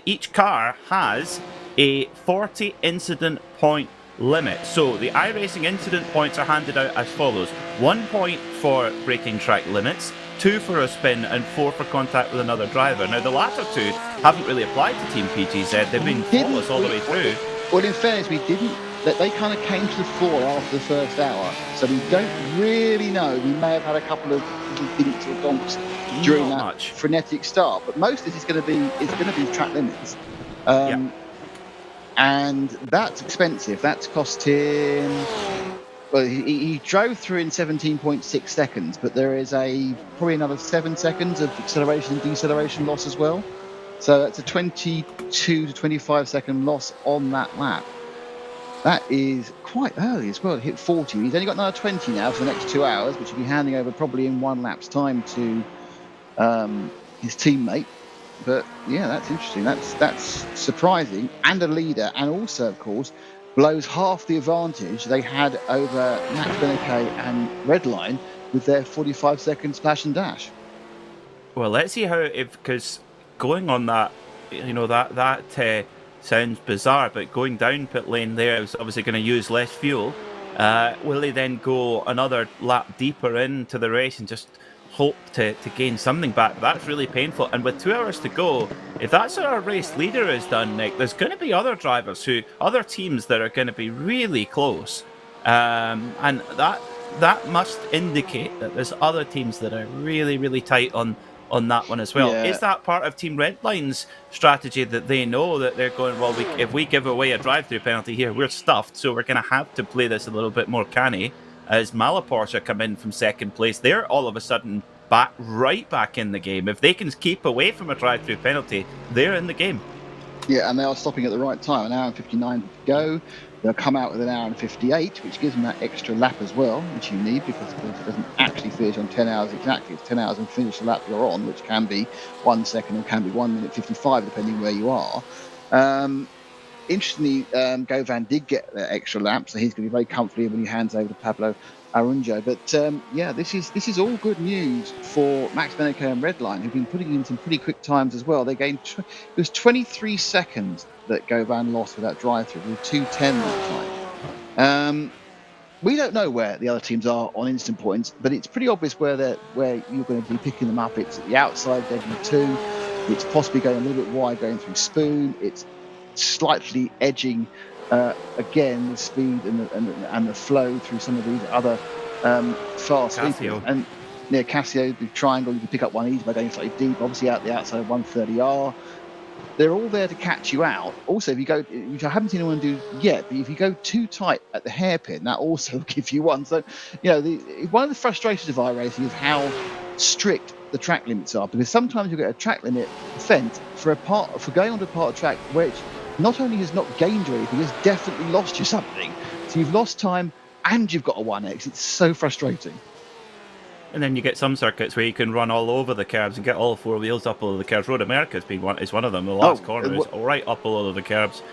each car has a 40 incident point limit. So the iRacing incident points are handed out as follows: 1 point for braking track limits, 2 for a spin, and 4 for contact with another driver. Now, the latter 2 haven't really applied to Team PGZ. They've been flawless all the way through. Well, in fairness, we didn't. They kind of came to the fore after the first hour, so we don't really know. We may have had a couple of little dinks or donks during that frenetic start, but most of this is going to be track limits, and that's expensive. That's cost him. Well, he drove through in 17.6 seconds, but there is probably another 7 seconds of acceleration and deceleration loss as well. So that's a 22 to 25 second loss on that lap. That is quite early as well. It hit 40. He's only got another 20 now for the next 2 hours, which he'll be handing over probably in 1 lap's time to his teammate. But yeah, that's interesting. That's surprising, and a leader, and also, of course, blows half the advantage they had over Max Benecke and Redline with their 45-second splash and dash. Well, let's see how, because going on that, that sounds bizarre, but going down pit lane there is obviously going to use less fuel. Will they then go another lap deeper into the race and just hope to gain something back? That's really painful. And with 2 hours to go, if that's what our race leader has done, Nick, there's going to be other teams that are going to be really close. And that must indicate that there's other teams that are really, really tight on that one as well. Yeah. Is that part of Team Redline's strategy, that they know that they're going, well, if we give away a drive-through penalty here, we're stuffed, so we're going to have to play this a little bit more canny? As Malaporsche come in from second place, they're all of a sudden right back in the game. If they can keep away from a drive-through penalty, they're in the game. Yeah, and they are stopping at the right time. An hour and 59 to go. They'll come out with an hour and 58, which gives them that extra lap as well, which you need, because of course it doesn't actually finish on 10 hours exactly. It's 10 hours and finish the lap you're on, which can be 1 second or can be 1 minute 55, depending where you are. Interestingly, Govan did get that extra lap, so he's going to be very comfortable when he hands over to Pablo Arunjo. But yeah, this is all good news for Max Benecke and Redline, who've been putting in some pretty quick times as well. They gained it was 23 seconds that Govan lost with that drive-through, with 2:10 that time. We don't know where the other teams are on instant points, but it's pretty obvious where you're going to be picking them up. It's at the outside, Devon 2. It's possibly going a little bit wide, going through Spoon. It's slightly edging again the speed and the flow through some of these other fast Casio. And near Casio, the triangle, you can pick up one easy by going slightly deep, obviously out the outside of 130R. They're all there to catch you out. Also, which I haven't seen anyone do yet, but if you go too tight at the hairpin, that also will give you one. So, one of the frustrations of iRacing is how strict the track limits are, because sometimes you get a track limit offence for going onto a part of track which not only has not gained you anything, has definitely lost you something. So you've lost time and you've got a 1x. It's so frustrating. And then you get some circuits where you can run all over the curbs and get all 4 wheels up all over the curbs. Road America is one of them. The last corner is right up all over the curbs.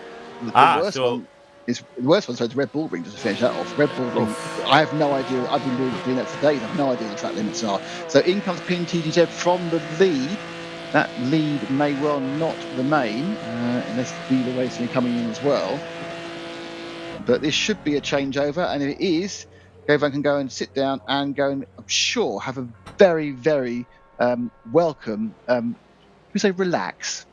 The worst one's the Red Bull Ring, just to finish that off. Red Bull Ring, I have no idea. I've been doing that for days. I have no idea what the track limits are. So in comes PNTGZ from the lead. That lead may well not remain, unless Beeler Racing are coming in as well. But this should be a changeover, and if it is, Govan can go and sit down and go and, I'm sure, have a very, very welcome, we say relax.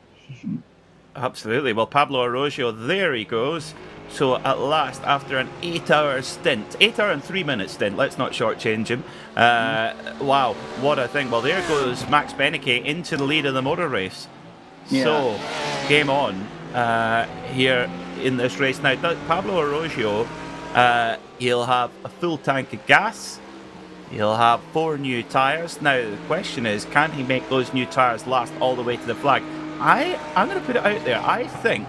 Absolutely. Well, Pablo Arroyo, there he goes. So at last, after an 8-hour stint, 8 hour and 3 minute stint, let's not shortchange him. Wow, what a thing. Well, there goes Max Benecke into the lead of the motor race. Yeah. So, game on here in this race. Now, Pablo Arroyo, he'll have a full tank of gas. He'll have 4 new tyres. Now, the question is, can he make those new tyres last all the way to the flag? I'm going to put it out there. I think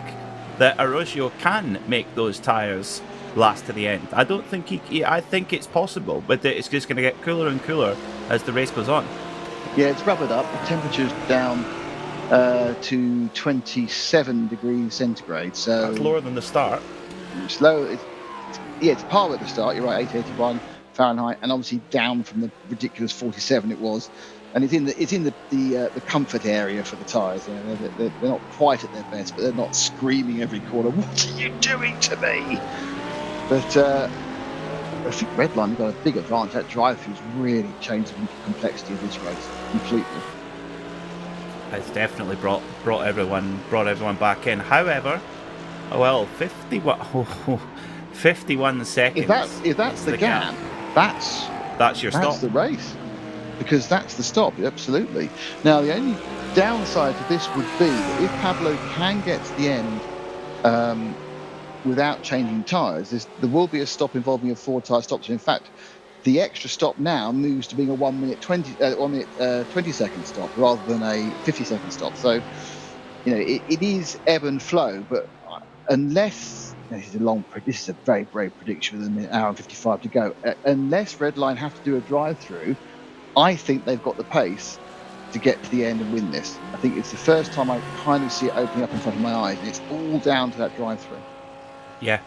that Arroyo can make those tyres last to the end. I don't think I think it's possible, but it's just going to get cooler and cooler as the race goes on. Yeah, it's rubbered up. The temperature's down to 27 degrees centigrade. So that's lower than the start. It's low. It's par with the start. You're right, 881 Fahrenheit, and obviously down from the ridiculous 47 it was. And it's in the comfort area for the tyres. They're not quite at their best, but they're not screaming every corner, "What are you doing to me?" But I think Redline got a big advantage. That drive-through's really changed the complexity of this race completely. It's definitely brought everyone back in. However, 51 seconds. If that's the gap, that's your stop. That's the race. Because that's the stop, absolutely. Now, the only downside to this would be that if Pablo can get to the end without changing tyres, there will be a stop involving a 4-tyre stop. So in fact, the extra stop now moves to being a 1 minute 20 second stop rather than a 50-second stop. So, it is ebb and flow, but unless This is a very brave prediction with an hour and 55 to go. Unless Redline have to do a drive-through, I think they've got the pace to get to the end and win this. I think it's the first time I kind of see it opening up in front of my eyes, and it's all down to that drive-through. Yeah,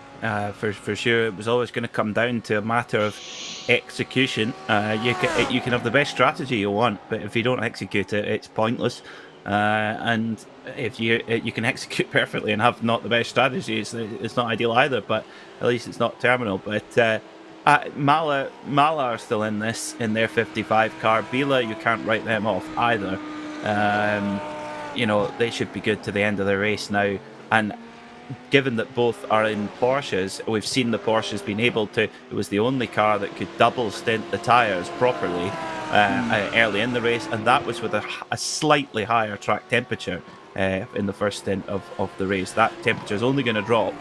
for sure. It was always going to come down to a matter of execution. You can have the best strategy you want, but if you don't execute it, it's pointless. And if you can execute perfectly and have not the best strategy, it's not ideal either. But at least it's not terminal. But Mala are still in this in their 55 car. Bila, you can't write them off either. They should be good to the end of the race now. And given that both are in Porsches, we've seen the Porsches being able to. It was the only car that could double stint the tyres properly early in the race, and that was with a slightly higher track temperature in the first stint of the race. That temperature is only going to drop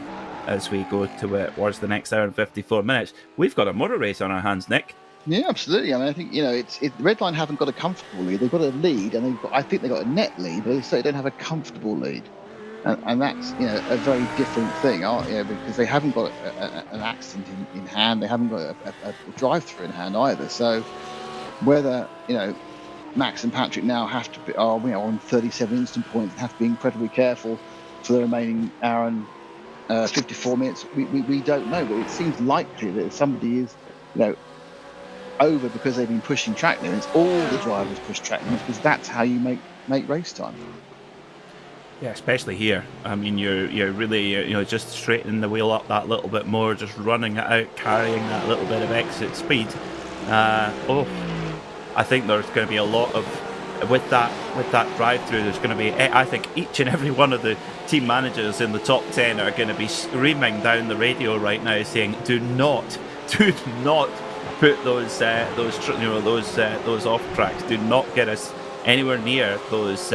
as we go towards the next hour and 54 minutes. We've got a motor race on our hands, Nick. Yeah, absolutely. I mean, I think Redline haven't got a comfortable lead. They've got a lead, and I think they've got a net lead, but they certainly don't have a comfortable lead, and that's a very different thing, because they haven't got an accident in hand. They haven't got a drive-through in hand either. So whether Max and Patrick now have to are on 37 instant points and have to be incredibly careful for the remaining hour and 54 minutes, we don't know, but it seems likely that if somebody is over because they've been pushing track limits, all the drivers push track limits because that's how you make race time. Yeah, especially here. I mean, you're really just straightening the wheel up that little bit more, just running it out, carrying that little bit of exit speed. I think there's going to be a lot of with that drive-through. There's going to be, I think, each and every one of the team managers in the top 10 are going to be screaming down the radio right now, saying, "Do not put those off tracks. Do not get us anywhere near those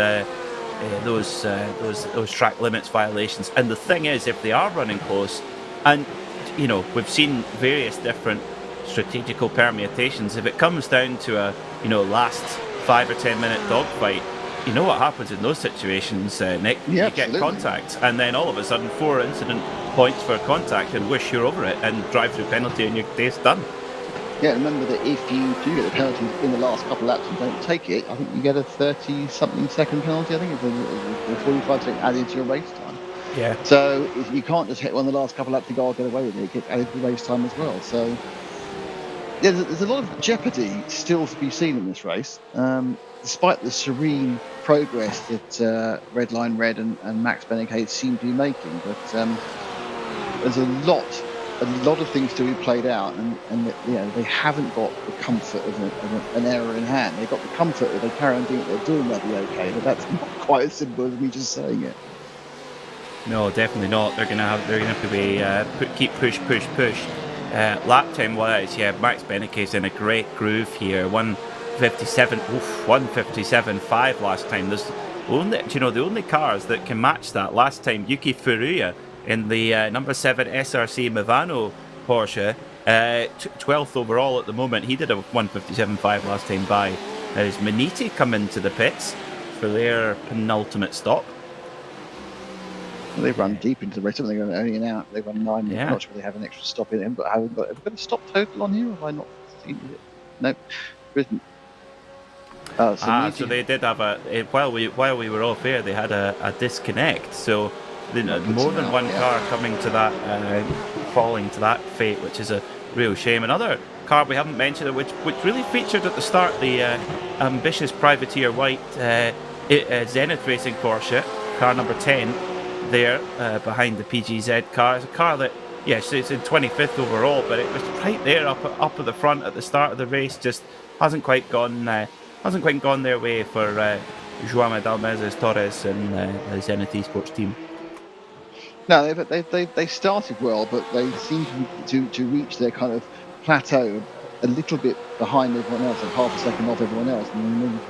track limits violations." And the thing is, if they are running close, and we've seen various different strategical permutations, if it comes down to a last 5 or 10 minute dogfight, you know what happens in those situations, Nick? Yeah, you get absolutely. contact, and then all of a sudden 4 incident points for contact, and wish you're over it, and drive-through penalty, and your day's done. Yeah, remember that if you do get the penalty in the last couple of laps and don't take it, I think you get a 30-something second penalty. I think it's a 45 second added to your race time. Yeah. So you can't just hit one the last couple of laps to go, I'll get away with it. It gets added to the race time as well. So yeah, there's a lot of jeopardy still to be seen in this race, despite the serene progress that Redline Red and Max Benecade seem to be making. But there's a lot of things to be played out, and they haven't got the comfort of an error in hand. They've got the comfort that they carry on doing what they're doing, they'll be okay. But that's not quite as simple as me just saying it. No, definitely not. They're gonna have to be keep push. Lap time wise, Max Benecade's in a great groove here. 157.5 last time. There's only the only cars that can match that last time. Yuki Furuya in the number 7 SRC Movano Porsche, 12th overall at the moment. He did a 157.5 last time by. There's Maniti come into the pits for their penultimate stop. Well, they've run deep into the race, haven't they? They're only an out. They've run 9. Yeah. I'm not sure they have an extra stop in them, but have we got a stop total on here? Or have I not seen it? No, there isn't. So they did have while we were off air, they had a disconnect. So more than one car coming to that, falling to that fate, which is a real shame. Another car we haven't mentioned, which really featured at the start, the ambitious privateer white Zenith Racing Porsche, car number 10. There behind the PGZ car. It's a car that, so it's in 25th overall, but it was right there up at the front at the start of the race. Just hasn't quite gone their way for João Dalmezes Torres and the Zenith Esports team. No, they started well, but they seem to reach their kind of plateau a little bit behind everyone else, and half a second off everyone else. And then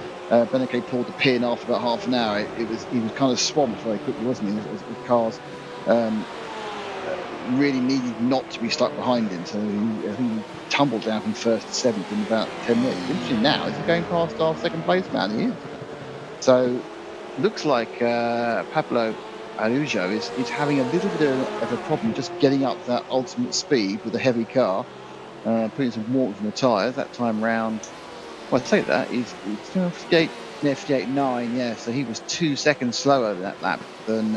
Benecade pulled the pin after about half an hour. He was kind of swamped very quickly, wasn't he? As cars really needed not to be stuck behind him. So I think he tumbled down from first to 7th in about 10 minutes. Interesting now, is he going past our second place man? He is. So looks like Pablo Araujo is having a little bit of a problem just getting up that ultimate speed with a heavy car, putting some warmth in the tyres that time round. Well, I say that he's 58.9, yeah. So he was 2 seconds slower that lap than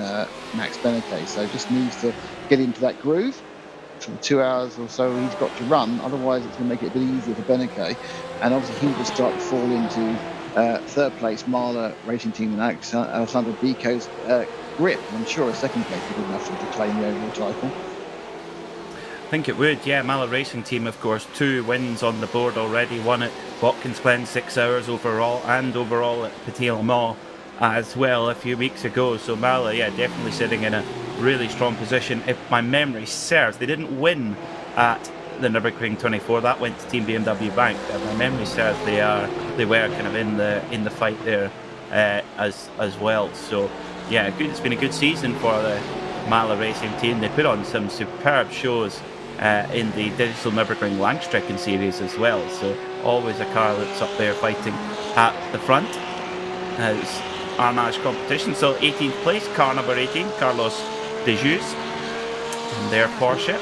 Max Beneke. So just needs to get into that groove for the 2 hours or so he's got to run. Otherwise, it's going to make it a bit easier for Beneke. And obviously, he will start to fall into third place Marla Racing Team and Alessandro Bico's grip. And I'm sure a second place would enough to claim the overall title. I think it would, yeah. Mala Racing Team, of course, 2 wins on the board already. One at Watkins Glen, 6 hours overall, and overall at Petit Le Mans as well a few weeks ago. So Mala, yeah, definitely sitting in a really strong position. If my memory serves, they didn't win at the Nürburgring 24. That went to Team BMW Bank. If my memory serves, they were kind of in the fight there as well. So yeah, good. It's been a good season for the Mala Racing Team. They put on some superb shows in the Digital Nürburgring Langstrecken series as well. So always a car that's up there fighting at the front. It's Armage competition. So 18th place, car number 18, Carlos De Jesus, and their Porsche.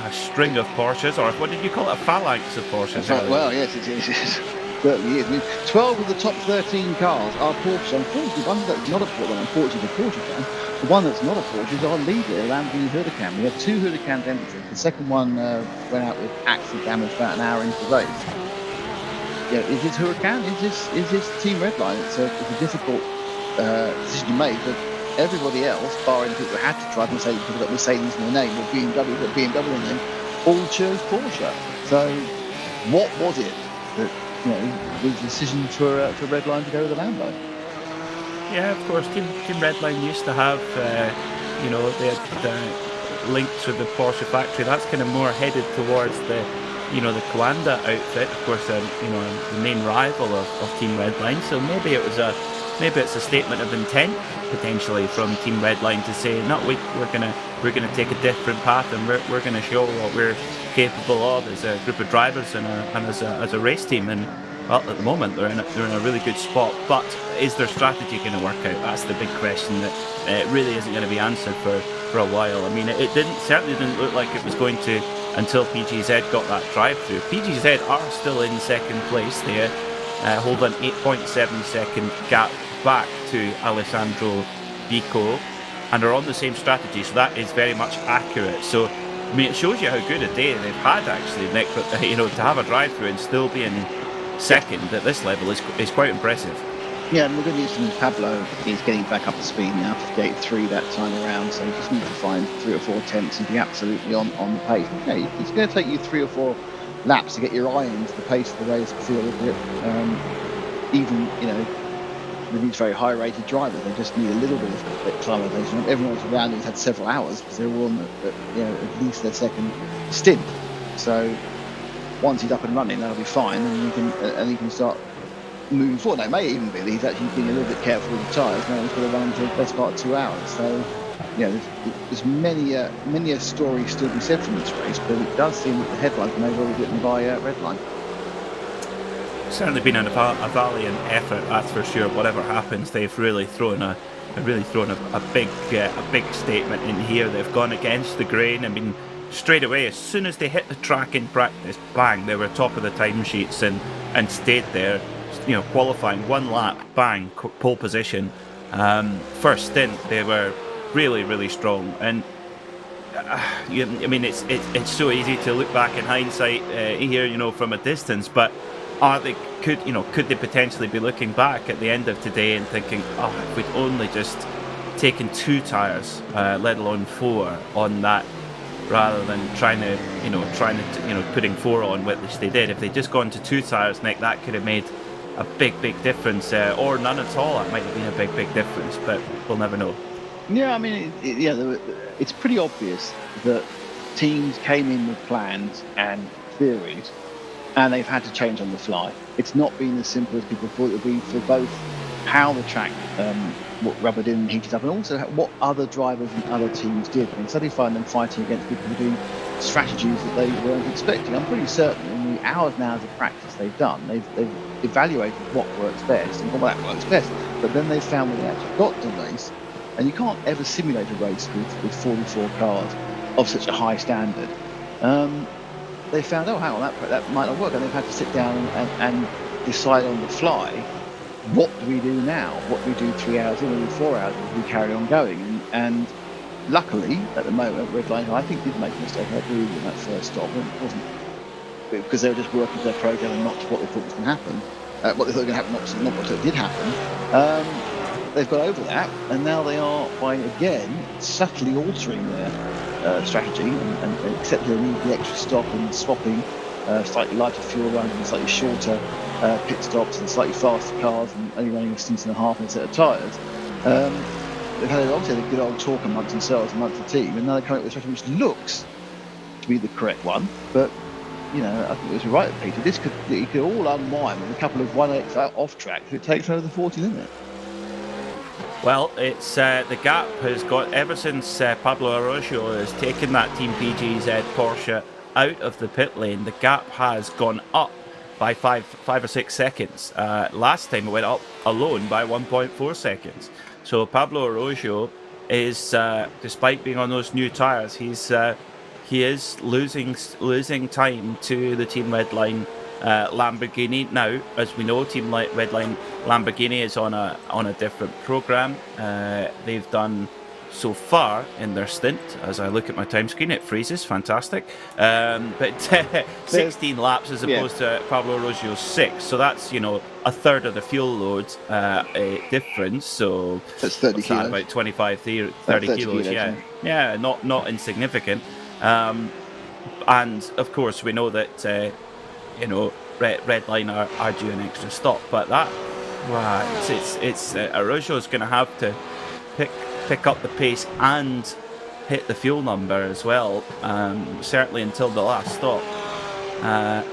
A string of Porsches, or what did you call it? A phalanx of Porsches. Right, well, yes, it is. Certainly is. I mean, 12 of the top 13 cars are Porsche. Unfortunately, one that's not a Porsche, unfortunately the Porsche fan, the one that's not a Porsche is our leader, Lamborghini Huracan. We have 2 Huracans entered. The second one went out with accident damage about an hour into the race. Yeah, is this Huracan? Is this Team Redline? It's a difficult decision to make, but everybody else, barring people who had to drive Mercedes because they've got Mercedes in their name, or BMW, but BMW in their name, all chose Porsche. So, what was it that was the decision for Redline to go with the Lambo? Yeah, of course. Team Redline used to have, they had links with the Porsche factory. That's kind of more headed towards the Coanda outfit, of course, the main rival of Team Redline. So maybe it's a statement of intent potentially from Team Redline to say, no, we're gonna take a different path, and we're gonna show what we're capable of as a group of drivers and as a race team. And well, at the moment they're in a really good spot. But is their strategy going to work out? That's the big question that really isn't going to be answered for a while. I mean, it certainly didn't look like it was going to until PGZ got that drive-through. PGZ are still in second place there, hold an 8.7 second gap back to Alessandro Bico, and are on the same strategy, so that is very much accurate. So I mean, it shows you how good a day they've had actually, Nick. But to have a drive-through and still be in second at this level is quite impressive. Yeah, and we're going to use some. Pablo is getting back up to speed now, 58.3 that time around, so you just need to find 3 or 4 tenths and be absolutely on the pace. Okay, it's going to take you 3 or 4 laps to get your eye into the pace of the race field. Even with these very high-rated drivers, they just need a little bit of acclimatization. Everyone else around has had several hours because they're all on at least their second stint. So once he's up and running, that'll be fine, and he can start moving forward. Now, it may even be that he's actually being a little bit careful with the tyres. Now he's got to run for the best part of 2 hours. So there's many a story still to be said from this race, but it does seem that the headlines may well be written by Redline. Certainly been a valiant effort, that's for sure. Whatever happens, they've really thrown a big statement in here. They've gone against the grain. I mean, straight away, as soon as they hit the track in practice, bang, they were top of the timesheets and stayed there. Qualifying 1 lap, bang, pole position. First stint, they were really, really strong. And it's so easy to look back in hindsight here, from a distance, but could they potentially be looking back at the end of today and thinking, if we'd only just taken 2 tyres, let alone 4 on that, rather than putting 4 on, which they did. If they'd just gone to 2 tyres, Nick, that could have made a big difference, or none at all. That might have been a big difference, but we'll never know. Yeah, I mean, it's pretty obvious that teams came in with plans and theories, and they've had to change on the fly. It's not been as simple as people thought it would be for both how the track what rubber did and heated up, and also what other drivers and other teams did. And suddenly find them fighting against people who do strategies that they weren't expecting. I'm pretty certain hours and hours of practice they've done, they've evaluated what works best and what that works best. But then they found when they actually got to race, and you can't ever simulate a race with 44 cars of such a high standard. They found, oh, hang on, that might not work, and they've had to sit down and decide on the fly, what do we do now? What do we do 3 hours in, or 4 hours, as we carry on going? And luckily, at the moment, Redline, I think, did make a mistake. I agree with that first stop. It wasn't because they were just working their program and not what they thought was going to happen. What they thought was going to happen, not what did happen. They've got over that, and now they are, by again, subtly altering their strategy and accepting they need the extra stop and swapping slightly lighter fuel runs and slightly shorter pit stops and slightly faster cars and only running a stint and a half and a set of tyres. They've obviously had a good old talk amongst themselves, amongst the team, and now they're coming up with a strategy which looks to be the correct one. But I think it was right, Peter. It could all unwind with a couple of 1/8 off track if it takes over the 40 limit. Well, it's the gap has got ever since Pablo Arroyo has taken that Team PGZ Porsche out of the pit lane. The gap has gone up by 5 or 6 seconds. Last time it went up alone by 1.4 seconds. So Pablo Arroyo is, despite being on those new tyres, he is losing time to the Team Redline Lamborghini. Now, as we know, Team Redline Lamborghini is on a different program. They've done so far in their stint. As I look at my time screen, it freezes. Fantastic. But 16 laps as opposed to Pablo Arroyo's 6. So that's a third of the fuel load difference. So that's 30 kilos. About 30 kilos. Yeah, not insignificant. And of course, we know that Redline are due an extra stop, but it's Arroyo's going to have to pick up the pace and hit the fuel number as well, certainly until the last stop.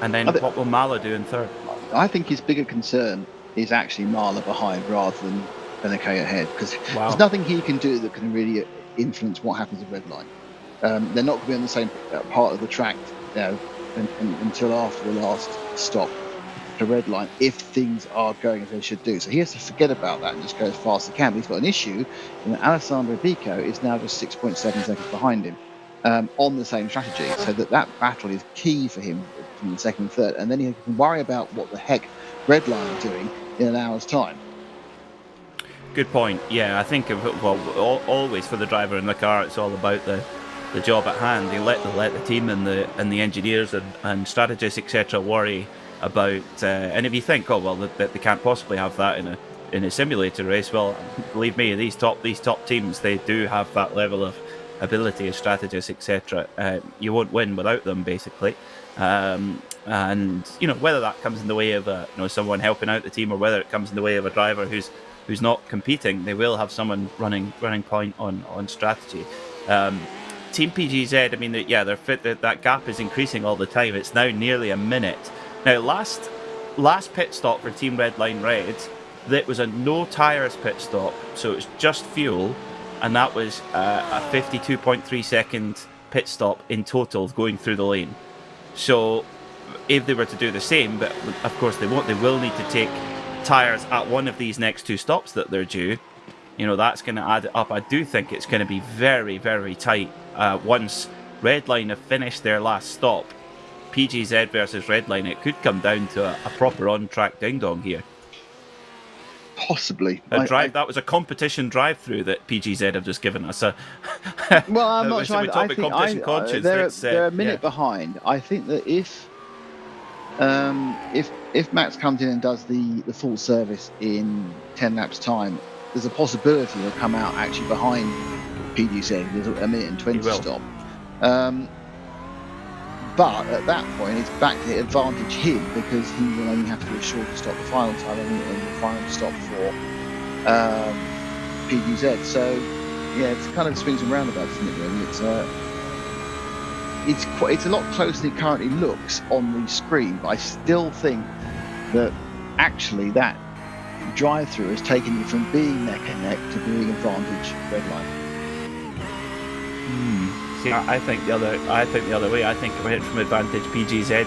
And then what will Mala do in third? I think his bigger concern is actually Mala behind rather than Benaké ahead, because there's nothing he can do that can really influence what happens at Redline. They're not going to be on the same part of the track until after the last stop to Redline, if things are going as they should do. So he has to forget about that and just go as fast as he can. But he's got an issue, and Alessandro Bico is now just 6.7 seconds behind him on the same strategy. So that battle is key for him from the second and third, and then he can worry about what the heck Redline are doing in an hour's time. Good point. Yeah, I think always for the driver in the car, it's all about the job at hand. They let the team and the engineers and strategists, etc., worry about. And if you think, that they can't possibly have that in a simulator race, well, believe me, these top teams, they do have that level of ability as strategists, etc. You won't win without them, basically. And whether that comes in the way of someone helping out the team, or whether it comes in the way of a driver who's not competing, they will have someone running point on strategy. Team PGZ, I mean, they're fit. That gap is increasing all the time. It's now nearly a minute. Now, last pit stop for Team Redline Red, that was a no tyres pit stop, so it was just fuel, and that was a 52.3 second pit stop in total going through the lane. So, if they were to do the same, but of course they won't, they will need to take tyres at one of these next 2 stops that they're due. That's going to add it up. I do think it's going to be very, very tight once Redline have finished their last stop. PGZ versus Redline, it could come down to a proper on-track ding-dong here. Possibly. That was a competition drive-through that PGZ have just given us. Well, I'm not sure. I think they're a minute behind. I think that if Max comes in and does the full service in 10 laps time, there's a possibility he'll come out actually behind PGZ. There's a minute and 20 stop. But at that point, it's back to advantage him, because he will only have to do a shorter stop the final time and the final stop for PGZ. So, yeah, it's kind of swings and roundabouts, isn't it, really? It's a lot closer than it currently looks on the screen, but I still think that actually that drive-through has taken you from being neck and neck to being advantage Redline. See, I think the other way. I think it went from advantage PGZ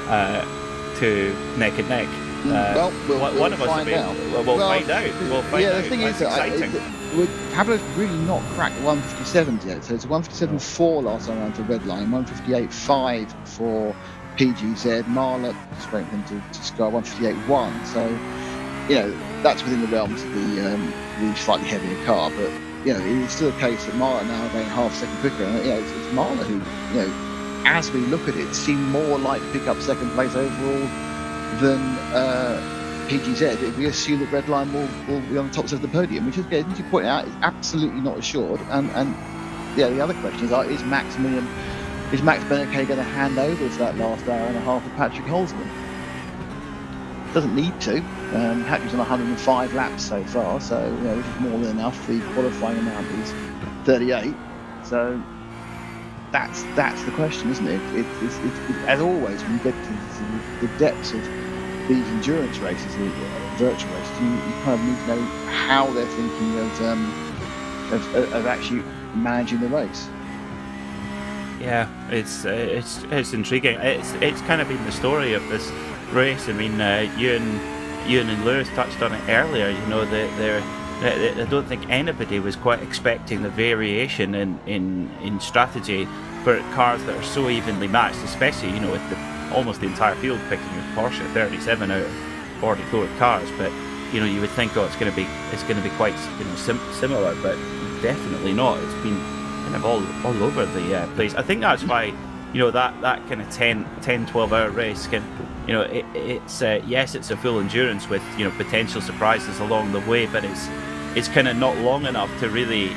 to neck and neck. Well, one of us find out. We'll find out. We'll find out. The thing is that Pablo's really not cracked 157 yet. So it's a 157.4 last time around for Redline, 158.5 for PGZ. Marla strengthened to score 158.1. So, that's within the realms of the slightly heavier car. But, it's still a case that Marla now going half a second quicker. And, it's Marla who, as we look at it, seemed more like to pick up second place overall than PGZ. If we assume that Redline will be on the top of the podium, which is, as you point out, is absolutely not assured. And the other question is Max Beneke going to hand over for that last hour and a half of Patrick Holzman? Doesn't need to. Patrick's on 105 laps so far, so which is more than enough. The qualifying amount is 38, so that's the question, isn't it? It's as always when you get to the depths of these endurance races, virtual races, you kind of need to know how they're thinking of actually managing the race. Yeah, it's intriguing. It's kind of been the story of this race. I mean, Ewan and Lewis touched on it earlier. I don't think anybody was quite expecting the variation in strategy for cars that are so evenly matched, especially with almost the entire field picking a Porsche 37 out of 44 cars. But you would think, it's going to be quite similar, but definitely not. It's been kind of all over the place. I think that's why that kind of 10-12 hour race can it's yes, it's a full endurance with potential surprises along the way, but it's kind of not long enough to really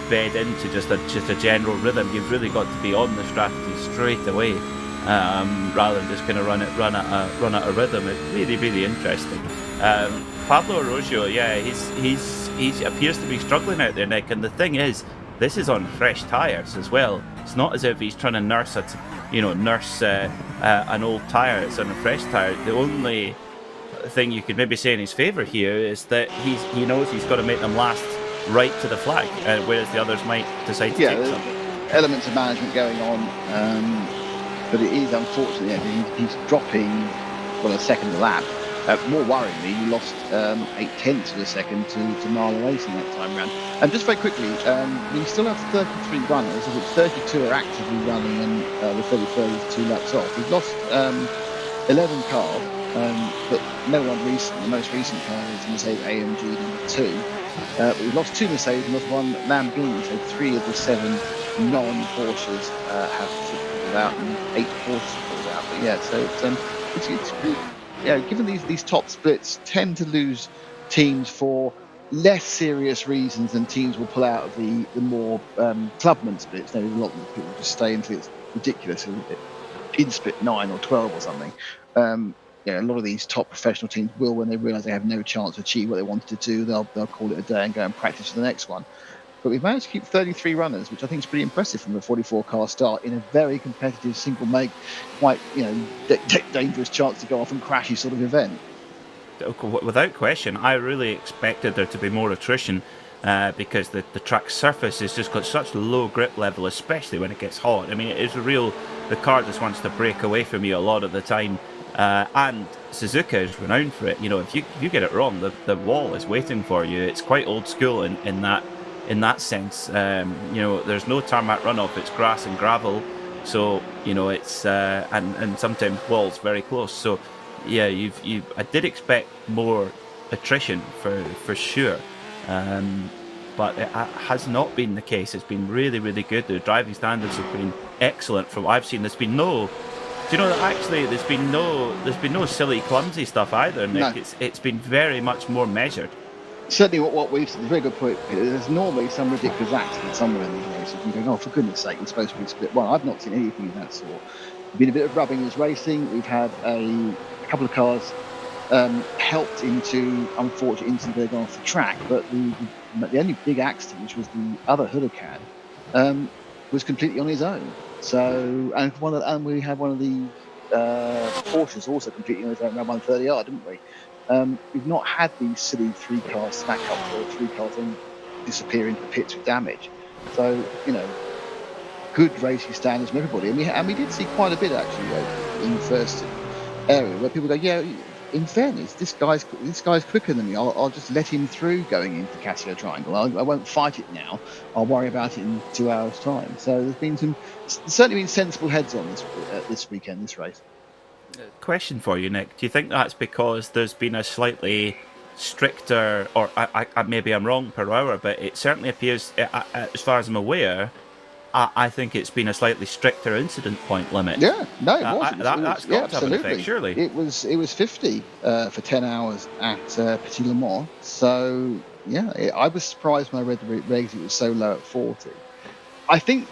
bed into just a general rhythm. You've really got to be on the strategy straight away, rather than just kind of run at a rhythm. It's really, really interesting. Pablo Arroyo, he appears to be struggling out there, Nick, and the thing is, this is on fresh tyres as well. It's not as if he's trying to nurse an old tyre. It's on a fresh tyre. The only thing you could maybe say in his favour here is that he knows he's got to make them last right to the flag, whereas the others might decide to take some. Elements of management going on, but it is unfortunately he's dropping a second lap. More worryingly, he lost 0.8 of a second to Marla Racing that time round. And just very quickly, we still have 33 runners, of which 32 are actively running, and the 33rd is 2 laps off. We've lost 11 cars, but no one recent. The most recent car is Mercedes AMG number 2. But we've lost 2 Mercedes and lost 1 Lamborghini, so 3 of the 7 non-Porsches have pulled out, and 8 Porsches pulled out. But so it's given these top splits tend to lose teams for less serious reasons than teams will pull out of the more clubman splits. A lot of people just stay until it's ridiculous in split 9 or 12 or something. A lot of these top professional teams will, when they realise they have no chance to achieve what they wanted to do, they'll call it a day and go and practice for the next one. But we've managed to keep 33 runners, which I think is pretty impressive from a 44-car start in a very competitive single make, quite dangerous chance to go off and crashy sort of event. Without question, I really expected there to be more attrition because the track surface has just got such low grip level, especially when it gets hot. I mean, the car just wants to break away from you a lot of the time. And Suzuka is renowned for it. If you get it wrong, the wall is waiting for you. It's quite old school in that sense. There's no tarmac runoff, it's grass and gravel, so it's and sometimes walls very close. So I did expect more attrition for sure, but it has not been the case. It's been really, really good. The driving standards have been excellent from what I've seen. There's been no there's been no silly clumsy stuff either, Nick. No. It's been very much more measured. Certainly what we've seen, very good point. There's normally some ridiculous accident somewhere in these races. You go, for goodness sake, it's supposed to be split one. I've not seen anything of that sort. There's been a bit of rubbing as racing. We've had a couple of cars helped into going off the track, but the only big accident, which was the other Huracan, was completely on his own. So, and we had one of the Porsches also completely on his own around 130R, didn't we? We've not had these silly 3 cars smack up or 3 cars then disappear into the pits with damage. So, good racing standards from everybody. And we did see quite a bit actually. in first area where people go, yeah, in fairness, this guy's quicker than me. I'll just let him through going into Casio Triangle. I won't fight it now. I'll worry about it in 2 hours' time. So there's been certainly been sensible heads on this weekend, this race. Question for you, Nick. Do you think that's because there's been a slightly stricter, or I maybe I'm wrong per hour, but it certainly appears, as far as I'm aware, I think it's been a slightly stricter incident point limit. Yeah, no, it was. That's got to have an effect, surely. It was 50 for 10 hours at Petit Le Mans. So yeah, I was surprised when I read the regs. It was so low at 40. I think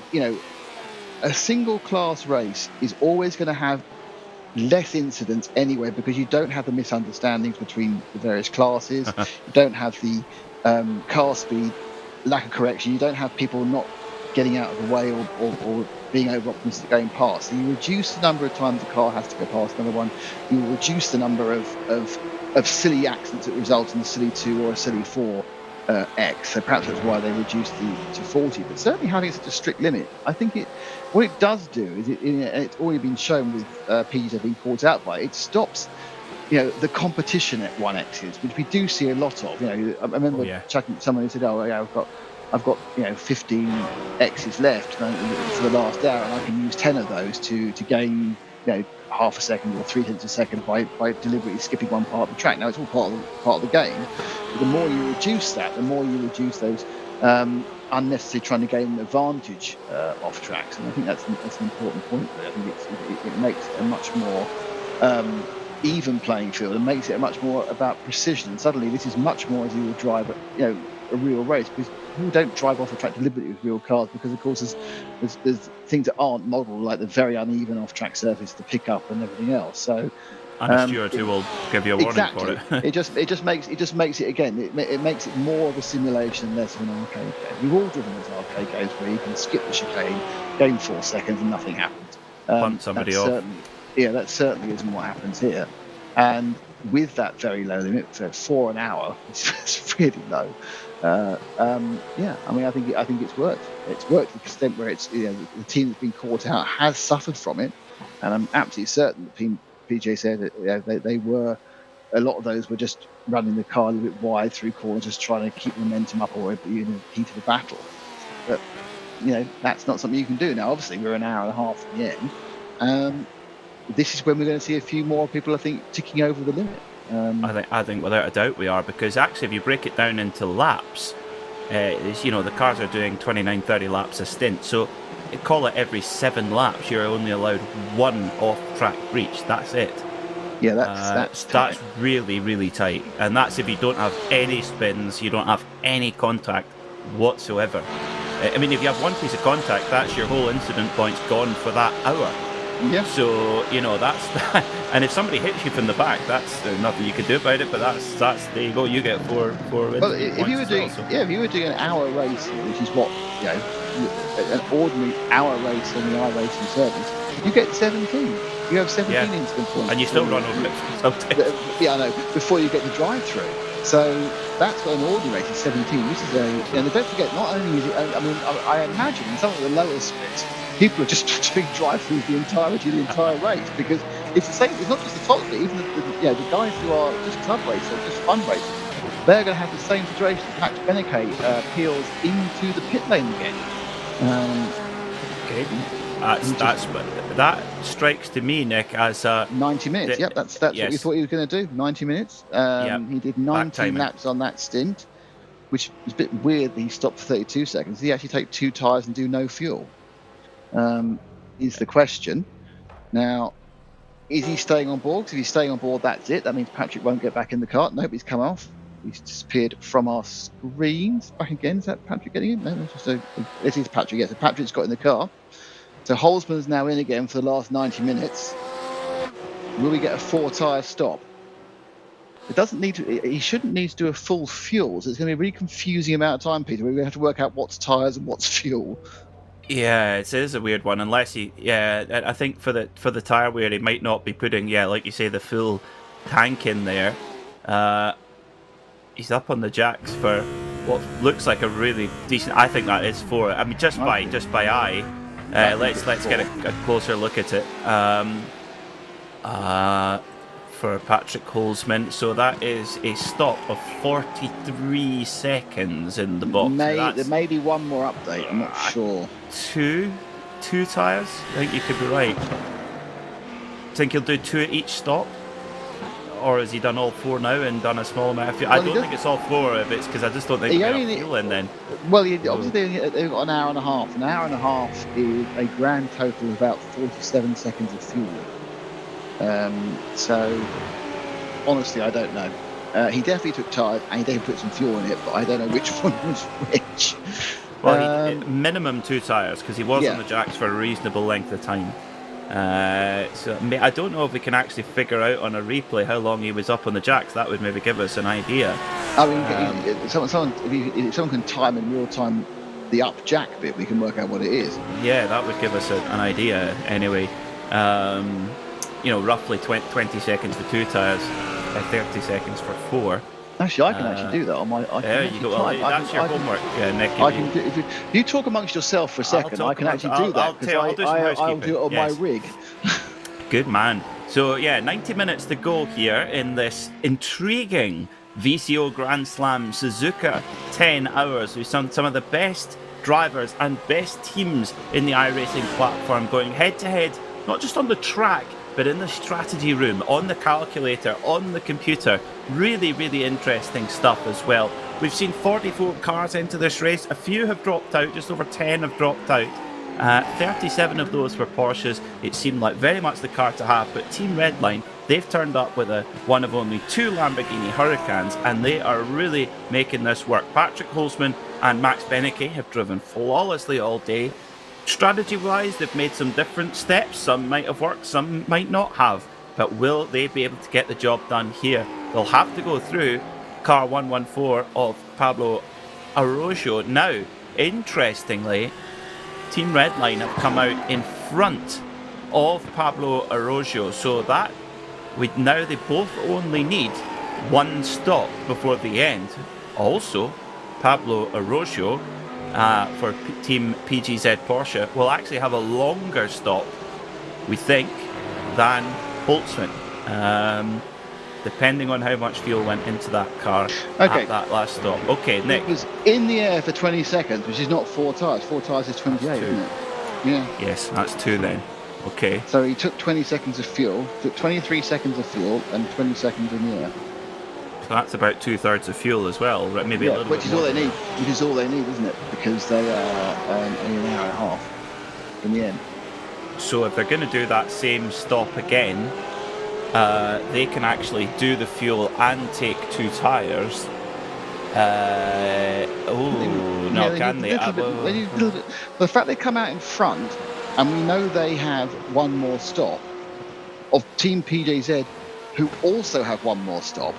a single class race is always going to have less incidents anyway, because you don't have the misunderstandings between the various classes. You don't have the car speed lack of correction. You don't have people not getting out of the way or being over-optimistic going past. So you reduce the number of times the car has to go past another one. You reduce the number of silly accidents that result in a silly 2 or a silly 4 X. So perhaps that's why they reduced to 40. But certainly having such a strict limit, I think what it does do is it's already been shown with PGs being caught out by it stops the competition at 1Xs, which we do see a lot of. I remember chatting to someone who said, "Oh, yeah, I've got 15 X's left for the last hour, and I can use 10 of those to gain half a second or 3/10 of a second by deliberately skipping one part of the track." Now it's all part of the game. But the more you reduce that, the more you reduce those unnecessarily trying to gain an advantage off tracks, and I think that's an important point. I think it makes it a much more even playing field and makes it much more about precision. And suddenly, this is much more as you would drive a real race, because people don't drive off the track deliberately with real cars, because of course there's things that aren't modelled, like the very uneven off-track surface, the pickup and everything else. So and a steward who will give you a warning exactly. for it. it just makes it again. It makes it more of a simulation, less of an arcade game. We've all driven those arcade games where you can skip the chicane, gain 4 seconds, and nothing happens. Punt somebody off. That certainly isn't what happens here. And with that very low limit, so 4 an hour, it's really low. I mean, I think it's worked. It's worked to the extent where it's the team that's been caught out has suffered from it, and I'm absolutely certain that PJ said that they were, a lot of those were just running the car a little bit wide through corners, just trying to keep momentum up or be in the heat of the battle. But that's not something you can do now. Obviously, we're an hour and a half from the end. This is when we're going to see a few more people, I think, ticking over the limit. I think without a doubt we are, because actually if you break it down into laps, the cars are doing 29-30 laps a stint, so call it every 7 laps you're only allowed 1 off-track breach. That's it. Yeah, that's really, really tight, and that's if you don't have any spins, you don't have any contact whatsoever. I mean, if you have one piece of contact, that's your whole incident points gone for that hour. Yeah. So that's that. And if somebody hits you from the back, that's nothing you can do about it. But that's there you go. You get 4 Well, if you were doing an hour race, which is what an ordinary hour race on the iRacing service, you get 17. You have 17 instant points, and you still run over it sometimes. Yeah, I know. Before you get the drive-through, so that's what an ordinary race is 17. This is and don't forget, not only is it. I mean, I imagine in some of the lower splits, people are just doing drive-throughs the entire race, because it's the same. It's not just the top speed. Even the guys who are just club racers, just fun racers, they're going to have the same situation. Max Beneke peels into the pit lane again. Okay. That strikes to me, Nick, as 90 minutes. Yep, that's what we thought he was going to do. 90 minutes. He did 19 laps on that stint, which is a bit weird that he stopped for 32 seconds. Did he actually take 2 tyres and do no fuel? Is the question. Now, is he staying on board? Because if he's staying on board, that's it. That means Patrick won't get back in the car. Nope, he's come off. He's disappeared from our screens. Back again. Is that Patrick getting in? No, this is Patrick. Yes, so Patrick's got in the car. So Holzman's now in again for the last 90 minutes. Will we get a 4-tyre stop? It doesn't need to. He shouldn't need to do a full fuel. So it's going to be a really confusing amount of time, Peter. We're going to have to work out what's tyres and what's fuel. Yeah, it is a weird one. Unless I think for the tyre wear, he might not be putting, like you say, the full tank in there. He's up on the jacks for what looks like a really decent. I think that is 4. I mean, just by eye. Let's get a closer look at it. for Patrick Holzman. So that is a stop of 43 seconds in the box. There may be one more update, I'm not sure. Two tyres? I think you could be right. Think he'll do 2 at each stop? Or has he done all 4 now and done a small amount of fuel? I don't think it's all 4 if it's because I just don't think we're going to fuel in then. Well, obviously they've got an hour and a half. An hour and a half is a grand total of about 47 seconds of fuel. So, honestly, I don't know. He definitely took tyres and he definitely put some fuel in it, but I don't know which one was which. Well, minimum 2 tyres because he was on the jacks for a reasonable length of time. So I don't know if we can actually figure out on a replay how long he was up on the jacks. That would maybe give us an idea. I mean, if someone can time in real time the up jack bit, we can work out what it is. Yeah, that would give us an idea anyway. Roughly 20 seconds for 2 tyres, 30 seconds for 4. Actually, I can actually do that on my. There you go. Well, that's your homework, Nick. I can do, if you talk amongst yourself for a second, I can actually do that because I'll do it on my rig. Good man. So 90 minutes to go here in this intriguing VCO Grand Slam Suzuka 10 hours. We've seen some of the best drivers and best teams in the iRacing platform going head to head, not just on the track, but in the strategy room, on the calculator, on the computer. Really, really interesting stuff as well. We've seen 44 cars enter this race. A few have dropped out, just over 10 have dropped out. 37 of those were Porsches. It seemed like very much the car to have, but Team Redline, they've turned up with one of only 2 Lamborghini Hurricanes, and they are really making this work. Patrick Holzman and Max Benecke have driven flawlessly all day. Strategy-wise, they've made some different steps. Some might have worked, some might not have. But will they be able to get the job done here? They'll have to go through car 114 of Pablo Arroyo. Now, interestingly, Team Redline have come out in front of Pablo Arroyo. So that they both only need 1 stop before the end. Also, Pablo Arroyo for Team PGZ Porsche will actually have a longer stop, we think, than Holtzman, depending on how much fuel went into that car at that last stop. Okay, Nick. It was in the air for 20 seconds, which is not 4 tyres. 4 tyres is 28, isn't it? Yeah. Yes, that's 2 then. Okay. So he took 20 seconds of fuel, took 23 seconds of fuel, and 20 seconds in the air. So that's about 2/3 of fuel as well, right? Maybe a little which bit is more. all they need. Which is all they need, isn't it? Because they are only an hour and a half in the end. So if they're going to do that same stop again, they can actually do the fuel and take 2 tyres. Can they? The fact they come out in front, and we know they have 1 more stop of Team PJZ, who also have 1 more stop,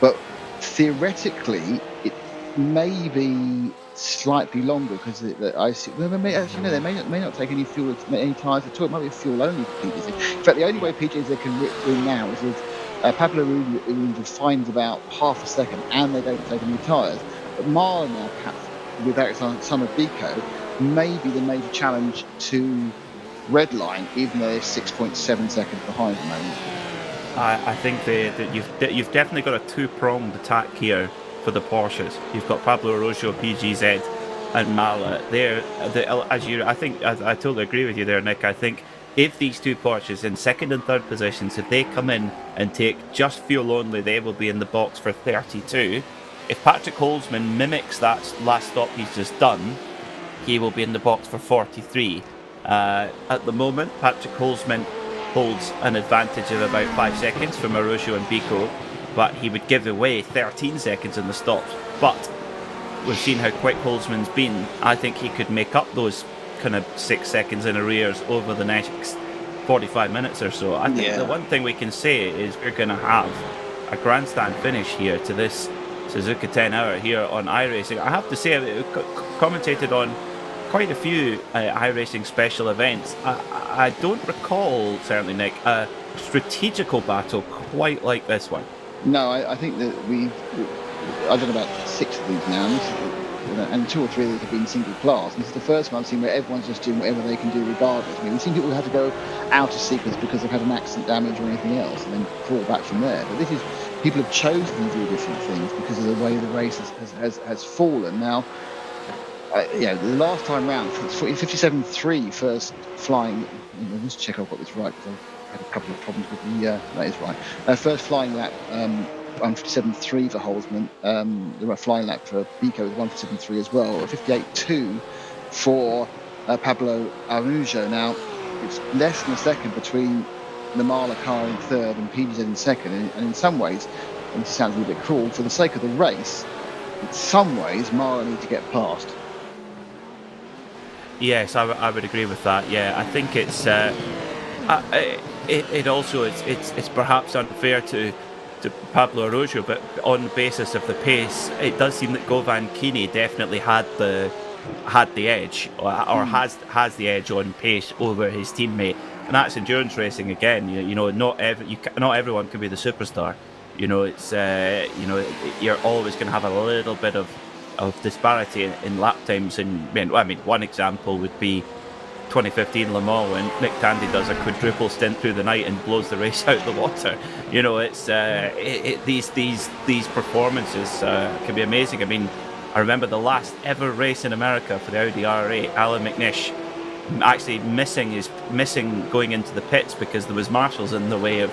but theoretically it may be slightly longer because they may not take any fuel, any tyres at all. It might be fuel only for PJZ. In fact, the only way PJZ can win now is if Pablo Arroyo finds about half a second and they don't take any tyres. But Marlon now, perhaps without son of Bico, may be the major challenge to Redline, even though they're 6.7 seconds behind at the moment. I think that you've definitely got a 2-pronged attack here for the Porsches. You've got Pablo Arroyo, PGZ, and Mala. I totally agree with you there, Nick. I think if these 2 Porsches in 2nd and 3rd positions, if they come in and take just fuel only, they will be in the box for 32. If Patrick Holzman mimics that last stop he's just done, he will be in the box for 43. At the moment, Patrick Holzman holds an advantage of about 5 seconds from Arroyo and Bico, but he would give away 13 seconds in the stops. But we've seen how quick Holzman's been. I think he could make up those kind of 6 seconds in arrears over the next 45 minutes or so. I think the one thing we can say is we're going to have a grandstand finish here to this Suzuka 10 hour here on iRacing. I have to say, I commentated on quite a few iRacing special events. I don't recall, certainly, Nick, a strategical battle quite like this one. No, I think that I've done about 6 of these now. And and 2 or 3 of those have been single class. This is the first one I've seen where everyone's just doing whatever they can do regardless. I mean, we've seen people who have to go out of sequence because they've had an accident, damage or anything else, and then crawl back from there. But this is, people have chosen to do different things because of the way the race has fallen. Now, the last time round, 57.3 first flying. Let's just check I've got this right, because I've had a couple of problems with the. That is right. First flying lap, 157.3 for Holzman. The flying lap for Vico was 157.3 as well. 58.2 for Pablo Araujo. Now, it's less than a second between the Marla car in third and PGZ in second, and in some ways, and this sounds a little bit cruel, for the sake of the race, in some ways, Marla needs to get past. Yes, I would agree with that. Yeah, I think it's it also it's perhaps unfair to Pablo Araujo, but on the basis of the pace, it does seem that Govan Kini definitely had the edge, or has the edge on pace over his teammate, and that's endurance racing again. Not everyone can be the superstar. It's you're always going to have a little bit of disparity in lap times. And one example would be 2015 Le Mans, when Nick Tandy does a quadruple stint through the night and blows the race out the water. It's these performances can be amazing. I mean, I remember the last ever race in America for the Audi R8, Alan McNish actually missing going into the pits because there was marshals in the way of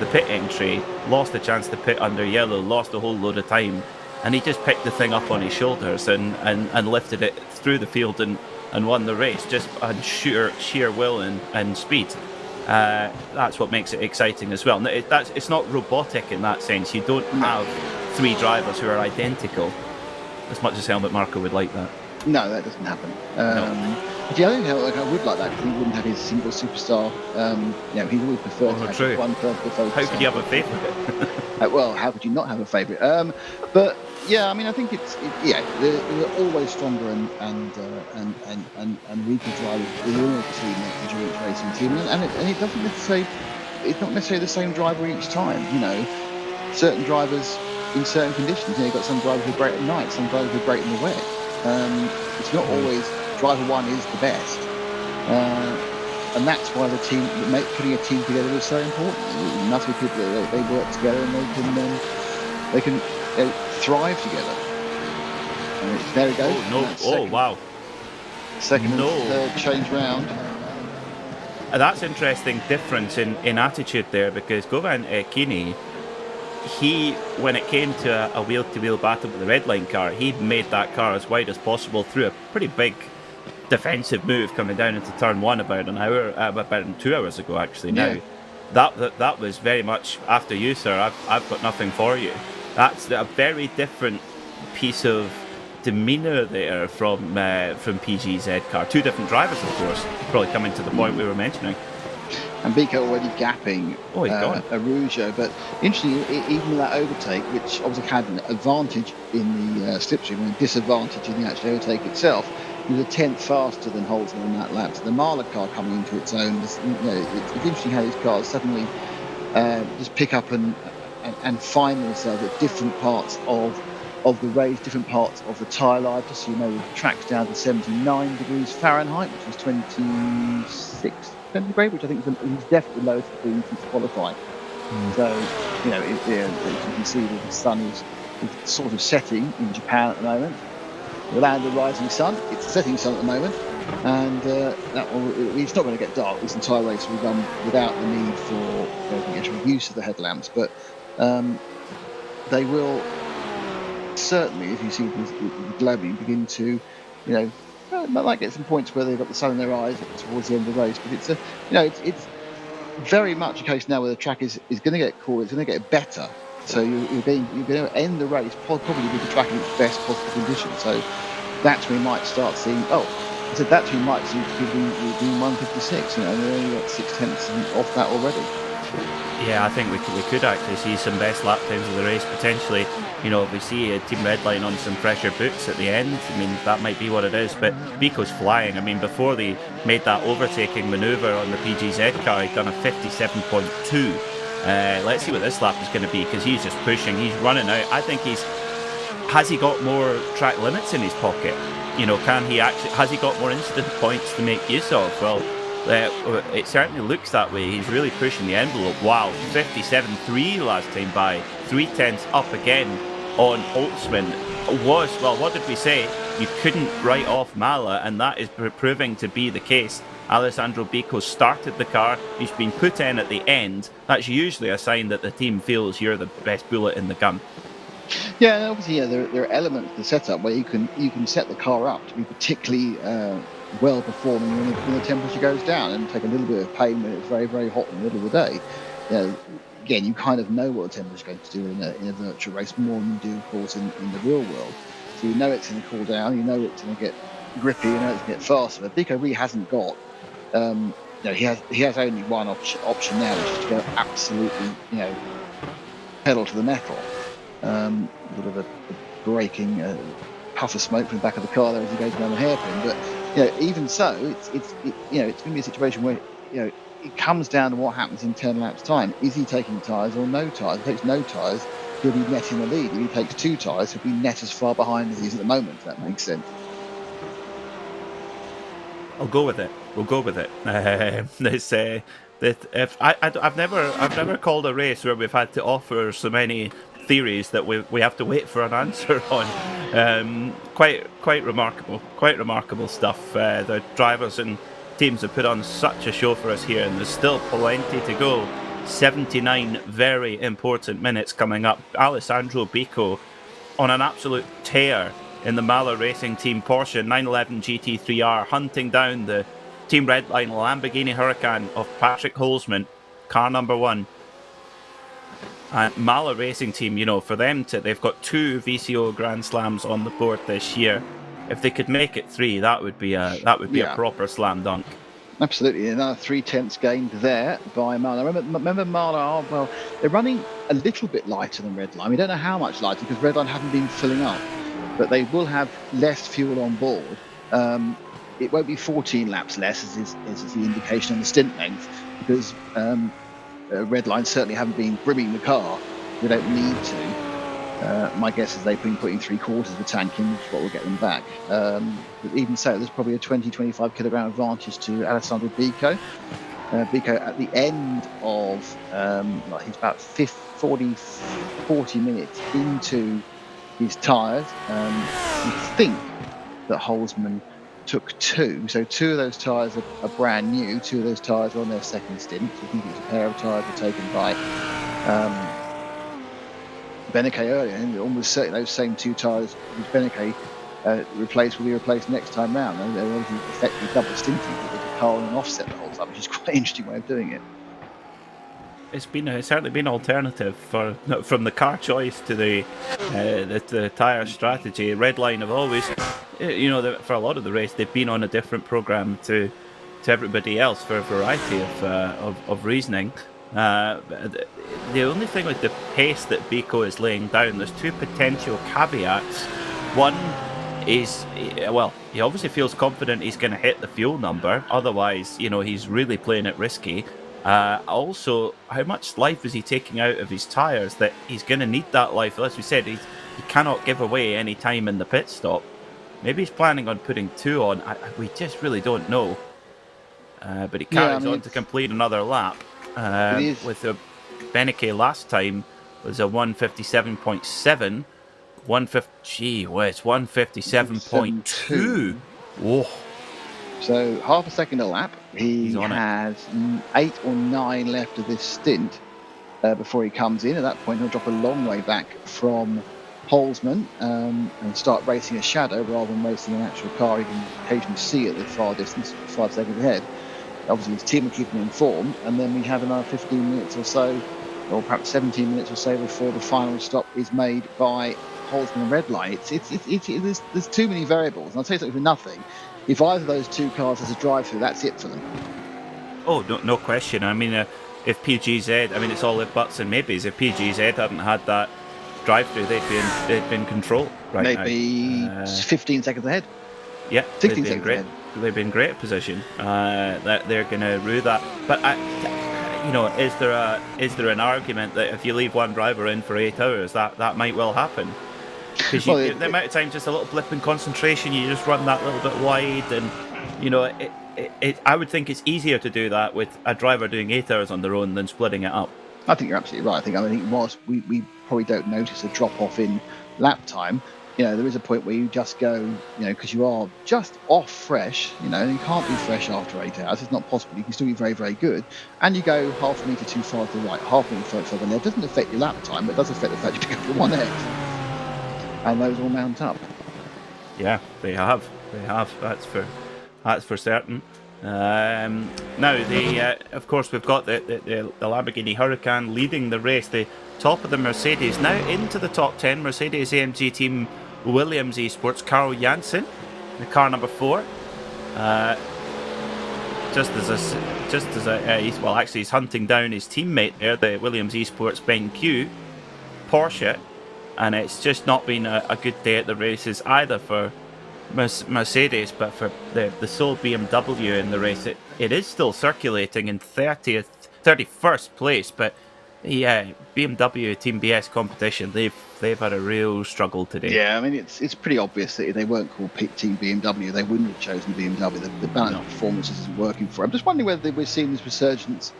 the pit entry, lost the chance to pit under yellow, lost a whole load of time, and he just picked the thing up on his shoulders and lifted it through the field and won the race just on sheer will and speed. That's what makes it exciting as well. It's not robotic in that sense. You don't have 3 drivers who are identical, as much as Helmut Marko would like that. No, that doesn't happen. No. But I would like that, because he wouldn't have his single superstar. He would prefer to have one person to focus on. How could you have a favourite? Well, how could you not have a favourite? But yeah, I mean, I think they're always stronger and weaker drivers within a team, an endurance racing team, and it doesn't necessarily. It's not necessarily the same driver each time. Certain drivers in certain conditions. You've got some drivers who are great at night, some drivers who are great in the wet. It's not always driver one is the best, and that's why the team putting a team together is so important. It must be people that they work together and they can thrive together. And there we go. Wow. Second and third change round. That's interesting difference in attitude there, because Govan Kini, when it came to a wheel-to-wheel battle with the red line car, he made that car as wide as possible through a pretty big defensive move coming down into turn 1 about 2 hours ago actually. Now that was very much after you, sir. I've got nothing for you. That's a very different piece of demeanour there from PGZ car. 2 different drivers, of course, probably coming to the point we were mentioning. And Vico already gapping Araujo, but interestingly, even with that overtake, which obviously had an advantage in the slipstream and a disadvantage in the actual overtake itself, he was a 10th faster than Holzman on that lap. So the Marla car coming into its own, it's interesting how these cars suddenly just pick up and find themselves at different parts of the race, different parts of the tyre life. Just so you know, the track's down to 79 degrees Fahrenheit, which was 26 centigrade, which I think is definitely the lowest degree since qualifying. So, as you can see, the sun is sort of setting in Japan at the moment. The land of the rising sun, it's the setting sun at the moment, and it's not going to get dark. This entire race will be done without the need for actual use of the headlamps, but they will certainly, if you see the globally, begin to, might get some points where they've got the sun in their eyes towards the end of the race, but it's very much a case now where the track is going to get cool, it's going to get better. So you're going to end the race probably with the track in its best possible condition. So that's when we might start seeing. That's when we might see people doing 156. And they're only got 0.6 off that already. Yeah, I think we could actually see some best lap times of the race potentially. If we see a Team Redline on some fresher boots at the end, that might be what it is. But Vico's flying. Before they made that overtaking manoeuvre on the PGZ car, he'd done a 57.2. Let's see what this lap is going to be, because he's just pushing. He's running out. I think he's has he got more track limits in his pocket? You know, has he got more incident points to make use of? Well, it certainly looks that way. He's really pushing the envelope. Wow, 57.3 last time by, 0.3 up again on Holtzman. What did we say? You couldn't write off Mala, and that is proving to be the case. Alessandro Bico started the car. He's been put in at the end. That's usually a sign that the team feels you're the best bullet in the gun. Yeah, and obviously, there are elements to the setup where you can set the car up to be particularly well performing when the temperature goes down, and take a little bit of pain when it's very, very hot in the middle of the day. Again, you kind of know what the temperature is going to do in a virtual race more than you do, of course, in the real world. So you know it's going to cool down, you know it's going to get grippy, you know it's going to get faster. But Bico really hasn't got. He has only one option now, which is to go absolutely, pedal to the metal. Sort of a breaking puff of smoke from the back of the car there as he goes down the hairpin. But even so, it's going to be a situation where it comes down to what happens in 10 laps time. Is he taking tyres or no tyres? If he takes no tyres, he'll be net in the lead. If he takes 2 tyres, he'll be net as far behind as he is at the moment, if that makes sense. I'll go with it. We'll go with it. I've never called a race where we've had to offer so many theories that we have to wait for an answer on. Quite remarkable stuff. The drivers and teams have put on such a show for us here, and there's still plenty to go. 79 very important minutes coming up. Alessandro Bico on an absolute tear in the Mala Racing Team Porsche 911 GT3R, hunting down the Team Redline Lamborghini Huracan of Patrick Holzman, car number 1. And Mala Racing Team, for them they've got 2 VCO Grand Slams on the board this year. If they could make it 3, that would be a proper slam dunk. Absolutely, another 3/10 gained there by Mala. Remember Mala they're running a little bit lighter than Redline. We don't know how much lighter because Redline haven't been filling up, but they will have less fuel on board. It won't be 14 laps less, as is the indication on the stint length, because Redline certainly haven't been brimming the car. They don't need to. My guess is they've been putting 3/4 of the tank in, which is what will get them back. But even so, there's probably a 20-25 kilogram advantage to Alessandro Bico. Bico at the end of, he's about 40 minutes into his tyres. You think that Holzman took 2, so 2 of those tyres are brand new, 2 of those tyres are on their second stint. I think it's a pair of tyres were taken by Beneke earlier, and almost certainly those same 2 tyres which Beneke will be replaced next time round. They're obviously effectively double stinting with the car on an offset the whole time, which is quite an interesting way of doing it. It's certainly been an alternative from the car choice to the tyre strategy. Redline have always, for a lot of the race, they've been on a different program to everybody else for a variety of reasoning. The only thing with the pace that Bico is laying down, there's 2 potential caveats. One is, he obviously feels confident he's going to hit the fuel number. Otherwise, he's really playing it risky. Also, how much life is he taking out of his tyres that he's going to need that life? As we said, he cannot give away any time in the pit stop. Maybe he's planning on putting 2 on. We just really don't know. But he carries on to complete another lap. With the Beneke last time was a 157.7. 157.2. Whoa. So half a second a lap. He has 8 or 9 left of this stint before he comes in. At that point, he'll drop a long way back from Holzman and start racing a shadow rather than racing an actual car he can occasionally see at the far distance, 5 seconds ahead. Obviously, his team will keep him informed, and then we have another 15 minutes or so, or perhaps 17 minutes or so before the final stop is made by Holzman and Redline. There's too many variables, and I'll tell you something for nothing. If either of those 2 cars has a drive-through, that's it for them. Oh, no question. I mean, if PGZ, it's all if buts and maybes. If PGZ hadn't had that drive-through, they'd been control right now. Maybe 15 seconds ahead. Yeah, 16 seconds ahead. They've been great position. That they're going to rue that. But is there an argument that if you leave one driver in for 8 hours, that might well happen? because the amount of time, just a little blip in concentration, you just run that little bit wide, and you know, I would think it's easier to do that with a driver doing 8 hours on their own than splitting it up. I think you're absolutely right. I think whilst we probably don't notice a drop off in lap time, you know, there is a point where you just go, you know, because you are just off fresh, you know, you can't be fresh after 8 hours. It's not possible. You can still be very, very good. And you go half a metre too far to the right, half a metre further left. It doesn't affect your lap time, but it does affect the fact you pick up the 1X. And those all mount up. Yeah, they have. That's for certain. Now, of course, we've got the Lamborghini Huracan leading the race. The top of the Mercedes, now into the top 10. Mercedes AMG team Williams Esports, Carl Janssen, the car number 4. He's hunting down his teammate there, the Williams Esports Ben Q, Porsche, and it's just not been a good day at the races either for Mercedes, but for the sole BMW in the race, it is still circulating in 31st place, but yeah, BMW Team BS competition, they've had a real struggle today. Yeah, I mean, it's pretty obvious that if they weren't called Team BMW, they wouldn't have chosen BMW. The balance of performance isn't working for them. I'm just wondering whether we're seeing this resurgence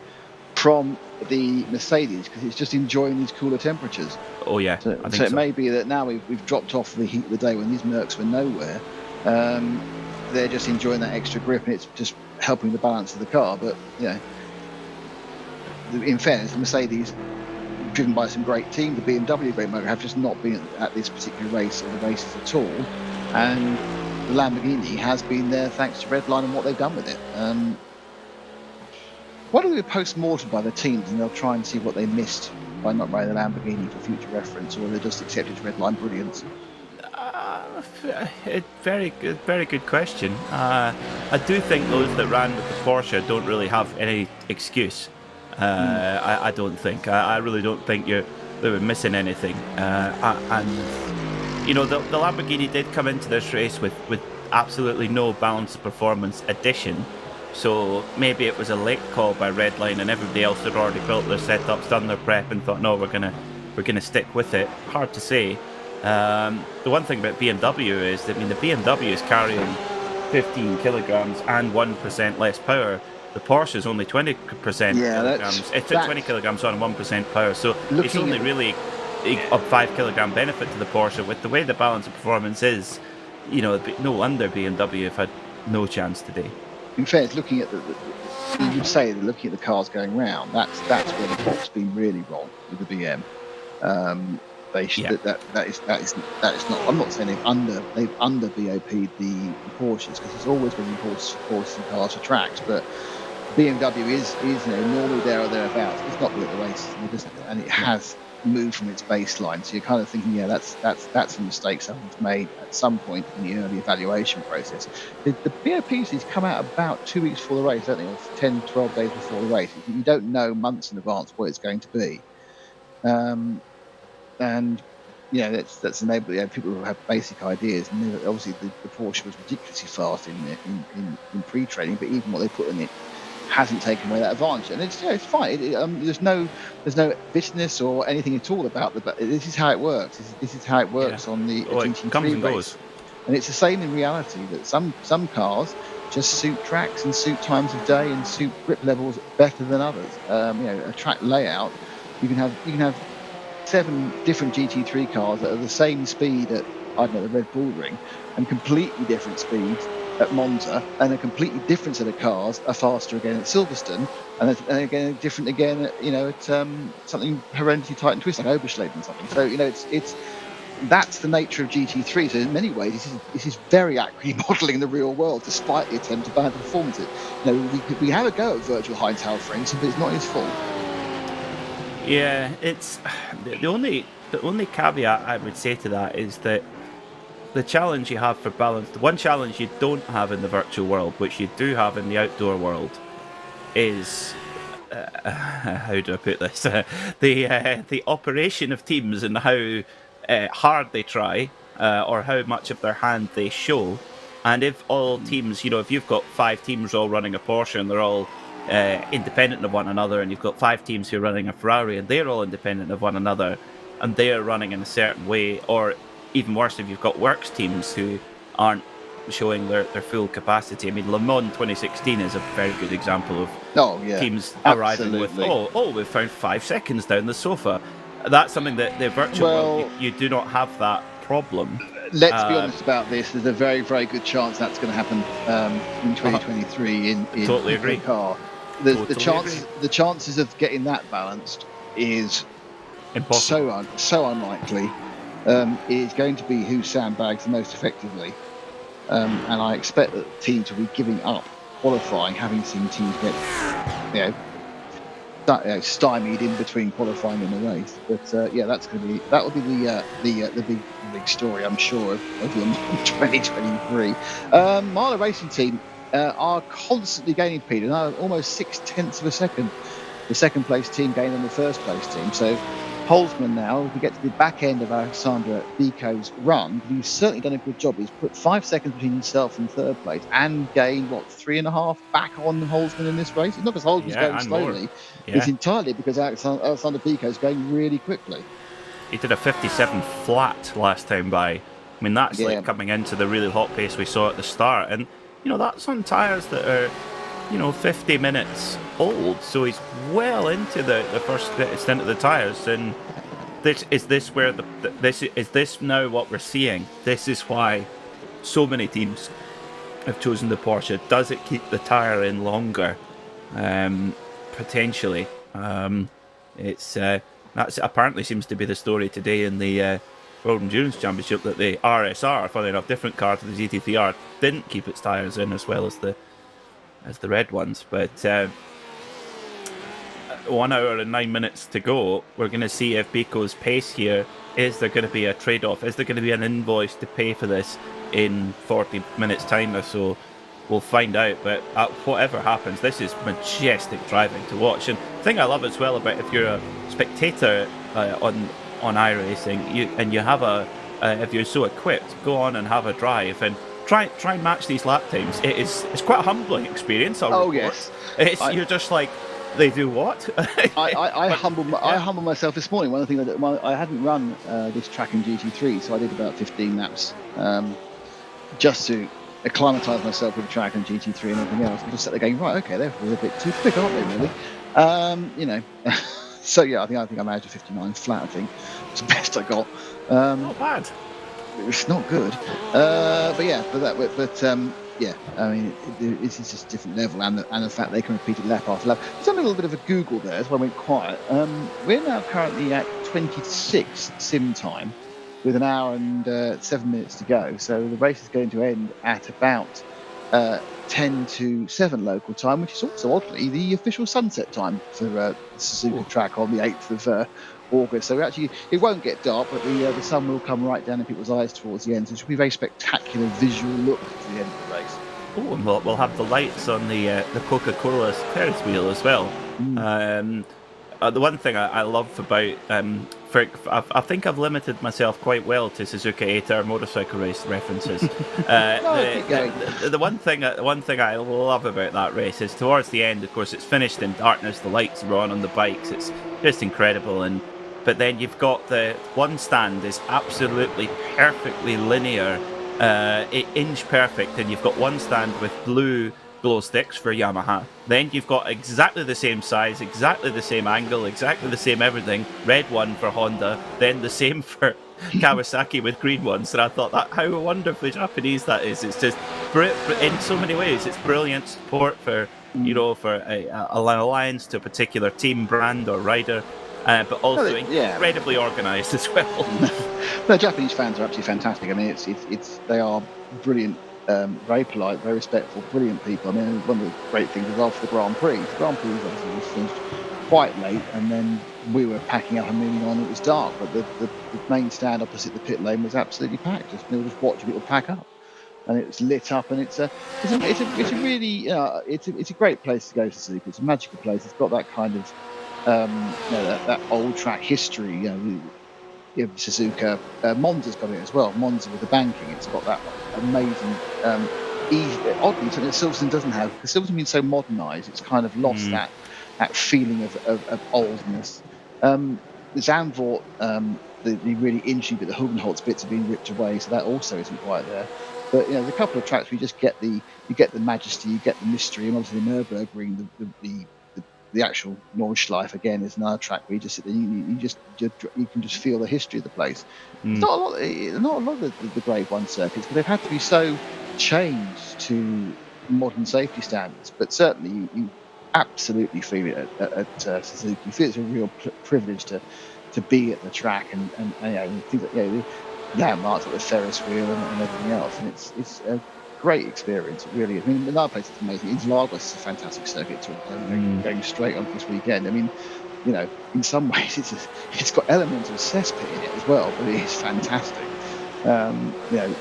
from the Mercedes because it's just enjoying these cooler temperatures. Oh yeah, so I think it may be that now we've dropped off the heat of the day when these Mercs were nowhere. They're just enjoying that extra grip, and it's just helping the balance of the car. But you know, in fairness, the Mercedes, driven by some great team, the BMW great motor, have just not been at this particular race or the races at all. And the Lamborghini has been there thanks to Redline and what they've done with it. Why don't we post-mortem by the teams and they'll try and see what they missed by not running the Lamborghini for future reference, or they just accepted Redline brilliance? Very good question. I do think those that ran with the Porsche don't really have any excuse. I don't think. I really don't think they were missing anything. And you know, the Lamborghini did come into this race with absolutely no balanced performance addition. So maybe it was a late call by Redline, and everybody else had already built their setups, done their prep, and thought, no, we're gonna stick with it. Hard to say. The one thing about BMW is that, I mean, the BMW is carrying 15 kilograms and 1% less power. The Porsche is only 20% kilograms. It's 20 kilograms on and 1% power. So it's only really a 5 kilogram benefit to the Porsche. With the way the balance of performance is, you know, no wonder BMW have had no chance today. In fact, looking at you would say that looking at the cars going round, that's where the Porsche been really wrong with the BM. That is not. I'm not saying they've under BOP'd the Porsches, because it's always been horses and cars for tracks, but BMW is you know, normally there or thereabouts. It's not good at the races, and it has moved from its baseline. So you're kind of thinking, yeah, that's a mistake someone's made at some point in the early evaluation process. The BOPs come out about 2 weeks before the race, don't they? Or 10, 12 days before the race. You don't know months in advance what it's going to be. And you know, that's enabled, you know, people who have basic ideas. And obviously the Porsche was ridiculously fast in pre-training, but even what they put in it hasn't taken away that advantage. And it's, you know, it's fine. There's no bitterness or anything at all about the. This is how it works. This is how it works on the GT3 race. And it's the same in reality, that some cars just suit tracks and suit times of day and suit grip levels better than others. You know, a track layout, you can have 7 different GT3 cars that are the same speed at, I don't know, the Red Bull Ring, and completely different speeds at Monza, and a completely different set of cars are faster again at Silverstone, and again different again at, you know, at something horrendously tight and twist like Oberschleden and something. So, you know, that's the nature of GT3. So in many ways, this is very accurately modelling the real world, despite the attempt to ban the performances. You know, we have a go at Virgil Hindhaugh, for instance, but it's not his fault. Yeah, it's the only caveat I would say to that is that the challenge you have for balance, the one challenge you don't have in the virtual world, which you do have in the outdoor world, is how do I put this? The operation of teams and how hard they try, or how much of their hand they show. And if all teams, you know, if you've got 5 teams all running a Porsche and they're all independent of one another, and you've got 5 teams who are running a Ferrari and they're all independent of one another and they're running in a certain way, or even worse if you've got works teams who aren't showing their full capacity. I mean, Le Mans 2016 is a very good example of teams arriving with, we found 5 seconds down the sofa. That's something that the virtual world, you do not have that problem. Let's be honest about this. There's a very, very good chance that's going to happen in 2023 in totally agree. car. The chances of getting that balanced is impossible. So unlikely. It is going to be who sandbags the most effectively. And I expect that teams will be giving up qualifying, having seen teams get, stymied in between qualifying and the race. But that will be the big story, I'm sure, of 2023. My iRacing team are constantly gaining, Peter. Now almost 0.6 of a second. The second place team gained on the first place team. So Holzman now, if we get to the back end of Alexander Vico's run, he's certainly done a good job. He's put 5 seconds between himself and third place and gained, 3.5 back on Holzman in this race. It's not because Holzman's going slowly. It's entirely because Alexander Vico's going really quickly. He did a 57 flat last time by. I mean, that's like coming into the really hot pace we saw at the start. And, that's on tyres that are, 50 minutes old, so he's well into the first extent of the tyres. And is this now what we're seeing? This is why so many teams have chosen the Porsche. Does it keep the tyre in longer? Potentially. That's apparently seems to be the story today in the World Endurance Championship, that the RSR, funnily enough, different car to the GT3R, didn't keep its tyres in as well as the red ones. But 1 hour and 9 minutes to go. We're going to see if Vico's pace here, is there going to be a trade-off? Is there going to be an invoice to pay for this in 40 minutes time or so? We'll find out. But whatever happens, this is majestic driving to watch. And the thing I love as well about, if you're a spectator on iRacing, and you have if you're so equipped, go on and have a drive and try and match these lap times. It's quite a humbling experience. Yes. You're just like, they do what? I humbled myself this morning. One of the things I hadn't run this track in GT3, so I did about 15 laps just to acclimatise myself with the track and GT3 and everything else. I just sat there going, right, okay, they're a bit too quick, aren't they, really? So I think I managed a 59 flat. I think it's the best I got. Not bad. It's not good, I mean, it's just a different level, and the fact they can repeat it lap after lap. I've done a little bit of a Google there, so I went quiet. We're now currently at 26 sim time, with 1 hour and 7 minutes to go. So the race is going to end at about 10 to 7 local time, which is also oddly the official sunset time for the Suzuka track on the 8th of August. So actually, it won't get dark, but the sun will come right down in people's eyes towards the end. So it should be a very spectacular visual look to the end of the race. Oh, and we'll have the lights on the Coca-Cola Ferris wheel as well. The one thing I love about, I think I've limited myself quite well to Suzuka 8-hour motorcycle race references. The one thing I love about that race is towards the end, of course, it's finished in darkness. The lights are on the bikes. It's just incredible. But then you've got the one stand is absolutely perfectly linear, inch perfect, and you've got one stand with blue glow sticks for Yamaha. Then you've got exactly the same size, exactly the same angle, exactly the same everything, red one for Honda, then the same for Kawasaki with green ones. And I thought that how wonderfully Japanese that is. It's just in so many ways. It's brilliant support for for an alliance to a particular team, brand or rider, but also incredibly organised as well. The Japanese fans are absolutely fantastic. I mean, they are brilliant. Very polite, very respectful, brilliant people. I mean, one of the great things was after the Grand Prix. The Grand Prix obviously was finished quite late, and then we were packing up and moving on. It was dark, but the main stand opposite the pit lane was absolutely packed. Just watching people pack up, and it was lit up. And it's a really it's a great place to go to Suzuka. It's a magical place. It's got that kind of that old track history. Suzuka, Monza's got it as well. Monza with the banking, it's got that amazing, oddly something that Silverstone doesn't have. Because Silverstone's been so modernised, it's kind of lost that feeling of oldness. The Zandvoort the really interesting bit, the Hugenholtz bits are being ripped away, so that also isn't quite there. But there's a couple of tracks where you just get the majesty, you get the mystery, and obviously the Nürburgring, the actual Nordschleife again is another track where you just sit there, you can just feel the history of the place. It's not a lot of the Grade 1 circuits, but they've had to be so changed to modern safety standards. But certainly you absolutely feel it at Suzuka. You feel it's a real privilege to be at the track and things like the landmarks like the Ferris wheel and everything else, and it's a great experience. It really is. I mean, another place that's amazing, Interlagos is a fantastic circuit to going straight on this weekend. I mean, in some ways it's got elements of cesspit in it as well, but it is fantastic.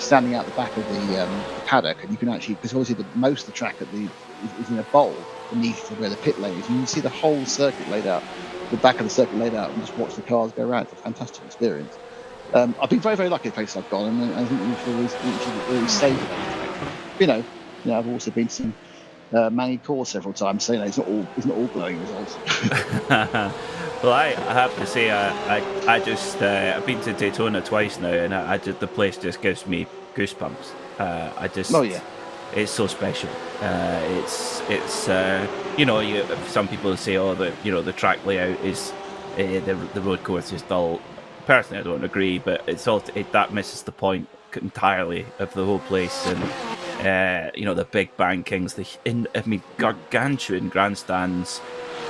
Standing out the back of the paddock, and you can actually, because obviously most of the track is in a bowl beneath where the pit lane is, and you can see the whole circuit laid out, the back of the circuit laid out, and just watch the cars go around. It's a fantastic experience. I've been very, very lucky at places I've gone, and I think we should really savour that. I've also been to Manny Core several times, so it's not all glowing results. Well, I have to say, I just I've been to Daytona twice now, and the place just gives me goosebumps. It's so special. Some people say, the track layout is the road course is dull. Personally, I don't agree, but that misses the point entirely of the whole place. And the big bankings, gargantuan grandstands,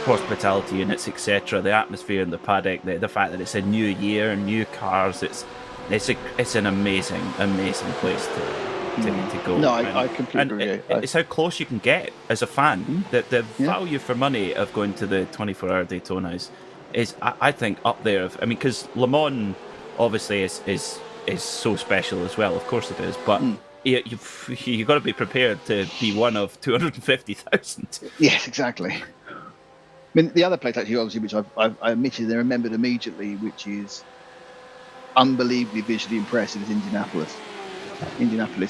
hospitality units, etc. The atmosphere in the paddock, the fact that it's a new year, new cars. It's an amazing place to go. No, I completely agree. It's how close you can get as a fan. The value for money of going to the 24-hour Daytonas is I think up there. Because Le Mans obviously is so special as well. Of course it is, but you've got to be prepared to be one of 250,000. Yes, exactly. I mean, the other place actually, obviously, which I admitted and remembered immediately, which is unbelievably visually impressive, is Indianapolis.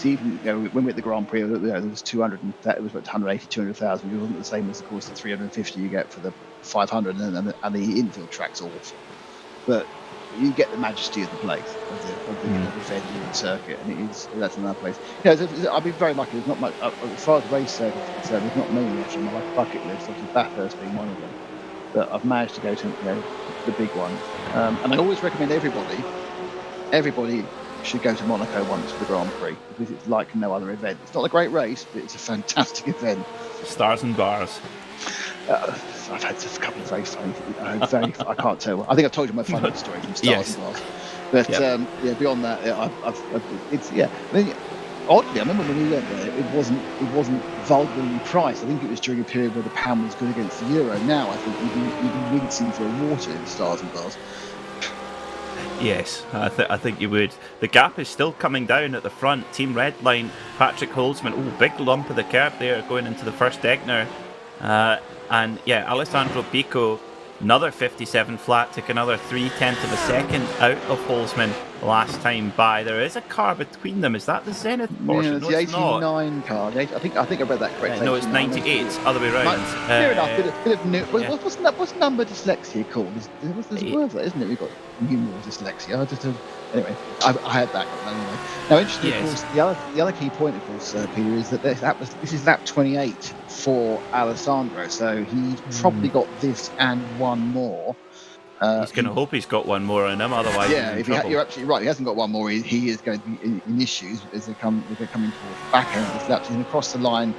Even when we were at the Grand Prix, there was 180, 200,000. It wasn't the same as, of course, the 350 you get for the 500, and the infield track's awful. But you get the majesty of the place, of the venue and circuit, and that's another place. I've been very lucky. There's not much as far as race circuits are concerned. There's not many left on my bucket list. Obviously, Bathurst being one of them. But I've managed to go to the big ones, and I always recommend everybody should go to Monaco once for the Grand Prix, because it's like no other event. It's not a great race, but it's a fantastic event. Stars and bars. I've had a couple of very funny. I can't tell. I think I've told you my funny story from Stars and Bars. But beyond that, oddly, I remember when we went there, it wasn't vulgarly priced. I think it was during a period where the pound was good against the euro. Now I think you'd be wincing for a water in Stars and Bars. Yes, I think you would. The gap is still coming down at the front. Team Red Line, Patrick Holzman. Big lump of the curb there going into the first deck now. Alessandro Bico, another 57 flat, took another 0.3 of a second out of Holzman last time by. There is a car between them. Is that the Zenith portion? Yeah, it's the 89 car. I think I read that correctly. No, it's 98. Other way round. Fair enough. What's number dyslexia called? There's a word for that, isn't it? We've got numeral dyslexia. Anyway, I had that. Anyway. Now, interesting, yes. Of course, the other key point, of course, Peter, is that this is lap 28 for Alessandro, so he's probably got this and one more. He's going to hope he's got one more on him, otherwise you're absolutely right. He hasn't got one more. He is going to be in issues as they're coming towards the back end of this lap. He's going to cross the line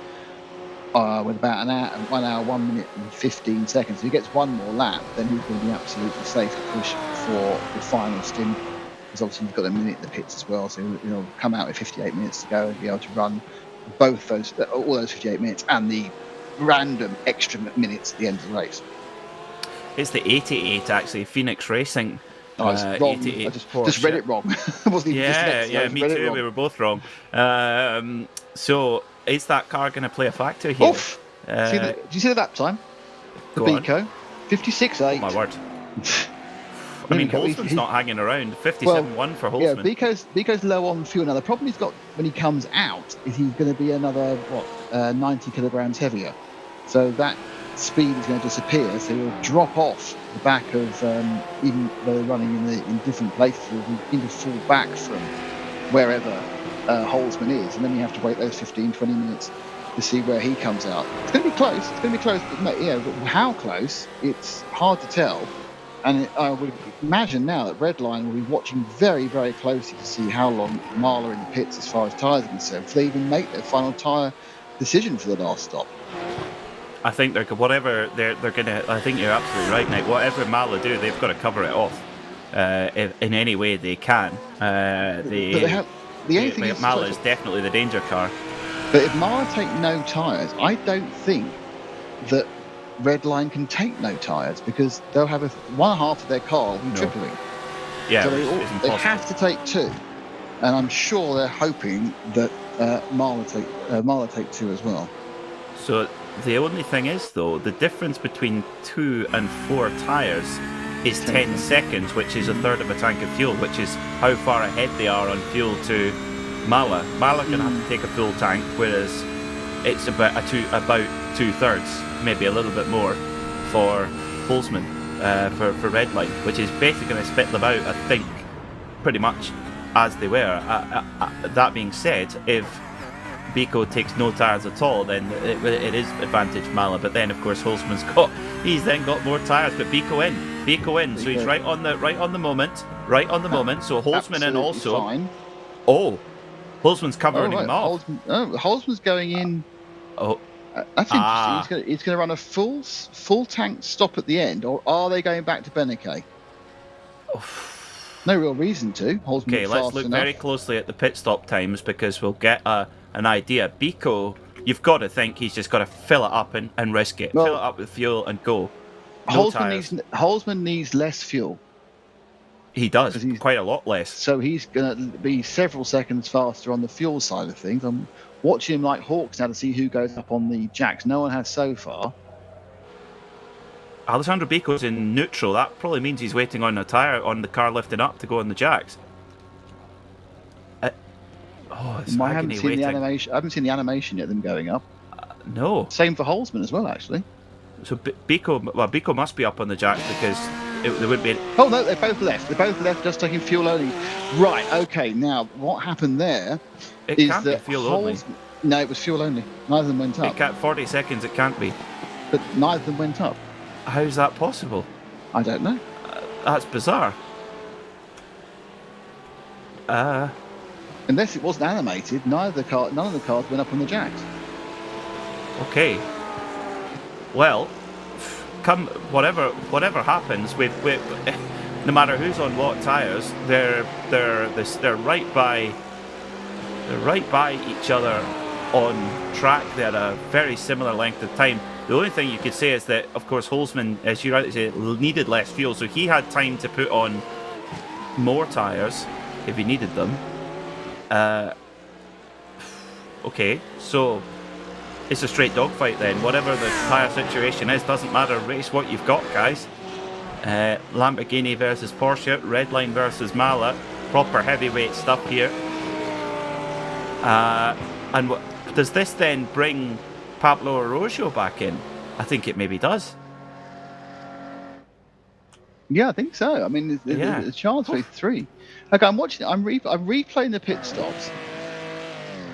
with about 1 hour, 1 minute and 15 seconds. If he gets one more lap, then he's going to be absolutely safe to push for the final stint. Because obviously you've got a minute in the pits as well, so he'll come out with 58 minutes to go and be able to run both all those 58 minutes and the random extra minutes at the end of the race. It's the 88 actually, Phoenix Racing. Oh, it's wrong. I just read it wrong. Me too. We were both wrong. So is that car going to play a factor here? Oof. Do you see the lap time? The Bico, 56.8. Oh my word. I mean, Holzman's not hanging around. 57.1 for Holzman. Yeah, Bico's low on fuel. Now, the problem he's got when he comes out is he's going to be another 90 kilograms heavier. So that speed is going to disappear, so he'll drop off the back of, even though they're running in different places, he'll begin to fall back from wherever Holzman is, and then you have to wait those 15-20 minutes to see where he comes out. It's going to be close. It's going to be close. But how close? It's hard to tell. And I would imagine now that Redline will be watching very, very closely to see how long Marler in the pits as far as tyres are concerned, if they even make their final tyre decision for the last stop. I think they're going to. I think you're absolutely right, Nick. Whatever Marler do, they've got to cover it off in any way they can. Marler is definitely the danger car. But if Marler take no tyres, I don't think that Redline can take no tyres, because they'll have one half of their car will be tripling. Yeah, so they have to take two, and I'm sure they're hoping that Marler take two as well. So the only thing is, though, the difference between 2 and 4 tyres is 10 seconds, which is a third of a tank of fuel, which is how far ahead they are on fuel to Marler. Marler can have to take a full tank, whereas it's about 2/3, maybe a little bit more, for Holzman, for Redline, which is basically going to spit them out, I think, pretty much as they were. That being said, if VCO takes no tyres at all, then it is advantage Marler. But then, of course, he's then got more tyres. But VCO in, so he's right on the moment. So Holzman in also. Fine. Oh, Holzman's covering him off. Holzman's going in. That's interesting. He's going to run a full tank stop at the end, or are they going back to Beneke? No real reason to. Okay, let's look very closely at the pit stop times, because we'll get an idea. VCO, you've got to think he's just got to fill it up and risk it. Fill it up with fuel and go. Holzman needs less fuel. He does, quite a lot less. So he's going to be several seconds faster on the fuel side of things. I'm watching him like hawks now to see who goes up on the jacks. No one has so far. Alessandro Bico's in neutral. That probably means he's waiting on a tyre on the car lifting up to go on the jacks. I haven't seen the animation. I haven't seen the animation yet. Them going up. No. Same for Holzman as well, actually. So Bico must be up on the jacks, because there would be. Oh no, they're both left. They're both left, just taking fuel only. Right. Okay. Now, what happened there is can't that be fuel only. No, it was fuel only. Neither of them went up. 40 seconds. It can't be. But neither of them went up. How's that possible? I don't know. That's bizarre. Unless it wasn't animated, none of the cars went up on the jacks. Okay. Well, whatever happens, no matter who's on what tyres, they're right by each other on track. They had a very similar length of time. The only thing you could say is that, of course, Holzman, as you rightly say, needed less fuel, so he had time to put on more tyres if he needed them. Okay, so it's a straight dogfight then. Whatever the tyre situation is, doesn't matter. Race what you've got, guys. Lamborghini versus Porsche, Redline versus Marler. Proper heavyweight stuff here. And does this then bring Pablo Arroyo back in? I think it maybe does. Yeah, I think so. I mean, there's a chance for 3. Okay, I'm watching. I'm replaying the pit stops.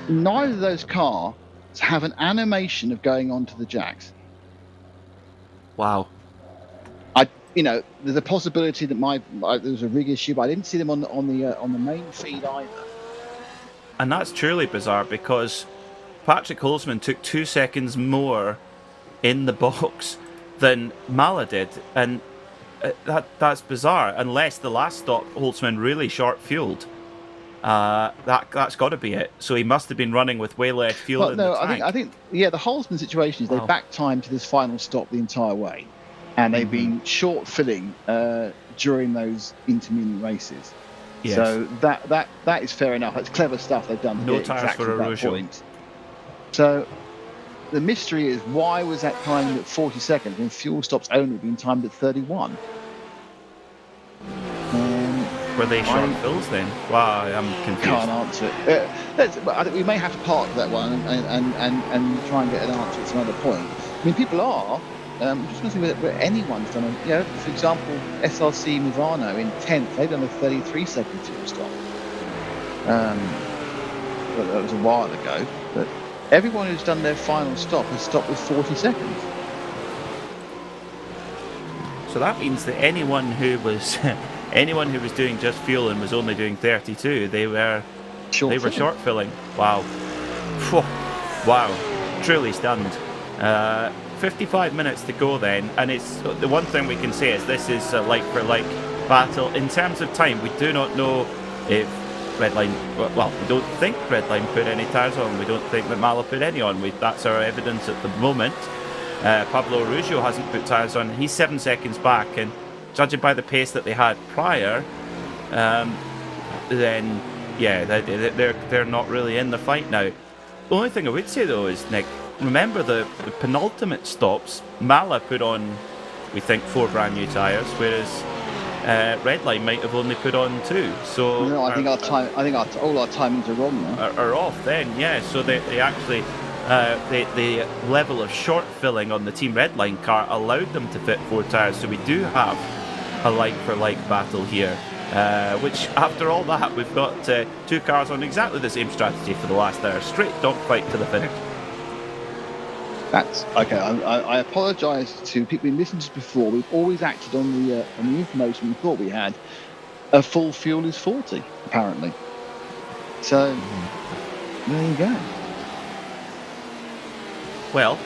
Neither of those cars have an animation of going onto the jacks. Wow. There's a possibility that there was a rig issue, but I didn't see them on the main feed either. And that's truly bizarre, because Patrick Holzman took 2 seconds more in the box than Marler did, and that's bizarre. Unless the last stop Holzman really short fueled, that's got to be it. So he must have been running with way less fuel in the tank. I think the Holzman situation is they back time to this final stop the entire way, and they've been short filling during those intermediate races. Yes. So that is fair enough. That's clever stuff they've done. No tyres for Arroyo. So the mystery is, why was that timed at 40 seconds when fuel stops only being timed at 31? Were they short fills then? Wow, I'm confused. Can't answer it. I think we may have to park that one and try and get an answer at some other point. I mean, people are I'm just going to see whether anyone's done it. For example, SRC Movano in 10th, they've done a 33-second fuel stop. Well, that was a while ago, but everyone who's done their final stop has stopped with 40 seconds. So that means that anyone who was doing just fuel and was only doing 32, they were short filling. Wow. Phew. Wow. Truly stunned. 55 minutes to go then, and it's the one thing we can say is this is a like for like battle. In terms of time, we do not know if Redline, well, we don't think Redline put any tyres on, we don't think that Mala put any on. That's our evidence at the moment. Pablo Araujo hasn't put tyres on, he's 7 seconds back, and judging by the pace that they had prior, then yeah, they're not really in the fight now. The only thing I would say though is, Nick, remember the penultimate stops, Mala put on, we think, 4 brand new tyres, whereas Redline might have only put on 2. So no, I think all our timings are wrong now. Are off then, yeah. So they actually the level of short filling on the Team Redline car allowed them to fit 4 tyres. So we do have a like for like battle here. Which after all that, we've got 2 cars on exactly the same strategy for the last hour. Straight dogfight to the finish. That's okay. I apologise to people who listened to us before. We've always acted on the information we thought we had. A full fuel is 40, apparently. So there you go. Well,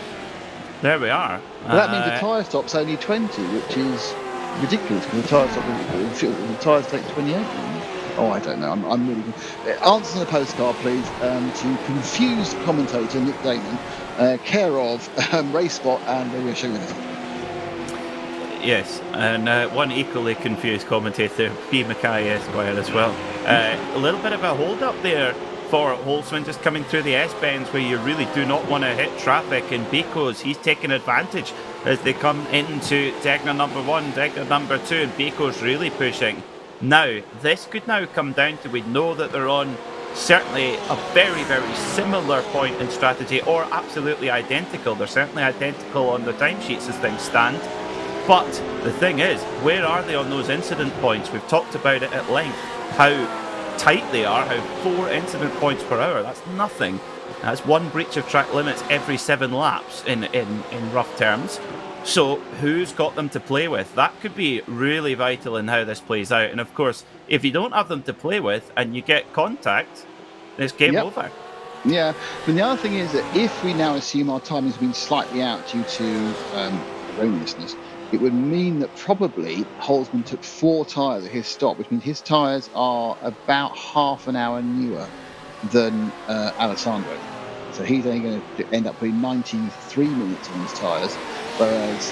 there we are. Well, that means the tyre stop's only 20, which is ridiculous because the tyres take 28. Oh, I don't know. I'm really good. Answers on the postcard, please, to confused commentator Nick Damon, care of RaceSpot and Radio Show Minute. Yes, and one equally confused commentator, P. Mackay Esquire, as well. A little bit of a hold up there for Holtzman, just coming through the S-bends where you really do not want to hit traffic, and Beko's, he's taking advantage as they come into Degner number 1, Degner number 2, and Beko's really pushing. Now, this could now come down to, we know that they're on certainly a very, very similar point in strategy, or absolutely identical. They're certainly identical on the timesheets as things stand. But the thing is, where are they on those incident points? We've talked about it at length, how tight they are, how 4 incident points per hour, that's nothing. That's 1 breach of track limits every 7 laps in rough terms. So who's got them to play with? That could be really vital in how this plays out. And of course, if you don't have them to play with and you get contact, it's game over. Yeah, but the other thing is that if we now assume our timing's been slightly out due to erroneousness, it would mean that probably Holtzman took 4 tyres at his stop, which means his tyres are about half an hour newer than Alessandro. So he's only going to end up putting 93 minutes on his tyres, whereas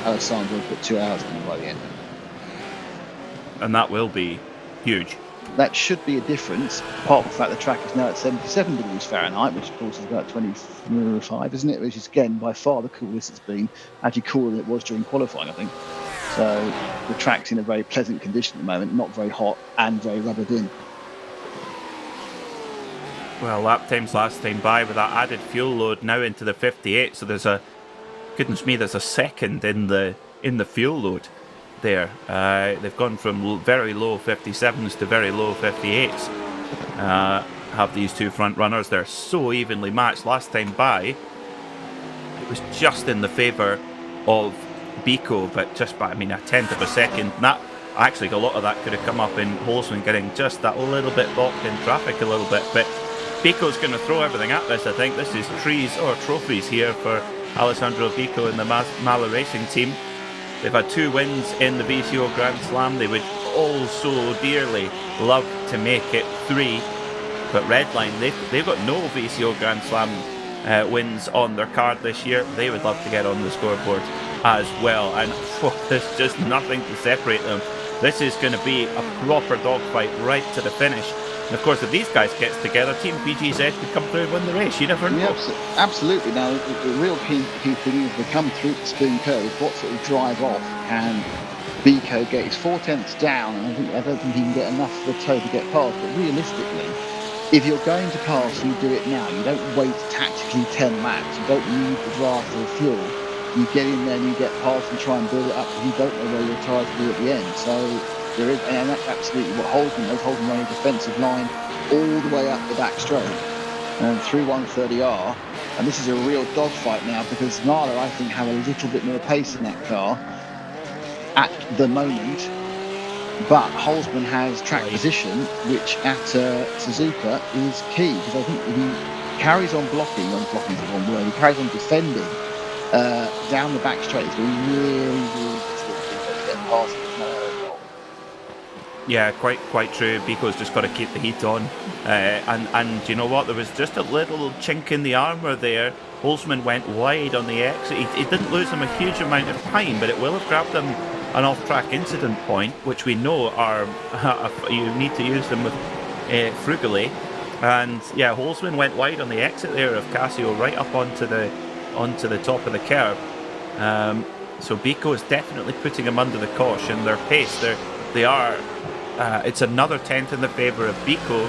Alessandro put 2 hours on them by the end. And that will be huge. That should be a difference, apart from the fact the track is now at 77 degrees Fahrenheit, which of course is about 25, isn't it? Which is, again, by far the coolest it's been. Actually cooler than it was during qualifying, I think. So the track's in a very pleasant condition at the moment, not very hot and very rubbered in. Well, lap times last time by with that added fuel load now into the 58, so there's a second in the fuel load there. They've gone from very low 57s to very low 58s. Have these 2 front runners, they're so evenly matched. Last time by, it was just in the favour of Beko, but just by, a tenth of a second. And that, actually, a lot of that could have come up in Holtzman getting just that little bit blocked in traffic a little bit, but Beko's going to throw everything at this. I think this is trees or trophies here for Alessandro Beko and the Mala Racing team. They've had 2 wins in the VCO Grand Slam. They would all so dearly love to make it 3. But Redline, they've got no VCO Grand Slam wins on their card this year. They would love to get on the scoreboard as well. And there's just nothing to separate them. This is going to be a proper dogfight right to the finish. And of course, if these guys get together, Team PGZ could come through and win the race. You never know. Yeah, absolutely. Now, the real key thing is they come through the spoon curve. What sort of drive off can Beko get? He's 4 tenths down, and I don't think he can get enough of a toe to get past. But realistically, if you're going to pass, you do it now. You don't wait tactically 10 laps. You don't need the draft of fuel. you get in there and you get past and try and build it up because you don't know where your tyres will be at the end. So there is, and that's absolutely what Holden does. Holden running defensive line all the way up the back straight and through 130R. And this is a real dogfight now because Marlow, I think, have a little bit more pace in that car at the moment. But Holzman has track position, which at Suzuka is key, because I think if he carries on blocking is the wrong word, he carries on defending down the back straight, it's going to be really, really difficult to get past him. Yeah, quite true. Biko's just got to keep the heat on. And you know what? There was just a little chink in the armour there. Holzman went wide on the exit. He didn't lose him a huge amount of time, but it will have grabbed him an off-track incident point, which we know are you need to use them with frugally. And yeah, Holzman went wide on the exit there of Casio, right up onto the top of the curb. So Biko is definitely putting him under the cosh, and their pace, they are. It's another 10th in the favour of Biko.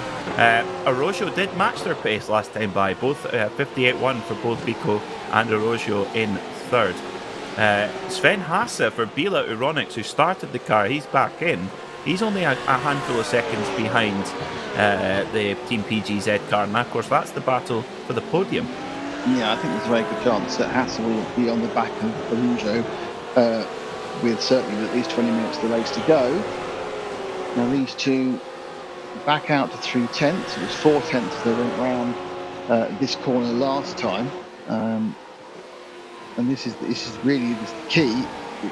Arrojo did match their pace last time by, both 58.1 for both Biko and Arrojo in third. Sven Hasse for Bila Euronics, who started the car, he's back in. He's only a handful of seconds behind the Team PGZ car, and of course that's the battle for the podium. Yeah, I think there's a very good chance that Hasse will be on the back of Araujo with certainly at least 20 minutes of the race to go. Now these two back out to 3 tenths. It was 4 tenths they went round this corner last time. And this is really the key,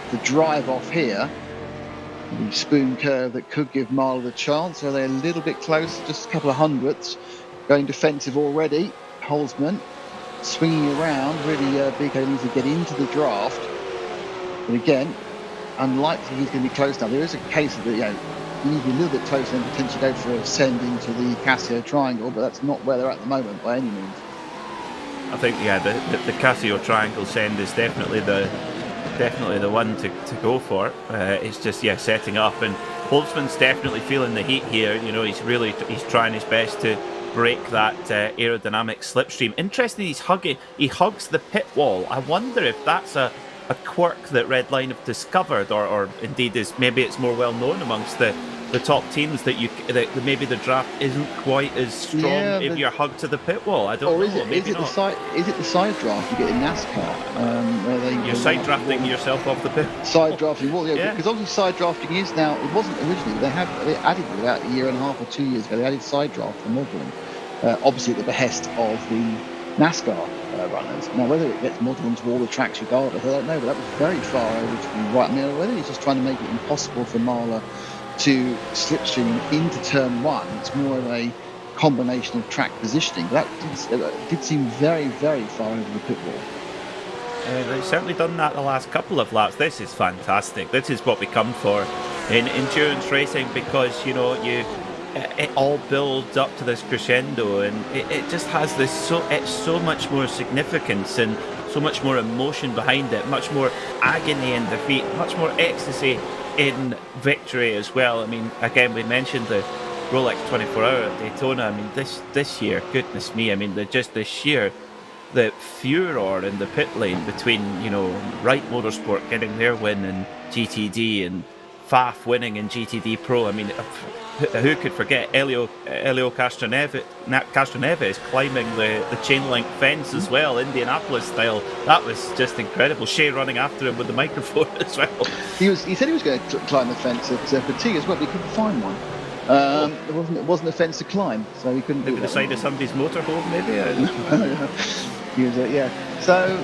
the drive off here, the spoon curve that could give Marlow the chance. Are they a little bit close, just a couple of hundredths, going defensive already. Holzman swinging around, really Biko needs to get into the draft. But again, unlikely he's going to be close now. There is a case that, you need to be a little bit closer and potentially go for a send into the Casio triangle, but that's not where they're at the moment by any means. I think the Casio triangle send is definitely the one to go for. It's just setting up, and Holzman's definitely feeling the heat here. He's trying his best to break that aerodynamic slipstream. Interesting, he hugs the pit wall. I wonder if that's a quirk that Redline have discovered, or indeed maybe it's more well known amongst the top teams that maybe the draft isn't quite as strong if you're hugged to the pit wall. I don't know. Is it the side draft you get in NASCAR? Where you're side drafting yourself off the pit. Side drafting, because obviously side drafting is now. It wasn't originally. They added it about a year and a half or 2 years ago. They added side draft for modelling, obviously at the behest of the NASCAR runners. Now whether it gets modelled into all the tracks regardless, I don't know. But that was very far over to the right. I mean, whether he's just trying to make it impossible for Marlow to slipstream into turn one, it's more of a combination of track positioning. That did seem very, very far over the pit wall. They've certainly done that the last couple of laps. This is fantastic. This is what we come for in endurance racing, because it all builds up to this crescendo, and it just has it's so much more significance and so much more emotion behind it, much more agony in defeat, much more ecstasy in victory as well. I mean, again, we mentioned the Rolex 24-hour at Daytona. I mean, this year, goodness me, I mean, the furor in the pit lane between, Wright Motorsport getting their win in GTD and Faf winning in GTD Pro. I mean, who could forget Elio Castroneves climbing the chain link fence as well, Indianapolis style. That was just incredible. Shea running after him with the microphone as well. He said he was going to climb the fence at Petit as well, but he couldn't find one. It wasn't a fence to climm, so he couldn't do it. Maybe the side of somebody's motorhome, maybe? He was, So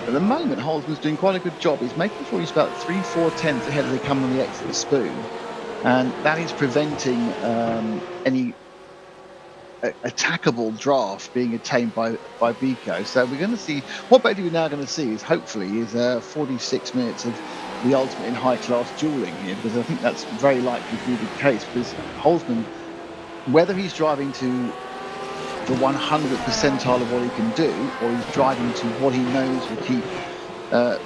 at the moment, Holzman's doing quite a good job. He's making sure he's about 3-4 tenths ahead as they come on the exit of the spoon, and that is preventing any attackable draft being attained by Biko. So we're going to see, what basically we're now going to see is 46 minutes of the ultimate in high-class dueling here, because I think that's very likely to be the case, because Holzman, whether he's driving to the 100th percentile of what he can do, or he's driving to what he knows will keep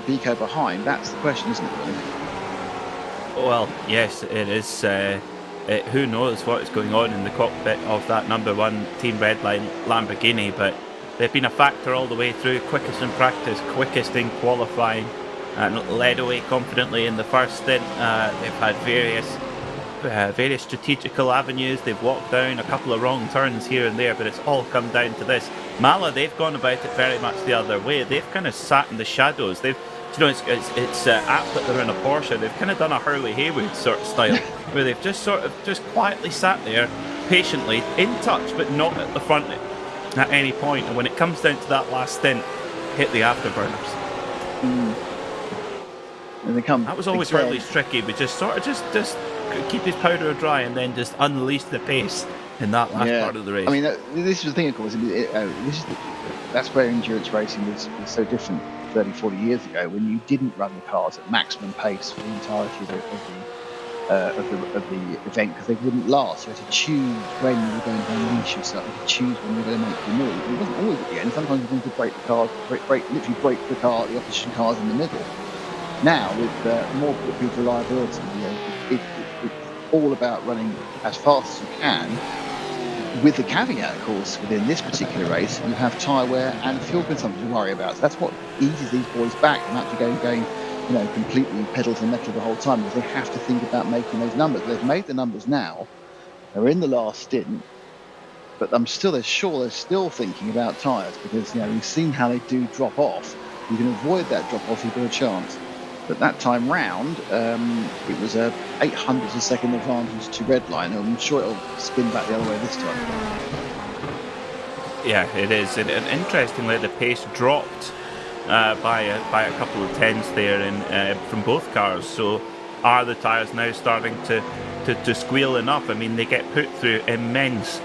Biko behind, that's the question, isn't it, really? Well, yes, it is. Who knows what is going on in the cockpit of that number one Team Redline Lamborghini, but they've been a factor all the way through. Quickest in practice, quickest in qualifying, and led away confidently in the first stint. They've had various strategical avenues. They've walked down a couple of wrong turns here and there, but it's all come down to this. Mala, they've gone about it very much the other way. They've kind of sat in the shadows. They've, it's apt that they're in a Porsche. They've kind of done a Hurley Haywood sort of style, where they've just quietly sat there, patiently in touch, but not at the front at any point. And when it comes down to that last stint, hit the afterburners. And they come. That was always Hurley's tricky, but just keep his powder dry and then just unleash the pace in that last part of the race. I mean, this is the thing, of course. That's where endurance racing was so different 30, 40 years ago, when you didn't run the cars at maximum pace for the entirety of the event, because they wouldn't last. You had to choose when you were going to unleash yourself. You had to choose when you were going to make the move. It wasn't always at the end. Sometimes you wanted to break the cars, literally break the opposition cars in the middle. Now, with more good reliability, it's all about running as fast as you can. With the caveat, of course, within this particular race, you have tyre wear and fuel consumption to worry about. So that's what eases these boys back from actually going completely pedal to the metal the whole time, because they have to think about making those numbers. They've made the numbers now. They're in the last stint, but I'm still sure they're still thinking about tyres, because we've seen how they do drop off. You can avoid that drop off if you've got a chance. But that time round, it was a 800th of a second advantage to Redline. I'm sure it'll spin back the other way this time. Yeah, it is. And interestingly, the pace dropped by a couple of tenths there from both cars. So are the tyres now starting to squeal enough? I mean, they get put through immense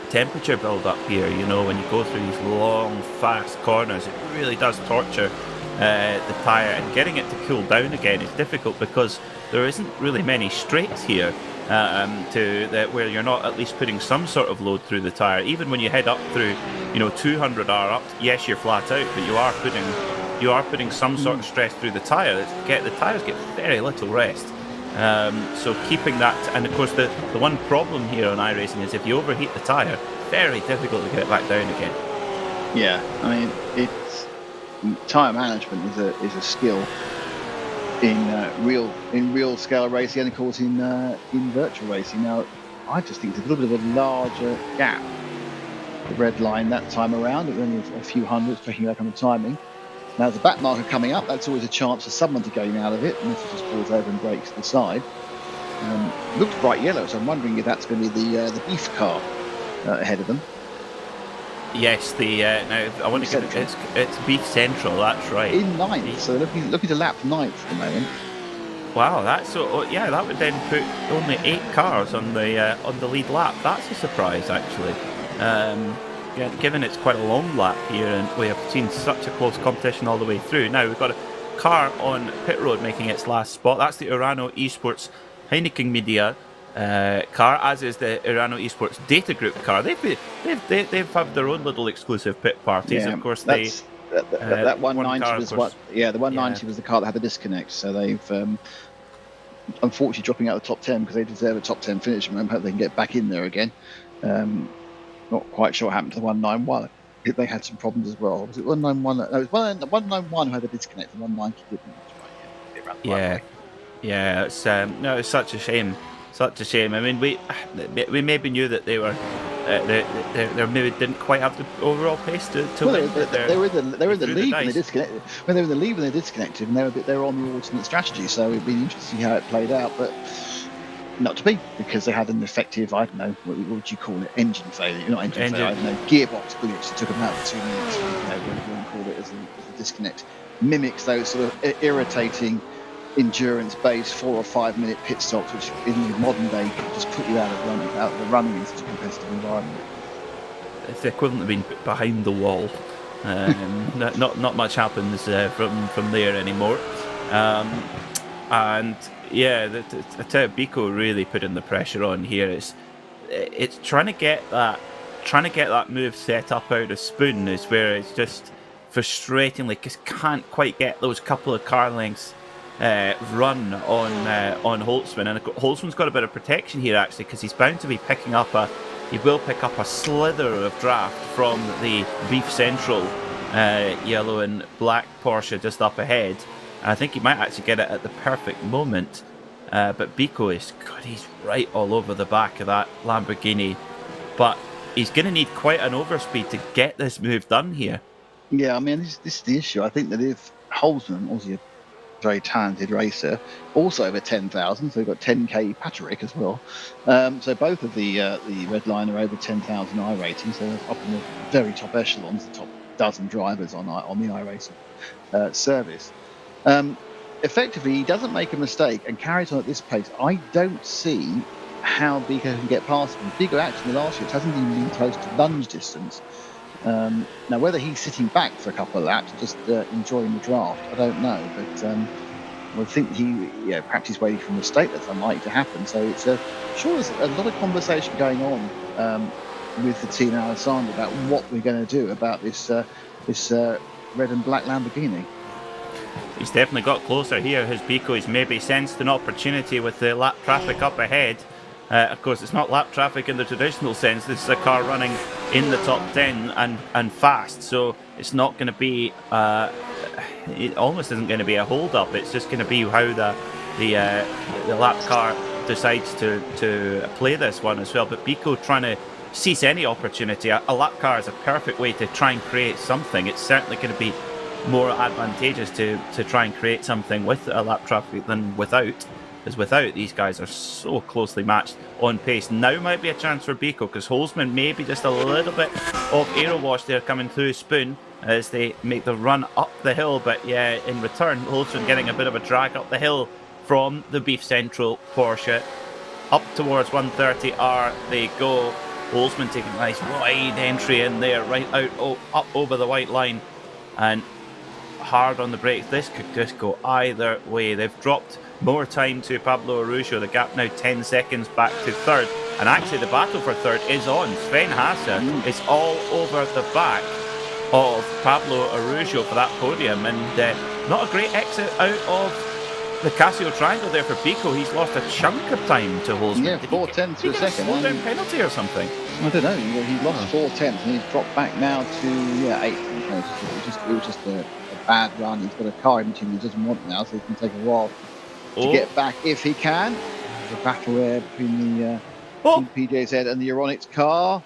temperature build up here. When you go through these long, fast corners, it really does torture the tyre, and getting it to cool down again is difficult, because there isn't really many straights here where you're not at least putting some sort of load through the tyre. Even when you head up through 200 R up, yes, you're flat out, but you are putting some sort of stress through the tyre. The tyres get very little rest. So keeping that, and of course the one problem here on iRacing is if you overheat the tyre, very difficult to get it back down again. Yeah, I mean, tyre management is a skill in real scale racing, and of course in virtual racing. Now, I just think there's a little bit of a larger gap. The red line that time around, it was only a few hundreds, checking back on the timing. Now, there's a back marker coming up. That's always a chance for someone to gain out of it, unless it just falls over and breaks to the side. Looks bright yellow, so I'm wondering if that's going to be the beef car ahead of them. Yes, now I want to give it's Beef Central. That's right. In ninth, so looking to lap ninth at the moment. Wow, that would then put only 8 cars on the lead lap. That's a surprise, actually. Given it's quite a long lap here, and we have seen such a close competition all the way through. Now we've got a car on pit road making its last spot. That's the Urano Esports Heineken Media car, as is the Urano Esports Data Group car. They've had their own little exclusive pit parties. Yeah, of course, that 190 was what. Yeah, the 190 was the car that had the disconnect. So they've unfortunately dropping out of the top 10, because they deserve a top 10 finish. And I hope they can get back in there again. Not quite sure what happened to the 191. They had some problems as well. Was it 191? No, it was 191 who had the disconnect, and 190 didn't. Yeah. It's such a shame. Such a shame. I mean, we maybe knew that they were they maybe didn't quite have the overall pace to win. They were in the lead when they disconnected. When they were in the lead when they disconnected, and they were on the alternate strategy. So it'd be interesting how it played out, but not to be, because they had an effective, I don't know, what would you call it, engine failure? Not engine failure, I don't know, gearbox glitch that took them out for 2 minutes. Whatever you want to call it, as a disconnect. Mimics those sort of irritating endurance-based 4 or 5 minute pit stops, which in the modern day could just put you out of the running in such a competitive environment. It's the equivalent of being behind the wall. Not much happens from there anymore. And yeah, Biko really put in the pressure on here. It's trying to get that move set up out of Spoon is where it's just frustratingly just can't quite get those couple of car lengths run on Holtzman, and Holtzman's got a bit of protection here actually, because he's bound to be picking up a he will pick up a slither of draft from the Beef Central yellow and black Porsche just up ahead. And I think he might actually get it at the perfect moment. But Bico is good. He's right all over the back of that Lamborghini. But he's going to need quite an overspeed to get this move done here. Yeah, I mean, this is the issue. I think that if Holzman, obviously a very talented racer, also over 10,000, so we've got 10k Patrick as well. So both of the red line are over 10,000 iRating, so up in the very top echelons, the top dozen drivers on the iRacing service. Effectively, he doesn't make a mistake and carries on at this pace. I don't see how Bico can get past him. Bico actually last year hasn't even been close to lunge distance. Now, whether he's sitting back for a couple of laps, just enjoying the draft, I don't know. But I think perhaps he's waiting for a mistake that's unlikely to happen. So it's sure there's a lot of conversation going on with the team Alessandro about what we're going to do about this red and black Lamborghini. He's definitely got closer here. His Bico has maybe sensed an opportunity with the lap traffic up ahead. Of course, it's not lap traffic in the traditional sense. This is a car running in the top 10 and fast, so it's not going to be. It almost isn't going to be a hold-up. It's just going to be how the lap car decides to play this one as well. But Bico trying to seize any opportunity. A lap car is a perfect way to try and create something. It's certainly going to be more advantageous to try and create something with a lap traffic than without. As without, these guys are so closely matched on pace. Now might be a chance for Bico, because Holzman maybe just a little bit of aero wash there coming through Spoon as they make the run up the hill. But yeah, in return, Holzman getting a bit of a drag up the hill from the Beef Central Porsche. Up towards 130R they go. Holzman taking a nice wide entry in there, right out up over the white line, and hard on the brakes. This could just go either way. They've dropped more time to Pablo Araujo. The gap now 10 seconds back to third, and actually the battle for third is on. Sven Hasse is all over the back of Pablo Araujo for that podium, and not a great exit out of the Casio Triangle there for Bico. He's lost a chunk of time to Holzman. Yeah, 4/10 to a second. Slow down penalty or something? I don't know. He lost 4/10 and he's dropped back now to 8th. It was just a bad run. He's got a car in between he doesn't want now, so he can take a while to get back if he can. There's a battle there between the Team PJZ and the Euronics car.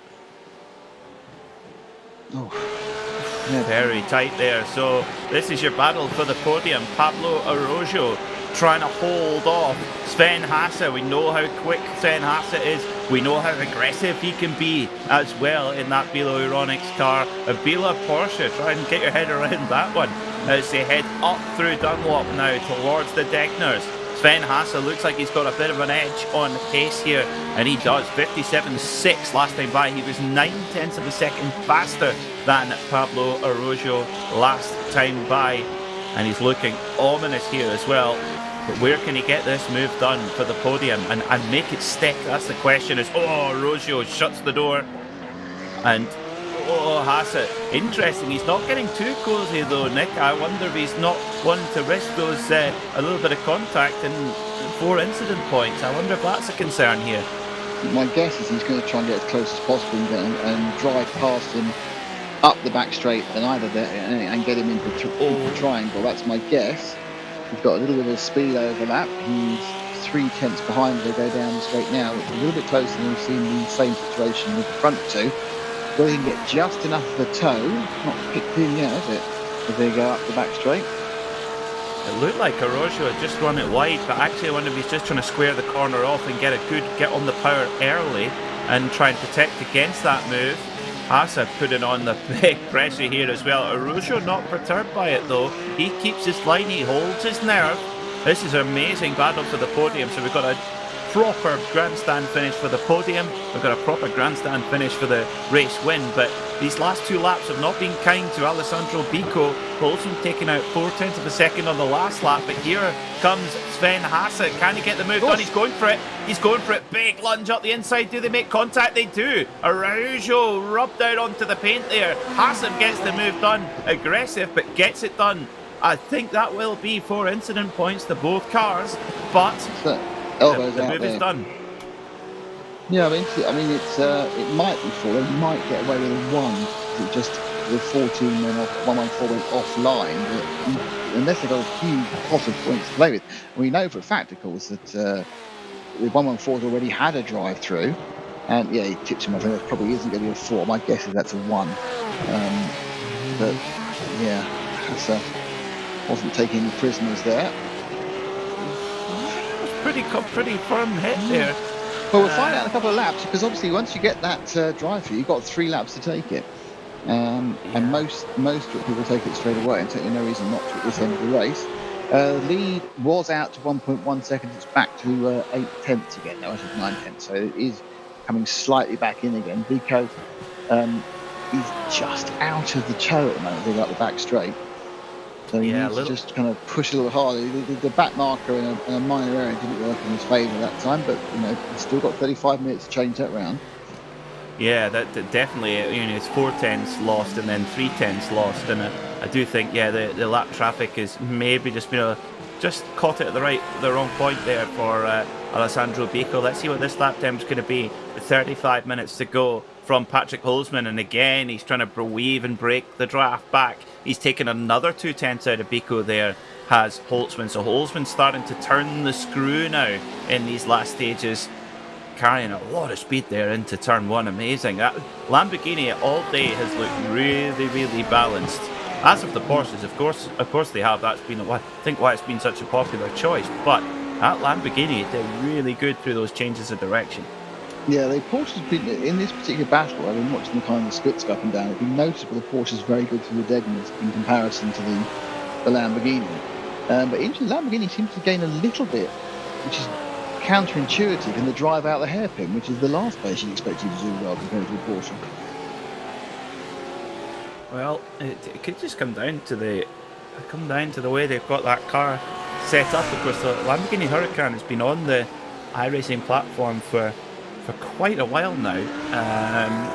Yeah. Very tight there. So this is your battle for the podium. Pablo Araujo trying to hold off Sven Hasse. We know how quick Sven Hasse is. We know how aggressive he can be as well in that Bilo Euronics car. A Bilo Porsche, try and get your head around that one as they head up through Dunlop now towards the Degners. Sven Hasse looks like he's got a bit of an edge on pace here, and he does. 57.6 last time by. He was 9/10 of a second faster than Pablo Araujo last time by, and he's looking ominous here as well. But where can he get this move done for the podium and make it stick? That's the question. Araujo shuts the door, and Hasse, interesting. He's not getting too cosy though, Nick. I wonder if he's not one to risk those a little bit of contact and 4 incident points. I wonder if that's a concern here. My guess is he's going to try and get as close as possible and drive past him up the back straight and either there and get him into the triangle. That's my guess. He's got a little bit of a speed overlap. He's 3/10 behind as they go down the straight now. It's a little bit closer than we've seen the same situation with the front two. So he can get just enough of a toe, not picked in yet, is it? As they go up the back straight. It looked like Araujo had just run it wide, but actually I wonder if he's just trying to square the corner off and get on the power early and try and protect against that move. Hasse putting on the big pressure here as well. Araujo not perturbed by it though. He keeps his line, he holds his nerve. This is an amazing battle for the podium. So we've got a proper grandstand finish for the podium. We've got a proper grandstand finish for the race win, but these last 2 laps have not been kind to Alessandro Bico. Holzman taking out 4/10 of a second on the last lap, but here comes Sven Hasse. Can he get the move done? He's going for it. He's going for it. Big lunge up the inside. Do they make contact? They do. Araujo rubbed out onto the paint there. Hasse gets the move done. Aggressive, but gets it done. I think that will be 4 incident points to both cars, but the move is done. Yeah, I mean, it might be 4. They might get away with a 1. It just the 14 went off, 114 went offline. But unless they've got a huge pot of points to play with, and we know for a fact, of course, that the 114's already had a drive-through, and yeah, he tips him off. And it probably isn't going to be a 4. My guess is that's a 1. But yeah, Hassa wasn't taking any prisoners there. Pretty firm hit there. Well, we'll find out in a couple of laps, because obviously once you get that drive-through, you've got 3 laps to take it. And most people take it straight away, and certainly no reason not to at this end of the race. Lead was out to 1.1 seconds. It's back to 8 tenths again. No, I said 9 tenths. So it is coming slightly back in again. Vico is just out of the toe at the moment. They got the back straight. So he needs to just kind of push a little harder. The back marker in a minor area didn't work in his favour that time, but he's still got 35 minutes to change that round. Yeah, that definitely. It's 4 tenths lost and then 3 tenths lost, and I do think the lap traffic is maybe just just caught it at the wrong point there for Alessandro Bico. Let's see what this lap time is going to be. With 35 minutes to go from Patrick Holzman, and again he's trying to weave and break the draft back. He's taken another 2 tenths out of Bico there, has Holzman. So Holzman's starting to turn the screw now in these last stages, carrying a lot of speed there into turn 1. Amazing. That Lamborghini all day has looked really, really balanced. As of the Porsches, of course they have. That's been I think why it's been such a popular choice. But that Lamborghini did really good through those changes of direction. Yeah, the Porsche has been, in this particular battle, I've been watching the kind of splits up and down. It's been noticeable the Porsche is very good through the deadness in comparison to the Lamborghini. But the Lamborghini seems to gain a little bit, which is counterintuitive, in the drive out the hairpin, which is the last place you'd expect you to do well compared to a Porsche. Well, it could just come down to the way they've got that car set up. Of course, the Lamborghini Huracan has been on the iRacing platform for quite a while now,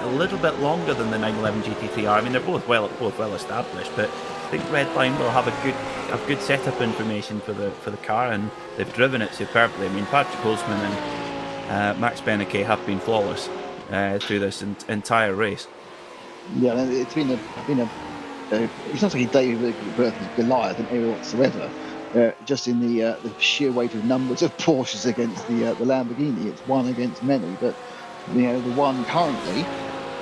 a little bit longer than the 911 GT3R. I mean, they're both well established, but I think Redline will have a good setup information for the car, and they've driven it superbly. I mean, Patrick Holzman and Max Beneke have been flawless through this entire race. Yeah, it's been it's not like David versus Goliath in area whatsoever. Just in the sheer weight of numbers of Porsches against the Lamborghini, it's one against many. But the one currently,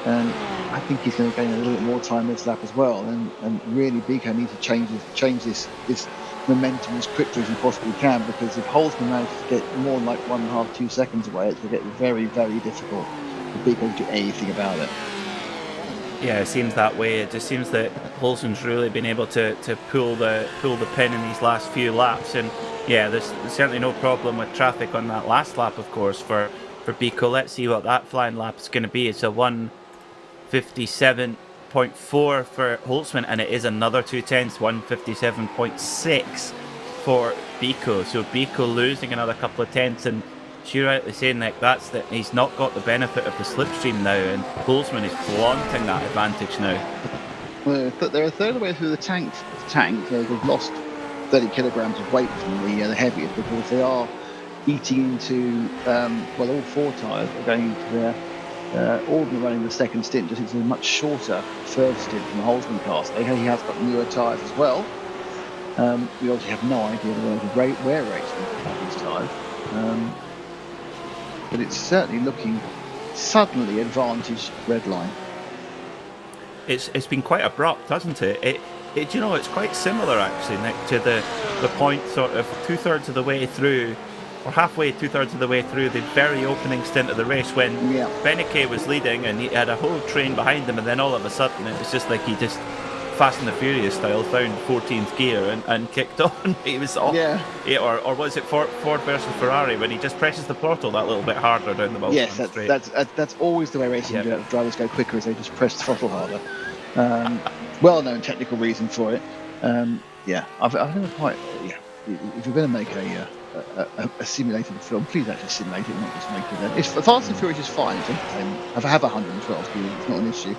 and I think he's going to gain a little bit more time this lap as well. And really, Bico needs to change this momentum as quickly as he possibly can, because if Holzman manages to get more than like 1.5, 2 seconds away, it's going to get very, very difficult for Bico to do anything about it. Yeah, it seems that way. It just seems that Holzman's really been able to pull the pin in these last few laps, and yeah, there's certainly no problem with traffic on that last lap, of course, for Bico. Let's see what that flying lap is going to be. It's a 1:57.4 for Holzman, and it is another 2 tenths, 1:57.6 for Bico. So Bico losing another couple of tenths, and you're rightly saying that he's not got the benefit of the slipstream now, and Holzman is flaunting that advantage now. Well, they're a third of the way through the tank. They've lost 30 kilograms of weight from the heaviest, because they are eating into all 4 tyres are going into their ordinary running the second stint. Just it's a much shorter first stint from the Holzman car. So he has got newer tyres as well. We obviously have no idea the wear rates of these tyres. But it's certainly looking suddenly advantaged Redline. It's been quite abrupt, hasn't it? It's quite similar actually, Nick, to the point sort of 2/3 of the way through, or halfway 2/3 of the way through the very opening stint of the race, when Beneke was leading and he had a whole train behind him, and then all of a sudden it was just like he just Fast and the Furious style found 14th gear and kicked on. He was off. Yeah, or was it Ford versus Ferrari, when he just presses the throttle that little bit harder down the bottom? Yes, that's always the way racing drivers go quicker, is they just press the throttle harder. Well-known technical reason for it. I've never quite. Yeah, if you're going to make a simulated film, please actually simulate it, not just make it. It's Fast and Furious is fine. It's entertaining. If I have 112 gears, it's not an issue.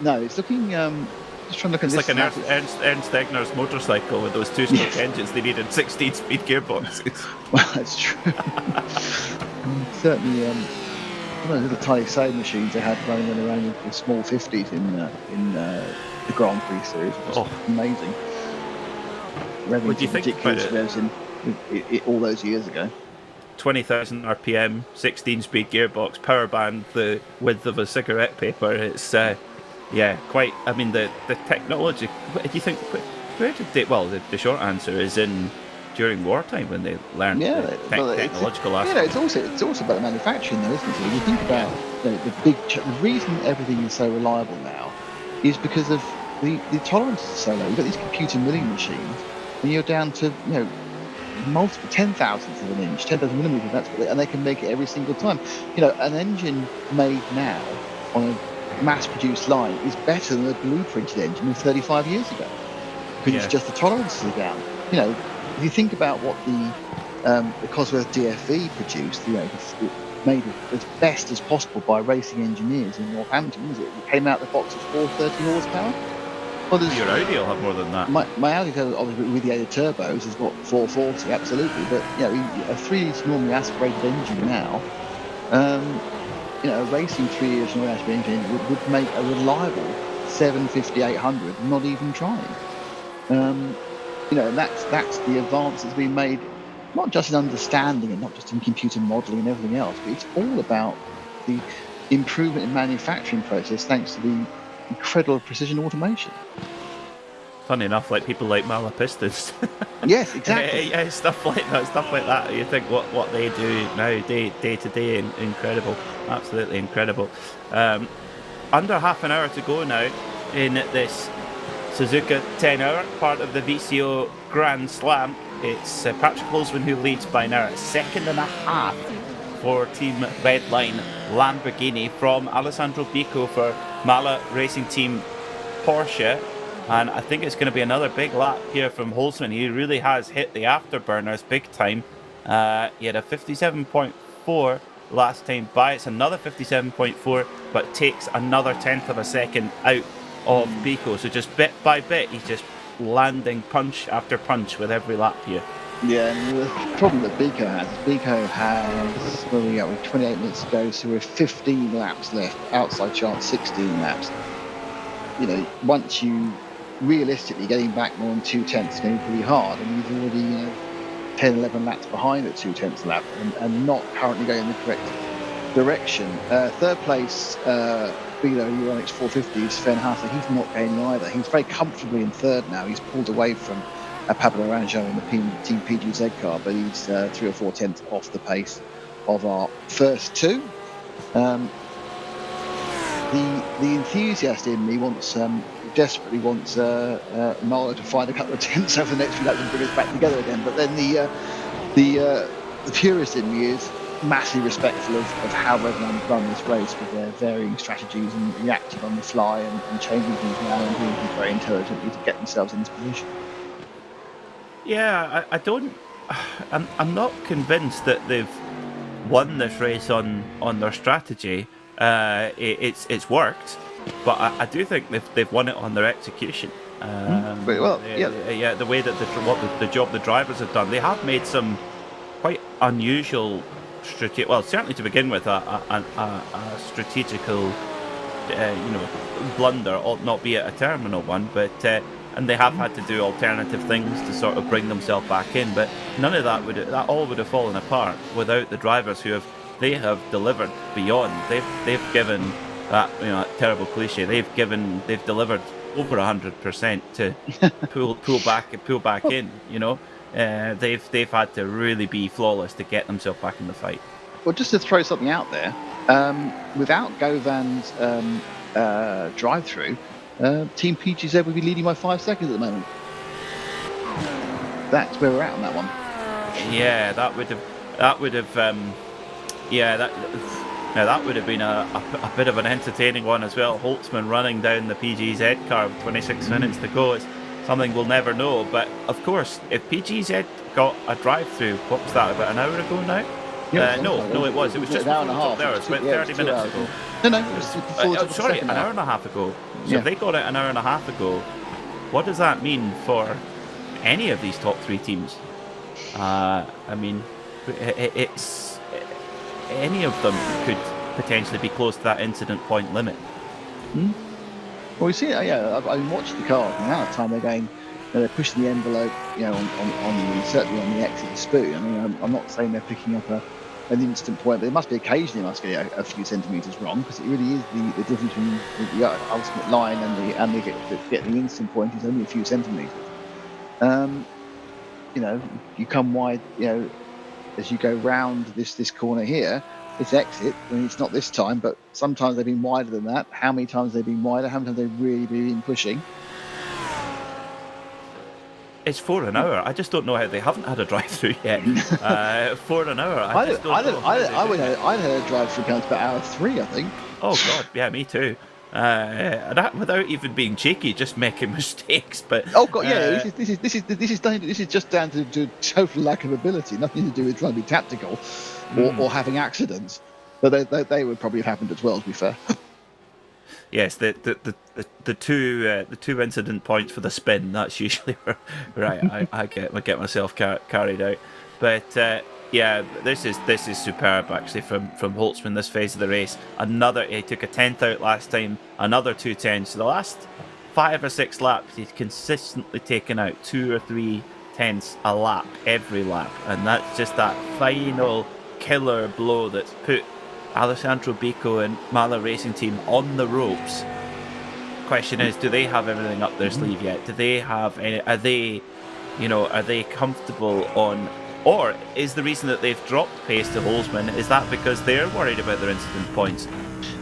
No, it's looking. Just trying to look at this. It's like an Ernst Egner's motorcycle with those 2-stroke engines. They needed 16-speed gearboxes. Well, that's true. certainly, those little tiny sewing machines they had running around in the small 50s in the Grand Prix series. Just amazing. What do you think about it? Revs in all those years ago. 20,000 RPM, 16-speed gearbox, power band the width of a cigarette paper. It's quite. I mean, the technology. Do you think where did they? Well, the short answer is during wartime when they learned the technological aspect. It's also about the manufacturing, though, isn't it? You think about the reason everything is so reliable now is because of the tolerances are so low. You've got these computer milling machines, and you're down to multiple 10,000ths of an inch, 10,000 millimeters. And they can make it every single time. An engine made now on a mass-produced line is better than a blueprinted engine of 35 years ago, because it's just the tolerances are down. If you think about what the Cosworth DFV produced, made as best as possible by racing engineers in Northampton, was it? It came out the box at 430 horsepower. Well, your Audi will have more than that. My Audi, obviously with the added turbos, has got 440, absolutely. But a 3-litre normally aspirated engine now, a racing 3-litre normally aspirated engine would make a reliable 750, 800, not even trying. And that's the advances being made, not just in understanding and not just in computer modelling and everything else, but it's all about the improvement in manufacturing process thanks to the incredible precision automation. Funny enough, like people like Mala Pistons. Yes, exactly. Stuff like that. You think what they do now, day to day, incredible, absolutely incredible. Under half an hour to go now in this Suzuka 10-hour, part of the VCO Grand Slam. It's Patrick Holzman who leads by now, a second and a half for Team Redline Lamborghini from Alessandro Bico for Mala Racing Team Porsche. And I think it's going to be another big lap here from Holzman. He really has hit the afterburners big time. He had a 57.4 last time by. It's another 57.4, but takes another tenth of a second out of Bico. So just bit by bit, he's just landing punch after punch with every lap here. Yeah, and the problem that Bico has, where we are with 28 minutes to go, so we're 15 laps left, outside chance 16 laps. Once you realistically getting back more than 2/10 is going to be pretty hard, and he's already 10, 11 laps behind at 2/10 lap and not currently going in the correct direction. Third place, Bilo Euronics 450, Sven Hasse, he's not gaining either. He's very comfortably in third now. He's pulled away from Pablo Aranjo in the Team PGZ car, but he's 3 or 4 tenths off the pace of our first two. The enthusiast in me desperately wants Nala to find a couple of tenths over the next few laps and bring us back together again. But then the purist in me is massively respectful of how everyone run this race with their varying strategies and reacting on the fly and changing things around and doing things very intelligently to get themselves in this position. Yeah, I'm not convinced that they've won this race on their strategy. It's worked, but I do think they've won it on their execution. Very well, yeah. The way that the job the drivers have done, they have made some quite unusual certainly to begin with, a strategical, blunder, not be it a terminal one, but and they have had to do alternative things to sort of bring themselves back in. But none of that all would have fallen apart without the drivers who have delivered beyond. They've given that that terrible cliche. They've delivered over 100% to pull back in. They've had to really be flawless to get themselves back in the fight. Well, just to throw something out there, without Govan's drive-through, Team PGZ would be leading by 5 seconds at the moment. That's where we're at on that one. Yeah, that would have been a bit of an entertaining one as well. Holtzman running down the PGZ car with 26 minutes to go. It's something we'll never know. But of course, if PGZ got a drive-through, what was that, about an hour ago now? Yeah, no, it was just an hour and a half. There, it was about 30 minutes ago. No, it was before an hour and a half ago. So if they got it an hour and a half ago, what does that mean for any of these top three teams? I mean, it's any of them could potentially be close to that incident point limit. Well, we see it. Yeah, I've been watching the car. And now the time they're going, they're pushing the envelope. Certainly on the exit spoon. I mean, I'm not saying they're picking up an instant point, but it must be occasionally must get a few centimetres wrong, because it really is the difference between the ultimate line and getting the instant point is only a few centimetres. You come wide. As you go round this corner here, it's exit. I mean, it's not this time, but sometimes they've been wider than that. How many times they've been wider? How many times they've really been pushing? It's 4 an hour. I just don't know how they haven't had a drive-through yet. 4 an hour. I'd had a drive-through count about hour 3, I think. Oh God, yeah, me too. Without even being cheeky, just making mistakes. But oh God, yeah, this is just down to total lack of ability. Nothing to do with trying to be tactical or having accidents. But they would probably have happened as well, to be fair. Yes, the two incident points for the spin. That's usually where I get myself carried out. But yeah, this is superb actually from Holtzman this phase of the race. He took a 10th out last time, another 2 10s. So the last 5 or 6 laps, he's consistently taken out 2 or 3 tenths a lap every lap, and that's just that final killer blow that's put Alessandro Bico and Mala Racing Team on the ropes. Question is, do they have everything up their sleeve yet? Do they have any? Are they comfortable on? Or is the reason that they've dropped pace to Holtzman, is that because they're worried about their incident points?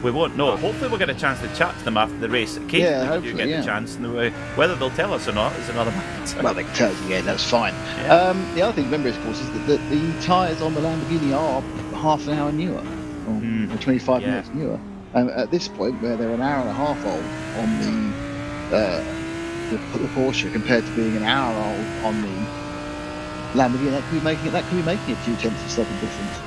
We won't know. Hopefully we'll get a chance to chat to them after the race. Occasionally we do get the chance, and whether they'll tell us or not is another matter. Well, they can tell us again, that's fine. Yeah. The other thing to remember, of course, is that the tyres on the Lamborghini are half an hour newer, or 25 minutes newer. At this point, where they're an hour and a half old on the Porsche, compared to being an hour old on the Lamborghini, that could be making a few tenths of second difference.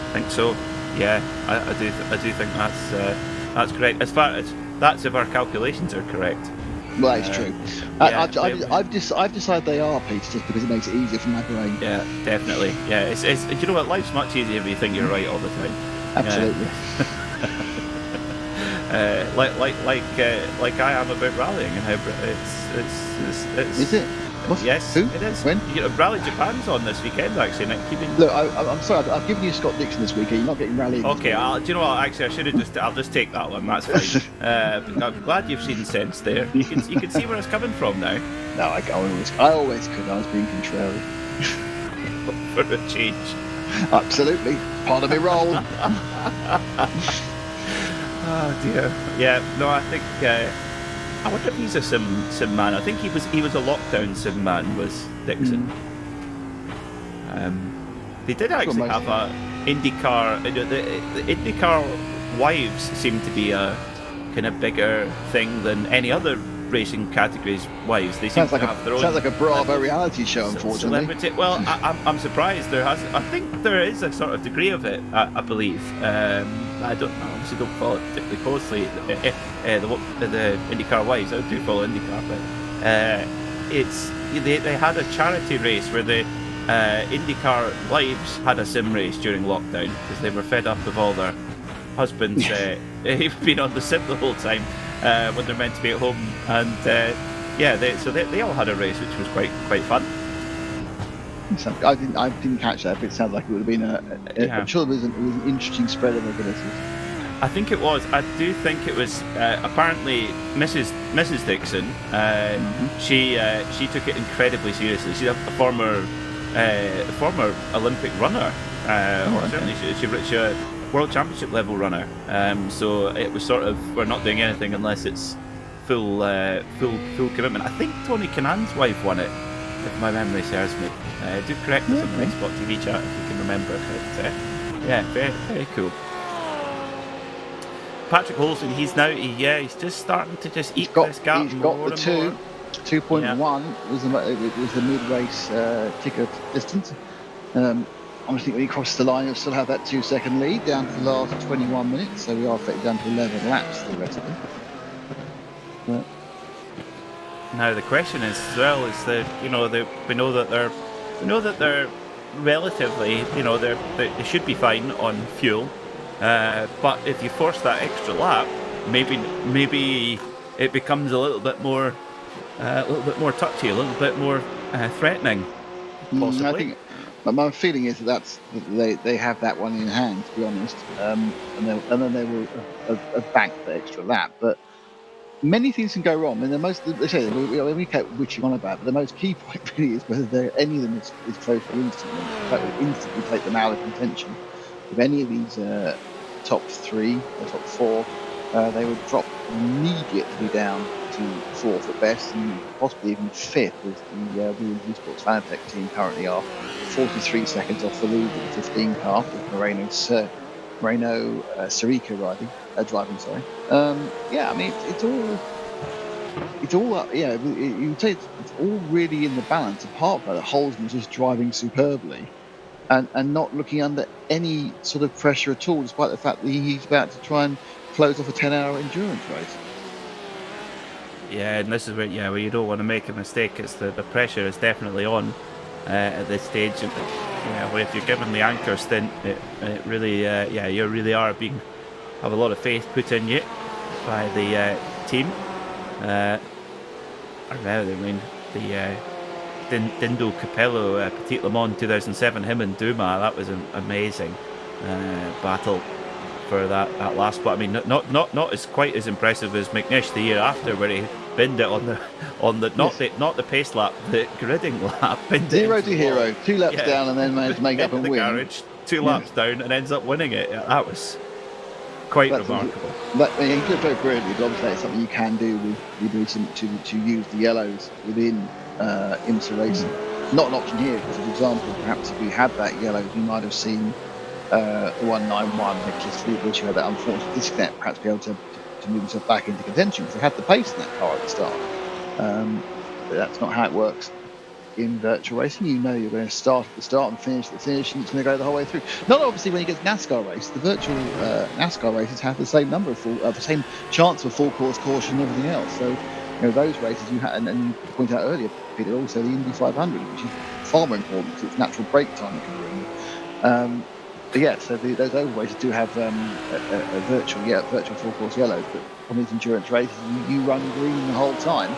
I think so. Yeah, I do think that's correct. As far as that's if our calculations are correct. Well, it's true. I've decided they are, Peter, just because it makes it easier for my brain. Yeah, definitely. Yeah, it's you know what? Life's much easier if you think you're right all the time. Absolutely. Like I am about rallying and how it's. Is it? What? Yes, Who? it is. When? Rally Japan's on this weekend, actually. Look, I'm sorry, I've given you Scott Dixon this weekend. You're not getting rallying. Okay, do you know what? Actually, I should have I'll just take that one. That's fine. I'm glad you've seen sense there. You can see where it's coming from now. No, I always could. I was being contrary. For a change. Absolutely. Part of me role. Oh dear. Yeah. No, I think. I wonder if he's a sim man. I think he was a lockdown sim man, was Dixon. They did actually have a IndyCar. The IndyCar wives seem to be a kind of bigger thing than any other racing categories wives. They seem to have their own. Sounds like a Bravo reality show, unfortunately. Celebrity. Well, I'm surprised there has. I think there is a sort of degree of it. I believe. I obviously don't follow it particularly closely. The IndyCar wives. I do follow IndyCar, but they had a charity race where the IndyCar wives had a sim race during lockdown because they were fed up with all their husbands being on the sim the whole time when they're meant to be at home, and they all had a race which was quite fun. I didn't catch that, but it sounds like it would have been I'm sure it was an interesting spread of abilities. I think it was. I do think it was apparently Mrs. Dixon. She took it incredibly seriously. She's a former Olympic runner, or certainly she's a World Championship level runner. So it was sort of, we're not doing anything unless it's full commitment. I think Tony Kanan's wife won it, if my memory serves me. Do correct us on the RaceSpot TV chat if you can remember. But, yeah, very, very cool. Patrick Holtzman, he's just starting to just eat this gap. He's got the 2.1 was the mid-race ticket distance. Honestly, when he crosses the line, he'll still have that 2-second lead down to the last 21 minutes. So we are effectively down to 11 laps theoretically. But now the question is as well is that we know that they're relatively, they should be fine on fuel. But if you force that extra lap, maybe it becomes a little bit more touchy, a little bit more threatening. Possibly. I think my feeling is that they have that one in hand, to be honest, and then they will bank the extra lap. But many things can go wrong. And we kept witching on about, but the most key point really is whether any of them is close to instantly. That would instantly take them out of contention. If any of these top 3 or top 4, they would drop immediately down to 4th at best, and possibly even 5th, as the Esports Fanatec team currently are 43 seconds off the lead with the 15 car, with Moreno Sirica driving. Sorry. I mean, it's all you say it's all really in the balance. Apart from that, Holzman's just driving superbly, and not looking under any sort of pressure at all, despite the fact that he's about to try and close off a 10-hour endurance race. Yeah, and this is where you don't want to make a mistake. It's the pressure is definitely on at this stage. And, if you're given the anchor stint, it really, you really are have a lot of faith put in you by the team. I mean, the Dindo Capello Petit Le Mans 2007, him and Duma, that was an amazing battle for that last spot. I mean, not as quite as impressive as McNish the year after, where he binned it on the not the pace lap, the gridding lap. 0 to hero, 2 laps down, and then managed to make up and win. Garage, 2 laps down, and ends up winning it. That was quite remarkable. You could play brilliantly, but obviously it's something you can do with recent to use the yellows within IMSA racing. Not an option here, because, for example, perhaps if we had that yellow, we might have seen the 191 Nicholas Fleet, which had that unfortunate disconnect, perhaps be able to move himself back into contention, because they had the pace in that car at the start. But that's not how it works in virtual racing. You know you're going to start at the start and finish at the finish, and it's going to go the whole way through. Not obviously when you get to NASCAR race. The virtual NASCAR races have the same number of the same chance of full course caution and everything else. So those races you had, and you pointed out earlier, Peter, also the Indy 500, which is far more important because it's natural brake time you can bring. So those oval races do have a virtual full course yellows, but on these endurance races, you run green the whole time,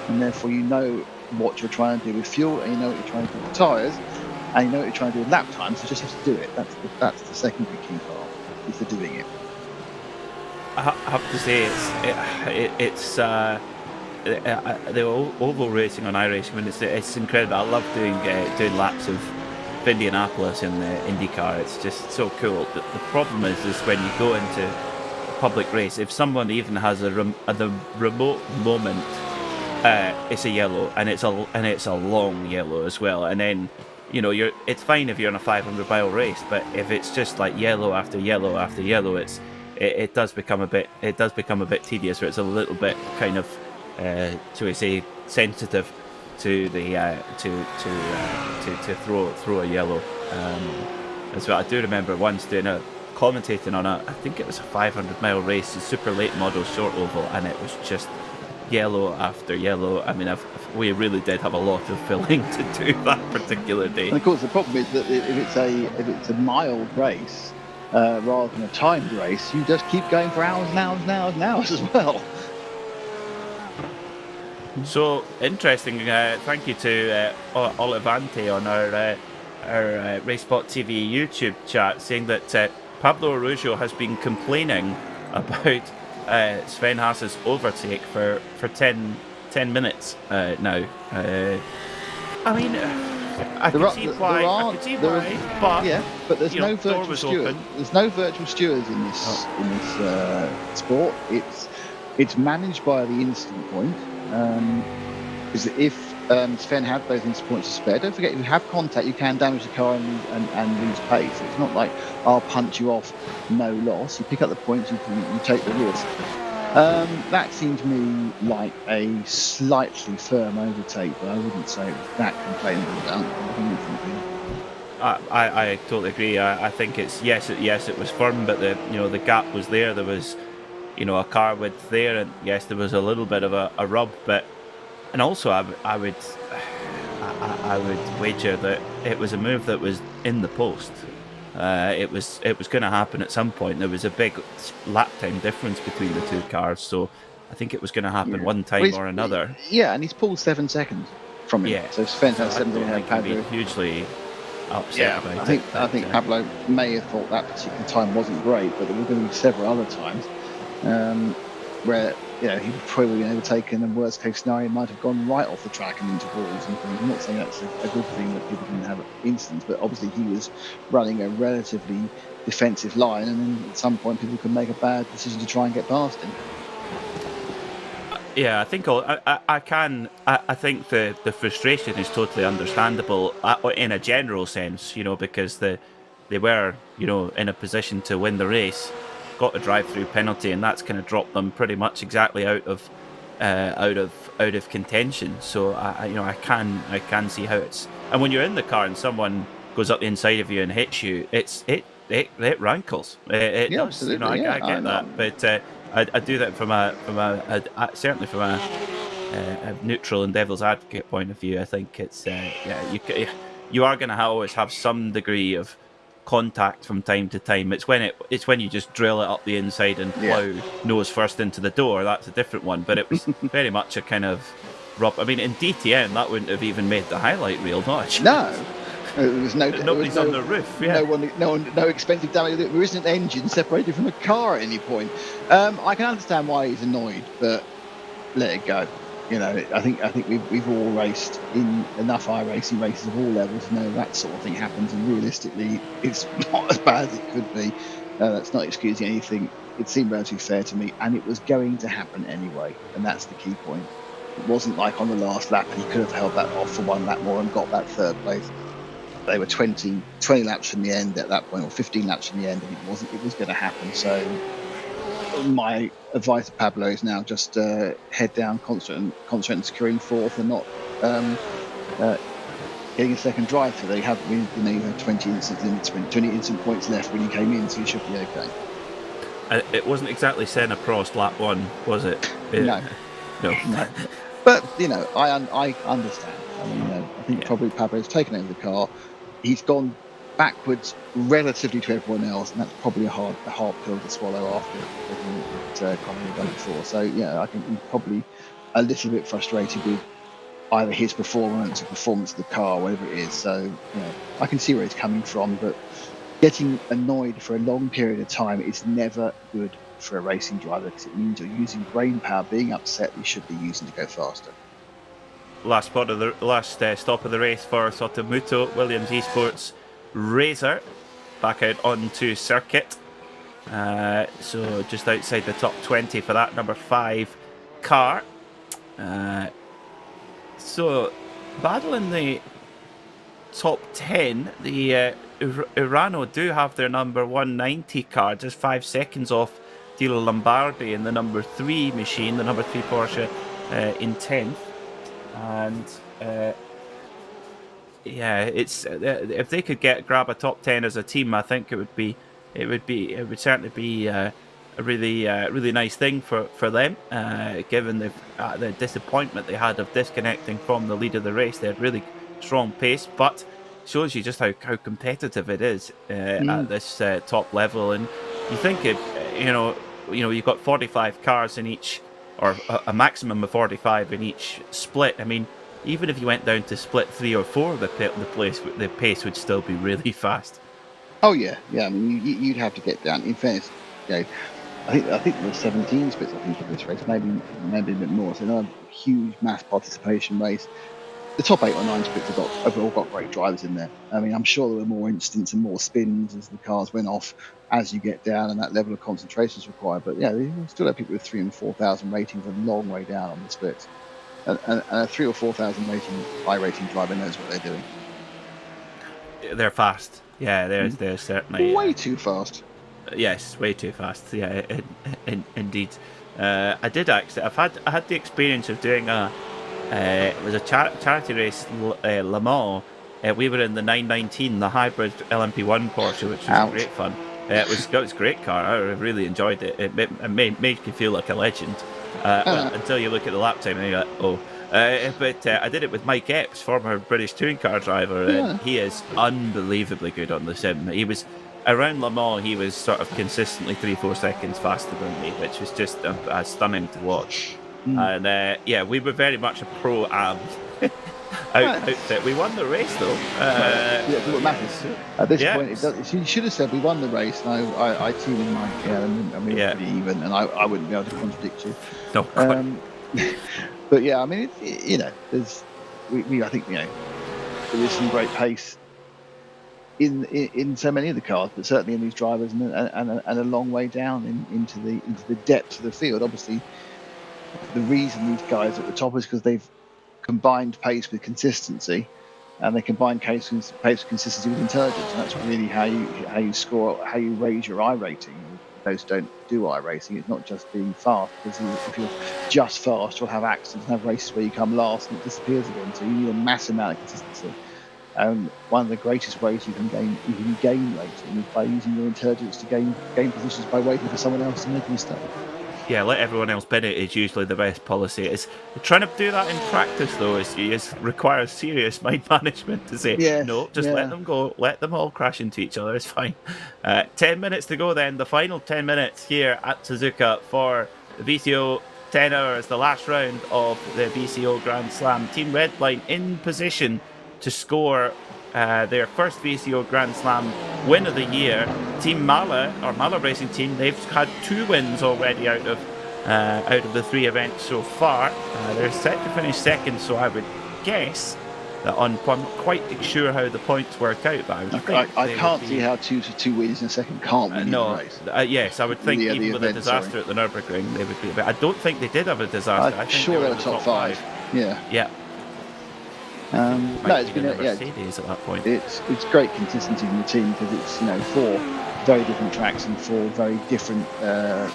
and therefore you know what you're trying to do with fuel, and you know what you're trying to do with tyres, and you know what you're trying to do with lap time, so you just have to do it. That's the secondary key part, is for doing it. I have to say, it's the oval racing on iRacing, it's incredible. I love doing laps of Indianapolis in the IndyCar. It's just so cool. The problem is when you go into a public race, if someone even has the remote moment, it's a yellow, and it's a long yellow as well. And then it's fine if you're in a 500-mile race, but if it's just like yellow after yellow after yellow, it does become a bit tedious, where it's a little bit kind of shall we say sensitive to the to throw a yellow as well. I do remember once commentating on I think it was a 500-mile race, a super late model short oval, and it was just yellow after yellow. I mean, we really did have a lot of filling to do that particular day. And of course, the problem is that if it's a mild race rather than a timed race, you just keep going for hours and hours and hours and hours as well. So interesting. Thank you to Olivante on our RaceSpot TV YouTube chat, saying that Pablo Araujo has been complaining about Sven Haas's overtake for 10 minutes now. I mean, I can see why. But there's no virtual stewards. There's no virtual stewards in this sport. It's managed by the instant point. Because if Sven had those instant points to spare, don't forget, if you have contact, you can damage the car and lose pace. So it's not like I'll punch you off, no loss. You pick up the points, you take the risk. That seemed to me like a slightly firm overtake, but I wouldn't say it was that complainable about. I totally agree. I think it's yes, it was firm, but the gap was there. There was a car width there, and yes, there was a little bit of a rub, and also I I would wager that it was a move that was in the post. It was going to happen at some point. There was a big lap time difference between the two cars, so I think it was going to happen one time or another. Yeah, and he's pulled 7 seconds from him. Yeah, so Sven has so 7 I seconds. don't think hugely upset about it. I think Pablo may have thought that particular time wasn't great, but there were going to be several other times where he would probably been overtaken, and worst case scenario might have gone right off the track and into walls and things. I'm not saying that's a good thing that people didn't have incidents, but obviously he was running a relatively defensive line, and then at some point people could make a bad decision to try and get past him. Yeah, I think I think the frustration is totally understandable in a general sense, because they were, in a position to win the race, got a drive-through penalty, and that's kind of dropped them pretty much exactly out of contention. So I can see how it's, and when you're in the car and someone goes up the inside of you and hits you, it rankles. It does. Absolutely. I get that, but I do that from certainly from a neutral and devil's advocate point of view. I think it's you are going to always have some degree of contact from time to time. It's when you just drill it up the inside and plow nose first into the door. That's a different one. But it was very much a kind of rub. I mean, in DTM that wouldn't have even made the highlight reel much. No. Nobody's on the roof. Yeah. No expensive damage. There isn't an engine separated from a car at any point. I can understand why he's annoyed, but let it go. I think we've all raced in enough iRacing races of all levels to know that sort of thing happens, and realistically, it's not as bad as it could be. That's not excusing anything. It seemed relatively fair to me, and it was going to happen anyway, and that's the key point. It wasn't like on the last lap he could have held that off for one lap more and got that third place. They were 20 laps from the end at that point, or 15 laps from the end, and it was going to happen. So my advice to Pablo is now just head down, concentrate on securing fourth, and not getting a second drive. So they have, you had 20 instant points left when you came in, so you should be okay. It wasn't exactly Senna Prost lap one, was it? No. But I understand. I think probably Pablo's taken over the car. He's gone backwards relatively to everyone else, and that's probably a hard pill to swallow after everything that Conor done before. So I think he's probably a little bit frustrated with either his performance or performance of the car, whatever it is. So I can see where he's coming from, but getting annoyed for a long period of time is never good for a racing driver, because it means you're using brain power, being upset that you should be using to go faster. Last stop of the race for Sotomuto, Williams Esports Razor, back out onto circuit. So just outside the top 20 for that number 5 car. So battling the top 10, the Urano do have their number 190 car, just 5 seconds off Tilo Lombardi in the number 3 machine, the number 3 Porsche in 10th. And it's if they could grab a top 10 as a team, I think it would certainly be a really nice thing for them, given the disappointment they had of disconnecting from the lead of the race. They had really strong pace, but shows you just how competitive it is at this top level. And you think if you've got 45 cars in each, or a maximum of 45 in each split. I mean, even if you went down to split 3 or 4, the pace would still be really fast. Oh yeah. I mean, you'd have to get down. In fairness, I think there were 17 splits. I think for this race, maybe a bit more. So another huge mass participation race. The top 8 or 9 splits have all got great drivers in there. I mean, I'm sure there were more incidents and more spins as the cars went off as you get down, and that level of concentration is required. But you still have people with 3,000 and 4,000 ratings, a long way down on the splits. And a 3,000 or 4,000 rating iRating driver knows what they're doing. They're fast. Yeah, they're certainly way too fast. Yes, way too fast. Yeah, indeed. I did actually. I had the experience of doing it was a charity race, Le Mans. We were in the 919, the hybrid LMP1 Porsche, which was great fun. It was a great car. I really enjoyed it. It made you feel like a legend. Well, until you look at the lap time and you're like, oh. But I did it with Mike Epps, former British touring car driver, and he is unbelievably good on the sim. He was around Le Mans, he was sort of consistently 3-4 seconds faster than me, which was just stunning to watch. And we were very much a pro am outfit. We won the race though. What matters at this point, you should have said we won the race. And I team in Mike, and we were pretty even, and I wouldn't be able to contradict you. No. But yeah, I mean, there's, I think there is some great pace in so many of the cars, but certainly in these drivers, and a long way down into the depths of the field. Obviously, the reason these guys are at the top is because they've combined pace with consistency, and they combine pace with consistency with intelligence, and that's really how you score, how you raise your iRating. Those don't do iRacing. It's not just being fast, because if you're just fast, you'll have accidents and have races where you come last and it disappears again. So you need a massive amount of consistency. One of the greatest ways you can gain rating is by using your intelligence to gain positions by waiting for someone else to make a mistake. Yeah, let everyone else bid it is usually the best policy. It's trying to do that in practice, though, requires serious mind management to say, no, just let them go, let them all crash into each other, it's fine. 10 minutes to go then, the final 10 minutes here at Suzuka for the VCO 10 hours, the last round of the VCO Grand Slam. Team Redline in position to score their first VCO Grand Slam win of the year. Team Mala, or Mala Racing Team, they've had 2 wins already out of the 3 events so far. They're set to finish second, so I would guess that I'm not quite sure how the points work out, but I can't see how 2 wins in a second can't win the race. Yes, I would think even with a disaster at the Nürburgring, they would be. But I don't think they did have a disaster. I'm sure they were top 5. Yeah. It's been Mercedes at that point. It's great consistency in the team, because it's 4 very different tracks and 4 very different and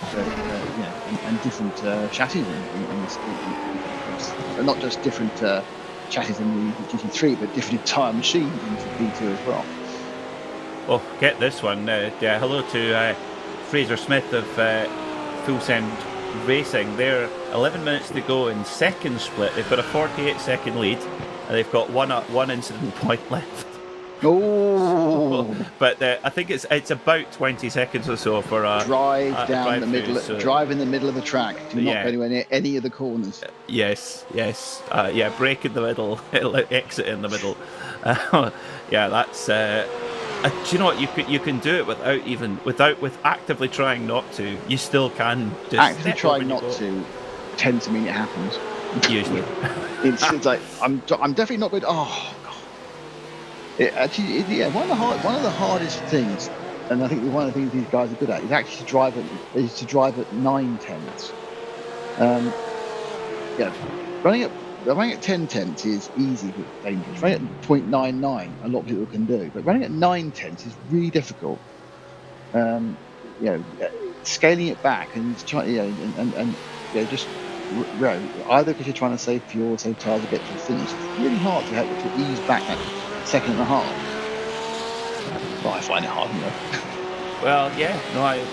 different chassis in this. Not just different chassis in the GT3, but different entire machines in the P2 as well. Well, get this one. Hello to Fraser Smith of Full Send Racing. They're 11 minutes to go in second split. They've got a 48-second lead. And they've got one incident point left. Oh! But I think it's about 20 seconds or so for a drive in the middle of the track. Do not go anywhere near any of the corners. Yes. Brake in the middle, exit in the middle. That's. Do you know what? You can do it without actively trying not to. You still can. Just actively trying not to tends to mean it happens. Usually. it's like I'm definitely not good. Oh god! One of the hardest things, and I think one of the things these guys are good at, is actually to drive at 9/10. Running at 10/10 is easy but dangerous. Running at 0.99, a lot of people can do, but running at 9/10 is really difficult. Scaling it back and just. Either because you're trying to save fuel or save tires to get to the finish, it's really hard to ease back that second and a half. Well, I find it hard, Well,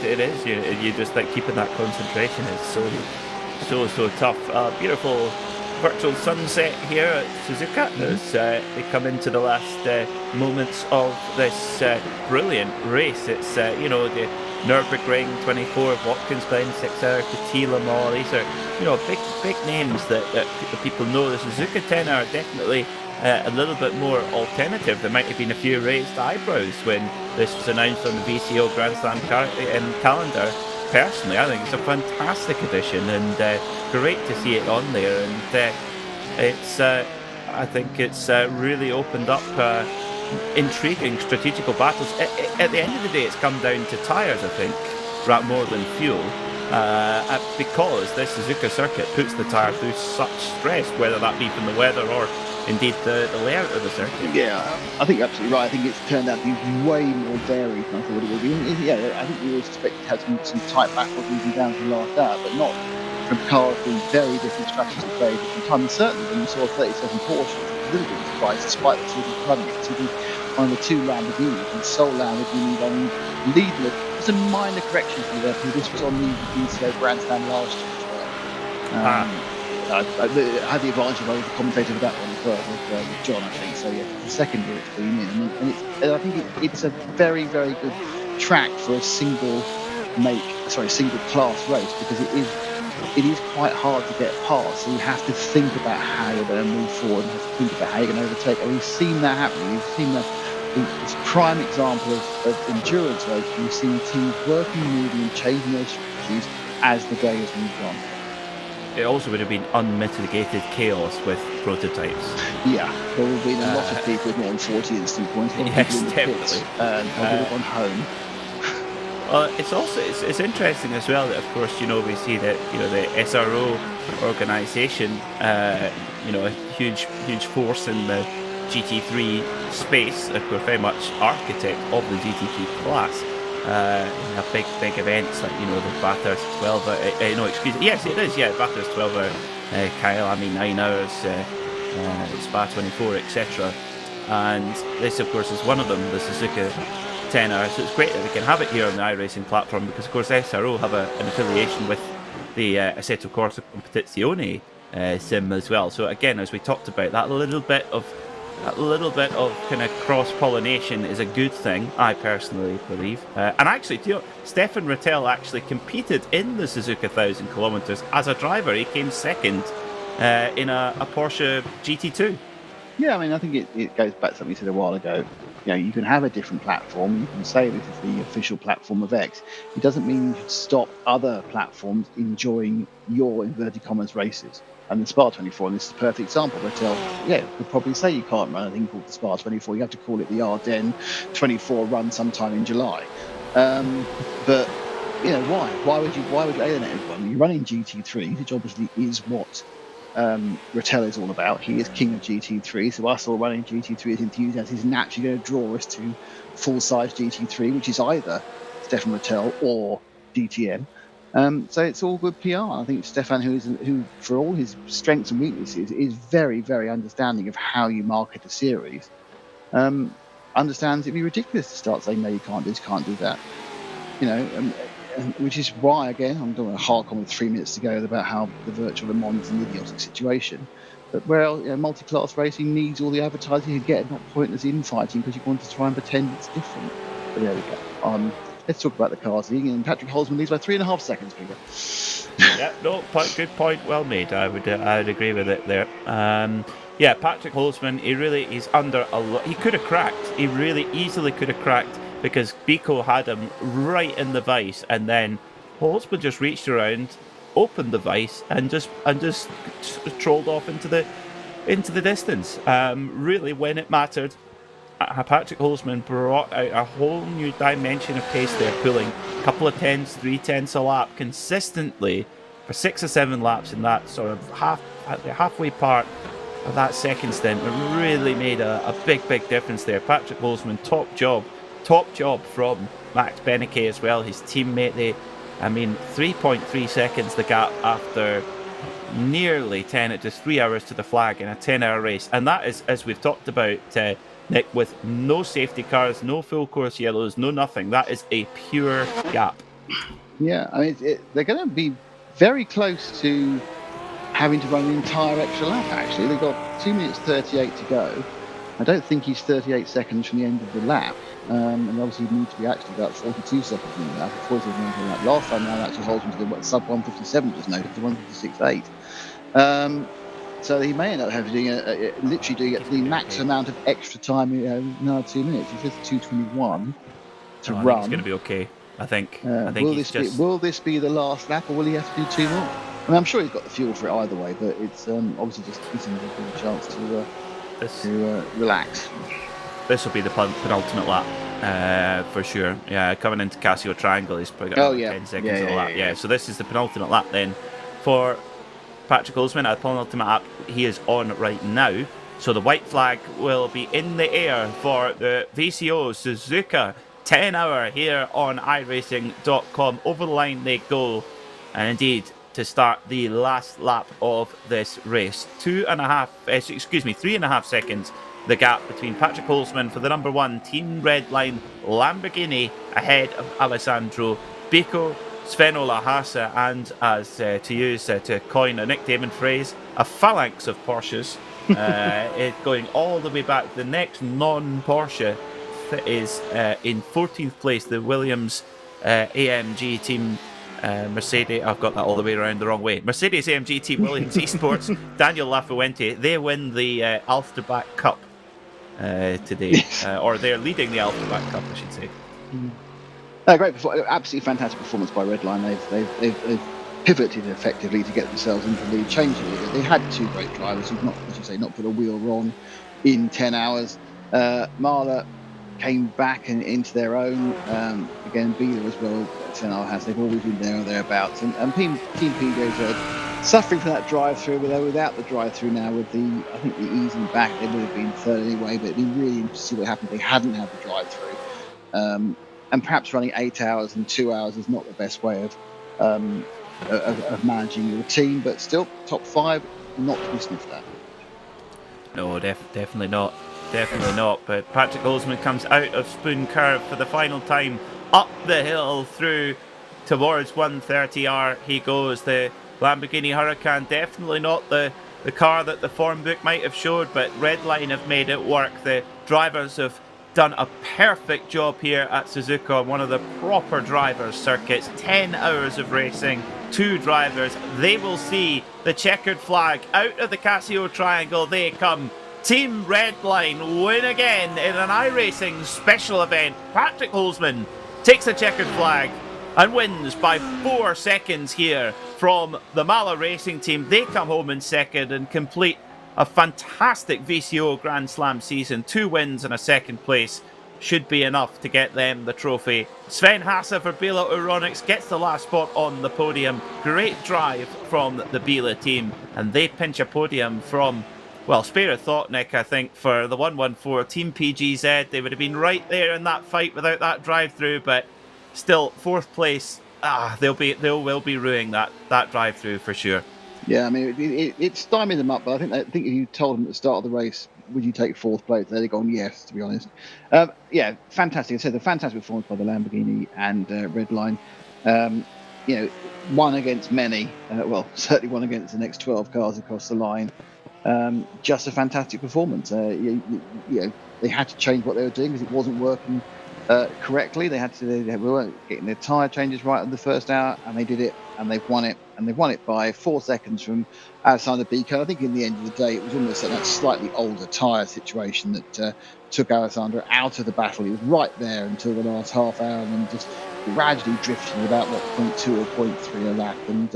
it is. You just like keeping that concentration is so tough. Beautiful virtual sunset here at Suzuka as they come into the last moments of this brilliant race. It's the Nürburgring 24, Watkins Glen 6 hour, Petit Le Mans. These are big names that people know. The Suzuka 10 hour definitely a little bit more alternative. There might have been a few raised eyebrows when this was announced on the VCO Grand Slam calendar. Personally, I think it's a fantastic addition and great to see it on there. And I think it's really opened up intriguing strategical battles. At the end of the day, it's come down to tyres, I think, more than fuel, because this Suzuka circuit puts the tyre through such stress, whether that be from the weather or indeed the layout of the circuit. Yeah, I think you're absolutely right. I think it's turned out to be way more varied than I thought it would be. I think we always expected to have some tight backwards even down to the last hour, but not from cars doing very different strategies at very different times. And certainly when you saw a 37 Porsche, a little bit surprised, despite the sort of running it to be one of the 2 Lamborghinis, and sole Lamborghini running leading it. There's a minor correction from there, because this was on the VCO Grand Slam last year as well. I had the advantage of I was the commentator for that one as well with John, I think. So yeah, the second year it's been in, and I think it's a very, very good track for a single class race, because it is quite hard to get past. So you have to think about how you're going to move forward, and have to think about how you're going to overtake. And we've seen that happening. We've seen this prime example of endurance racing. We've seen teams working, moving, and changing their strategies as the day has moved on. It also would have been unmitigated chaos with prototypes. Yeah, there would have been a lot of people with more than 40 instant points. Yes, definitely. And they would have gone home. Well, it's interesting as well that, of course, we see that the SRO organisation, a huge force in the GT3 space, of course, very much architect of the GT3 class. Big events like the Bathurst 12. Yes, it is. Yeah, Bathurst 12 Kyalami 9 hours, Spa 24, etc. And this, of course, is one of them. The Suzuka 10 hours. So it's great that we can have it here on the iRacing platform, because of course SRO have an affiliation with the Assetto Corsa Competizione sim as well. So again, as we talked about, that little bit of kind of cross-pollination is a good thing, I personally believe. And actually, Stefan Rattel actually competed in the Suzuka 1000 kilometers as a driver. He came second in a Porsche GT2. Yeah, I mean, I think it goes back to something you said a while ago. You can have a different platform. You can say this is the official platform of X. It doesn't mean you should stop other platforms enjoying your inverted commas races. And the Spa 24, and this is a perfect example. Could probably say you can't run a thing called the Spa 24. You have to call it the Ardennes 24 run sometime in July. But why? Why would you alienate everyone? You're running GT3, which obviously is what Rattel is all about. He is king of GT3, so us all running GT3 as enthusiasts is naturally going to draw us to full-size GT3, which is either Stefan Rattel or DTM. So it's all good PR. I think Stefan, who for all his strengths and weaknesses, is very, very understanding of how you market a series. Understands it'd be ridiculous to start saying, no, you can't do this, can't do that. Which is why, again, I'm doing a hark on with 3 minutes to go about how the virtual Le Mans is an idiotic situation. But multi-class racing needs all the advertising you get, not pointless infighting because you want to try and pretend it's different. But there we go. Let's talk about the cars. And Patrick Holzman leads by 3.5 seconds, Peter. Yeah, no, good point, well made. I would agree with it there. Patrick Holzman, he's under a lot. He could have cracked. He really easily could have cracked, because Biko had him right in the vice, and then Holzman just reached around, opened the vice, and just trolled off into the distance. Really, when it mattered, Patrick Holzman brought out a whole new dimension of pace there, pulling a couple of 10s, 3/10 a lap consistently for 6 or 7 laps in that sort of halfway part of that second stint. It really made a big difference there. Patrick Holzman, top job from Max Beneke as well, his teammate. 3.3 seconds the gap after nearly 10 at just 3 hours to the flag in a 10-hour race. And that is, as we've talked about, Nick, with no safety cars, no full course yellows, no nothing. That is a pure gap. Yeah, they're going to be very close to having to run an entire extra lap, actually. They've got 2 minutes 38 to go. I don't think he's 38 seconds from the end of the lap. And obviously he needs to be actually about 42 seconds from the lap. Of course, last time now actually holds him to the sub 157 just noted, to 156.8. So he may end up having doing the max amount of extra time in another 2 minutes. He says 2:21 to run. I think it's going to be okay. I think will this be the last lap, or will he have to do 2 more? I'm sure he's got the fuel for it either way, but it's obviously just giving him a chance to relax. This will be the penultimate lap, for sure. Yeah, coming into Casio Triangle, he's probably got 10 seconds of the lap. Yeah, so this is the penultimate lap then for Patrick Holzman. At the penultimate lap he is on right now. So the white flag will be in the air for the VCO Suzuka 10 hour here on iRacing.com. Over the line they go. And indeed, to start the last lap of this race. 3.5 seconds the gap between Patrick Holzman for the number 1 Team Red Line Lamborghini ahead of Alessandro Biko. Sven-Ola Hasse, and as to coin a Nick Damon phrase, a phalanx of Porsches, going all the way back. The next non-Porsche is in 14th place, the Williams AMG team. Mercedes, I've got that all the way around the wrong way. Mercedes AMG Team Williams Esports, Daniel Lafuente, they win the Alfterbach Cup today, or they're leading the Alfterbach Cup, I should say. Great, absolutely fantastic performance by Redline. They've pivoted effectively to get themselves into the lead, changing it. They had two great drivers who've not, as you say, not put a wheel wrong in 10 hours. Mahler came back and into their own. Again, Bieler as well. Senal has. They've always been there or thereabouts. And Team PJ's suffering from that drive-through, but without the drive-through now, with I think the easing back, they would have been third anyway. But it'd be really interesting to see what happened if they hadn't had the drive-through. And perhaps running 8 hours and 2 hours is not the best way of managing your team. But still, top 5, not to be sniffed at. No, definitely not. Definitely not. But Patrick Holzman comes out of Spoon Curve for the final time. Up the hill through towards 130R he goes. The Lamborghini Huracan, definitely not the car that the form book might have showed, but Redline have made it work. The drivers have done a perfect job here at Suzuka on one of the proper drivers' circuits. 10 hours of racing, 2 drivers. They will see the checkered flag out of the Casio Triangle. They come. Team Redline win again in an iRacing special event. Patrick Holzman takes the checkered flag and wins by 4 seconds here from the Mala Racing team. They come home in second and complete a fantastic VCO Grand Slam season. 2 wins and a second place should be enough to get them the trophy. Sven Hasse for Biela Euronics gets the last spot on the podium. Great drive from the Biela team, and they pinch a podium from, well, spare a thought, Nick, I think, for the 114 Team PGZ. They would have been right there in that fight without that drive-through, but still, 4th place, they will be ruining that drive-through for sure. Yeah, I mean, it stymied them up, but I think if you told them at the start of the race, would you take 4th place, they'd have gone yes, to be honest. Yeah, fantastic. I said the fantastic performance by the Lamborghini and Redline. One against many. Certainly one against the next 12 cars across the line. Just a fantastic performance. They had to change what they were doing because it wasn't working correctly. They weren't getting their tyre changes right in the first hour, and they did it, and they've won it. And they've won it by 4 seconds from Alessandro Bico. I think in the end of the day, it was almost that slightly older tyre situation that took Alessandro out of the battle. He was right there until the last half hour, and then just gradually drifting about 0.2 or 0.3 a lap. And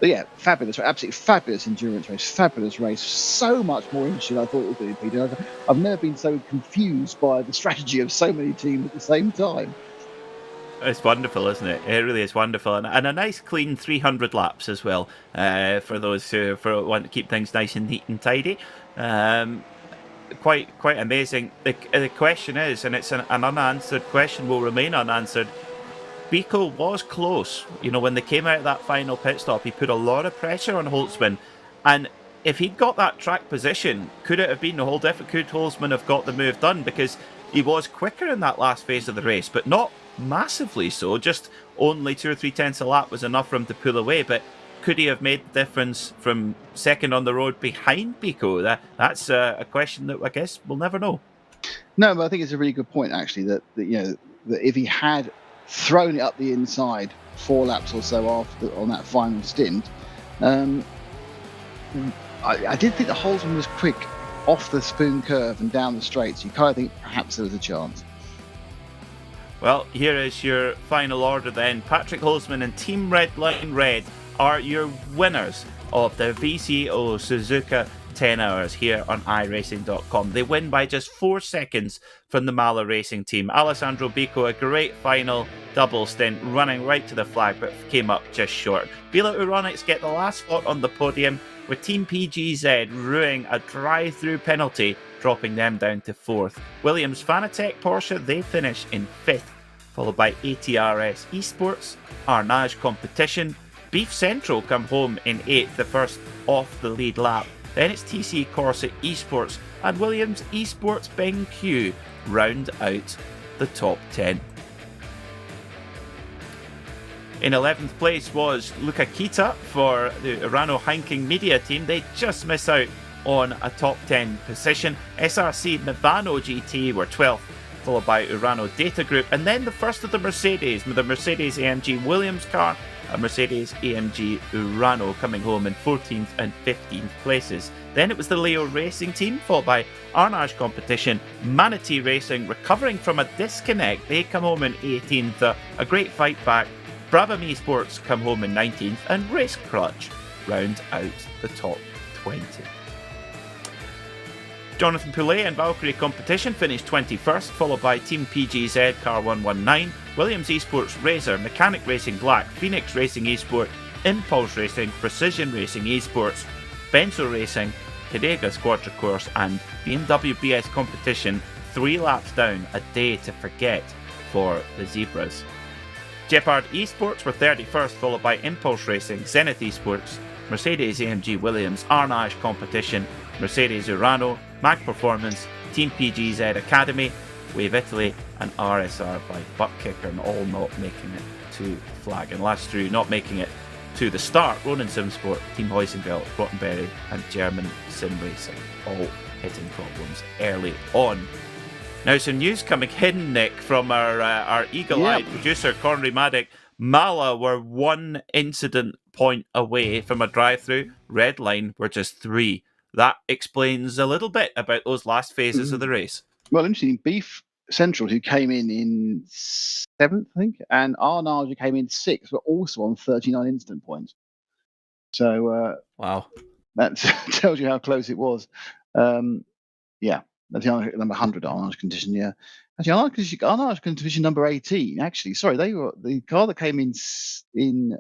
but yeah, fabulous, absolutely fabulous endurance race, fabulous race. So much more interesting than I thought it would be, Peter. I've never been so confused by the strategy of so many teams at the same time. It's wonderful, isn't it? It really is wonderful, and a nice clean 300 laps as well for those who want to keep things nice and neat and tidy. Quite amazing. The question is, and it's an unanswered question, will remain unanswered. Bico was close. When they came out of that final pit stop, he put a lot of pressure on Holtzman, and if he'd got that track position, could it have been a whole different? Could Holtzman have got the move done? Because he was quicker in that last phase of the race, but not massively so. Just only 2 or 3 tenths a lap was enough for him to pull away. But could he have made the difference from second on the road behind Bico? That's a question that I guess we'll never know. No, but I think it's a really good point actually. That if he had thrown it up the inside 4 laps or so on that final stint, I did think the Holzman was quick off the Spoon Curve and down the straight. So you kind of think perhaps there was a chance. Well, here is your final order then. Patrick Holzman and Team Redline Red are your winners of the VCO Suzuka 10 hours here on iRacing.com. They win by just 4 seconds from the Mala Racing team. Alessandro Bico, a great final double stint, running right to the flag, but came up just short. Biela Euronics get the last spot on the podium, with Team PGZ ruining a drive-through penalty, dropping them down to 4th. Williams Fanatec Porsche, they finish in 5th, followed by ATRS Esports, Arnage Competition. Beef Central come home in 8th, the first off the lead lap. Then it's TC Corsa Esports and Williams Esports BenQ round out the top 10. In 11th place was Luca Kita for the Urano Heinking Media team. They just missed out on a top 10 position. SRC Mivano GT were 12th, followed by Urano Data Group, and then the first of the Mercedes AMG Williams car, a Mercedes AMG Urano, coming home in 14th and 15th places. Then it was the Leo Racing team, followed by Arnage Competition, Manatee Racing, recovering from a disconnect. They come home in 18th, a great fight back. Brabham Esports come home in 19th, and Race Clutch round out the top 20. Jonathan Poulet and Valkyrie Competition finished 21st, followed by Team PGZ Car 119, Williams Esports Razor, Mechanic Racing Black, Phoenix Racing Esport, Impulse Racing, Precision Racing Esports, Benzo Racing, Cadega Quadricourse, and BMW BS Competition 3 laps down, a day to forget for the Zebras. Jeopard Esports were 31st, followed by Impulse Racing, Zenith Esports, Mercedes AMG Williams, Arnage Competition, Mercedes Urano, Mag Performance, Team PGZ Academy, Wave Italy, and RSR by Butt Kicker, and all not making it to flag. And last through, not making it to the start, Ronin Simsport, Team Heusenfeld, Rottenberry, and German Sim Racing, all hitting problems early on. Now, some news coming in, Nick, from our eagle-eyed producer, Connery Maddock. Mala were 1 incident point away from a drive-through. Redline were just 3. That explains a little bit about those last phases of the race. Well, interesting. Beef Central, who came in 7th, I think, and Arnage, who came in 6th, were also on 39 incident points. So, wow, that tells you how close it was. That's the number 100 Arnage Competition. Yeah, actually, Arnage Competition number 18. Actually, sorry, they were the car that came in 7th.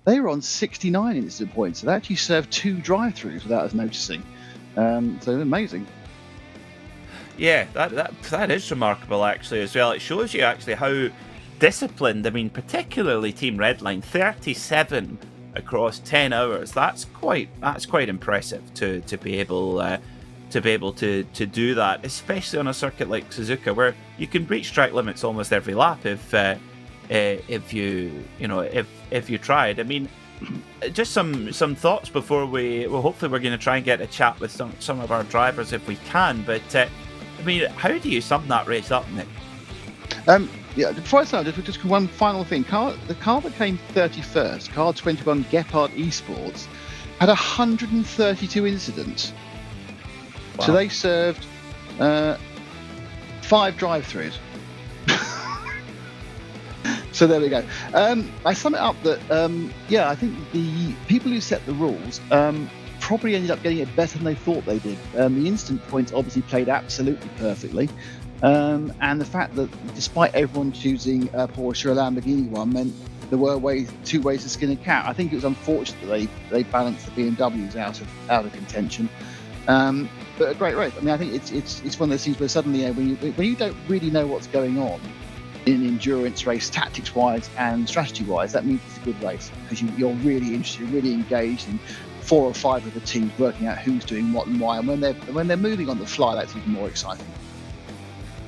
They were on 69 incident points. So they actually served 2 drive-throughs without us noticing. So amazing. Yeah, that is remarkable actually as well. It shows you actually how disciplined. I mean, particularly Team Redline, 37 across 10 hours. That's quite impressive to be able to do that, especially on a circuit like Suzuka, where you can breach track limits almost every lap if you tried. I mean, just some thoughts before hopefully we're going to try and get a chat with some of our drivers if we can. But I mean, how do you sum that race up, Nick? Before I start, just one final thing. The car that came 31st, car 21 Gepard Esports, had 132 incidents. Wow. So they served 5 drive-throughs. So there we go. I sum it up that, I think the people who set the rules probably ended up getting it better than they thought they did. The instant points obviously played absolutely perfectly. And the fact that despite everyone choosing a Porsche or a Lamborghini one meant there were 2 ways to skin a cat. I think it was unfortunate that they balanced the BMWs out of contention. But a great race. I mean, I think it's one of those things where suddenly when you don't really know what's going on in an endurance race, tactics-wise and strategy-wise, that means it's a good race because you're really interested, really engaged, and 4 or 5 of the teams working out who's doing what and why. And when they're moving on the fly, that's even more exciting.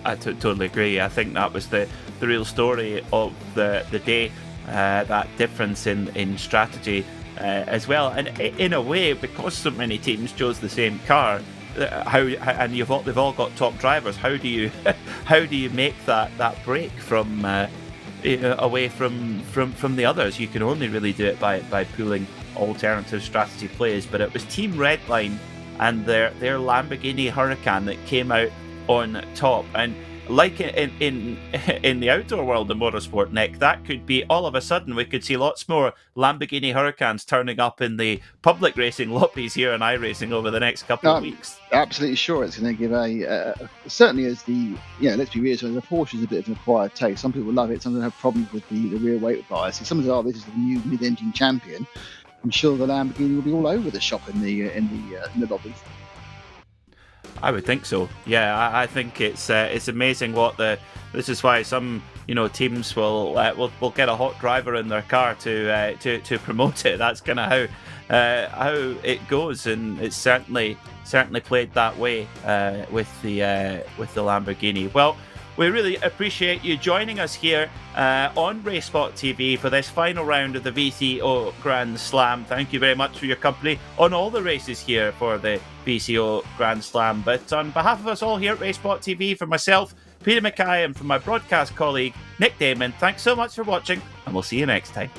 I totally agree. I think that was the real story of the day, that difference in strategy as well. And in a way, because so many teams chose the same car, and they've all got top drivers, how do you make that break from away from the others? You can only really do it by pooling alternative strategy plays. But it was Team Redline and their Lamborghini Huracan that came out on top. And like in the outdoor world of motorsport, Nick, that could be all of a sudden we could see lots more Lamborghini Huracans turning up in the public racing lobbies here in iRacing over the next couple of weeks. Absolutely sure it's going to give certainly as let's be real, so the Porsche is a bit of an acquired taste. Some people love it, some people have problems with the rear weight bias. Some say, this is the new mid-engine champion. I'm sure the Lamborghini will be all over the shop in the lobbies. I would think so. Yeah, I think it's amazing this is why some teams will get a hot driver in their car to promote it. That's kind of how it goes, and it's certainly played that way with the Lamborghini. Well, we really appreciate you joining us here on RaceSpot TV for this final round of the VCO Grand Slam. Thank you very much for your company on all the races here for the VCO Grand Slam. But on behalf of us all here at RaceSpot TV, from myself, Peter Mackay, and from my broadcast colleague, Nick Damon, thanks so much for watching, and we'll see you next time.